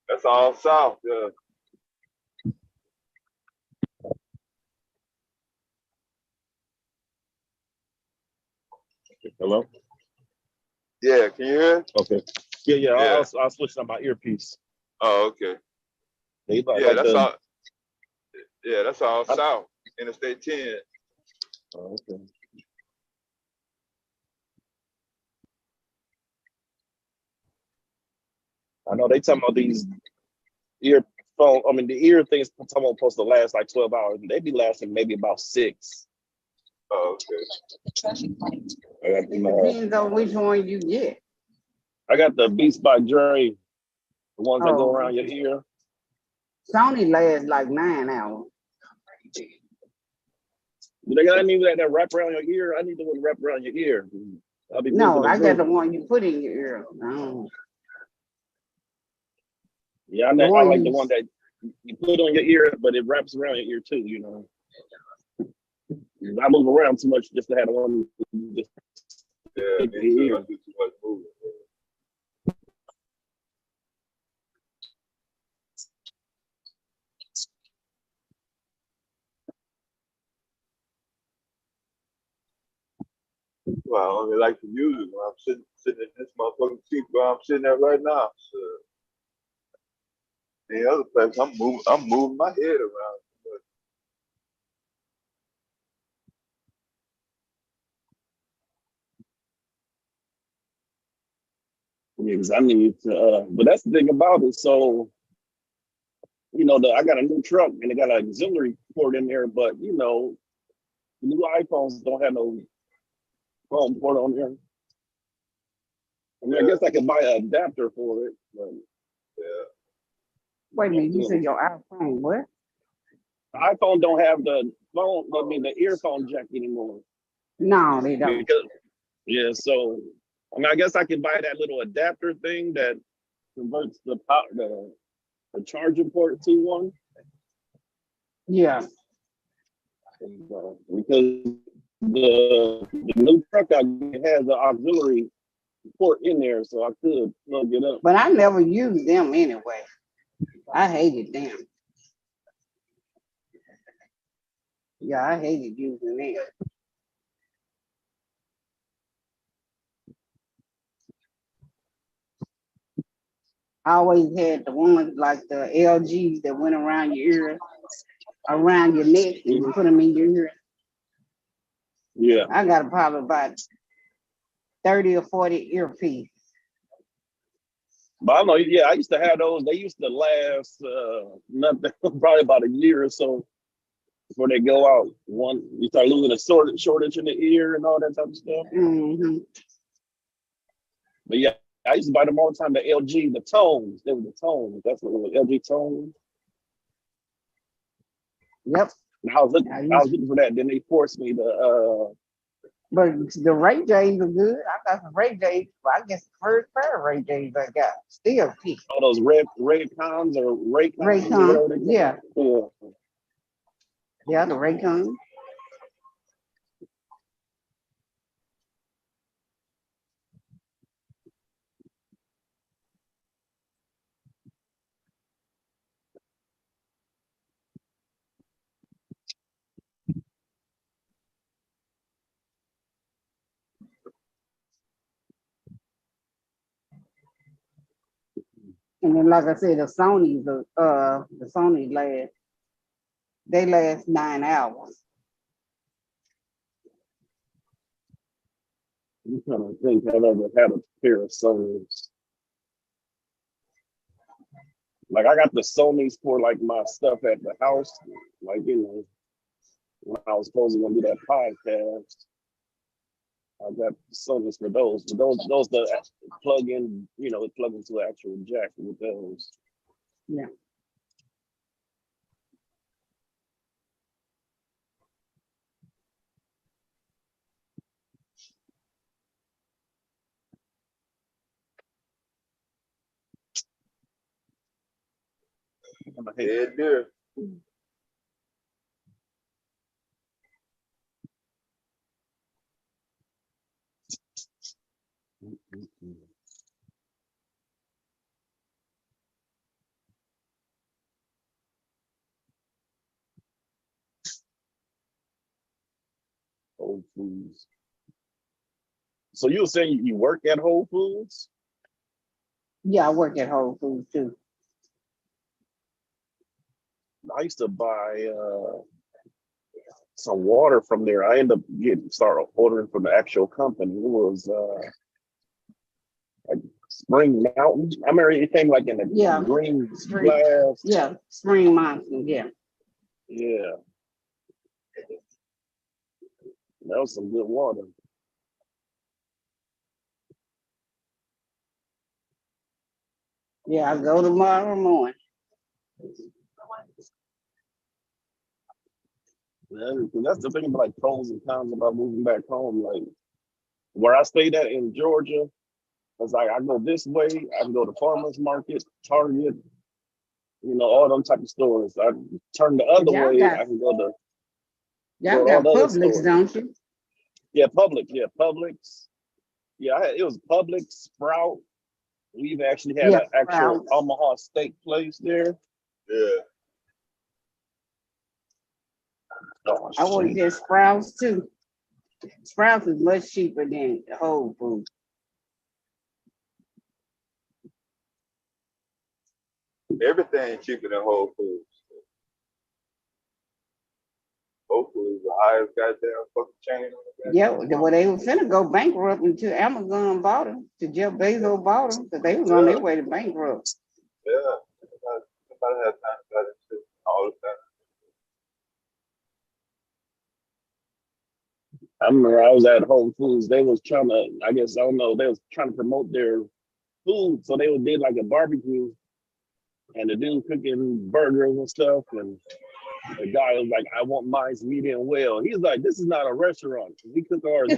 That's all south, yeah. Hello? Yeah, can you hear? Okay. Yeah. I'll switch on my earpiece. Oh, okay. That's all south. Interstate 10. Oh, okay. I know they talking about these the ear things supposed to last like 12 hours. They be lasting maybe about 6. Oh, okay. It depends on which one you get. I got the Beats by Dre, the ones that go around your ear. Sony lasts like 9 hours. They got any that wrap around your ear? I need the one wrap around your ear. No, I got the one you put in your ear. Yeah, I like the one that you put on your ear, but it wraps around your ear too, you know. I move around too much just to have the one just do too much moving. Well, I only like the music when I'm sitting in this motherfucking seat where I'm sitting at right now. So the other place, I'm moving my head around. because I need to but that's the thing about it. So, you know, I got a new truck and it got an auxiliary port in there, but you know, the new iPhones don't have no phone port on there. I mean, I guess I could buy an adapter for it, but Wait a minute, you said your iPhone, what? the iPhone don't have the phone, the earphone jack anymore. No, they don't. So I mean, I guess I could buy that little adapter thing that converts the power, the charging port to one. Yeah. Because the new truck has an auxiliary port in there, so I could plug it up. But I never used them anyway. I hated them. Yeah, I hated using them. I always had the ones like the LGs that went around your ear, around your neck, and you put them in your ear. Yeah. I got probably about 30 or 40 earpiece. But I know, yeah, I used to have those. They used to last nothing, probably about a year or so before they go out. One, you start losing a shortage in the ear and all that type of stuff. Mm-hmm. But yeah, I used to buy them all the time. The LG, the tones. They were the tones. That's what it was. LG tones. Yep. And I was looking for that. Then they forced me to. But the Ray J's are good. I got some Ray J's. Well, I guess the first pair of Ray J's I got still peak. All those Raycons or Raycons. Raycon, yeah. Yeah. Yeah, the Raycon. And then, like I said, the Sony last 9 hours. I'm trying to think I've ever had a pair of Sonys. Like I got the Sonys for like my stuff at the house. Like, you know, when I was supposed to do that podcast, I got Sonys for those. But those the plug in, you know, it plug into an actual jack with those. Yeah. Yeah, dear. Whole Foods. So you were saying you work at Whole Foods? Yeah, I work at Whole Foods too. I used to buy some water from there. I ended up started ordering from the actual company. It was like Spring Mountain. I remember anything like in the green glass. Yeah, Spring Mountain. Yeah. Yeah. That was some good water. Yeah, I go tomorrow morning. Yeah, that's the thing about like pros and cons about moving back home. Like where I stayed at in Georgia, it's like I go this way, I can go to farmers market, Target, you know, all them type of stores. I turn the other way, I can go to y'all got Publix, don't you? Yeah, Publix. Yeah, Publix. Yeah, it was Publix, Sprout. We've actually had an actual Sprouts. Omaha steak place there. Yeah. Oh, I worked at Sprouts too. Sprouts is much cheaper than Whole Foods. Everything cheaper than Whole Foods. Whole Foods is the highest goddamn fucking chain on the Yeah, well, they were finna go bankrupt until Amazon bought them, till Jeff Bezos bought them, because they was on their way to bankrupt. Yeah. Somebody has time for that shit all the time. I remember I was at Whole Foods. They was trying to, I guess, I don't know, they was trying to promote their food. So they did like a barbecue and the dude cooking burgers and stuff. And the guy was like, I want mine medium well. He's like, this is not a restaurant. We cook ours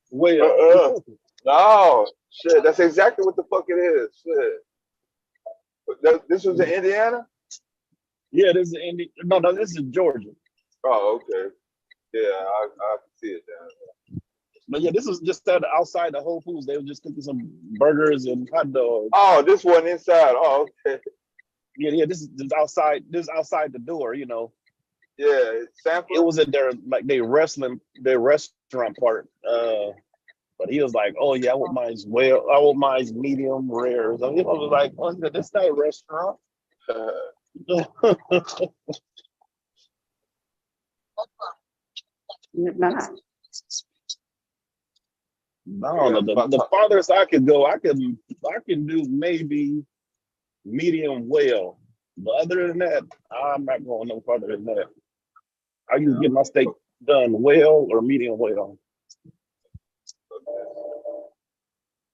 well. No, shit, that's exactly what the fuck it is. Shit. This was in Indiana? Yeah, this is Indiana. No, this is Georgia. Oh, okay. Yeah, I can see it down there. But yeah, this was just outside the Whole Foods. They were just cooking some burgers and hot dogs. Oh, this one inside. Oh, okay. Yeah, this is outside. This is outside the door, you know. Yeah, Sanford. It was in their like their restaurant part. But he was like, "Oh yeah, I want mine medium rare." So he was like, "Oh, this is not a restaurant." Not. I don't know. The farthest I could go, I can do maybe medium well. But other than that, I'm not going no farther than that. I usually get my steak done well or medium well.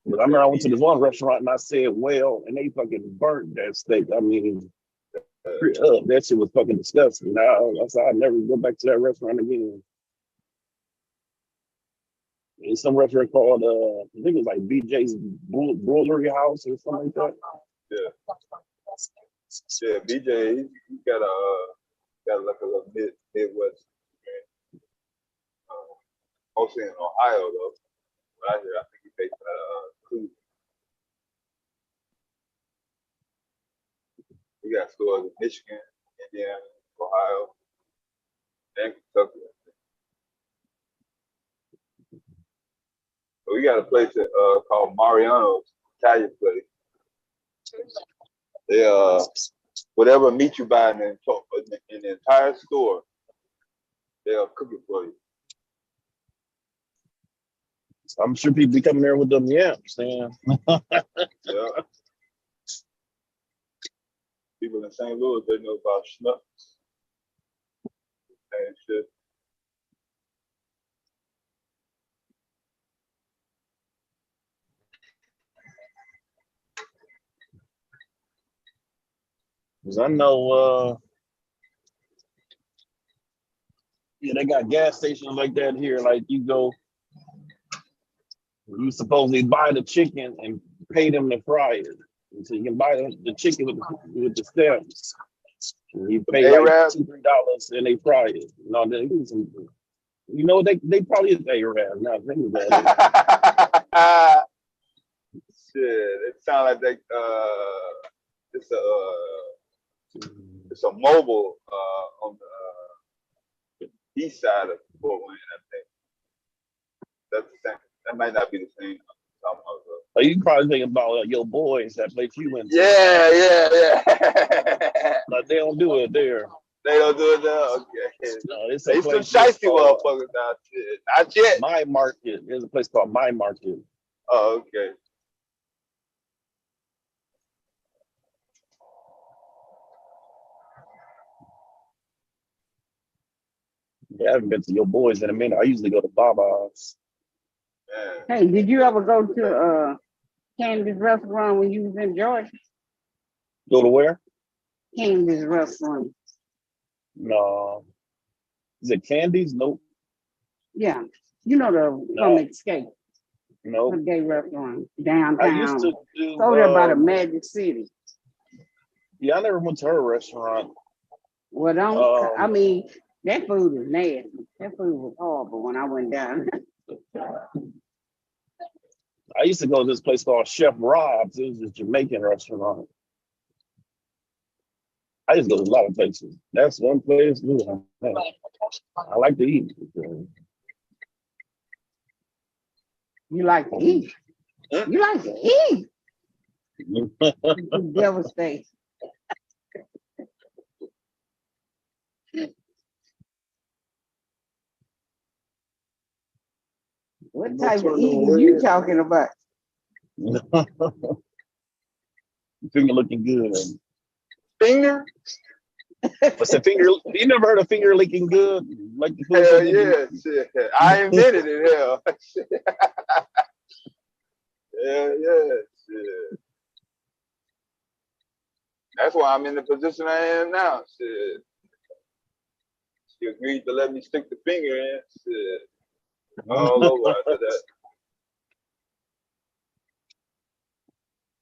But I remember I went to this one restaurant and I said well, and they fucking burnt that steak. I mean, that shit was fucking disgusting. Now I said I'd never go back to that restaurant again. It's some restaurant called I think it was like BJ's Brewery House or something like that. Yeah. Yeah, BJ, he got like a little Midwest, mostly in Ohio though. But out here, I think he based out of Cleveland. We got stores in Michigan, Indiana, Ohio, and Kentucky. So we got a place called Mariano's Italian place. They whatever meat you buy in the entire store, they'll cook it for you. I'm sure people be coming there with them yams, man. Yeah. People in St. Louis, they know about schnucks and shit. Cause I know, yeah, they got gas stations like that here. Like you go, you supposedly buy the chicken and pay them to fry it. And so you can buy the chicken with the stems. And you pay like $2-3 and they fry it. No, you know they probably is Arab now. Think about it. Shit, it sounds like it's a mobile on the east side of Fort Wayne, I think. That's the same. That might not be the same. Oh, you probably think about your boys that place you went to. Yeah. But they don't do it there. They don't do it there? Okay. No, it's they some shiesty motherfuckers out there. Not yet. My Market. There's a place called My Market. Oh, okay. Yeah, I haven't been to your boys in a minute. I usually go to Baba's. Hey, did you ever go to Candy's restaurant when you was in Georgia? Go to where? Candy's restaurant. No. Is it Candy's? Nope. Yeah. You know the From Escape. No. A gay restaurant downtown. I used to do over there by the Magic City. Yeah, I never went to her restaurant. Well, don't I mean that food is nasty. That food was horrible when I went down. I used to go to this place called Chef Rob's. It was a Jamaican restaurant. I just go to a lot of places. That's one place. I like to eat. You like to eat? You like to eat? Devastate. What type of eating are you talking about? Finger looking good. Finger? What's the finger? You never heard of finger looking good? Like the food hell yeah, shit. I invented it, hell. Yeah, shit. That's why I'm in the position I am now, shit. She agreed to let me stick the finger in, shit. All over after that.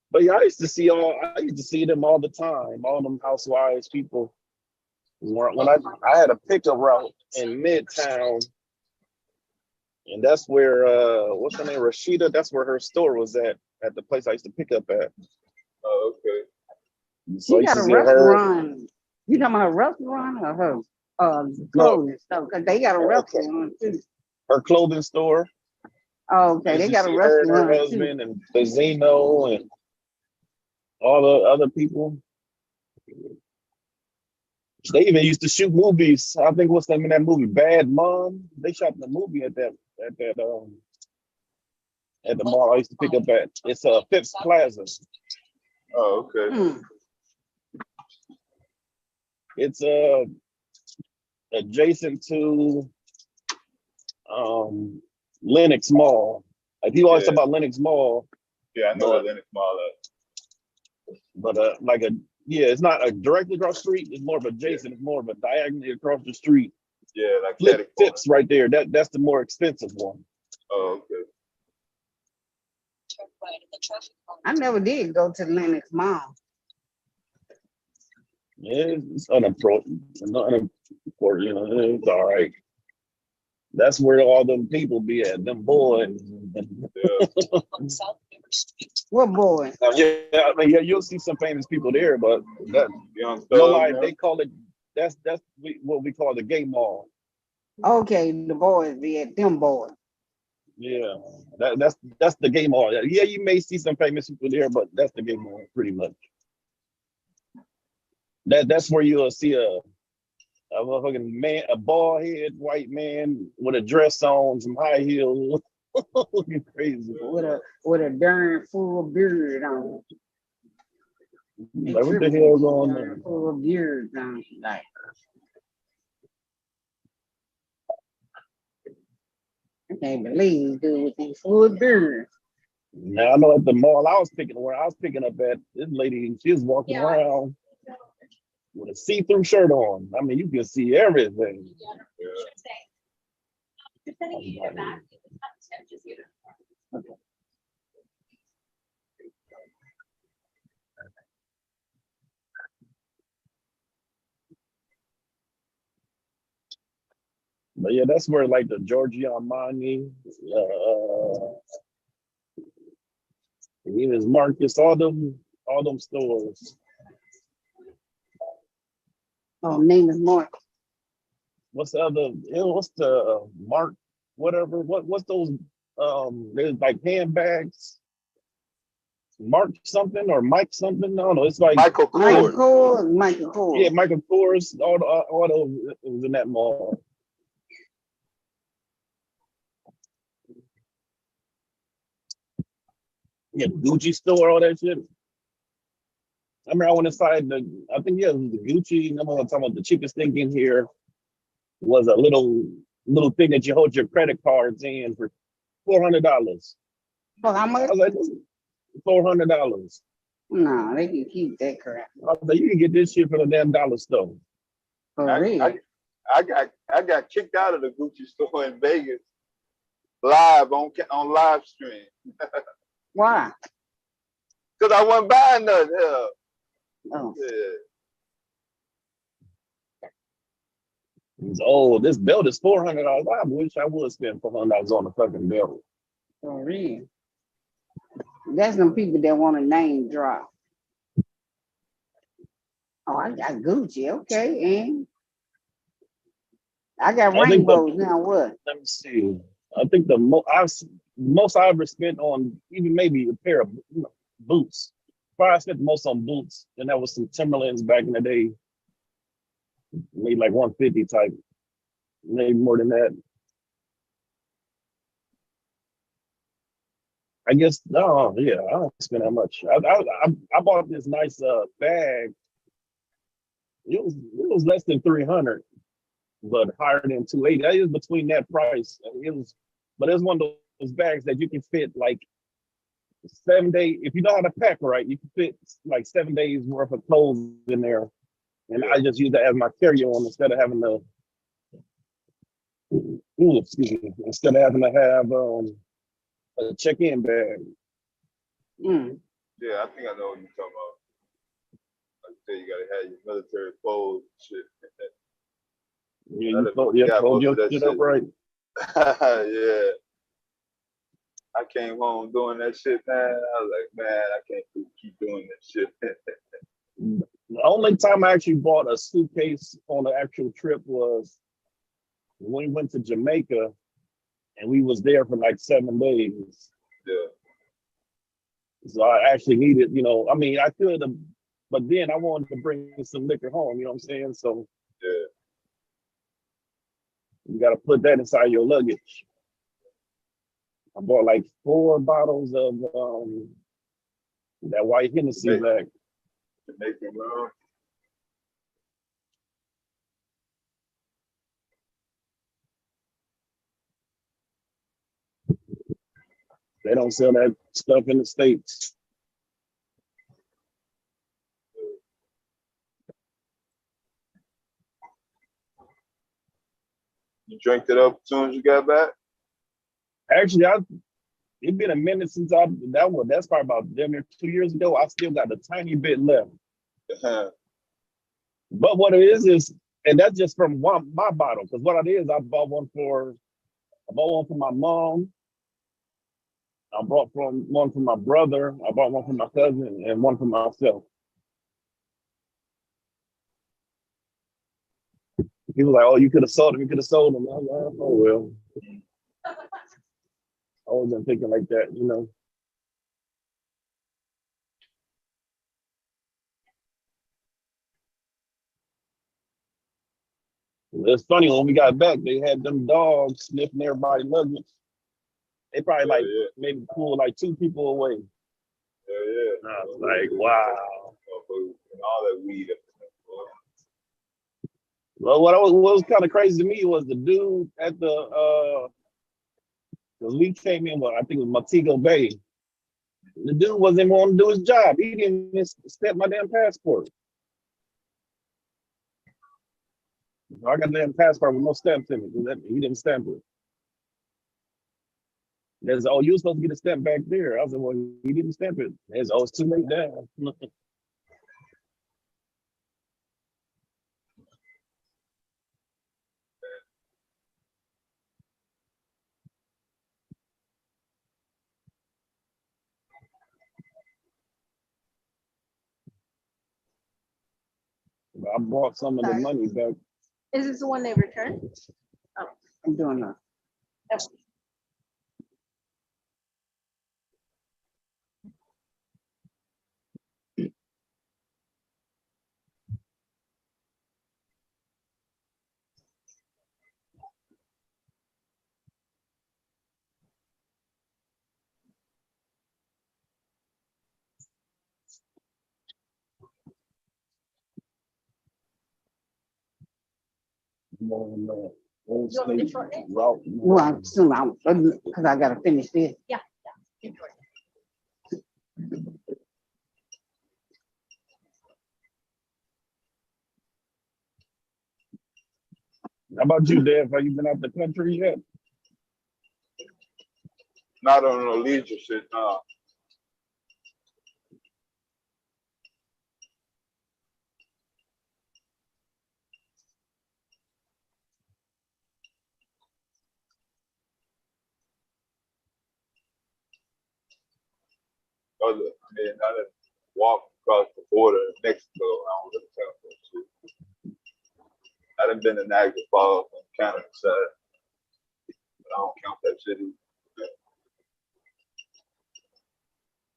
But yeah, I used to see them all the time, all them housewives people. When I had a pickup route in Midtown, and that's where what's her name, Rashida, that's where her store was at the place I used to pick up at. Oh, okay. So you got a restaurant. You talking about a restaurant or her clothing store? Because they got a restaurant too. Her clothing store. Oh, okay. They got a restaurant. Her husband and Zeno and all the other people. They even used to shoot movies. I think what's the name of that movie? Bad Mom. They shot the movie at the mall I used to pick up at. It's Phipps Plaza. Oh, okay. It's adjacent to Lenox Mall. Like people always talk about Lenox Mall. Yeah, I know where Lenox Mall is. But it's not directly across the street. It's more of adjacent. It's more of a diagonally across the street. Yeah, like Phipps right there. That's the more expensive one. Oh, okay. I never did go to Lenox Mall. Yeah, it's unimportant. You know, it's all right. That's where all them people be at, them boys. What boy? I mean, you'll see some famous people there, but that no lie, they call it. That's what we call the gay mall. Okay, the boys be at them boys. Yeah, that's the gay mall. Yeah, you may see some famous people there, but that's the gay mall, pretty much. That's where you'll see a motherfucking man, a bald head white man with a dress on, some high heels, looking crazy. With a darn full beard on. Like, what the hell's on there? Full of beard on, like. I can't believe dude with these full beards. Now I know at the mall I was picking up at, this lady, she was walking around with a see-through shirt on. I mean, you can see everything. But yeah, that's where like the Giorgio Armani, even Marcus, all them stores. Oh, name is Mark. What's the other? What's the Mark? Whatever. What's those? There's like handbags. Mark something or Mike something. No, it's like Michael Kors. Michael Kors. Yeah, Michael Kors. All those was in that mall. Yeah, Gucci store, all that shit. I remember I went inside it was the Gucci. I'm talking about the cheapest thing in here was a little thing that you hold your credit cards in for $400. For how much? I was like, $400. No, they can keep that crap. I was like, you can get this shit for the damn dollar store. For real. I got kicked out of the Gucci store in Vegas live on live stream. Why? Because I wasn't buying nothing. Oh. Yeah. This belt is $400. I wish I would spend $400 on a fucking belt. For real. That's some people that want a name drop. Oh, I got Gucci. Okay, and I got rainbows now. What? Let me see. I think the most I ever spent on even maybe a pair of boots. Probably I spent the most on boots, and that was some Timberlands back in the day. Maybe like 150 type, maybe more than that. I guess I don't spend that much. I bought this nice bag. It was less than 300, but higher than 280. That is between that price. But it's one of those bags that you can fit like 7 days. If you know how to pack right, you can fit like 7 days worth of clothes in there. And I just use that as my carry-on instead of having to. Instead of having to have a check-in bag. Yeah, I think I know what you're talking about. Like you say, you gotta have your military clothes and shit. Yeah, you fold your shit up right. Yeah. I came home doing that shit, man. I was like, man, I can't keep doing that shit. The only time I actually bought a suitcase on an actual trip was when we went to Jamaica and we was there for like 7 days. Yeah. So I actually needed, I mean, I could have, but then I wanted to bring some liquor home, you know what I'm saying? So You gotta put that inside your luggage. I bought like 4 bottles of that white Hennessy back. Jamaican rum. They don't sell that stuff in the States. You drank it up as soon as you got back? Actually, it's been a minute since that's probably about damn near 2 years ago. I still got a tiny bit left. But what it is, and that's just from my bottle. Because what it is, I bought one for my mom. I bought one for my brother. I bought one for my cousin and one for myself. People like, oh, you could have sold them. You could have sold them. I'm like, oh well. I wasn't thinking like that, you know. It's funny, when we got back, they had them dogs sniffing everybody's luggage. They probably maybe pulled like 2 people away. Yeah. I was like, wow. And all that weed. Well, what was kind of crazy to me was the dude at the because we came in, I think it was Montego Bay. The dude wasn't even wanting to do his job. He didn't even stamp my damn passport. I got a damn passport with no stamps in it. He didn't stamp it. There's, oh, you were supposed to get a stamp back there. I was like, well, he didn't stamp it. There's, oh, it's too late now. I brought some of the money back. Is this the one they returned? Oh, I'm doing that. okay. Route. Well, soon out because I gotta finish this. Yeah. Enjoy. How about you, Dave? Have you been out the country yet? Not on no leisure shit, no. I didn't walk across the border in Mexico. I don't really count that shit. I done been in Niagara Falls on Canada side, but I don't count that shit either.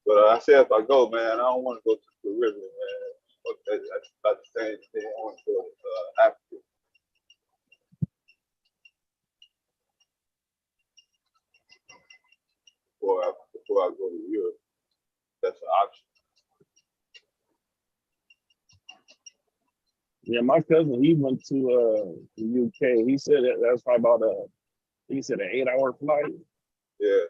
But I said if I go, man, I don't want to go to the Caribbean, man. That's about the same thing. I want to go to Africa. Before I go to Europe. That's an option. Yeah, my cousin, he went to the UK. He said that's probably about an 8-hour flight. Yeah.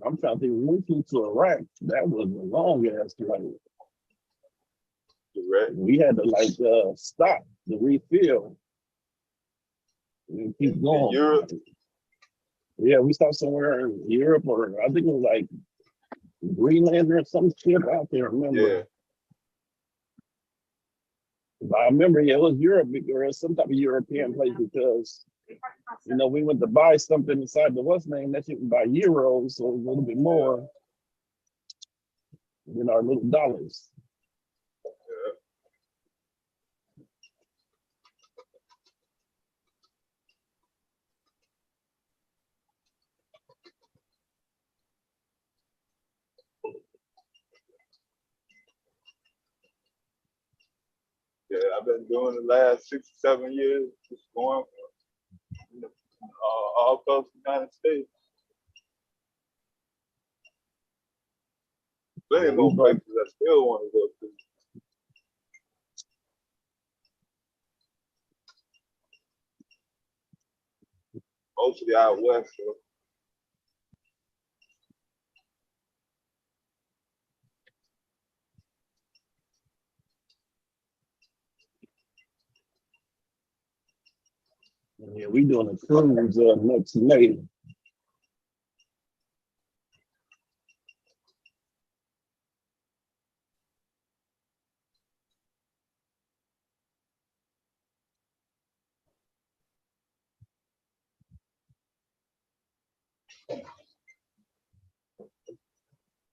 I'm trying to think, when we flew to Iraq, that was a long ass flight. We had to stop to refill and keep going. In Europe? Yeah, we stopped somewhere in Europe, or I think it was like Greenland or some shit out there. Remember? Yeah. But I remember, it was Europe, or some type of European place, because we went to buy something inside the what's name, that shit was by euros, so it was a little bit more than our little dollars. I've been doing the last 6 or 7 years, just going for all across the United States. Plenty more places I still want to go to. Mostly out west. So. Yeah, we doing a cruise next May.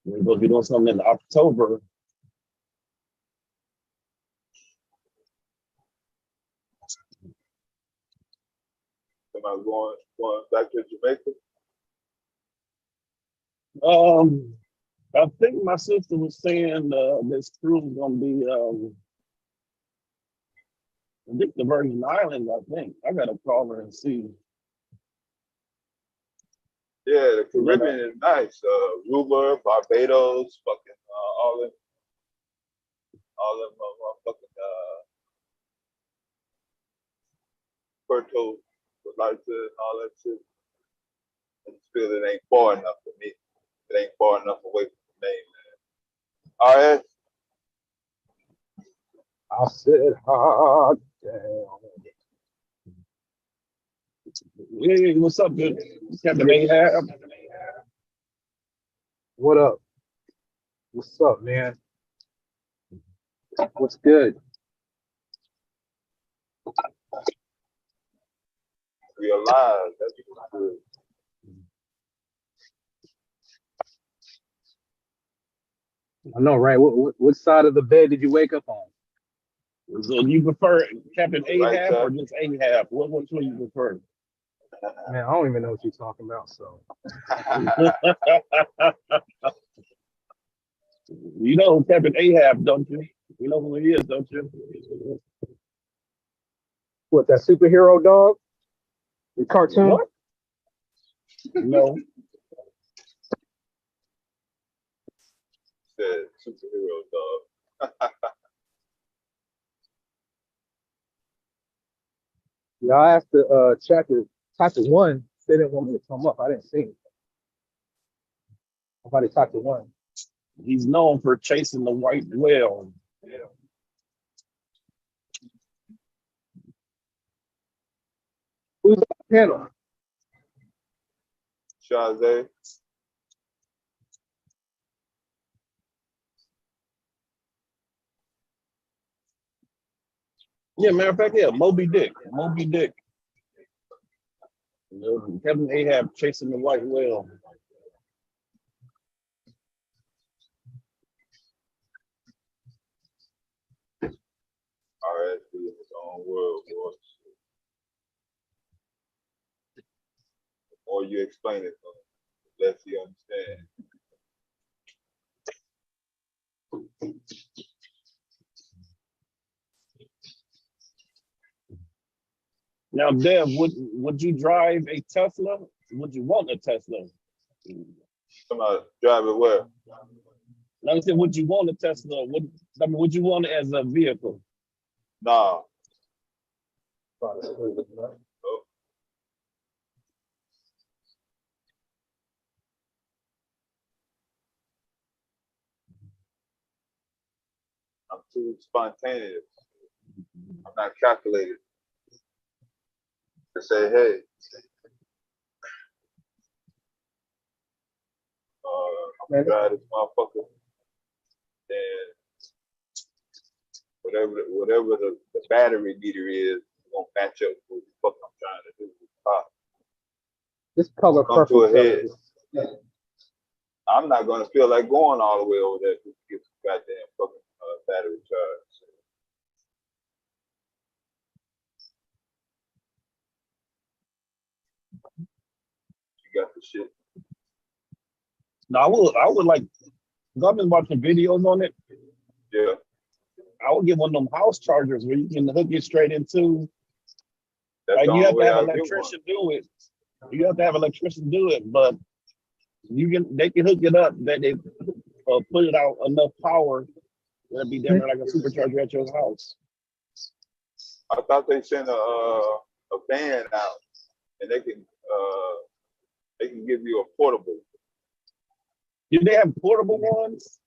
We're gonna be doing something in October. Am I going back to Jamaica? I think my sister was saying this cruise gonna be I think the Virgin Islands, I think. I gotta call her and see. Yeah, the Caribbean is nice. Aruba, Barbados, fucking all them fucking Puerto Vallarta and all that shit. I just feel it ain't far enough for me. It ain't far enough away from the mainland. RS. I said, hot damn. Hey, what's up, dude? Captain Ahab. What up? What's up, man? What's good? We alive. That's good. I know, right? What side of the bed did you wake up on? So you prefer Captain Ahab Right, or just Ahab? Which one you prefer? Man, I don't even know what you're talking about. So you know Captain Ahab, don't you? You know who he is, don't you? what, that superhero dog? The cartoon? What? No. Said superhero dog. Yeah, I asked the chapter 1. They didn't want me to come up. I didn't see it. Nobody chapter 1. He's known for chasing the white whale. Who's on the panel? Shazay. Yeah, matter of fact, yeah, Moby Dick. Moby Dick. Captain Ahab chasing the white whale. RS in his own world, boy. The more you explain it, the less he understands. Now, Dev, would you drive a Tesla? Would you want a Tesla? Somebody drive it where? Like I said, would you want a Tesla? Would you want it as a vehicle? Nah. I'm too spontaneous. I'm not calculated. To say, hey, I'm gonna drive this motherfucker, and whatever the battery meter is, won't match up with what the fuck I'm trying to do with the car. This color Come to a purple. head. I'm not gonna feel like going all the way over there to get the goddamn fucking battery charge. You got the shit. No, I would like. I've been watching videos on it. Yeah. I would get one of them house chargers where you can hook it straight into. That's Like the you only have to way have I'll an get one. electrician do it. You have to have an electrician do it, but they can hook it up that they put it out enough power that'd be damn near like a supercharger at your house. I thought they sent a van out, and they can give you a portable. Do they have portable ones?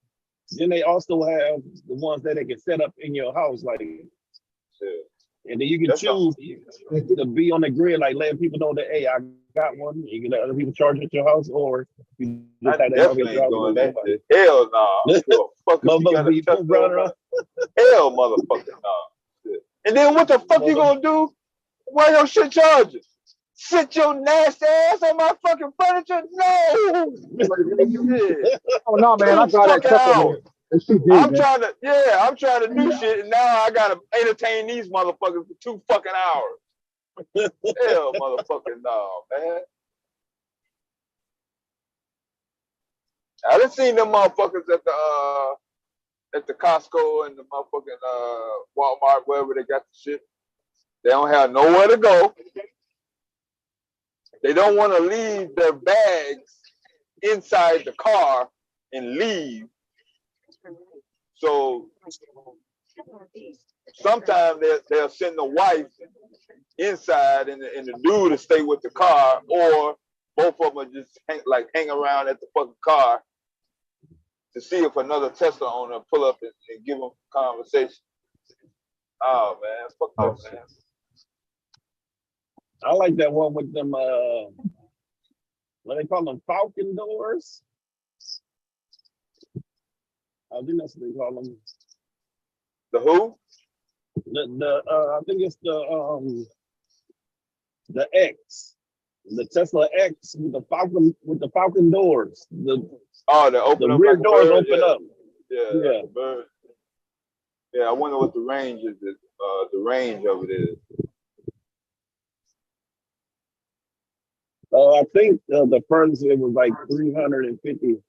Then they also have the ones that they can set up in your house, like, and then you can choose to be on the grid, like letting people know that, hey, I got one. You can let other people charge at your house, or you just I have that definitely ain't doing that. Hell no. Hell, motherfucker, no. And then what the fuck you gonna do? Why your shit charging? Sit your nasty ass on my fucking furniture? No. Oh no, man, I got that couple. I'm trying to do shit, and now I gotta entertain these motherfuckers for 2 fucking hours. Hell, motherfucking no, man. I done seen them motherfuckers at the Costco and the motherfucking Walmart, wherever they got the shit. They don't have nowhere to go. They don't want to leave their bags inside the car and leave. So sometimes they'll send the wife inside and the dude to stay with the car, or both of them just hang around at the fucking car to see if another Tesla owner pull up and give them conversation. Oh man, fuck that, man. I like that one with them. What they call them, Falcon doors. I think that's what they call them. The who? I think it's the X, the Tesla X with the Falcon doors. The rear doors open up. Yeah. Bird. Yeah, I wonder what the range is. The range of it is. I think the furthest it was like 350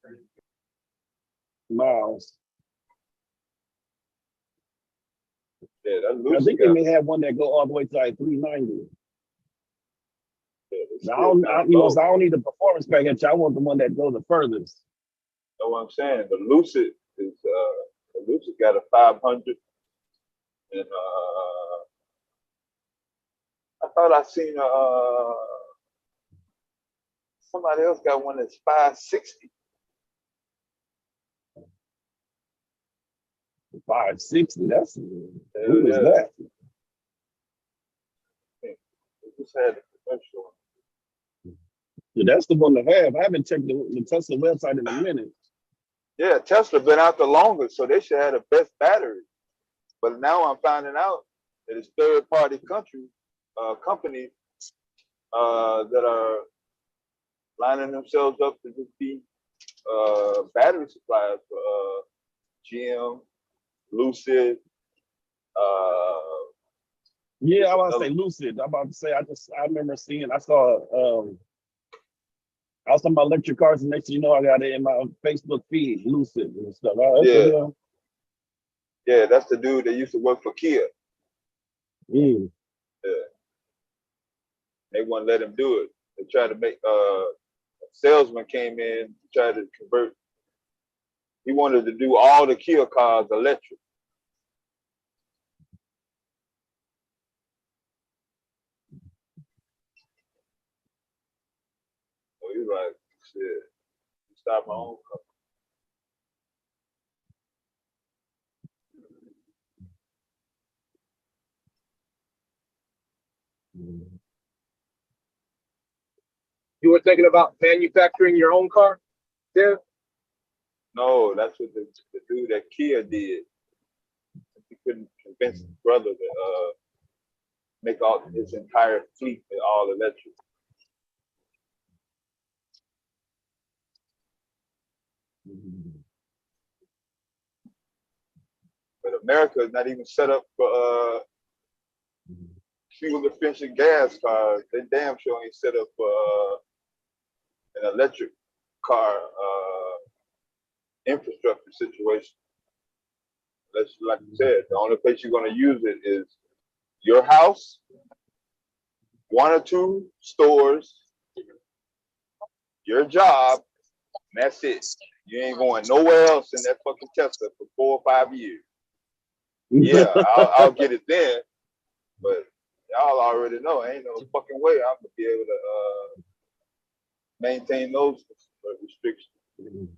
miles. Yeah, I think they may have one that go all the way to like 390. I don't need the performance package. I want the one that goes the furthest. That's what I'm saying. The Lucid is the Lucid got a 500, and I thought I seen somebody else got one that's 560. 560. That's who is that? It just had the commercial. Yeah, that's the one to have. I haven't checked the Tesla website in a minute. Yeah, Tesla been out the longest, so they should have the best battery. But now I'm finding out that it's third-party companies that are lining themselves up to just be battery suppliers for GM, Lucid. Yeah, I want to say Lucid. I'm about to say I remember seeing. I saw. I was talking about electric cars, and next thing you know, I got it in my Facebook feed, Lucid and stuff. Yeah, that's the dude that used to work for Kia. Yeah. They wouldn't let him do it. They tried to make a salesman came in to try to convert. He wanted to do all the Kia cars electric. So he's like, shit, start my own car. You were thinking about manufacturing your own car, Dev? No, that's what the dude at Kia did. He couldn't convince his brother to make all his entire fleet all electric. But America is not even set up for fuel efficient gas cars. They damn sure ain't set up for an electric car infrastructure situation. Let's like you said, the only place you're gonna use it is your house, 1 or 2 stores, your job, and that's it. You ain't going nowhere else in that fucking Tesla for 4 or 5 years. Yeah, I'll get it then, but y'all already know ain't no fucking way I'm gonna be able to maintain those restrictions.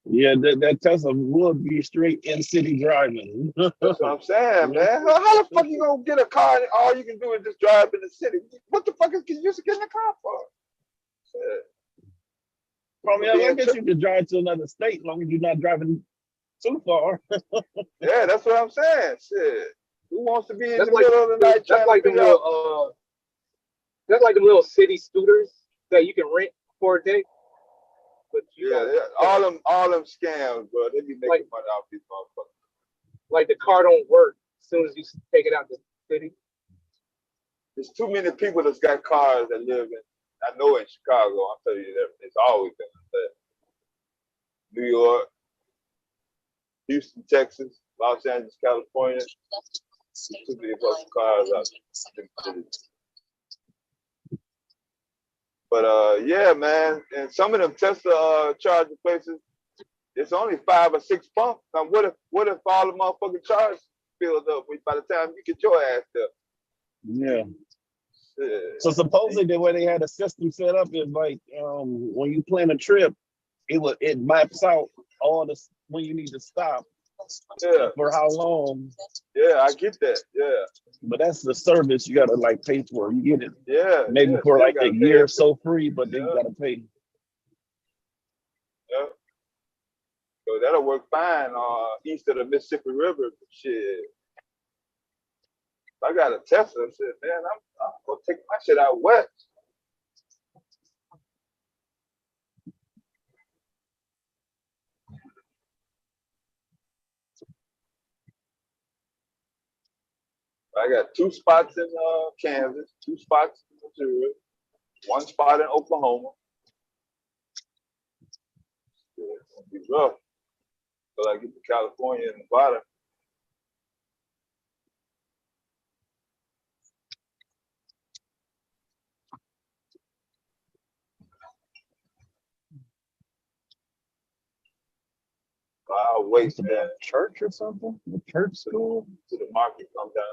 Yeah, that Tesla would be straight in city driving. That's what I'm saying, man. How the fuck you gonna get a car and all you can do is just drive in the city? What the fuck is you used to get in a car for? Shit. Probably, I guess you could drive to another state as long as you're not driving too far. Yeah, that's what I'm saying. Shit. Who wants to be in the middle of the night trying to figure out? That's like the little city scooters that you can rent for a day. But all them scams, bro. They be making money off these motherfuckers. Like the car don't work as soon as you take it out the city. There's too many people that's got cars that live in. I know in Chicago, I'll tell you that it's always been like that. New York, Houston, Texas, Los Angeles, California. Too many fucking cars out there. But yeah, man, and some of them Tesla charging places, it's only 5 or 6 pumps. Now what if all the motherfucking charge fills up by the time you get your ass there? Yeah. So supposedly the way they had a system set up is like when you plan a trip, it maps out all the when you need to stop. Yeah. For how long? Yeah, I get that. Yeah. But that's the service you gotta like pay for. You get it. Yeah. Maybe for like a year or so free, but then you gotta pay. Yeah. So that'll work fine east of the Mississippi River. Shit. I got a Tesla. Shit, man, I'm gonna take my shit out west. I got 2 spots in Kansas, 2 spots in Missouri, 1 spot in Oklahoma. Yeah, it's gonna be rough till I get to California and Nevada. I'll wait to the church or something. The church school to the market come down.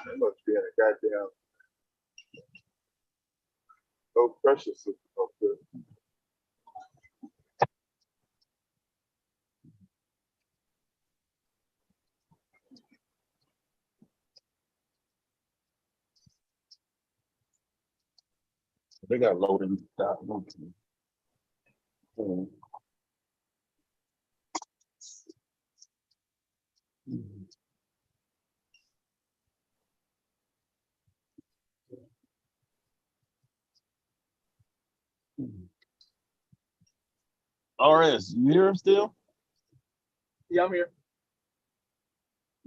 It must be in a goddamn low pressure system up there. They got loading. RS, you here still? Yeah, I'm here.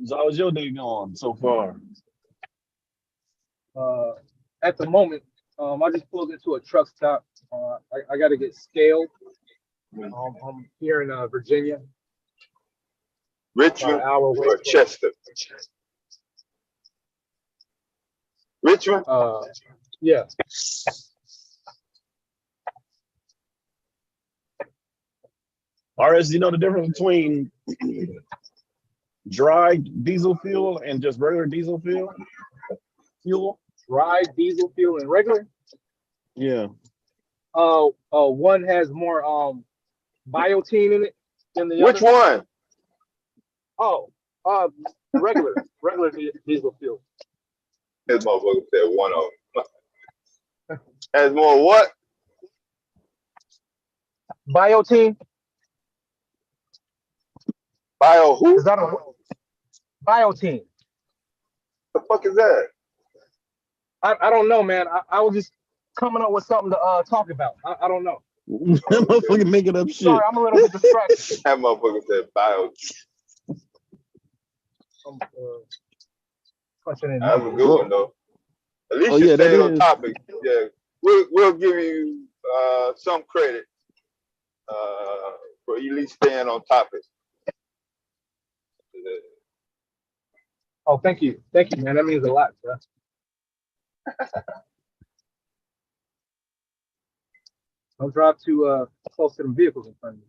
So how's your day going so far? At the moment, I just pulled into a truck stop. I got to get scaled. I'm here in Virginia. Richmond or Chester? Richmond? Yeah. RS, you know the difference between dry diesel fuel and just regular diesel fuel? Dry diesel fuel and regular? Yeah. One has more biotine in it than the other. Which one? Oh, regular diesel fuel. This motherfucker said one of them. Has more what? Bio team? Bio who? Is that a bio team? The fuck is that? I don't know, man. I was just coming up with something to talk about. I don't know. That motherfucker making up shit. Sorry, I'm a little bit distracted. That motherfucker said bio. I'm, punching in That's a numbers. good one though. At least Oh, you yeah, that stayed on is. topic. Yeah, we'll give you some credit for at least staying on topic. Oh, thank you, man. That means a lot, bro. Don't drive too close to them vehicles in front of you.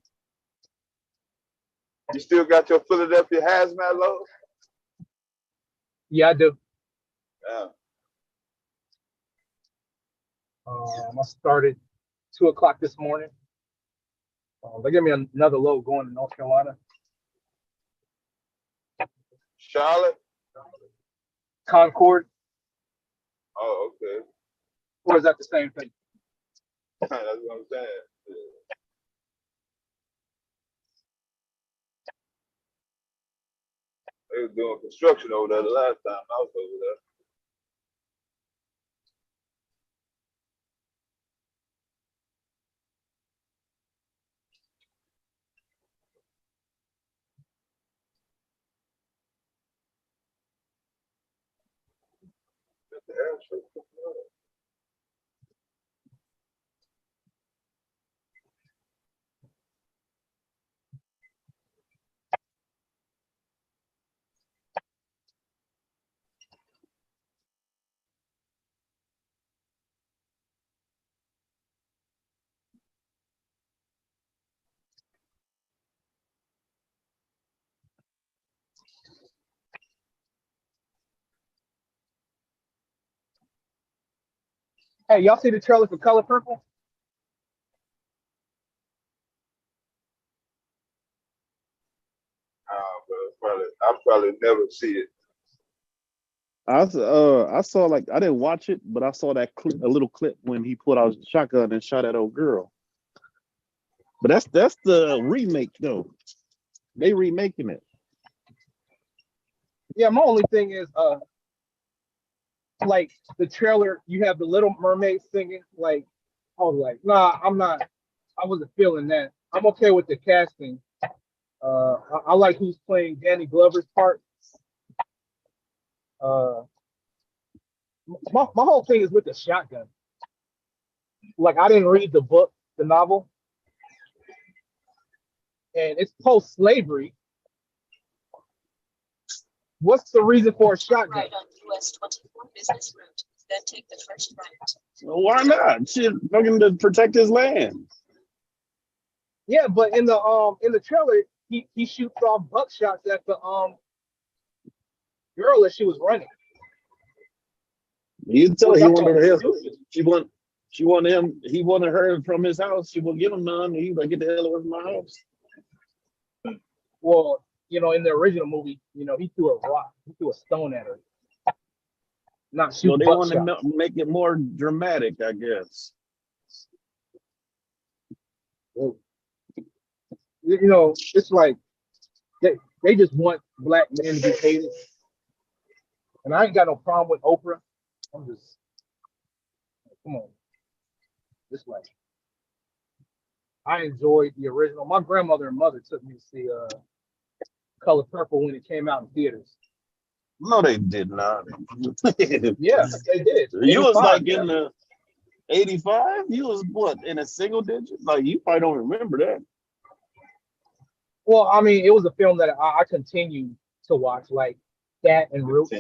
You still got your Philadelphia hazmat load? Yeah, I do. Yeah. I started 2 o'clock this morning. They gave me another load going to North Carolina. Charlotte? Concord. Oh, okay. Or is that the same thing? That's what I'm saying. Yeah. They were doing construction over there the last time I was over there. Hey, y'all see the trailer for Color Purple? I'll probably never see it. I saw like I didn't watch it, but I saw that a little clip when he pulled out his shotgun and shot that old girl. But that's the remake though. They remaking it. Yeah, my only thing is like the trailer, you have the Little Mermaid singing. Like, I was like, nah, I wasn't feeling that. I'm okay with the casting. I like who's playing Danny Glover's part. My whole thing is with the shotgun. Like, I didn't read the book, the novel, and it's post-slavery. What's the reason for a shotgun? Right on US 24 business route, then take the first right. Well, why not? Shit, fucking to protect his land. Yeah, but in the trailer, he shoots off buckshots at the girl as she was running. You tell her he wanted her. He wanted her from his house. She won't get him none. He like, get the hell away from my house. Well, you know, in the original movie, you know, he threw a rock, he threw a stone at her. Not shoot. So they want to make it more dramatic, I guess. You know, it's like they just want black men to be hated. And I ain't got no problem with Oprah. I'm just, come on. This way. I enjoyed the original. My grandmother and mother took me to see Color Purple when it came out in theaters. No, they did not. Yeah, they did. You was like yeah. in the 85? You was what, in a single digit? Like, you probably don't remember that. Well, I mean, it was a film that I continued to watch, like that and Roots.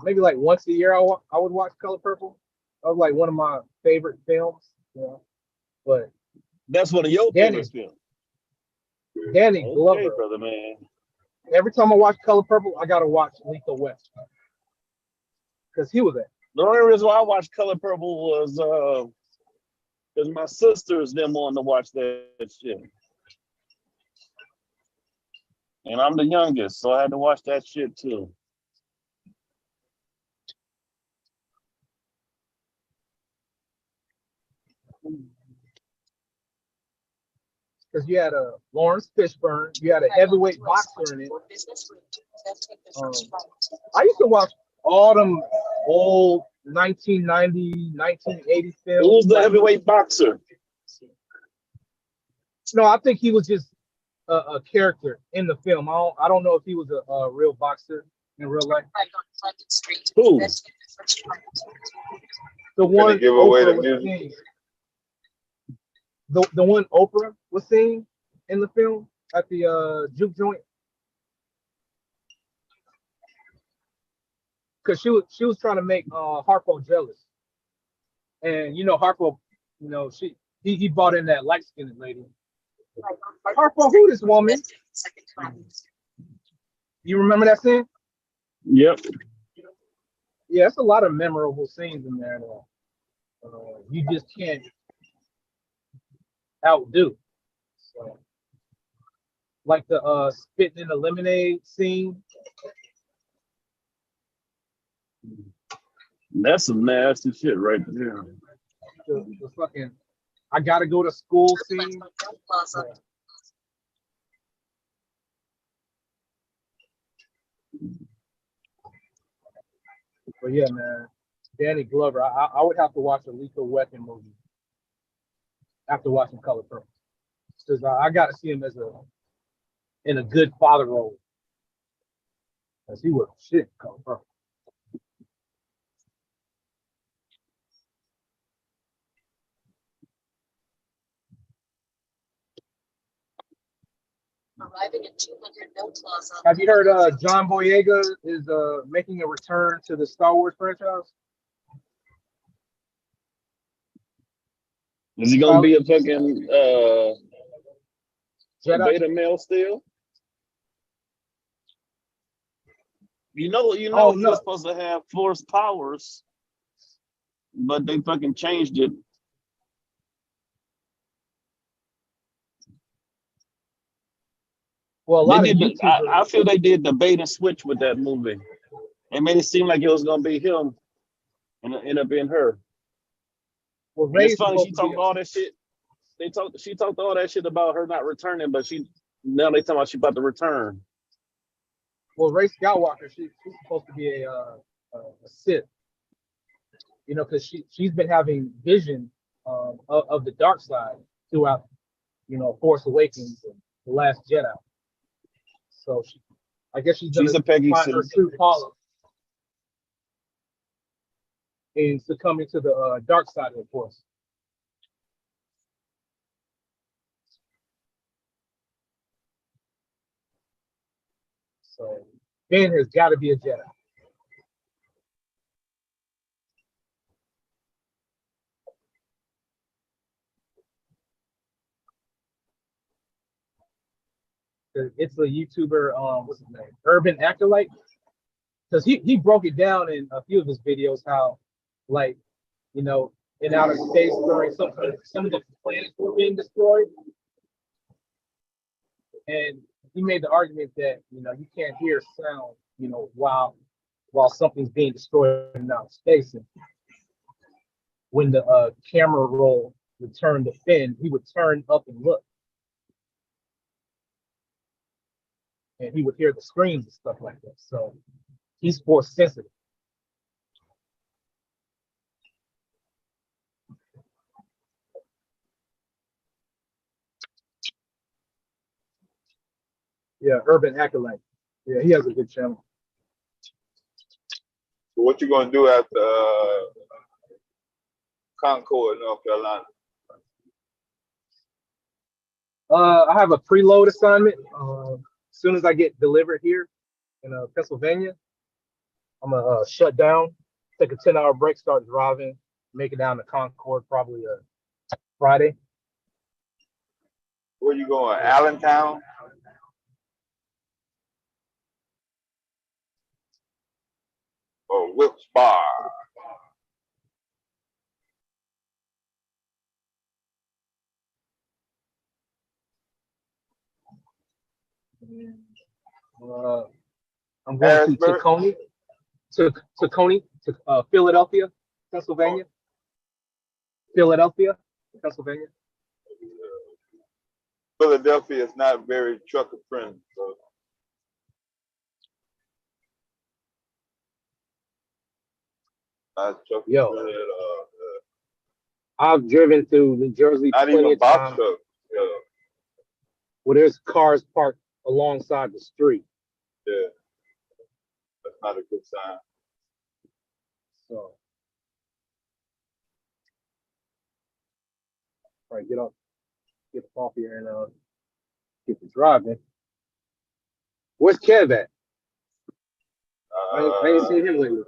Maybe like once a year I would watch Color Purple. That was like one of my favorite films, you know. But that's one of your favorite films. Danny Glover, brother, man. Every time I watch Color Purple, I gotta watch Lethal Weapon because he was there. The only reason why I watched Color Purple was because my sisters didn't want to watch that shit, and I'm the youngest, so I had to watch that shit too. because you had a Lawrence Fishburne, you had a heavyweight boxer in it. I used to watch all them old 1990, 1980 films. Who's the heavyweight boxer? No, I think he was just a character in the film. I don't know if he was a real boxer in real life. Who? The one give away Oprah the was music? seeing. The one Oprah was seeing in the film at the juke joint. Because she was trying to make Harpo jealous. And you know, Harpo, you know, he bought in that light-skinned lady. Harpo, who this woman? You remember that scene? Yep. Yeah, it's a lot of memorable scenes in there that you just can't outdo. So, like the spitting in the lemonade scene. That's some nasty shit right there. The fucking I gotta go to school scene. But yeah, man, Danny Glover. I would have to watch a Lethal Weapon movie after watching Color Purple, because I got to see him as in a good father role. Cause he was shit in Color Purple. Arriving at 200 Mill Plaza. Have you heard John Boyega is making a return to the Star Wars franchise? Is he gonna be a fucking beta male still? You know, Oh, he no. was supposed to have force powers, but they fucking changed it. Well, a lot of I feel they did the bait and switch with that movie. It made it seem like it was gonna be him, and it ended up being her. Well, And it's funny, she talked all that shit. She talked all that shit about her not returning, but now they talking about she about to return. Well, Rey Skywalker, she's supposed to be a Sith. You know, because she's been having vision of the dark side throughout, you know, Force Awakens and The Last Jedi. So I guess she's a Peggy find her Sue. true color in succumbing to the dark side of the Force. So Ben has got to be a Jedi. It's a YouTuber, what's his name? Urban Acolyte. Because he broke it down in a few of his videos how, like, you know, in outer space during some of the planets were being destroyed. And he made the argument that, you know, you can't hear sound, you know, while something's being destroyed in outer space. And when the camera roll would turn to Finn, he would turn up and look. And he would hear the screams and stuff like that. So he's force sensitive. Yeah, Urban Acolyte. Yeah, he has a good channel. So what you gonna do after Concord, North Carolina? I have a preload assignment. As soon as I get delivered here in Pennsylvania, I'm gonna shut down, take a 10-hour break, start driving, make it down to Concord probably Friday. Where you going? Allentown? Or Wilkes Barre? I'm going to Philadelphia, Pennsylvania. Philadelphia, Pennsylvania. Philadelphia is not very trucker friendly. So not trucker Yo, friendly at all. I've driven through New Jersey Not plenty even of box times truck. Yeah, where there's cars parked alongside the street. yeah, that's not a good sign. So, all right, get up, get off here and get the driving. Where's Kev at? I ain't seen him lately.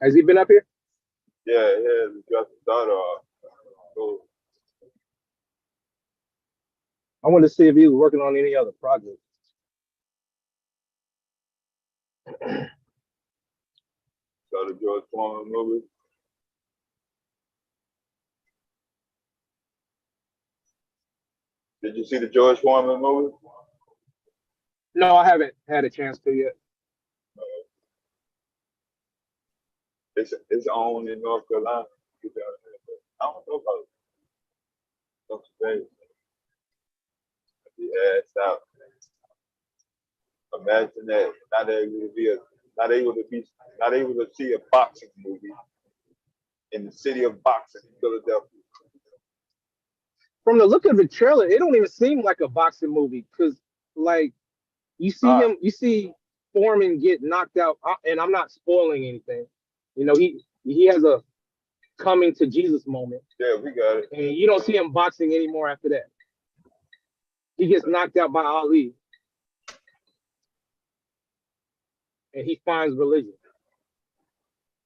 Has he been up here? Yeah, he dropped his daughter off. So, I wanted to see if he was working on any other projects. saw the George Foreman movie. Did you see the George Foreman movie? No, I haven't had a chance to yet. It's on in North Carolina. I don't know about it. The ass out. Imagine that. Not able to see a boxing movie in the city of boxing in Philadelphia. From the look of the trailer, it don't even seem like a boxing movie because, like, you see Foreman get knocked out, and I'm not spoiling anything. You know, he has a coming to Jesus moment. Yeah, we got it. And you don't see him boxing anymore after that. He gets knocked out by Ali, and he finds religion.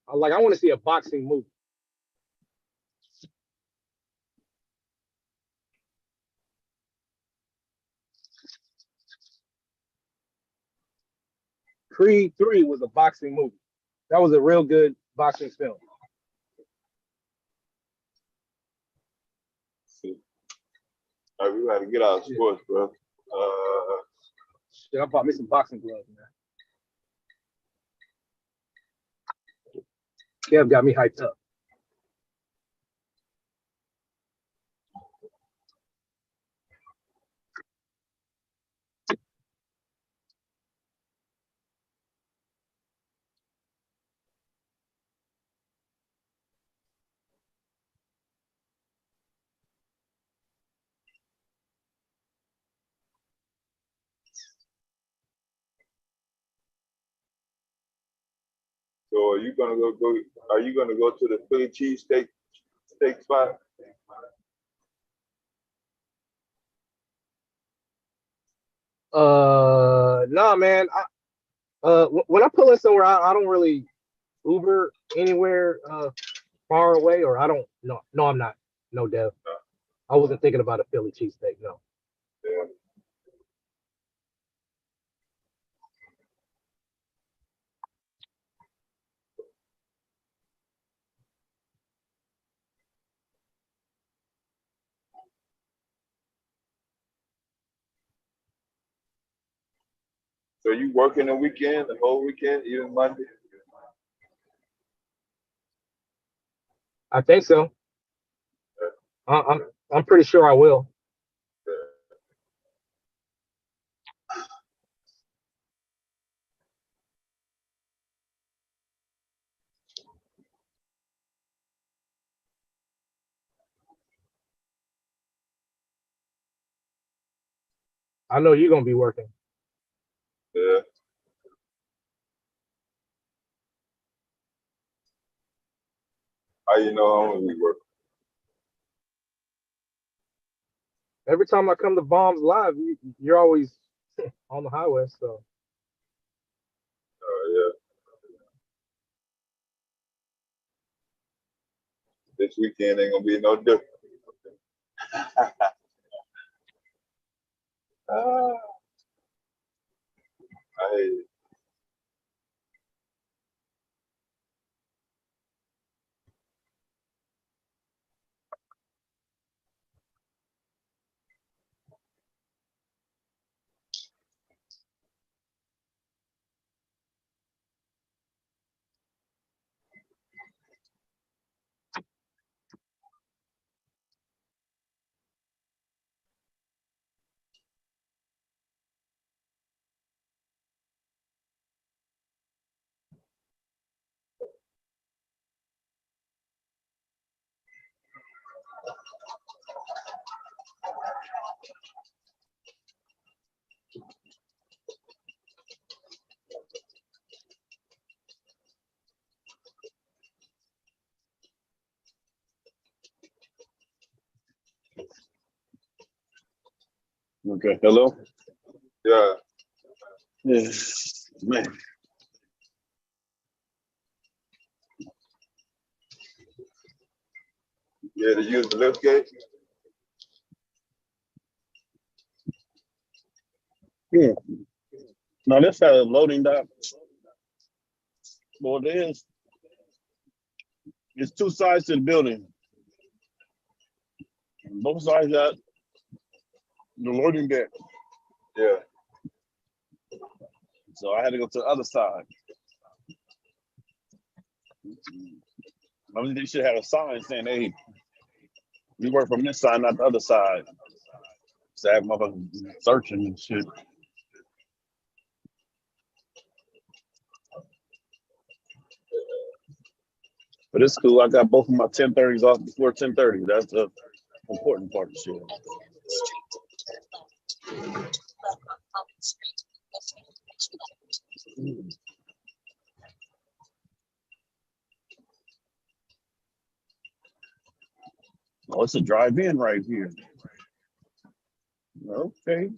I want to see a boxing movie. Creed 3 was a boxing movie. That was a real good boxing film. All right, we got to get out of sports, bro. Shit, I bought me some boxing gloves, man. Kev got me hyped up. So are you gonna go? Are you gonna go to the Philly cheese steak spot? Nah, man. When I pull in somewhere, I don't really Uber anywhere far away, or I don't. No, I'm not. No, Dev. I wasn't thinking about a Philly cheesesteak. No. Yeah. So you working the weekend, the whole weekend, even Monday? I think so. I'm pretty sure I will. I know you're gonna be working. Yeah. How you know I'm gonna be working? Every time I come to Bombs Live, you're always on the highway. So Yeah. This weekend ain't gonna be no different. I hate it. Okay, hello? Yeah. Yeah, man. Yeah, to use the lift gate. Yeah. No, this has a loading dock. Well, it is. It's two sides to the building. Both sides got the loading deck. Yeah. So I had to go to the other side. Maybe they should have a sign saying, hey, you work from this side, not the other side. So I have motherfuckers searching and shit. But it's cool. I got both of my 1030s off before 1030. That's the important part of shit. Oh, it's a drive-in right here. Okay.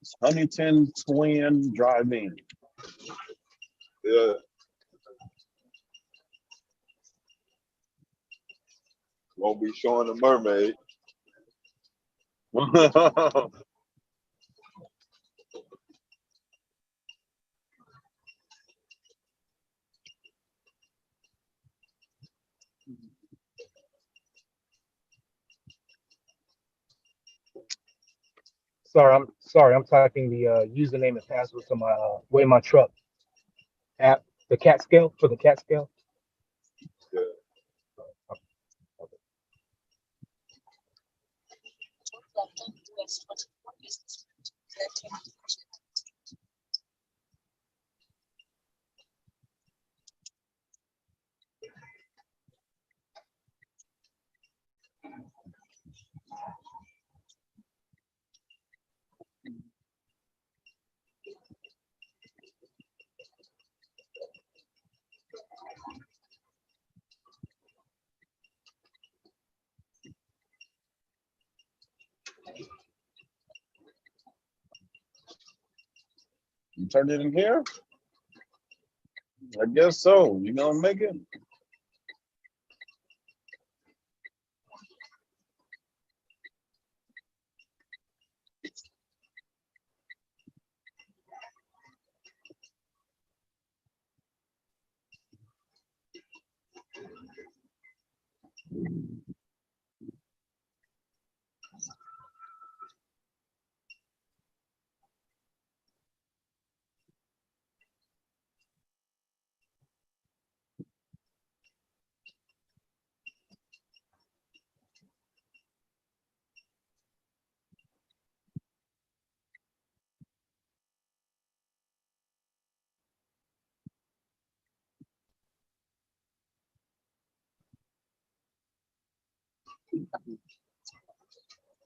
It's Huntington Twin Drive-In. Yeah. Won't be showing the mermaid. Sorry. I'm typing the username and password to my Weigh My Truck app, the cat scale for the cat scale. Yeah. You turned it in here? I guess so. You gonna make it?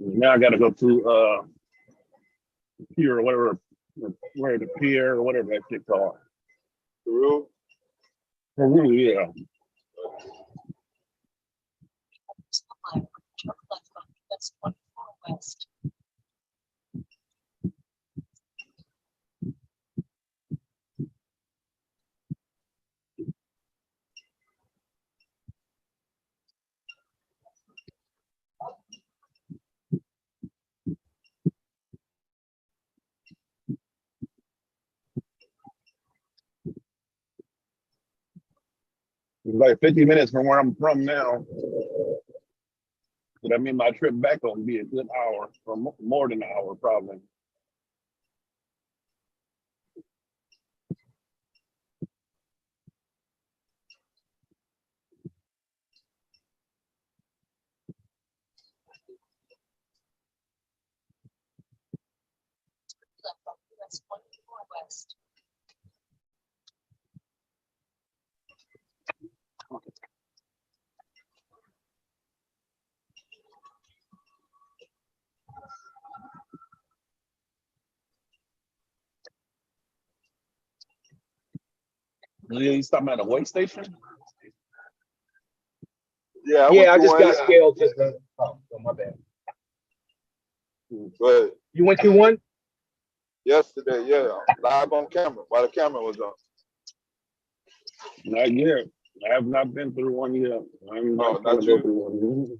Now I gotta go to pier or whatever, where the pier or whatever that shit called. Peru? Peru, yeah. That's 24 West. It's like 50 minutes from where I'm from now. So that means my trip back gonna be a good hour, or more than an hour probably. That's 24 West. You stopping at a weigh station? Yeah, Yeah, I went just through got one. scaled just oh, my bad. But You went through one? yesterday, yeah, live on camera while the camera was on. Not yet. I have not been through one yet. I'm Oh, not gonna not go you. through one.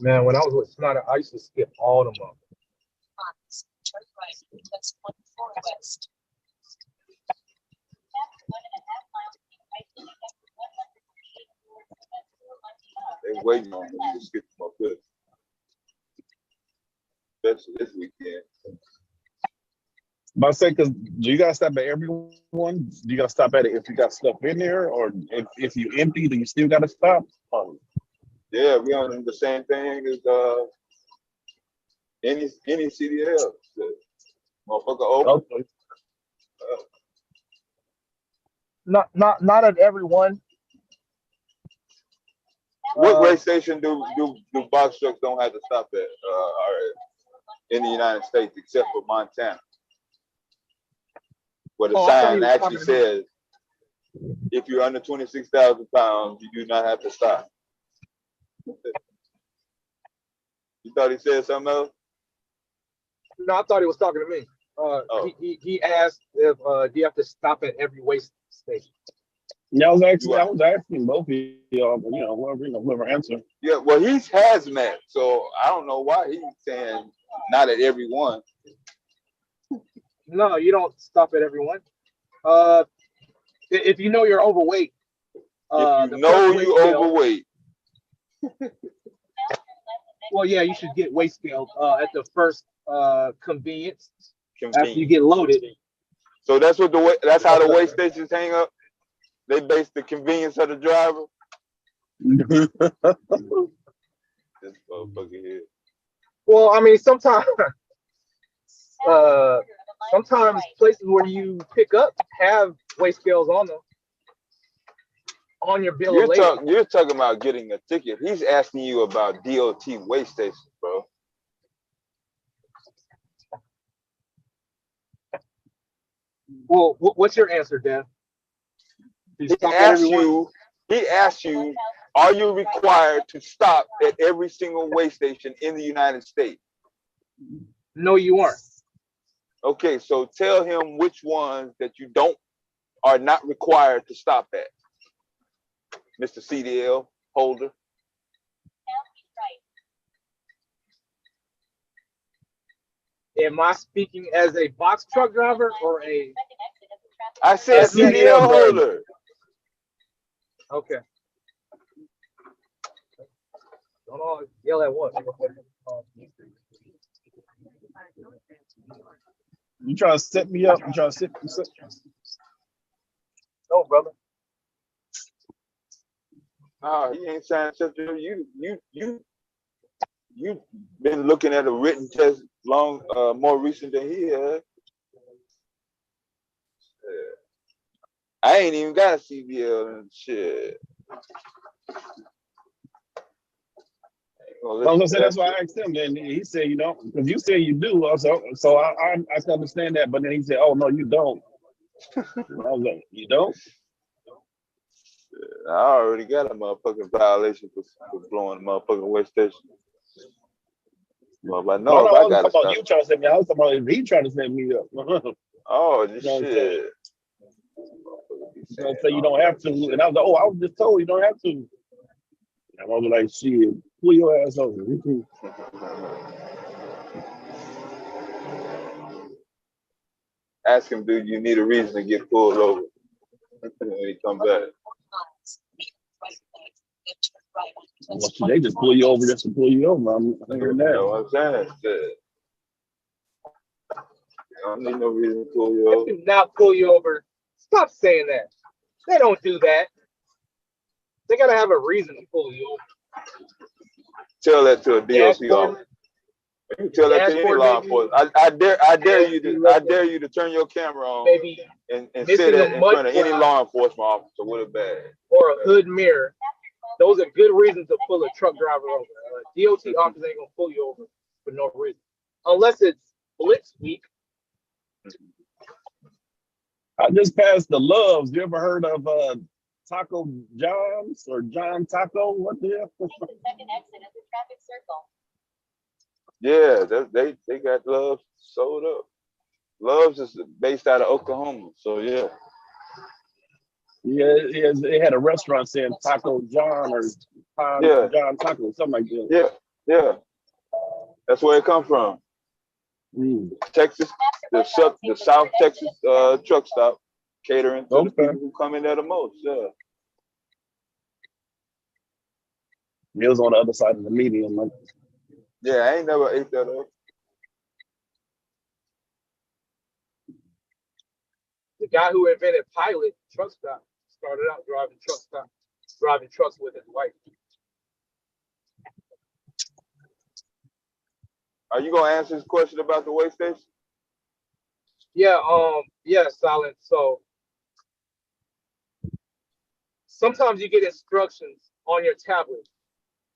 Man, when I was with Snyder, I used to skip all them up. Turn right, that's 14 west. They waiting on me to skip my foot, especially this weekend. But I say, because do you guys stop at everyone? Do you guys stop at it if you got stuff in there, or if you empty, do you still got to stop? Yeah, we on the same thing as any CDL. Motherfucker open. Okay. Not at everyone. What way station do box trucks don't have to stop at in the United States except for Montana? Where the Oh, I thought sign he was actually talking to me. says, if you're under 26,000 pounds, you do not have to stop. You thought he said something else? No, I thought he was talking to me. Oh. He asked if do you have to stop at every way station? Yeah, I was asking both of y'all, but whoever answered. Yeah, well, he's hazmat, so I don't know why he's saying not at every one. No, you don't stop at every one. If you know you're overweight, If you know you overweight, well, yeah, you should get weight scaled at the first convenience after you get loaded. So that's what that's how the weigh stations hang up. They base the convenience of the driver. This motherfucker here. Well, I mean, sometimes places where you pick up have weight scales on them on your bill of lading. You're talking about getting a ticket. He's asking you about DOT weigh stations, bro. Well, what's your answer, Dan? He asked you, are you required to stop at every single weigh station in the United States? No, you aren't. Okay, so tell him which ones that you are not required to stop at, Mr. CDL holder. Am I speaking as a box truck driver or a? I said CDL holder. Okay. Don't all yell at once. You trying to set me up? You trying to set? No, brother. Oh, he ain't trying to set you. You've been looking at a written test more recent than he has. I ain't even got a CDL and shit. I was gonna say that's why I asked him. Then he said you don't, because you said you do. So I can understand that, but then he said, "Oh no, you don't." I was like, "You don't?" I already got a motherfucking violation for blowing a motherfucking weigh station. Well, I know if I got to you trying to set me. I was talking about if he trying to set me up. Oh, this shit. He's gonna say you don't have to, and I was like, "Oh, I was just told you don't have to." And I was like, "Shit, pull your ass over." Ask him, do you need a reason to get pulled over when he come back? Well, they just pull you over just to pull you over. I'm hearing that. You know what I'm saying? Shit. I don't need no reason to pull you over. They do not pull you over. Stop saying that. They don't do that. They gotta have a reason to pull you over. Tell that to a DOT officer. You can tell that to any law enforcement. I dare you to turn your camera on and say that in front of any law enforcement officer with a badge. Or a hood mirror. Those are good reasons to pull a truck driver over. DOT officer ain't gonna pull you over for no reason. Unless it's blitz week. I just passed the Loves. You ever heard of Taco John's or John Taco? What the hell? Second exit at the traffic circle. Yeah, they got Loves sold up. Loves is based out of Oklahoma, so yeah. Yeah, it had a restaurant saying Taco John or Yeah. John Taco, something like that. Yeah. That's where it come from. Texas, the South Texas truck stop, catering to the people who come in there the most. Yeah. It was on the other side of the median. Like, Yeah, I ain't never ate that up. The guy who invented Pilot truck stop started out driving trucks with his wife. Are you gonna answer his question about the weigh station? Yeah, Silent. So sometimes you get instructions on your tablet,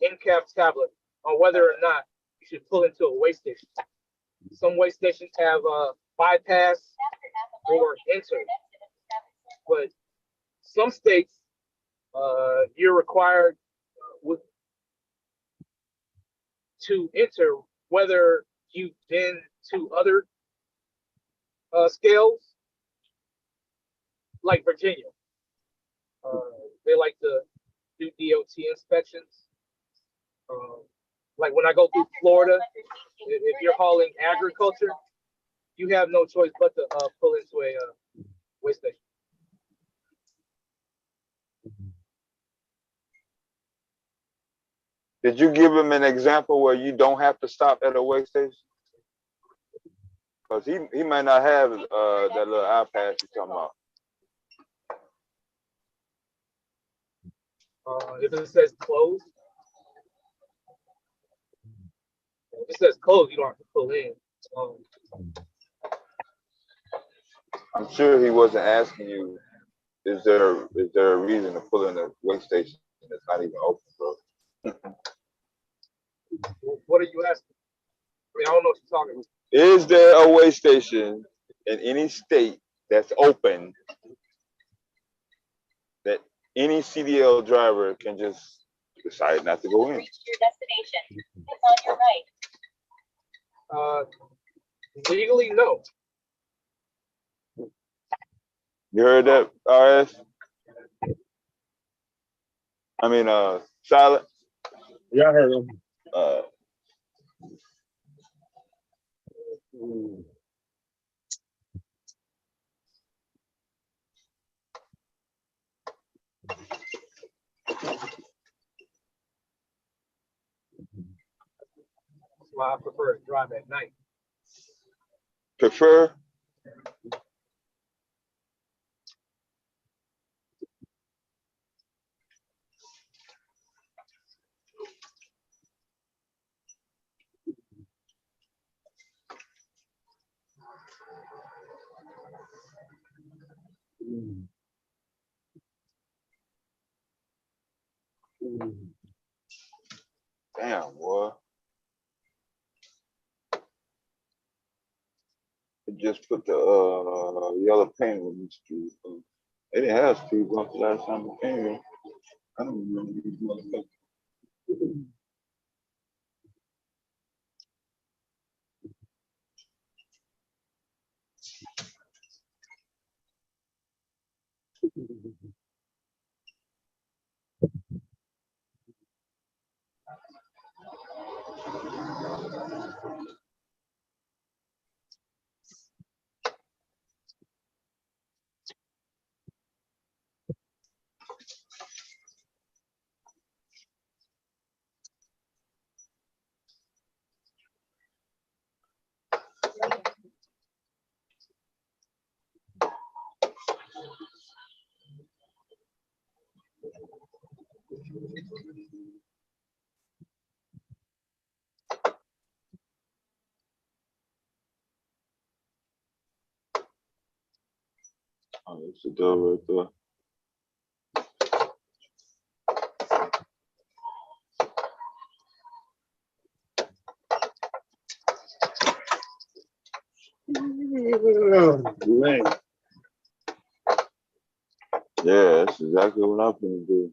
in-cab tablet, on whether or not you should pull into a weigh station. Some weigh stations have bypass or enter, but some states you're required to enter whether you've been to other scales, like Virginia. They like to do DOT inspections. Like when I go through Florida, if you're hauling agriculture, you have no choice but to pull into a weigh station. Did you give him an example where you don't have to stop at a weigh station? Because he might not have that little iPad you're talking about. If it says closed, if it says closed, you don't have to pull in. I'm sure he wasn't asking you, is there a reason to pull in a weigh station that's not even open, bro? What are you asking? I mean, I don't know what you're talking about. Is there a weigh station in any state that's open that any CDL driver can just decide not to go in? Reach your destination. It's on your right. Legally, no. You heard that, RS? I mean, Silent? Yeah, I heard him. That's why I prefer to drive at night. Prefer? Damn, boy. It just put the yellow paint on the street. They didn't have street bumps the last time I came here. I don't remember these motherfuckers. Oh, it's a door right there. Man. Yeah, that's exactly what I'm gonna do.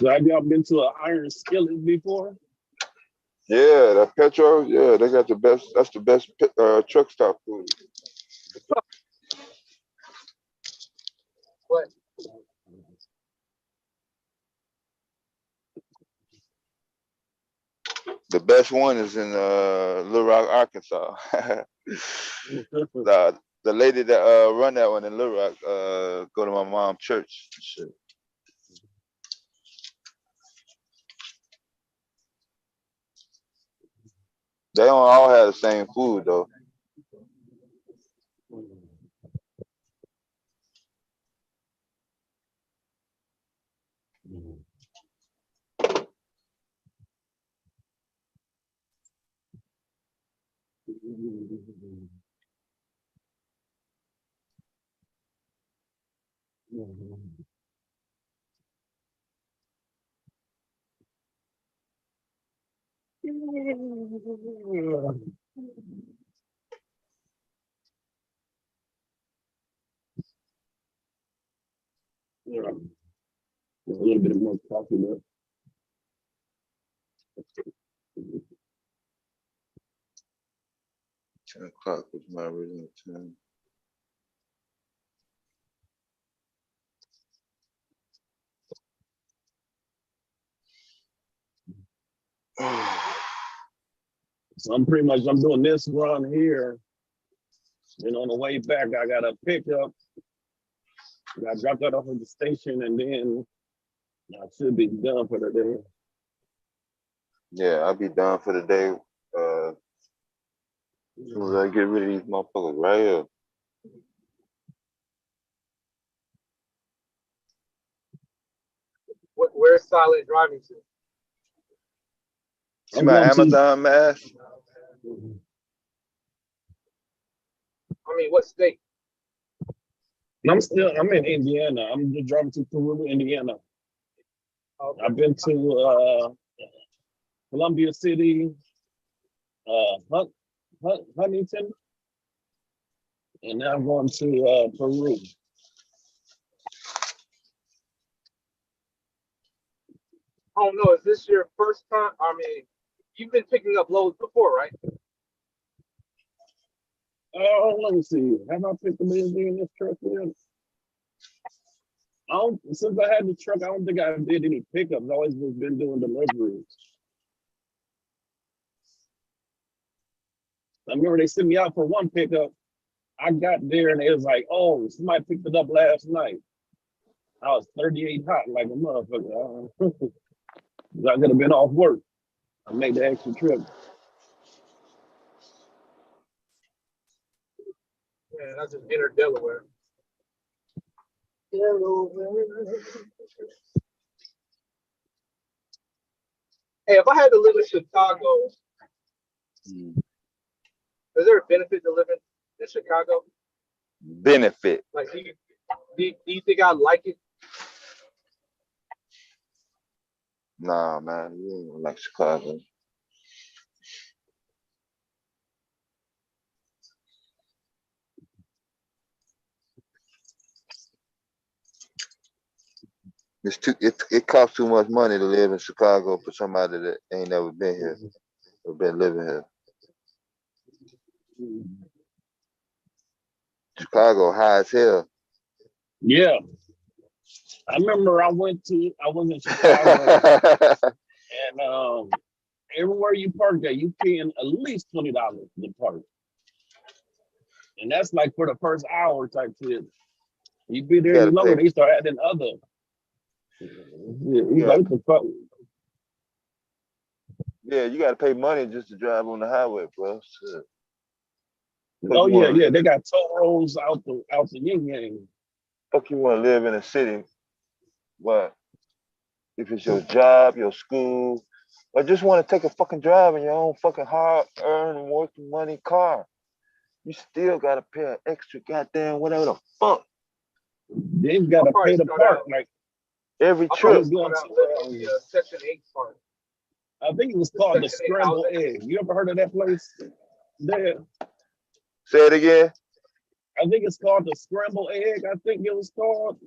So have y'all been to an iron skillet before? Yeah, that Petro. Yeah, they got the best. That's the best truck stop food. What? The best one is in Little Rock, Arkansas. the lady that run that one in Little Rock go to my mom's church. Shit. They don't all have the same food though. Yeah. A little bit more coffee there. 10 o'clock was my original time. So I'm doing this run here. And on the way back, I got a pickup. I dropped that off at the station and then I should be done for the day. Yeah, I'll be done for the day. As soon as I get rid of these motherfuckers right here. Where's Silent driving to? See my Amazon mask? I mean, what state? I'm in Indiana. I'm just driving to Peru, Indiana. Okay. I've been to Columbia City, Huntington, and now I'm going to Peru. I don't know. Is this your first time? I mean, you've been picking up loads before, right? Oh, let me see. Have I picked them in this truck yet? Since I had the truck, I don't think I did any pickups. I've always just been doing deliveries. I remember they sent me out for one pickup. I got there and it was like, oh, somebody picked it up last night. I was 38 hot like a motherfucker. I could have been off work. I made the extra trip. Man, I just entered Delaware. Hey, if I had to live in Chicago, is there a benefit to living in Chicago? Benefit. Like, do you think I'd like it? Nah, man, you ain't gonna like Chicago. It costs too much money to live in Chicago for somebody that ain't never been here or been living here. Chicago high as hell. Yeah. I remember I was in Chicago and everywhere you park there, you paying at least $20 to park. And that's like for the first hour type shit. You be there any longer, they start adding other. Yeah, you gotta pay money just to drive on the highway, bro. Shit. Oh yeah, they got toll roads out the yin yang. Fuck you wanna live in a city What? If it's your job, your school, or just want to take a fucking drive in your own fucking hard-earned, working money car, you still gotta pay an extra goddamn whatever the fuck. They've got to pay the park like Every I trip. was going out on the Section 8 part. I think it was called the Section 8 Scramble housing. Egg. You ever heard of that place? There. Say it again. I think it's called the Scramble Egg. I think it was called.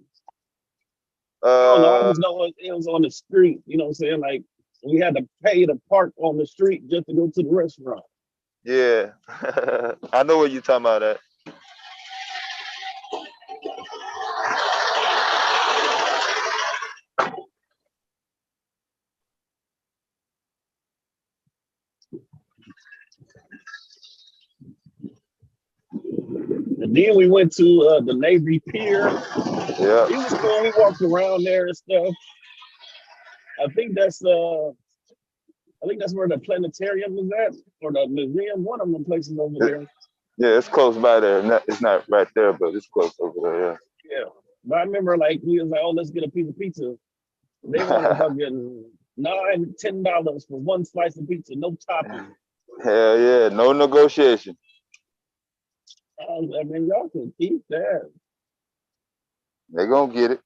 I don't know. I just know it was on the street. You know what I'm saying? Like we had to pay to park on the street just to go to the restaurant. Yeah. I know what you're talking about at. And then we went to the Navy Pier. Yeah. It was cool. We walked around there and stuff. I think that's where the planetarium is at, or the museum. One of them places over there. Yeah, it's close by there. It's not right there, but it's close over there. Yeah. Yeah, but I remember like we was like, oh, let's get a piece of pizza. They wanted fucking $9, $10 for one slice of pizza, no topping. Hell yeah, no negotiation. I was like, man, y'all can keep that. They gonna get it.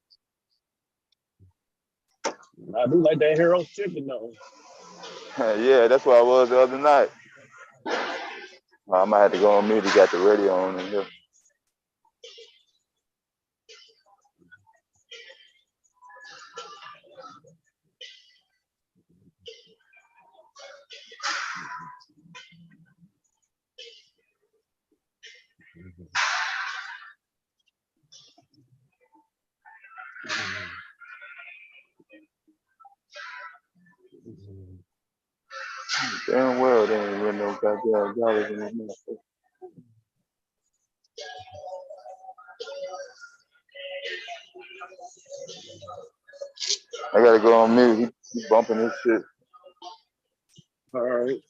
I do like that Harold's chicken though. Yeah, that's where I was the other night. I might have to go on mute. He got the radio on in here. Damn well they ain't win no goddamn dollars in this motherfucker. I gotta go on mute. He bumping his shit. All right.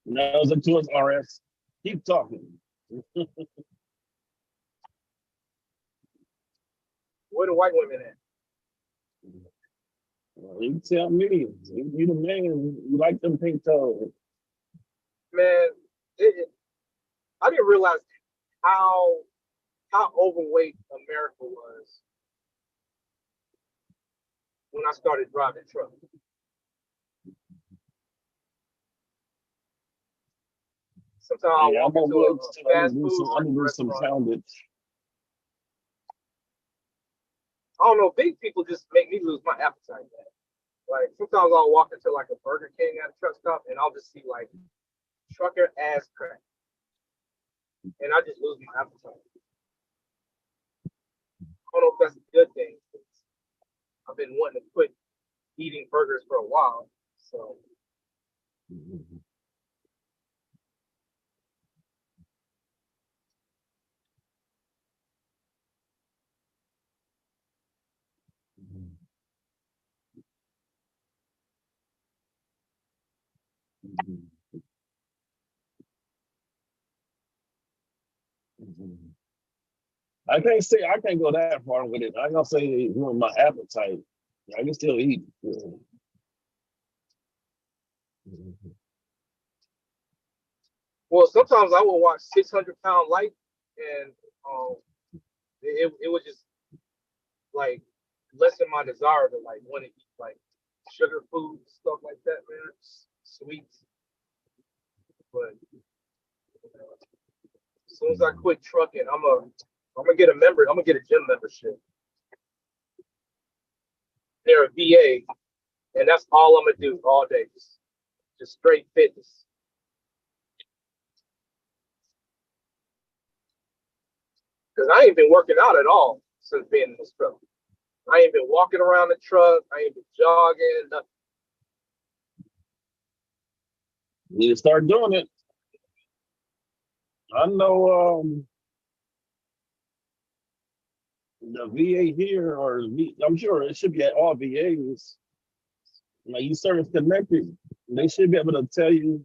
No, it's a towards RS. Keep talking. Where the white women at? Well, you tell me. You the man. You like them pink toes. Man, I didn't realize how overweight America was when I started driving truck. Sometimes I Yeah, I'm walk gonna into a fast food do some restaurant. poundage. I don't know, big people just make me lose my appetite, man. Like sometimes I'll walk into like a Burger King at a truck stop and I'll just see like trucker ass crack. And I just lose my appetite. I don't know if that's a good thing. I've been wanting to quit eating burgers for a while. So I can't go that far with it. I ain't gonna say it ruined my appetite. I can still eat. well, sometimes I will watch 600-pound Life and it was just like lessen my desire to like want to eat like sugar food, stuff like that, man. Sweets. But as soon as I quit trucking, I'm gonna get a gym membership. They're a VA, and that's all I'm gonna do all day. Just straight fitness. Because I ain't been working out at all since being in this truck. I ain't been walking around the truck. I ain't been jogging. Nothing. Need to start doing it. I know the VA here, or I'm sure it should be at all VAs. Like you service connected, They should be able to tell you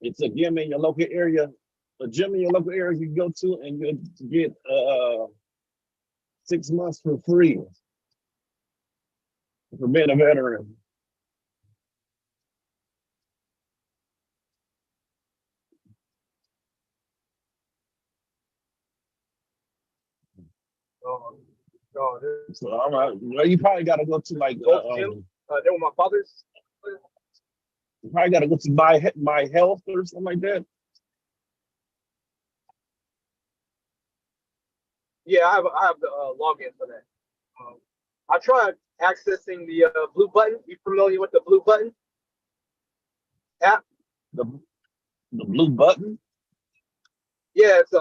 it's a gym in your local area, a gym in your local area you can go to and you get 6 months for free for being a veteran. So well, you probably got to go to like they were my father's. you probably got to go to my health or something like that. Yeah, I have the login for that. I tried accessing the blue button. You familiar with the blue button app? The blue button? Yeah, it's a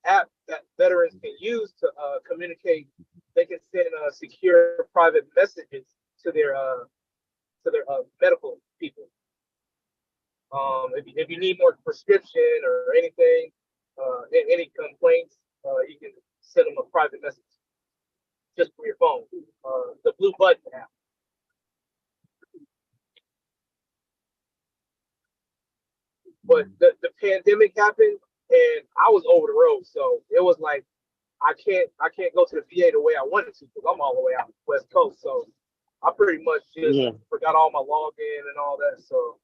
app that veterans can use to communicate. They can send secure private messages to their medical people. If you need more prescription or anything, any complaints, you can send them a private message just for your phone. The blue button app. But the pandemic happened and I was over the road, so it was like I can't go to the VA the way I wanted to because I'm all the way out West Coast. So I pretty much just forgot all my login and all that. So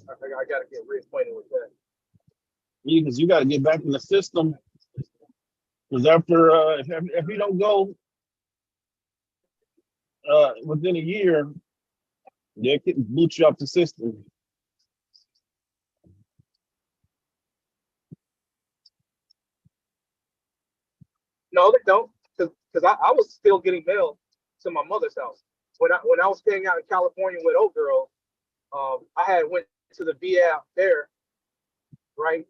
I got to get reacquainted with that. Yeah, because you got to get back in the system. Because after if you don't go within a year, they can boot you off the system. No, they don't, because I was still getting mail to my mother's house when I was staying out in California with old girl. I had went to the VA out there, right,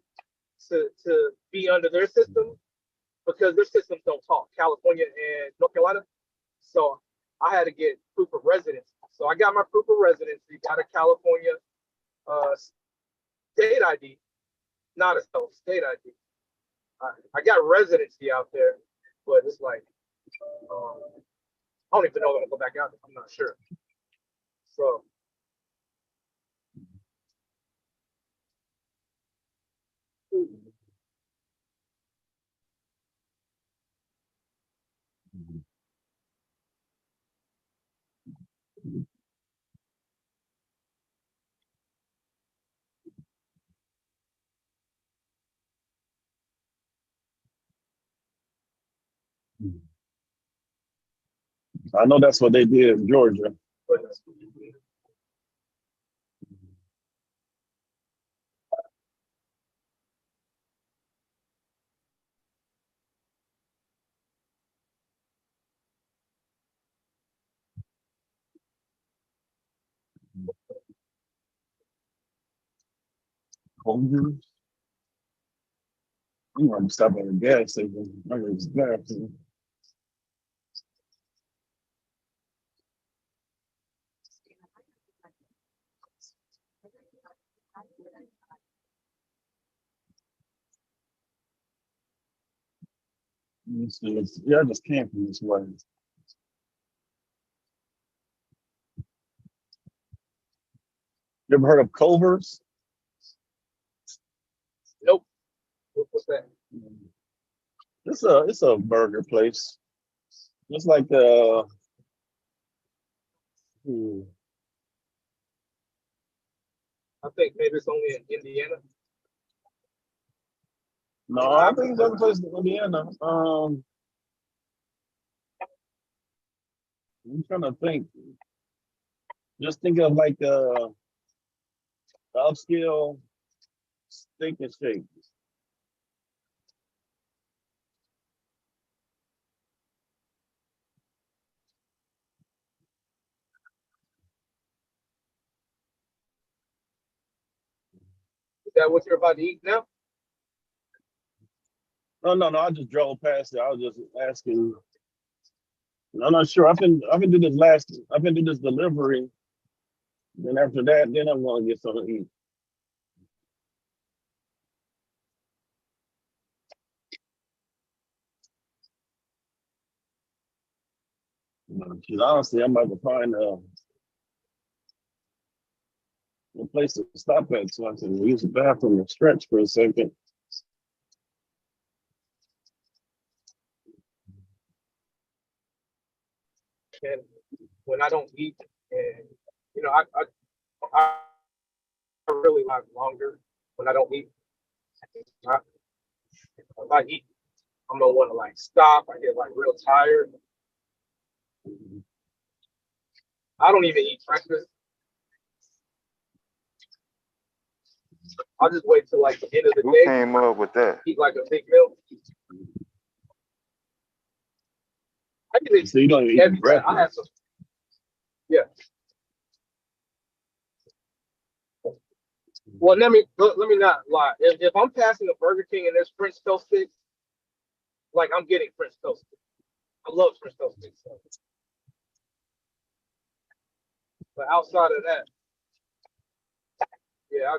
to be under their system because their systems don't talk, California and North Carolina. So I had to get proof of residence. So I got my proof of residency, got a California state ID, not a state ID. I got residency out there, but it's like I don't even know if I'm gonna go back out there. I'm not sure. So I know that's what they did in Georgia. Culver's. I'm going to stop at the gas station. I'm going to gas station. Yeah, I just came from this way. You ever heard of Culver's? nope. What's that? It's a burger place. It's like I think maybe it's only in Indiana. no, I think it's other places in Indiana. I'm trying to think. Just think of like the upscale steak and shake. Is that what you're about to eat now? No. I just drove past it. I was just asking. I'm not sure. I've been doing this delivery. Then after that, then I'm gonna get something to eat. Because honestly, I'm about to find a place to stop at, so I can use the bathroom and stretch for a second. And when I don't eat, and you know, I really like longer when I don't eat. I, if I eat, I'm gonna want to like stop. I get like real tired. I don't even eat breakfast. I'll just wait till like the end of the Who day. came up with that? Eat like a big meal. I can eat So you don't even heavy, eat but I have breakfast. some. Yeah. Well, let me not lie. If I'm passing a Burger King and there's French toast sticks, like I'm getting French toast sticks. I love French toast sticks. But outside of that, yeah,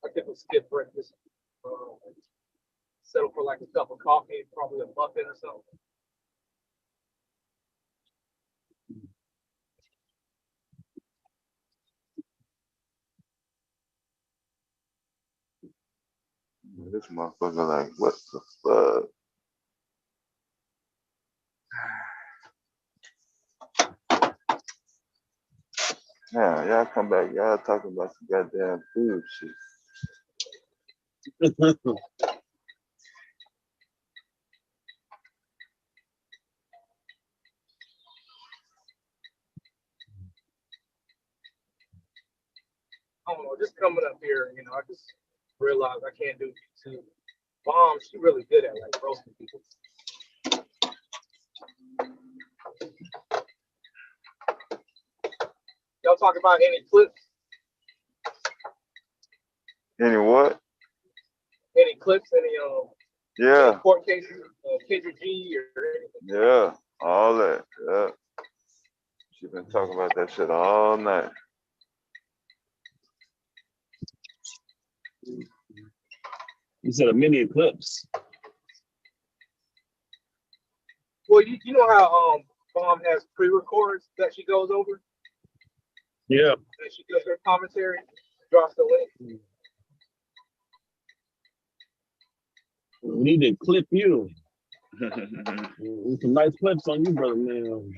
I think we'll skip breakfast. Settle for like a cup of coffee, probably a muffin or something. This motherfucker like, what the fuck? Yeah, y'all come back. Y'all talking about some goddamn food shit. I don't know, just coming up here, you know, I just realized I can't do YouTube. Mom, she's really good at like roasting people. Y'all talk about any clips? Any what? Any clips? Any Yeah, court cases? Kendra G or anything? yeah, all that. Yeah. She been talking about that shit all night. You said a mini eclipse. Well, you know how Mom has pre-records that she goes over? Yeah. And she does her commentary, drops the link. We need to clip you. There's some nice clips on you, brother, man.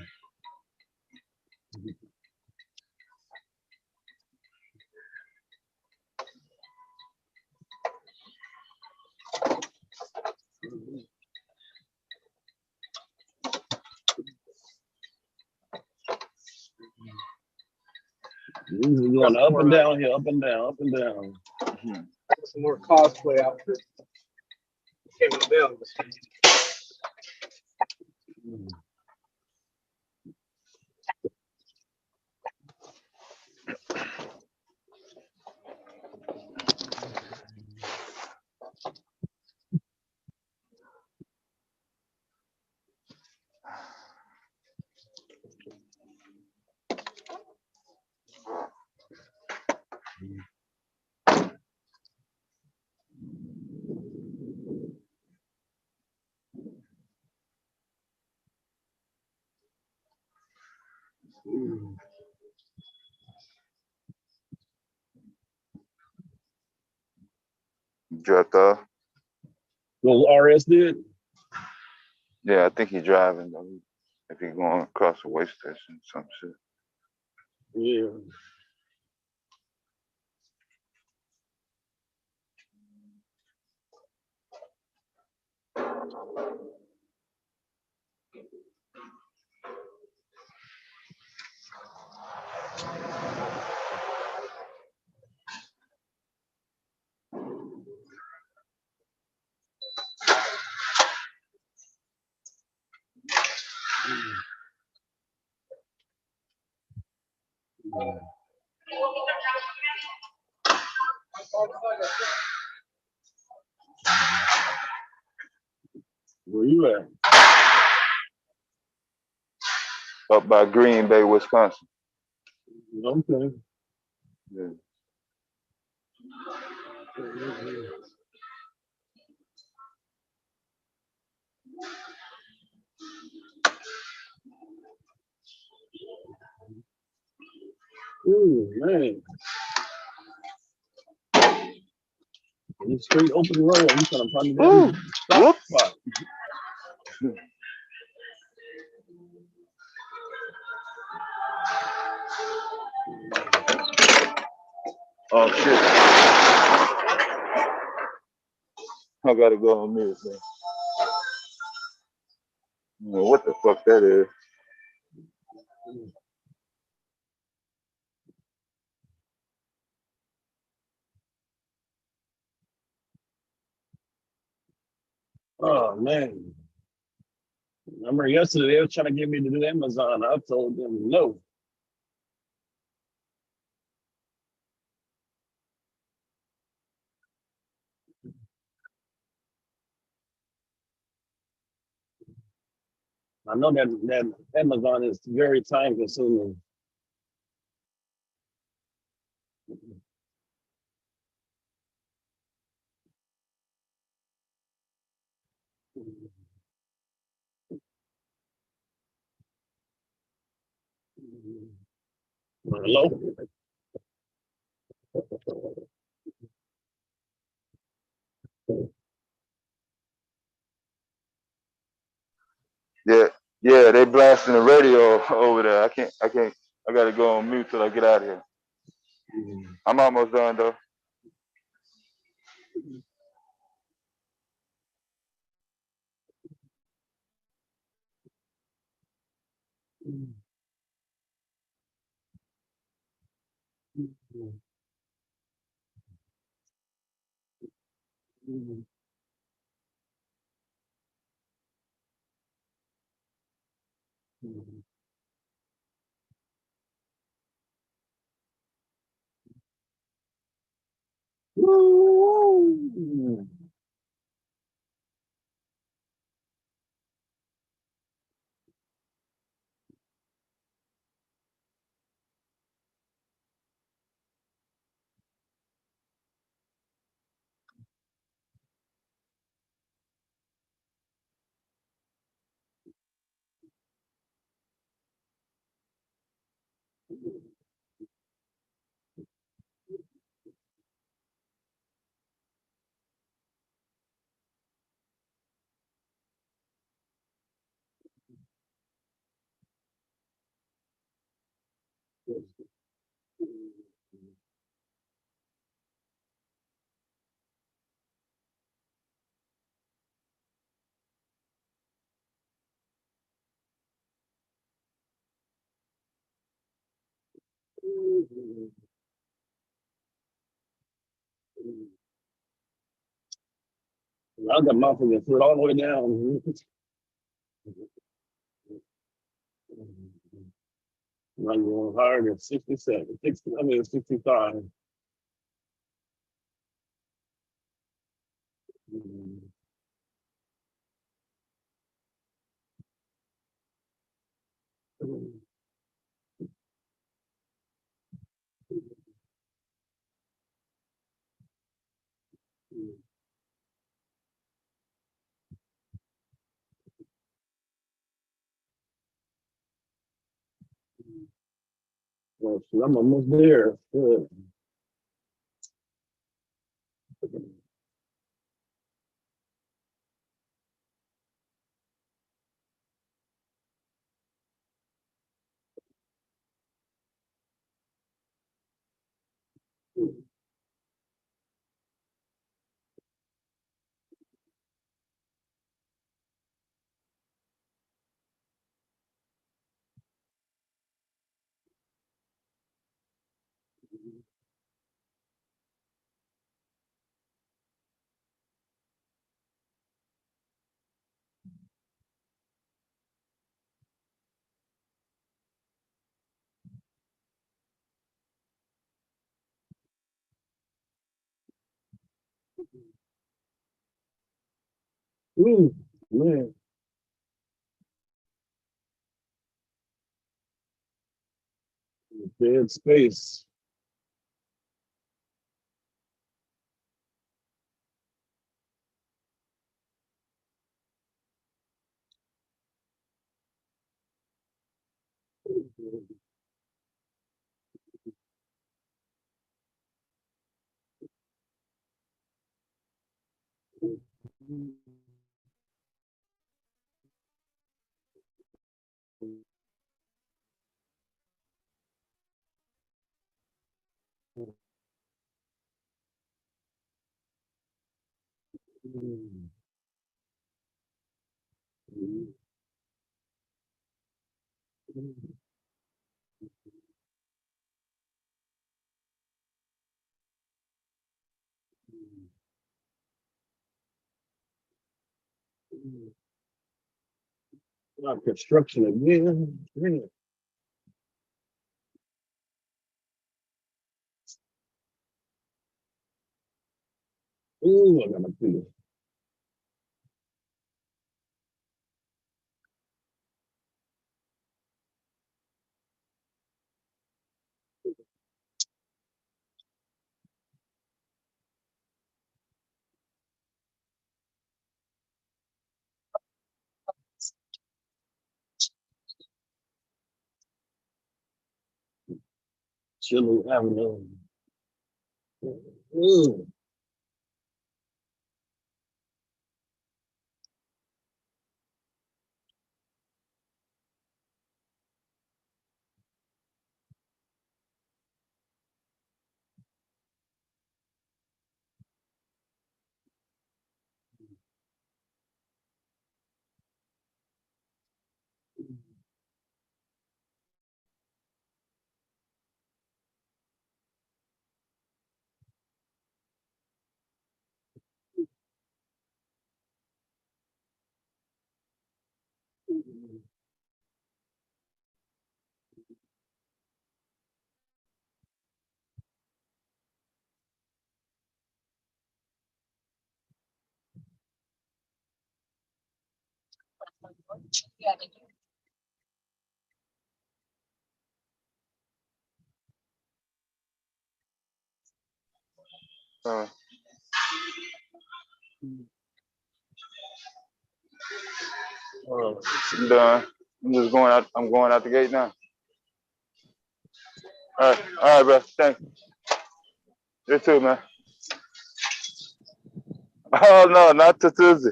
We're going up and down here, up and down, up and down. Some more cosplay outfits. Came in the mail. Dropped off. Well, RS did? Yeah, I think he driving though. If he going across the way station, some shit. Yeah. Where you at? Up by Green Bay, Wisconsin. Okay. Yeah. Ooh, man. The street open road. I'm trying to find the Woo! damn stop spot. Oh shit! I gotta go on mute, man. What the fuck that is? Oh man. Remember yesterday they were trying to get me to do Amazon. I told them no. I know that Amazon is very time consuming. Hello? Yeah, yeah, they blasting the radio over there. I gotta go on mute till I get out of here. I'm almost done though. I got my fucking foot all the way down. I'm going higher than 67, 60, I mean 65. Well, shit, I'm almost there. Good. Ooh, man. Dead space. Construction again. Man. Ooh, I gotta feel. Chili Avenue. Ooh. Uh, I'm done. I'm just going out. I'm going out the gate now. All right, bro. Thanks. You too, man. Oh no, not to Tuesday.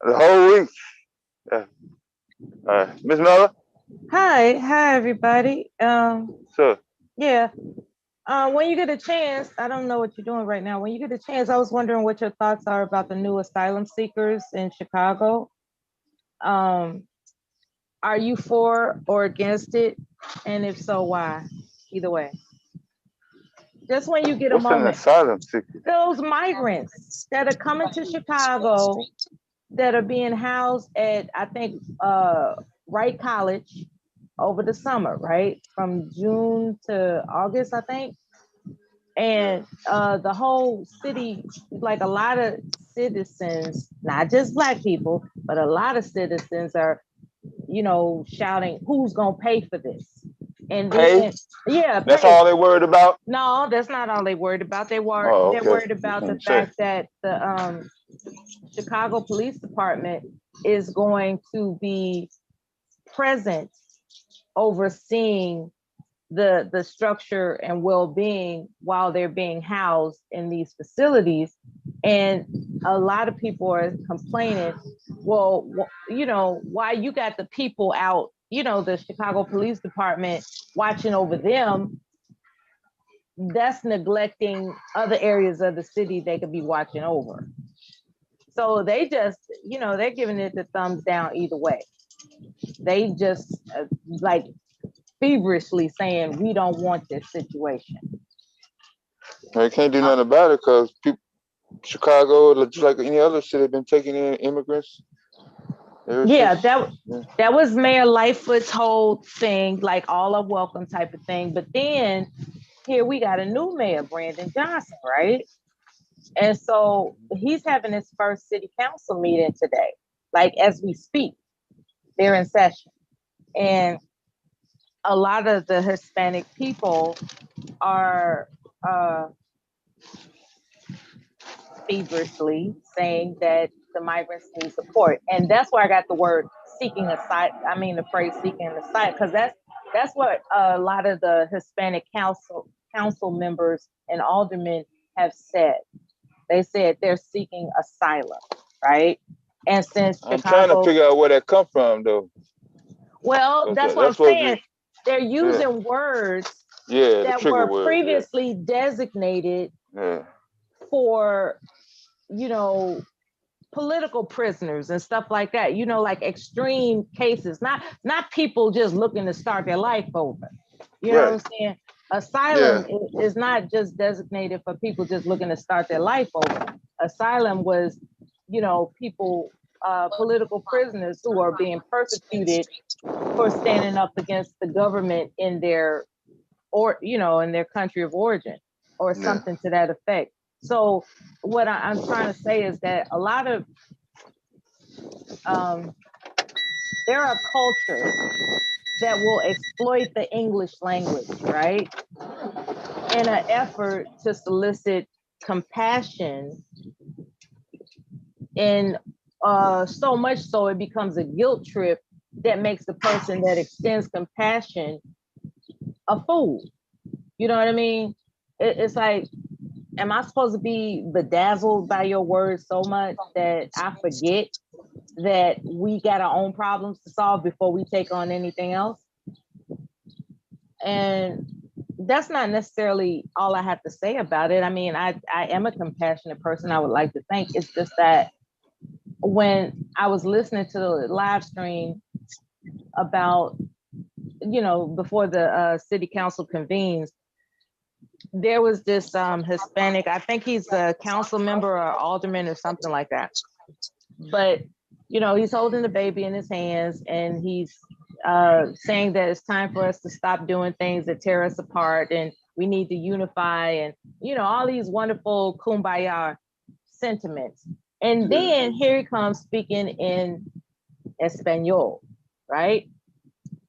The whole week. Yeah. All right, Miss Miller. Hi everybody. Sure. Yeah. When you get a chance, I don't know what you're doing right now. When you get a chance, I was wondering what your thoughts are about the new asylum seekers in Chicago. Are you for or against it? And if so, why? Either way. Just when you get a What's an moment. asylum seeker? Those migrants that are coming to Chicago that are being housed at, I think, Wright College over the summer, right? From June to August, I think. And the whole city, like a lot of citizens, not just Black people, but a lot of citizens are, shouting, who's gonna pay for this? And then, yeah, That's pay. all they worried about? No, that's not all they worried about. They're okay. worried about the fact that the Chicago Police Department is going to be present overseeing the structure and well-being while they're being housed in these facilities. And a lot of people are complaining, well, why you got the people out, the Chicago Police Department watching over them, that's neglecting other areas of the city they could be watching over. So they just, they're giving it the thumbs down either way. They just like feverishly saying, we don't want this situation. They can't do nothing about it because Chicago, just like any other city, been taking in immigrants. Yeah, that was Mayor Lightfoot's whole thing, like all are welcome type of thing. But then here we got a new mayor, Brandon Johnson, right? And so he's having his first city council meeting today, like as we speak, they're in session. And a lot of the Hispanic people are feverishly saying that the migrants need support. And that's where I got the word seeking asylum, the phrase seeking asylum, because that's what a lot of the Hispanic council members and aldermen have said, They said they're seeking asylum, right? And since I'm trying to Chicago, figure out where that come from though. well, that's what I'm That's supposed to saying. be, They're yeah, using words yeah, the that trigger were word, yeah, previously designated yeah, for, you know, political prisoners and stuff like that, you know, like extreme cases, not people just looking to start their life over. You know what I'm right, saying? yeah, Asylum is not just designated for people just looking to start their life over. Asylum was, you know, people, political prisoners who are being persecuted for standing up against the government in their, or, you know, in their country of origin or yeah, something to that effect. So what I'm trying to say is that a lot of, there are cultures that will exploit the English language, right? In an effort to solicit compassion, and so much so it becomes a guilt trip that makes the person that extends compassion a fool. You know what I mean? It's like, am I supposed to be bedazzled by your words so much that I forget that we got our own problems to solve before we take on anything else? And that's not necessarily all I have to say about it. I mean, I am a compassionate person, I would like to think. It's just that when I was listening to the live stream about, you know, before the city council convenes, there was this Hispanic, I think he's a council member or alderman or something like that. But, you know, he's holding the baby in his hands and he's saying that it's time for us to stop doing things that tear us apart and we need to unify and, you know, all these wonderful kumbaya sentiments. And then here he comes speaking in Espanol, right?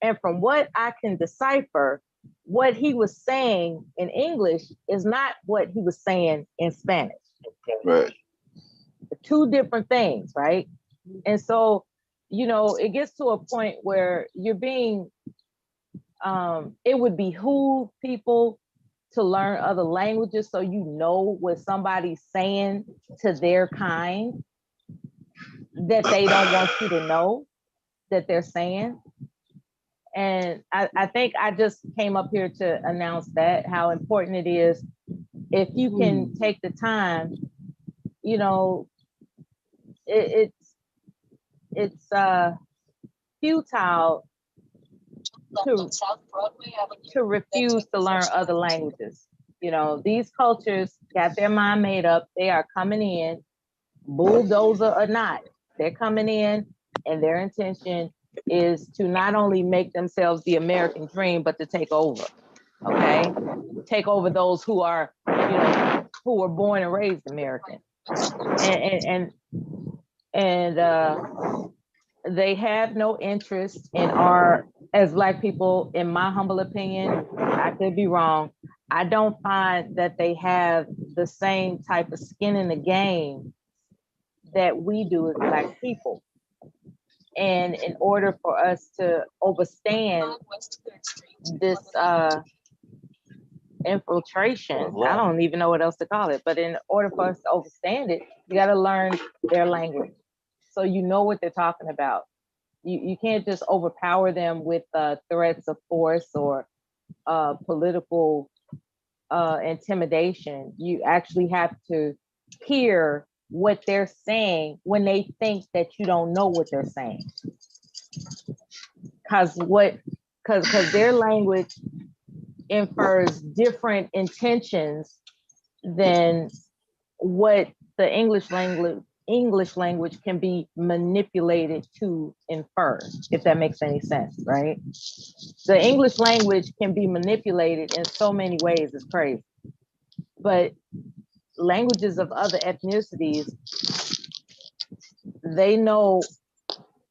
And from what I can decipher, what he was saying in English is not what he was saying in Spanish. right, Two different things, right? And so, you know, it gets to a point where you're being, it would behoove people to learn other languages so you know what somebody's saying to their kind that they don't want you to know that they're saying. And I think I just came up here to announce that, how important it is if you can take the time, you know, it's futile to refuse to learn other languages. You know, these cultures got their mind made up. They are coming in, bulldozer or not, they're coming in, and their intention is to not only make themselves the American dream, but to take over. Okay, take over those who are, you know, who were born and raised American, and they have no interest in our, as Black people, in my humble opinion, I could be wrong, I don't find that they have the same type of skin in the game that we do as Black people. And in order for us to overstand this infiltration, I don't even know what else to call it, but in order for us to overstand it, you got to learn their language so you know what they're talking about. You can't just overpower them with threats of force or political intimidation. You actually have to hear what they're saying when they think that you don't know what they're saying. Because their language infers different intentions than what the English language can be manipulated to infer, if that makes any sense, right? The English language can be manipulated in so many ways, it's crazy. But languages of other ethnicities, they know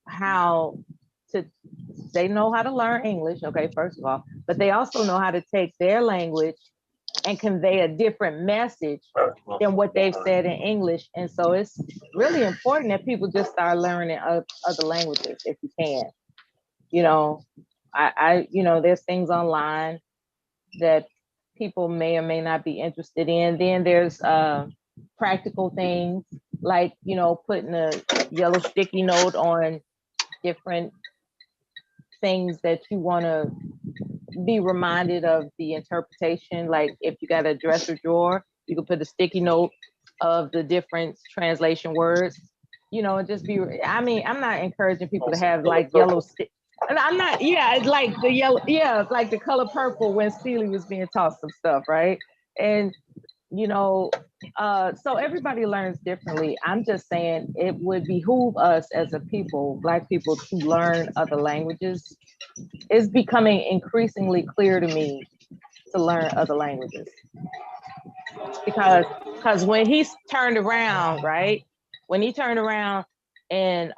how to learn English, okay, first of all, but they also know how to take their language and convey a different message than what they've said in English. And so it's really important that people just start learning other languages if you can. You know, I you know, there's things online that people may or may not be interested in. Then there's practical things like, you know, putting a yellow sticky note on different things that you want to be reminded of the interpretation. Like if you got a dresser drawer, you could put a sticky note of the different translation words, you know, and just be, I mean, I'm not encouraging people to have like yellow stick. And I'm not, yeah, it's like the yellow, yeah, it's like the color purple when Steely was being taught some stuff, right? And, you know, so everybody learns differently. I'm just saying it would behoove us as a people, Black people, to learn other languages. It's becoming increasingly clear to me to learn other languages. Because when he turned around, right? When he turned around and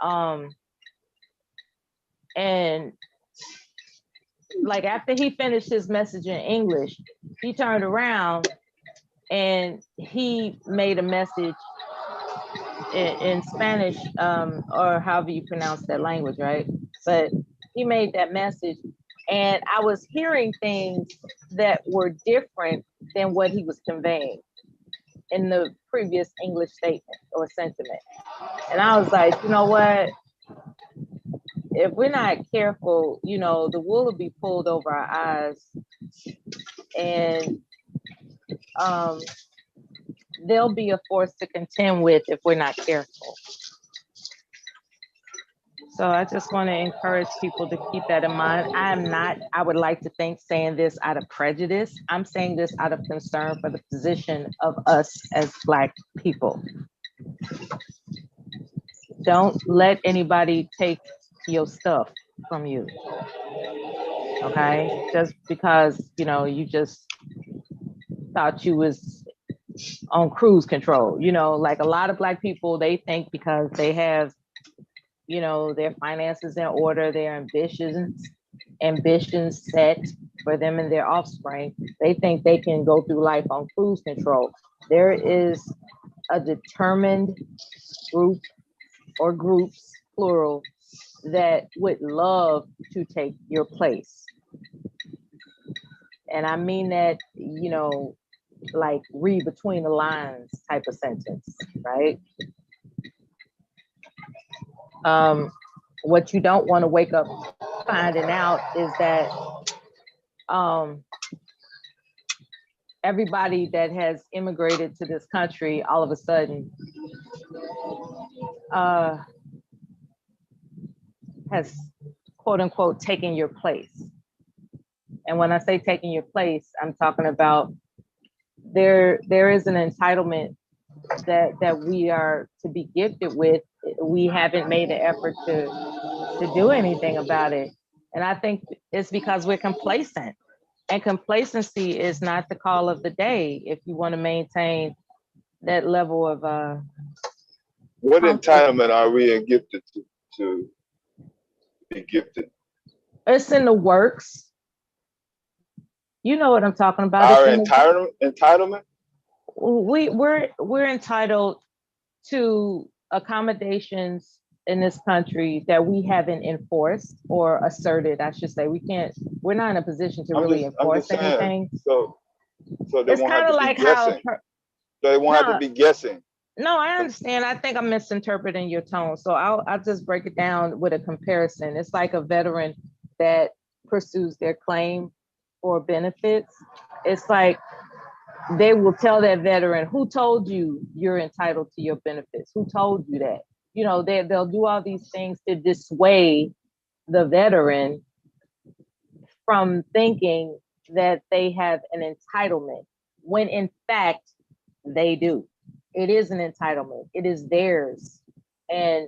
like after he finished his message in English, he turned around and he made a message in Spanish, or however you pronounce that language, right? But he made that message, and I was hearing things that were different than what he was conveying in the previous English statement or sentiment. And I was like, you know what? If we're not careful, you know, the wool will be pulled over our eyes, and they'll be a force to contend with if we're not careful. So I just want to encourage people to keep that in mind. I would like to think saying this out of prejudice. I'm saying this out of concern for the position of us as Black people. Don't let anybody take your stuff from you, okay? Just because, you know, you just thought you was on cruise control. You know, like a lot of Black people, they think because they have, you know, their finances in order, their ambitions set for them and their offspring, they think they can go through life on cruise control. There is a determined group or groups, plural, that would love to take your place. And I mean that, you know, like read between the lines type of sentence, right? What you don't want to wake up finding out is that everybody that has immigrated to this country all of a sudden has quote unquote taken your place. And when I say taking your place, I'm talking about there is an entitlement that we are to be gifted with. We haven't made an effort to do anything about it. And I think it's because we're complacent. And complacency is not the call of the day if you want to maintain that level of what entitlement are we gifted to be gifted? It's in the works. You know what I'm talking about. Our entitlement? We're entitled to accommodations in this country that we haven't enforced or asserted, I should say. We're not in a position to really enforce anything. So they it's won't kind have of to like be guessing. So they won't have to be guessing. No, I understand. I think I'm misinterpreting your tone. So I'll just break it down with a comparison. It's like a veteran that pursues their claim for benefits. It's like they will tell that veteran, who told you you're entitled to your benefits? Who told you that? You know, they'll do all these things to dissuade the veteran from thinking that they have an entitlement, when in fact they do. It is an entitlement. It is theirs. And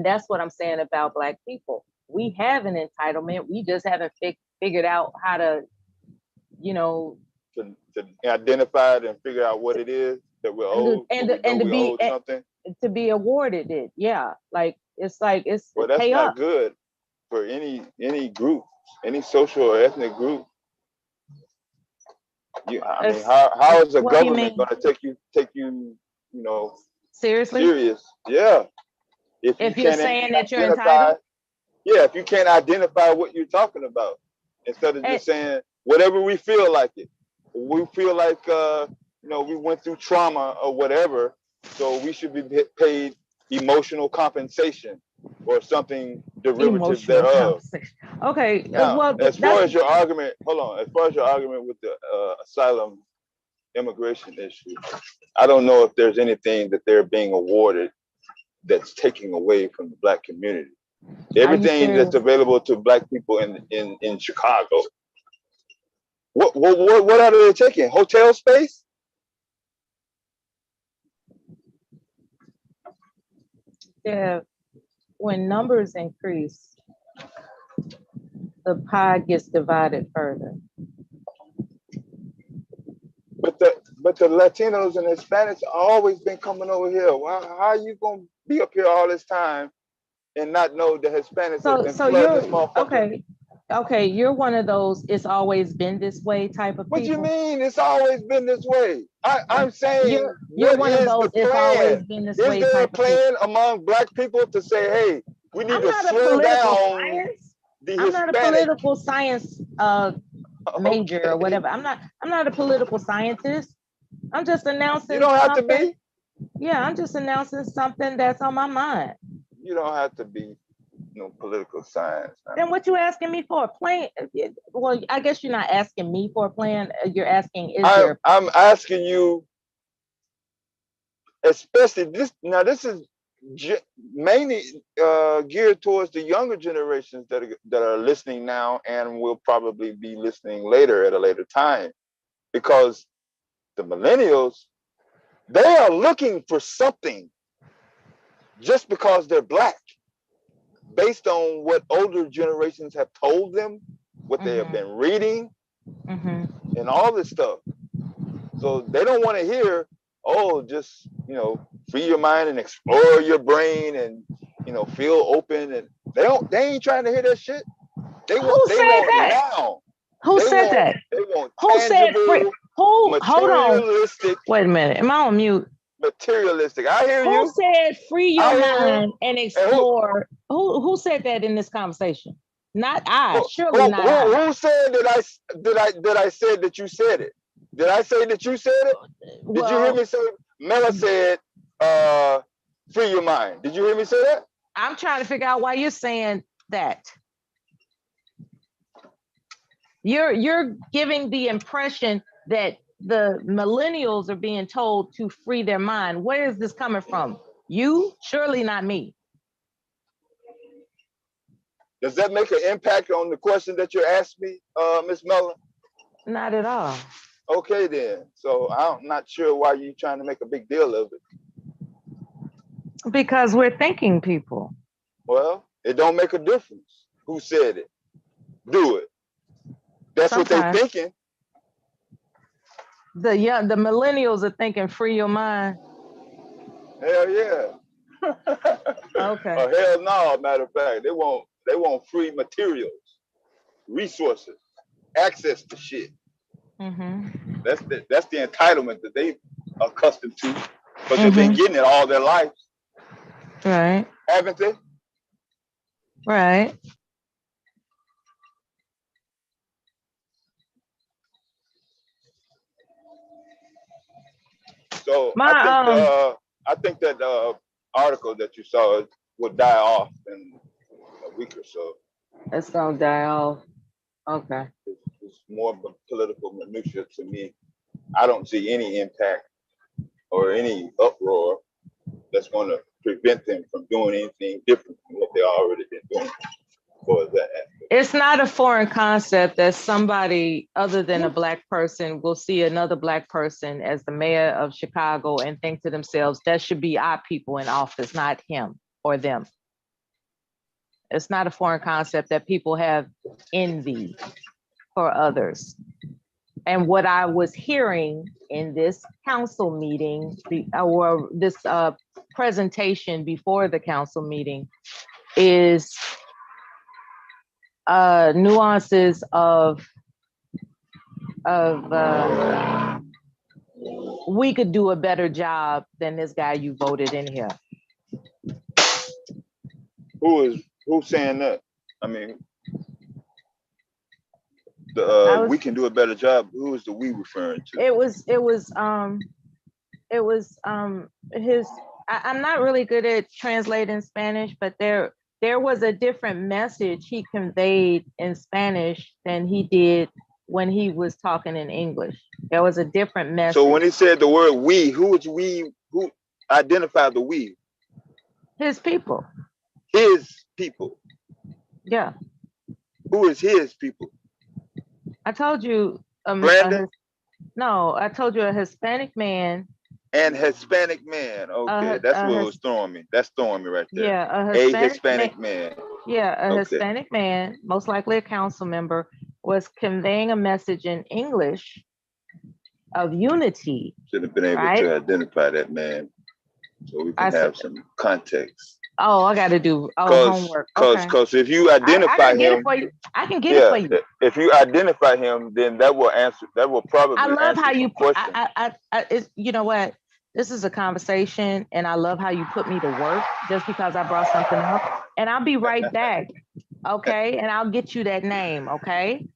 that's what I'm saying about Black people. We have an entitlement. We just haven't figured out how to, you know, to identify it and figure out what it is that we're owed, to be awarded it. Yeah, like it's well, that's not good for any group, any social or ethnic group. I mean, how is the government going to take you, you know, seriously? Serious? Yeah. If you're saying that you're entitled. Yeah, if you can't identify what you're talking about, instead of just saying whatever we feel like it. We feel like, you know, we went through trauma or whatever, So we should be paid emotional compensation or something derivative Emotional thereof. compensation. Okay, Now, well, as far that's as your argument, hold on. As far as your argument with the asylum immigration issue, I don't know if there's anything that they're being awarded that's taking away from the Black community. Everything that's available to Black people in Chicago. What are they taking? Hotel space? yeah. When numbers increase, the pie gets divided further. But the Latinos and Hispanics always been coming over here. Well, how are you gonna be up here all this time and not know the Hispanics have been So flooding this you're motherfucker? okay. You're one of those. It's always been this way type of people. What you mean? It's always been this way. I'm saying, you're what one of is those. the It's always plan? been this Is way there a type of people. plan among Black people to say, hey, we need I'm to not a slow political down science. the I'm not a Hispanic? political science major or whatever. I'm not a political scientist. I'm just announcing. You don't have to something. be. Yeah, I'm just announcing something that's on my mind. You don't have to be no political science. Then what you asking me for a plan? Well, I guess you're not asking me for a plan. You're asking, is there? I'm asking you, especially this. Now, this is mainly geared towards the younger generations that are listening now and will probably be listening later at a later time, because the millennials, they are looking for something just because they're Black, based on what older generations have told them, what they have been reading, and all this stuff. So they don't want to hear, oh, just, free your mind and explore your brain and, feel open. And they ain't trying to hear that shit. They want now. Who said that? They want Who said free? Who? Hold on. Materialistic. Wait a minute. Am I on mute? Materialistic. I hear you. Who said free your I hear mind and explore? Who said that in this conversation? Not I. Surely not I. Who said that I said that you said it? Did I say that you said it? Did you hear me say? Mela said, free your mind. Did you hear me say that? I'm trying to figure out why you're saying that. You're giving the impression that the millennials are being told to free their mind. Where is this coming from? You? Surely not me. Does that make an impact on the question that you asked me, Ms. Mellon? Not at all. Okay, then. So I'm not sure why you're trying to make a big deal of it. Because we're thinking people. Well, it don't make a difference who said it. Do it. That's Sometimes. what they're thinking. The millennials are thinking free your mind. Hell yeah. Okay. Hell no, matter of fact. They want free materials, resources, access to shit. That's the entitlement that they are accustomed to, because they've been getting it all their lives. Right. Haven't they? Right. So I think that article that you saw would die off in a week or so. It's gonna die off. Okay. It's more of a political minutia to me. I don't see any impact or any uproar that's going to prevent them from doing anything different from what they already been doing. It's not a foreign concept that somebody other than a Black person will see another Black person as the mayor of Chicago and think to themselves, that should be our people in office, not him or them. It's not a foreign concept that people have envy for others. And what I was hearing in this council meeting, or this presentation before the council meeting, is nuances of we could do a better job than this guy you voted in here. Who's saying that? I mean, we can do a better job. Who is the we referring to? It was it was his. I'm not really good at translating Spanish, but there was a different message he conveyed in Spanish than he did when he was talking in English. There was a different message. So when he said the word we, who is we? Who identified the we? His people. His people. Yeah. Who is his people? I told you. Brandon? No, I told you a Hispanic man. And Hispanic man. Okay, that's what was throwing me. That's throwing me right there. Yeah, a Hispanic man. Yeah, a Okay. Hispanic man, most likely a council member, was conveying a message in English of unity. Should have been able to identify that man so we can have some context. Oh, I got to do homework. Because if you identify I can get him, it for you. I can get it for you. If you identify him, then that will answer. That will probably. I love how you put. You know what? This is a conversation, and I love how you put me to work just because I brought something up. And I'll be right back, okay? And I'll get you that name, okay?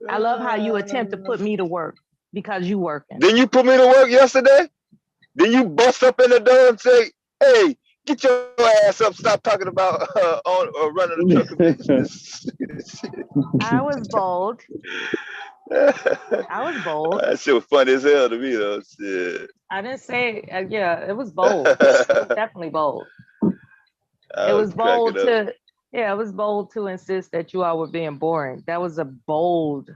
I love how you attempt to put me to work because you working. Then you put me to work yesterday? Then you bust up in the door and say, "Hey, get your ass up! Stop talking about running the truck business." I was bold. I was bold. That shit was funny as hell to me, though. Shit. I didn't say, yeah, it was bold. It was definitely bold. It was bold to, it was bold to insist that you all were being boring. That was a bold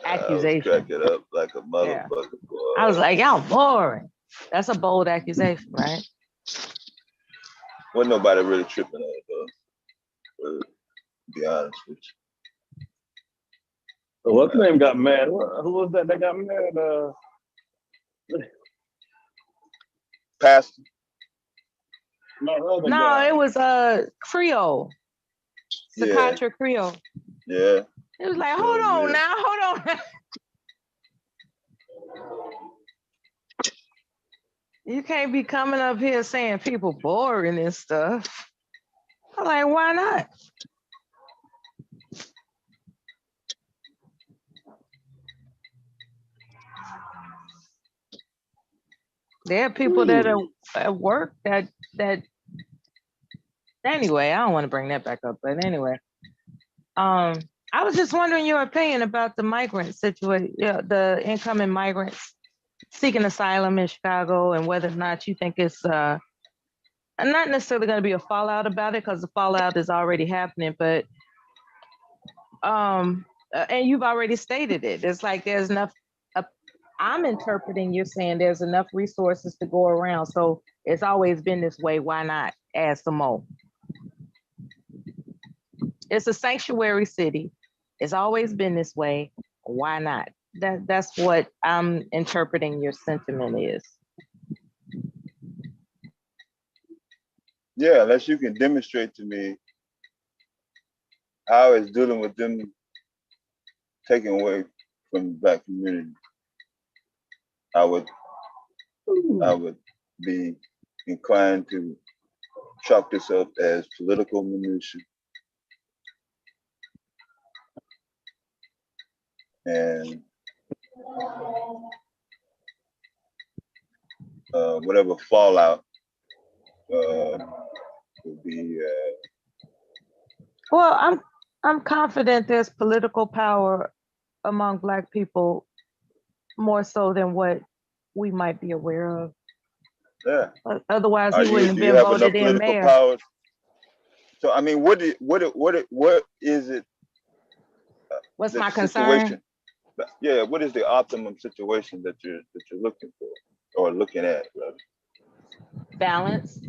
accusation. I was cracking up like a motherfucker. Boy. I was like, y'all boring. That's a bold accusation, right? Wasn't nobody really tripping on it, though. To be honest with you. So what's name got mad? Who was that got mad? Pastor? No, it was Creole. Sakatra Creole. Yeah. It was like, hold on now, hold on. You can't be coming up here saying people boring and stuff. I'm like, why not? There are people that are at work that anyway, I don't want to bring that back up, but anyway. I was just wondering your opinion about the migrant situation, the incoming migrants seeking asylum in Chicago, and whether or not you think it's not necessarily going to be a fallout about it, because the fallout is already happening, but and you've already stated it. It's like there's enough. I'm interpreting you're saying there's enough resources to go around, so it's always been this way. Why not add some more? It's a sanctuary city. It's always been this way. Why not? That's what I'm interpreting your sentiment is. Yeah, unless you can demonstrate to me how it's dealing with them taking away from the Black community, I would be inclined to chalk this up as political minutia. And whatever fallout would be. Well, I'm confident there's political power among Black people more so than what we might be aware of. Yeah. Otherwise, he wouldn't have been voted in mayor. Power? So I mean, what is it? What's my concern? Yeah, what is the optimum situation that you're looking for or looking at, rather? Balance.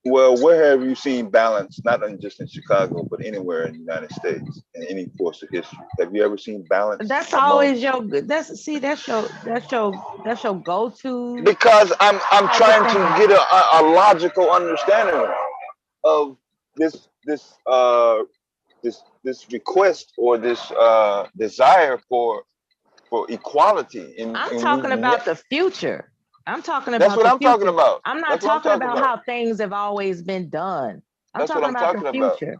Well, where have you seen balance? Not just in Chicago, but anywhere in the United States in any course of history. Have you ever seen balance? That's always your. That's your go-to. Because I'm trying to get a logical understanding of this request or this desire for equality. I'm talking about the future. I'm talking about That's what I'm talking about. I'm not talking about how things have always been done. I'm talking about the future.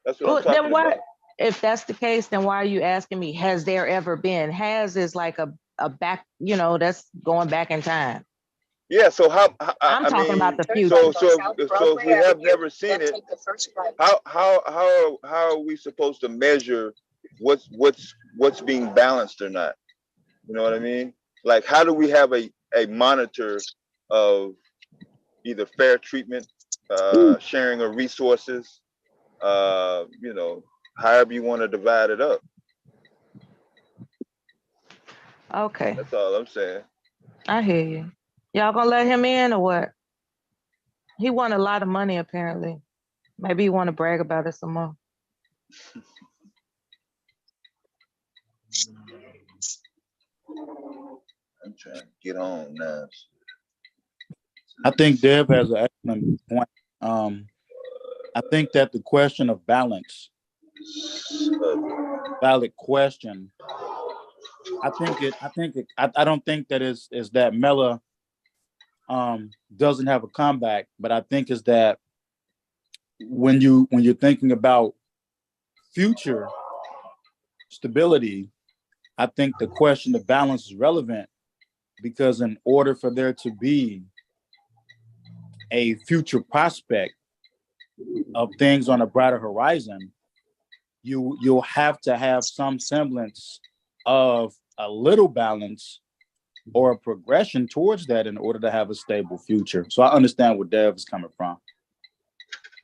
That's what I'm talking about. If that's the case, then why are you asking me, has there ever been? Has is like a a back, you know, that's going back in time. Yeah, so I'm talking about the future. So if we have never seen it, how are we supposed to measure what's being balanced or not? You know what I mean? Like, how do we have a monitor of either fair treatment, sharing of resources, you know, however you want to divide it up? Okay, That's all I'm saying. I hear you. Y'all gonna let him in or what? He won a lot of money apparently. Maybe you want to brag about it some more. I'm trying to get on now. I think Deb has an excellent point. I think that the question of balance, valid question. I don't think that is that Mela doesn't have a comeback, but I think is that when you're thinking about future stability, I think the question of balance is relevant because in order for there to be a future prospect of things on a brighter horizon, you'll have to have some semblance of a little balance or a progression towards that in order to have a stable future. So I understand where Dev is coming from.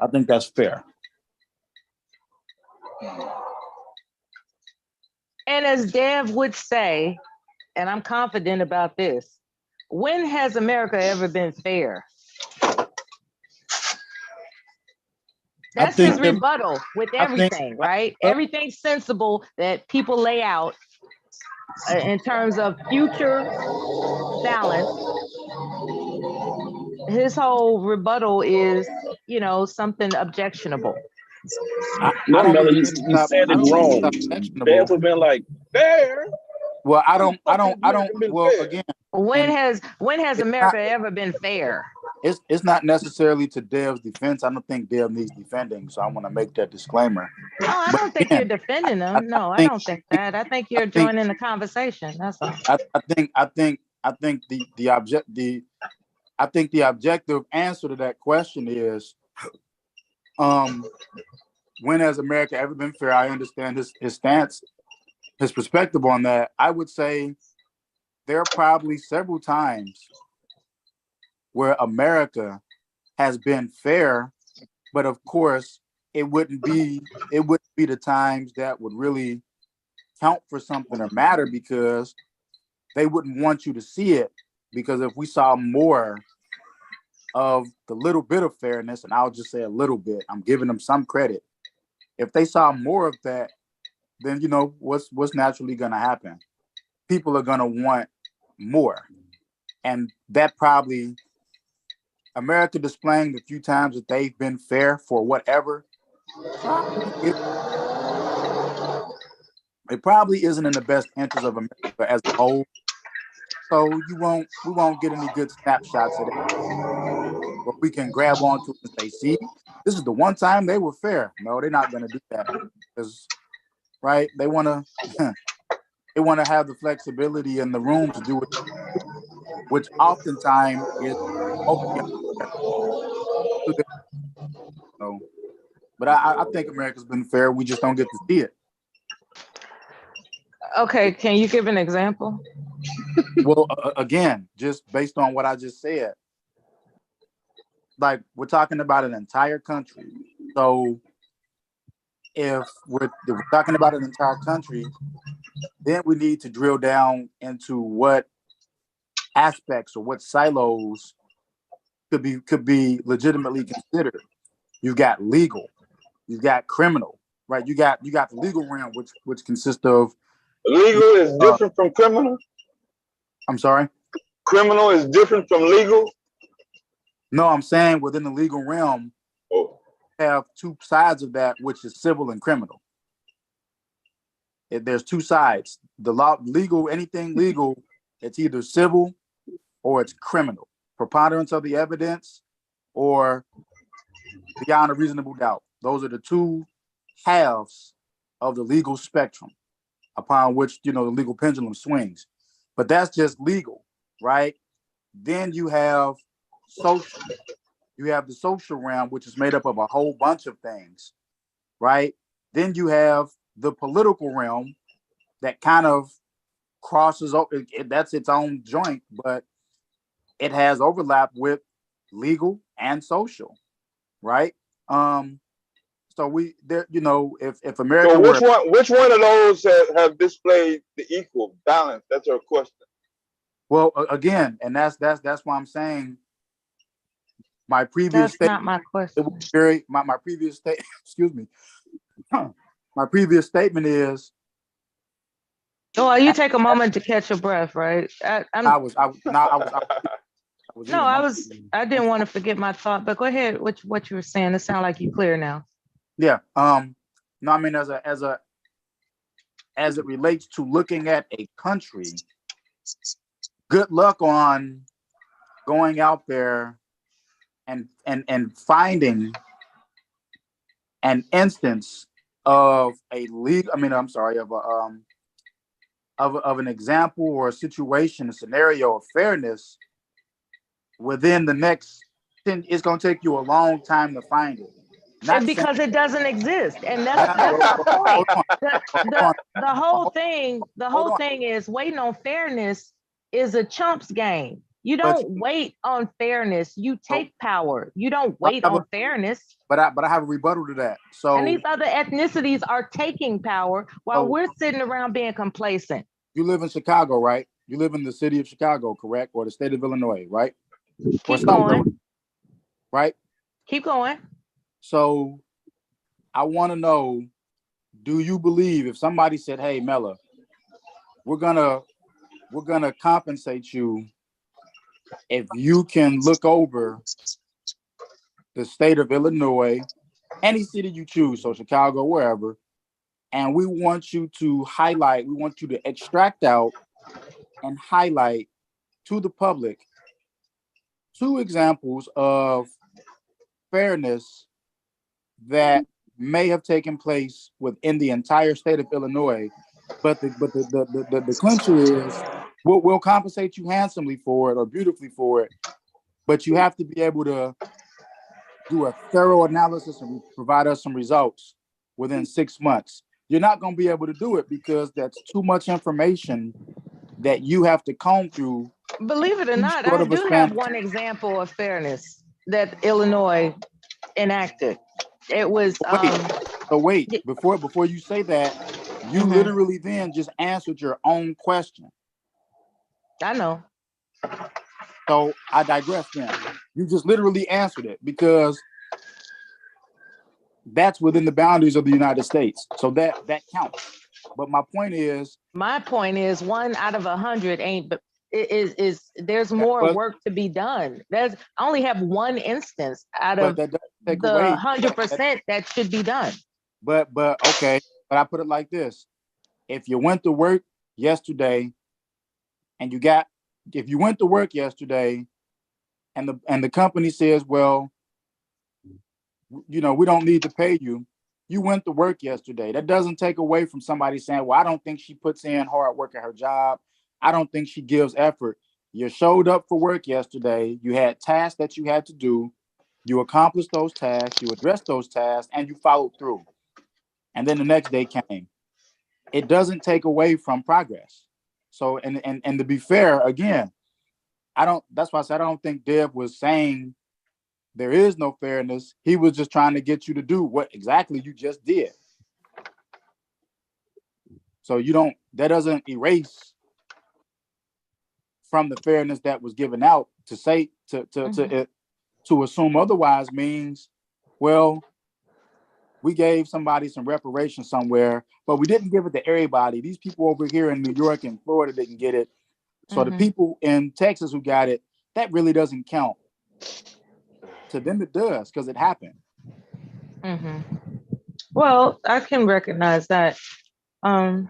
I think that's fair. And as Dev would say, and I'm confident about this, when has America ever been fair? That's his rebuttal with everything, right? Everything sensible that people lay out in terms of future balance. His whole rebuttal is, you know, something objectionable. No, Mela, you said it wrong. Dance have been like, fair. Well, I don't, well, again. When has America ever been fair? It's not necessarily to Dev's defense. I don't think Dev needs defending, so I want to make that disclaimer. No, I don't think you're defending them. No, I don't think that. I think you're joining the conversation. That's all. I think the objective answer to that question is, when has America ever been fair? I understand his stance, his perspective on that. I would say there are probably several times where America has been fair, but of course it wouldn't be the times that would really count for something or matter because they wouldn't want you to see it. Because if we saw more of the little bit of fairness, and I'll just say a little bit, I'm giving them some credit. If they saw more of that, then you know what's naturally going to happen. People are going to want more, and that probably America displaying the few times that they've been fair for whatever, it probably isn't in the best interest of America as a whole. So we won't get any good snapshots of that. But we can grab onto it and say, see, this is the one time they were fair. No, they're not going to do that because, right? They want to have the flexibility in the room to do it, which oftentimes is okay. So, but I think America's been fair. We just don't get to see it. Okay, can you give an example? Well, again, just based on what I just said, like we're talking about an entire country. So if we're talking about an entire country, then we need to drill down into what aspects or what silos could be legitimately considered. You've got legal, you've got criminal, right? You got the legal realm, which consists of legal is different from criminal. I'm sorry? Criminal is different from legal? No, I'm saying within the legal realm, have two sides of that, which is civil and criminal. There's two sides. The law, legal, anything legal, it's either civil or it's criminal. Preponderance of the evidence or beyond a reasonable doubt. Those are the two halves of the legal spectrum upon which, you know, the legal pendulum swings. but that's just legal, right? Then you have social. You have the social realm, which is made up of a whole bunch of things, right? Then you have the political realm that kind of crosses over. That's its own joint, but it has overlap with legal and social, right? So we there, you know, if America So were, which one of those have displayed the equal balance? That's our question. well, again, and that's why I'm saying my previous That's not statement. my It question. was very my previous state. Excuse me. My previous statement is Well, you take a moment to catch your breath, right? I was No, I didn't want to forget my thought, but go ahead. What you were saying? It sounds like you clear now. yeah. No, I mean as it relates to looking at a country, good luck on going out there and finding an instance of a legal. I mean, I'm sorry, of a of an example or a situation, a scenario of fairness within the next 10. It's going to take you a long time to find it. And because it doesn't exist, and that's my point. The whole thing is waiting on fairness is a chump's game. You don't wait on fairness. You take power. You don't wait on fairness. But I have a rebuttal to that. So and these other ethnicities are taking power while we're sitting around being complacent. You live in Chicago, right? You live in the city of Chicago, correct? Or the state of Illinois, right? Keep going. Right? Keep going. So I want to know, do you believe if somebody said, hey, Mela, we're gonna compensate you if you can look over the state of Illinois, any city you choose, so Chicago, wherever, and we want you to highlight, we want you to extract out and highlight to the public 2 examples of fairness that may have taken place within the entire state of Illinois, but the clincher is we'll compensate you handsomely for it or beautifully for it, but you have to be able to do a thorough analysis and provide us some results within 6 months. You're not going to be able to do it because that's too much information that you have to comb through. Believe it or not, I do have one example of fairness that Illinois enacted. It was wait, before you say that, you literally then just answered your own question. I know. So I digress then. You just literally answered it because that's within the boundaries of the United States. So that counts. But my point is 1 out of 100 ain't, but is there's more work to be done. I only have one instance out of the 100% that should be done. But okay, but I put it like this. If you went to work yesterday and if you went to work yesterday and the company says, well, you know, we don't need to pay you. You went to work yesterday. That doesn't take away from somebody saying, well, I don't think she puts in hard work at her job. I don't think she gives effort. You showed up for work yesterday. You had tasks that you had to do. You accomplished those tasks. You addressed those tasks and you followed through. And then the next day came. It doesn't take away from progress. So, and to be fair, again, that's why I said, I don't think Dev was saying there is no fairness. He was just trying to get you to do what exactly you just did. So that doesn't erase from the fairness that was given out. To say, to assume otherwise means, well, we gave somebody some reparations somewhere, but we didn't give it to everybody. These people over here in New York and Florida didn't get it. So the people in Texas who got it, that really doesn't count. To them it does, because it happened. Well, I can recognize that. You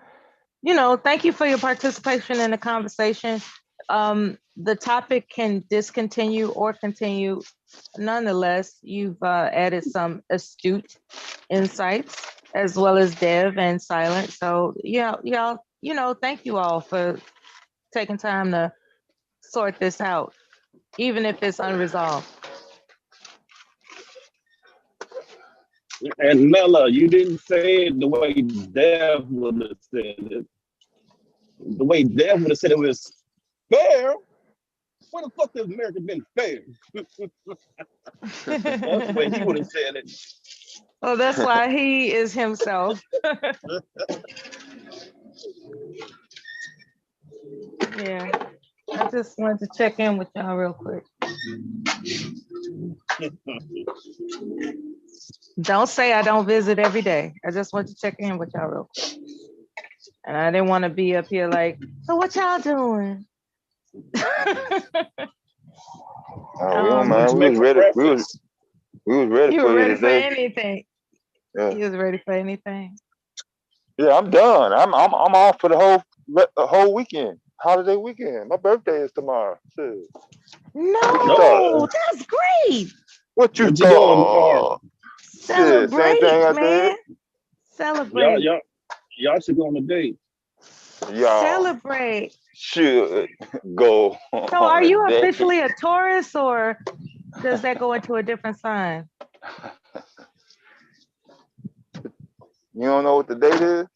know, thank you for your participation in the conversation. The topic can discontinue or continue. Nonetheless, you've added some astute insights as well as Dev and Silent. So yeah, y'all, you know, thank you all for taking time to sort this out, even if it's unresolved. And Mela, you didn't say it the way Dev would have said it. The way Dev would have said it was fair. When the fuck has America been fair? That's the way he would have said it. Well, that's why he is himself. Yeah, I just wanted to check in with y'all real quick. Don't say I don't visit every day. I just want to check in with y'all real quick. And I didn't want to be up here like, so what y'all doing? Oh, we don't mind. We was ready. We was ready You for were you ready for today. anything. Yeah. You was ready for anything. Yeah, I'm done. I'm off for the whole weekend. Holiday weekend. My birthday is tomorrow. Shit. What you No, thought? that's great. What you What you doing tomorrow? thought? Shit, same Celebrate, thing I man. did. Celebrate. Y'all should go on a date. Y'all Celebrate. should go So on are a you date. officially a Taurus, or does that go into a different sign? You don't know what the date is?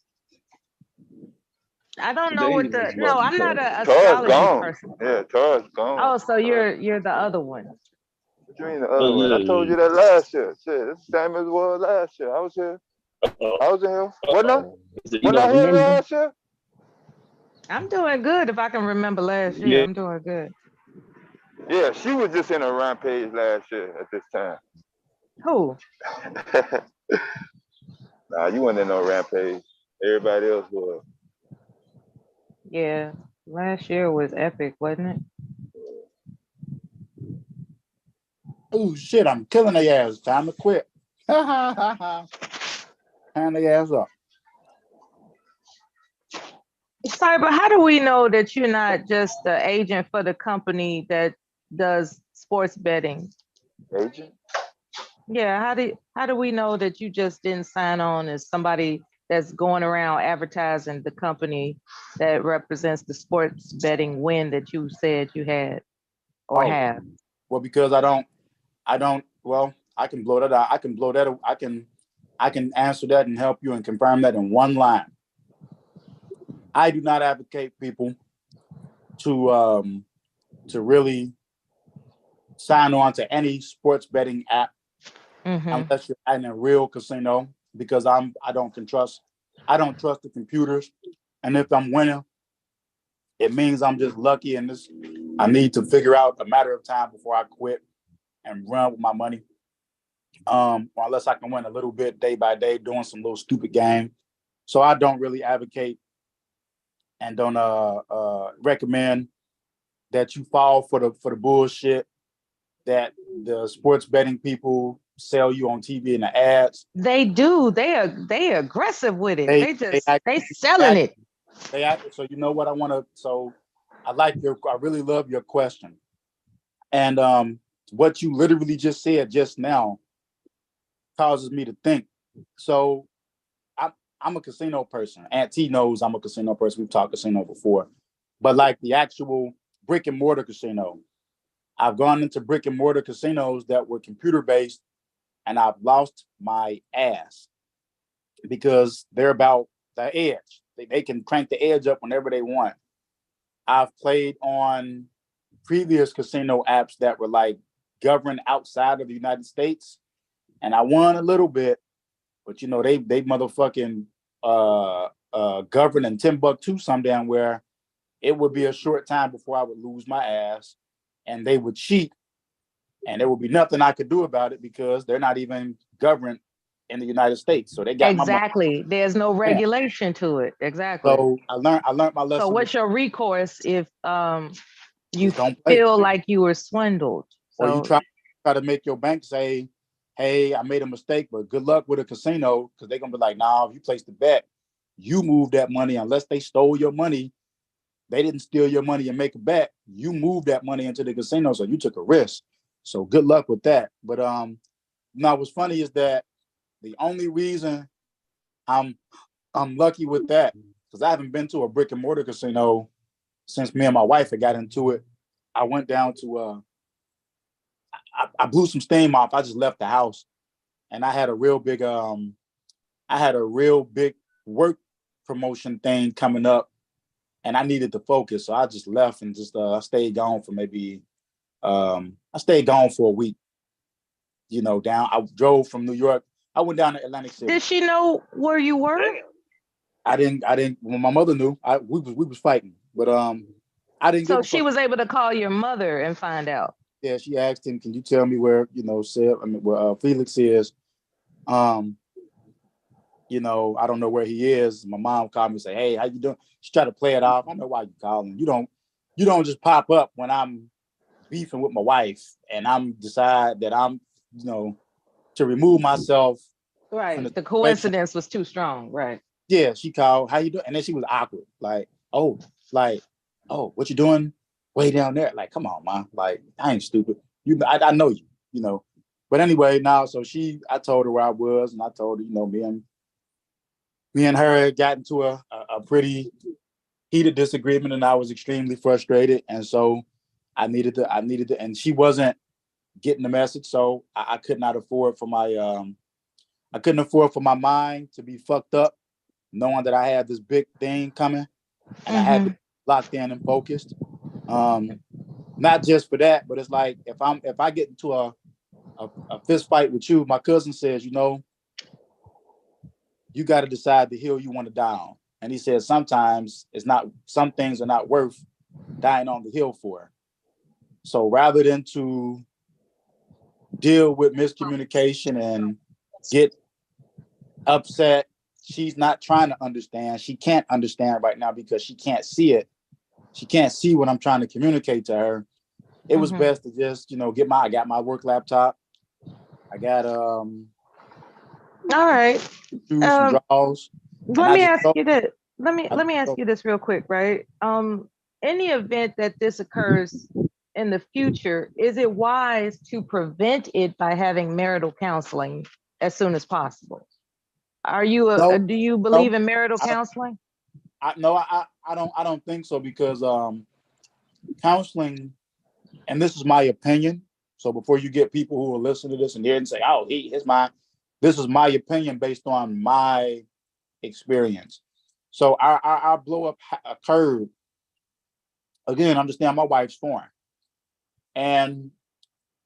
I don't know what the, no, I'm not an Taurus astrology gone. person. Yeah, Taurus gone. Oh, so you're the other one. What you mean the other one? I told you that last year. Shit, it's the same as it was last year. I was here. I was in here. Wasn't I? Wasn't I here last year? I'm doing good if I can remember last year. Yeah. I'm doing good. Yeah, she was just in a rampage last year at this time. Who? Nah, you weren't in no rampage. Everybody else was. Yeah, last year was epic, wasn't it? Oh shit, I'm killing their ass. Time to quit. Hand their ass up. Sorry, but how do we know that you're not just the agent for the company that does sports betting? Agent? Yeah, how do we know that you just didn't sign on as somebody that's going around advertising the company that represents the sports betting win that you said you had or have? Well, because I don't, well, I can blow that out. I can blow that. I can answer that and help you and confirm that in one line. I do not advocate people to really sign on to any sports betting app unless you're in a real casino, because I don't trust the computers. And if I'm winning, it means I'm just lucky, and I need to figure out a matter of time before I quit and run with my money. Or unless I can win a little bit day by day doing some little stupid game. So I don't really advocate and don't recommend that you fall for the bullshit that the sports betting people sell you on TV and the ads. They do. They aggressive with it. They selling it. So you know what I want to. So I really love your question, and what you literally just said just now causes me to think. So I'm a casino person. Aunt T knows I'm a casino person. We've talked casino before, but like the actual brick and mortar casino, I've gone into brick and mortar casinos that were computer based, and I've lost my ass because they're about the edge. They can crank the edge up whenever they want. I've played on previous casino apps that were like governed outside of the United States, and I won a little bit, but you know they motherfucking govern in Timbuktu some damn where it would be a short time before I would lose my ass, and they would cheat, and there would be nothing I could do about it because they're not even governed in the United States. So they got exactly. There's no regulation to it. Exactly. So I learned my lesson. So what's your recourse if you feel like you were swindled? Or you try to make your bank say, hey, I made a mistake, but good luck with a casino, because they're gonna be like, nah, if you place the bet, you move that money unless they stole your money. They didn't steal your money and make a bet. You moved that money into the casino, so you took a risk. So good luck with that. But now what's funny is that the only reason I'm lucky with that, because I haven't been to a brick and mortar casino since me and my wife had got into it, I went down to I blew some steam off. I just left the house, and I had a real big work promotion thing coming up, and I needed to focus. So I just left and just I stayed gone for maybe I stayed gone for a week. You know, I drove from New York. I went down to Atlantic City. Did she know where you were? I didn't. Well, my mother knew. We was fighting, but I didn't. So she was able to call your mother and find out. Yeah, she asked him, "Can you tell me where where Felix is?" You know, I don't know where he is. My mom called me and say, "Hey, how you doing?" She tried to play it off. I know why you calling. You don't just pop up when I'm beefing with my wife and I'm decide that I'm, to remove myself. Right. The coincidence was too strong. Right. Yeah, she called, "How you doing?" And then she was awkward. Like, oh, what you doing way down there? Like, come on, man. Like, I ain't stupid. I know you, But anyway, so I told her where I was, and I told her, me and her had gotten to a pretty heated disagreement, and I was extremely frustrated. And so I needed to, and she wasn't getting the message. So I could not afford for my, I couldn't afford for my mind to be fucked up, knowing that I had this big thing coming, and I had to be locked in and focused. Not just for that, but it's like if I get into a fist fight with you, my cousin says, you got to decide the hill you want to die on. And he says sometimes some things are not worth dying on the hill for. So rather than to deal with miscommunication and get upset, she's not trying to understand. She can't understand right now because she can't see it. She can't see what I'm trying to communicate to her. It was best to just, I got my work laptop. I got all right. Draws. Let me ask you this. Let me ask you this real quick, right? In the event that this occurs in the future, is it wise to prevent it by having marital counseling as soon as possible? Are you do you believe in marital counseling? I don't think so, because counseling, and this is my opinion. So before you get people who will listen to this and hear and say, "Oh, this is my opinion based on my experience." So our blow up occurred. Again, understand my wife's foreign, and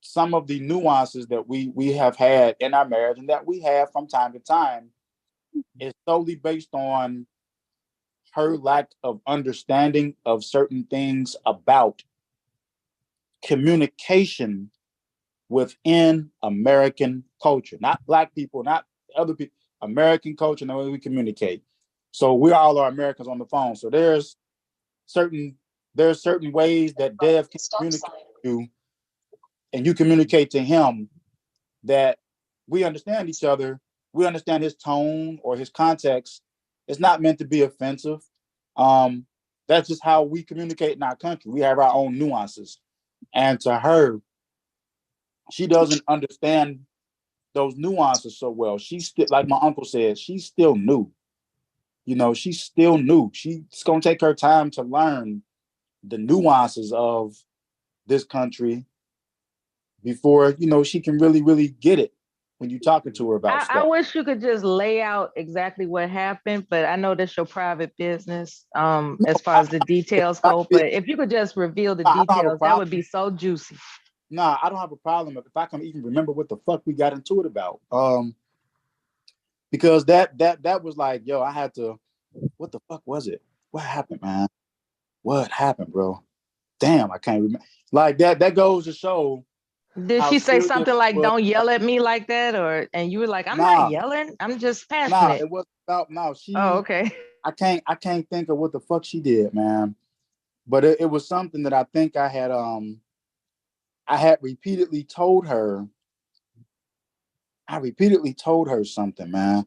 some of the nuances that we have had in our marriage and that we have from time to time is solely based on her lack of understanding of certain things about communication within American culture, not Black people, not other people, American culture and the way we communicate. So we all are Americans on the phone. So there's certain ways that Dev can communicate to you, and you communicate to him, that we understand each other. We understand his tone or his context. It's not meant to be offensive. That's just how we communicate in our country. We have our own nuances. And to her, she doesn't understand those nuances so well. She's still, like my uncle said, she's still new. She's still new. She's going to take her time to learn the nuances of this country before, she can really, really get it when you're talking to her about stuff. I wish you could just lay out exactly what happened, but I know that's your private business as far as the details go. But if you could just reveal the details, that would be so juicy. Nah, I don't have a problem if I can even remember what the fuck we got into it about. Because that was like, yo, I had to, what the fuck was it? What happened, man? What happened, bro? Damn, I can't remember. Like that goes to show. Did she say something like, "Don't yell at me like that," and you were like, "I'm not yelling. I'm just passionate." Nah, it was about she. Oh, okay. I can't think of what the fuck she did, man. But it was something that I think I had repeatedly told her. I repeatedly told her something, man.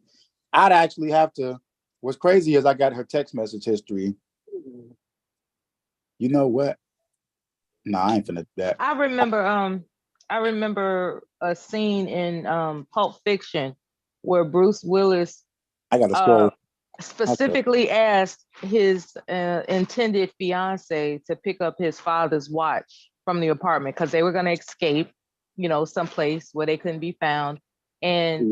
I'd actually have to. What's crazy is I got her text message history. You know what? No, I ain't finna do that. I remember a scene in Pulp Fiction where Bruce Willis. I gotta scroll. specifically asked his intended fiance to pick up his father's watch from the apartment because they were going to escape, someplace where they couldn't be found. And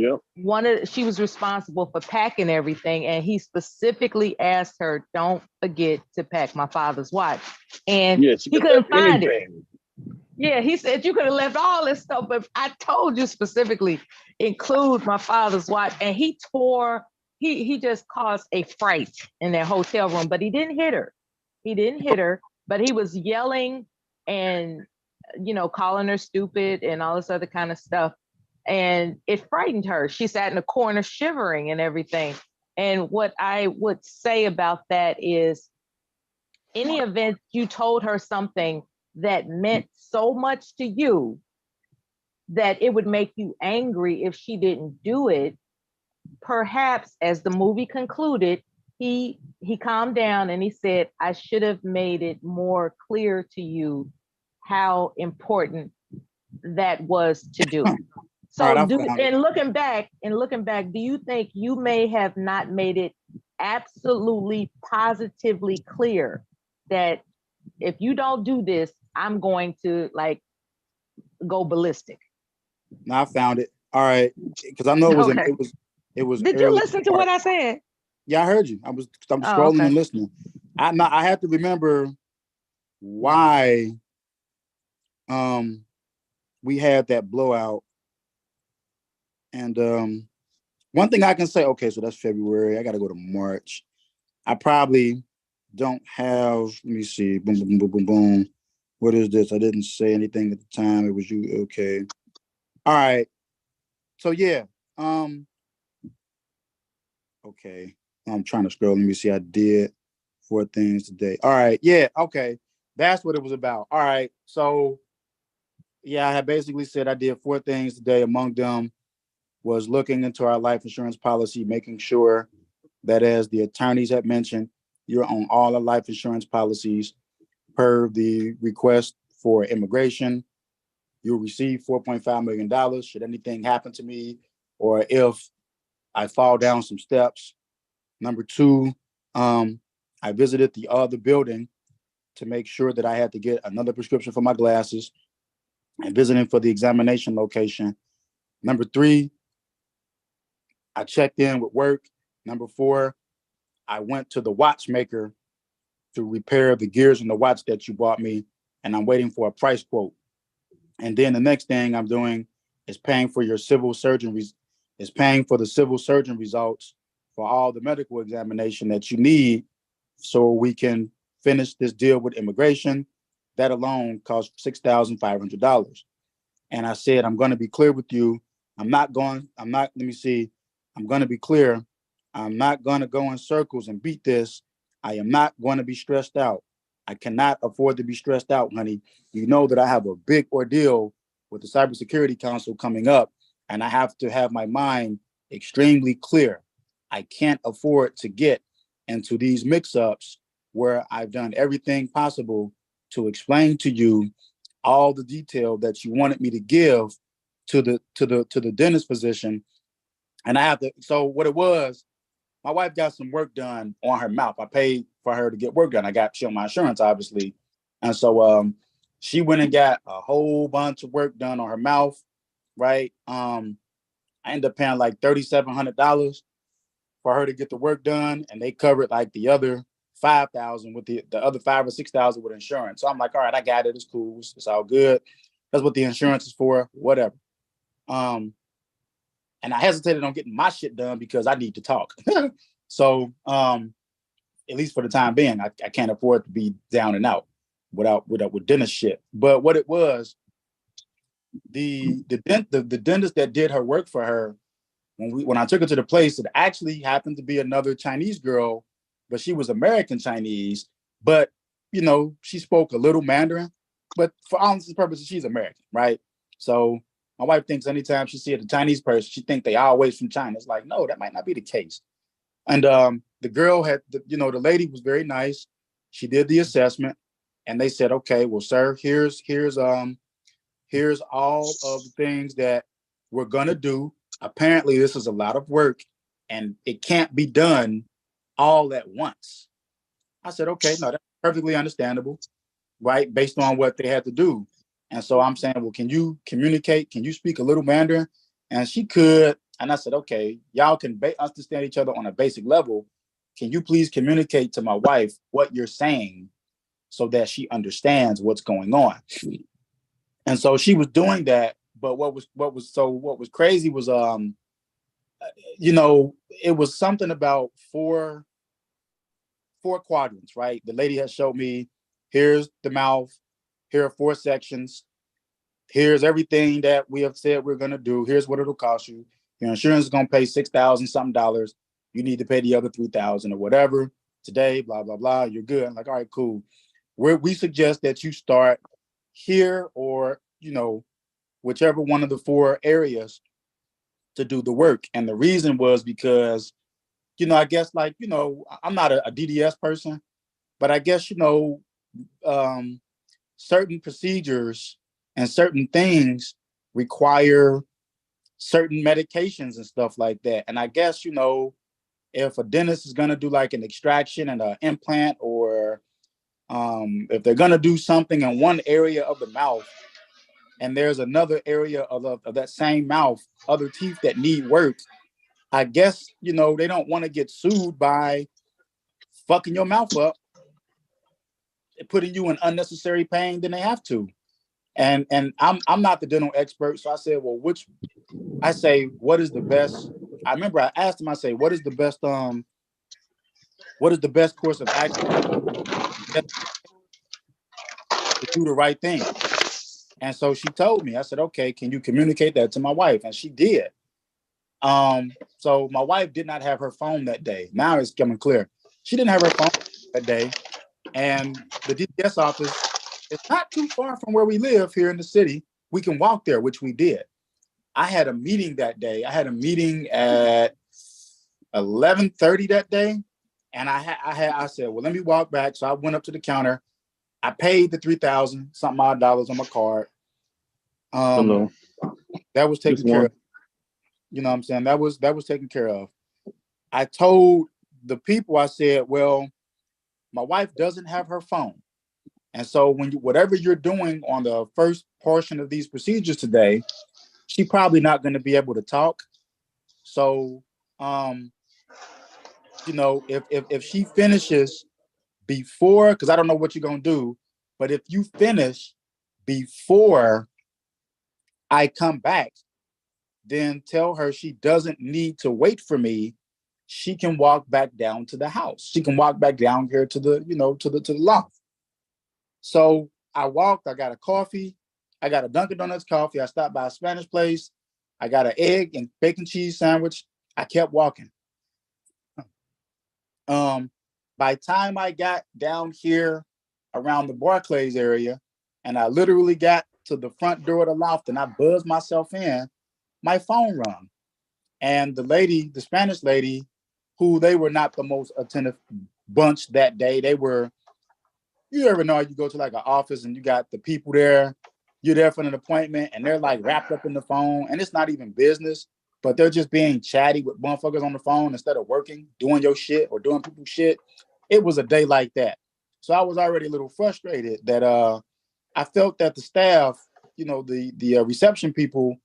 she was responsible for packing everything. And he specifically asked her, don't forget to pack my father's watch. And he couldn't find it. Yeah, he said, you could have left all this stuff, but I told you specifically, include my father's watch. And he just caused a fright in their hotel room, but he didn't hit her. But he was yelling and, calling her stupid and all this other kind of stuff. And it frightened her. She sat in the corner shivering and everything. And what I would say about that is, any event you told her something that meant so much to you that it would make you angry if she didn't do it, perhaps, as the movie concluded, he calmed down and he said, I should have made it more clear to you how important that was to do. So, looking back, do you think you may have not made it absolutely positively clear that if you don't do this, I'm going to go ballistic? No, I found it. All right, because I know it was. Did you listen to what I said? Yeah, I heard you. I'm scrolling and listening. I have to remember why we had that blowout. And one thing I can say, okay, so that's February. I got to go to March. I probably don't have, let me see, boom, boom, boom, boom, boom. What is this? I didn't say anything at the time. It was you. Okay. All right. So yeah. Okay. I'm trying to scroll. Let me see. I did 4 things today. All right. Yeah. Okay. That's what it was about. All right. So yeah, I had basically said I did 4 things today. Among them was looking into our life insurance policy, making sure that, as the attorneys had mentioned, you're on all the life insurance policies per the request for immigration. You'll receive $4.5 million should anything happen to me or if I fall down some steps. Number 2, I visited the other building to make sure that I had to get another prescription for my glasses and visiting for the examination location. Number 3, I checked in with work. Number 4, I went to the watchmaker to repair the gears in the watch that you bought me, and I'm waiting for a price quote. And then the next thing I'm doing is paying for your civil surgeon, is paying for the civil surgeon results for all the medical examination that you need so we can finish this deal with immigration. That alone costs $6,500. And I said, I'm going to be clear with you. I'm going to be clear. I'm not going to go in circles and beat this. I am not going to be stressed out. I cannot afford to be stressed out, honey. You know that I have a big ordeal with the Cybersecurity Council coming up, and I have to have my mind extremely clear. I can't afford to get into these mix-ups where I've done everything possible to explain to you all the detail that you wanted me to give to the dentist physician. And I have to, so what it was, my wife got some work done on her mouth. I paid for her to get work done. She on my insurance, obviously. And so she went and got a whole bunch of work done on her mouth, right? I ended up paying like $3,700 for her to get the work done. And they covered like the other $5,000 with the other $5,000 or $6,000 with insurance. So I'm like, all right, I got it. It's cool. It's all good. That's what the insurance is for, whatever. And I hesitated on getting my shit done because I need to talk. So at least for the time being, I can't afford to be down and out with dentist shit. But what it was, the dentist that did her work for her, when I took her to the place, it actually happened to be another Chinese girl, but she was American Chinese. But you know, she spoke a little Mandarin, but for all intents and purposes, she's American, right? So my wife thinks anytime she sees a Chinese person, she thinks they always from China. It's like, no, that might not be the case. And the girl had, the lady was very nice. She did the assessment, and they said, okay, well, sir, here's all of the things that we're gonna do. Apparently, this is a lot of work, and it can't be done all at once. I said, okay, no, that's perfectly understandable, right? Based on what they had to do. And so I'm saying, well, can you communicate? Can you speak a little Mandarin? And she could. And I said, okay, y'all can understand each other on a basic level. Can you please communicate to my wife what you're saying so that she understands what's going on? And so she was doing that. But what was crazy was, you know, it was something about four quadrants, right? The lady had showed me, here's the mouth, here are 4 sections, here's everything that we have said we're gonna do, here's what it'll cost you. Your insurance is gonna pay $6,000 something. You need to pay the other $3,000 or whatever today, blah, blah, blah. You're good. I'm like, all right, cool. We suggest that you start here or, you know, whichever one of the 4 areas to do the work. And the reason was because, you know, I guess like, you know, I'm not a DDS person, but I guess, you know, certain procedures and certain things require certain medications and stuff like that. And I guess, you know, if a dentist is going to do like an extraction and an implant, or if they're going to do something in one area of the mouth and there's another area of that same mouth, other teeth that need work, I guess, you know, they don't want to get sued by fucking your mouth up, putting you in unnecessary pain, then they have to. And I'm not the dental expert, so I said, well, what is the best? I remember I asked him, I say, what is the best course of action to do the right thing? And so she told me, I said, okay, can you communicate that to my wife? And she did. So my wife did not have her phone that day. Now it's coming clear. She didn't have her phone that day. And the DPS office is not too far from where we live here in the city. We can walk there, which we did. I had a meeting that day. I had a meeting at 11:30 that day. And I said, well, let me walk back. So I went up to the counter. I paid the $3,000 something odd dollars on my card. That was taken care of. You know what I'm saying? That was taken care of. I told the people, I said, well, my wife doesn't have her phone. And so whatever you're doing on the first portion of these procedures today, she's probably not going to be able to talk. So, you know, if she finishes before, because I don't know what you're going to do, but if you finish before I come back, then tell her she doesn't need to wait for me. She can walk back down to the house. She can walk back down here to the, you know, to the loft. So I walked, I got a coffee. I got a Dunkin' Donuts coffee. I stopped by a Spanish place. I got an egg and bacon cheese sandwich. I kept walking. By the time I got down here around the Barclays area, and I literally got to the front door of the loft and I buzzed myself in, my phone rung. And the lady, the Spanish lady, who they were not the most attentive bunch that day. They were, you ever know, you go to like an office and you got the people there, you're there for an appointment and they're like wrapped up in the phone and it's not even business, but they're just being chatty with motherfuckers on the phone instead of working, doing your shit or doing people's shit. It was a day like that. So I was already a little frustrated that I felt that the staff, you know, the reception people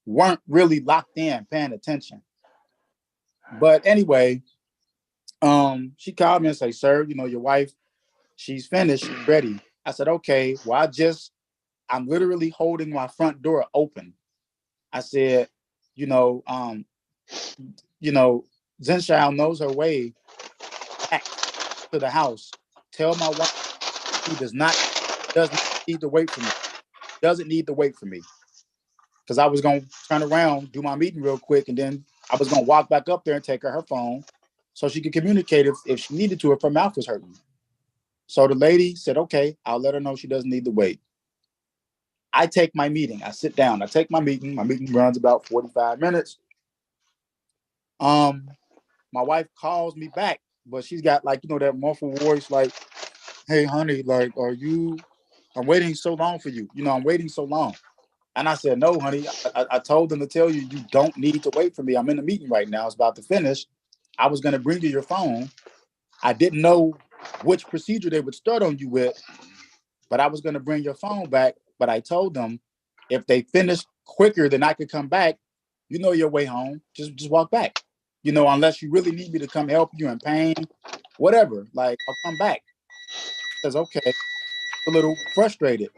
weren't really locked in, paying attention. But anyway, she called me and said, sir, you know, your wife, she's finished, she's ready. I said, okay, well, I'm literally holding my front door open. I said, you know, Zenshao knows her way back to the house. Tell my wife she doesn't need to wait for me. Doesn't need to wait for me. Because I was going to turn around, do my meeting real quick, and then I was going to walk back up there and take her phone so she could communicate if she needed to, if her mouth was hurting. So the lady said, okay, I'll let her know she doesn't need to wait. I take my meeting. I sit down. I take my meeting. My meeting runs about 45 minutes. My wife calls me back, but she's got like, you know, that muffled voice like, hey, honey, like, I'm waiting so long for you. You know, I'm waiting so long. And I said, no, honey, I told them to tell you, you don't need to wait for me. I'm in a meeting right now. It's about to finish. I was gonna bring you your phone. I didn't know which procedure they would start on you with, but I was gonna bring your phone back. But I told them if they finished quicker than I could come back, you know your way home. Just walk back. You know, unless you really need me to come help you in pain, whatever. Like I'll come back. Says okay. A little frustrated.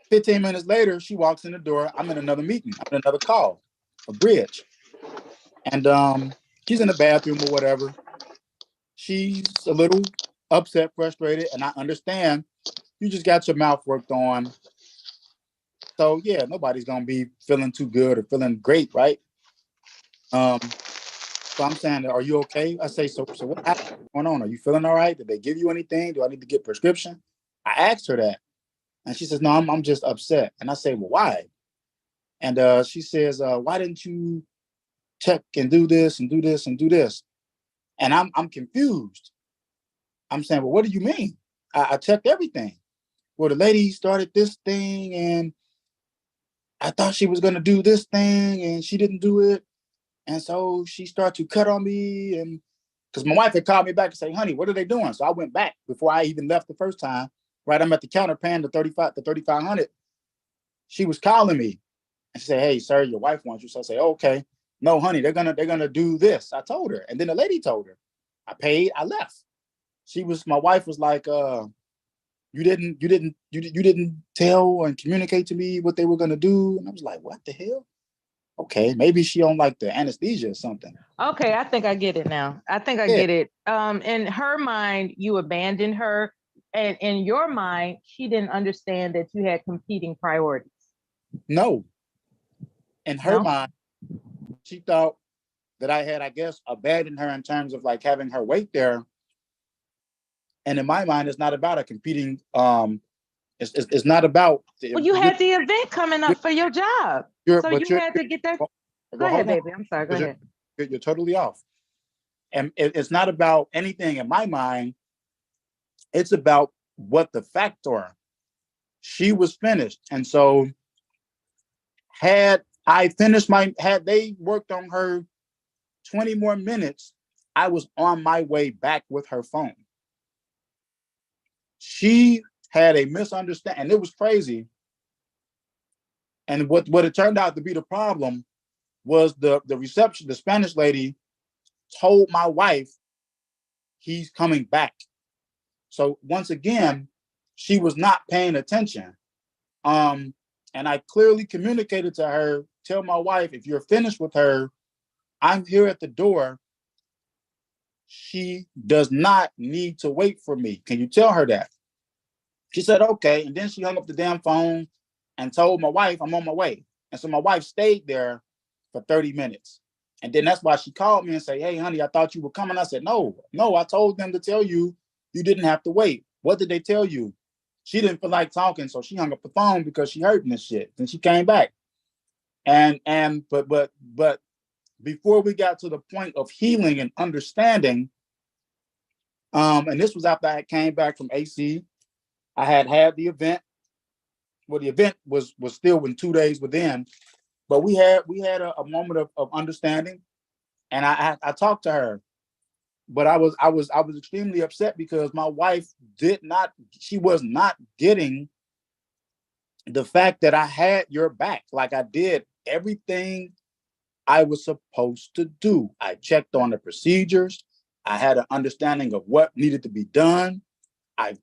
15 minutes later, she walks in the door. I'm in another meeting. I'm in another call, a bridge. And she's in the bathroom or whatever. She's a little upset, frustrated, and I understand you just got your mouth worked on. So yeah, nobody's gonna be feeling too good or feeling great, right? So I'm saying, are you okay? I say, so what happened? What's going on? Are you feeling all right? Did they give you anything? Do I need to get prescription? I asked her that. And she says, no, I'm just upset. And I say, well, why? And she says, why didn't you check and do this and do this and do this? And I'm confused. I'm saying, well, what do you mean? I checked everything. Well, the lady started this thing and I thought she was going to do this thing and she didn't do it. And so she started to cut on me. And because my wife had called me back and say, honey, what are they doing? So I went back before I even left the first time. Right, I'm at the counter paying the 3,500. She was calling me and she said, hey, sir, your wife wants you. So I say, okay. No, honey, they're gonna do this. I told her. And then the lady told her. I paid, I left. My wife was like, you didn't tell and communicate to me what they were gonna do. And I was like, what the hell? Okay, maybe she don't like the anesthesia or something. Okay, I think I get it now. I think I get it. In her mind, you abandoned her. And in your mind, she didn't understand that you had competing priorities. No. In her mind, she thought that I had, I guess, abandoned her in terms of like having her wait there. And in my mind, it's not about a competing. It's not about. Well, you had the event coming up for your job, so you had to get that. Go ahead, baby. I'm sorry. Go ahead. You're totally off. And it's not about anything in my mind. It's about what the facts are. She was finished. And so had they worked on her 20 more minutes, I was on my way back with her phone. She had a misunderstanding, and it was crazy. And what it turned out to be the problem was the reception, the Spanish lady told my wife he's coming back. So once again, she was not paying attention. And I clearly communicated to her, tell my wife, if you're finished with her, I'm here at the door. She does not need to wait for me. Can you tell her that? She said, okay. And then she hung up the damn phone and told my wife, I'm on my way. And so my wife stayed there for 30 minutes. And then that's why she called me and said, hey, honey, I thought you were coming. I said, no, I told them to tell you, you didn't have to wait. What did they tell you? She didn't feel like talking, so she hung up the phone because she heard this shit. Then she came back. But before we got to the point of healing and understanding, and this was after I came back from AC, I had the event. Well, the event was still in 2 days within, but we had a moment of understanding, and I talked to her, but I was extremely upset because my wife she was not getting the fact that I had your back. Like I did everything I was supposed to do. I checked on the procedures. I had an understanding of what needed to be done. I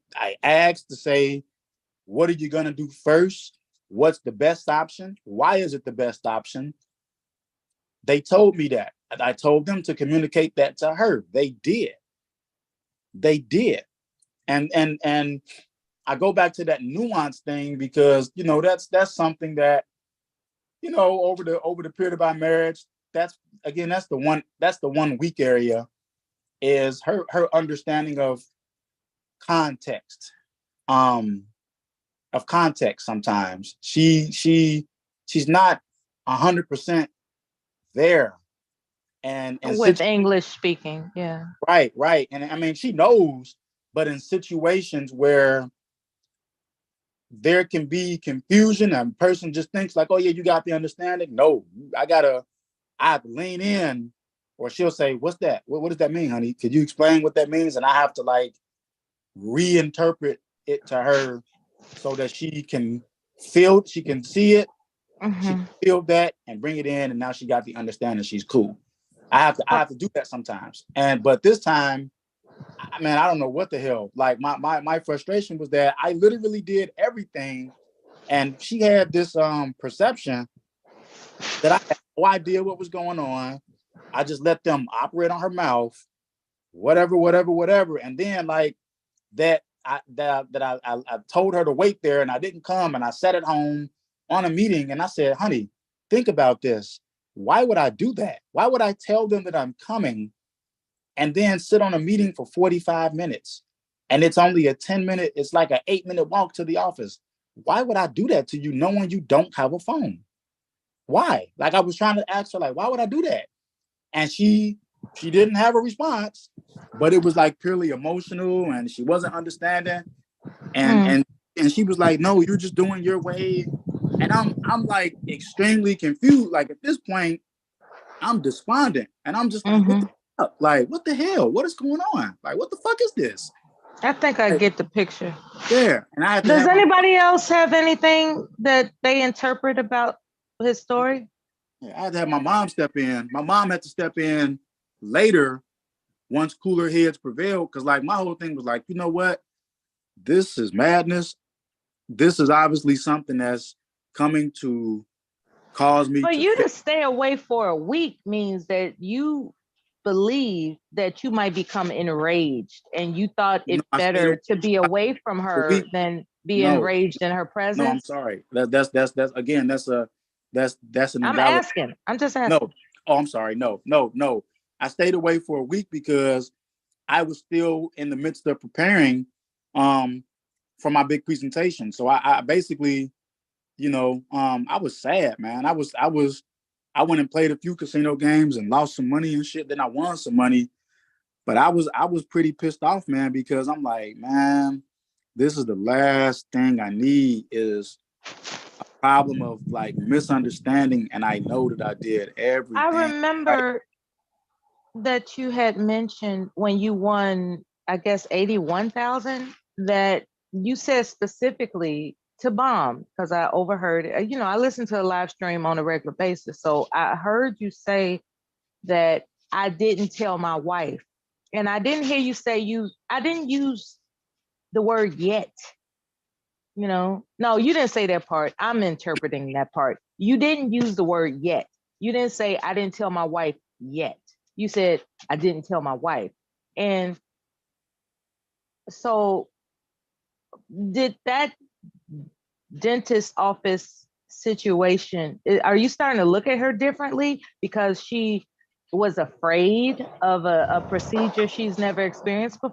asked to say, what are you going to do first? What's the best option? Why is it the best option? They told me that. And I told them to communicate that to her. They did. And I go back to that nuance thing because, that's something that, over the period of our marriage, that's the one weak area is her understanding of context. Of context sometimes. She's not 100% there. And with English speaking, yeah. Right. And I mean, she knows, but in situations where there can be confusion and person just thinks like, oh yeah, you got the understanding. No, I have to lean in or she'll say, "What's that? What does that mean, honey? Could you explain what that means?" And I have to like reinterpret it to her so that she can see it, she can feel that, and bring it in. And now she got the understanding. She's cool. I have to do that sometimes. But this time, man, I don't know what the hell. Like my frustration was that I literally did everything, and she had this perception that I had no idea what was going on. I just let them operate on her mouth, whatever, and then like that I told her to wait there, and I didn't come, and I sat at home on a meeting, and I said, "Honey, think about this. Why would I do that? Why would I tell them that I'm coming and then sit on a meeting for 45 minutes? And it's only a 10-minute, it's like an 8-minute walk to the office. Why would I do that to you knowing you don't have a phone? Why?" Like I was trying to ask her, like, why would I do that? And she didn't have a response, but it was like purely emotional, and she wasn't understanding. And she was like, "No, you're just doing your way." And I'm like extremely confused. Like at this point, I'm despondent, and I'm just like, what the fuck? Like, what the hell? What is going on? Like, what the fuck is this? I think I get the picture. Yeah. And I had to Does have anybody else have anything that they interpret about his story? I had to have my mom step in. My mom had to step in later once cooler heads prevailed, because like my whole thing was like, you know what? This is madness. This is obviously something that's coming to cause me For to you to stay away for a week means that you believe that you might become enraged, and you thought it better to be away from her than be enraged in her presence. No, I'm sorry. That's again, that's an I'm invalid. asking. I'm just asking. No. Oh, I'm sorry. No. I stayed away for a week because I was still in the midst of preparing for my big presentation. So I basically, I was sad, man. I went and played a few casino games and lost some money and shit. Then I won some money, but I was pretty pissed off, man, because I'm like, man, this is the last thing I need is a problem of like misunderstanding. And I know that I did everything. I remember that you had mentioned when you won, I guess, 81,000, that you said specifically to Bomb, because I overheard, I listen to a live stream on a regular basis. So I heard you say that I didn't tell my wife, and I didn't hear you say I didn't use the word yet. No, you didn't say that part. I'm interpreting that part. You didn't use the word yet. You didn't say I didn't tell my wife yet. You said I didn't tell my wife. And so did that dentist office situation, are you starting to look at her differently because she was afraid of a procedure she's never experienced before?